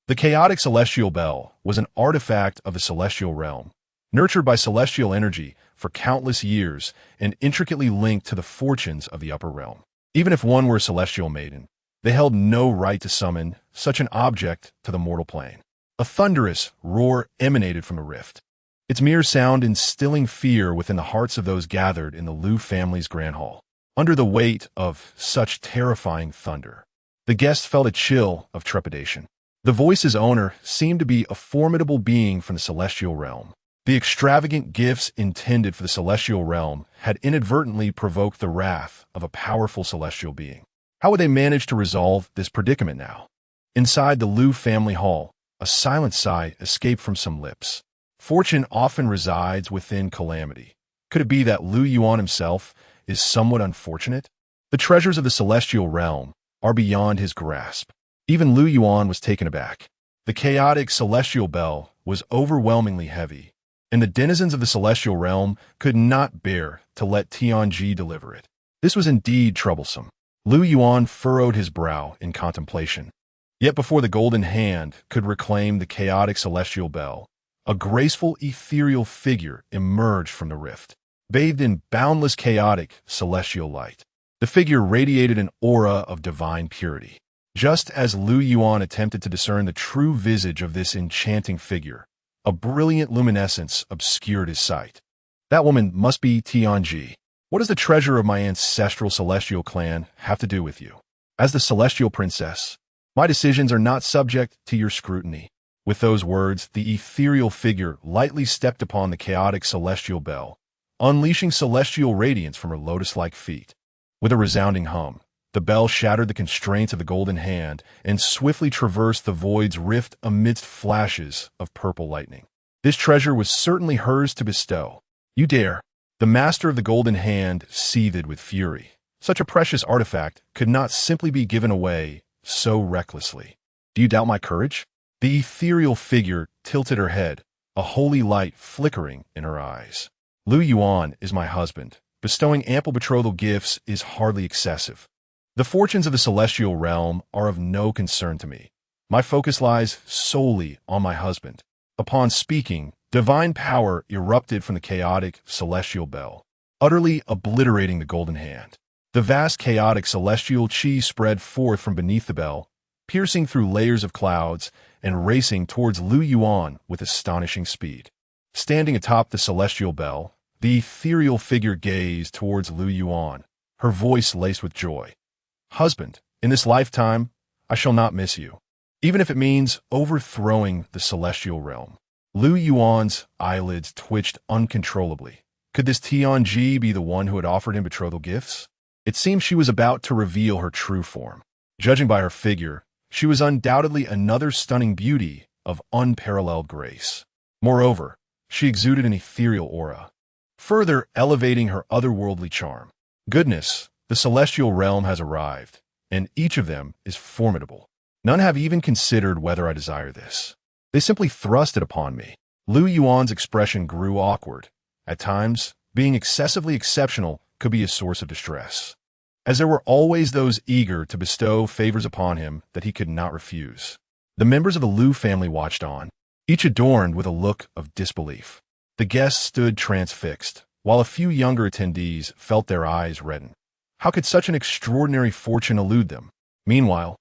The chaotic celestial bell was an artifact of the celestial realm, nurtured by celestial energy for countless years and intricately linked to the fortunes of the upper realm. Even if one were a celestial maiden, they held no right to summon such an object to the mortal plane. A thunderous roar emanated from the rift, its mere sound instilling fear within the hearts of those gathered in the Lu family's grand hall. Under the weight of such terrifying thunder, the guests felt a chill of trepidation. The voice's owner seemed to be a formidable being from the celestial realm. The extravagant gifts intended for the celestial realm had inadvertently provoked the wrath of a powerful celestial being. How would they manage to resolve this predicament now? Inside the Lu family hall, a silent sigh escaped from some lips. Fortune often resides within calamity. Could it be that Lu Yuan himself is somewhat unfortunate? The treasures of the celestial realm are beyond his grasp. Even Lu Yuan was taken aback. The chaotic celestial bell was overwhelmingly heavy, and the denizens of the celestial realm could not bear to let Tianji deliver it. This was indeed troublesome. Lu Yuan furrowed his brow in contemplation. Yet before the golden hand could reclaim the chaotic celestial bell, a graceful ethereal figure emerged from the rift, bathed in boundless chaotic celestial light. The figure radiated an aura of divine purity. Just as Lu Yuan attempted to discern the true visage of this enchanting figure, a brilliant luminescence obscured his sight. That woman must be Tianji. What does the treasure of my ancestral celestial clan have to do with you? As the celestial princess, my decisions are not subject to your scrutiny. With those words, the ethereal figure lightly stepped upon the chaotic celestial bell, unleashing celestial radiance from her lotus-like feet. With a resounding hum, the bell shattered the constraints of the golden hand and swiftly traversed the void's rift amidst flashes of purple lightning. This treasure was certainly hers to bestow. You dare! The master of the golden hand seethed with fury. Such a precious artifact could not simply be given away so recklessly. Do you doubt my courage? The ethereal figure tilted her head, a holy light flickering in her eyes. Lu Yuan is my husband. Bestowing ample betrothal gifts is hardly excessive. The fortunes of the celestial realm are of no concern to me. My focus lies solely on my husband. Upon speaking, divine power erupted from the chaotic celestial bell, utterly obliterating the golden hand. The vast chaotic celestial chi spread forth from beneath the bell, piercing through layers of clouds and racing towards Lu Yuan with astonishing speed. Standing atop the celestial bell, the ethereal figure gazed towards Lu Yuan, her voice laced with joy. Husband, in this lifetime, I shall not miss you, even if it means overthrowing the celestial realm. Lu Yuan's eyelids twitched uncontrollably. Could this Tianji be the one who had offered him betrothal gifts? It seemed she was about to reveal her true form. Judging by her figure, she was undoubtedly another stunning beauty of unparalleled grace. Moreover, she exuded an ethereal aura, further elevating her otherworldly charm. Goodness, the celestial realm has arrived, and each of them is formidable. None have even considered whether I desire this. They simply thrust it upon me. Lu Yuan's expression grew awkward. At times, being excessively exceptional could be a source of distress, as there were always those eager to bestow favors upon him that he could not refuse. The members of the Lu family watched on, each adorned with a look of disbelief. The guests stood transfixed, while a few younger attendees felt their eyes redden. How could such an extraordinary fortune elude them? Meanwhile,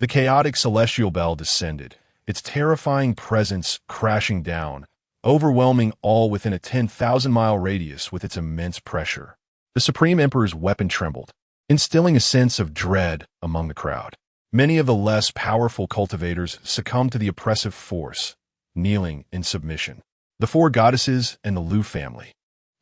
the chaotic celestial bell descended, its terrifying presence crashing down, overwhelming all within a 10,000-mile radius with its immense pressure. The Supreme Emperor's weapon trembled, instilling a sense of dread among the crowd. Many of the less powerful cultivators succumbed to the oppressive force, kneeling in submission. The four goddesses and the Lu family,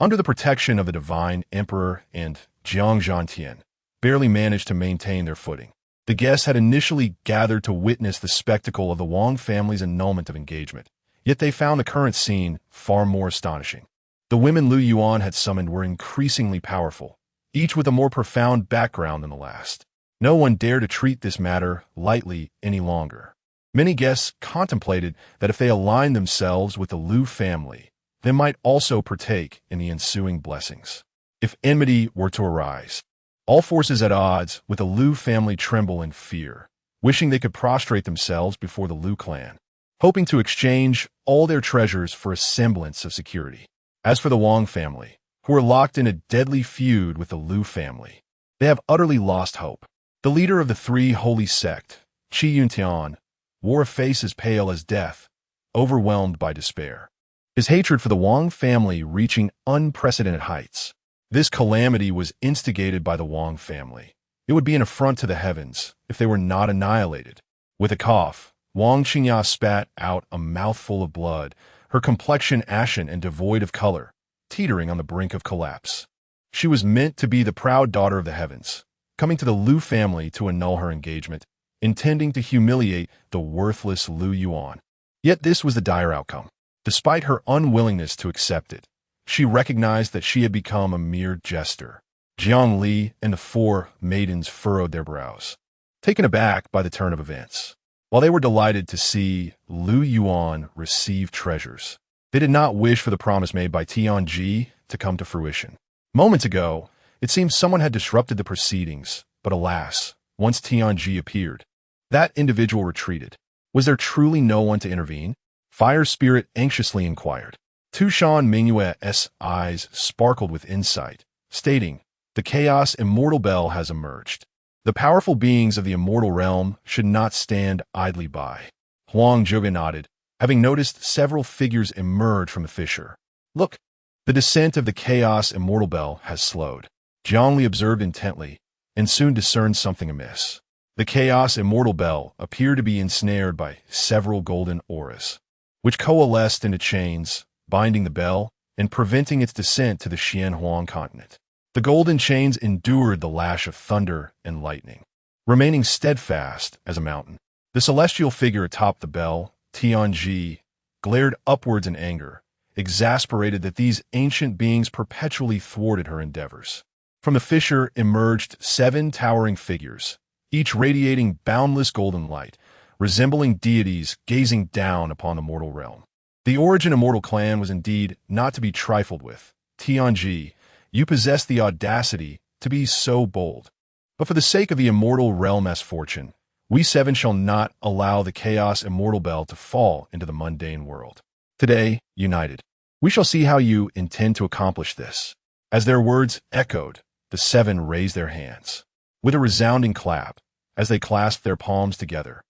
under the protection of the divine emperor and Jiang Zhantian, barely managed to maintain their footing. The guests had initially gathered to witness the spectacle of the Wang family's annulment of engagement, yet they found the current scene far more astonishing. The women Lu Yuan had summoned were increasingly powerful, each with a more profound background than the last. No one dared to treat this matter lightly any longer. Many guests contemplated that if they aligned themselves with the Lu family, they might also partake in the ensuing blessings. If enmity were to arise, all forces at odds with the Lu family tremble in fear, wishing they could prostrate themselves before the Lu clan, hoping to exchange all their treasures for a semblance of security. As for the Wang family, who are locked in a deadly feud with the Lu family, they have utterly lost hope. The leader of the three holy sect, Qingyan, wore a face as pale as death, overwhelmed by despair. His hatred for the Wang family reaching unprecedented heights. This calamity was instigated by the Wang family. It would be an affront to the heavens if they were not annihilated. With a cough, Wang Qingqiu spat out a mouthful of blood, her complexion ashen and devoid of color, teetering on the brink of collapse. She was meant to be the proud daughter of the heavens, coming to the Lu family to annul her engagement, intending to humiliate the worthless Lu Yuan. Yet this was the dire outcome. Despite her unwillingness to accept it, she recognized that she had become a mere jester. Jiang Li and the four maidens furrowed their brows, taken aback by the turn of events. While they were delighted to see Lu Yuan receive treasures, they did not wish for the promise made by Tianji to come to fruition. Moments ago, it seemed someone had disrupted the proceedings, but alas, once Tianji appeared, that individual retreated. Was there truly no one to intervene? Fire Spirit anxiously inquired. Tushan Mingyue's eyes sparkled with insight, stating, "The Chaos Immortal Bell has emerged. The powerful beings of the immortal realm should not stand idly by." Huang Zhuge nodded, having noticed several figures emerge from the fissure. "Look, the descent of the Chaos Immortal Bell has slowed." Zhongli observed intently, and soon discerned something amiss. The Chaos Immortal Bell appeared to be ensnared by several golden auras, which coalesced into chains, binding the bell and preventing its descent to the Xianhuang continent. The golden chains endured the lash of thunder and lightning, remaining steadfast as a mountain. The celestial figure atop the bell, Tianji, glared upwards in anger, exasperated that these ancient beings perpetually thwarted her endeavors. From the fissure emerged 7 towering figures, each radiating boundless golden light, resembling deities gazing down upon the mortal realm. The Origin Immortal clan was indeed not to be trifled with. Tianji, you possess the audacity to be so bold. But for the sake of the immortal realm's fortune, we 7 shall not allow the Chaos Immortal Bell to fall into the mundane world. Today, united, we shall see how you intend to accomplish this. As their words echoed, the 7 raised their hands. With a resounding clap, as they clasped their palms together,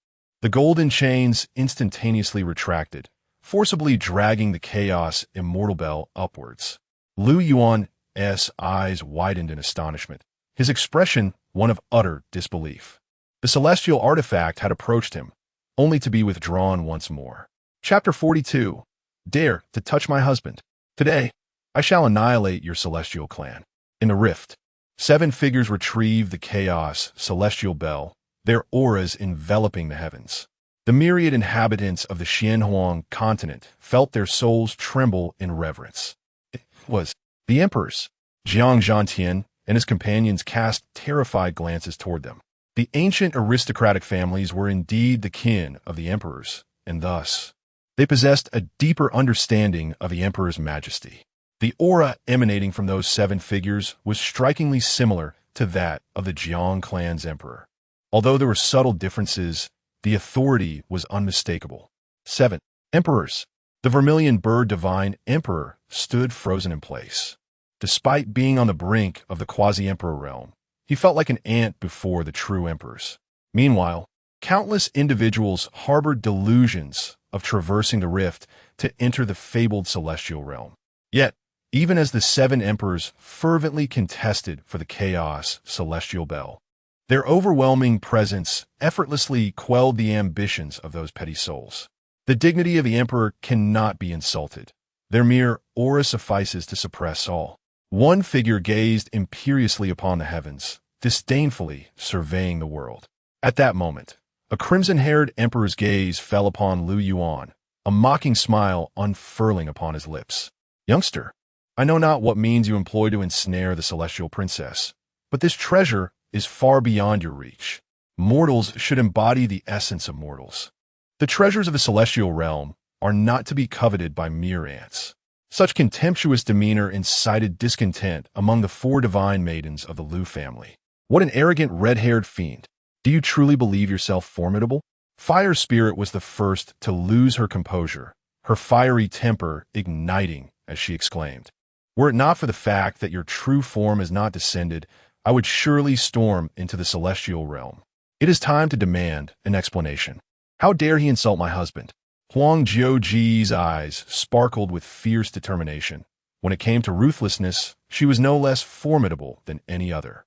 the golden chains instantaneously retracted, forcibly dragging the Chaos Immortal Bell upwards. Lu Yuan's eyes widened in astonishment, his expression one of utter disbelief. The celestial artifact had approached him, only to be withdrawn once more. Chapter 42. Dare to touch my husband. Today, I shall annihilate your celestial clan. In the rift, 7 figures retrieved the Chaos Celestial Bell, their auras enveloping the heavens. The myriad inhabitants of the Xianhuang continent felt their souls tremble in reverence. It was the emperors. Jiang Zhantian and his companions cast terrified glances toward them. The ancient aristocratic families were indeed the kin of the emperors, and thus, they possessed a deeper understanding of the emperor's majesty. The aura emanating from those 7 figures was strikingly similar to that of the Jiang clan's emperor. Although there were subtle differences, the authority was unmistakable. 7 emperors. The vermilion bird divine emperor stood frozen in place. Despite being on the brink of the quasi-emperor realm, He felt like an ant before the true emperors. Meanwhile, countless individuals harbored delusions of traversing the rift to enter the fabled celestial realm. Yet, even as the 7 emperors fervently contested for the chaos celestial bell, their overwhelming presence effortlessly quelled the ambitions of those petty souls. The dignity of the emperor cannot be insulted. Their mere aura suffices to suppress all. One figure gazed imperiously upon the heavens, disdainfully surveying the world. At that moment, a crimson-haired emperor's gaze fell upon Lu Yuan, a mocking smile unfurling upon his lips. "Youngster, I know not what means you employ to ensnare the celestial princess, but this treasure is far beyond your reach. Mortals should embody the essence of mortals. The treasures of the celestial realm are not to be coveted by mere ants." Such contemptuous demeanor incited discontent among the 4 divine maidens of the Lu family. What an arrogant red-haired fiend! Do you truly believe yourself formidable? Fire Spirit was the first to lose her composure, her fiery temper igniting as she exclaimed, "Were it not for the fact that your true form is not descended, I would surely storm into the celestial realm. It is time to demand an explanation. How dare he insult my husband?" Huang Jiuji's eyes sparkled with fierce determination. When it came to ruthlessness, she was no less formidable than any other.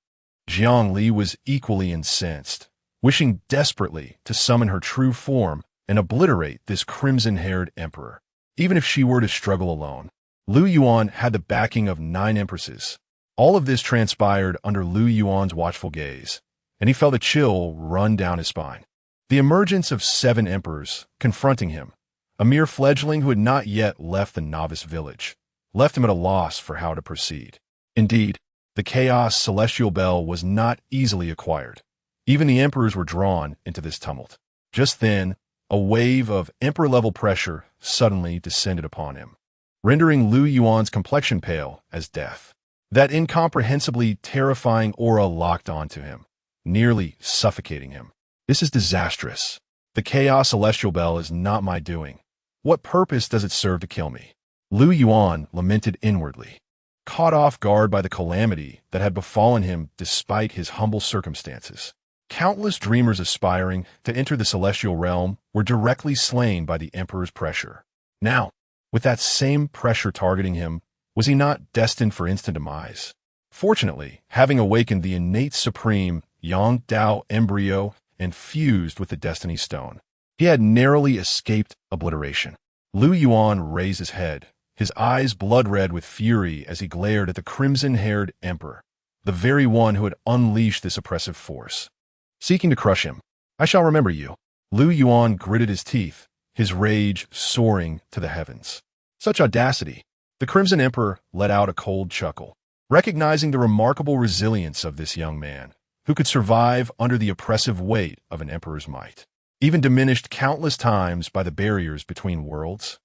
Jiang Li was equally incensed, wishing desperately to summon her true form and obliterate this crimson-haired emperor. Even if she were to struggle alone, Lu Yuan had the backing of 9 empresses. All of this transpired under Lu Yuan's watchful gaze, and he felt a chill run down his spine. The emergence of 7 emperors confronting him, a mere fledgling who had not yet left the novice village, left him at a loss for how to proceed. Indeed, the chaos celestial bell was not easily acquired. Even the emperors were drawn into this tumult. Just then, a wave of emperor-level pressure suddenly descended upon him, rendering Lu Yuan's complexion pale as death. That incomprehensibly terrifying aura locked onto him, nearly suffocating him. "This is disastrous. The chaos celestial bell is not my doing. What purpose does it serve to kill me?" Lu Yuan lamented inwardly, caught off guard by the calamity that had befallen him despite his humble circumstances. Countless dreamers aspiring to enter the celestial realm were directly slain by the emperor's pressure. Now, with that same pressure targeting him, was he not destined for instant demise? Fortunately, having awakened the innate supreme Yang Dao embryo and fused with the destiny stone, he had narrowly escaped obliteration. Lu Yuan raised his head, his eyes blood-red with fury as he glared at the crimson-haired emperor, the very one who had unleashed this oppressive force. Seeking to crush him, "I shall remember you." Lu Yuan gritted his teeth, his rage soaring to the heavens. Such audacity! The Crimson Emperor let out a cold chuckle, recognizing the remarkable resilience of this young man, who could survive under the oppressive weight of an emperor's might. Even diminished countless times by the barriers between worlds,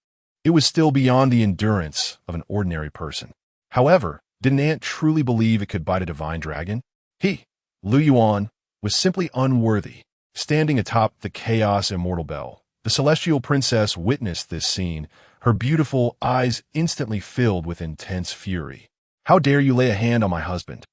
it was still beyond the endurance of an ordinary person. However, did an ant truly believe it could bite a divine dragon? He, Lu Yuan, was simply unworthy. Standing atop the chaos immortal bell, the celestial princess witnessed this scene, her beautiful eyes instantly filled with intense fury. "How dare you lay a hand on my husband?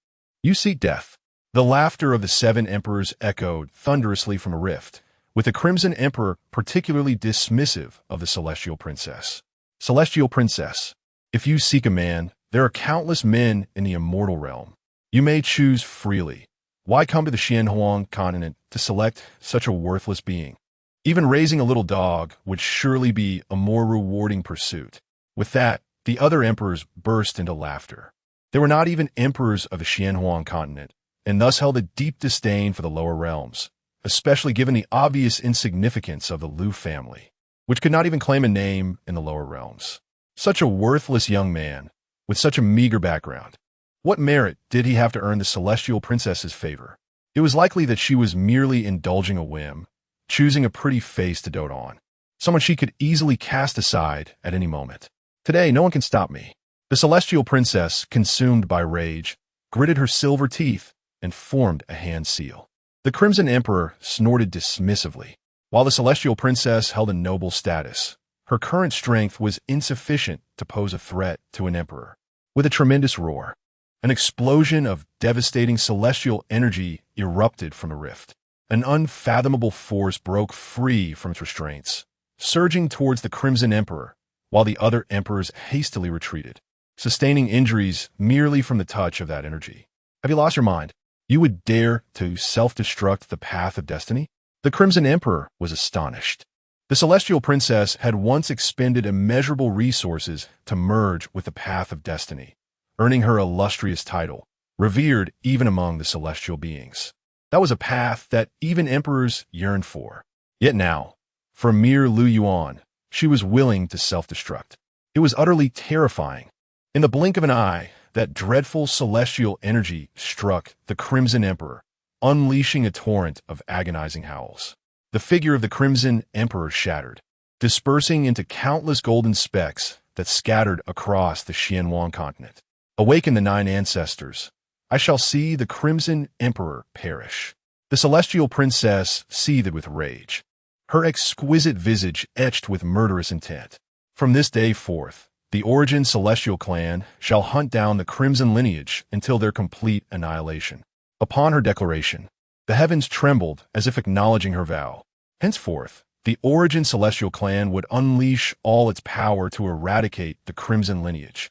You seek death." The laughter of the 7 emperors echoed thunderously from a rift, with the Crimson Emperor particularly dismissive of the celestial princess. "Celestial princess, if you seek a man, there are countless men in the immortal realm. You may choose freely. Why come to the Xianhuang continent to select such a worthless being? Even raising a little dog would surely be a more rewarding pursuit." With that, the other emperors burst into laughter. They were not even emperors of the Xianhuang continent, and thus held a deep disdain for the lower realms, especially given the obvious insignificance of the Lu family, which could not even claim a name in the lower realms. Such a worthless young man, with such a meager background. What merit did he have to earn the celestial princess's favor? It was likely that she was merely indulging a whim, choosing a pretty face to dote on, someone she could easily cast aside at any moment. "Today, no one can stop me." The celestial princess, consumed by rage, gritted her silver teeth and formed a hand seal. The Crimson Emperor snorted dismissively. While the celestial princess held a noble status, her current strength was insufficient to pose a threat to an emperor. With a tremendous roar, An explosion of devastating celestial energy erupted from the rift. An unfathomable force broke free from its restraints, surging towards the Crimson Emperor, while the other emperors hastily retreated, sustaining injuries merely from the touch of that energy. Have you lost your mind? You would dare to self-destruct the path of destiny? The Crimson Emperor was astonished. The Celestial Princess had once expended immeasurable resources to merge with the path of destiny, earning her illustrious title, revered even among the celestial beings. That was a path that even emperors yearned for. Yet now, for mere Lu Yuan, she was willing to self-destruct. It was utterly terrifying. In the blink of an eye, that dreadful celestial energy struck the Crimson Emperor, unleashing a torrent of agonizing howls. The figure of the Crimson Emperor shattered, dispersing into countless golden specks that scattered across the Xianhuang continent. Awaken the 9 ancestors. I shall see the Crimson Emperor perish. The Celestial Princess seethed with rage, her exquisite visage etched with murderous intent. From this day forth, the Origin Celestial clan shall hunt down the Crimson lineage until their complete annihilation. Upon her declaration, the heavens trembled as if acknowledging her vow. Henceforth, the Origin Celestial clan would unleash all its power to eradicate the Crimson lineage.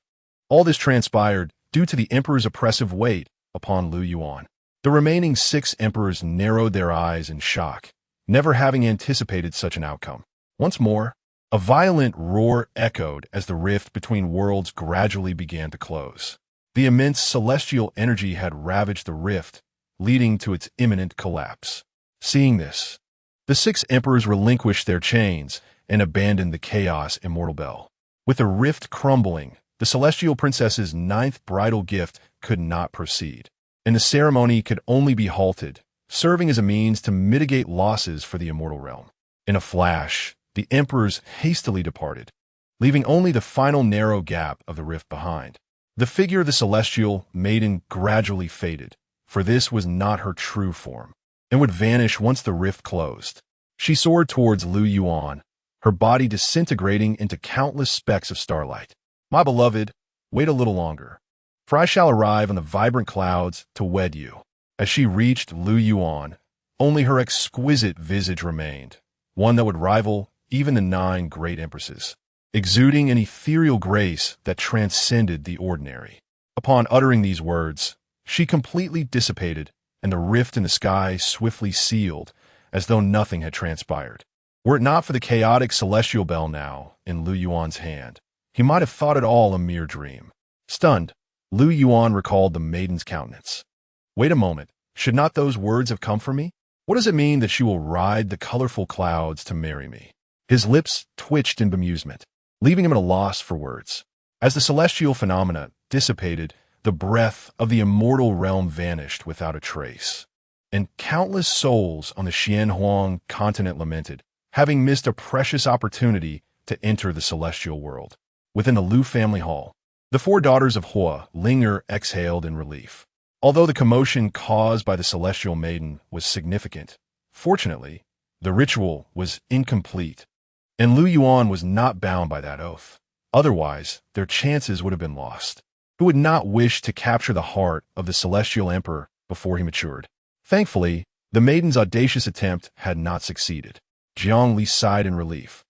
All this transpired due to the Emperor's oppressive weight upon Lu Yuan. The remaining 6 emperors narrowed their eyes in shock, never having anticipated such an outcome. Once more, a violent roar echoed as the rift between worlds gradually began to close. The immense celestial energy had ravaged the rift, leading to its imminent collapse. Seeing this, the 6 emperors relinquished their chains and abandoned the chaos immortal bell. With the rift crumbling, the Celestial Princess's 9th bridal gift could not proceed, and the ceremony could only be halted, serving as a means to mitigate losses for the immortal realm. In a flash, the emperors hastily departed, leaving only the final narrow gap of the rift behind. The figure of the celestial maiden gradually faded, for this was not her true form, and would vanish once the rift closed. She soared towards Lu Yuan, her body disintegrating into countless specks of starlight. My beloved, wait a little longer, for I shall arrive on the vibrant clouds to wed you. As she reached Lu Yuan, only her exquisite visage remained, one that would rival even the 9 great empresses, exuding an ethereal grace that transcended the ordinary. Upon uttering these words, she completely dissipated, and the rift in the sky swiftly sealed, as though nothing had transpired. Were it not for the chaotic celestial bell now in Lu Yuan's hand, he might have thought it all a mere dream. Stunned, Lu Yuan recalled the maiden's countenance. Wait a moment, should not those words have come from me? What does it mean that she will ride the colorful clouds to marry me? His lips twitched in bemusement, leaving him at a loss for words. As the celestial phenomena dissipated, the breath of the immortal realm vanished without a trace, and countless souls on the Xianhuang continent lamented, having missed a precious opportunity to enter the celestial world. Within the Lu family hall, the 4 daughters of Hua Ling'er exhaled in relief. Although the commotion caused by the celestial maiden was significant, fortunately, the ritual was incomplete, and Lu Yuan was not bound by that oath. Otherwise, their chances would have been lost. Who would not wish to capture the heart of the celestial emperor before he matured? Thankfully, the maiden's audacious attempt had not succeeded. Jiang Li sighed in relief,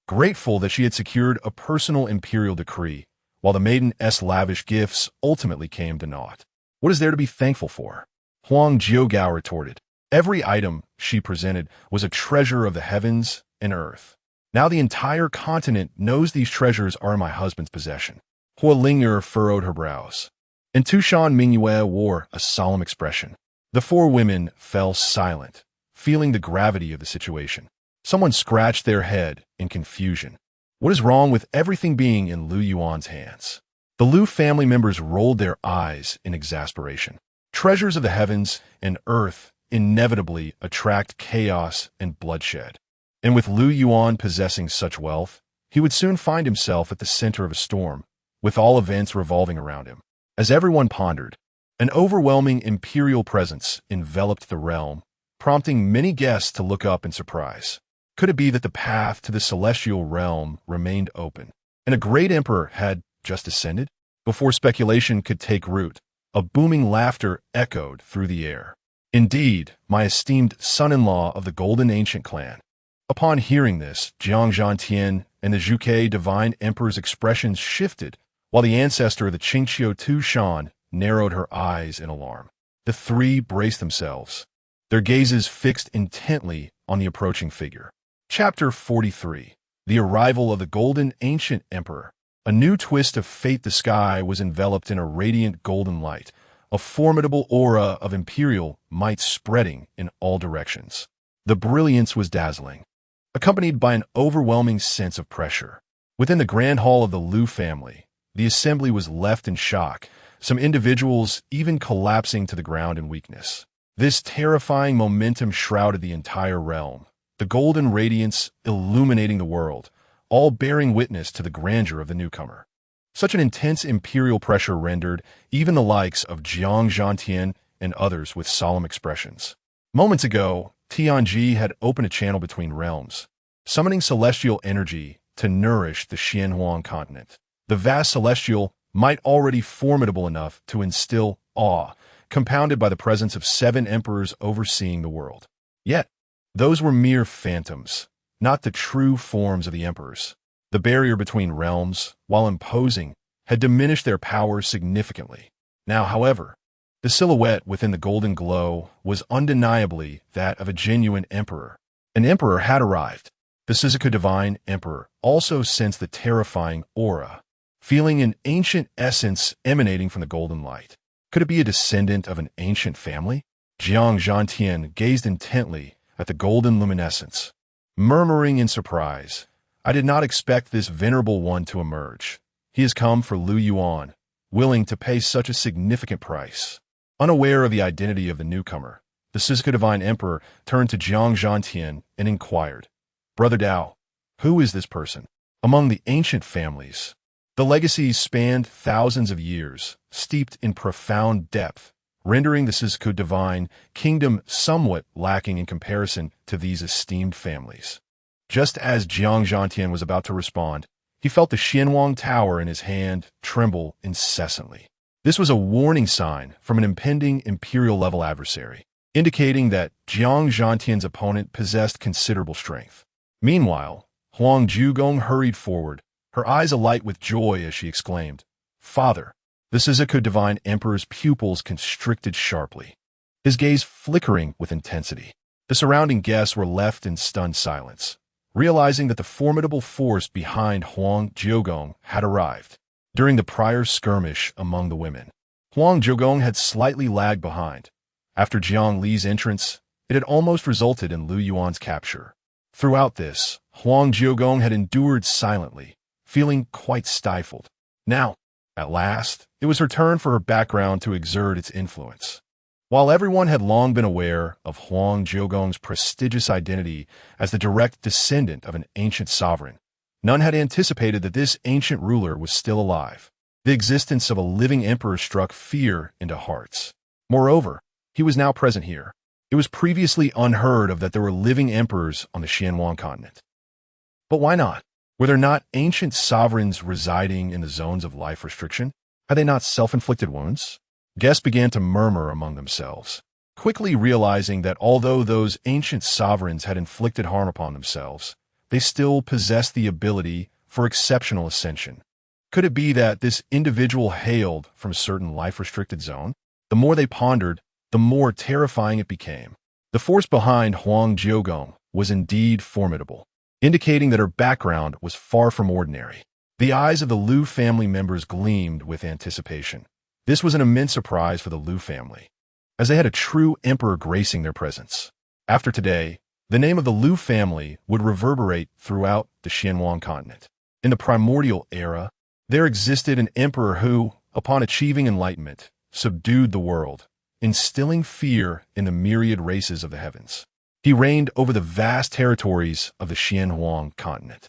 grateful that she had secured a personal imperial decree, while the maiden's lavish gifts ultimately came to naught. What is there to be thankful for? Huang Jiugao retorted. Every item she presented was a treasure of the heavens and earth. Now the entire continent knows these treasures are in my husband's possession. Hua Ling'er furrowed her brows, and Tushan Mingyue wore a solemn expression. The 4 women fell silent, feeling the gravity of the situation. Someone scratched their head in confusion. What is wrong with everything being in Lu Yuan's hands? The Lu family members rolled their eyes in exasperation. Treasures of the heavens and earth inevitably attract chaos and bloodshed. And with Lu Yuan possessing such wealth, he would soon find himself at the center of a storm, with all events revolving around him. As everyone pondered, an overwhelming imperial presence enveloped the realm, prompting many guests to look up in surprise. Could it be that the path to the celestial realm remained open, and a great emperor had just ascended? Before speculation could take root, A booming laughter echoed through the air. Indeed, my esteemed son-in-law of the Golden Ancient Clan. Upon hearing this, Jiang Zhantian and the Zhuke Divine Emperor's expressions shifted, while the ancestor of the Qingqiu Tu Shan narrowed her eyes in alarm. The three braced themselves, their gazes fixed intently on the approaching figure. Chapter 43. The Arrival of the Golden Ancient Emperor. A new twist of fate. The sky was enveloped in a radiant golden light, a formidable aura of imperial might spreading in all directions. The brilliance was dazzling, accompanied by an overwhelming sense of pressure. Within the grand hall of the Lu family, the assembly was left in shock, some individuals even collapsing to the ground in weakness. This terrifying momentum shrouded the entire realm, the golden radiance illuminating the world, all bearing witness to the grandeur of the newcomer. Such an intense imperial pressure rendered even the likes of Jiang Zhantian and others with solemn expressions. Moments ago, Tianji had opened a channel between realms, summoning celestial energy to nourish the Xianhuang continent. The vast celestial might already formidable enough to instill awe, compounded by the presence of 7 emperors overseeing the world. Yet, those were mere phantoms, not the true forms of the emperors. The barrier between realms, while imposing, had diminished their power significantly. Now, however, the silhouette within the golden glow was undeniably that of a genuine emperor. An emperor had arrived. The Qingqiu Divine Emperor also sensed the terrifying aura, feeling an ancient essence emanating from the golden light. Could it be a descendant of an ancient family? Jiang Zhantian gazed intently at the golden luminescence, murmuring in surprise, "I did not expect this venerable one to emerge. He has come for Lu Yuan, willing to pay such a significant price." Unaware of the identity of the newcomer, the Qingqiu Divine Emperor turned to Jiang Zhantian and inquired, "Brother Dao, who is this person?" Among the ancient families, the legacies spanned thousands of years, steeped in profound depth, rendering the Qingqiu Divine Kingdom somewhat lacking in comparison to these esteemed families. Just as Jiang Zhantian was about to respond, he felt the Xianhuang Tower in his hand tremble incessantly. This was a warning sign from an impending imperial-level adversary, indicating that Jiang Zhantian's opponent possessed considerable strength. Meanwhile, Huang Zhugong hurried forward, her eyes alight with joy as she exclaimed, "Father!" The Qingqiu Divine Emperor's pupils constricted sharply, his gaze flickering with intensity. The surrounding guests were left in stunned silence, realizing that the formidable force behind Huang Zhugong had arrived. During the prior skirmish among the women, Huang Zhugong had slightly lagged behind. After Jiang Li's entrance, it had almost resulted in Lu Yuan's capture. Throughout this, Huang Zhugong had endured silently, feeling quite stifled. Now, at last, it was her turn for her background to exert its influence. While everyone had long been aware of Huang Zhugong's prestigious identity as the direct descendant of an ancient sovereign, none had anticipated that this ancient ruler was still alive. The existence of a living emperor struck fear into hearts. Moreover, he was now present here. It was previously unheard of that there were living emperors on the Xianhuang continent. But why not? Were there not ancient sovereigns residing in the zones of life restriction? Had they not self-inflicted wounds? Guests began to murmur among themselves, quickly realizing that although those ancient sovereigns had inflicted harm upon themselves, they still possessed the ability for exceptional ascension. Could it be that this individual hailed from a certain life-restricted zone? The more they pondered, the more terrifying it became. The force behind Huang Zhugong was indeed formidable, indicating that her background was far from ordinary. The eyes of the Lu family members gleamed with anticipation. This was an immense surprise for the Lu family, as they had a true emperor gracing their presence. After today, the name of the Lu family would reverberate throughout the Xianhuang continent. In the primordial era, there existed an emperor who, upon achieving enlightenment, subdued the world, instilling fear in the myriad races of the heavens. He reigned over the vast territories of the Xianhuang continent,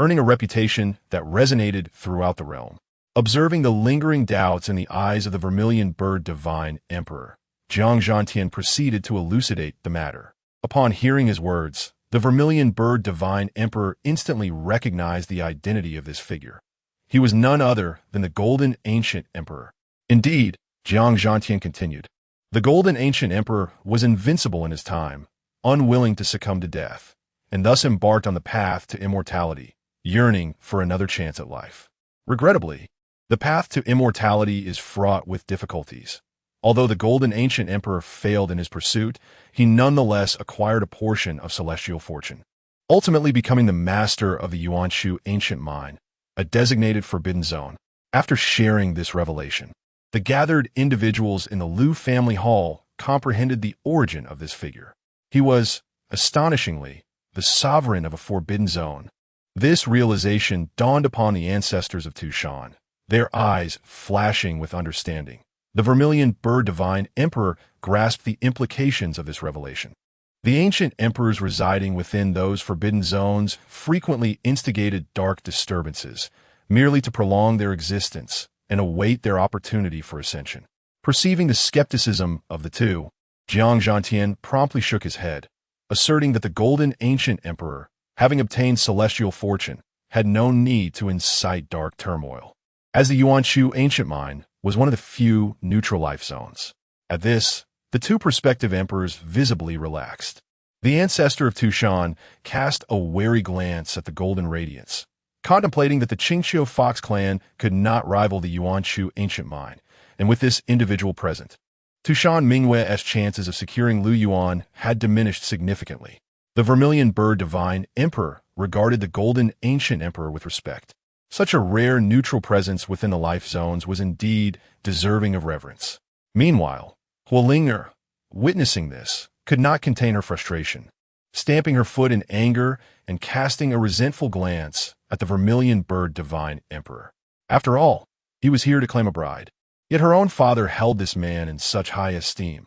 earning a reputation that resonated throughout the realm. Observing the lingering doubts in the eyes of the vermilion bird divine emperor, Jiang Zhantian proceeded to elucidate the matter. Upon hearing his words, the vermilion bird divine emperor instantly recognized the identity of this figure. He was none other than the golden ancient emperor. Indeed, Jiang Zhantian continued. The Golden Ancient Emperor was invincible in his time, unwilling to succumb to death, and thus embarked on the path to immortality, yearning for another chance at life. Regrettably, the path to immortality is fraught with difficulties. Although the Golden Ancient Emperor failed in his pursuit, he nonetheless acquired a portion of celestial fortune, ultimately becoming the master of the Yuanshu ancient mine, a designated forbidden zone. After sharing this revelation, the gathered individuals in the Lu family hall comprehended the origin of this figure. He was, astonishingly, the sovereign of a forbidden zone. This realization dawned upon the ancestors of Tushan, their eyes flashing with understanding. The vermilion bird divine emperor grasped the implications of this revelation. The ancient emperors residing within those forbidden zones frequently instigated dark disturbances, merely to prolong their existence and await their opportunity for ascension. Perceiving the skepticism of the two, Jiang Zhantian promptly shook his head, asserting that the Golden Ancient Emperor, having obtained celestial fortune, had no need to incite dark turmoil, as the Yuanshu ancient mine was one of the few neutral life zones. At this, the two prospective emperors visibly relaxed. The ancestor of Tushan cast a wary glance at the golden radiance, contemplating that the Qingqiu Fox clan could not rival the Yuanshu ancient mine, and with this individual present, Tushan Mingwe's chances of securing Lu Yuan had diminished significantly. The vermilion bird divine emperor regarded the Golden Ancient Emperor with respect. Such a rare neutral presence within the life zones was indeed deserving of reverence. Meanwhile, Huolinger, witnessing this, could not contain her frustration, stamping her foot in anger and casting a resentful glance at the vermilion bird divine emperor. After all, he was here to claim a bride. Yet her own father held this man in such high esteem.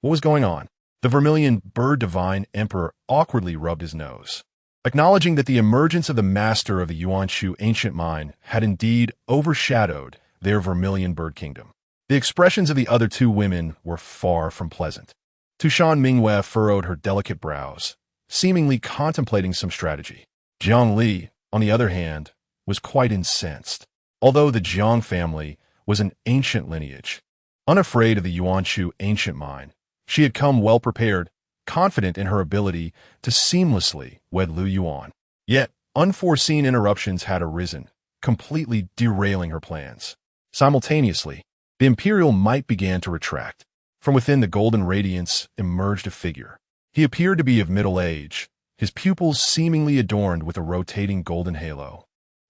What was going on? The vermilion bird divine emperor awkwardly rubbed his nose, acknowledging that the emergence of the master of the Yuanshu ancient mine had indeed overshadowed their vermilion bird kingdom. The expressions of the other two women were far from pleasant. Tushan Mingwe furrowed her delicate brows, seemingly contemplating some strategy. Jiang Li, on the other hand, was quite incensed. Although the Jiang family was an ancient lineage, unafraid of the Yuanshu ancient mine, she had come well prepared, confident in her ability to seamlessly wed Lu Yuan. Yet, unforeseen interruptions had arisen, completely derailing her plans. Simultaneously, the imperial might began to retract. From within the golden radiance emerged a figure. He appeared to be of middle age, his pupils seemingly adorned with a rotating golden halo,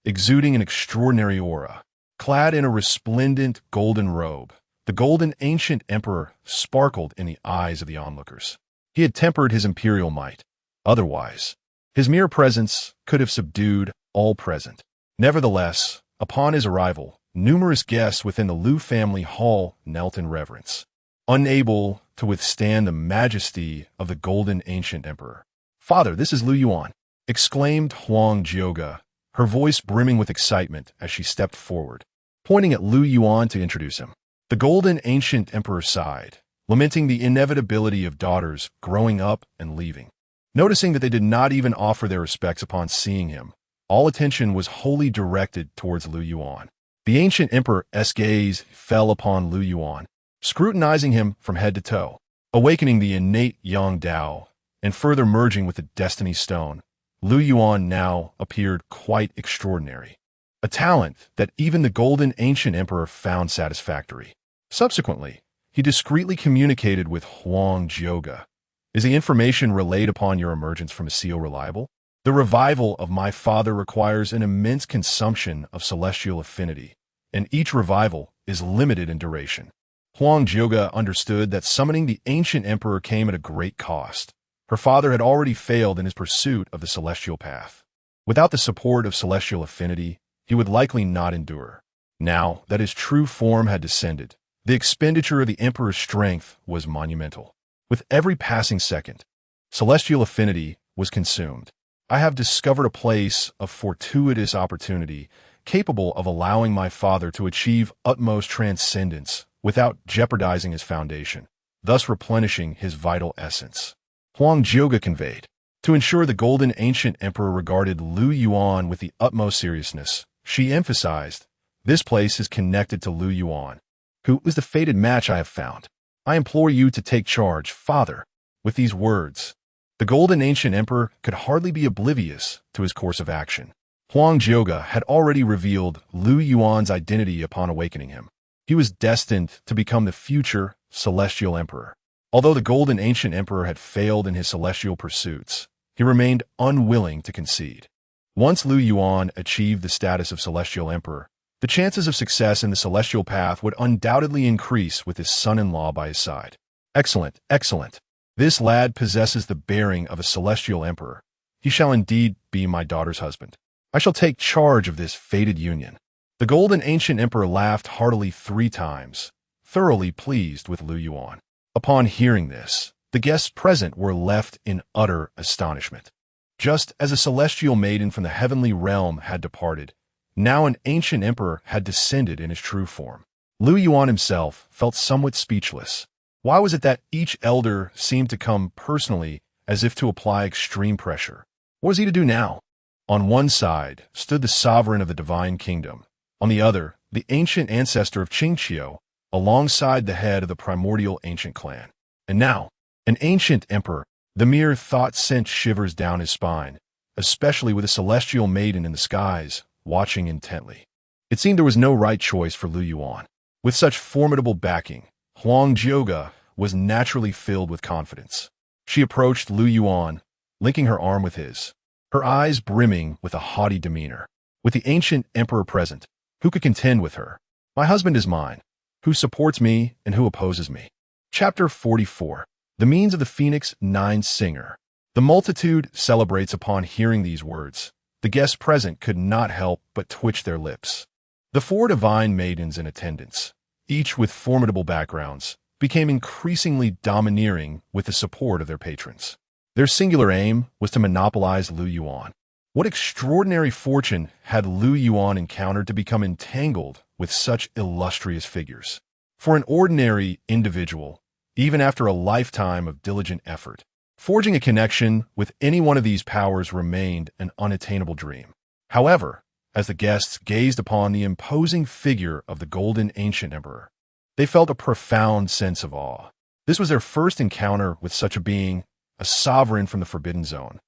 exuding an extraordinary aura. Clad in a resplendent golden robe, the Golden Ancient Emperor sparkled in the eyes of the onlookers. He had tempered his imperial might. Otherwise, his mere presence could have subdued all present. Nevertheless, upon his arrival, numerous guests within the Lu family hall knelt in reverence, unable to withstand the majesty of the Golden Ancient Emperor. "Father, this is Lu Yuan," exclaimed Huang Jioga, her voice brimming with excitement as she stepped forward, pointing at Lu Yuan to introduce him. The Golden Ancient Emperor sighed, lamenting the inevitability of daughters growing up and leaving. Noticing that they did not even offer their respects upon seeing him, all attention was wholly directed towards Lu Yuan. The Ancient Emperor's gaze fell upon Lu Yuan, scrutinizing him from head to toe, awakening the innate Yang Dao, and further merging with the Destiny Stone. Lu Yuan now appeared quite extraordinary, a talent that even the Golden Ancient Emperor found satisfactory. Subsequently, he discreetly communicated with Huang Jioga. "Is the information relayed upon your emergence from a seal reliable? The revival of my father requires an immense consumption of celestial affinity, and each revival is limited in duration." Huang Jioga understood that summoning the Ancient Emperor came at a great cost. Her father had already failed in his pursuit of the celestial path. Without the support of celestial affinity, he would likely not endure. Now that his true form had descended, the expenditure of the Emperor's strength was monumental. With every passing second, celestial affinity was consumed. "I have discovered a place of fortuitous opportunity capable of allowing my father to achieve utmost transcendence without jeopardizing his foundation, thus replenishing his vital essence," Huang Jioga conveyed. To ensure the Golden Ancient Emperor regarded Lu Yuan with the utmost seriousness, she emphasized, "This place is connected to Lu Yuan. Who is the fated match I have found? I implore you to take charge, father." With these words, the golden ancient emperor could hardly be oblivious to his course of action. Huang Jioge had already revealed Lu Yuan's identity upon awakening him. He was destined to become the future celestial emperor. Although the golden ancient emperor had failed in his celestial pursuits, he remained unwilling to concede. Once Lu Yuan achieved the status of celestial emperor, the chances of success in the celestial path would undoubtedly increase with his son-in-law by his side. Excellent, excellent. This lad possesses the bearing of a celestial emperor. He shall indeed be my daughter's husband. I shall take charge of this fated union. The golden ancient emperor laughed heartily 3 times, thoroughly pleased with Lu Yuan. Upon hearing this, the guests present were left in utter astonishment. Just as a celestial maiden from the heavenly realm had departed, now an ancient emperor had descended in his true form. Lu Yuan himself felt somewhat speechless. Why was it that each elder seemed to come personally as if to apply extreme pressure? What was he to do now? On one side stood the sovereign of the divine kingdom. On the other, the ancient ancestor of Qingqiu, alongside the head of the primordial ancient clan. And now, an ancient emperor. The mere thought sent shivers down his spine, especially with a celestial maiden in the skies, watching intently. It seemed there was no right choice for Lu Yuan. With such formidable backing, Huang Jioge was naturally filled with confidence. She approached Lu Yuan, linking her arm with his, her eyes brimming with a haughty demeanor. With the ancient emperor present, who could contend with her? My husband is mine. Who supports me and who opposes me? Chapter 44. The Means of the Phoenix 9 Singer. The multitude celebrates upon hearing these words. The guests present could not help but twitch their lips. The 4 divine maidens in attendance, each with formidable backgrounds, became increasingly domineering with the support of their patrons. Their singular aim was to monopolize Lu Yuan. What extraordinary fortune had Lu Yuan encountered to become entangled with such illustrious figures? For an ordinary individual, even after a lifetime of diligent effort, forging a connection with any one of these powers remained an unattainable dream. However, as the guests gazed upon the imposing figure of the golden ancient emperor, they felt a profound sense of awe. This was their first encounter with such a being, a sovereign from the Forbidden Zone.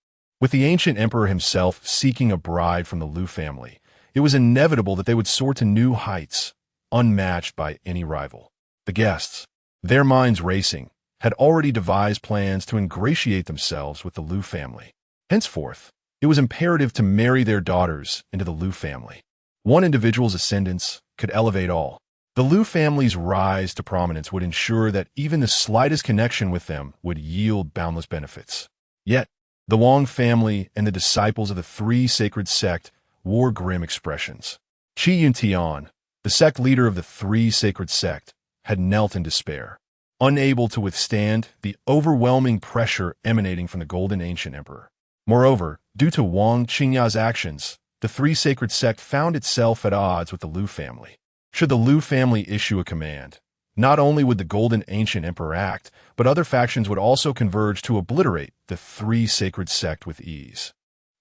With the ancient emperor himself seeking a bride from the Lu family, it was inevitable that they would soar to new heights, unmatched by any rival. The guests, their minds racing, had already devised plans to ingratiate themselves with the Lu family. Henceforth, it was imperative to marry their daughters into the Lu family. One individual's ascendance could elevate all. The Lu family's rise to prominence would ensure that even the slightest connection with them would yield boundless benefits. Yet, the Wang family and the disciples of the 3 sacred sect wore grim expressions. Qingyan, the sect leader of the 3 sacred sect, had knelt in despair, unable to withstand the overwhelming pressure emanating from the golden ancient emperor. Moreover, due to Wang Qingya's actions, the 3 sacred sect found itself at odds with the Lu family. Should the Lu family issue a command, not only would the golden ancient emperor act, but other factions would also converge to obliterate the 3 sacred sect with ease.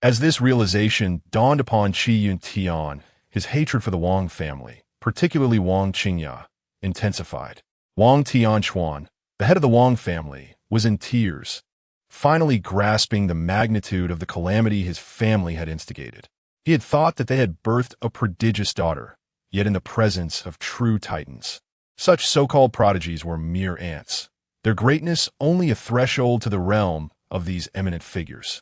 As this realization dawned upon Qingyan, his hatred for the Wang family, particularly Wang Qingya, intensified. Wang Tianquan, the head of the Wang family, was in tears, finally grasping the magnitude of the calamity his family had instigated. He had thought that they had birthed a prodigious daughter, yet in the presence of true titans. Such so-called prodigies were mere ants, their greatness only a threshold to the realm of these eminent figures.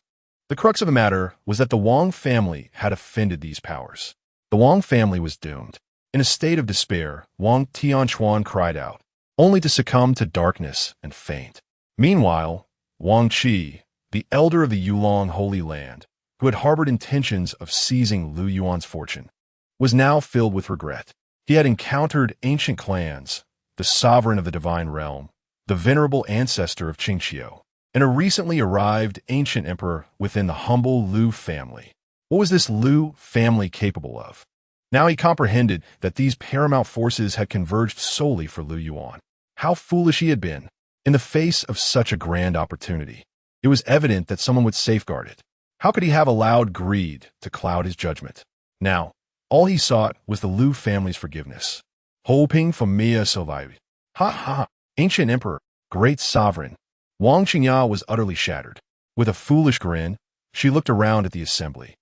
The crux of the matter was that the Wang family had offended these powers. The Wang family was doomed. In a state of despair, Wang Tianquan cried out, only to succumb to darkness and faint. Meanwhile, Wang Qi, the elder of the Yulong Holy Land, who had harbored intentions of seizing Lu Yuan's fortune, was now filled with regret. He had encountered ancient clans, the sovereign of the divine realm, the venerable ancestor of Qingqiu, and a recently arrived ancient emperor within the humble Lu family. What was this Lu family capable of? Now he comprehended that these paramount forces had converged solely for Lu Yuan. How foolish he had been. In the face of such a grand opportunity, it was evident that someone would safeguard it. How could he have allowed greed to cloud his judgment? Now, all he sought was the Lu family's forgiveness. hoping for mere survival. Ha ha! Ancient Emperor, great sovereign. Wang Qingyan was utterly shattered. With a foolish grin, she looked around at the assembly.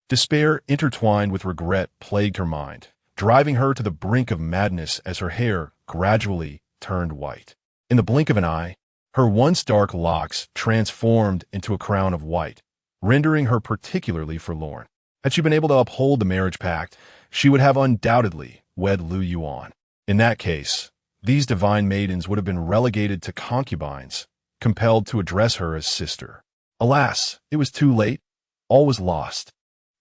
Despair intertwined with regret plagued her mind, driving her to the brink of madness as her hair gradually turned white. In the blink of an eye, her once dark locks transformed into a crown of white, rendering her particularly forlorn. Had she been able to uphold the marriage pact, she would have undoubtedly wed Lu Yuan. In that case, these divine maidens would have been relegated to concubines, compelled to address her as sister. Alas, it was too late. All was lost.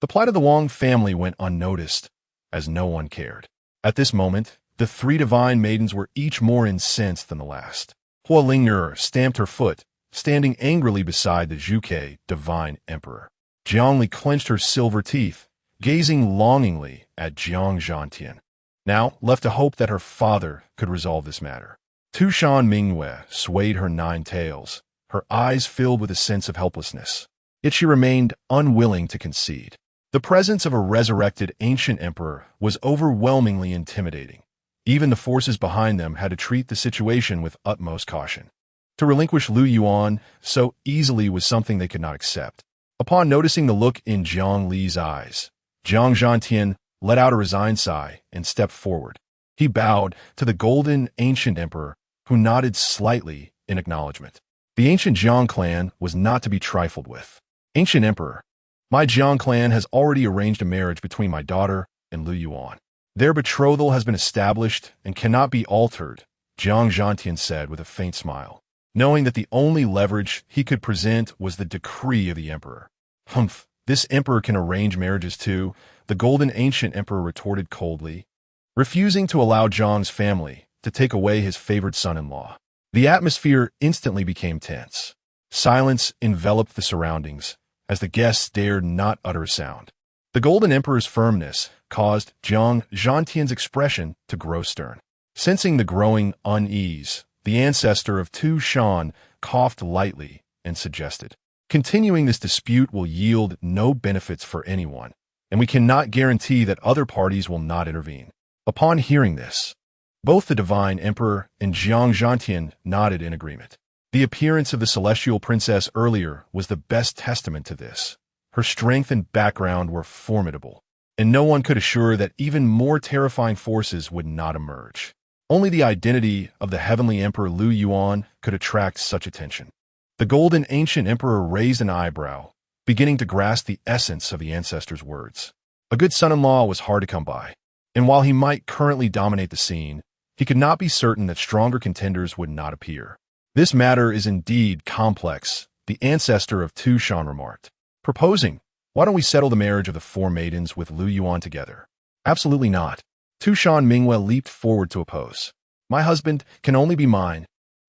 The plight of the Wang family went unnoticed, as no one cared. At this moment, the three divine maidens were each more incensed than the last. Hua Ling'er stamped her foot, standing angrily beside the Zhuge divine emperor. Jiangli clenched her silver teeth, gazing longingly at Jiang Zhantian. Now, left to hope that her father could resolve this matter. Tushan Mingwei swayed her 9 tails, her eyes filled with a sense of helplessness. Yet she remained unwilling to concede. The presence of a resurrected ancient emperor was overwhelmingly intimidating. Even the forces behind them had to treat the situation with utmost caution. To relinquish Lu Yuan so easily was something they could not accept. Upon noticing the look in Jiang Li's eyes, Jiang Zhantian let out a resigned sigh and stepped forward. He bowed to the golden ancient emperor, who nodded slightly in acknowledgement. The ancient Jiang clan was not to be trifled with. Ancient emperor, my Jiang clan has already arranged a marriage between my daughter and Lu Yuan. Their betrothal has been established and cannot be altered, Jiang Zhantian said with a faint smile, knowing that the only leverage he could present was the decree of the emperor. Humph, this emperor can arrange marriages too, the golden ancient emperor retorted coldly, refusing to allow Jiang's family to take away his favored son-in-law. The atmosphere instantly became tense. Silence enveloped the surroundings as the guests dared not utter a sound. The golden emperor's firmness caused Jiang Zhantian's expression to grow stern. Sensing the growing unease, the ancestor of Tu Shan coughed lightly and suggested, "Continuing this dispute will yield no benefits for anyone, and we cannot guarantee that other parties will not intervene." Upon hearing this, both the divine emperor and Jiang Zhantian nodded in agreement. The appearance of the celestial princess earlier was the best testament to this. Her strength and background were formidable, and no one could assure that even more terrifying forces would not emerge. Only the identity of the heavenly emperor Lu Yuan could attract such attention. The golden ancient emperor raised an eyebrow, beginning to grasp the essence of the ancestor's words. A good son-in-law was hard to come by, and while he might currently dominate the scene, he could not be certain that stronger contenders would not appear. "This matter is indeed complex," the ancestor of Tu Shan remarked. "Proposing, why don't we settle the marriage of the 4 maidens with Lu Yuan together?" "Absolutely not." Tu Shan Mingwei leaped forward to oppose. "My husband can only be mine."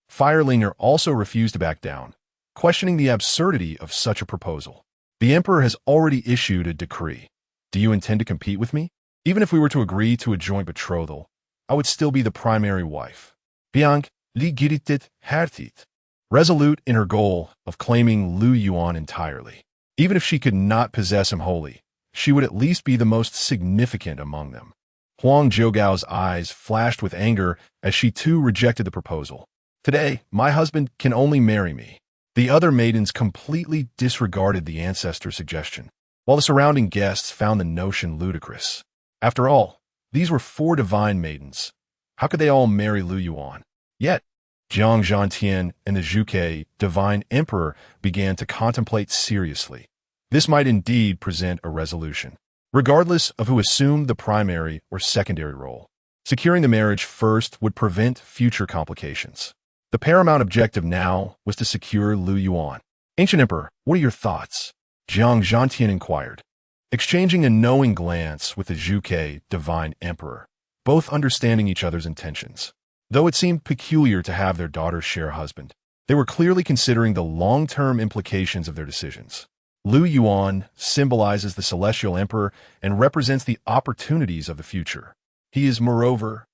Firelinger also refused to back down, questioning the absurdity of such a proposal. "The emperor has already issued a decree. Do you intend to compete with me? Even if we were to agree to a joint betrothal, I would still be the primary wife." Bianc li giritit hertit, resolute in her goal of claiming Lu Yuan entirely. Even if she could not possess him wholly, she would at least be the most significant among them. Huang Zhougao's eyes flashed with anger as she too rejected the proposal. "Today, my husband can only marry me." The other maidens completely disregarded the ancestor's suggestion, while the surrounding guests found the notion ludicrous. After all, these were 4 divine maidens. How could they all marry Lu Yuan? Yet, Jiang Zhantian and the Zhuge divine emperor began to contemplate seriously. This might indeed present a resolution. Regardless of who assumed the primary or secondary role, securing the marriage first would prevent future complications. The paramount objective now was to secure Lu Yuan. "Ancient Emperor, what are your thoughts?" Jiang Zhantian inquired, exchanging a knowing glance with the Zhuge divine emperor, both understanding each other's intentions. Though it seemed peculiar to have their daughters share a husband, they were clearly considering the long-term implications of their decisions. Lu Yuan symbolizes the celestial emperor and represents the opportunities of the future. He is, moreover,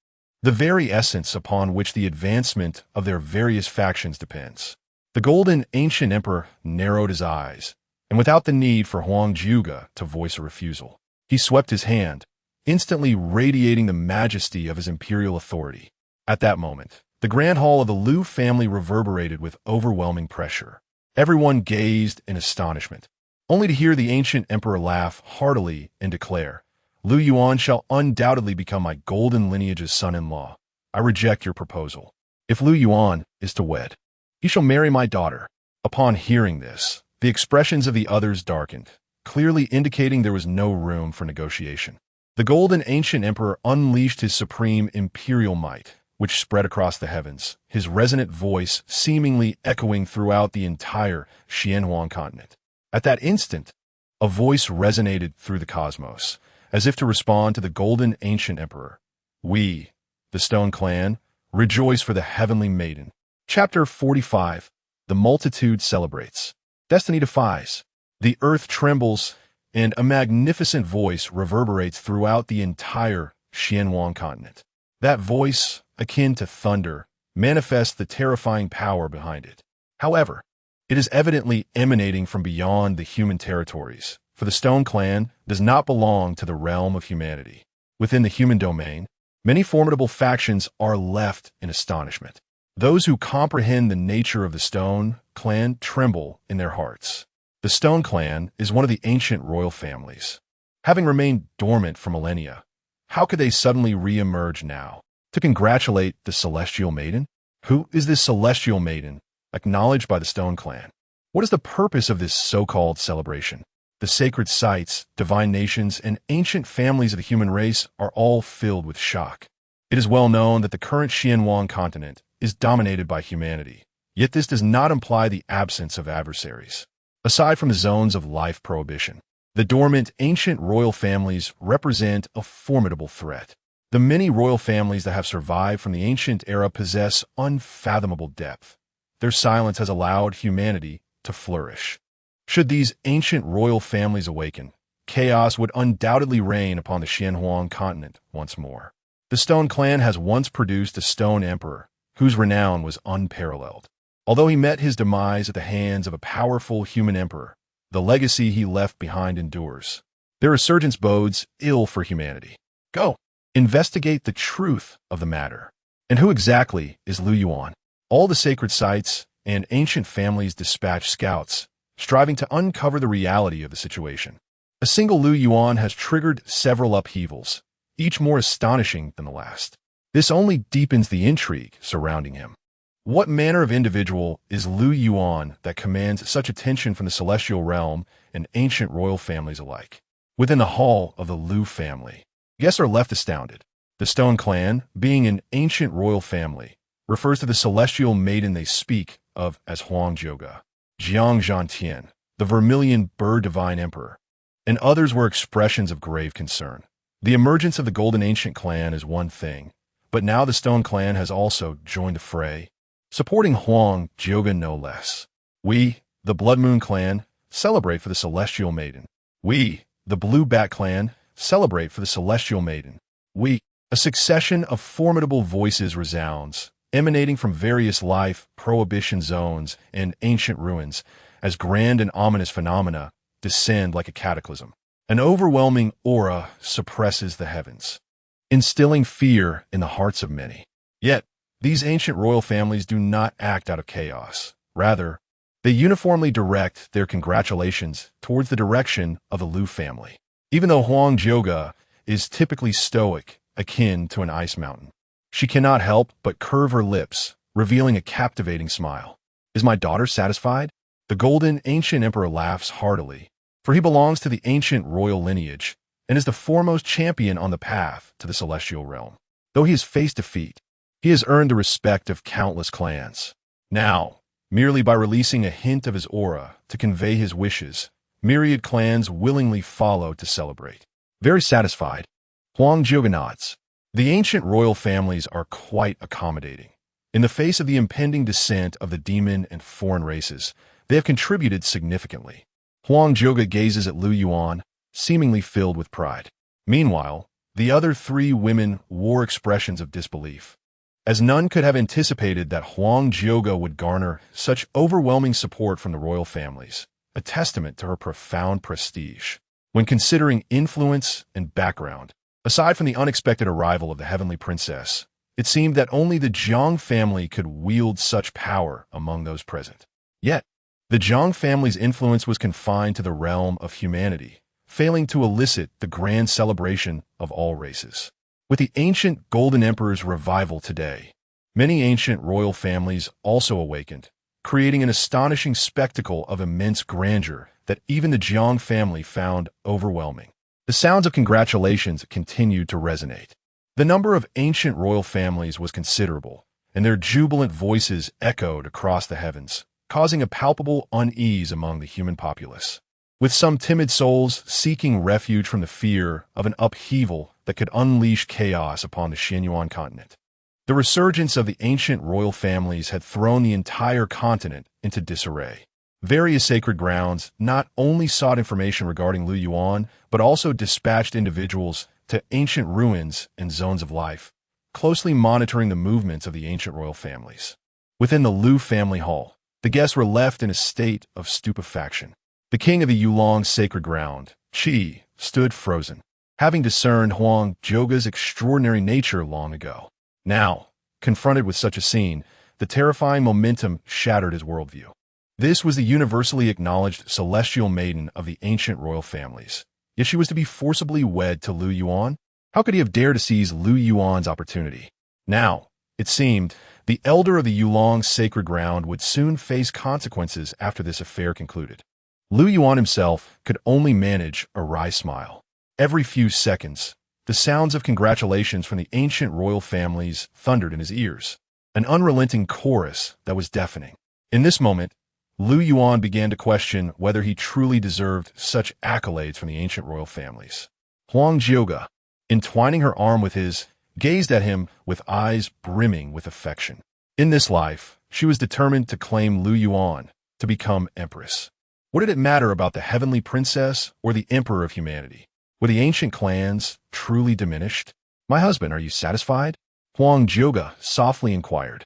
the very essence upon which the advancement of their various factions depends. The golden ancient emperor narrowed his eyes, and without the need for Huang Zhuge to voice a refusal, he swept his hand, instantly radiating the majesty of his imperial authority. At that moment, the grand hall of the Lu family reverberated with overwhelming pressure. Everyone gazed in astonishment, only to hear the ancient emperor laugh heartily and declare, "Lu Yuan shall undoubtedly become my golden lineage's son-in-law. I reject your proposal. If Lu Yuan is to wed, he shall marry my daughter." Upon hearing this, the expressions of the others darkened, clearly indicating there was no room for negotiation. The golden ancient emperor unleashed his supreme imperial might, which spread across the heavens, his resonant voice seemingly echoing throughout the entire Xianhuang continent. At that instant, a voice resonated through the cosmos, as if to respond to the golden ancient emperor. "We, the Stone Clan, rejoice for the heavenly maiden." Chapter 45. The multitude celebrates. Destiny defies. The earth trembles, and a magnificent voice reverberates throughout the entire Xianhuang continent. That voice, akin to thunder, manifests the terrifying power behind it. However, it is evidently emanating from beyond the human territories, for the Stone Clan does not belong to the realm of humanity. Within the human domain, many formidable factions are left in astonishment. Those who comprehend the nature of the Stone Clan tremble in their hearts. The Stone Clan is one of the ancient royal families. Having remained dormant for millennia, how could they suddenly re-emerge now? To congratulate the Celestial Maiden? Who is this Celestial Maiden, acknowledged by the Stone Clan? What is the purpose of this so-called celebration? The sacred sites, divine nations, and ancient families of the human race are all filled with shock. It is well known that the current Xianhuang continent is dominated by humanity, yet this does not imply the absence of adversaries. Aside from the zones of life prohibition, the dormant ancient royal families represent a formidable threat. The many royal families that have survived from the ancient era possess unfathomable depth. Their silence has allowed humanity to flourish. Should these ancient royal families awaken, chaos would undoubtedly reign upon the Xianhuang continent once more. The Stone Clan has once produced a stone emperor, whose renown was unparalleled. Although he met his demise at the hands of a powerful human emperor, the legacy he left behind endures. Their resurgence bodes ill for humanity. Go, investigate the truth of the matter. And who exactly is Lu Yuan? All the sacred sites and ancient families dispatch scouts, striving to uncover the reality of the situation. A single Lu Yuan has triggered several upheavals, each more astonishing than the last. This only deepens the intrigue surrounding him. What manner of individual is Lu Yuan that commands such attention from the celestial realm and ancient royal families alike? Within the hall of the Lu family, guests are left astounded. The Stone Clan, being an ancient royal family, refers to the celestial maiden they speak of as Huang Zhouge, Jiang Zhantian, the vermilion bird divine emperor, and others were expressions of grave concern. The emergence of the Golden Ancient Clan is one thing, but now the Stone Clan has also joined the fray, supporting Huang Zhouge no less. We, the Blood Moon Clan, celebrate for the Celestial Maiden. We, the Blue Bat Clan, celebrate for the Celestial Maiden. We, a succession of formidable voices resounds, emanating from various life prohibition zones and ancient ruins, as grand and ominous phenomena descend like a cataclysm. An overwhelming aura suppresses the heavens, instilling fear in the hearts of many. Yet, these ancient royal families do not act out of chaos. Rather, they uniformly direct their congratulations towards the direction of the Lu family. Even though Huang Zhouge is typically stoic, akin to an ice mountain, she cannot help but curve her lips, revealing a captivating smile. Is my daughter satisfied? The Golden Ancient Emperor laughs heartily, for he belongs to the ancient royal lineage and is the foremost champion on the path to the celestial realm. Though he has faced defeat, he has earned the respect of countless clans. Now, merely by releasing a hint of his aura to convey his wishes, myriad clans willingly follow to celebrate. Very satisfied, Huang Zhouge nods. The ancient royal families are quite accommodating. In the face of the impending descent of the demon and foreign races, they have contributed significantly. Huang Zhouge gazes at Lu Yuan, seemingly filled with pride. Meanwhile, the other three women wore expressions of disbelief, as none could have anticipated that Huang Zhouge would garner such overwhelming support from the royal families, a testament to her profound prestige. When considering influence and background, Aside from the unexpected arrival of the heavenly princess, it seemed that only the Jiang family could wield such power among those present. Yet, the Jiang family's influence was confined to the realm of humanity, failing to elicit the grand celebration of all races. With the ancient Golden Emperor's revival today, many ancient royal families also awakened, creating an astonishing spectacle of immense grandeur that even the Jiang family found overwhelming. The sounds of congratulations continued to resonate. The number of ancient royal families was considerable, and their jubilant voices echoed across the heavens, causing a palpable unease among the human populace. With some timid souls seeking refuge from the fear of an upheaval that could unleash chaos upon the Qingyan continent. The resurgence of the ancient royal families had thrown the entire continent into disarray. Various sacred grounds not only sought information regarding Lu Yuan, but also dispatched individuals to ancient ruins and zones of life, closely monitoring the movements of the ancient royal families. Within the Lu family hall, the guests were left in a state of stupefaction. The king of the Yulong sacred ground, Qi, stood frozen, having discerned Huang Zhouge's extraordinary nature long ago. Now, confronted with such a scene, the terrifying momentum shattered his worldview. This was the universally acknowledged celestial maiden of the ancient royal families. Yet she was to be forcibly wed to Lu Yuan? How could he have dared to seize Lu Yuan's opportunity? Now, it seemed, the elder of the Yulong sacred ground would soon face consequences after this affair concluded. Lu Yuan himself could only manage a wry smile. Every few seconds, the sounds of congratulations from the ancient royal families thundered in his ears, an unrelenting chorus that was deafening. In this moment, Lu Yuan began to question whether he truly deserved such accolades from the ancient royal families. Huang Zhouge, entwining her arm with his, gazed at him with eyes brimming with affection. In this life, she was determined to claim Lu Yuan to become empress. What did it matter about the heavenly princess or the emperor of humanity? Were the ancient clans truly diminished? "My husband, are you satisfied?" Huang Zhouge softly inquired,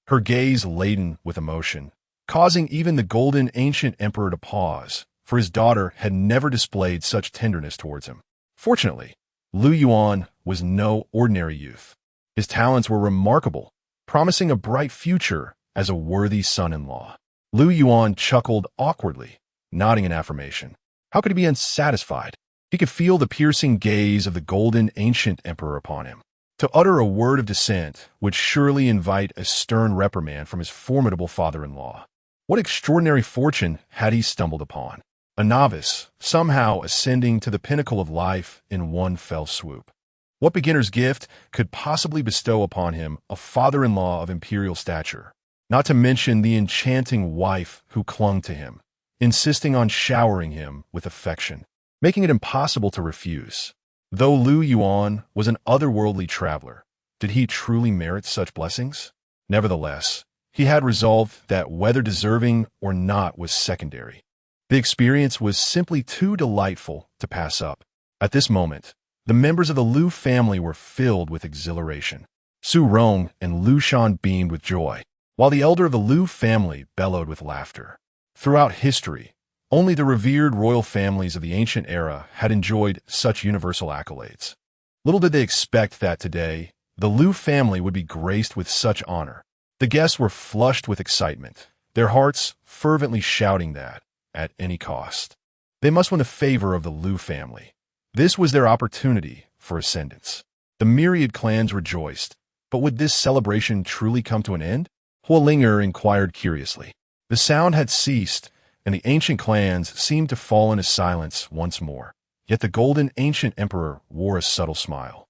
her gaze laden with emotion, causing even the golden ancient emperor to pause, for his daughter had never displayed such tenderness towards him. Fortunately, Lu Yuan was no ordinary youth. His talents were remarkable, promising a bright future as a worthy son-in-law. Lu Yuan chuckled awkwardly, nodding in affirmation. How could he be unsatisfied? He could feel the piercing gaze of the golden ancient emperor upon him. To utter a word of dissent would surely invite a stern reprimand from his formidable father-in-law. What extraordinary fortune had he stumbled upon? A novice, somehow ascending to the pinnacle of life in one fell swoop. What beginner's gift could possibly bestow upon him a father-in-law of imperial stature, not to mention the enchanting wife who clung to him, insisting on showering him with affection, making it impossible to refuse? Though Lu Yuan was an otherworldly traveler, did he truly merit such blessings? Nevertheless, he had resolved that whether deserving or not was secondary. The experience was simply too delightful to pass up. At this moment, the members of the Lu family were filled with exhilaration. Su Rong and Lu Shan beamed with joy, while the elder of the Lu family bellowed with laughter. Throughout history, only the revered royal families of the ancient era had enjoyed such universal accolades. Little did they expect that today, the Lu family would be graced with such honor. The guests were flushed with excitement, their hearts fervently shouting that, at any cost, they must win the favor of the Lu family. This was their opportunity for ascendance. The myriad clans rejoiced, but would this celebration truly come to an end? Huolinger inquired curiously. The sound had ceased, and the ancient clans seemed to fall into silence once more. Yet the golden ancient emperor wore a subtle smile.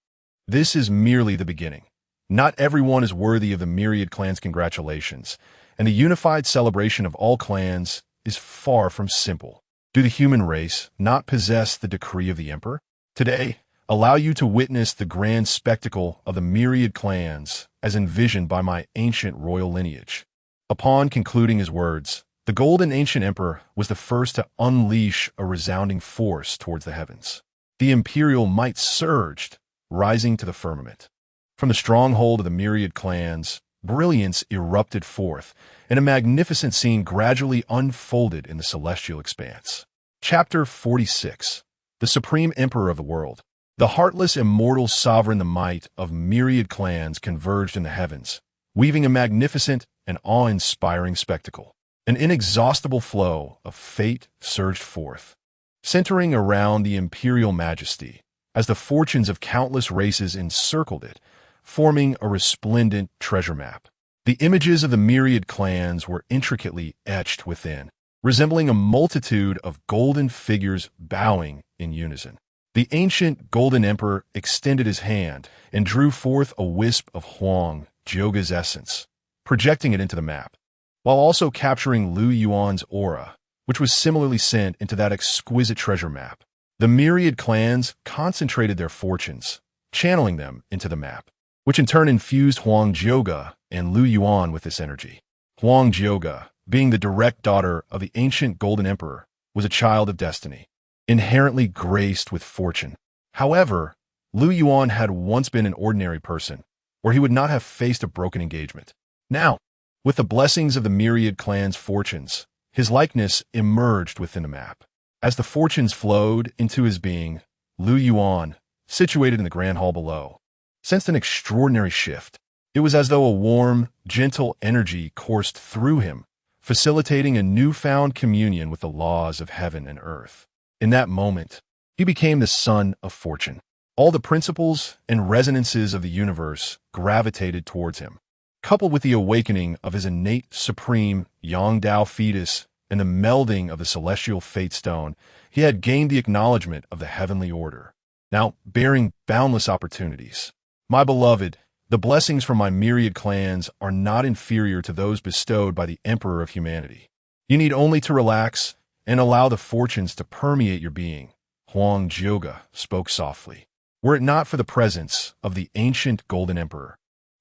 This is merely the beginning. Not everyone is worthy of the myriad clans' congratulations, and the unified celebration of all clans is far from simple. Do the human race not possess the decree of the emperor? Today, allow you to witness the grand spectacle of the myriad clans as envisioned by my ancient royal lineage. Upon concluding his words, the golden ancient emperor was the first to unleash a resounding force towards the heavens. The imperial might surged, rising to the firmament. From the stronghold of the myriad clans, brilliance erupted forth, and a magnificent scene gradually unfolded in the celestial expanse. Chapter 46. The Supreme Emperor of the World. The heartless immortal sovereign, the might of myriad clans converged in the heavens, weaving a magnificent and awe-inspiring spectacle. An inexhaustible flow of fate surged forth, centering around the imperial majesty, as the fortunes of countless races encircled it, forming a resplendent treasure map. The images of the myriad clans were intricately etched within, resembling a multitude of golden figures bowing in unison. The ancient golden emperor extended his hand and drew forth a wisp of Huang Jioga's essence, projecting it into the map, while also capturing Lu Yuan's aura, which was similarly sent into that exquisite treasure map. The myriad clans concentrated their fortunes, channeling them into the map, which in turn infused Huang Jioga and Lu Yuan with this energy. Huang Jioga, being the direct daughter of the ancient golden emperor, was a child of destiny, inherently graced with fortune. However, Lu Yuan had once been an ordinary person, where he would not have faced a broken engagement. Now, with the blessings of the myriad clan's fortunes, his likeness emerged within the map. As the fortunes flowed into his being, Lu Yuan, situated in the grand hall below, sensed an extraordinary shift. It was as though a warm, gentle energy coursed through him, facilitating a newfound communion with the laws of heaven and earth. In that moment, he became the son of fortune. All the principles and resonances of the universe gravitated towards him. Coupled with the awakening of his innate supreme Yang Dao fetus and the melding of the celestial fate stone, he had gained the acknowledgement of the heavenly order, now bearing boundless opportunities. My beloved, the blessings from my myriad clans are not inferior to those bestowed by the Emperor of humanity. You need only to relax and allow the fortunes to permeate your being. Huang Jioga spoke softly. Were it not for the presence of the ancient golden emperor,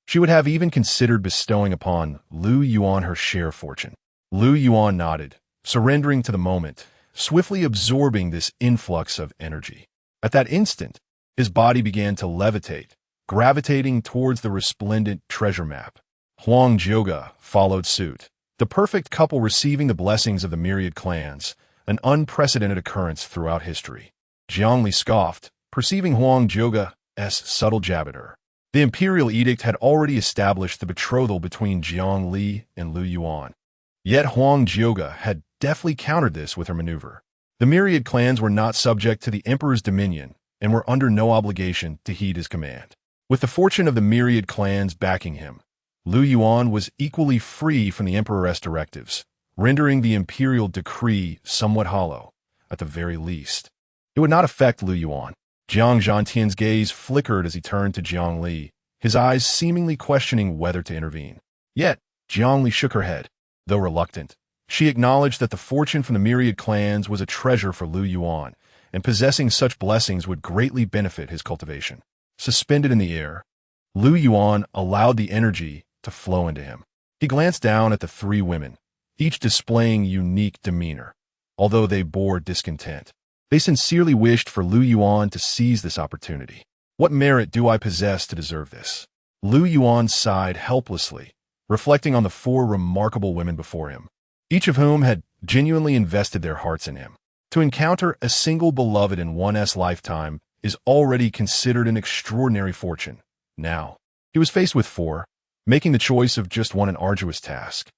she would have even considered bestowing upon Lu Yuan her share of fortune. Lu Yuan nodded, surrendering to the moment, swiftly absorbing this influx of energy. At that instant, his body began to levitate, gravitating towards the resplendent treasure map. Huang Jioga followed suit, the perfect couple receiving the blessings of the myriad clans, an unprecedented occurrence throughout history. Jiangli scoffed, perceiving Huang Jioga's subtle jab at her. The imperial edict had already established the betrothal between Jiang Li and Lu Yuan. Yet Huang Jioga had deftly countered this with her maneuver. The myriad clans were not subject to the emperor's dominion and were under no obligation to heed his command. With the fortune of the myriad clans backing him, Lu Yuan was equally free from the emperor's directives, rendering the imperial decree somewhat hollow, at the very least. It would not affect Lu Yuan. Jiang Zhantian's gaze flickered as he turned to Jiang Li, his eyes seemingly questioning whether to intervene. Yet, Jiang Li shook her head. Though reluctant, she acknowledged that the fortune from the myriad clans was a treasure for Lu Yuan, and possessing such blessings would greatly benefit his cultivation. Suspended in the air, Lu Yuan allowed the energy to flow into him. He glanced down at the three women, each displaying unique demeanor. Although they bore discontent, they sincerely wished for Lu Yuan to seize this opportunity. What merit do I possess to deserve this? Lu Yuan sighed helplessly, reflecting on the four remarkable women before him, each of whom had genuinely invested their hearts in him. To encounter a single beloved in one's lifetime is already considered an extraordinary fortune. Now, he was faced with four, making the choice of just one an arduous task.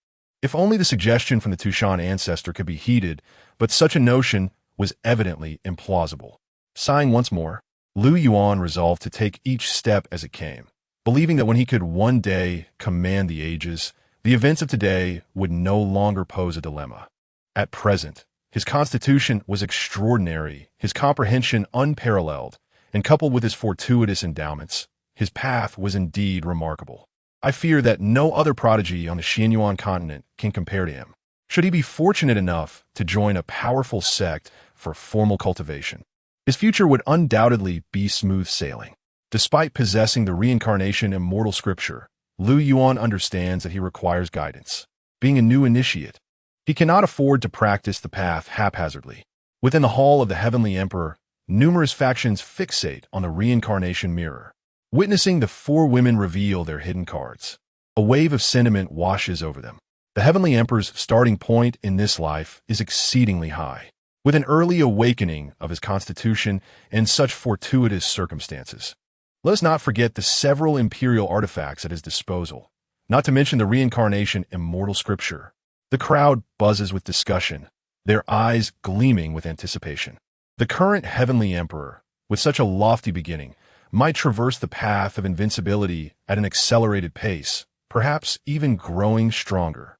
If only the suggestion from the Tushan ancestor could be heeded, but such a notion was evidently implausible. Sighing once more, Lu Yuan resolved to take each step as it came, believing that when he could one day command the ages, the events of today would no longer pose a dilemma. At present, his constitution was extraordinary, his comprehension unparalleled, and coupled with his fortuitous endowments, his path was indeed remarkable. I fear that no other prodigy on the Qingyan continent can compare to him. Should he be fortunate enough to join a powerful sect for formal cultivation, his future would undoubtedly be smooth sailing. Despite possessing the reincarnation immortal scripture, Lu Yuan understands that he requires guidance. Being a new initiate, he cannot afford to practice the path haphazardly. Within the hall of the heavenly emperor, numerous factions fixate on the reincarnation mirror. Witnessing the four women reveal their hidden cards, a wave of sentiment washes over them. The heavenly emperor's starting point in this life is exceedingly high. with an early awakening of his constitution and such fortuitous circumstances. Let us not forget the several imperial artifacts at his disposal, not to mention the reincarnation immortal scripture. The crowd buzzes with discussion, their eyes gleaming with anticipation. The current heavenly emperor, with such a lofty beginning, might traverse the path of invincibility at an accelerated pace, perhaps even growing stronger.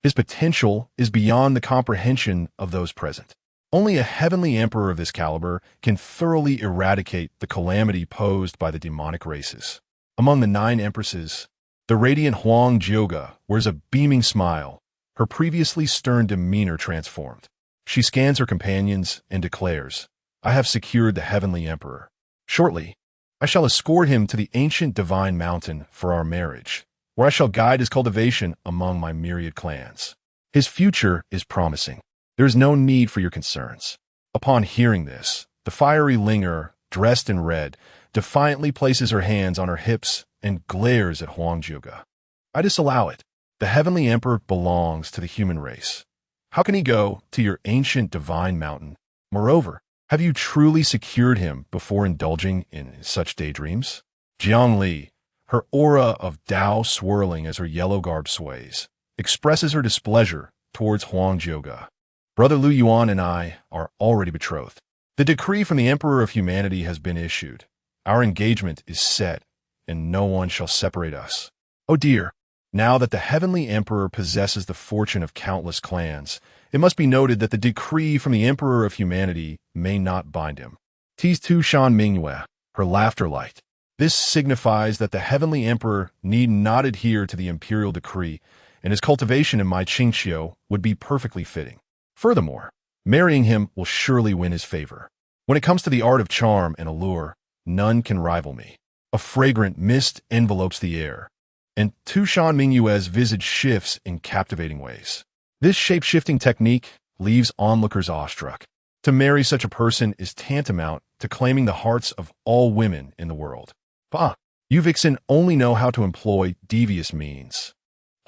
His potential is beyond the comprehension of those present. Only a heavenly emperor of this caliber can thoroughly eradicate the calamity posed by the demonic races. Among the 9 empresses, the radiant Huang Jiuge wears a beaming smile, her previously stern demeanor transformed. She scans her companions and declares, "I have secured the heavenly emperor. Shortly, I shall escort him to the ancient divine mountain for our marriage, where I shall guide his cultivation among my myriad clans. His future is promising. There is no need for your concerns." Upon hearing this, the fiery linger, dressed in red, defiantly places her hands on her hips and glares at Huang Jiuge. "I disallow it. The heavenly emperor belongs to the human race. How can he go to your ancient divine mountain? Moreover, have you truly secured him before indulging in such daydreams?" Jiang Li, her aura of Dao swirling as her yellow garb sways, expresses her displeasure towards Huang Jiuge. "Brother Lu Yuan and I are already betrothed. The decree from the Emperor of Humanity has been issued. Our engagement is set, and no one shall separate us. Oh dear, now that the heavenly emperor possesses the fortune of countless clans, it must be noted that the decree from the Emperor of Humanity may not bind him." Tease Tu Shan Mingyue, her laughter light. This signifies that the heavenly emperor need not adhere to the imperial decree, and his cultivation in my Qingqiu would be perfectly fitting. Furthermore, marrying him will surely win his favor. When it comes to the art of charm and allure, none can rival me. A fragrant mist envelopes the air, and Tu Shan Mingyue's visage shifts in captivating ways. This shape-shifting technique leaves onlookers awestruck. To marry such a person is tantamount to claiming the hearts of all women in the world. Bah, you vixen only know how to employ devious means.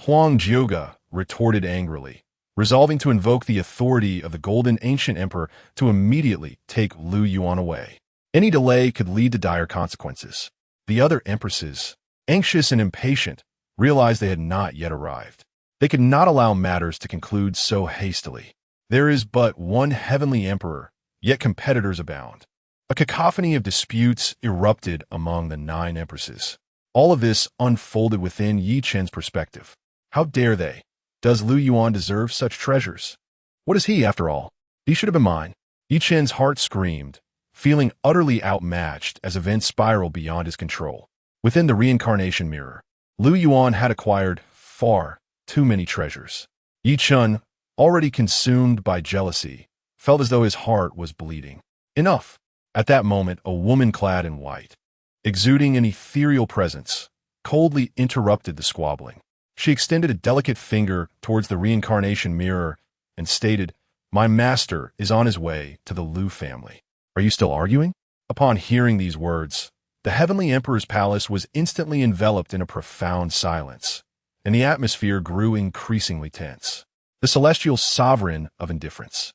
Huang Jiuge retorted angrily, resolving to invoke the authority of the Golden Ancient Emperor to immediately take Lu Yuan away. Any delay could lead to dire consequences. The other empresses, anxious and impatient, realized they had not yet arrived. They could not allow matters to conclude so hastily. There is but one heavenly emperor, yet competitors abound. A cacophony of disputes erupted among the 9 empresses. All of this unfolded within Yi Chen's perspective. How dare they? Does Lu Yuan deserve such treasures? What is he, after all? He should have been mine. Yi Chen's heart screamed, feeling utterly outmatched as events spiraled beyond his control. Within the reincarnation mirror, Lu Yuan had acquired far too many treasures. Yi Chen, already consumed by jealousy, felt as though his heart was bleeding. Enough! At that moment, a woman clad in white, exuding an ethereal presence, coldly interrupted the squabbling. She extended a delicate finger towards the reincarnation mirror and stated, "My master is on his way to the Lu family. Are you still arguing?" Upon hearing these words, the heavenly emperor's palace was instantly enveloped in a profound silence, and the atmosphere grew increasingly tense. The celestial sovereign of indifference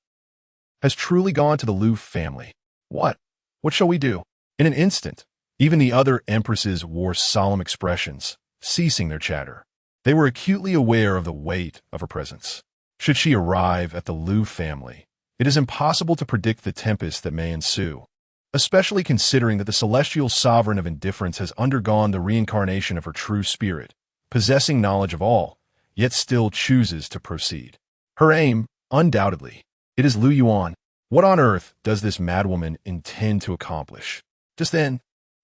has truly gone to the Lu family. What? What shall we do? In an instant, even the other empresses wore solemn expressions, ceasing their chatter. They were acutely aware of the weight of her presence. Should she arrive at the Lu family, it is impossible to predict the tempest that may ensue, especially considering that the celestial sovereign of indifference has undergone the reincarnation of her true spirit, possessing knowledge of all, yet still chooses to proceed. Her aim, undoubtedly, it is Lu Yuan. What on earth does this madwoman intend to accomplish? Just then,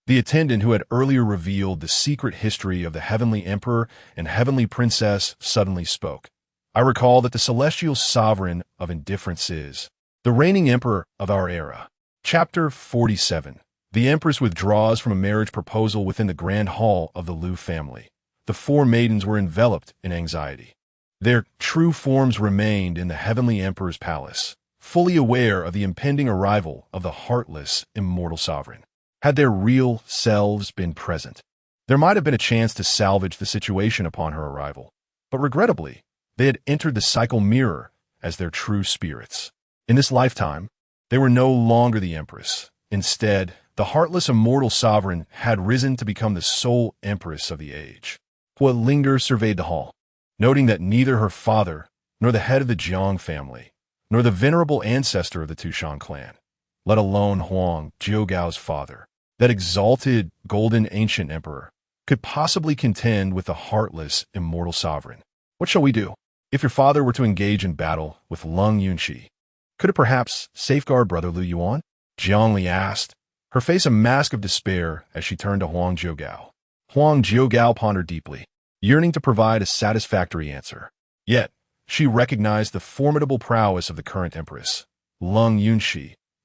the attendant who had earlier revealed the secret history of the heavenly emperor and heavenly princess suddenly spoke. "I recall that the celestial sovereign of indifference is the reigning emperor of our era." Chapter 47. The empress withdraws from a marriage proposal within the grand hall of the Lu family. The 4 maidens were enveloped in anxiety. Their true forms remained in the heavenly emperor's palace, fully aware of the impending arrival of the heartless, immortal sovereign. Had their real selves been present, there might have been a chance to salvage the situation upon her arrival, but regrettably, they had entered the cycle mirror as their true spirits. In this lifetime, they were no longer the empress. Instead, the heartless immortal sovereign had risen to become the sole empress of the age. Linger surveyed the hall, noting that neither her father, nor the head of the Jiang family, nor the venerable ancestor of the Tushan clan, let alone Huang Zhougao's father, that exalted golden ancient emperor, could possibly contend with the heartless immortal sovereign. What shall we do? If your father were to engage in battle with Lu Yuan, could it perhaps safeguard brother Lu Yuan? Jiangli asked, her face a mask of despair as she turned to Huang Zhougao. Huang Zhougao pondered deeply, yearning to provide a satisfactory answer. Yet, she recognized the formidable prowess of the current empress, Lu Yuan,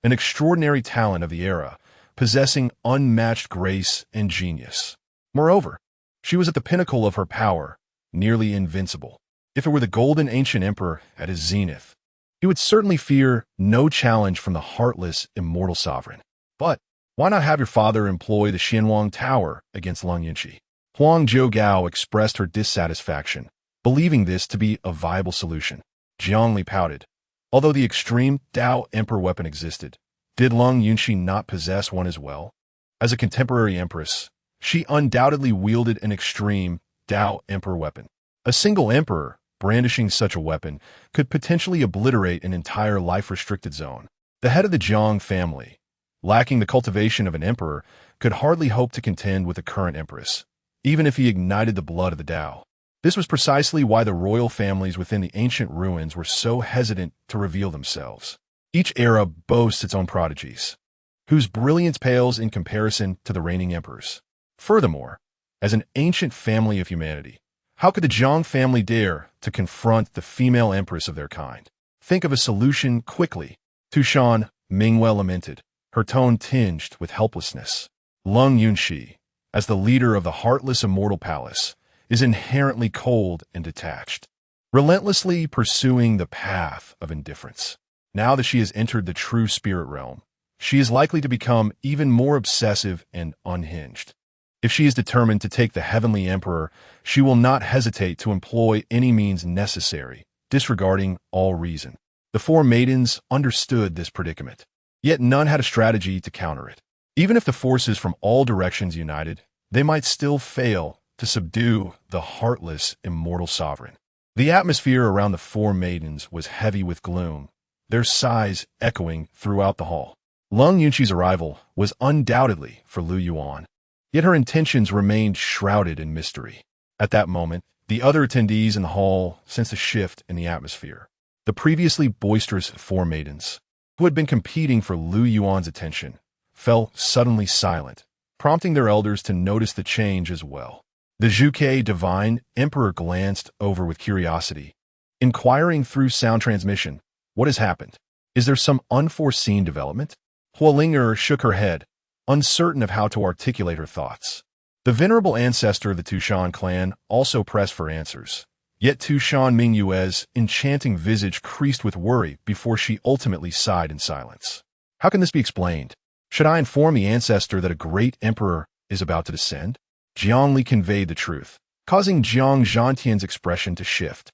an extraordinary talent of the era, possessing unmatched grace and genius. Moreover, she was at the pinnacle of her power, nearly invincible. If it were the golden ancient emperor at his zenith, he would certainly fear no challenge from the heartless immortal sovereign. But why not have your father employ the Xianwang Tower against Lu Yuan? Huang Zhougao expressed her dissatisfaction, believing this to be a viable solution. Jiangli pouted. Although the extreme Dao Emperor weapon existed, did Lu Yuan not possess one as well? As a contemporary empress, she undoubtedly wielded an extreme Dao Emperor weapon. A single emperor brandishing such a weapon could potentially obliterate an entire life-restricted zone. The head of the Jiang family, lacking the cultivation of an emperor, could hardly hope to contend with the current empress, even if he ignited the blood of the Dao. This was precisely why the royal families within the ancient ruins were so hesitant to reveal themselves. Each era boasts its own prodigies, whose brilliance pales in comparison to the reigning emperors. Furthermore, as an ancient family of humanity, how could the Jiang family dare to confront the female empress of their kind? Think of a solution quickly. Tushan, Mingwei lamented, her tone tinged with helplessness. Lu Yuan, as the leader of the heartless immortal palace, is inherently cold and detached, relentlessly pursuing the path of indifference. Now that she has entered the true spirit realm, she is likely to become even more obsessive and unhinged. If she is determined to take the heavenly emperor, she will not hesitate to employ any means necessary, disregarding all reason. The four maidens understood this predicament, yet none had a strategy to counter it. Even if the forces from all directions united, they might still fail to subdue the heartless immortal sovereign. The atmosphere around the four maidens was heavy with gloom, their sighs echoing throughout the hall. Lu Yuan's arrival was undoubtedly for Lu Yuan, yet her intentions remained shrouded in mystery. At that moment, the other attendees in the hall sensed a shift in the atmosphere. The previously boisterous four maidens, who had been competing for Lu Yuan's attention, fell suddenly silent, prompting their elders to notice the change as well. The Zhuke divine emperor glanced over with curiosity, inquiring through sound transmission, "What has happened? Is there some unforeseen development?" Huolinger shook her head, uncertain of how to articulate her thoughts. The venerable ancestor of the Tushan clan also pressed for answers, yet Tushan Mingyue's enchanting visage creased with worry before she ultimately sighed in silence. How can this be explained? Should I inform the ancestor that a great emperor is about to descend? Jiangli conveyed the truth, causing Jiang Zhantian's expression to shift,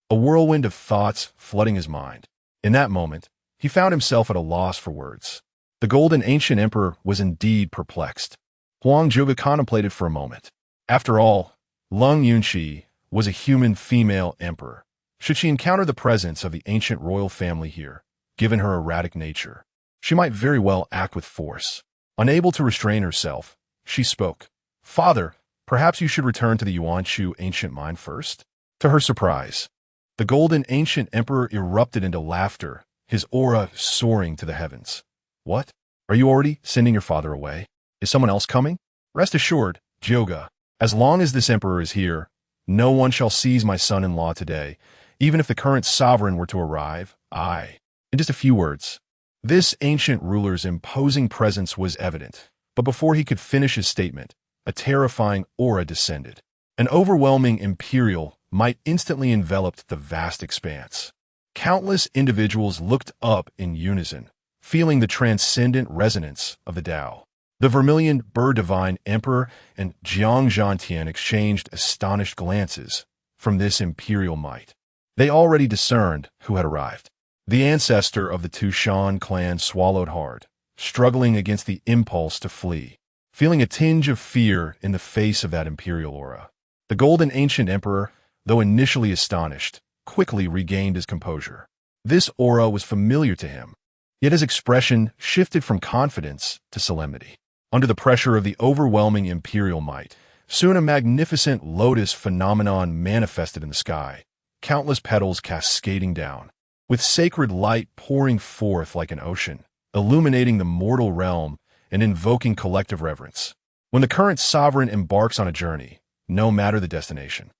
a whirlwind of thoughts flooding his mind. In that moment, he found himself at a loss for words. The golden ancient emperor was indeed perplexed. Huang Zhuge contemplated for a moment. After all, Lu Yuan was a human female emperor. Should she encounter the presence of the ancient royal family here, given her erratic nature, she might very well act with force. Unable to restrain herself, she spoke. "Father, perhaps you should return to the Yuanchu ancient mine first?" To her surprise, the golden ancient emperor erupted into laughter, his aura soaring to the heavens. "What? Are you already sending your father away? Is someone else coming? Rest assured, Zhoga, as long as this emperor is here, no one shall seize my son-in-law today, even if the current sovereign were to arrive. In just a few words, this ancient ruler's imposing presence was evident, but before he could finish his statement, a terrifying aura descended. An overwhelming imperial might instantly enveloped the vast expanse. Countless individuals looked up in unison, feeling the transcendent resonance of the Dao. The vermilion Divine Emperor and Jiang Zhantian exchanged astonished glances from this imperial might. They already discerned who had arrived. The ancestor of the Tushan clan swallowed hard, struggling against the impulse to flee, feeling a tinge of fear in the face of that imperial aura. The golden ancient emperor, though initially astonished, quickly regained his composure. This aura was familiar to him, yet his expression shifted from confidence to solemnity. Under the pressure of the overwhelming imperial might, soon a magnificent lotus phenomenon manifested in the sky, countless petals cascading down, with sacred light pouring forth like an ocean, illuminating the mortal realm and invoking collective reverence. When the current sovereign embarks on a journey, no matter the destination,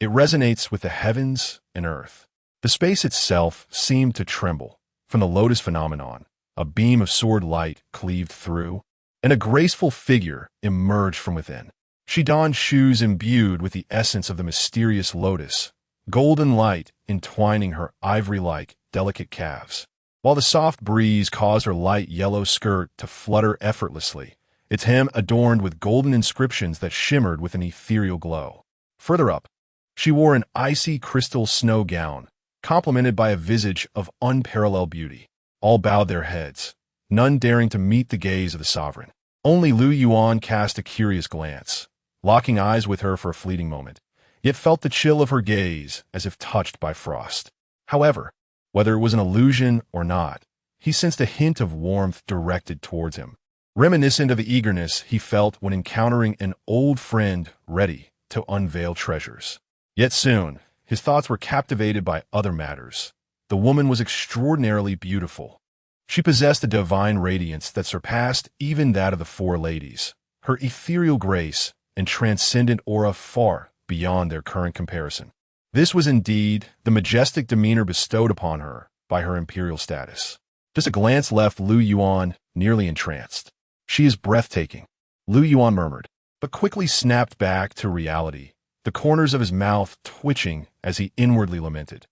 it resonates with the heavens and earth. The space itself seemed to tremble. From the lotus phenomenon, a beam of sword light cleaved through, and a graceful figure emerged from within. She donned shoes imbued with the essence of the mysterious lotus, golden light entwining her ivory-like, delicate calves. While the soft breeze caused her light yellow skirt to flutter effortlessly, its hem adorned with golden inscriptions that shimmered with an ethereal glow. Further up, she wore an icy crystal snow gown, complemented by a visage of unparalleled beauty. All bowed their heads, none daring to meet the gaze of the sovereign. Only Lu Yuan cast a curious glance, locking eyes with her for a fleeting moment, yet felt the chill of her gaze as if touched by frost. However, whether it was an illusion or not, he sensed a hint of warmth directed towards him, reminiscent of the eagerness he felt when encountering an old friend ready to unveil treasures. Yet soon, his thoughts were captivated by other matters. The woman was extraordinarily beautiful. She possessed a divine radiance that surpassed even that of the four ladies, her ethereal grace and transcendent aura far beyond their current comparison. This was indeed the majestic demeanor bestowed upon her by her imperial status. Just a glance left Lu Yuan nearly entranced. "She is breathtaking," Lu Yuan murmured, but quickly snapped back to reality, the corners of his mouth twitching as he inwardly lamented.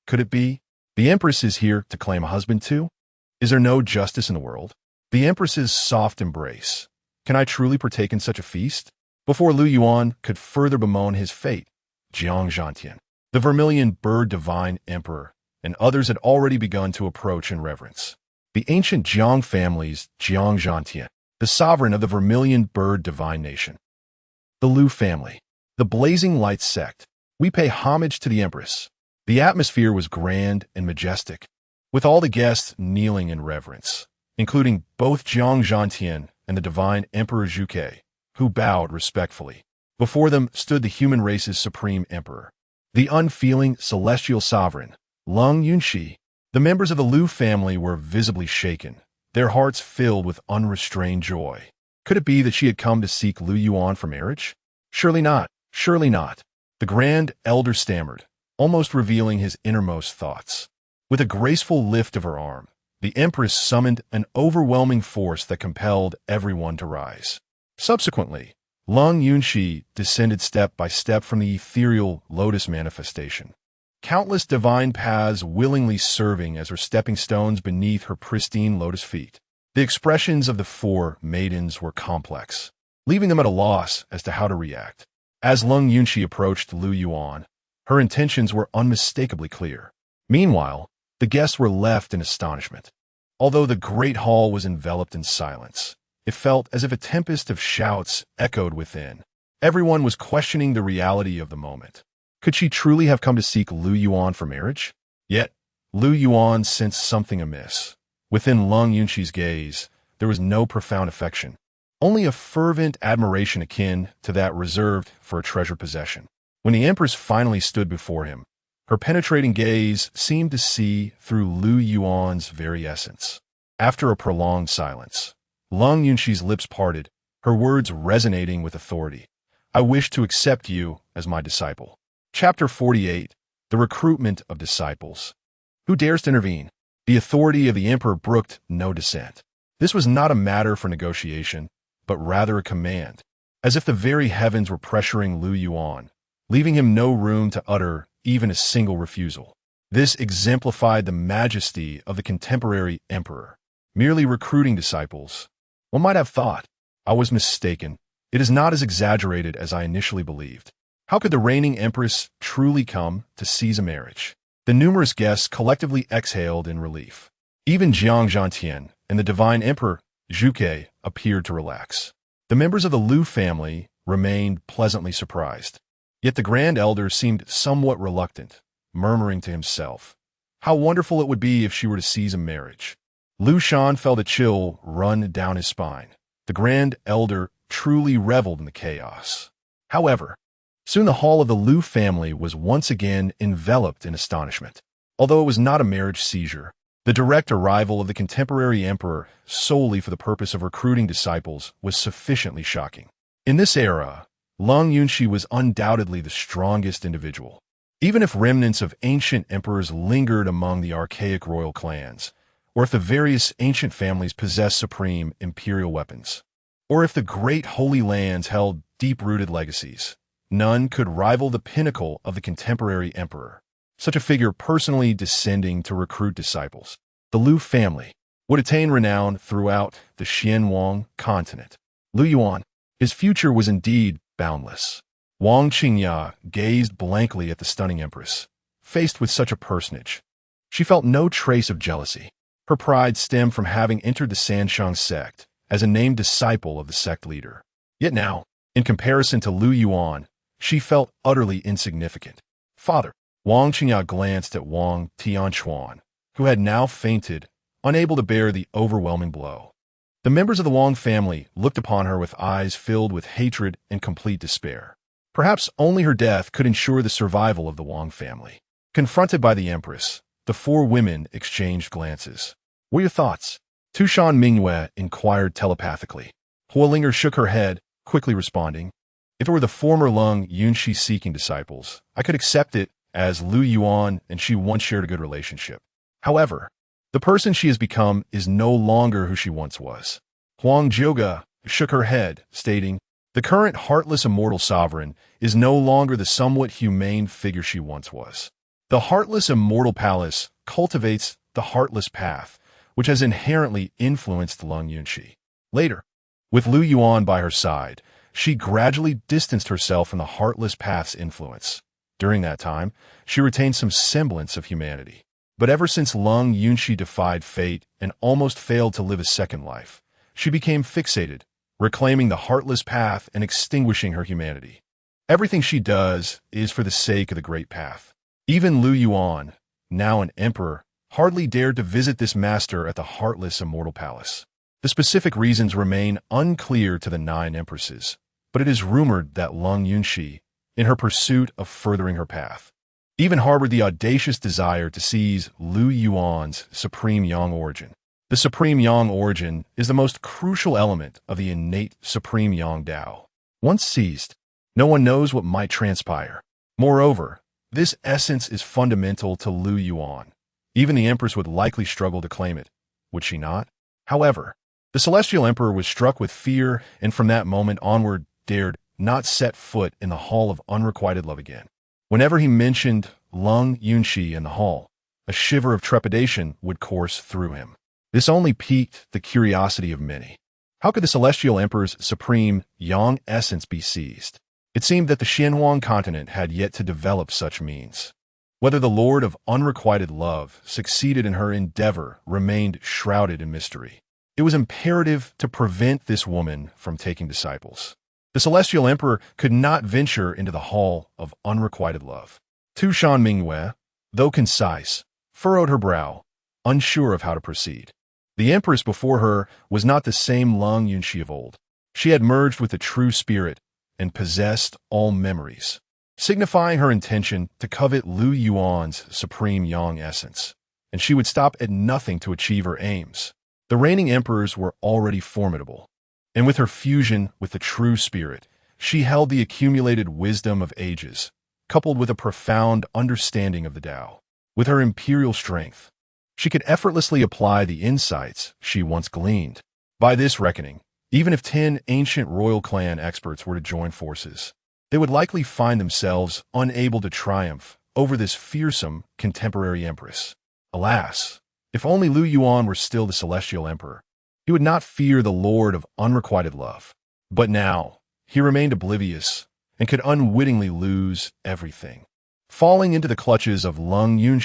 Could it be? The Empress is here to claim a husband too? Is there no justice in the world? The Empress's soft embrace. Can I truly partake in such a feast? Before Lu Yuan could further bemoan his fate, Jiang Zhantian, the vermilion bird divine emperor, and others had already begun to approach in reverence. The ancient Jiang family's Jiang Zhantian, the sovereign of the vermilion bird divine nation. The Lu family, the blazing light sect. We pay homage to the Empress. The atmosphere was grand and majestic, with all the guests kneeling in reverence, including both Jiang Zhantian and the divine Emperor Zhuke, who bowed respectfully. Before them stood the human race's supreme emperor, the unfeeling celestial sovereign, Lu Yuan. The members of the Lu family were visibly shaken, their hearts filled with unrestrained joy. Could it be that she had come to seek Lu Yuan for marriage? Surely not, surely not. The grand elder stammered, almost revealing his innermost thoughts. With a graceful lift of her arm, the Empress summoned an overwhelming force that compelled everyone to rise. Subsequently, Lu Yuan descended step by step from the ethereal lotus manifestation, countless divine paths willingly serving as her stepping stones beneath her pristine lotus feet. The expressions of the four maidens were complex, leaving them at a loss as to how to react. As Lu Yuan approached Lu Yuan, her intentions were unmistakably clear. Meanwhile, the guests were left in astonishment. Although the great hall was enveloped in silence, it felt as if a tempest of shouts echoed within. Everyone was questioning the reality of the moment. Could she truly have come to seek Lu Yuan for marriage? Yet, Lu Yuan sensed something amiss. Within Lu Yuan's gaze, there was no profound affection, only a fervent admiration akin to that reserved for a treasured possession. When the Empress finally stood before him, her penetrating gaze seemed to see through Lu Yuan's very essence. After a prolonged silence, Lu Yuan's lips parted, her words resonating with authority. "I wish to accept you as my disciple." Chapter 48, The Recruitment of Disciples. Who dares to intervene? The authority of the emperor brooked no dissent. This was not a matter for negotiation, but rather a command, as if the very heavens were pressuring Lu Yuan, leaving him no room to utter even a single refusal. This exemplified the majesty of the contemporary emperor, merely recruiting disciples. One might have thought, I was mistaken. It is not as exaggerated as I initially believed. How could the reigning empress truly come to seize a marriage? The numerous guests collectively exhaled in relief. Even Jiang Zhantian and the divine emperor, Zhuge, appeared to relax. The members of the Lu family remained pleasantly surprised. Yet the Grand Elder seemed somewhat reluctant, murmuring to himself, how wonderful it would be if she were to seize a marriage. Lu Shan felt a chill run down his spine. The Grand Elder truly reveled in the chaos. However, soon the hall of the Lu family was once again enveloped in astonishment. Although it was not a marriage seizure, the direct arrival of the contemporary emperor solely for the purpose of recruiting disciples was sufficiently shocking. In this era, Long Yunshi was undoubtedly the strongest individual. Even if remnants of ancient emperors lingered among the archaic royal clans, or if the various ancient families possessed supreme imperial weapons, or if the great holy lands held deep-rooted legacies, none could rival the pinnacle of the contemporary emperor, such a figure personally descending to recruit disciples. The Lu family would attain renown throughout the Xianwang continent. Lu Yuan, his future was indeed boundless. Wang Qingya gazed blankly at the stunning empress. Faced with such a personage, she felt no trace of jealousy. Her pride stemmed from having entered the Sanshang sect as a named disciple of the sect leader. Yet now, in comparison to Lu Yuan, she felt utterly insignificant. Father, Wang Qingya glanced at Wang Tianchuan, who had now fainted, unable to bear the overwhelming blow. The members of the Wang family looked upon her with eyes filled with hatred and complete despair. Perhaps only her death could ensure the survival of the Wang family. Confronted by the empress, the four women exchanged glances. What are your thoughts? Tushan Mingyue inquired telepathically. Huolinger shook her head, quickly responding, if it were the former Lung Yunshi seeking disciples, I could accept it as Lu Yuan and she once shared a good relationship. However, the person she has become is no longer who she once was. Huang Jiuge shook her head, stating, the current heartless immortal sovereign is no longer the somewhat humane figure she once was. The heartless immortal palace cultivates the heartless path, which has inherently influenced Lung Yunshi. Later, with Lu Yuan by her side, she gradually distanced herself from the heartless path's influence. During that time, she retained some semblance of humanity. But ever since Lung Yunshi defied fate and almost failed to live a second life, she became fixated, reclaiming the heartless path and extinguishing her humanity. Everything she does is for the sake of the great path. Even Lu Yuan, now an emperor, hardly dared to visit this master at the heartless immortal palace. The specific reasons remain unclear to the 9 empresses, but it is rumored that Lung Yunshi, in her pursuit of furthering her path, even harbored the audacious desire to seize Lu Yuan's supreme Yang origin. The supreme Yang origin is the most crucial element of the innate supreme Yang Dao. Once seized, no one knows what might transpire. Moreover, this essence is fundamental to Lu Yuan. Even the empress would likely struggle to claim it, would she not? However, the celestial emperor was struck with fear and from that moment onward dared not set foot in the hall of unrequited love again. Whenever he mentioned Lung Yunshi in the hall, a shiver of trepidation would course through him. This only piqued the curiosity of many. How could the celestial emperor's supreme Yang essence be seized? It seemed that the Xianhuang continent had yet to develop such means. Whether the Lord of Unrequited Love succeeded in her endeavor remained shrouded in mystery. It was imperative to prevent this woman from taking disciples. The celestial emperor could not venture into the hall of unrequited love. Tushan Mingyue, though concise, furrowed her brow, unsure of how to proceed. The empress before her was not the same Lung Yunshi of old. She had merged with the true spirit and possessed all memories, signifying her intention to covet Lu Yuan's supreme Yang essence, and she would stop at nothing to achieve her aims. The reigning emperors were already formidable, and with her fusion with the true spirit, she held the accumulated wisdom of ages, coupled with a profound understanding of the Tao. With her imperial strength, she could effortlessly apply the insights she once gleaned. By this reckoning, even if 10 ancient royal clan experts were to join forces, they would likely find themselves unable to triumph over this fearsome contemporary empress. Alas, if only Lu Yuan were still the celestial emperor, he would not fear the Lord of Unrequited Love. But now, he remained oblivious and could unwittingly lose everything. falling into the clutches of Lu Yuan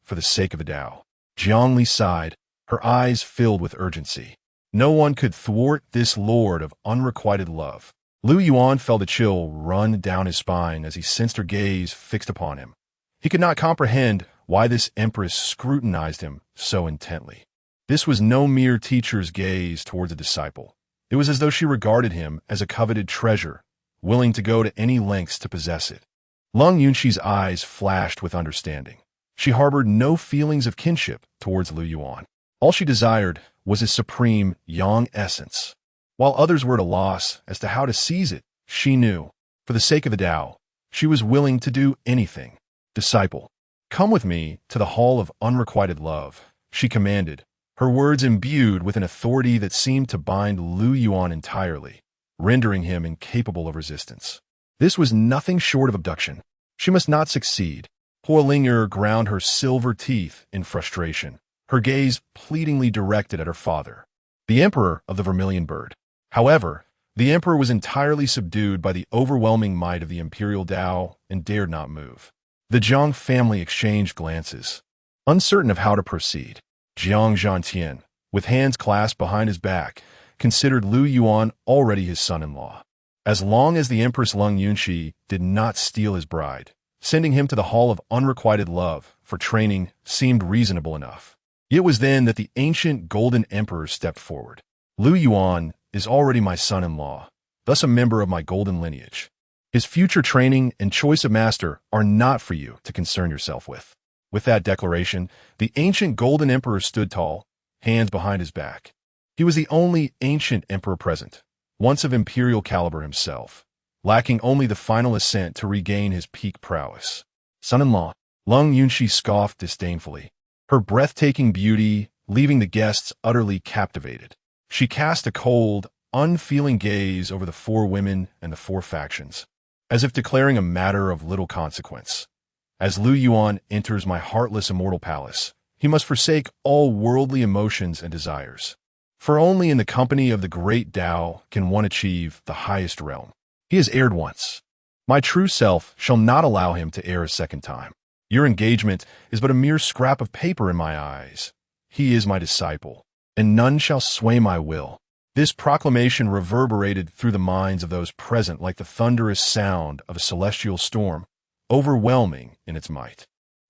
for the sake of the Dao. Jiang Li sighed, her eyes filled with urgency. No one could thwart this lord of unrequited love. Lu Yuan felt a chill run down his spine as he sensed her gaze fixed upon him. He could not comprehend why this empress scrutinized him so intently. This was no mere teacher's gaze towards a disciple. It was as though she regarded him as a coveted treasure, willing to go to any lengths to possess it. Lu Yuan's eyes flashed with understanding. She harbored no feelings of kinship towards Lu Yuan. All she desired was his supreme yang essence. While others were at a loss as to how to seize it, she knew, for the sake of the Dao, she was willing to do anything. Disciple, come with me to the hall of unrequited love, she commanded, her words imbued with an authority that seemed to bind Lu Yuan entirely, rendering him incapable of resistance. This was nothing short of abduction. She must not succeed. Huolinger ground her silver teeth in frustration, her gaze pleadingly directed at her father, the emperor of the Vermilion Bird. However, the emperor was entirely subdued by the overwhelming might of the imperial Dao and dared not move. The Zhang family exchanged glances, uncertain of how to proceed. Jiang Zhantian, with hands clasped behind his back, considered Lu Yuan already his son-in-law. As long as the Empress Lu Yuan did not steal his bride, sending him to the hall of unrequited love for training seemed reasonable enough. It was then that the ancient Golden Emperor stepped forward. Lu Yuan is already my son-in-law, thus a member of my golden lineage. His future training and choice of master are not for you to concern yourself with. With that declaration, the ancient Golden Emperor stood tall, hands behind his back. He was the only ancient emperor present, once of imperial caliber himself, lacking only the final assent to regain his peak prowess. Son-in-law, Lu Yuan scoffed disdainfully, her breathtaking beauty leaving the guests utterly captivated. She cast a cold, unfeeling gaze over the four women and the four factions, as if declaring a matter of little consequence. As Lu Yuan enters my heartless immortal palace, he must forsake all worldly emotions and desires. For only in the company of the great Dao can one achieve the highest realm. He has erred once. My true self shall not allow him to err a second time. Your engagement is but a mere scrap of paper in my eyes. He is my disciple, and none shall sway my will. This proclamation reverberated through the minds of those present like the thunderous sound of a celestial storm, overwhelming in its might.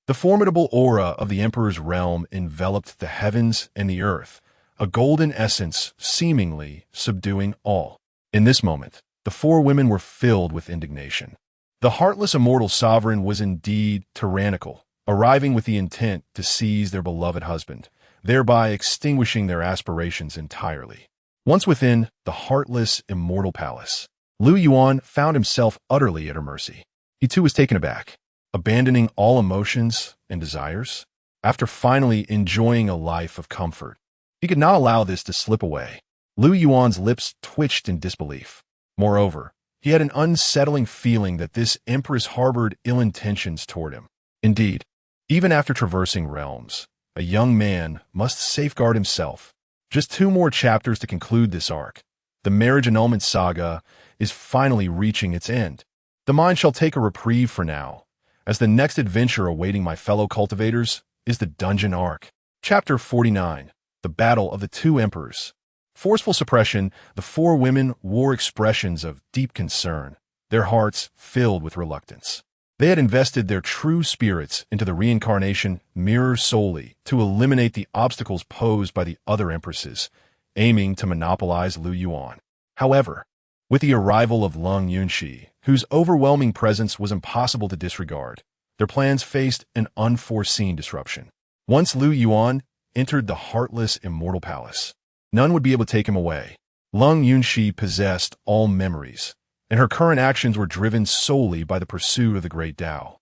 The formidable aura of the emperor's realm enveloped the heavens and the earth, a golden essence seemingly subduing all. In this moment, the four women were filled with indignation. The heartless immortal sovereign was indeed tyrannical, arriving with the intent to seize their beloved husband, thereby extinguishing their aspirations entirely. Once within the heartless immortal palace, Lu Yuan found himself utterly at her mercy. He too was taken aback, abandoning all emotions and desires. After finally enjoying a life of comfort, he could not allow this to slip away. Lu Yuan's lips twitched in disbelief. Moreover, he had an unsettling feeling that this empress harbored ill intentions toward him. Indeed, even after traversing realms, a young man must safeguard himself. Just 2 more chapters to conclude this arc. The marriage annulment saga is finally reaching its end. The mind shall take a reprieve for now, as the next adventure awaiting my fellow cultivators is the dungeon arc. Chapter 49, The Battle of the Two Emperors. Forceful suppression, the four women wore expressions of deep concern, their hearts filled with reluctance. They had invested their true spirits into the reincarnation mirror solely to eliminate the obstacles posed by the other empresses, aiming to monopolize Lu Yuan. However, with the arrival of Lu Yuan, whose overwhelming presence was impossible to disregard, their plans faced an unforeseen disruption. Once Lu Yuan entered the heartless immortal palace, none would be able to take him away. Lu Yuan possessed all memories, and her current actions were driven solely by the pursuit of the great Dao.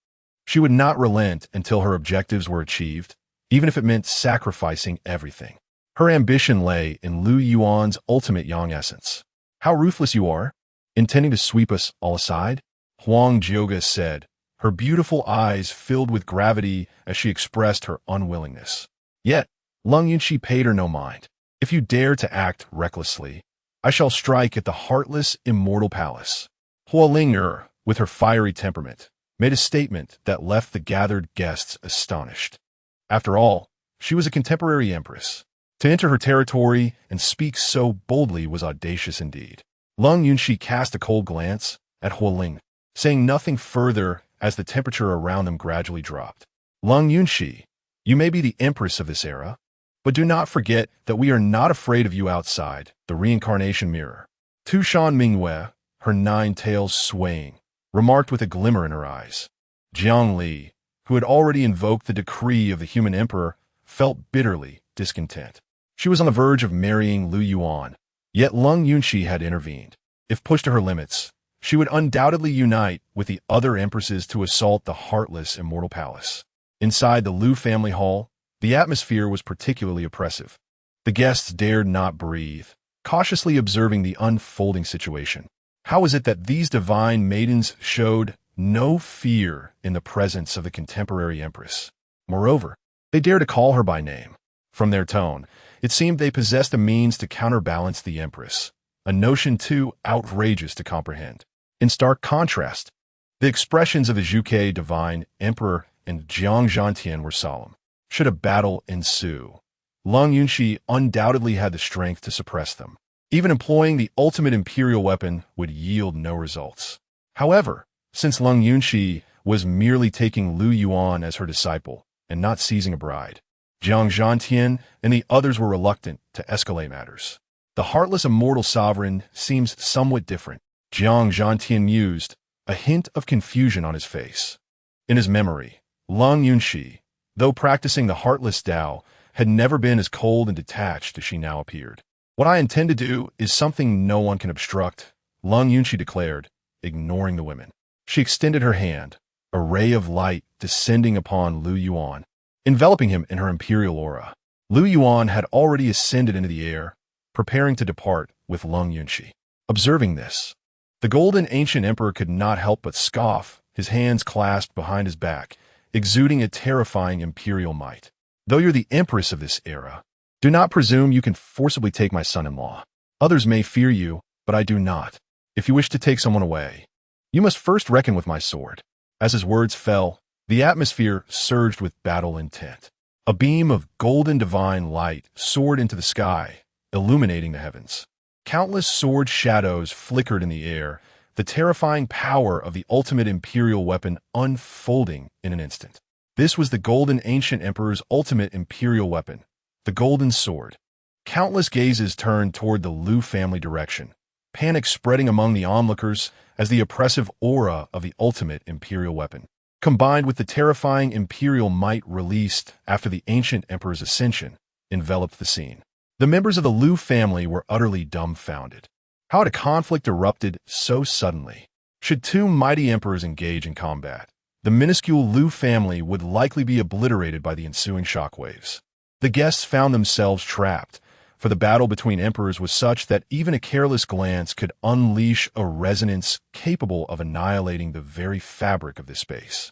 She would not relent until her objectives were achieved, even if it meant sacrificing everything. Her ambition lay in Lu Yuan's ultimate yang essence. How ruthless you are, intending to sweep us all aside? Huang Jioga said, her beautiful eyes filled with gravity as she expressed her unwillingness. Yet, Lu Yuan paid her no mind. If you dare to act recklessly, I shall strike at the heartless immortal palace. Huolinger, with her fiery temperament, made a statement that left the gathered guests astonished. After all, she was a contemporary empress. To enter her territory and speak so boldly was audacious indeed. Lu Yuan cast a cold glance at Hualing, saying nothing further as the temperature around them gradually dropped. Lu Yuan, you may be the empress of this era, but do not forget that we are not afraid of you outside the reincarnation mirror. Tu Shan Mingwei, her 9 tails swaying, remarked with a glimmer in her eyes. Jiang Li, who had already invoked the decree of the human emperor, felt bitterly discontent. She was on the verge of marrying Lu Yuan, yet Lu Yuan had intervened. If pushed to her limits, she would undoubtedly unite with the other empresses to assault the heartless immortal palace. Inside the Lu family hall, the atmosphere was particularly oppressive. The guests dared not breathe, cautiously observing the unfolding situation. How was it that these divine maidens showed no fear in the presence of the contemporary empress? Moreover, they dared to call her by name. From their tone, it seemed they possessed a means to counterbalance the empress, a notion too outrageous to comprehend. In stark contrast, the expressions of the Zhuge divine emperor and Jiang Zhantian were solemn. Should a battle ensue, Lu Yuan undoubtedly had the strength to suppress them. Even employing the ultimate imperial weapon would yield no results. However, since Lu Yuan was merely taking Lu Yuan as her disciple and not seizing a bride, Jiang Zhantian and the others were reluctant to escalate matters. The heartless immortal sovereign seems somewhat different, Jiang Zhantian mused, a hint of confusion on his face. In his memory, Lu Yuan, though practicing the heartless Dao, had never been as cold and detached as she now appeared. What I intend to do is something no one can obstruct, Lu Yuan declared, ignoring the women. She extended her hand, a ray of light descending upon Lu Yuan, enveloping him in her imperial aura. Lu Yuan had already ascended into the air, preparing to depart with Lu Yuan. Observing this, the golden ancient emperor could not help but scoff, his hands clasped behind his back, exuding a terrifying imperial might. Though you're the empress of this era, do not presume you can forcibly take my son-in-law. Others may fear you, but I do not. If you wish to take someone away, you must first reckon with my sword. As his words fell, the atmosphere surged with battle intent. A beam of golden divine light soared into the sky, illuminating the heavens. Countless sword shadows flickered in the air, the terrifying power of the ultimate imperial weapon unfolding in an instant. This was the golden ancient emperor's ultimate imperial weapon, the golden sword. Countless gazes turned toward the Lu family direction, panic spreading among the onlookers as the oppressive aura of the ultimate imperial weapon, combined with the terrifying imperial might released after the ancient emperor's ascension, enveloped the scene. The members of the Lu family were utterly dumbfounded. How had a conflict erupted so suddenly? Should 2 mighty emperors engage in combat, the minuscule Lu family would likely be obliterated by the ensuing shockwaves. The guests found themselves trapped, for the battle between emperors was such that even a careless glance could unleash a resonance capable of annihilating the very fabric of this space.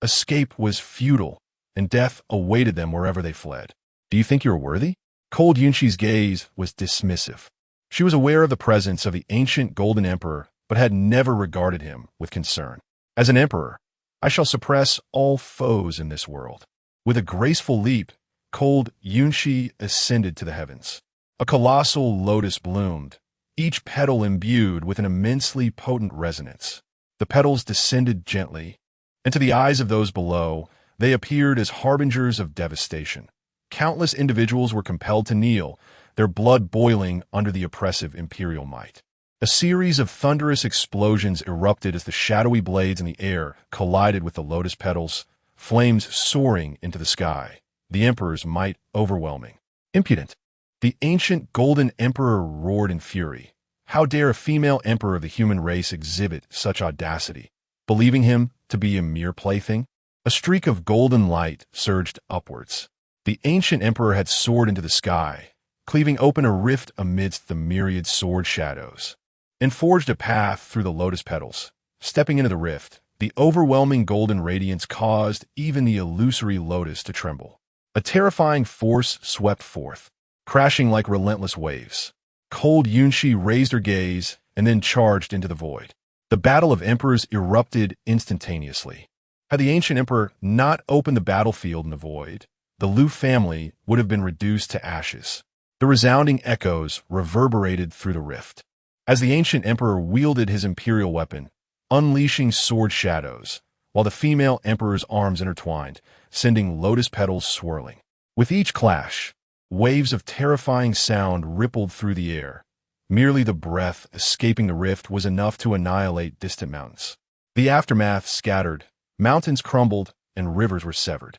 Escape was futile, and death awaited them wherever they fled. Do you think you're worthy? Cold Yunshi's gaze was dismissive. She was aware of the presence of the ancient golden emperor, but had never regarded him with concern. As an emperor, I shall suppress all foes in this world. With a graceful leap, Cold Yunshi ascended to the heavens. A colossal lotus bloomed, each petal imbued with an immensely potent resonance. The petals descended gently, and to the eyes of those below, they appeared as harbingers of devastation. Countless individuals were compelled to kneel, their blood boiling under the oppressive imperial might. A series of thunderous explosions erupted as the shadowy blades in the air collided with the lotus petals, flames soaring into the sky, the emperor's might overwhelming. Impudent! The ancient golden emperor roared in fury. How dare a female emperor of the human race exhibit such audacity, believing him to be a mere plaything? A streak of golden light surged upwards. The ancient emperor had soared into the sky, cleaving open a rift amidst the myriad sword shadows, and forged a path through the lotus petals. Stepping into the rift, the overwhelming golden radiance caused even the illusory lotus to tremble. A terrifying force swept forth, crashing like relentless waves. Cold Yunshi raised her gaze and then charged into the void. The battle of emperors erupted instantaneously. Had the ancient emperor not opened the battlefield in the void, the Lu family would have been reduced to ashes. The resounding echoes reverberated through the rift. As the ancient emperor wielded his imperial weapon, unleashing sword shadows, while the female emperor's arms intertwined, sending lotus petals swirling. With each clash, waves of terrifying sound rippled through the air. Merely the breath escaping the rift was enough to annihilate distant mountains. The aftermath scattered, mountains crumbled, and rivers were severed.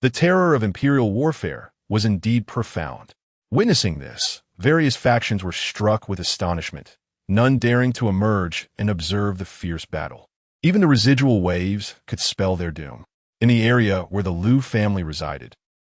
The terror of imperial warfare was indeed profound. Witnessing this, various factions were struck with astonishment, none daring to emerge and observe the fierce battle. Even the residual waves could spell their doom. In the area where the Lu family resided,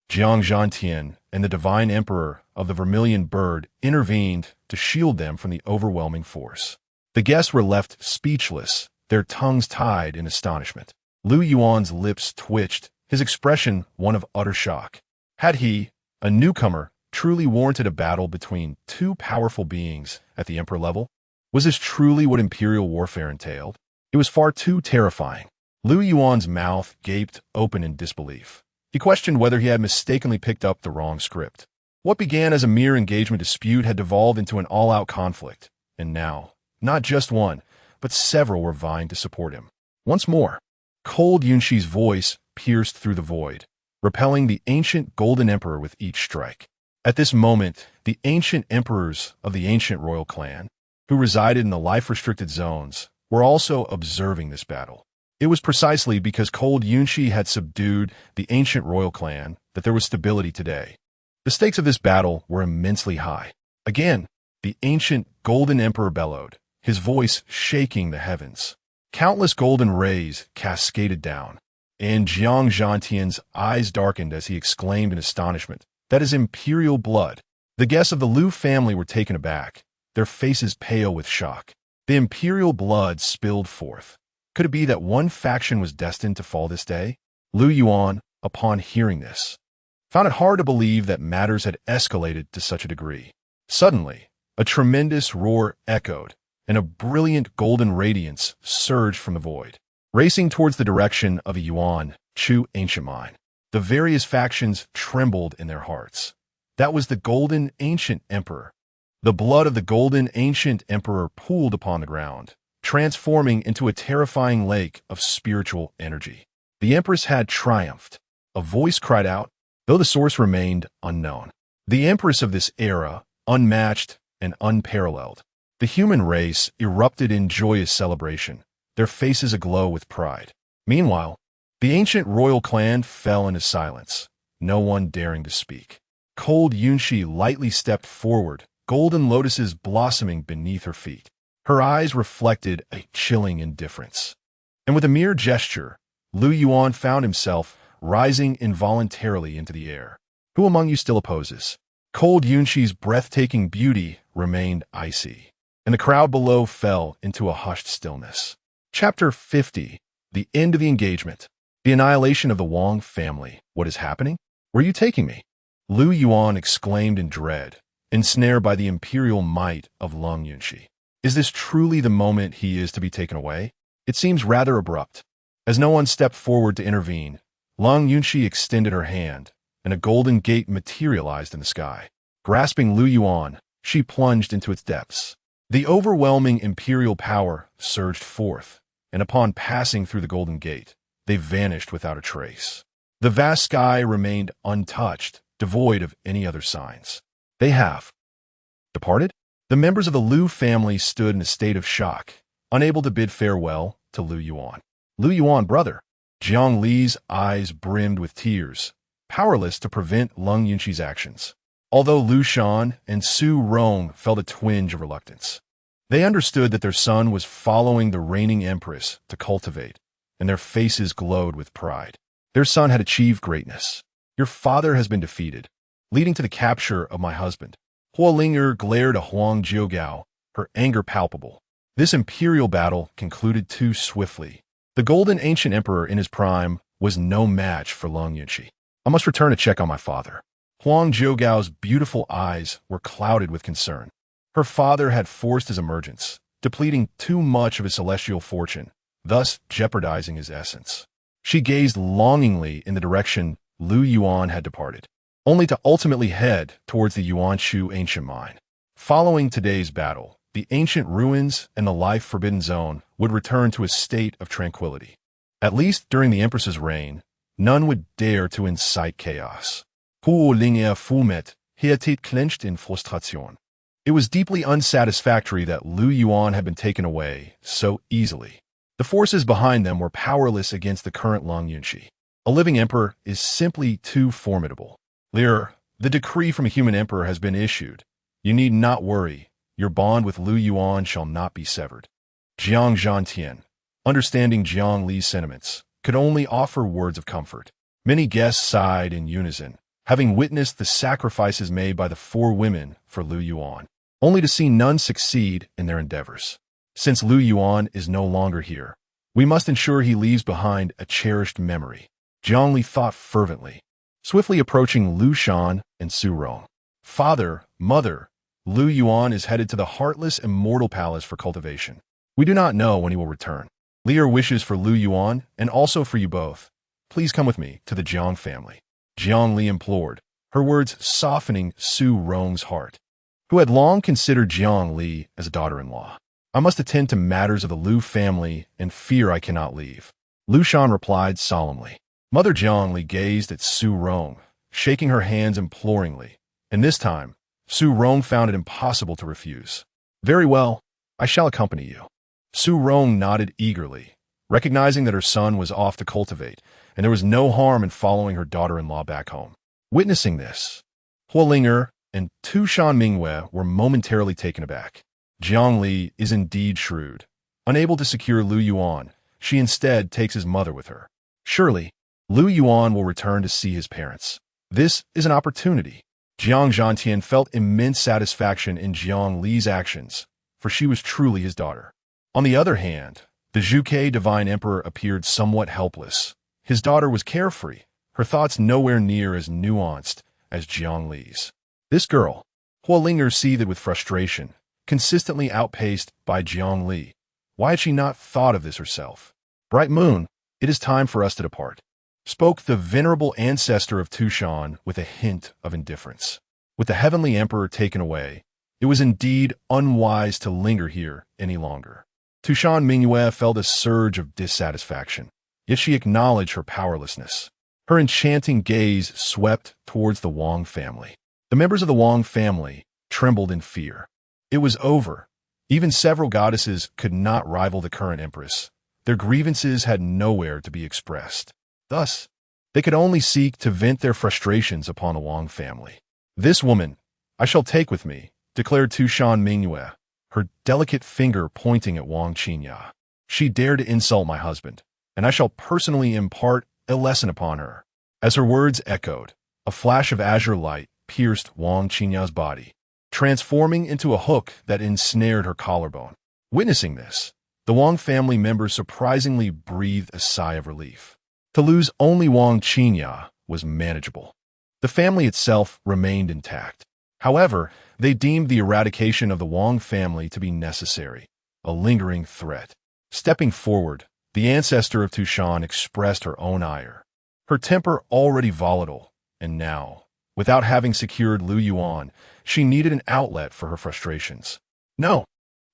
Jiang Zhantian and the divine emperor of the vermilion bird intervened to shield them from the overwhelming force. The guests were left speechless, their tongues tied in astonishment. Lu Yuan's lips twitched, his expression one of utter shock. Had he, a newcomer, truly warranted a battle between two powerful beings at the emperor level? Was this truly what imperial warfare entailed? It was far too terrifying. Lu Yuan's mouth gaped open in disbelief. He questioned whether he had mistakenly picked up the wrong script. What began as a mere engagement dispute had devolved into an all-out conflict, and now, not just one, but several were vying to support him. Once more, cold Yunxi's voice pierced through the void, repelling the ancient golden emperor with each strike. At this moment, the ancient emperors of the ancient royal clan, who resided in the life-restricted zones, were also observing this battle. It was precisely because cold Yunxi had subdued the ancient royal clan that there was stability today. The stakes of this battle were immensely high. Again, the ancient golden emperor bellowed, his voice shaking the heavens. Countless golden rays cascaded down, and Jiang Zhantian's eyes darkened as he exclaimed in astonishment, "That is imperial blood." The guests of the Lu family were taken aback, their faces pale with shock. The imperial blood spilled forth. Could it be that one faction was destined to fall this day? Lu Yuan, upon hearing this, found it hard to believe that matters had escalated to such a degree. Suddenly, a tremendous roar echoed, and a brilliant golden radiance surged from the void, racing towards the direction of a Yuan Chu ancient mine. The various factions trembled in their hearts. That was the golden ancient emperor. The blood of the golden ancient emperor pooled upon the ground, transforming into a terrifying lake of spiritual energy. The empress had triumphed. A voice cried out, though the source remained unknown. The empress of this era, unmatched and unparalleled. The human race erupted in joyous celebration, their faces aglow with pride. Meanwhile, the ancient royal clan fell into silence, no one daring to speak. Cold Yunxi lightly stepped forward, golden lotuses blossoming beneath her feet. Her eyes reflected a chilling indifference. And with a mere gesture, Lu Yuan found himself rising involuntarily into the air. Who among you still opposes? Cold Yunxi's breathtaking beauty remained icy, and the crowd below fell into a hushed stillness. Chapter 50. The End of the Engagement. The Annihilation of the Wang family. What is happening? Where are you taking me? Lu Yuan exclaimed in dread, ensnared by the imperial might of Lung Yunxi. Is this truly the moment he is to be taken away? It seems rather abrupt. As no one stepped forward to intervene, Lung Yunxi extended her hand, and a golden gate materialized in the sky. Grasping Lu Yuan, she plunged into its depths. The overwhelming imperial power surged forth, and upon passing through the golden gate, they vanished without a trace. The vast sky remained untouched, devoid of any other signs. They have departed? The members of the Lu family stood in a state of shock, unable to bid farewell to Lu Yuan. Lu Yuan, brother. Jiang Li's eyes brimmed with tears, powerless to prevent Lung Yunxi's actions. Although Lu Shan and Su Rong felt a twinge of reluctance. They understood that their son was following the reigning empress to cultivate, and their faces glowed with pride. Their son had achieved greatness. Your father has been defeated, leading to the capture of my husband. Hua Linger glared at Huang Jiugao, her anger palpable. This imperial battle concluded too swiftly. The golden ancient emperor in his prime was no match for Lung Yunxi. I must return to check on my father. Huang Jiugao's beautiful eyes were clouded with concern. Her father had forced his emergence, depleting too much of his celestial fortune, thus jeopardizing his essence. She gazed longingly in the direction Lu Yuan had departed, only to ultimately head towards the Yuanshu ancient mine. Following today's battle, the ancient ruins and the life-forbidden zone would return to a state of tranquility. At least during the Empress's reign, none would dare to incite chaos. Pour linger fumet, he était clenched in frustration. It was deeply unsatisfactory that Lu Yuan had been taken away so easily. The forces behind them were powerless against the current Long Yunshi. A living emperor is simply too formidable. Lear, the decree from a human emperor has been issued. You need not worry. Your bond with Lu Yuan shall not be severed. Jiang Zhantian, understanding Jiang Li's sentiments, could only offer words of comfort. Many guests sighed in unison, having witnessed the sacrifices made by the 4 women for Lu Yuan, only to see none succeed in their endeavors. Since Lu Yuan is no longer here, we must ensure he leaves behind a cherished memory. Jiang Li thought fervently, swiftly approaching Lu Shan and Su Rong. Father, mother, Lu Yuan is headed to the heartless immortal palace for cultivation. We do not know when he will return. Lear wishes for Lu Yuan and also for you both. Please come with me to the Jiang family. Jiang Li implored, her words softening Su Rong's heart, who had long considered Jiang Li as a daughter-in-law. I must attend to matters of the Lu family and fear I cannot leave. Lu Shan replied solemnly. Mother Jiang Li gazed at Su Rong, shaking her hands imploringly, and this time, Su Rong found it impossible to refuse. Very well, I shall accompany you. Su Rong nodded eagerly, recognizing that her son was off to cultivate, and there was no harm in following her daughter-in-law back home. Witnessing this, Huolinger and Tu Shan Mingwei were momentarily taken aback. Jiang Li is indeed shrewd. Unable to secure Lu Yuan, she instead takes his mother with her. Surely, Lu Yuan will return to see his parents. This is an opportunity. Jiang Zhantian felt immense satisfaction in Jiang Li's actions, for she was truly his daughter. On the other hand, the Zhuge Divine Emperor appeared somewhat helpless. His daughter was carefree, her thoughts nowhere near as nuanced as Jiang Li's. This girl, Huolinger seethed with frustration, consistently outpaced by Jiang Li. Why had she not thought of this herself? Bright Moon, it is time for us to depart, spoke the venerable ancestor of Tushan with a hint of indifference. With the heavenly emperor taken away, it was indeed unwise to linger here any longer. Tushan Mingyue felt a surge of dissatisfaction, yet she acknowledged her powerlessness. Her enchanting gaze swept towards the Wang family. The members of the Wang family trembled in fear. It was over. Even several goddesses could not rival the current empress. Their grievances had nowhere to be expressed. Thus, they could only seek to vent their frustrations upon the Wang family. This woman I shall take with me, declared Tushan Mingyue, her delicate finger pointing at Wang Qingya. She dared to insult my husband, and I shall personally impart a lesson upon her. As her words echoed, a flash of azure light pierced Wang Qingya's body, transforming into a hook that ensnared her collarbone. Witnessing this, the Wang family members surprisingly breathed a sigh of relief. To lose only Wang Qingya was manageable. The family itself remained intact. However, they deemed the eradication of the Wang family to be necessary, a lingering threat. Stepping forward, the ancestor of Tushan expressed her own ire. Her temper already volatile, and now, without having secured Lu Yuan, she needed an outlet for her frustrations. No,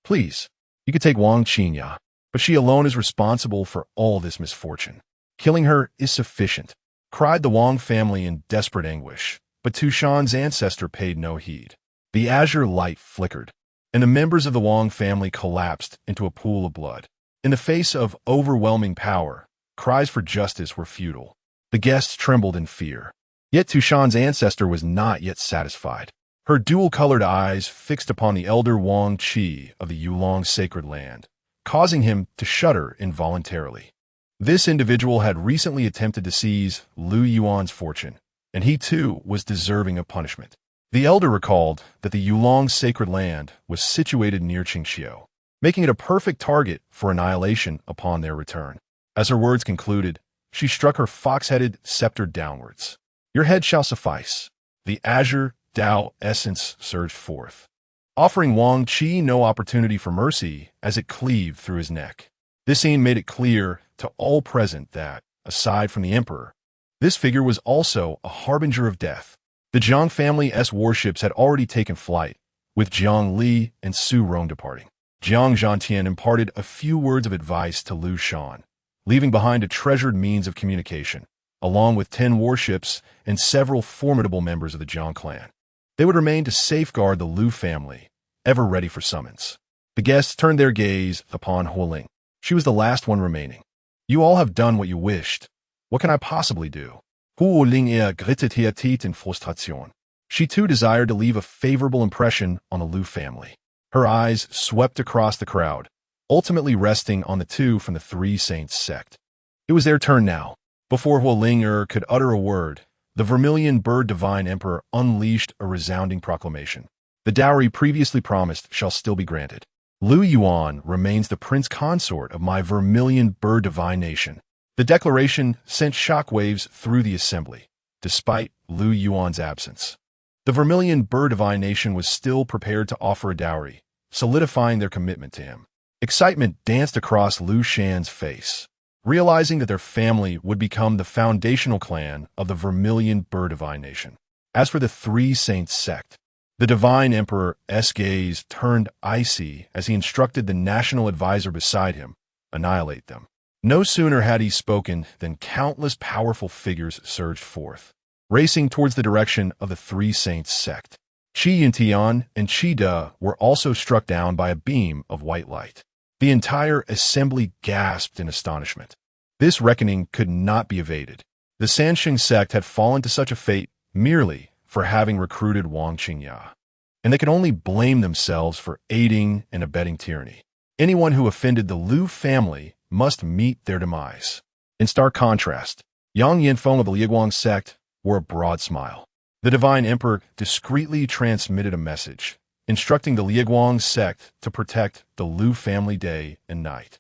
please, you could take Wang Qingya, but she alone is responsible for all this misfortune. Killing her is sufficient, cried the Wang family in desperate anguish, but Tushan's ancestor paid no heed. The azure light flickered, and the members of the Wang family collapsed into a pool of blood. In the face of overwhelming power, cries for justice were futile. The guests trembled in fear. Yet Tushan's ancestor was not yet satisfied. Her dual-colored eyes fixed upon the elder Wang Qi of the Yulong sacred land, causing him to shudder involuntarily. This individual had recently attempted to seize Lu Yuan's fortune, and he too was deserving of punishment. The elder recalled that the Yulong sacred land was situated near Qingqiu, making it a perfect target for annihilation upon their return. As her words concluded, she struck her fox-headed scepter downwards. Your head shall suffice. The azure Dao essence surged forth. offering Wang Qi no opportunity for mercy as it cleaved through his neck. This scene made it clear to all present that, aside from the emperor, this figure was also a harbinger of death. The Jiang family's warships had already taken flight, with Jiang Li and Su Rong departing. Jiang Zhantian imparted a few words of advice to Lu Shan, leaving behind a treasured means of communication, along with 10 warships and several formidable members of the Jiang clan. They would remain to safeguard the Lu family, ever ready for summons. The guests turned their gaze upon Huoling. She was the last one remaining. You all have done what you wished. What can I possibly do? Huoling gritted her teeth in frustration. She too desired to leave a favorable impression on the Lu family. Her eyes swept across the crowd, ultimately resting on the two from the Three Saints sect. It was their turn now. Before Huoling could utter a word, the Vermilion Bird Divine Emperor unleashed a resounding proclamation. The dowry previously promised shall still be granted. Lu Yuan remains the prince consort of my Vermilion Bird Divine Nation. The declaration sent shockwaves through the assembly, despite Lu Yuan's absence. The Vermilion Bird Divine Nation was still prepared to offer a dowry, solidifying their commitment to him. Excitement danced across Lu Shan's face, realizing that their family would become the foundational clan of the Vermilion Bird Divine Nation. As for the Three Saints sect, the Divine Emperor's gaze turned icy as he instructed the national advisor beside him, annihilate them. No sooner had he spoken than countless powerful figures surged forth, racing towards the direction of the Three Saints sect. Qingyan and Qida were also struck down by a beam of white light. The entire assembly gasped in astonishment. This reckoning could not be evaded. The Sansheng sect had fallen to such a fate merely for having recruited Wang Qingya, and they could only blame themselves for aiding and abetting tyranny. Anyone who offended the Lu family must meet their demise. In stark contrast, Yang Yinfeng of the Liaguang sect wore a broad smile. The Divine Emperor discreetly transmitted a message, instructing the Liaguang sect to protect the Lu family day and night,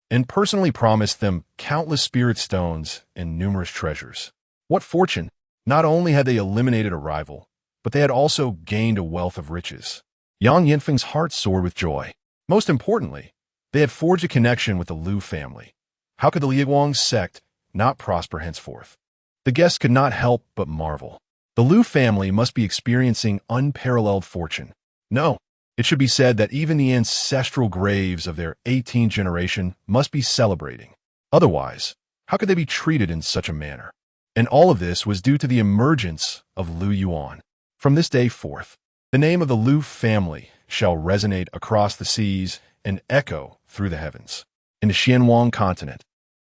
and personally promised them countless spirit stones and numerous treasures. What fortune! Not only had they eliminated a rival, but they had also gained a wealth of riches. Yang Yinfeng's heart soared with joy. Most importantly, they had forged a connection with the Lu family. How could the Liaguang sect not prosper henceforth? The guests could not help but marvel. The Lu family must be experiencing unparalleled fortune. No, it should be said that even the ancestral graves of their 18th generation must be celebrating. Otherwise, how could they be treated in such a manner? And all of this was due to the emergence of Lu Yuan. From this day forth, the name of the Lu family shall resonate across the seas and echo through the heavens. In the Xianwang continent,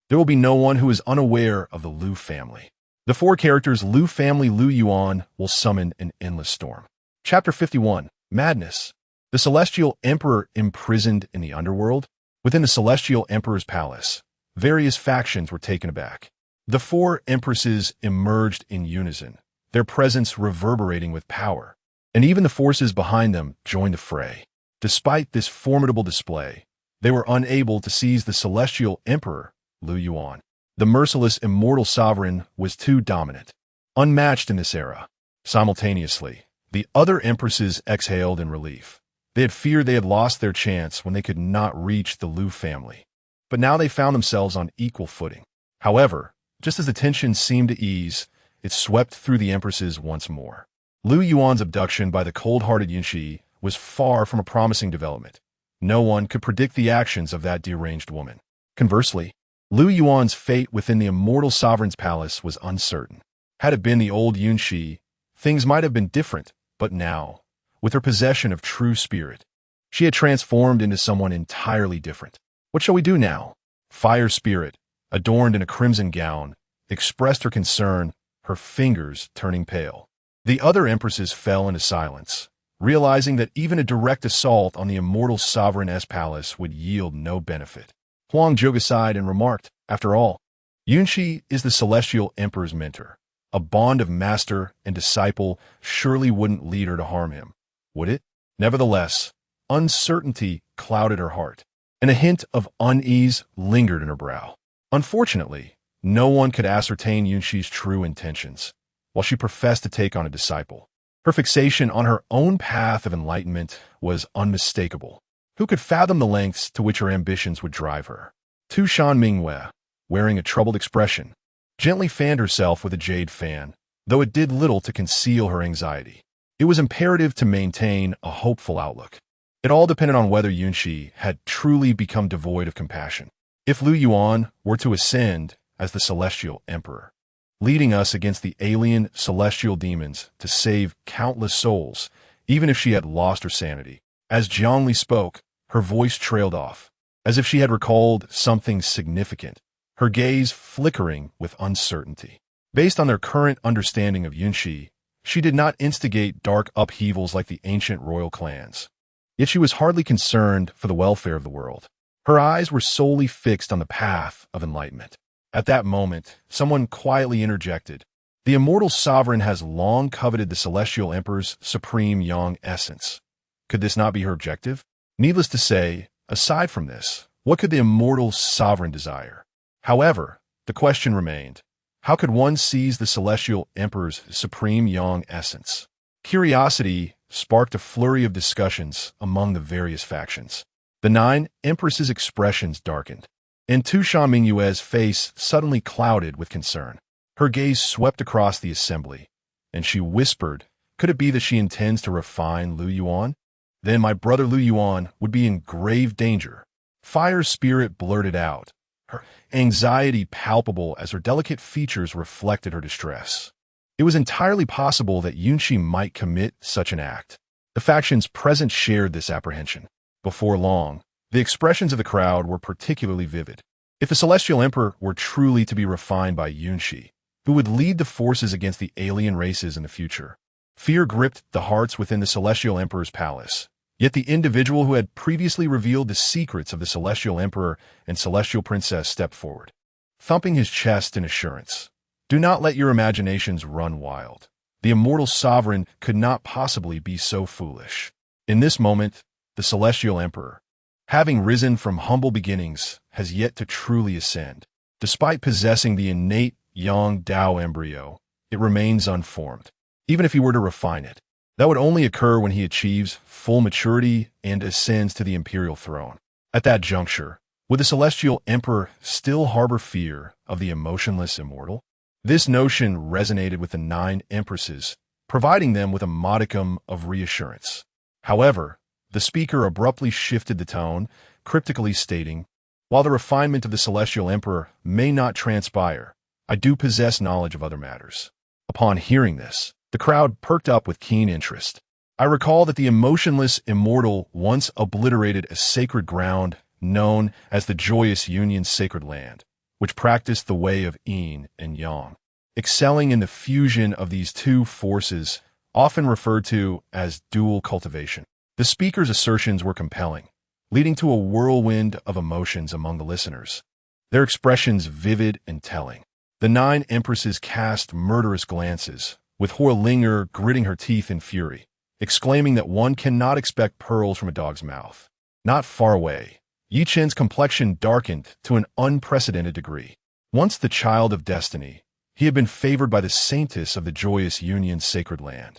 there will be no one who is unaware of the Lu family. The 4 characters Lu family Lu Yuan will summon an endless storm. Chapter 51, Madness. The Celestial Emperor imprisoned in the underworld. Within the Celestial Emperor's palace, various factions were taken aback. The 4 empresses emerged in unison, their presence reverberating with power, and even the forces behind them joined the fray. Despite this formidable display, they were unable to seize the Celestial Emperor, Lu Yuan. The merciless immortal sovereign was too dominant, unmatched in this era. Simultaneously, the other empresses exhaled in relief. They had feared they had lost their chance when they could not reach the Lu family, but now they found themselves on equal footing. However, just as the tension seemed to ease, it swept through the empresses once more. Lu Yuan's abduction by the cold-hearted Yunxi was far from a promising development. No one could predict the actions of that deranged woman. Conversely, Lu Yuan's fate within the immortal sovereign's palace was uncertain. Had it been the old Yunxi, things might have been different, but now, with her possession of true spirit, she had transformed into someone entirely different. What shall we do now? Fire Spirit, adorned in a crimson gown, expressed her concern, her fingers turning pale. The other empresses fell into silence, realizing that even a direct assault on the immortal sovereign's palace would yield no benefit. Huang joke aside and remarked, after all, Yunxi is the Celestial Emperor's mentor. A bond of master and disciple surely wouldn't lead her to harm him, would it? Nevertheless, uncertainty clouded her heart, and a hint of unease lingered in her brow. Unfortunately, no one could ascertain Yunxi's true intentions, while she professed to take on a disciple. Her fixation on her own path of enlightenment was unmistakable. Who could fathom the lengths to which her ambitions would drive her? Tu Shan Mingwei, wearing a troubled expression, gently fanned herself with a jade fan, though it did little to conceal her anxiety. It was imperative to maintain a hopeful outlook. It all depended on whether Yunxi had truly become devoid of compassion. If Lu Yuan were to ascend as the celestial emperor, leading us against the alien celestial demons to save countless souls, even if she had lost her sanity. As Jiangli spoke, her voice trailed off, as if she had recalled something significant, her gaze flickering with uncertainty. Based on their current understanding of Yunxi, she did not instigate dark upheavals like the ancient royal clans. Yet she was hardly concerned for the welfare of the world. Her eyes were solely fixed on the path of enlightenment. At that moment, someone quietly interjected, "The immortal sovereign has long coveted the celestial emperor's supreme yang essence. Could this not be her objective?" Needless to say, aside from this, what could the immortal sovereign desire? However, the question remained, how could one seize the celestial emperor's supreme yang essence? Curiosity sparked a flurry of discussions among the various factions. The 9 empresses' expressions darkened, and Tu Shan Mingwei's face suddenly clouded with concern. Her gaze swept across the assembly, and she whispered, "Could it be that she intends to refine Lu Yuan? Then my brother Lu Yuan would be in grave danger." Fire's spirit blurted out, her anxiety palpable as her delicate features reflected her distress. It was entirely possible that Yunxi might commit such an act. The factions present shared this apprehension. Before long, the expressions of the crowd were particularly vivid. If the Celestial Emperor were truly to be refined by Yunxi, who would lead the forces against the alien races in the future? Fear gripped the hearts within the Celestial Emperor's palace. Yet the individual who had previously revealed the secrets of the Celestial Emperor and Celestial Princess stepped forward, thumping his chest in assurance. "Do not let your imaginations run wild. The immortal sovereign could not possibly be so foolish." In this moment, the Celestial Emperor, having risen from humble beginnings, has yet to truly ascend. Despite possessing the innate Yang Dao embryo, it remains unformed. Even if he were to refine it, that would only occur when he achieves full maturity and ascends to the imperial throne. At that juncture, would the Celestial Emperor still harbor fear of the emotionless immortal? This notion resonated with the 9 empresses, providing them with a modicum of reassurance. However, the speaker abruptly shifted the tone, cryptically stating, "While the refinement of the Celestial Emperor may not transpire, I do possess knowledge of other matters." Upon hearing this, the crowd perked up with keen interest. "I recall that the emotionless immortal once obliterated a sacred ground known as the Joyous Union's sacred land, which practiced the way of yin and yang, excelling in the fusion of these two forces, often referred to as dual cultivation." The speaker's assertions were compelling, leading to a whirlwind of emotions among the listeners, their expressions vivid and telling. The 9 empresses cast murderous glances, with Horlinger gritting her teeth in fury, exclaiming that one cannot expect pearls from a dog's mouth. Not far away, Yi Chen's complexion darkened to an unprecedented degree. Once the child of destiny, he had been favored by the saintess of the Joyous Union's sacred land,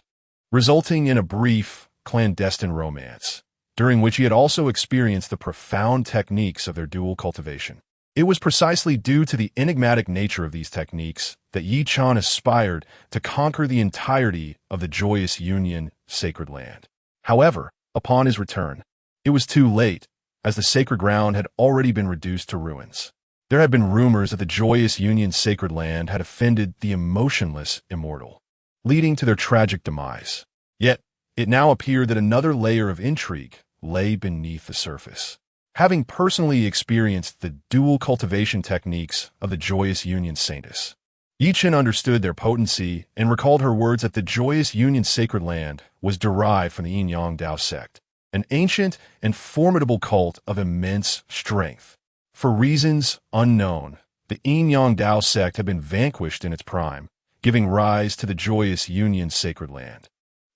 resulting in a brief, clandestine romance, during which he had also experienced the profound techniques of their dual cultivation. It was precisely due to the enigmatic nature of these techniques that Yi Chan aspired to conquer the entirety of the Joyous Union sacred land. However, upon his return, it was too late, as the sacred ground had already been reduced to ruins. There had been rumors that the Joyous Union's sacred land had offended the emotionless immortal, leading to their tragic demise. Yet, it now appeared that another layer of intrigue lay beneath the surface. Having personally experienced the dual cultivation techniques of the Joyous Union saintess, Yi Chen understood their potency and recalled her words that the Joyous Union's sacred land was derived from the Yang Dao sect, an ancient and formidable cult of immense strength. For reasons unknown, the Yang Dao sect had been vanquished in its prime, giving rise to the Joyous Union's sacred land.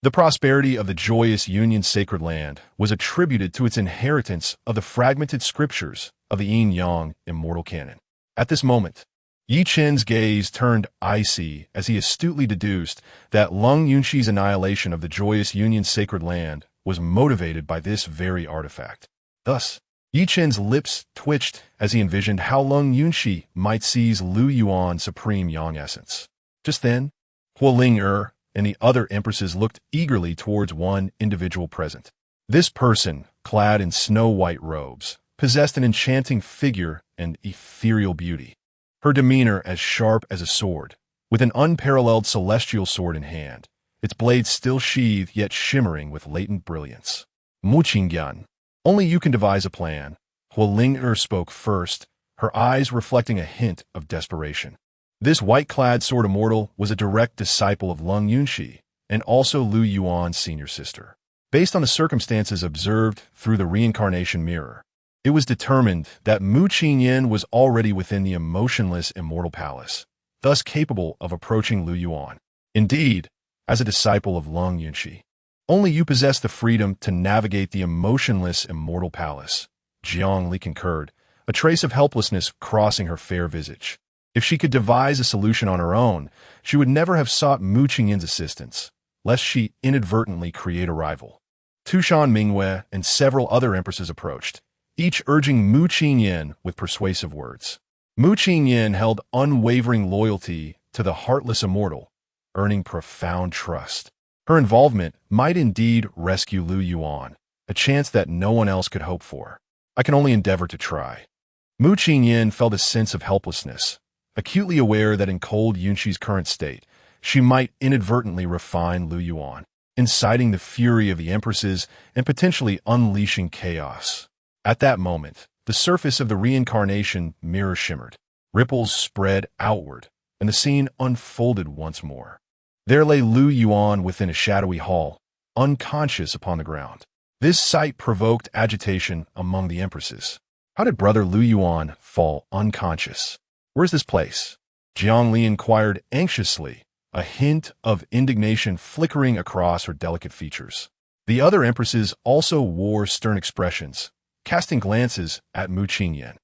The prosperity of the Joyous Union's sacred land was attributed to its inheritance of the fragmented scriptures of the Yin-Yang immortal canon. At this moment, Yi Qin's gaze turned icy as he astutely deduced that Lu Yuan's annihilation of the joyous Union's sacred land was motivated by this very artifact. Thus, Yi Qin's lips twitched as he envisioned how Lu Yuan might seize Lu Yuan's supreme yang essence. Just then, Hualing and the other empresses looked eagerly towards one individual present. This person, clad in snow-white robes, possessed an enchanting figure and ethereal beauty. Her demeanor as sharp as a sword, with an unparalleled celestial sword in hand, its blade still sheathed yet shimmering with latent brilliance. Qingyan, only you can devise a plan. Hualing spoke first, her eyes reflecting a hint of desperation. This white-clad Sword Immortal was a direct disciple of Lu Yuan and also Lu Yuan's senior sister. Based on the circumstances observed through the reincarnation mirror, it was determined that Qingyan was already within the emotionless immortal palace, thus capable of approaching Lu Yuan. Indeed, as a disciple of Lu Yuan, only you possess the freedom to navigate the emotionless immortal palace. Jiang Li concurred, a trace of helplessness crossing her fair visage. If she could devise a solution on her own, she would never have sought Qingyan's assistance, lest she inadvertently create a rival. Tushan Mingwei and several other empresses approached, each urging Qingyan with persuasive words. Qingyan held unwavering loyalty to the heartless immortal, earning profound trust. Her involvement might indeed rescue Lu Yuan, a chance that no one else could hope for. I can only endeavor to try. Qingyan felt a sense of helplessness, acutely aware that in cold Yuan's current state, she might inadvertently refine Lu Yuan, inciting the fury of the empresses and potentially unleashing chaos. At that moment, the surface of the reincarnation mirror shimmered. Ripples spread outward, and the scene unfolded once more. There lay Lu Yuan within a shadowy hall, unconscious upon the ground. This sight provoked agitation among the empresses. How did brother Lu Yuan fall unconscious? Where's this place? Jiang Li inquired anxiously, a hint of indignation flickering across her delicate features. The other empresses also wore stern expressions, casting glances at Qingyan.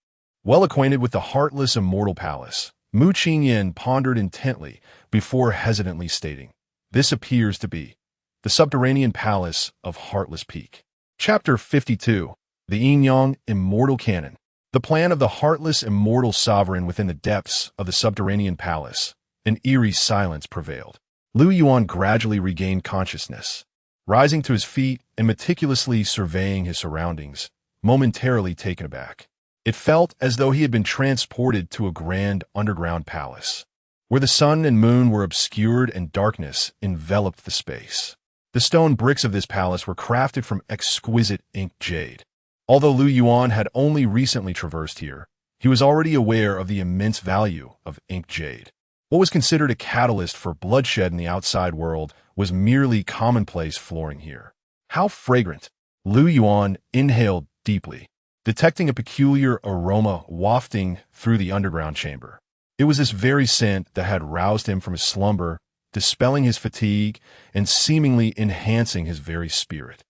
Well acquainted with the heartless immortal palace, Qingyan pondered intently before hesitantly stating, "This appears to be the subterranean palace of Heartless Peak." Chapter 52. The Yin-Yang Immortal Canon. The plan of the heartless immortal sovereign within the depths of the subterranean palace. An eerie silence prevailed. Lu Yuan gradually regained consciousness, rising to his feet and meticulously surveying his surroundings, momentarily taken aback. It felt as though he had been transported to a grand underground palace, where the sun and moon were obscured and darkness enveloped the space. The stone bricks of this palace were crafted from exquisite inked jade. Although Lu Yuan had only recently traversed here, he was already aware of the immense value of inked jade. What was considered a catalyst for bloodshed in the outside world was merely commonplace flooring here. How fragrant! Lu Yuan inhaled deeply, detecting a peculiar aroma wafting through the underground chamber. It was this very scent that had roused him from his slumber, dispelling his fatigue and seemingly enhancing his very spirit.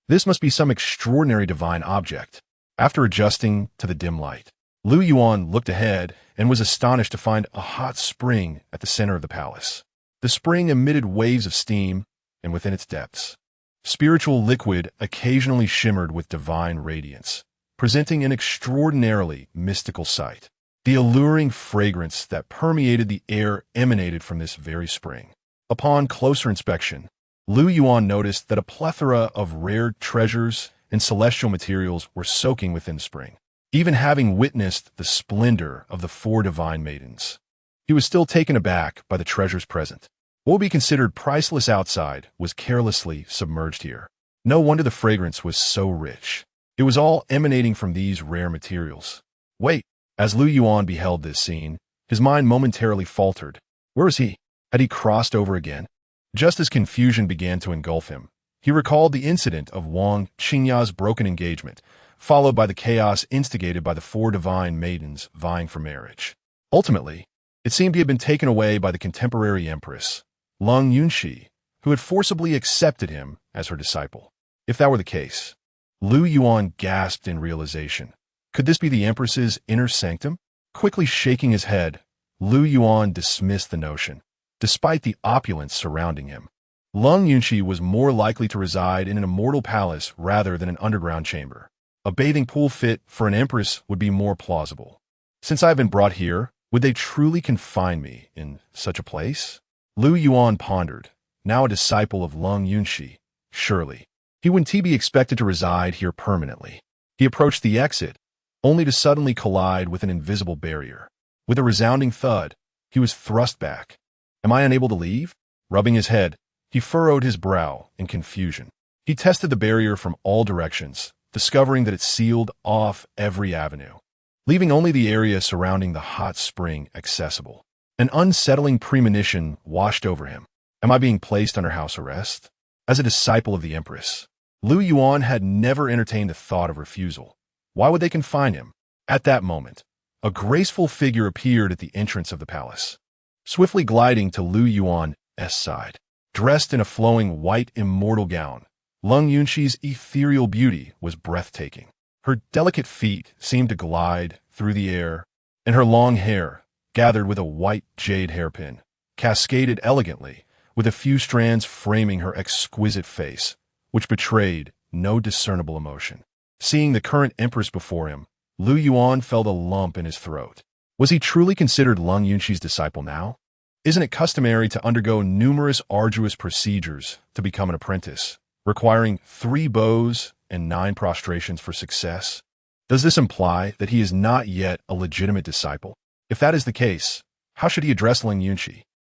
This must be some extraordinary divine object. After adjusting to the dim light, Lu Yuan looked ahead and was astonished to find a hot spring at the center of the palace. The spring emitted waves of steam, and within its depths, spiritual liquid occasionally shimmered with divine radiance, presenting an extraordinarily mystical sight. The alluring fragrance that permeated the air emanated from this very spring. Upon closer inspection, Lu Yuan noticed that a plethora of rare treasures and celestial materials were soaking within the spring. Even having witnessed the splendor of the four divine maidens, he was still taken aback by the treasures present. What would be considered priceless outside was carelessly submerged here. No wonder the fragrance was so rich. It was all emanating from these rare materials. Wait! As Lu Yuan beheld this scene, his mind momentarily faltered. Where was he? Had he crossed over again? Just as confusion began to engulf him, he recalled the incident of Wang Qingya's broken engagement, followed by the chaos instigated by the four divine maidens vying for marriage. Ultimately, it seemed he had been taken away by the contemporary empress, Lu Yuan, who had forcibly accepted him as her disciple. If that were the case, Lu Yuan gasped in realization. Could this be the empress's inner sanctum? Quickly shaking his head, Lu Yuan dismissed the notion, despite the opulence surrounding him. Lu Yuan was more likely to reside in an immortal palace rather than an underground chamber. A bathing pool fit for an empress would be more plausible. Since I have been brought here, would they truly confine me in such a place? Lu Yuan pondered, now a disciple of Lu Yuan. Surely, he wouldn't be expected to reside here permanently. He approached the exit, only to suddenly collide with an invisible barrier. With a resounding thud, he was thrust back. Am I unable to leave? Rubbing his head, he furrowed his brow in confusion. He tested the barrier from all directions, discovering that it sealed off every avenue, leaving only the area surrounding the hot spring accessible. An unsettling premonition washed over him. Am I being placed under house arrest? As a disciple of the Empress, Lu Yuan had never entertained the thought of refusal. Why would they confine him? At that moment, a graceful figure appeared at the entrance of the palace, swiftly gliding to Lu Yuan's side. Dressed in a flowing white immortal gown, Lu Yuan's ethereal beauty was breathtaking. Her delicate feet seemed to glide through the air, and her long hair, gathered with a white jade hairpin, cascaded elegantly, with a few strands framing her exquisite face, which betrayed no discernible emotion. Seeing the current empress before him, Lu Yuan felt a lump in his throat. Was he truly considered Lu Yuan's disciple now? Isn't it customary to undergo numerous arduous procedures to become an apprentice, requiring 3 bows and 9 prostrations for success? Does this imply that he is not yet a legitimate disciple? If that is the case, how should he address Lu Yuan?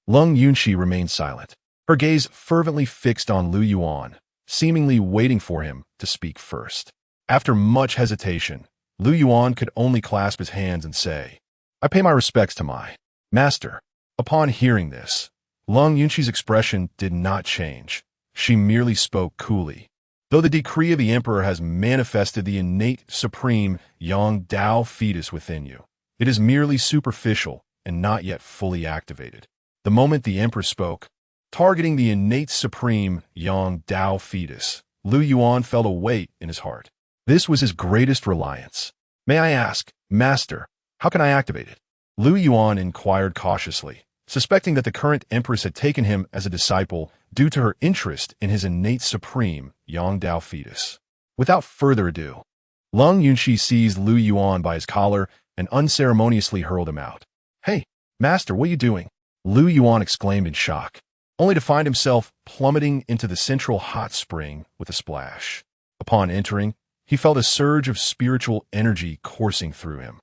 Lu Yuan remained silent, her gaze fervently fixed on Lu Yuan, seemingly waiting for him to speak first. After much hesitation, Lu Yuan could only clasp his hands and say, I pay my respects to my master. Upon hearing this, Lu Yuan's expression did not change. She merely spoke coolly. Though the decree of the emperor has manifested the innate supreme Yang Dao fetus within you, it is merely superficial and not yet fully activated. The moment the empress spoke, targeting the innate supreme Yang Dao fetus, Lu Yuan felt a weight in his heart. This was his greatest reliance. May I ask, Master, how can I activate it? Lu Yuan inquired cautiously, suspecting that the current empress had taken him as a disciple due to her interest in his innate supreme Yang Dao fetus. Without further ado, Lu Yuan seized Lu Yuan by his collar and unceremoniously hurled him out. Hey, Master, what are you doing? Lu Yuan exclaimed in shock, only to find himself plummeting into the central hot spring with a splash. Upon entering, he felt a surge of spiritual energy coursing through him.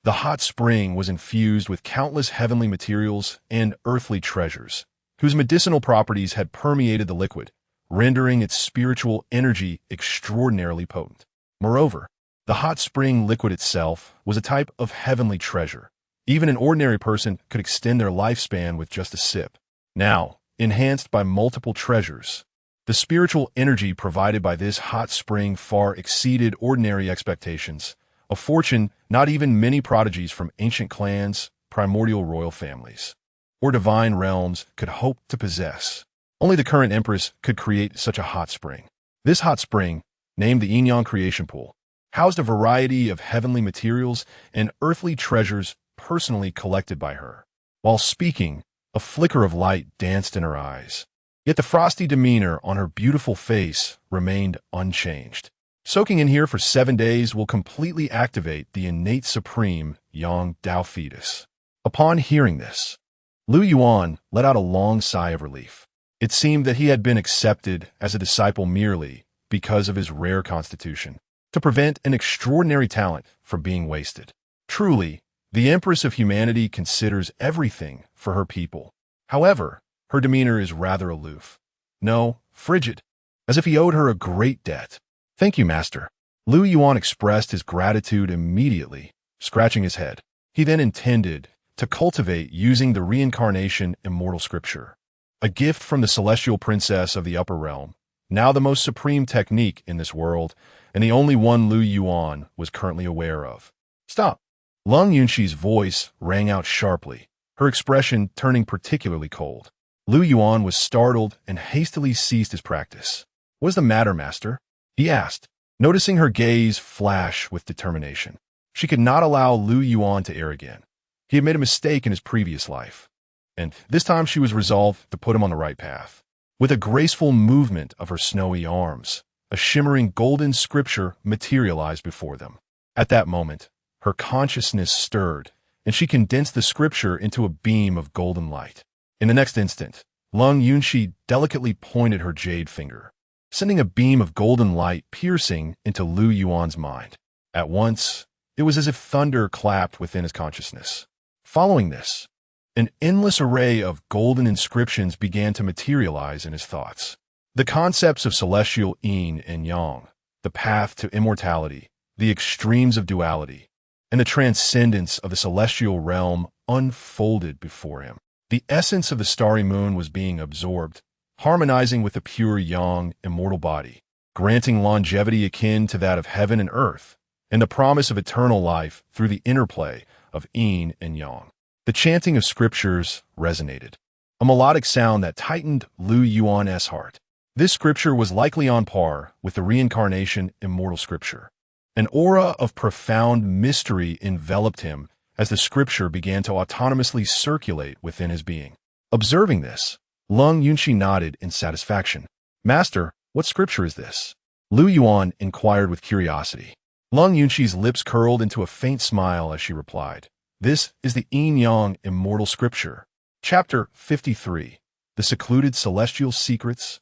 The hot spring was infused with countless heavenly materials and earthly treasures, whose medicinal properties had permeated the liquid, rendering its spiritual energy extraordinarily potent. Moreover, the hot spring liquid itself was a type of heavenly treasure. Even an ordinary person could extend their lifespan with just a sip. Now, enhanced by multiple treasures, the spiritual energy provided by this hot spring far exceeded ordinary expectations, a fortune not even many prodigies from ancient clans, primordial royal families, or divine realms could hope to possess. Only the current empress could create such a hot spring. This hot spring, named the Qingyan creation pool, housed a variety of heavenly materials and earthly treasures personally collected by her. While speaking, a flicker of light danced in her eyes. Yet the frosty demeanor on her beautiful face remained unchanged. Soaking in here for 7 days will completely activate the innate supreme Yang Dao fetus. Upon hearing this, Lu Yuan let out a long sigh of relief. It seemed that he had been accepted as a disciple merely because of his rare constitution, to prevent an extraordinary talent from being wasted. Truly, the Empress of humanity considers everything for her people. However, her demeanor is rather aloof. No, frigid, as if he owed her a great debt. Thank you, Master. Lu Yuan expressed his gratitude immediately, scratching his head. He then intended to cultivate using the reincarnation immortal scripture, a gift from the celestial princess of the upper realm, now the most supreme technique in this world, and the only one Lu Yuan was currently aware of. Stop! Lu Yuan's voice rang out sharply, her expression turning particularly cold. Lu Yuan was startled and hastily ceased his practice. What is the matter, Master? He asked, noticing her gaze flash with determination. She could not allow Lu Yuan to err again. He had made a mistake in his previous life, and this time she was resolved to put him on the right path. With a graceful movement of her snowy arms, a shimmering golden scripture materialized before them. At that moment, her consciousness stirred, and she condensed the scripture into a beam of golden light. In the next instant, Lu Yuan delicately pointed her jade finger, sending a beam of golden light piercing into Lu Yuan's mind. At once, it was as if thunder clapped within his consciousness. Following this, an endless array of golden inscriptions began to materialize in his thoughts. The concepts of celestial yin and yang, the path to immortality, the extremes of duality, and the transcendence of the celestial realm unfolded before him. The essence of the starry moon was being absorbed, harmonizing with the pure yang, immortal body, granting longevity akin to that of heaven and earth, and the promise of eternal life through the interplay of yin and yang. The chanting of scriptures resonated, a melodic sound that tightened Lu Yuan's heart. This scripture was likely on par with the reincarnation immortal scripture. An aura of profound mystery enveloped him as the scripture began to autonomously circulate within his being. Observing this, Lu Yuan nodded in satisfaction. "Master, what scripture is this?" Lu Yuan inquired with curiosity. Lu Yuan's lips curled into a faint smile as she replied, "This is the yin-yang immortal scripture. Chapter 53, The Secluded Celestial Secrets.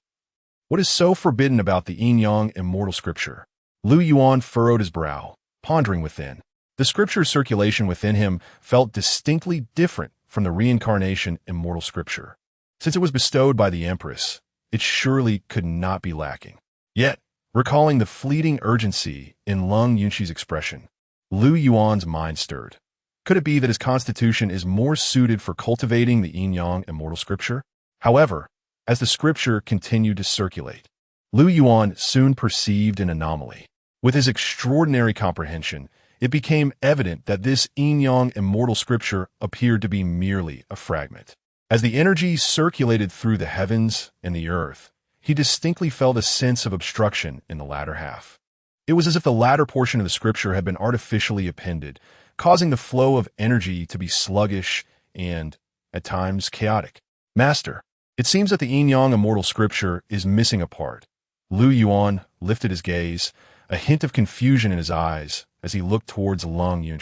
What is so forbidden about the yin-yang immortal scripture?" Lu Yuan furrowed his brow, pondering within. The scripture's circulation within him felt distinctly different from the reincarnation immortal scripture. Since it was bestowed by the Empress, it surely could not be lacking. Yet, recalling the fleeting urgency in Lu Yuan's expression, Lu Yuan's mind stirred. Could it be that his constitution is more suited for cultivating the yin-yang immortal scripture? However, as the scripture continued to circulate, Lu Yuan soon perceived an anomaly. With his extraordinary comprehension, it became evident that this yin-yang immortal scripture appeared to be merely a fragment. As the energy circulated through the heavens and the earth, he distinctly felt a sense of obstruction in the latter half. It was as if the latter portion of the scripture had been artificially appended, causing the flow of energy to be sluggish and, at times, chaotic. "Master, it seems that the yin-yang immortal scripture is missing a part." Lu Yuan lifted his gaze, a hint of confusion in his eyes as he looked towards Lu Yuan.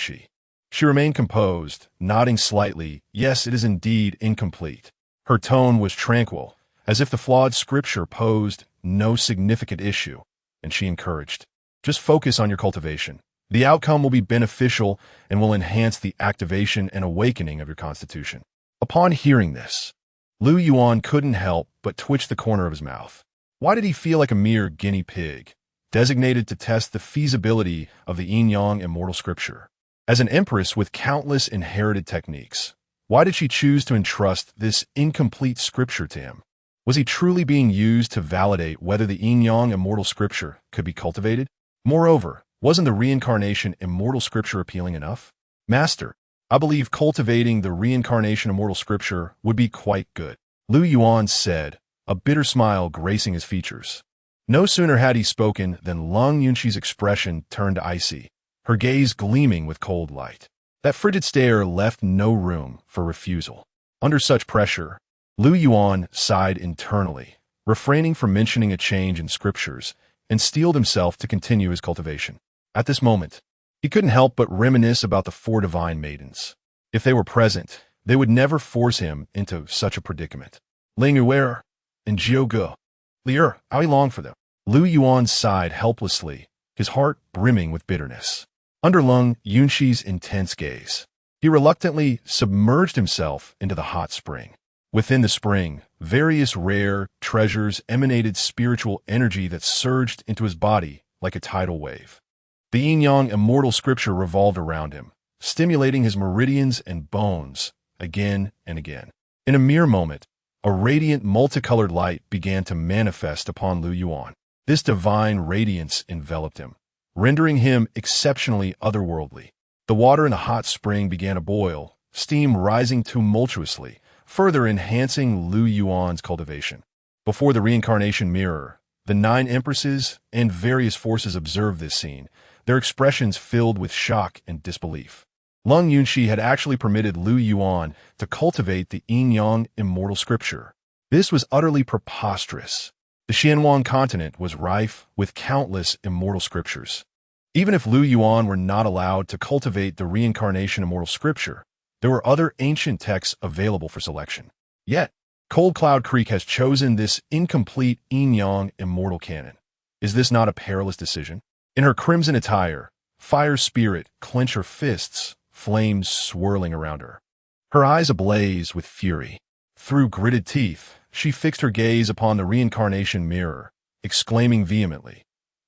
She remained composed, nodding slightly. "Yes, it is indeed incomplete." Her tone was tranquil, as if the flawed scripture posed no significant issue, and she encouraged, "Just focus on your cultivation. The outcome will be beneficial and will enhance the activation and awakening of your constitution." Upon hearing this, Lu Yuan couldn't help but twitch the corner of his mouth. Why did he feel like a mere guinea pig, designated to test the feasibility of the yin-yang immortal scripture? As an empress with countless inherited techniques, why did she choose to entrust this incomplete scripture to him? Was he truly being used to validate whether the yin-yang immortal scripture could be cultivated? Moreover, wasn't the reincarnation immortal scripture appealing enough? "Master, I believe cultivating the reincarnation immortal scripture would be quite good," Lu Yuan said, a bitter smile gracing his features. No sooner had he spoken than Lu Yuan's expression turned icy, her gaze gleaming with cold light. That frigid stare left no room for refusal. Under such pressure, Lu Yuan sighed internally, refraining from mentioning a change in scriptures, and steeled himself to continue his cultivation. At this moment, he couldn't help but reminisce about the four divine maidens. If they were present, they would never force him into such a predicament. Ling Yuer and Jiu Ge. Lier, how he longed for them. Lu Yuan sighed helplessly, his heart brimming with bitterness. Under Lu Yuan's intense gaze, he reluctantly submerged himself into the hot spring. Within the spring, various rare treasures emanated spiritual energy that surged into his body like a tidal wave. The yin-yang immortal scripture revolved around him, stimulating his meridians and bones again and again. In a mere moment, a radiant multicolored light began to manifest upon Lu Yuan. This divine radiance enveloped him, rendering him exceptionally otherworldly. The water in the hot spring began to boil, steam rising tumultuously, further enhancing Lu Yuan's cultivation. Before the reincarnation mirror, the 9 empresses and various forces observed this scene, their expressions filled with shock and disbelief. Lu Yunxi had actually permitted Lu Yuan to cultivate the Qingyan immortal scripture. This was utterly preposterous. The Xianhuang continent was rife with countless immortal scriptures. Even if Lu Yuan were not allowed to cultivate the reincarnation immortal scripture, there were other ancient texts available for selection. Yet, Cold Cloud Creek has chosen this incomplete Qingyan immortal canon. Is this not a perilous decision? In her crimson attire, Fire Spirit clenched her fists, flames swirling around her. Her eyes ablaze with fury. Through gritted teeth, she fixed her gaze upon the reincarnation mirror, exclaiming vehemently,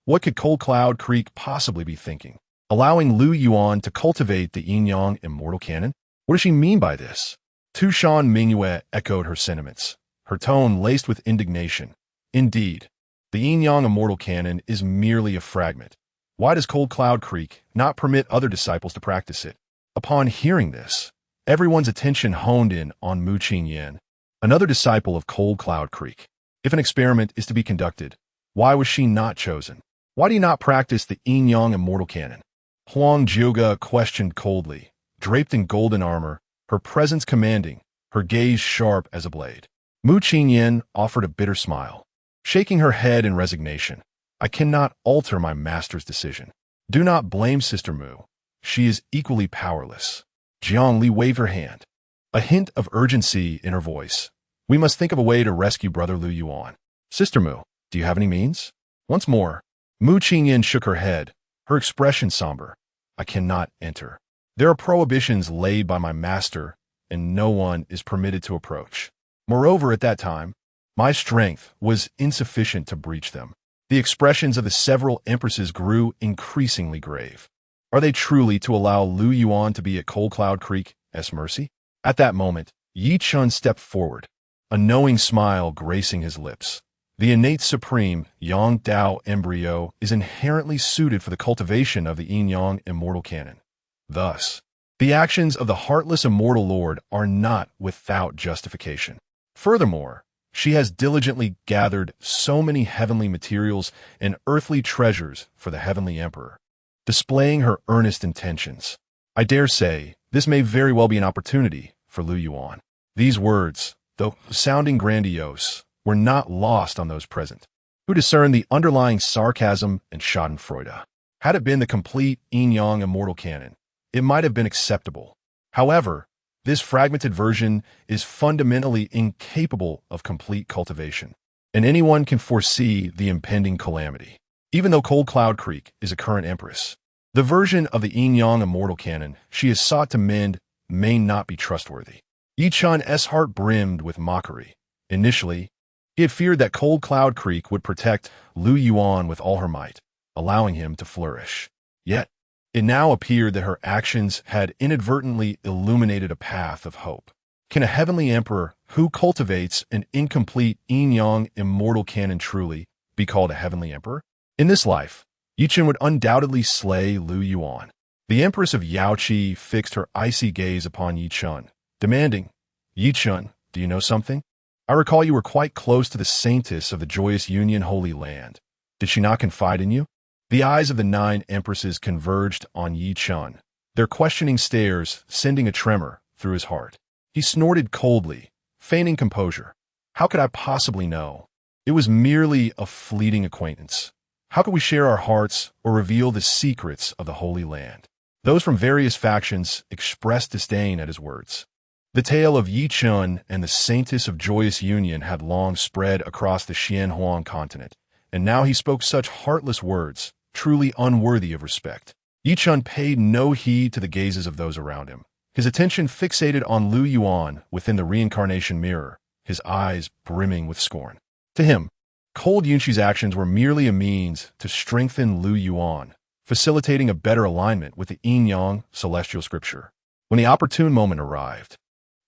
"What could Cold Cloud Creek possibly be thinking? Allowing Lu Yuan to cultivate the Qingyan immortal canon? What does she mean by this?" Tushan Mingyue echoed her sentiments, her tone laced with indignation. "Indeed, the Qingyan immortal canon is merely a fragment. Why does Cold Cloud Creek not permit other disciples to practice it?" Upon hearing this, everyone's attention honed in on Mu Qingyan, another disciple of Cold Cloud Creek. If an experiment is to be conducted, why was she not chosen? Why do you not practice the Qingyan immortal canon? Huang Jiuge questioned coldly, draped in golden armor, her presence commanding, her gaze sharp as a blade. Mu Qingyan offered a bitter smile, shaking her head in resignation. "I cannot alter my master's decision. Do not blame Sister Mu. She is equally powerless." Jiang Li waved her hand, a hint of urgency in her voice. "We must think of a way to rescue Brother Lu Yuan. Sister Mu, do you have any means?" Once more, Mu Qingyan shook her head, her expression somber. "I cannot enter. There are prohibitions laid by my master, and no one is permitted to approach. Moreover, at that time, my strength was insufficient to breach them." The expressions of the several empresses grew increasingly grave. Are they truly to allow Lu Yuan to be at Cold Cloud Creek's mercy? At that moment, Yi Chun stepped forward, a knowing smile gracing his lips. The innate supreme Yang Dao embryo is inherently suited for the cultivation of the Qingyan immortal canon. Thus, the actions of the heartless immortal lord are not without justification. Furthermore, she has diligently gathered so many heavenly materials and earthly treasures for the heavenly emperor, displaying her earnest intentions. I dare say, this may very well be an opportunity for Lu Yuan. These words, though sounding grandiose, were not lost on those present, who discerned the underlying sarcasm and schadenfreude. Had it been the complete Qingyan immortal canon, it might have been acceptable. However, this fragmented version is fundamentally incapable of complete cultivation, and anyone can foresee the impending calamity. Even though Cold Cloud Creek is a current empress, the version of the Qingyan immortal canon she has sought to mend may not be trustworthy. Yi Chun's heart brimmed with mockery. Initially, he had feared that Cold Cloud Creek would protect Lu Yuan with all her might, allowing him to flourish. Yet, it now appeared that her actions had inadvertently illuminated a path of hope. Can a heavenly emperor who cultivates an incomplete Qingyan immortal canon truly be called a heavenly emperor? In this life, Yi Chun would undoubtedly slay Lu Yuan. The Empress of Yaoqi fixed her icy gaze upon Yi Chun, demanding, "Yi Chun, do you know something? I recall you were quite close to the saintess of the Joyous Union Holy Land. Did she not confide in you?" The eyes of the 9 empresses converged on Yi Chun, their questioning stares sending a tremor through his heart. He snorted coldly, feigning composure. "How could I possibly know? It was merely a fleeting acquaintance. How could we share our hearts or reveal the secrets of the Holy Land?" Those from various factions expressed disdain at his words. The tale of Yi Chun and the saintess of Joyous Union had long spread across the Xianhuang continent, and now he spoke such heartless words, truly unworthy of respect. Yi Chun paid no heed to the gazes of those around him, his attention fixated on Lu Yuan within the reincarnation mirror, his eyes brimming with scorn. To him, Cold Yunxi's actions were merely a means to strengthen Lu Yuan, facilitating a better alignment with the Qingyan celestial scripture. When the opportune moment arrived,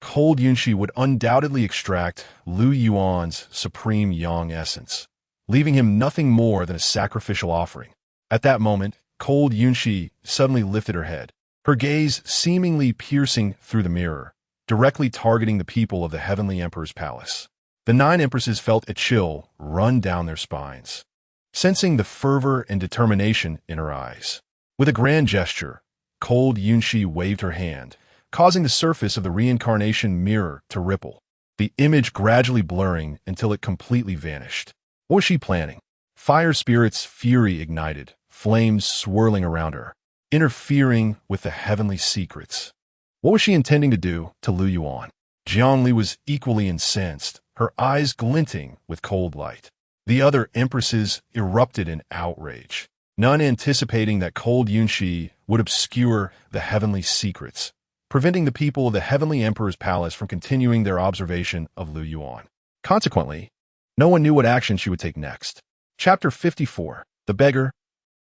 Cold Yunxi would undoubtedly extract Lu Yuan's supreme yang essence, leaving him nothing more than a sacrificial offering. At that moment, Cold Yunxi suddenly lifted her head, her gaze seemingly piercing through the mirror, directly targeting the people of the Heavenly Emperor's palace. The 9 empresses felt a chill run down their spines, sensing the fervor and determination in her eyes. With a grand gesture, Cold Yunshi waved her hand, causing the surface of the reincarnation mirror to ripple, the image gradually blurring until it completely vanished. What was she planning? Fire Spirit's fury ignited, flames swirling around her, interfering with the heavenly secrets. What was she intending to do to Lu Yuan? Jiangli was equally incensed, her eyes glinting with cold light. The other empresses erupted in outrage, none anticipating that Cold Yunshi would obscure the heavenly secrets, preventing the people of the Heavenly Emperor's palace from continuing their observation of Lu Yuan. Consequently, no one knew what action she would take next. Chapter 54. The Beggar.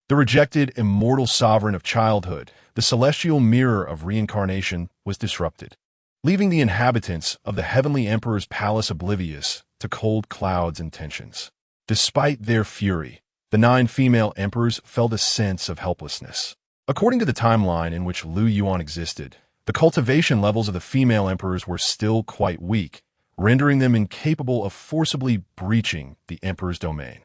The rejected immortal sovereign of childhood, the celestial mirror of reincarnation, was disrupted, leaving the inhabitants of the Heavenly Emperor's palace oblivious to cold clouds and tensions. Despite their fury, the 9 female emperors felt a sense of helplessness. According to the timeline in which Lu Yuan existed, the cultivation levels of the female emperors were still quite weak, rendering them incapable of forcibly breaching the emperor's domain.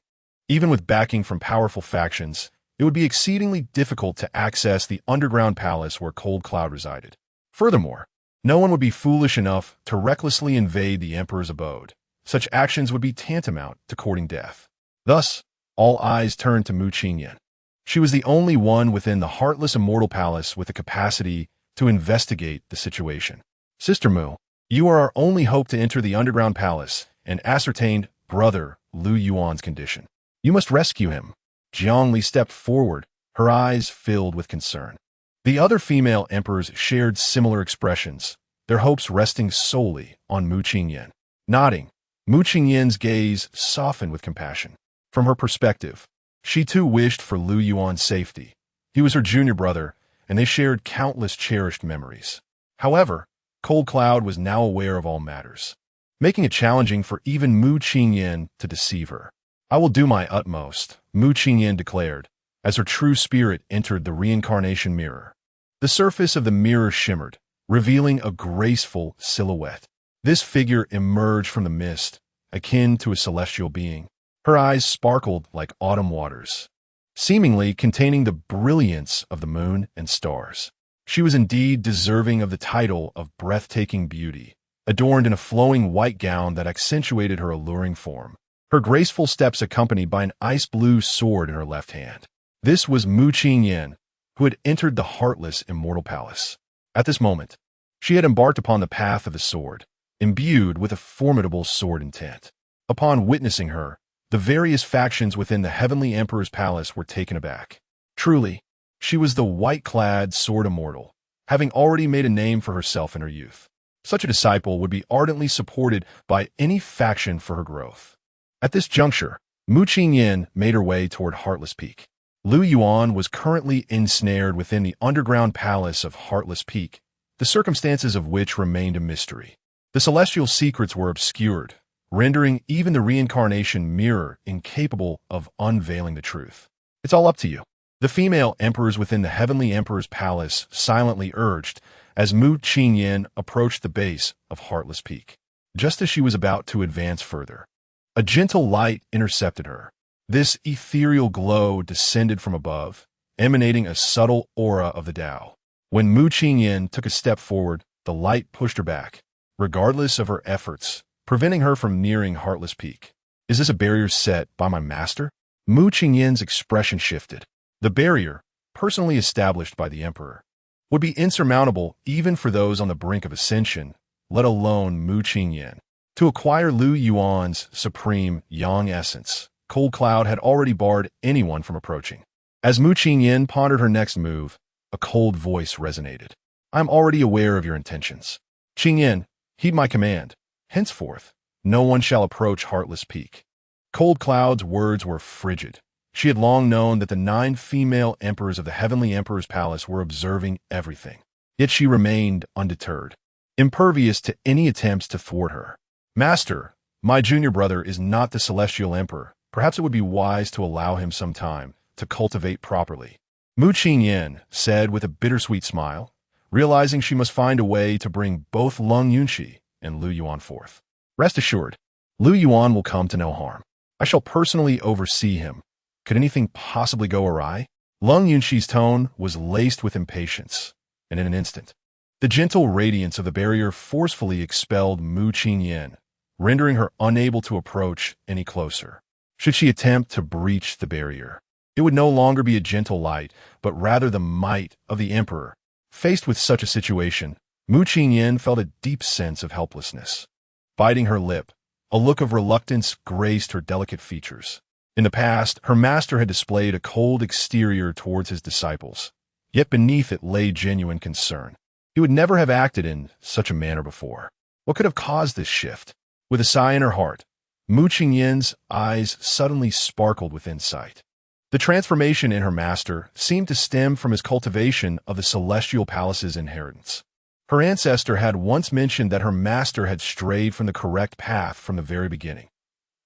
Even with backing from powerful factions, it would be exceedingly difficult to access the underground palace where Cold Cloud resided. Furthermore, no one would be foolish enough to recklessly invade the emperor's abode. Such actions would be tantamount to courting death. Thus, all eyes turned to Mu Qingyan. She was the only one within the heartless immortal palace with the capacity to investigate the situation. Sister Mu, you are our only hope to enter the underground palace and ascertain brother Lu Yuan's condition. You must rescue him. Jiangli stepped forward, her eyes filled with concern. The other female emperors shared similar expressions, their hopes resting solely on Mu Qingyan. Nodding, Mu Qingyan's gaze softened with compassion. From her perspective, she too wished for Lu Yuan's safety. He was her junior brother, and they shared countless cherished memories. However, Cold Cloud was now aware of all matters, making it challenging for even Mu Qingyan to deceive her. I will do my utmost, Mu Qingyan declared, as her true spirit entered the reincarnation mirror. The surface of the mirror shimmered, revealing a graceful silhouette. This figure emerged from the mist, akin to a celestial being. Her eyes sparkled like autumn waters, seemingly containing the brilliance of the moon and stars. She was indeed deserving of the title of breathtaking beauty, adorned in a flowing white gown that accentuated her alluring form. Her graceful steps accompanied by an ice-blue sword in her left hand. This was Mu Qingyan, who had entered the heartless immortal palace. At this moment, she had embarked upon the path of the sword, imbued with a formidable sword intent. Upon witnessing her, the various factions within the Heavenly Emperor's palace were taken aback. Truly, she was the white-clad Sword Immortal, having already made a name for herself in her youth. Such a disciple would be ardently supported by any faction for her growth. At this juncture, Mu Qingyan made her way toward Heartless Peak. Lu Yuan was currently ensnared within the underground palace of Heartless Peak, the circumstances of which remained a mystery. The celestial secrets were obscured, rendering even the reincarnation mirror incapable of unveiling the truth. It's all up to you. The female emperors within the Heavenly Emperor's palace silently urged as Mu Qingyan approached the base of Heartless Peak. Just as she was about to advance further, a gentle light intercepted her. This ethereal glow descended from above, emanating a subtle aura of the Dao. When Mu Qingyan took a step forward, the light pushed her back, regardless of her efforts, preventing her from nearing Heartless Peak. Is this a barrier set by my master? Mu Qingyan's expression shifted. The barrier, personally established by the Emperor, would be insurmountable even for those on the brink of ascension, let alone Mu Qingyan. To acquire Lu Yuan's supreme Yang essence, Cold Cloud had already barred anyone from approaching. As Mu Qingyan pondered her next move, a cold voice resonated. I am already aware of your intentions. Qingyan, heed my command. Henceforth, no one shall approach Heartless Peak. Cold Cloud's words were frigid. She had long known that the 9 female emperors of the Heavenly Emperor's palace were observing everything. Yet she remained undeterred, impervious to any attempts to thwart her. Master, my junior brother is not the Celestial Emperor. Perhaps it would be wise to allow him some time to cultivate properly. Mu Qingyan said with a bittersweet smile, realizing she must find a way to bring both Lung Yunshi and Lu Yuan forth. Rest assured, Lu Yuan will come to no harm. I shall personally oversee him. Could anything possibly go awry? Lung Yunxi's tone was laced with impatience, and in an instant, the gentle radiance of the barrier forcefully expelled Mu Qingyan, rendering her unable to approach any closer. Should she attempt to breach the barrier, it would no longer be a gentle light, but rather the might of the emperor. Faced with such a situation, Mu Qingyan felt a deep sense of helplessness. Biting her lip, a look of reluctance graced her delicate features. In the past, her master had displayed a cold exterior towards his disciples, yet beneath it lay genuine concern. He would never have acted in such a manner before. What could have caused this shift? With a sigh in her heart, Mu Qingyan's eyes suddenly sparkled with insight. The transformation in her master seemed to stem from his cultivation of the Celestial Palace's inheritance. Her ancestor had once mentioned that her master had strayed from the correct path from the very beginning.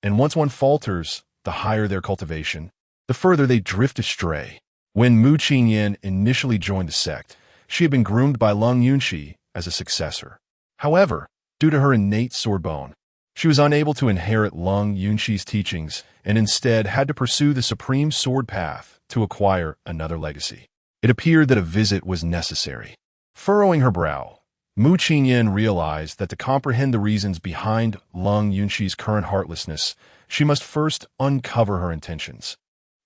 And once one falters, the higher their cultivation, the further they drift astray. When Mu Qingyan initially joined the sect, she had been groomed by Lung Yunxi as a successor. However, due to her innate sword bone, she was unable to inherit Lung Yunxi's teachings and instead had to pursue the supreme sword path to acquire another legacy. It appeared that a visit was necessary. Furrowing her brow, Mu Qingyan realized that to comprehend the reasons behind Lung Yunxi's current heartlessness, she must first uncover her intentions,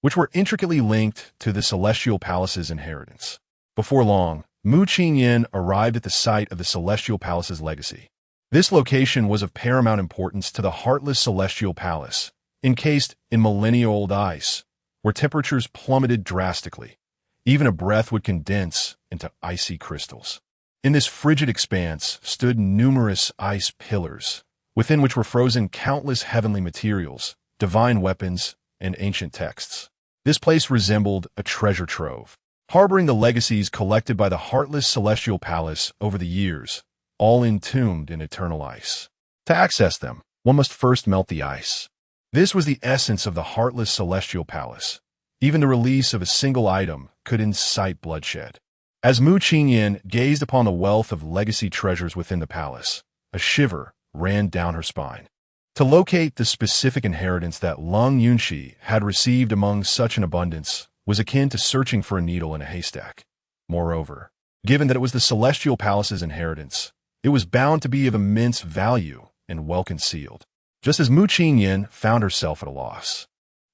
which were intricately linked to the Celestial Palace's inheritance. Before long, Mu Qingyan arrived at the site of the Celestial Palace's legacy. This location was of paramount importance to the heartless Celestial Palace, encased in millennia-old ice, where temperatures plummeted drastically. Even a breath would condense into icy crystals. In this frigid expanse stood numerous ice pillars, within which were frozen countless heavenly materials, divine weapons, and ancient texts. This place resembled a treasure trove, harboring the legacies collected by the heartless Celestial Palace over the years, all entombed in eternal ice. To access them, one must first melt the ice. This was the essence of the heartless Celestial Palace. Even the release of a single item could incite bloodshed. As Mu Qingyan gazed upon the wealth of legacy treasures within the palace, a shiver ran down her spine. To locate the specific inheritance that Lung Yunxi had received among such an abundance was akin to searching for a needle in a haystack. Moreover, given that it was the Celestial Palace's inheritance, it was bound to be of immense value and well concealed. Just as Mu Qingyan found herself at a loss,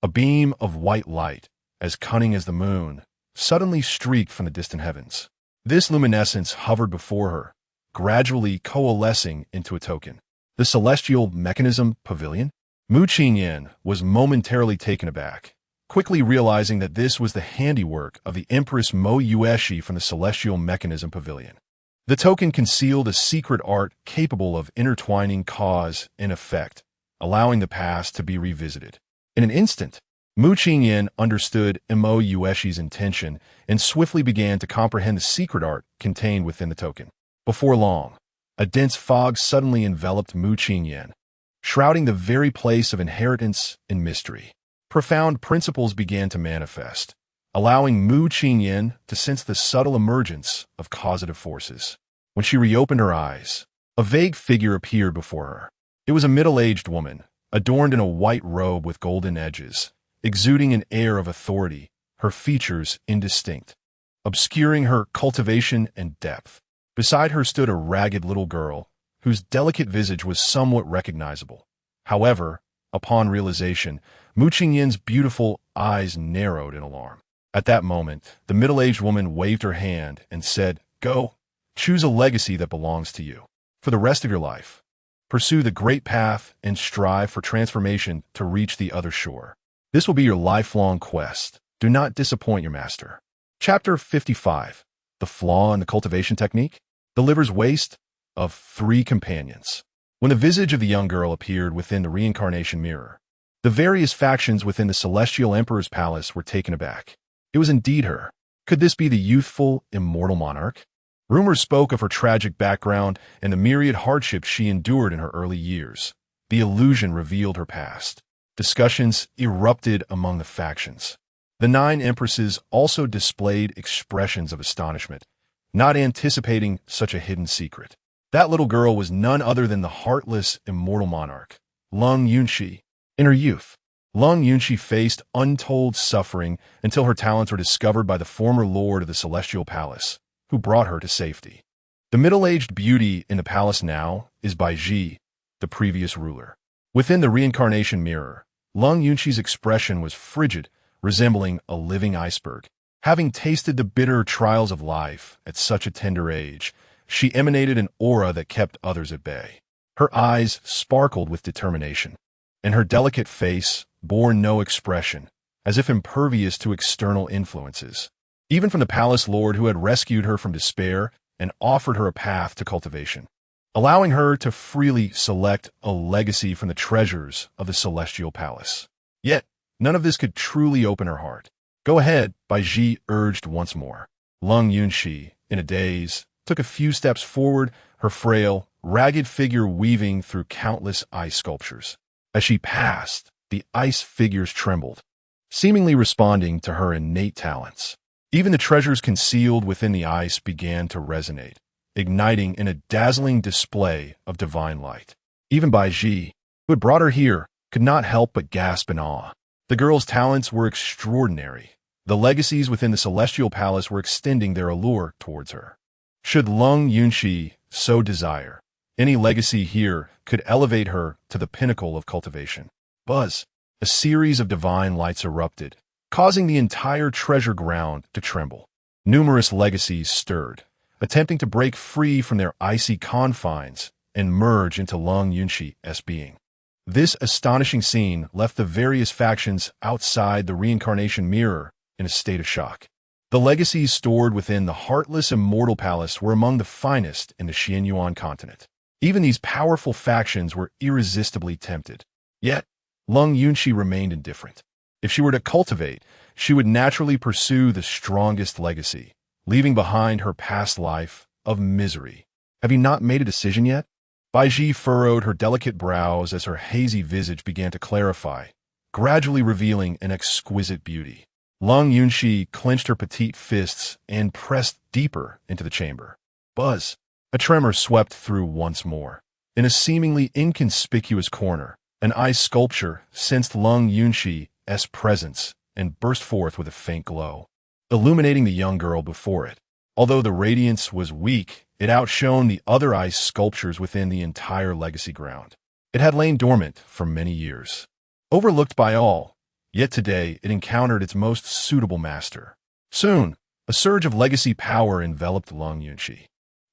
a beam of white light, as cunning as the moon, suddenly streaked from the distant heavens. This luminescence hovered before her, gradually coalescing into a token. The Celestial Mechanism Pavilion? Mu Qingyan was momentarily taken aback, quickly realizing that this was the handiwork of the Empress Mo Yueshi from the Celestial Mechanism Pavilion. The token concealed a secret art capable of intertwining cause and effect, allowing the past to be revisited. In an instant, Mu Qingyan understood Mo Yueshi's intention and swiftly began to comprehend the secret art contained within the token. Before long, a dense fog suddenly enveloped Mu Qingyan, shrouding the very place of inheritance in mystery. Profound principles began to manifest, allowing Mu Qingyan to sense the subtle emergence of causative forces. When she reopened her eyes, a vague figure appeared before her. It was a middle-aged woman, adorned in a white robe with golden edges, exuding an air of authority, her features indistinct, obscuring her cultivation and depth. Beside her stood a ragged little girl, whose delicate visage was somewhat recognizable. However, upon realization, Mu Qingyan's beautiful eyes narrowed in alarm. At that moment, the middle-aged woman waved her hand and said, "Go, choose a legacy that belongs to you. For the rest of your life, pursue the great path and strive for transformation to reach the other shore. This will be your lifelong quest. Do not disappoint your master." Chapter 55. The Flaw in the Cultivation Technique delivers waste of 3 companions. When the visage of the young girl appeared within the reincarnation mirror, the various factions within the Celestial Emperor's palace were taken aback. It was indeed her. Could this be the youthful, immortal monarch? Rumors spoke of her tragic background and the myriad hardships she endured in her early years. The illusion revealed her past. Discussions erupted among the factions. The 9 empresses also displayed expressions of astonishment, not anticipating such a hidden secret. That little girl was none other than the heartless, immortal monarch, Lung Yunxi. In her youth, Lu Yuan faced untold suffering until her talents were discovered by the former lord of the Celestial Palace, who brought her to safety. The middle-aged beauty in the palace now is Baiji, the previous ruler. Within the reincarnation mirror, Lu Yuan's expression was frigid, resembling a living iceberg. Having tasted the bitter trials of life at such a tender age, she emanated an aura that kept others at bay. Her eyes sparkled with determination, and her delicate face bore no expression, as if impervious to external influences. Even from the palace lord who had rescued her from despair and offered her a path to cultivation, allowing her to freely select a legacy from the treasures of the Celestial Palace. Yet, none of this could truly open her heart. "Go ahead," Baiji urged once more. Lu Yuan, in a daze, took a few steps forward, her frail, ragged figure weaving through countless ice sculptures. As she passed, the ice figures trembled, seemingly responding to her innate talents. Even the treasures concealed within the ice began to resonate, igniting in a dazzling display of divine light. Even Baiji, who had brought her here, could not help but gasp in awe. The girl's talents were extraordinary. The legacies within the Celestial Palace were extending their allure towards her. Should Lu Yuan so desire, any legacy here could elevate her to the pinnacle of cultivation. Buzz! A series of divine lights erupted, causing the entire treasure ground to tremble. Numerous legacies stirred, attempting to break free from their icy confines and merge into Lu Yuan's being. This astonishing scene left the various factions outside the reincarnation mirror in a state of shock. The legacies stored within the heartless immortal palace were among the finest in the Qingyan continent. Even these powerful factions were irresistibly tempted. Yet, Lu Yuan remained indifferent. If she were to cultivate, she would naturally pursue the strongest legacy, leaving behind her past life of misery. "Have you not made a decision yet?" Baiji furrowed her delicate brows as her hazy visage began to clarify, gradually revealing an exquisite beauty. Lu Yuan clenched her petite fists and pressed deeper into the chamber. Buzz! A tremor swept through once more. In a seemingly inconspicuous corner, an ice sculpture sensed Lu Yuan's presence and burst forth with a faint glow, illuminating the young girl before it. Although the radiance was weak, it outshone the other ice sculptures within the entire legacy ground. It had lain dormant for many years, overlooked by all, yet today it encountered its most suitable master. Soon, a surge of legacy power enveloped Lu Yuan,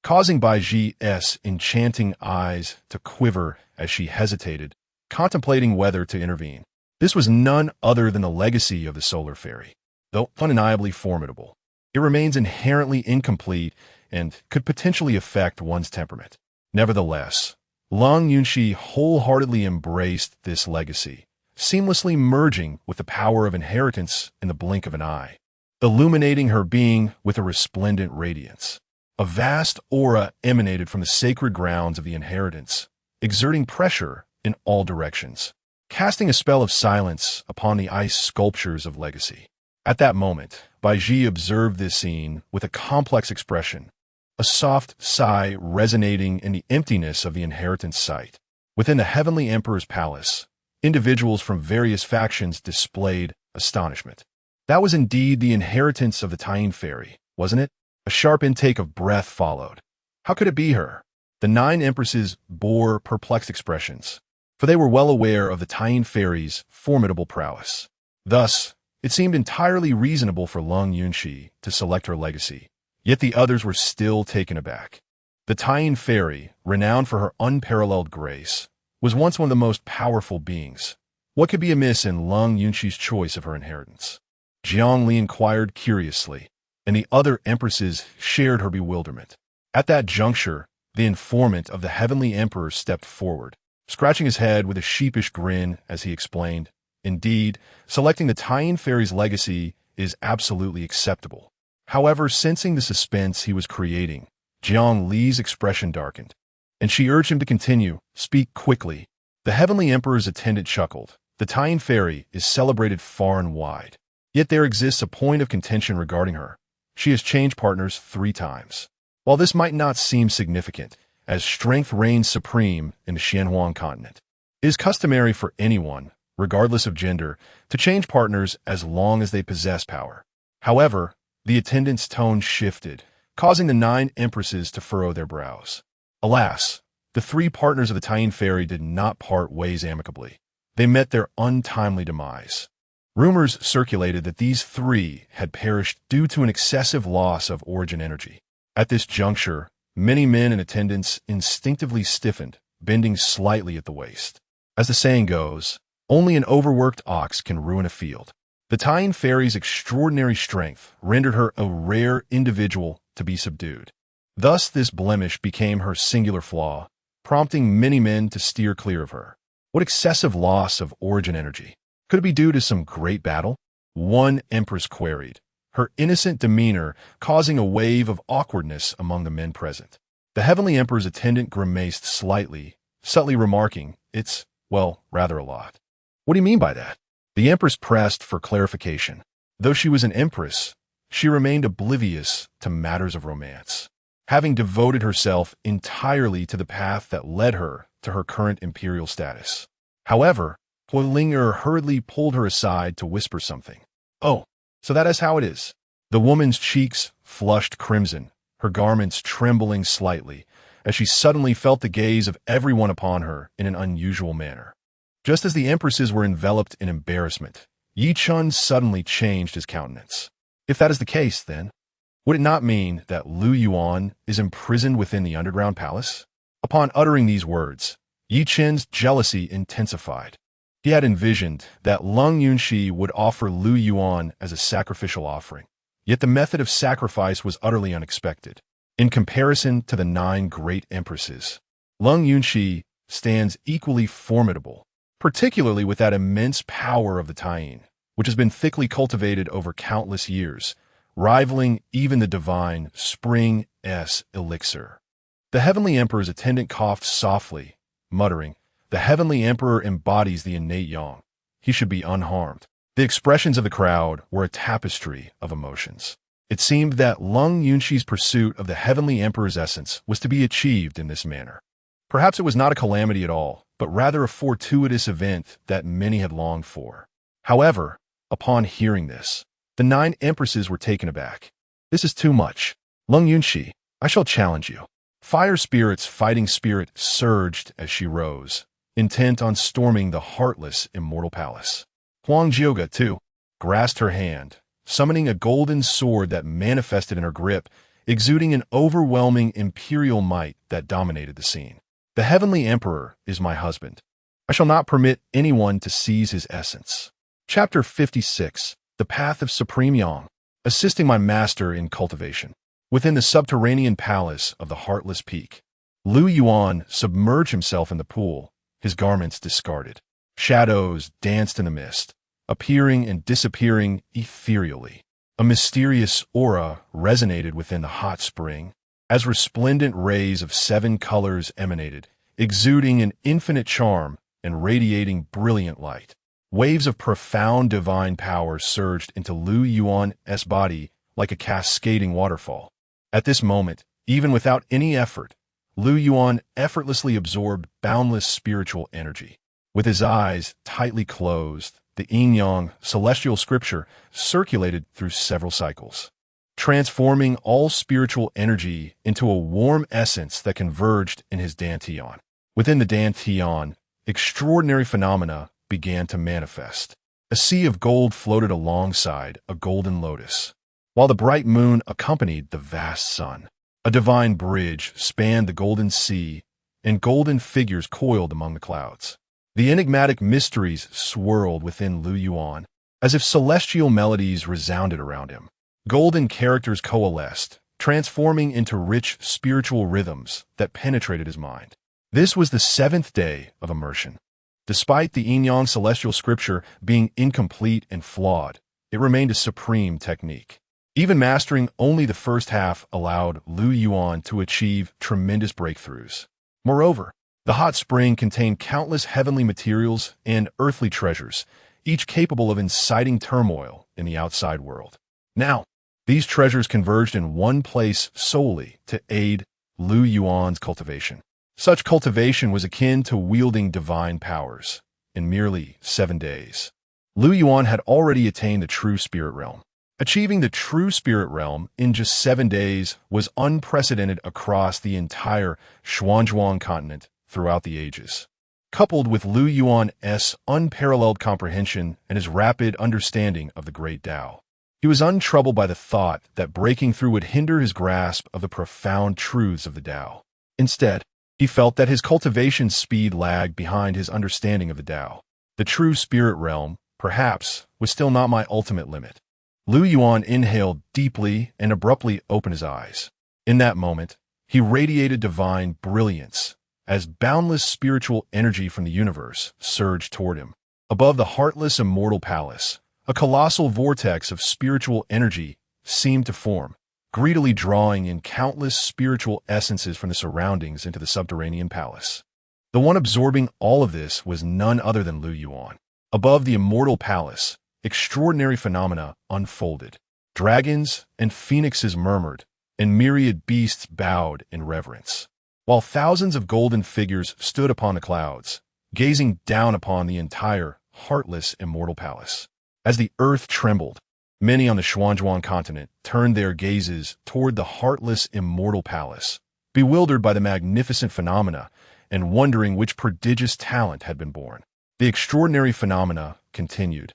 causing Baiji's enchanting eyes to quiver as she hesitated, contemplating whether to intervene. This was none other than the legacy of the Solar Fairy. Though undeniably formidable, it remains inherently incomplete and could potentially affect one's temperament. Nevertheless, Lu Yuan wholeheartedly embraced this legacy, seamlessly merging with the power of inheritance in the blink of an eye, illuminating her being with a resplendent radiance. A vast aura emanated from the sacred grounds of the inheritance, exerting pressure in all directions, casting a spell of silence upon the ice sculptures of legacy. At that moment, Baiji observed this scene with a complex expression, a soft sigh resonating in the emptiness of the inheritance site. Within the Heavenly Emperor's palace, individuals from various factions displayed astonishment. That was indeed the inheritance of the Qingyan fairy, wasn't it? A sharp intake of breath followed. How could it be her? The 9 empresses bore perplexed expressions, for they were well aware of the Qingyan fairy's formidable prowess. Thus, it seemed entirely reasonable for Lu Yuan to select her legacy, yet the others were still taken aback. The Qingyan fairy, renowned for her unparalleled grace, was once one of the most powerful beings. What could be amiss in Lu Yuan's choice of her inheritance? Jiang Li inquired curiously, and the other empresses shared her bewilderment. At that juncture, the informant of the Heavenly Emperor stepped forward, scratching his head with a sheepish grin as he explained, "Indeed, selecting the Qingyan fairy's legacy is absolutely acceptable." However, sensing the suspense he was creating, Jiang Li's expression darkened, and she urged him to continue, "Speak quickly." The Heavenly Emperor's attendant chuckled. "The Qingyan fairy is celebrated far and wide, yet there exists a point of contention regarding her. She has changed partners 3 times. While this might not seem significant, as strength reigns supreme in the Shenchao continent, it is customary for anyone, regardless of gender, to change partners as long as they possess power. However, the attendant's tone shifted, causing the 9 empresses to furrow their brows. Alas, the 3 partners of the Qingyan fairy did not part ways amicably. They met their untimely demise. Rumors circulated that these 3 had perished due to an excessive loss of origin energy. At this juncture, many men in attendance instinctively stiffened, bending slightly at the waist. As the saying goes, only an overworked ox can ruin a field. The Qingyan fairy's extraordinary strength rendered her a rare individual to be subdued. Thus, this blemish became her singular flaw, prompting many men to steer clear of her. What excessive loss of origin energy? Could it be due to some great battle? One empress queried, her innocent demeanor causing a wave of awkwardness among the men present. The Heavenly Emperor's attendant grimaced slightly, subtly remarking, "It's, well, rather a lot." "What do you mean by that?" The empress pressed for clarification. Though she was an empress, she remained oblivious to matters of romance, having devoted herself entirely to the path that led her to her current imperial status. However, Huolinger hurriedly pulled her aside to whisper something. "Oh, so that is how it is." The woman's cheeks flushed crimson, her garments trembling slightly, as she suddenly felt the gaze of everyone upon her in an unusual manner. Just as the empresses were enveloped in embarrassment, Yi Chun suddenly changed his countenance. If that is the case, then, would it not mean that Lu Yuan is imprisoned within the underground palace? Upon uttering these words, Yi Chun's jealousy intensified. He had envisioned that Lu Yuan would offer Lu Yuan as a sacrificial offering. Yet the method of sacrifice was utterly unexpected. In comparison to the 9 great empresses, Lu Yuan stands equally formidable, particularly with that immense power of the Qingyan, which has been thickly cultivated over countless years, rivaling even the divine spring-s elixir. The Heavenly Emperor's attendant coughed softly, muttering, "The Heavenly Emperor embodies the innate Yang. He should be unharmed." The expressions of the crowd were a tapestry of emotions. It seemed that Lu Yuan's pursuit of the Heavenly Emperor's essence was to be achieved in this manner. Perhaps it was not a calamity at all, but rather a fortuitous event that many had longed for. However, upon hearing this, the 9 empresses were taken aback. "This is too much. Lu Yuan, I shall challenge you." Fire Spirit's fighting spirit surged as she rose, intent on storming the heartless immortal palace. Huang Jioga, too, grasped her hand, summoning a golden sword that manifested in her grip, exuding an overwhelming imperial might that dominated the scene. "The Heavenly Emperor is my husband. I shall not permit anyone to seize his essence." Chapter 56, The Path of Supreme Yang, assisting my master in cultivation. Within the subterranean palace of the Heartless Peak, Lu Yuan submerged himself in the pool, his garments discarded. Shadows danced in the mist, appearing and disappearing ethereally. A mysterious aura resonated within the hot spring, as resplendent rays of 7 colors emanated, exuding an infinite charm and radiating brilliant light. Waves of profound divine power surged into Lu Yuan's body like a cascading waterfall. At this moment, even without any effort, Lu Yuan effortlessly absorbed boundless spiritual energy. With his eyes tightly closed, the yin-yang celestial scripture circulated through several cycles, transforming all spiritual energy into a warm essence that converged in his dantian. Within the dantian, extraordinary phenomena began to manifest. A sea of gold floated alongside a golden lotus, while the bright moon accompanied the vast sun. A divine bridge spanned the golden sea, and golden figures coiled among the clouds. The enigmatic mysteries swirled within Lu Yuan, as if celestial melodies resounded around him. Golden characters coalesced, transforming into rich spiritual rhythms that penetrated his mind. This was the 7th day of immersion. Despite the yin-yang celestial scripture being incomplete and flawed, it remained a supreme technique. Even mastering only the first half allowed Lu Yuan to achieve tremendous breakthroughs. Moreover, the hot spring contained countless heavenly materials and earthly treasures, each capable of inciting turmoil in the outside world. Now, these treasures converged in one place solely to aid Lu Yuan's cultivation. Such cultivation was akin to wielding divine powers, in merely 7 days. Lu Yuan had already attained the true spirit realm. Achieving the true spirit realm in just 7 days was unprecedented across the entire Xuanzhuang continent throughout the ages. Coupled with Lu Yuan's unparalleled comprehension and his rapid understanding of the Great Tao, he was untroubled by the thought that breaking through would hinder his grasp of the profound truths of the Tao. Instead, he felt that his cultivation speed lagged behind his understanding of the Tao. The true spirit realm, perhaps, was still not my ultimate limit. Lu Yuan inhaled deeply and abruptly opened his eyes. In that moment, he radiated divine brilliance, as boundless spiritual energy from the universe surged toward him. Above the heartless immortal palace, a colossal vortex of spiritual energy seemed to form, greedily drawing in countless spiritual essences from the surroundings into the subterranean palace. The one absorbing all of this was none other than Lu Yuan. Above the immortal palace, extraordinary phenomena unfolded. Dragons and phoenixes murmured, and myriad beasts bowed in reverence, while thousands of golden figures stood upon the clouds, gazing down upon the entire, heartless immortal palace. As the earth trembled, many on the Xuanzhuang continent turned their gazes toward the heartless immortal palace, bewildered by the magnificent phenomena and wondering which prodigious talent had been born. The extraordinary phenomena continued,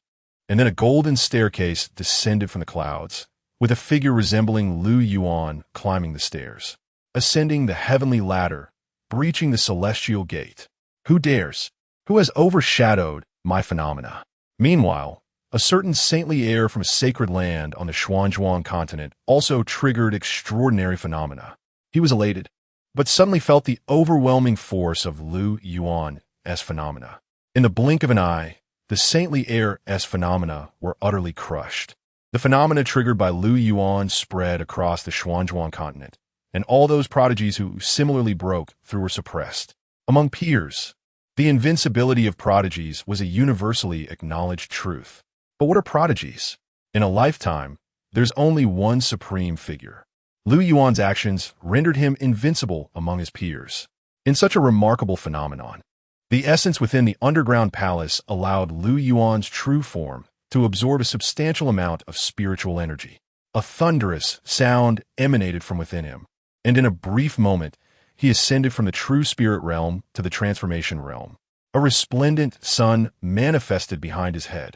and then a golden staircase descended from the clouds, with a figure resembling Lu Yuan climbing the stairs, ascending the heavenly ladder, breaching the celestial gate. Who dares? Who has overshadowed my phenomena? Meanwhile, a certain saintly air from a sacred land on the Xuanzhuang continent also triggered extraordinary phenomena. He was elated, but suddenly felt the overwhelming force of Lu Yuan's phenomena. In the blink of an eye, the saintly air's phenomena were utterly crushed. The phenomena triggered by Lu Yuan spread across the Xuanzhuang continent, and all those prodigies who similarly broke through were suppressed. Among peers, the invincibility of prodigies was a universally acknowledged truth. But what are prodigies? In a lifetime, there's only one supreme figure. Lu Yuan's actions rendered him invincible among his peers. In such a remarkable phenomenon, the essence within the underground palace allowed Lu Yuan's true form to absorb a substantial amount of spiritual energy. A thunderous sound emanated from within him, and in a brief moment, he ascended from the true spirit realm to the transformation realm. A resplendent sun manifested behind his head,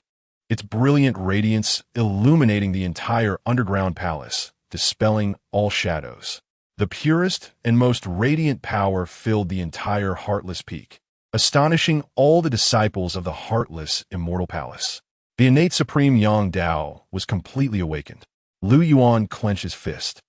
its brilliant radiance illuminating the entire underground palace, dispelling all shadows. The purest and most radiant power filled the entire heartless peak, astonishing all the disciples of the heartless immortal palace. The innate supreme Yang Dao was completely awakened. Lu Yuan clenched his fist,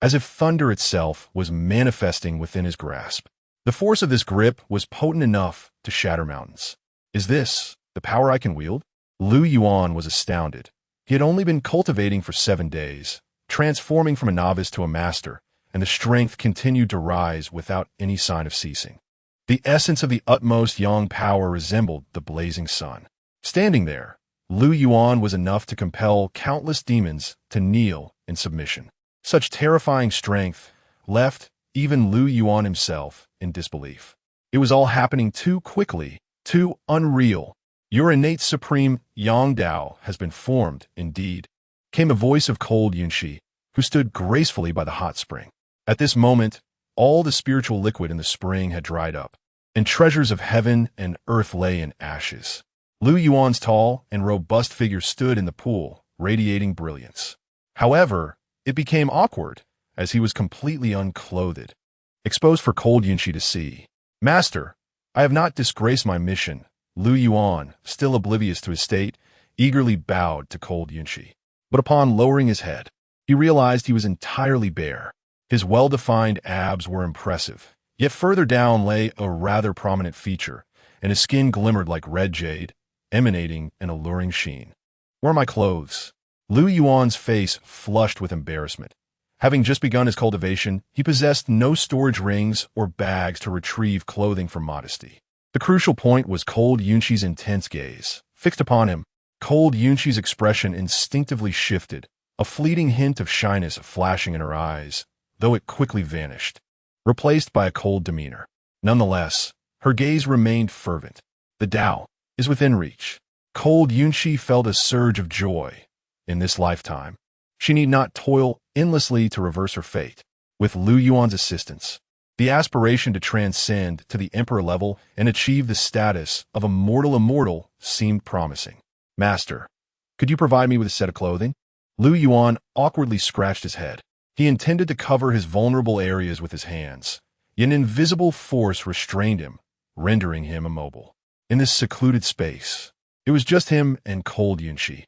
as if thunder itself was manifesting within his grasp. The force of this grip was potent enough to shatter mountains. Is this the power I can wield? Lu Yuan was astounded. He had only been cultivating for 7 days, transforming from a novice to a master, and the strength continued to rise without any sign of ceasing. The essence of the utmost yang power resembled the blazing sun. Standing there, Lu Yuan was enough to compel countless demons to kneel in submission. Such terrifying strength left even Lu Yuan himself in disbelief. It was all happening too quickly, too unreal. Your innate supreme Yang Dao has been formed, indeed, came a voice of cold Yunxi, who stood gracefully by the hot spring. At this moment, all the spiritual liquid in the spring had dried up, and treasures of heaven and earth lay in ashes. Lu Yuan's tall and robust figure stood in the pool, radiating brilliance. However, it became awkward, as he was completely unclothed, exposed for cold Yunxi to see. Master, I have not disgraced my mission. Lu Yuan, still oblivious to his state, eagerly bowed to cold Yunxi. But upon lowering his head, he realized he was entirely bare. His well-defined abs were impressive, yet further down lay a rather prominent feature, and his skin glimmered like red jade, emanating an alluring sheen. Where are my clothes? Lu Yuan's face flushed with embarrassment. Having just begun his cultivation, he possessed no storage rings or bags to retrieve clothing from modesty. The crucial point was cold Yunxi's intense gaze. Fixed upon him, cold Yunxi's expression instinctively shifted, a fleeting hint of shyness flashing in her eyes, though it quickly vanished, replaced by a cold demeanor. Nonetheless, her gaze remained fervent. The Tao is within reach. Cold Yunshi felt a surge of joy. In this lifetime, she need not toil endlessly to reverse her fate. With Lu Yuan's assistance, the aspiration to transcend to the emperor level and achieve the status of a mortal immortal seemed promising. Master, could you provide me with a set of clothing? Lu Yuan awkwardly scratched his head. He intended to cover his vulnerable areas with his hands, yet an invisible force restrained him, rendering him immobile. In this secluded space, it was just him and Cold Yunshi.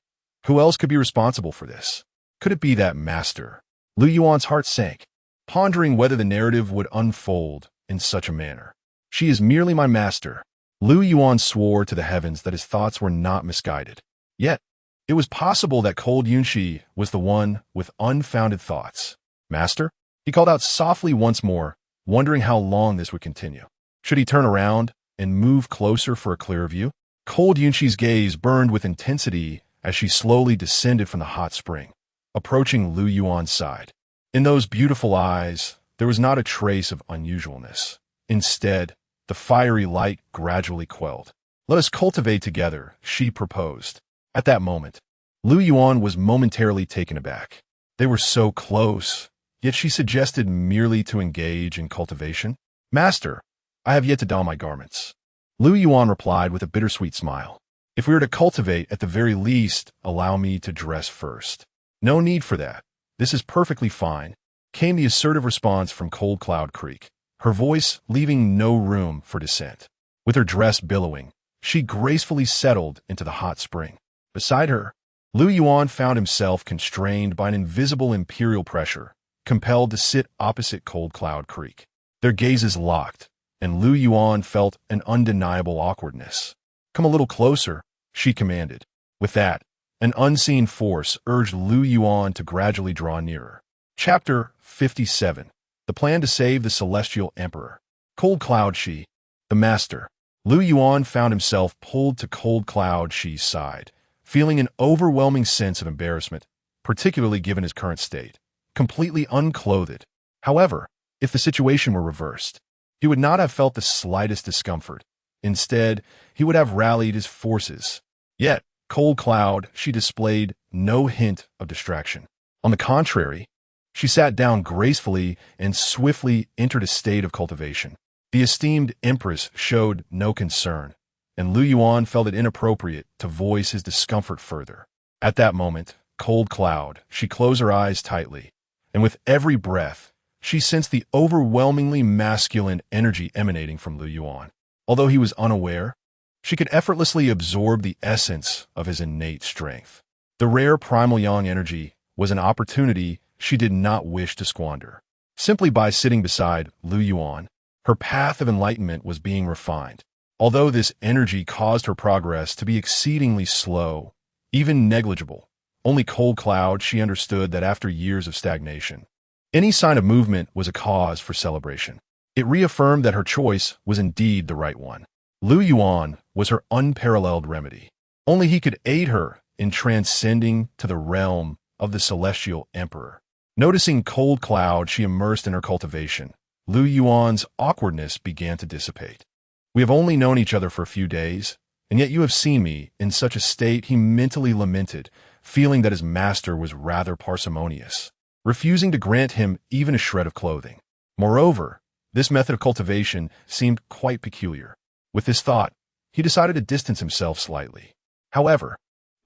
Who else could be responsible for this? Could it be that master? Lu Yuan's heart sank, pondering whether the narrative would unfold in such a manner. She is merely my master. Lu Yuan swore to the heavens that his thoughts were not misguided. Yet, it was possible that Cold Yunshi was the one with unfounded thoughts. Master? He called out softly once more, wondering how long this would continue. Should he turn around and move closer for a clearer view? Cold Yunshi's gaze burned with intensity as she slowly descended from the hot spring, approaching Lu Yuan's side. In those beautiful eyes, there was not a trace of unusualness. Instead, the fiery light gradually quelled. Let us cultivate together, she proposed. At that moment, Lu Yuan was momentarily taken aback. They were so close, yet she suggested merely to engage in cultivation. Master, I have yet to don my garments. Lu Yuan replied with a bittersweet smile. If we are to cultivate, at the very least, allow me to dress first. No need for that. This is perfectly fine, came the assertive response from Cold Cloud Creek, her voice leaving no room for dissent. With her dress billowing, she gracefully settled into the hot spring. Beside her, Lu Yuan found himself constrained by an invisible imperial pressure, compelled to sit opposite Cold Cloud Creek. Their gazes locked, and Lu Yuan felt an undeniable awkwardness. Come a little closer, she commanded. With that, an unseen force urged Lu Yuan to gradually draw nearer. Chapter 57. The Plan to Save the Celestial Emperor. Cold Cloud Shi, the Master. Lu Yuan found himself pulled to Cold Cloud Shi's side, feeling an overwhelming sense of embarrassment, particularly given his current state, completely unclothed. However, if the situation were reversed, he would not have felt the slightest discomfort. Instead, he would have rallied his forces. Yet, Cold Cloud, she displayed no hint of distraction. On the contrary, she sat down gracefully and swiftly entered a state of cultivation. The esteemed Empress showed no concern, and Lu Yuan felt it inappropriate to voice his discomfort further. At that moment, Cold Cloud, she closed her eyes tightly, and with every breath, she sensed the overwhelmingly masculine energy emanating from Lu Yuan. Although he was unaware, she could effortlessly absorb the essence of his innate strength. The rare primal yang energy was an opportunity she did not wish to squander. Simply by sitting beside Lu Yuan, her path of enlightenment was being refined. Although this energy caused her progress to be exceedingly slow, even negligible, only Cold Cloud she understood that after years of stagnation, any sign of movement was a cause for celebration. It reaffirmed that her choice was indeed the right one. Lu Yuan was her unparalleled remedy. Only he could aid her in transcending to the realm of the Celestial Emperor. Noticing Cold Cloud she immersed in her cultivation, Lu Yuan's awkwardness began to dissipate. We have only known each other for a few days, and yet you have seen me in such a state, he mentally lamented, feeling that his master was rather parsimonious, refusing to grant him even a shred of clothing. Moreover, this method of cultivation seemed quite peculiar. With this thought, he decided to distance himself slightly. However,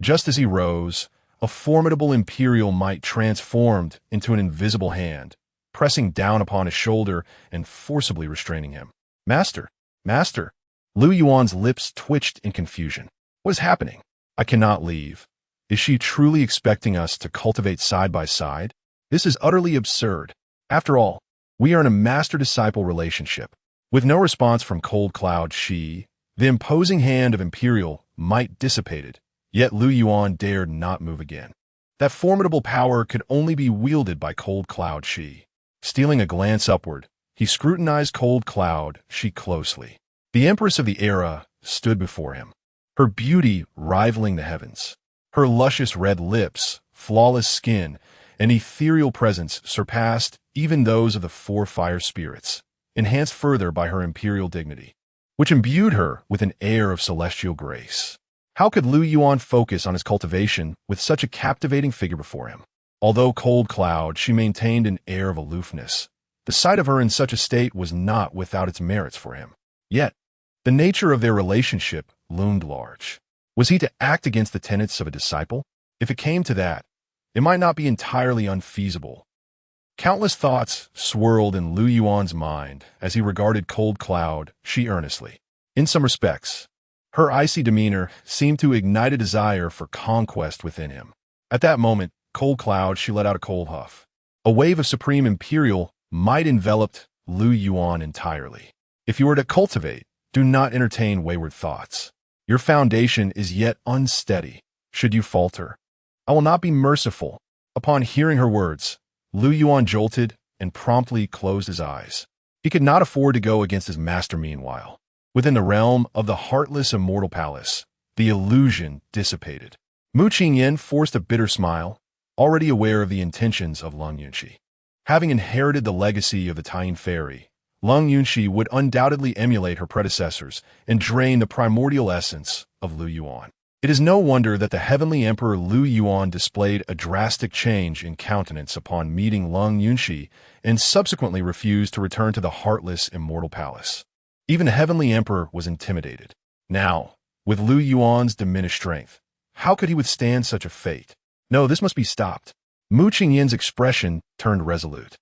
just as he rose, a formidable imperial might transformed into an invisible hand, pressing down upon his shoulder and forcibly restraining him. Master! Master! Lu Yuan's lips twitched in confusion. What is happening? I cannot leave. Is she truly expecting us to cultivate side by side? This is utterly absurd. After all, we are in a master-disciple relationship. With no response from Cold Cloud Shi, the imposing hand of Imperial might dissipated, yet Lu Yuan dared not move again. That formidable power could only be wielded by Cold Cloud Shi. Stealing a glance upward, he scrutinized Cold Cloud Shi closely. The Empress of the era stood before him, her beauty rivaling the heavens. Her luscious red lips, flawless skin, and ethereal presence surpassed even those of the four fire spirits, enhanced further by her imperial dignity. which imbued her with an air of celestial grace. How could Lu Yuan focus on his cultivation with such a captivating figure before him? Although cold cloud, she maintained an air of aloofness. The sight of her in such a state was not without its merits for him. Yet, the nature of their relationship loomed large. Was he to act against the tenets of a disciple? If it came to that, it might not be entirely unfeasible. Countless thoughts swirled in Lu Yuan's mind as he regarded Cold Cloud she earnestly. In some respects, her icy demeanor seemed to ignite a desire for conquest within him. At that moment, Cold Cloud, she let out a cold huff. A wave of supreme imperial might enveloped Lu Yuan entirely. If you were to cultivate, do not entertain wayward thoughts. Your foundation is yet unsteady. Should you falter, I will not be merciful. Upon hearing her words, Lu Yuan jolted and promptly closed his eyes. He could not afford to go against his master meanwhile. Within the realm of the heartless immortal palace, the illusion dissipated. Mu Qingyan forced a bitter smile, already aware of the intentions of Long Yunxi. Having inherited the legacy of the Taiyin fairy, Long Yunxi would undoubtedly emulate her predecessors and drain the primordial essence of Lu Yuan. It is no wonder that the heavenly emperor Lu Yuan displayed a drastic change in countenance upon meeting Long Yunxi and subsequently refused to return to the heartless immortal palace. Even the heavenly emperor was intimidated. Now, with Lu Yuan's diminished strength, how could he withstand such a fate? No, this must be stopped. Mu Qingyan's expression turned resolute.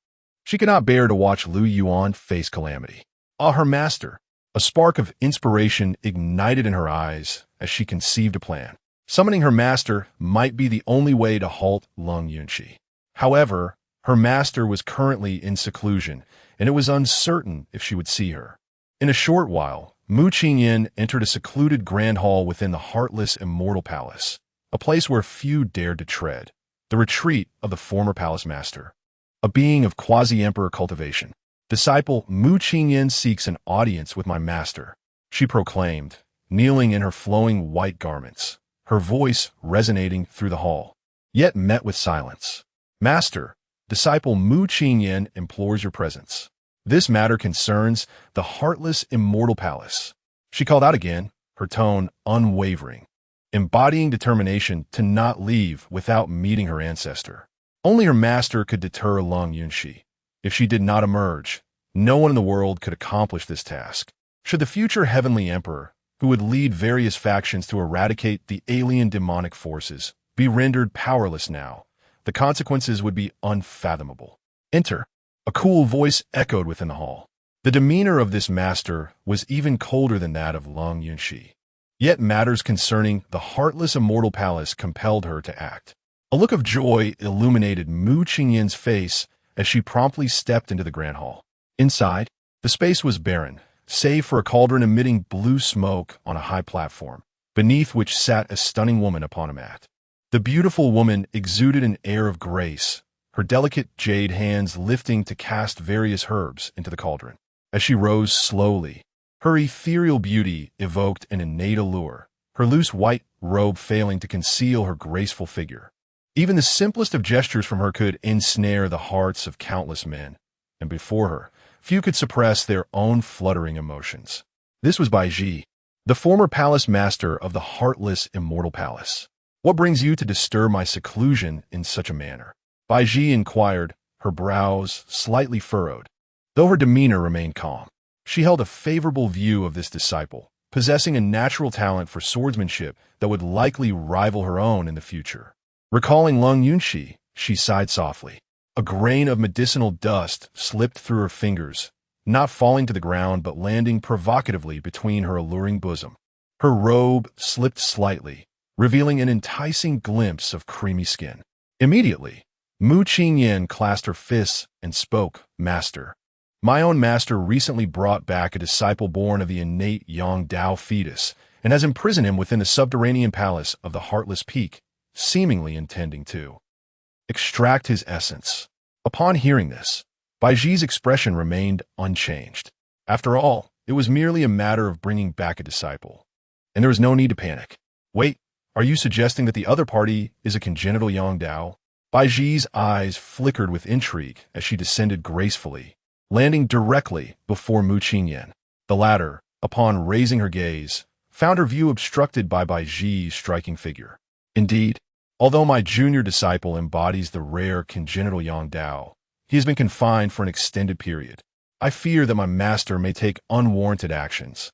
She could not bear to watch Lu Yuan face calamity. Ah, her master! A spark of inspiration ignited in her eyes as she conceived a plan. Summoning her master might be the only way to halt Long Yunxi. However, her master was currently in seclusion, and it was uncertain if she would see her. In a short while, Mu Qingyan entered a secluded grand hall within the heartless immortal palace, a place where few dared to tread, the retreat of the former palace master, a being of quasi-emperor cultivation. Disciple Mu Qingyan seeks an audience with my master, she proclaimed, kneeling in her flowing white garments, her voice resonating through the hall, yet met with silence. Master, disciple Mu Qingyan implores your presence. This matter concerns the heartless immortal palace. She called out again, her tone unwavering, embodying determination to not leave without meeting her ancestor. Only her master could deter Long Yunxi. If she did not emerge, no one in the world could accomplish this task. Should the future heavenly emperor, who would lead various factions to eradicate the alien demonic forces, be rendered powerless now, the consequences would be unfathomable. Enter. A cool voice echoed within the hall. The demeanor of this master was even colder than that of Long Yunxi. Yet matters concerning the heartless immortal palace compelled her to act. A look of joy illuminated Mu Qingyan's face as she promptly stepped into the grand hall. Inside, the space was barren, save for a cauldron emitting blue smoke on a high platform, beneath which sat a stunning woman upon a mat. The beautiful woman exuded an air of grace, her delicate jade hands lifting to cast various herbs into the cauldron. As she rose slowly, her ethereal beauty evoked an innate allure, her loose white robe failing to conceal her graceful figure. Even the simplest of gestures from her could ensnare the hearts of countless men, and before her, few could suppress their own fluttering emotions. This was Bai Ji, the former palace master of the heartless immortal palace. What brings you to disturb my seclusion in such a manner? Bai Ji inquired, her brows slightly furrowed, though her demeanor remained calm. She held a favorable view of this disciple, possessing a natural talent for swordsmanship that would likely rival her own in the future. Recalling Long Yunxi, she sighed softly. A grain of medicinal dust slipped through her fingers, not falling to the ground but landing provocatively between her alluring bosom. Her robe slipped slightly, revealing an enticing glimpse of creamy skin. Immediately, Mu Qingyan clasped her fists and spoke, Master. My own master recently brought back a disciple born of the innate Yang Dao fetus and has imprisoned him within the subterranean palace of the Heartless Peak, seemingly intending to extract his essence. Upon hearing this, Bai Ji's expression remained unchanged. After all, it was merely a matter of bringing back a disciple, and there was no need to panic. Wait, are you suggesting that the other party is a congenital Yang Dao? Bai Ji's eyes flickered with intrigue as she descended gracefully, landing directly before Mu Qingyan. The latter, upon raising her gaze, found her view obstructed by Bai Zhi's striking figure. Indeed, although my junior disciple embodies the rare congenital Yang Dao, he has been confined for an extended period. I fear that my master may take unwarranted actions,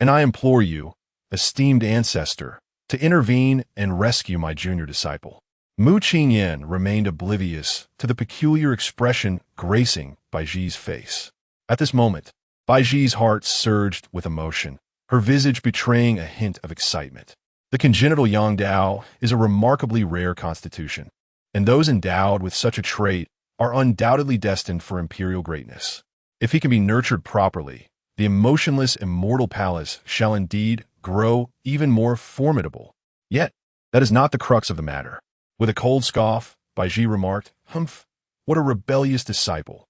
and I implore you, esteemed ancestor, to intervene and rescue my junior disciple. Mu Qingyan remained oblivious to the peculiar expression gracing Bai Zhi's face. At this moment, Bai Zhi's heart surged with emotion, her visage betraying a hint of excitement. The congenital Yang Dao is a remarkably rare constitution, and those endowed with such a trait are undoubtedly destined for imperial greatness. If he can be nurtured properly, the emotionless immortal palace shall indeed grow even more formidable. Yet, that is not the crux of the matter. With a cold scoff, Bai Zhi remarked, "Humph, what a rebellious disciple.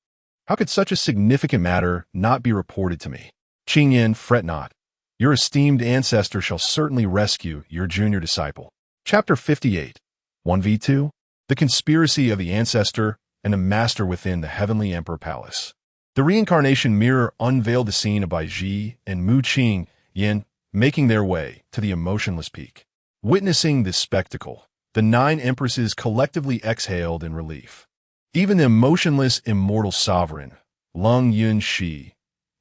How could such a significant matter not be reported to me? Qingyan, fret not. Your esteemed ancestor shall certainly rescue your junior disciple." Chapter 58, 1v2, The Conspiracy of the Ancestor and the Master Within the Heavenly Emperor Palace. The reincarnation mirror unveiled the scene of Bai Zhi and Mu Qingyan making their way to the emotionless peak. Witnessing this spectacle, the 9 empresses collectively exhaled in relief. Even the emotionless immortal sovereign, Lu Yuan,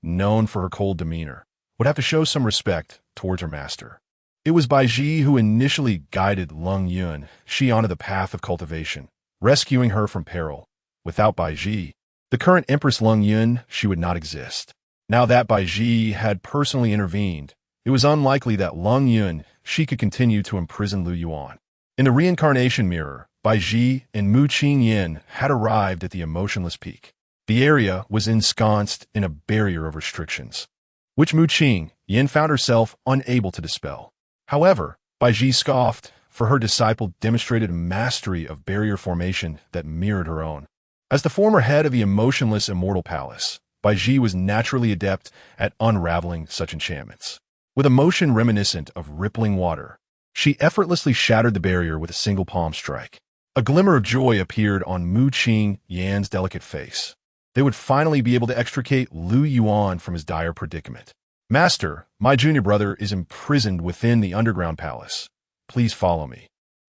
known for her cold demeanor, would have to show some respect towards her master. It was Bai Zhi who initially guided Lu Yuan onto the path of cultivation, rescuing her from peril. Without Bai Zhi, the current Empress Lu Yuan would not exist. Now that Bai Zhi had personally intervened, it was unlikely that Lu Yuan could continue to imprison Lu Yuan. In the reincarnation mirror, Bai Zhi and Mu Qingyan had arrived at the emotionless peak. The area was ensconced in a barrier of restrictions, which Mu Qingyan found herself unable to dispel. However, Bai Zhi scoffed, for her disciple demonstrated a mastery of barrier formation that mirrored her own. As the former head of the emotionless immortal palace, Bai Zhi was naturally adept at unraveling such enchantments. With a motion reminiscent of rippling water, she effortlessly shattered the barrier with a single palm strike. A glimmer of joy appeared on Mu Qingyan's delicate face. They would finally be able to extricate Lu Yuan from his dire predicament. "Master, my junior brother is imprisoned within the underground palace. Please follow me,"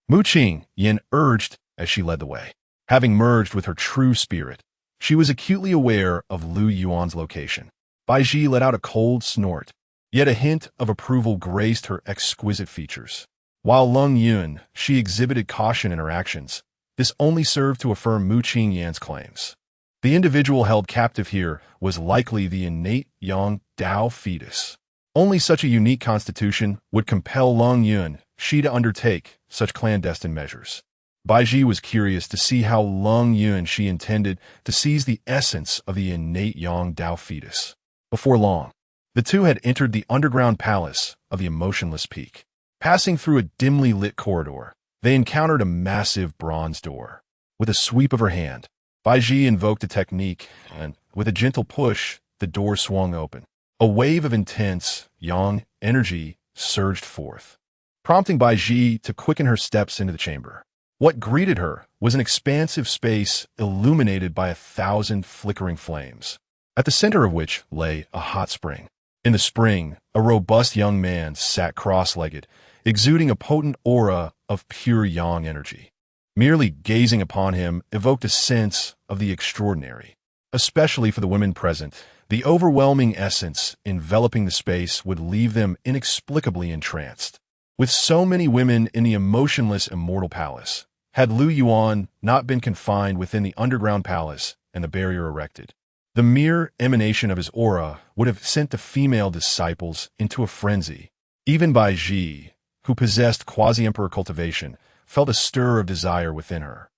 Mu Qingyan urged as she led the way. Having merged with her true spirit, she was acutely aware of Lu Yuan's location. Bai Zhi let out a cold snort, yet a hint of approval graced her exquisite features. While Lu Yuan, exhibited caution in her actions, this only served to affirm Mu Qingyan's claims. The individual held captive here was likely the innate Yang Dao fetus. Only such a unique constitution would compel Lu Yuan to undertake such clandestine measures. Bai Zhi was curious to see how Lu Yuan intended to seize the essence of the innate Yang Dao fetus. Before long, the two had entered the underground palace of the emotionless peak. Passing through a dimly lit corridor, they encountered a massive bronze door. With a sweep of her hand, Bai Zhi invoked a technique, and with a gentle push, the door swung open. A wave of intense, yang energy surged forth, prompting Bai Zhi to quicken her steps into the chamber. What greeted her was an expansive space illuminated by 1,000 flickering flames, at the center of which lay a hot spring. In the spring, a robust young man sat cross-legged, exuding a potent aura of pure yang energy. Merely gazing upon him evoked a sense of the extraordinary. Especially for the women present, the overwhelming essence enveloping the space would leave them inexplicably entranced. With so many women in the emotionless immortal palace, had Lu Yuan not been confined within the underground palace and the barrier erected, the mere emanation of his aura would have sent the female disciples into a frenzy. Even Bai Zhi, who possessed quasi-emperor cultivation, felt a stir of desire within her.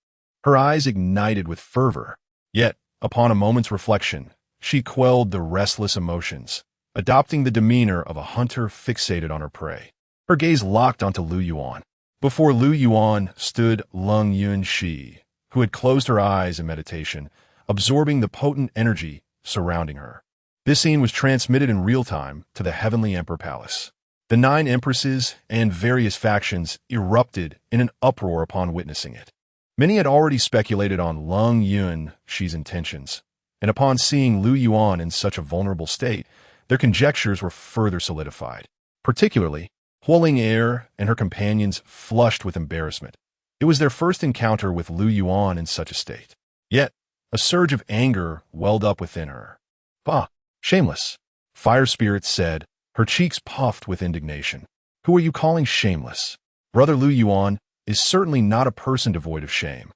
Her eyes ignited with fervor, yet, upon a moment's reflection, she quelled the restless emotions, adopting the demeanor of a hunter fixated on her prey. Her gaze locked onto Lu Yuan. Before Lu Yuan stood Lu Yuan, who had closed her eyes in meditation, absorbing the potent energy surrounding her. This scene was transmitted in real time to the Heavenly Emperor Palace. The 9 empresses and various factions erupted in an uproar upon witnessing it. Many had already speculated on Lu Yuan's intentions, and upon seeing Lu Yuan in such a vulnerable state, their conjectures were further solidified. Particularly, Huoling Air and her companions flushed with embarrassment. It was their first encounter with Lu Yuan in such a state. Yet, a surge of anger welled up within her. "Bah, shameless," Fire Spirit said, her cheeks puffed with indignation. "Who are you calling shameless? Brother Lu Yuan is certainly not a person devoid of shame."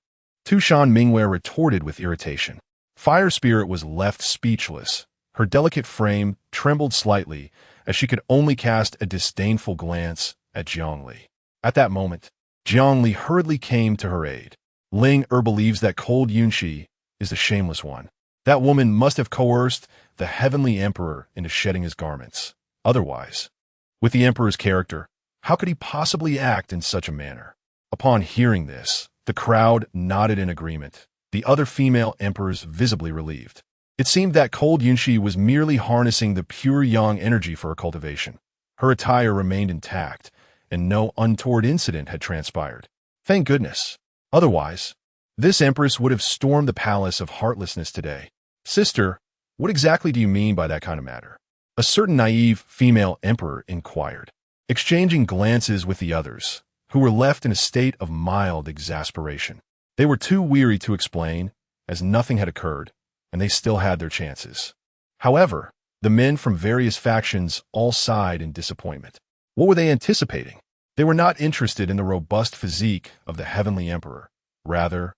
Tushan Mingwei retorted with irritation. Fire Spirit was left speechless. Her delicate frame trembled slightly as she could only cast a disdainful glance at Jiangli. At that moment, Jiangli hurriedly came to her aid. "Ling believes that cold Yunxi is the shameless one. That woman must have coerced the heavenly emperor into shedding his garments. Otherwise, with the emperor's character, how could he possibly act in such a manner?" Upon hearing this, the crowd nodded in agreement, the other female emperors visibly relieved. It seemed that cold Yunxi was merely harnessing the pure yang energy for her cultivation. Her attire remained intact, and no untoward incident had transpired. Thank goodness. Otherwise, this empress would have stormed the palace of heartlessness today. "Sister, what exactly do you mean by that kind of matter?" a certain naive female emperor inquired, exchanging glances with the others, who were left in a state of mild exasperation. They were too weary to explain, as nothing had occurred, and they still had their chances. However, the men from various factions all sighed in disappointment. What were they anticipating? They were not interested in the robust physique of the heavenly emperor. Rather,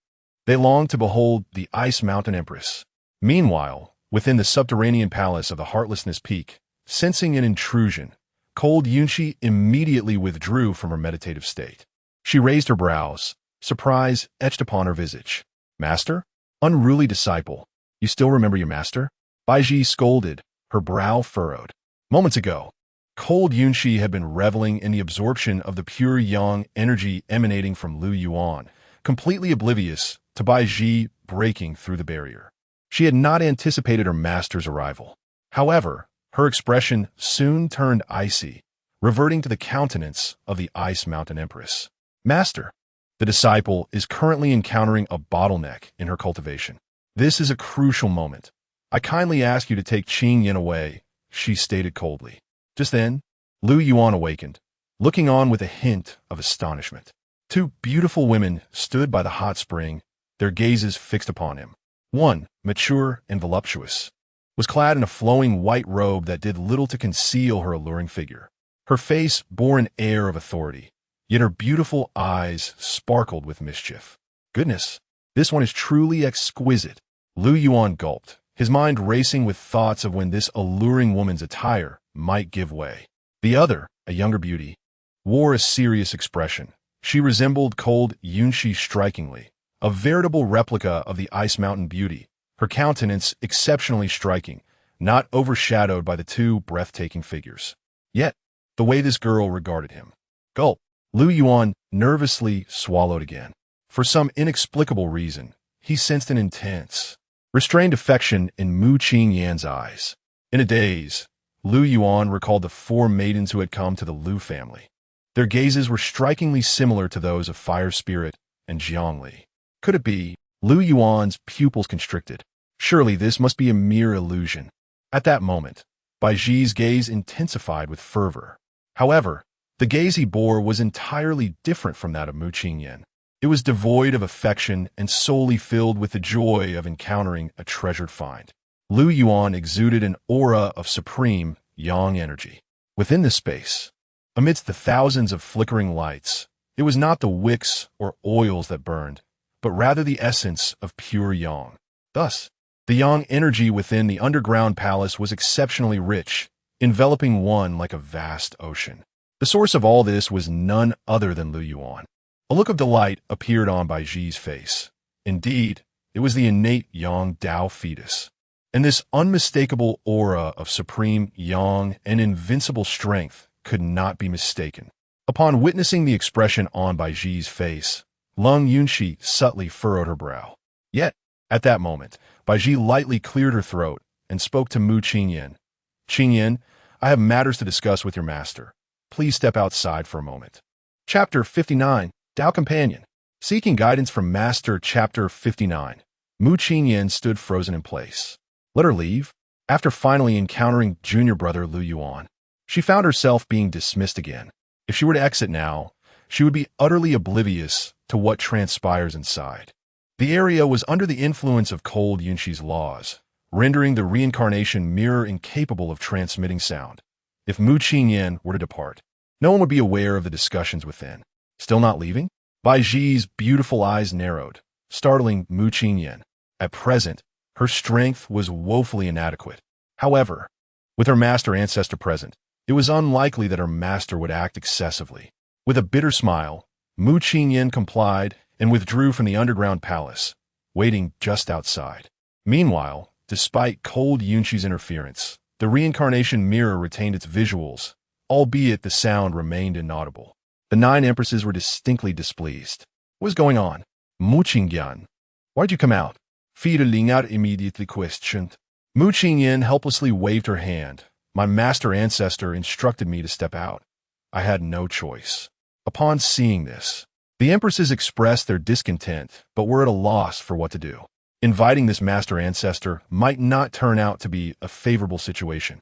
they longed to behold the Ice Mountain Empress. Meanwhile, within the subterranean palace of the Heartlessness Peak, sensing an intrusion, cold Yunxi immediately withdrew from her meditative state. She raised her brows, surprise etched upon her visage. "Master? Unruly disciple, you still remember your master?" Baiji scolded, her brow furrowed. Moments ago, cold Yunxi had been reveling in the absorption of the pure yang energy emanating from Lu Yuan, completely oblivious to Baiji breaking through the barrier. She had not anticipated her master's arrival. However, her expression soon turned icy, reverting to the countenance of the Ice Mountain Empress. "Master, the disciple is currently encountering a bottleneck in her cultivation. This is a crucial moment. I kindly ask you to take Qingyan away," she stated coldly. Just then, Lu Yuan awakened, looking on with a hint of astonishment. Two beautiful women stood by the hot spring, their gazes fixed upon him. One, mature and voluptuous, was clad in a flowing white robe that did little to conceal her alluring figure. Her face bore an air of authority, yet her beautiful eyes sparkled with mischief. "Goodness, this one is truly exquisite." Lu Yuan gulped, his mind racing with thoughts of when this alluring woman's attire might give way. The other, a younger beauty, wore a serious expression. She resembled cold Yunxi strikingly, a veritable replica of the Ice Mountain beauty, her countenance exceptionally striking, not overshadowed by the two breathtaking figures. Yet, the way this girl regarded him. Gulp. Lu Yuan nervously swallowed again. For some inexplicable reason, he sensed an intense, restrained affection in Mu Qingyan's eyes. In a daze, Lu Yuan recalled the four maidens who had come to the Lu family. Their gazes were strikingly similar to those of Fire Spirit and Jiangli. Could it be? Lu Yuan's pupils constricted. Surely this must be a mere illusion. At that moment, Baiji's gaze intensified with fervor. However, the gaze he bore was entirely different from that of Mu Qingyan. It was devoid of affection and solely filled with the joy of encountering a treasured find. Lu Yuan exuded an aura of supreme yang energy. Within this space, amidst the thousands of flickering lights, it was not the wicks or oils that burned, but rather the essence of pure yang. Thus, the yang energy within the underground palace was exceptionally rich, enveloping one like a vast ocean. The source of all this was none other than Lu Yuan. A look of delight appeared on Baiji's face. Indeed, it was the innate Yang Dao fetus. And this unmistakable aura of supreme yang and invincible strength could not be mistaken. Upon witnessing the expression on Baiji's face, Lung Yunxi subtly furrowed her brow. Yet, at that moment, Baiji lightly cleared her throat and spoke to Mu Qingyan. "Qingyan, I have matters to discuss with your master. Please step outside for a moment." Chapter 59, Dao Companion. Seeking guidance from Master. Chapter 59. Mu Qingyan stood frozen in place. "Let her leave?" After finally encountering junior brother Lu Yuan, she found herself being dismissed again. If she were to exit now, she would be utterly oblivious to what transpires inside. The area was under the influence of cold Yunxi's laws, rendering the reincarnation mirror incapable of transmitting sound. If Mu Qingyan were to depart, no one would be aware of the discussions within. Still not leaving? Bai Zhi's beautiful eyes narrowed, startling Mu Qingyan. At present, her strength was woefully inadequate. However, with her master ancestor present, it was unlikely that her master would act excessively. With a bitter smile, Mu Qingyan complied and withdrew from the underground palace, waiting just outside. Meanwhile, despite cold Yunxi's interference, the reincarnation mirror retained its visuals, albeit the sound remained inaudible. The 9 empresses were distinctly displeased. What was going on? Mu Qingyan, why'd you come out? Fetus immediately questioned. Mu Qingyan helplessly waved her hand. My master ancestor instructed me to step out. I had no choice. Upon seeing this, the empresses expressed their discontent, but were at a loss for what to do. Inviting this master ancestor might not turn out to be a favorable situation.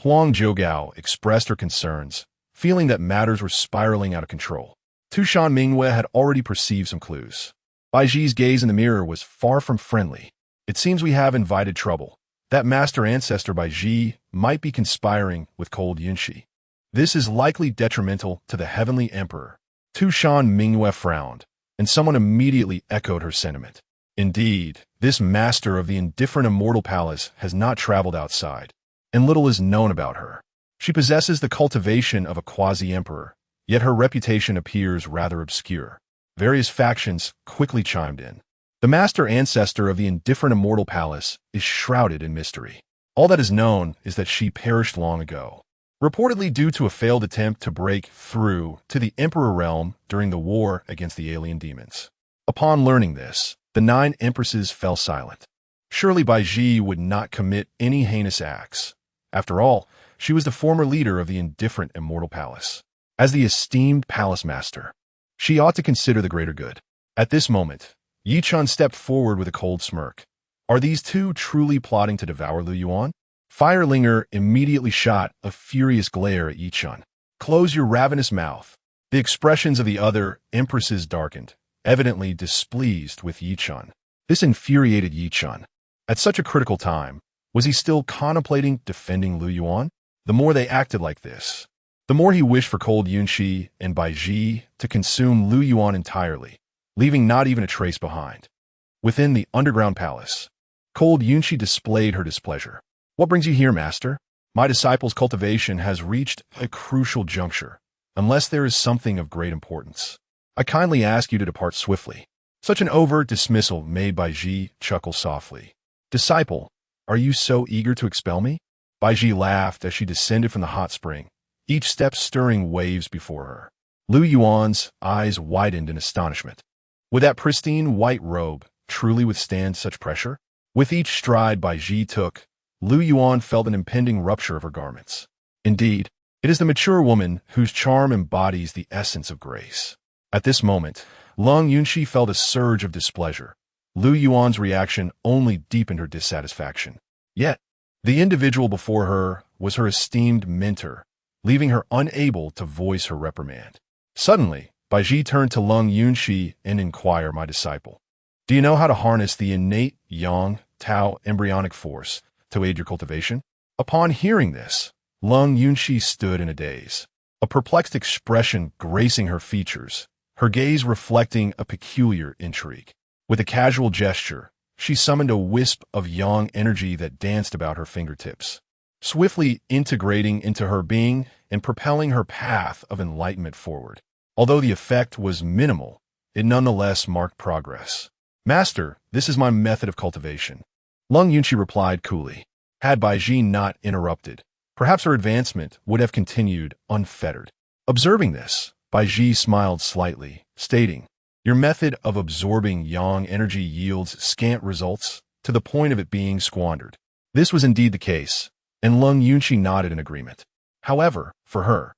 Huang Zhougao expressed her concerns, feeling that matters were spiraling out of control. Tushan Mingyue had already perceived some clues. Bai Zhi's gaze in the mirror was far from friendly. It seems we have invited trouble. That master ancestor Bai Zhi might be conspiring with cold Yunxi. This is likely detrimental to the heavenly emperor. Tushan Mingyue frowned, and someone immediately echoed her sentiment. Indeed, this master of the indifferent immortal palace has not traveled outside, and little is known about her. She possesses the cultivation of a quasi-emperor, yet her reputation appears rather obscure. Various factions quickly chimed in. The master ancestor of the indifferent immortal palace is shrouded in mystery. All that is known is that she perished long ago, reportedly due to a failed attempt to break through to the emperor realm during the war against the alien demons. Upon learning this, the 9 empresses fell silent. Surely Bai Zhi would not commit any heinous acts. After all, she was the former leader of the indifferent immortal palace. As the esteemed palace master, she ought to consider the greater good. At this moment, Yi Chun stepped forward with a cold smirk. Are these two truly plotting to devour Lu Yuan? Firelinger immediately shot a furious glare at Yi Chun. Close your ravenous mouth. The expressions of the other empresses darkened, evidently displeased with Yi Chun. This infuriated Yi Chun. At such a critical time, was he still contemplating defending Lu Yuan? The more they acted like this, the more he wished for cold Yunxi and Bai Zhi to consume Lu Yuan entirely, leaving not even a trace behind. Within the underground palace, cold Yunxi displayed her displeasure. What brings you here, master? My disciple's cultivation has reached a crucial juncture. Unless there is something of great importance, I kindly ask you to depart swiftly. Such an overt dismissal made Bai Zhi chuckle softly. Disciple, are you so eager to expel me? Bai Zhi laughed as she descended from the hot spring, each step stirring waves before her. Lu Yuan's eyes widened in astonishment. Would that pristine white robe truly withstand such pressure? With each stride Bai Zhi took, Lu Yuan felt an impending rupture of her garments. Indeed, it is the mature woman whose charm embodies the essence of grace. At this moment, Lung Yunxi felt a surge of displeasure. Lu Yuan's reaction only deepened her dissatisfaction. Yet, the individual before her was her esteemed mentor, leaving her unable to voice her reprimand. Suddenly, Bai Zhi turned to Lung Yunxi and inquired, my disciple, do you know how to harness the innate Yang Dao embryonic force to aid your cultivation? Upon hearing this, Lung Yunxi stood in a daze, a perplexed expression gracing her features, her gaze reflecting a peculiar intrigue. With a casual gesture, she summoned a wisp of yang energy that danced about her fingertips, swiftly integrating into her being and propelling her path of enlightenment forward. Although the effect was minimal, it nonetheless marked progress. Master, this is my method of cultivation. Lung Yunxi replied coolly. Had Bai Zhi not interrupted, perhaps her advancement would have continued unfettered. Observing this, Bai Zhi smiled slightly, stating, your method of absorbing yang energy yields scant results to the point of it being squandered. This was indeed the case, and Lung Yunxi nodded in agreement. However, for her,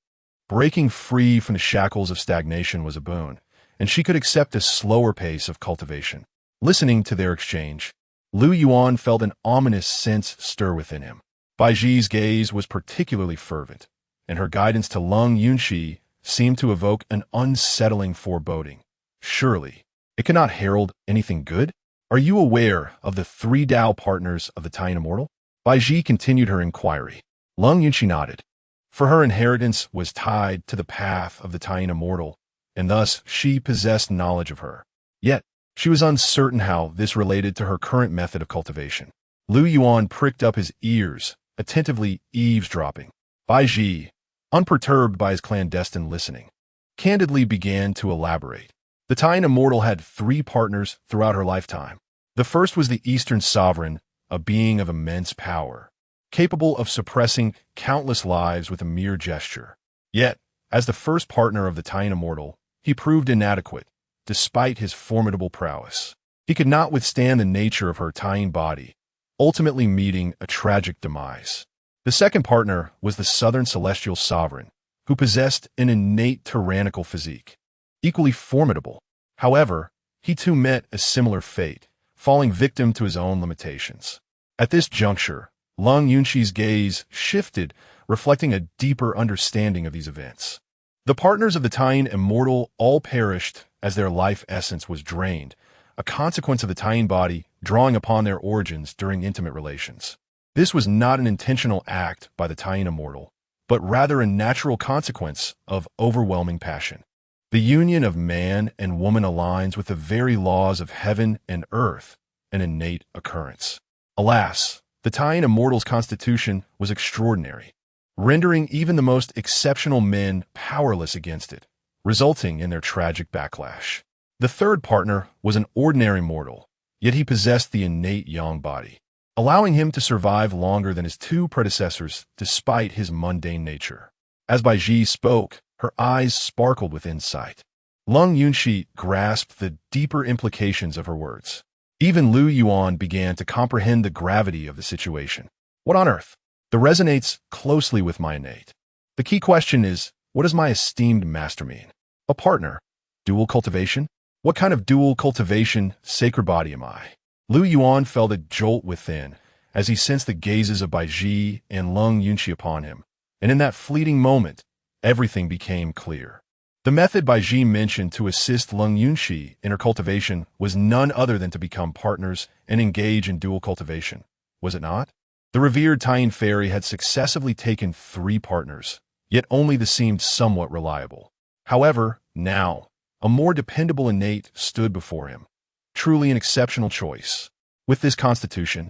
breaking free from the shackles of stagnation was a boon, and she could accept a slower pace of cultivation. Listening to their exchange, Lu Yuan felt an ominous sense stir within him. Bai Ji's gaze was particularly fervent, and her guidance to Lung Yunxi seemed to evoke an unsettling foreboding. Surely, it cannot herald anything good? Are you aware of the 3 Dao partners of the Qingyan Immortal? Bai Ji continued her inquiry. Lung Yunxi nodded. For her inheritance was tied to the path of the Qingyan Immortal, and thus she possessed knowledge of her. Yet, she was uncertain how this related to her current method of cultivation. Lu Yuan pricked up his ears, attentively eavesdropping. Bai Ji, unperturbed by his clandestine listening, candidly began to elaborate. The Qingyan Immortal had 3 partners throughout her lifetime. The first was the Eastern Sovereign, a being of immense power, capable of suppressing countless lives with a mere gesture. Yet, as the first partner of the Qingyan Immortal, he proved inadequate, despite his formidable prowess. He could not withstand the nature of her Qingyan body, ultimately meeting a tragic demise. The second partner was the Southern Celestial Sovereign, who possessed an innate tyrannical physique. Equally formidable. However, he too met a similar fate, falling victim to his own limitations. At this juncture, Lung Yunxi's gaze shifted, reflecting a deeper understanding of these events. The partners of the Qingyan Immortal all perished as their life essence was drained, a consequence of the Qingyan body drawing upon their origins during intimate relations. This was not an intentional act by the Qingyan Immortal, but rather a natural consequence of overwhelming passion. The union of man and woman aligns with the very laws of heaven and earth, an innate occurrence. Alas, the Qingyan Immortal's constitution was extraordinary, rendering even the most exceptional men powerless against it, resulting in their tragic backlash. The third partner was an ordinary mortal, yet he possessed the innate yang body, allowing him to survive longer than his 2 predecessors despite his mundane nature. As Bai Ji spoke, her eyes sparkled with insight. Lung Yunxi grasped the deeper implications of her words. Even Lu Yuan began to comprehend the gravity of the situation. What on earth? That resonates closely with my innate. The key question is, what does my esteemed master mean? A partner? Dual cultivation? What kind of dual cultivation, sacred body am I? Lu Yuan felt a jolt within as he sensed the gazes of Bai Ji and Lung Yunxi upon him, and in that fleeting moment, everything became clear. The method Bai Ji mentioned to assist Lung Yunxi in her cultivation was none other than to become partners and engage in dual cultivation, was it not? The revered Qingyan fairy had successively taken 3 partners, yet only the seemed somewhat reliable. However, now, a more dependable innate stood before him. Truly an exceptional choice. With this constitution,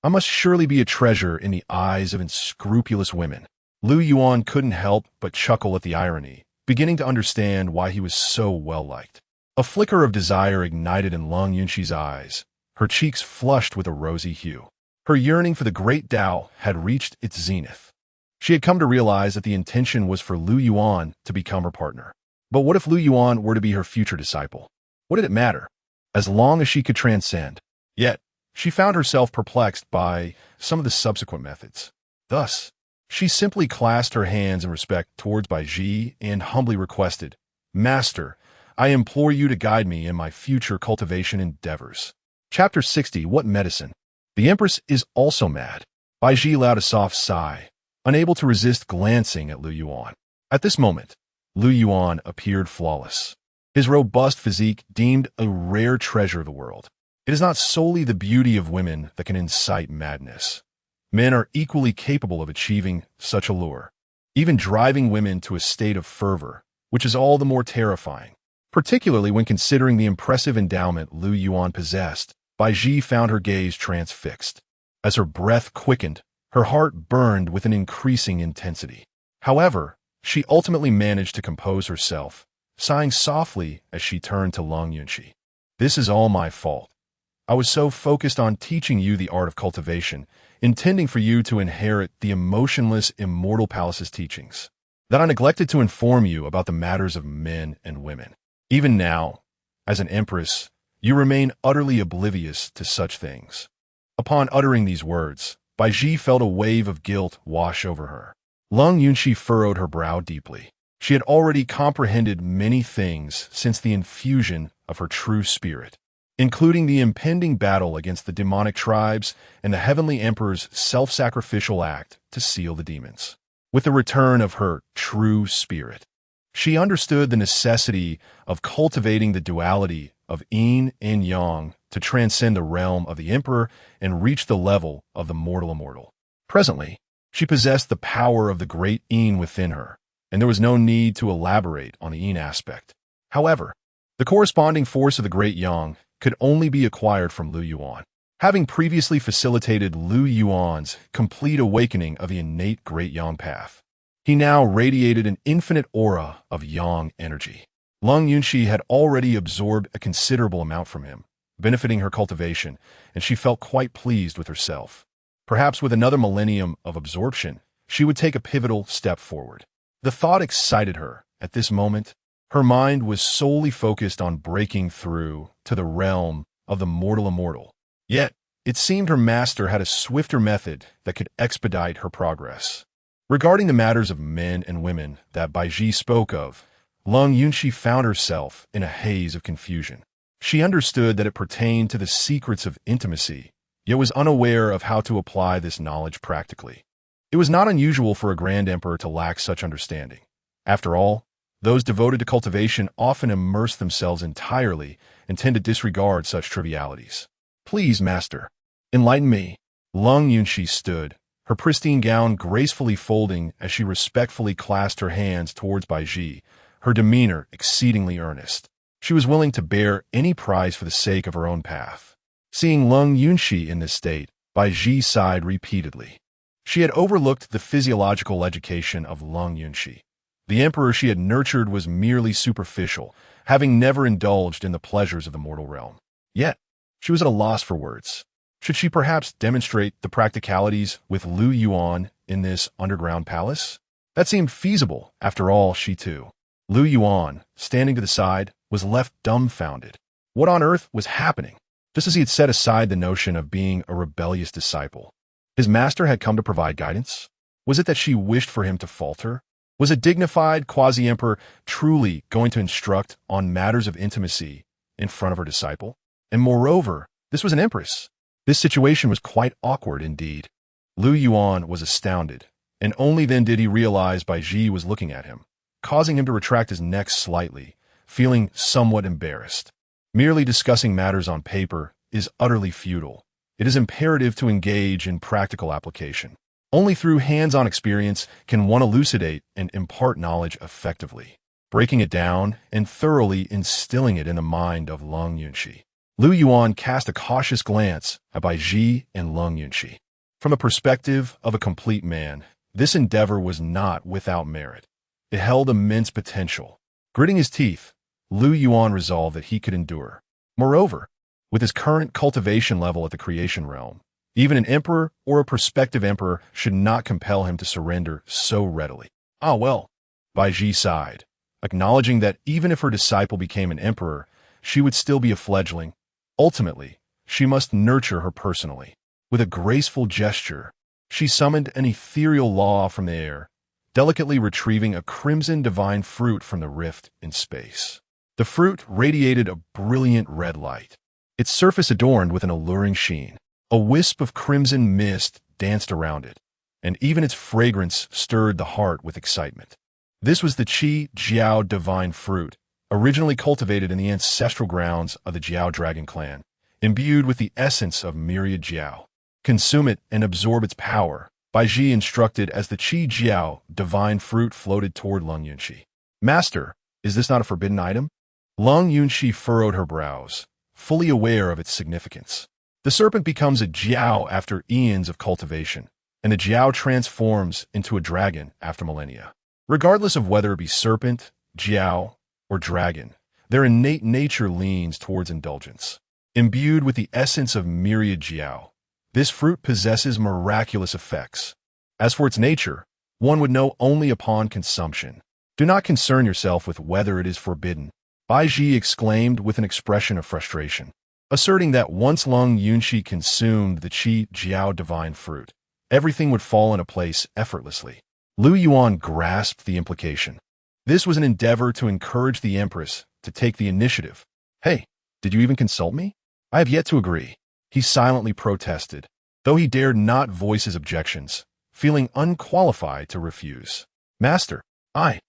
I must surely be a treasure in the eyes of unscrupulous women. Lu Yuan couldn't help but chuckle at the irony, beginning to understand why he was so well-liked. A flicker of desire ignited in Lung Yunxi's eyes, her cheeks flushed with a rosy hue. Her yearning for the great Dao had reached its zenith. She had come to realize that the intention was for Lu Yuan to become her partner. But what if Lu Yuan were to be her future disciple? What did it matter? As long as she could transcend. Yet, she found herself perplexed by some of the subsequent methods. Thus, she simply clasped her hands in respect towards Bai Ji and humbly requested, "Master, I implore you to guide me in my future cultivation endeavors." Chapter 60, What Medicine? The Empress is also mad. Bai Ji allowed a soft sigh, unable to resist glancing at Lu Yuan. At this moment, Lu Yuan appeared flawless. His robust physique deemed a rare treasure of the world. It is not solely the beauty of women that can incite madness. Men are equally capable of achieving such allure, even driving women to a state of fervor, which is all the more terrifying. Particularly when considering the impressive endowment Lu Yuan possessed, Bai Ji found her gaze transfixed. As her breath quickened, her heart burned with an increasing intensity. However, she ultimately managed to compose herself, sighing softly as she turned to Lung Yunxi. "This is all my fault. I was so focused on teaching you the art of cultivation, intending for you to inherit the emotionless Immortal Palace's teachings, that I neglected to inform you about the matters of men and women. Even now, as an empress, you remain utterly oblivious to such things." Upon uttering these words, Bai Ji felt a wave of guilt wash over her. Lung Yunxi furrowed her brow deeply. She had already comprehended many things since the infusion of her true spirit. including the impending battle against the demonic tribes and the Heavenly Emperor's self-sacrificial act to seal the demons. With the return of her true spirit, she understood the necessity of cultivating the duality of yin and yang to transcend the realm of the emperor and reach the level of the mortal immortal. Presently, she possessed the power of the great yin within her, and there was no need to elaborate on the yin aspect. However, the corresponding force of the great yang could only be acquired from Lu Yuan. Having previously facilitated Lu Yuan's complete awakening of the innate great yang path, he now radiated an infinite aura of yang energy. Lu Yuan had already absorbed a considerable amount from him, benefiting her cultivation, and she felt quite pleased with herself. Perhaps with another millennium of absorption, she would take a pivotal step forward. The thought excited her. At this moment, her mind was solely focused on breaking through to the realm of the mortal immortal. Yet, it seemed her master had a swifter method that could expedite her progress. Regarding the matters of men and women that Baiji spoke of, Lu Yuan found herself in a haze of confusion. She understood that it pertained to the secrets of intimacy, yet was unaware of how to apply this knowledge practically. It was not unusual for a grand emperor to lack such understanding. After all, those devoted to cultivation often immerse themselves entirely and tend to disregard such trivialities. Please, master, enlighten me. Lu Yuan stood, her pristine gown gracefully folding as she respectfully clasped her hands towards Baiji, her demeanor exceedingly earnest. She was willing to bear any price for the sake of her own path. Seeing Lu Yuan in this state, Baiji sighed repeatedly. She had overlooked the physiological education of Lu Yuan. The emperor she had nurtured was merely superficial, having never indulged in the pleasures of the mortal realm. Yet, she was at a loss for words. Should she perhaps demonstrate the practicalities with Lu Yuan in this underground palace? That seemed feasible. After all, she too. Lu Yuan, standing to the side, was left dumbfounded. What on earth was happening? Just as he had set aside the notion of being a rebellious disciple, his master had come to provide guidance? Was it that she wished for him to falter? Was a dignified quasi-emperor truly going to instruct on matters of intimacy in front of her disciple? And moreover, this was an empress. This situation was quite awkward indeed. Lu Yuan was astounded, and only then did he realize Baiji was looking at him, causing him to retract his neck slightly, feeling somewhat embarrassed. Merely discussing matters on paper is utterly futile. It is imperative to engage in practical application. Only through hands-on experience can one elucidate and impart knowledge effectively, breaking it down and thoroughly instilling it in the mind of Lu Yuan. Lu Yuan cast a cautious glance at Baiji and Lu Yuan. From the perspective of a complete man, this endeavor was not without merit. It held immense potential. Gritting his teeth, Lu Yuan resolved that he could endure. Moreover, with his current cultivation level at the creation realm, even an emperor or a prospective emperor should not compel him to surrender so readily. Ah well, Baiji sighed, acknowledging that even if her disciple became an emperor, she would still be a fledgling. Ultimately, she must nurture her personally. With a graceful gesture, she summoned an ethereal law from the air, delicately retrieving a crimson divine fruit from the rift in space. The fruit radiated a brilliant red light, its surface adorned with an alluring sheen. A wisp of crimson mist danced around it, and even its fragrance stirred the heart with excitement. This was the Qi Jiao divine fruit, originally cultivated in the ancestral grounds of the Jiao dragon clan, imbued with the essence of myriad Jiao. Consume it and absorb its power, Baiji instructed as the Qi Jiao divine fruit floated toward Lu Yuan. Master, is this not a forbidden item? Lu Yuan furrowed her brows, fully aware of its significance. The serpent becomes a Jiao after eons of cultivation, and the Jiao transforms into a dragon after millennia. Regardless of whether it be serpent, Jiao, or dragon, their innate nature leans towards indulgence. Imbued with the essence of myriad Jiao, this fruit possesses miraculous effects. As for its nature, one would know only upon consumption. Do not concern yourself with whether it is forbidden, Baiji exclaimed with an expression of frustration, asserting that once Lu Yuan consumed the Qi Jiao divine fruit, everything would fall into place effortlessly. Lu Yuan grasped the implication. This was an endeavor to encourage the Empress to take the initiative. Hey, did you even consult me? I have yet to agree. He silently protested, though he dared not voice his objections, feeling unqualified to refuse. Master, I.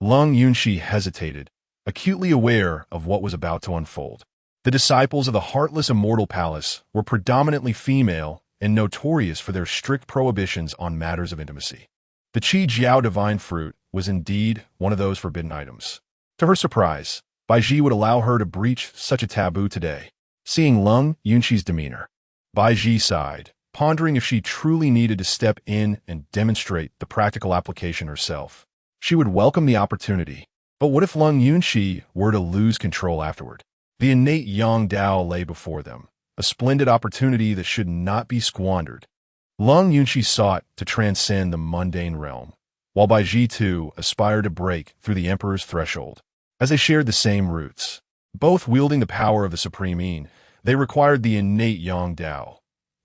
Lu Yuan hesitated, acutely aware of what was about to unfold. The disciples of the heartless immortal palace were predominantly female and notorious for their strict prohibitions on matters of intimacy. The Qingyan divine fruit was indeed one of those forbidden items. To her surprise, Baiji would allow her to breach such a taboo today. Seeing Lu Yuan's demeanor, Baiji sighed, pondering if she truly needed to step in and demonstrate the practical application herself. She would welcome the opportunity, but what if Lu Yuan were to lose control afterward? The innate Yang Dao lay before them, a splendid opportunity that should not be squandered. Lu Yuan sought to transcend the mundane realm, while Baiji too aspired to break through the emperor's threshold. As they shared the same roots, both wielding the power of the supreme Yin, they required the innate Yang Dao.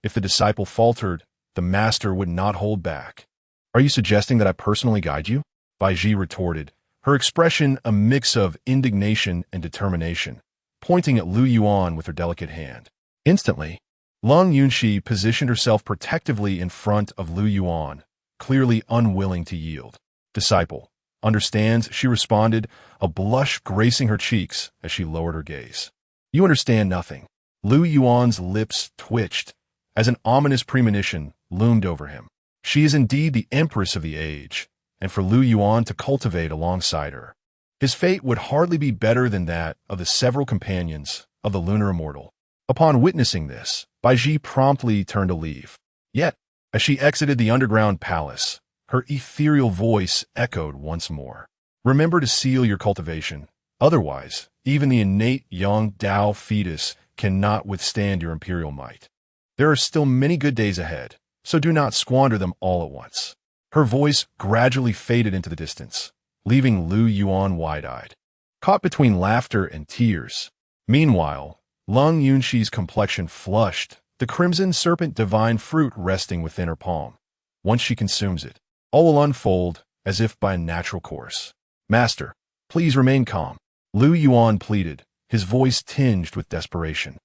If the disciple faltered, the master would not hold back. Are you suggesting that I personally guide you? Baiji retorted, her expression a mix of indignation and determination, pointing at Lu Yuan with her delicate hand. Instantly, Lu Yuan positioned herself protectively in front of Lu Yuan, clearly unwilling to yield. Disciple, understands, she responded, a blush gracing her cheeks as she lowered her gaze. You understand nothing. Lu Yuan's lips twitched as an ominous premonition loomed over him. She is indeed the empress of the age, and for Lu Yuan to cultivate alongside her, his fate would hardly be better than that of the several companions of the lunar immortal. Upon witnessing this, Baiji promptly turned to leave. Yet, as she exited the underground palace, her ethereal voice echoed once more. Remember to seal your cultivation. Otherwise, even the innate Yang Dao fetus cannot withstand your imperial might. There are still many good days ahead, so do not squander them all at once. Her voice gradually faded into the distance, leaving Lu Yuan wide-eyed, caught between laughter and tears. Meanwhile, Lu Yuan's complexion flushed, the crimson serpent divine fruit resting within her palm. Once she consumes it, all will unfold as if by a natural course. Master, please remain calm, Lu Yuan pleaded, his voice tinged with desperation.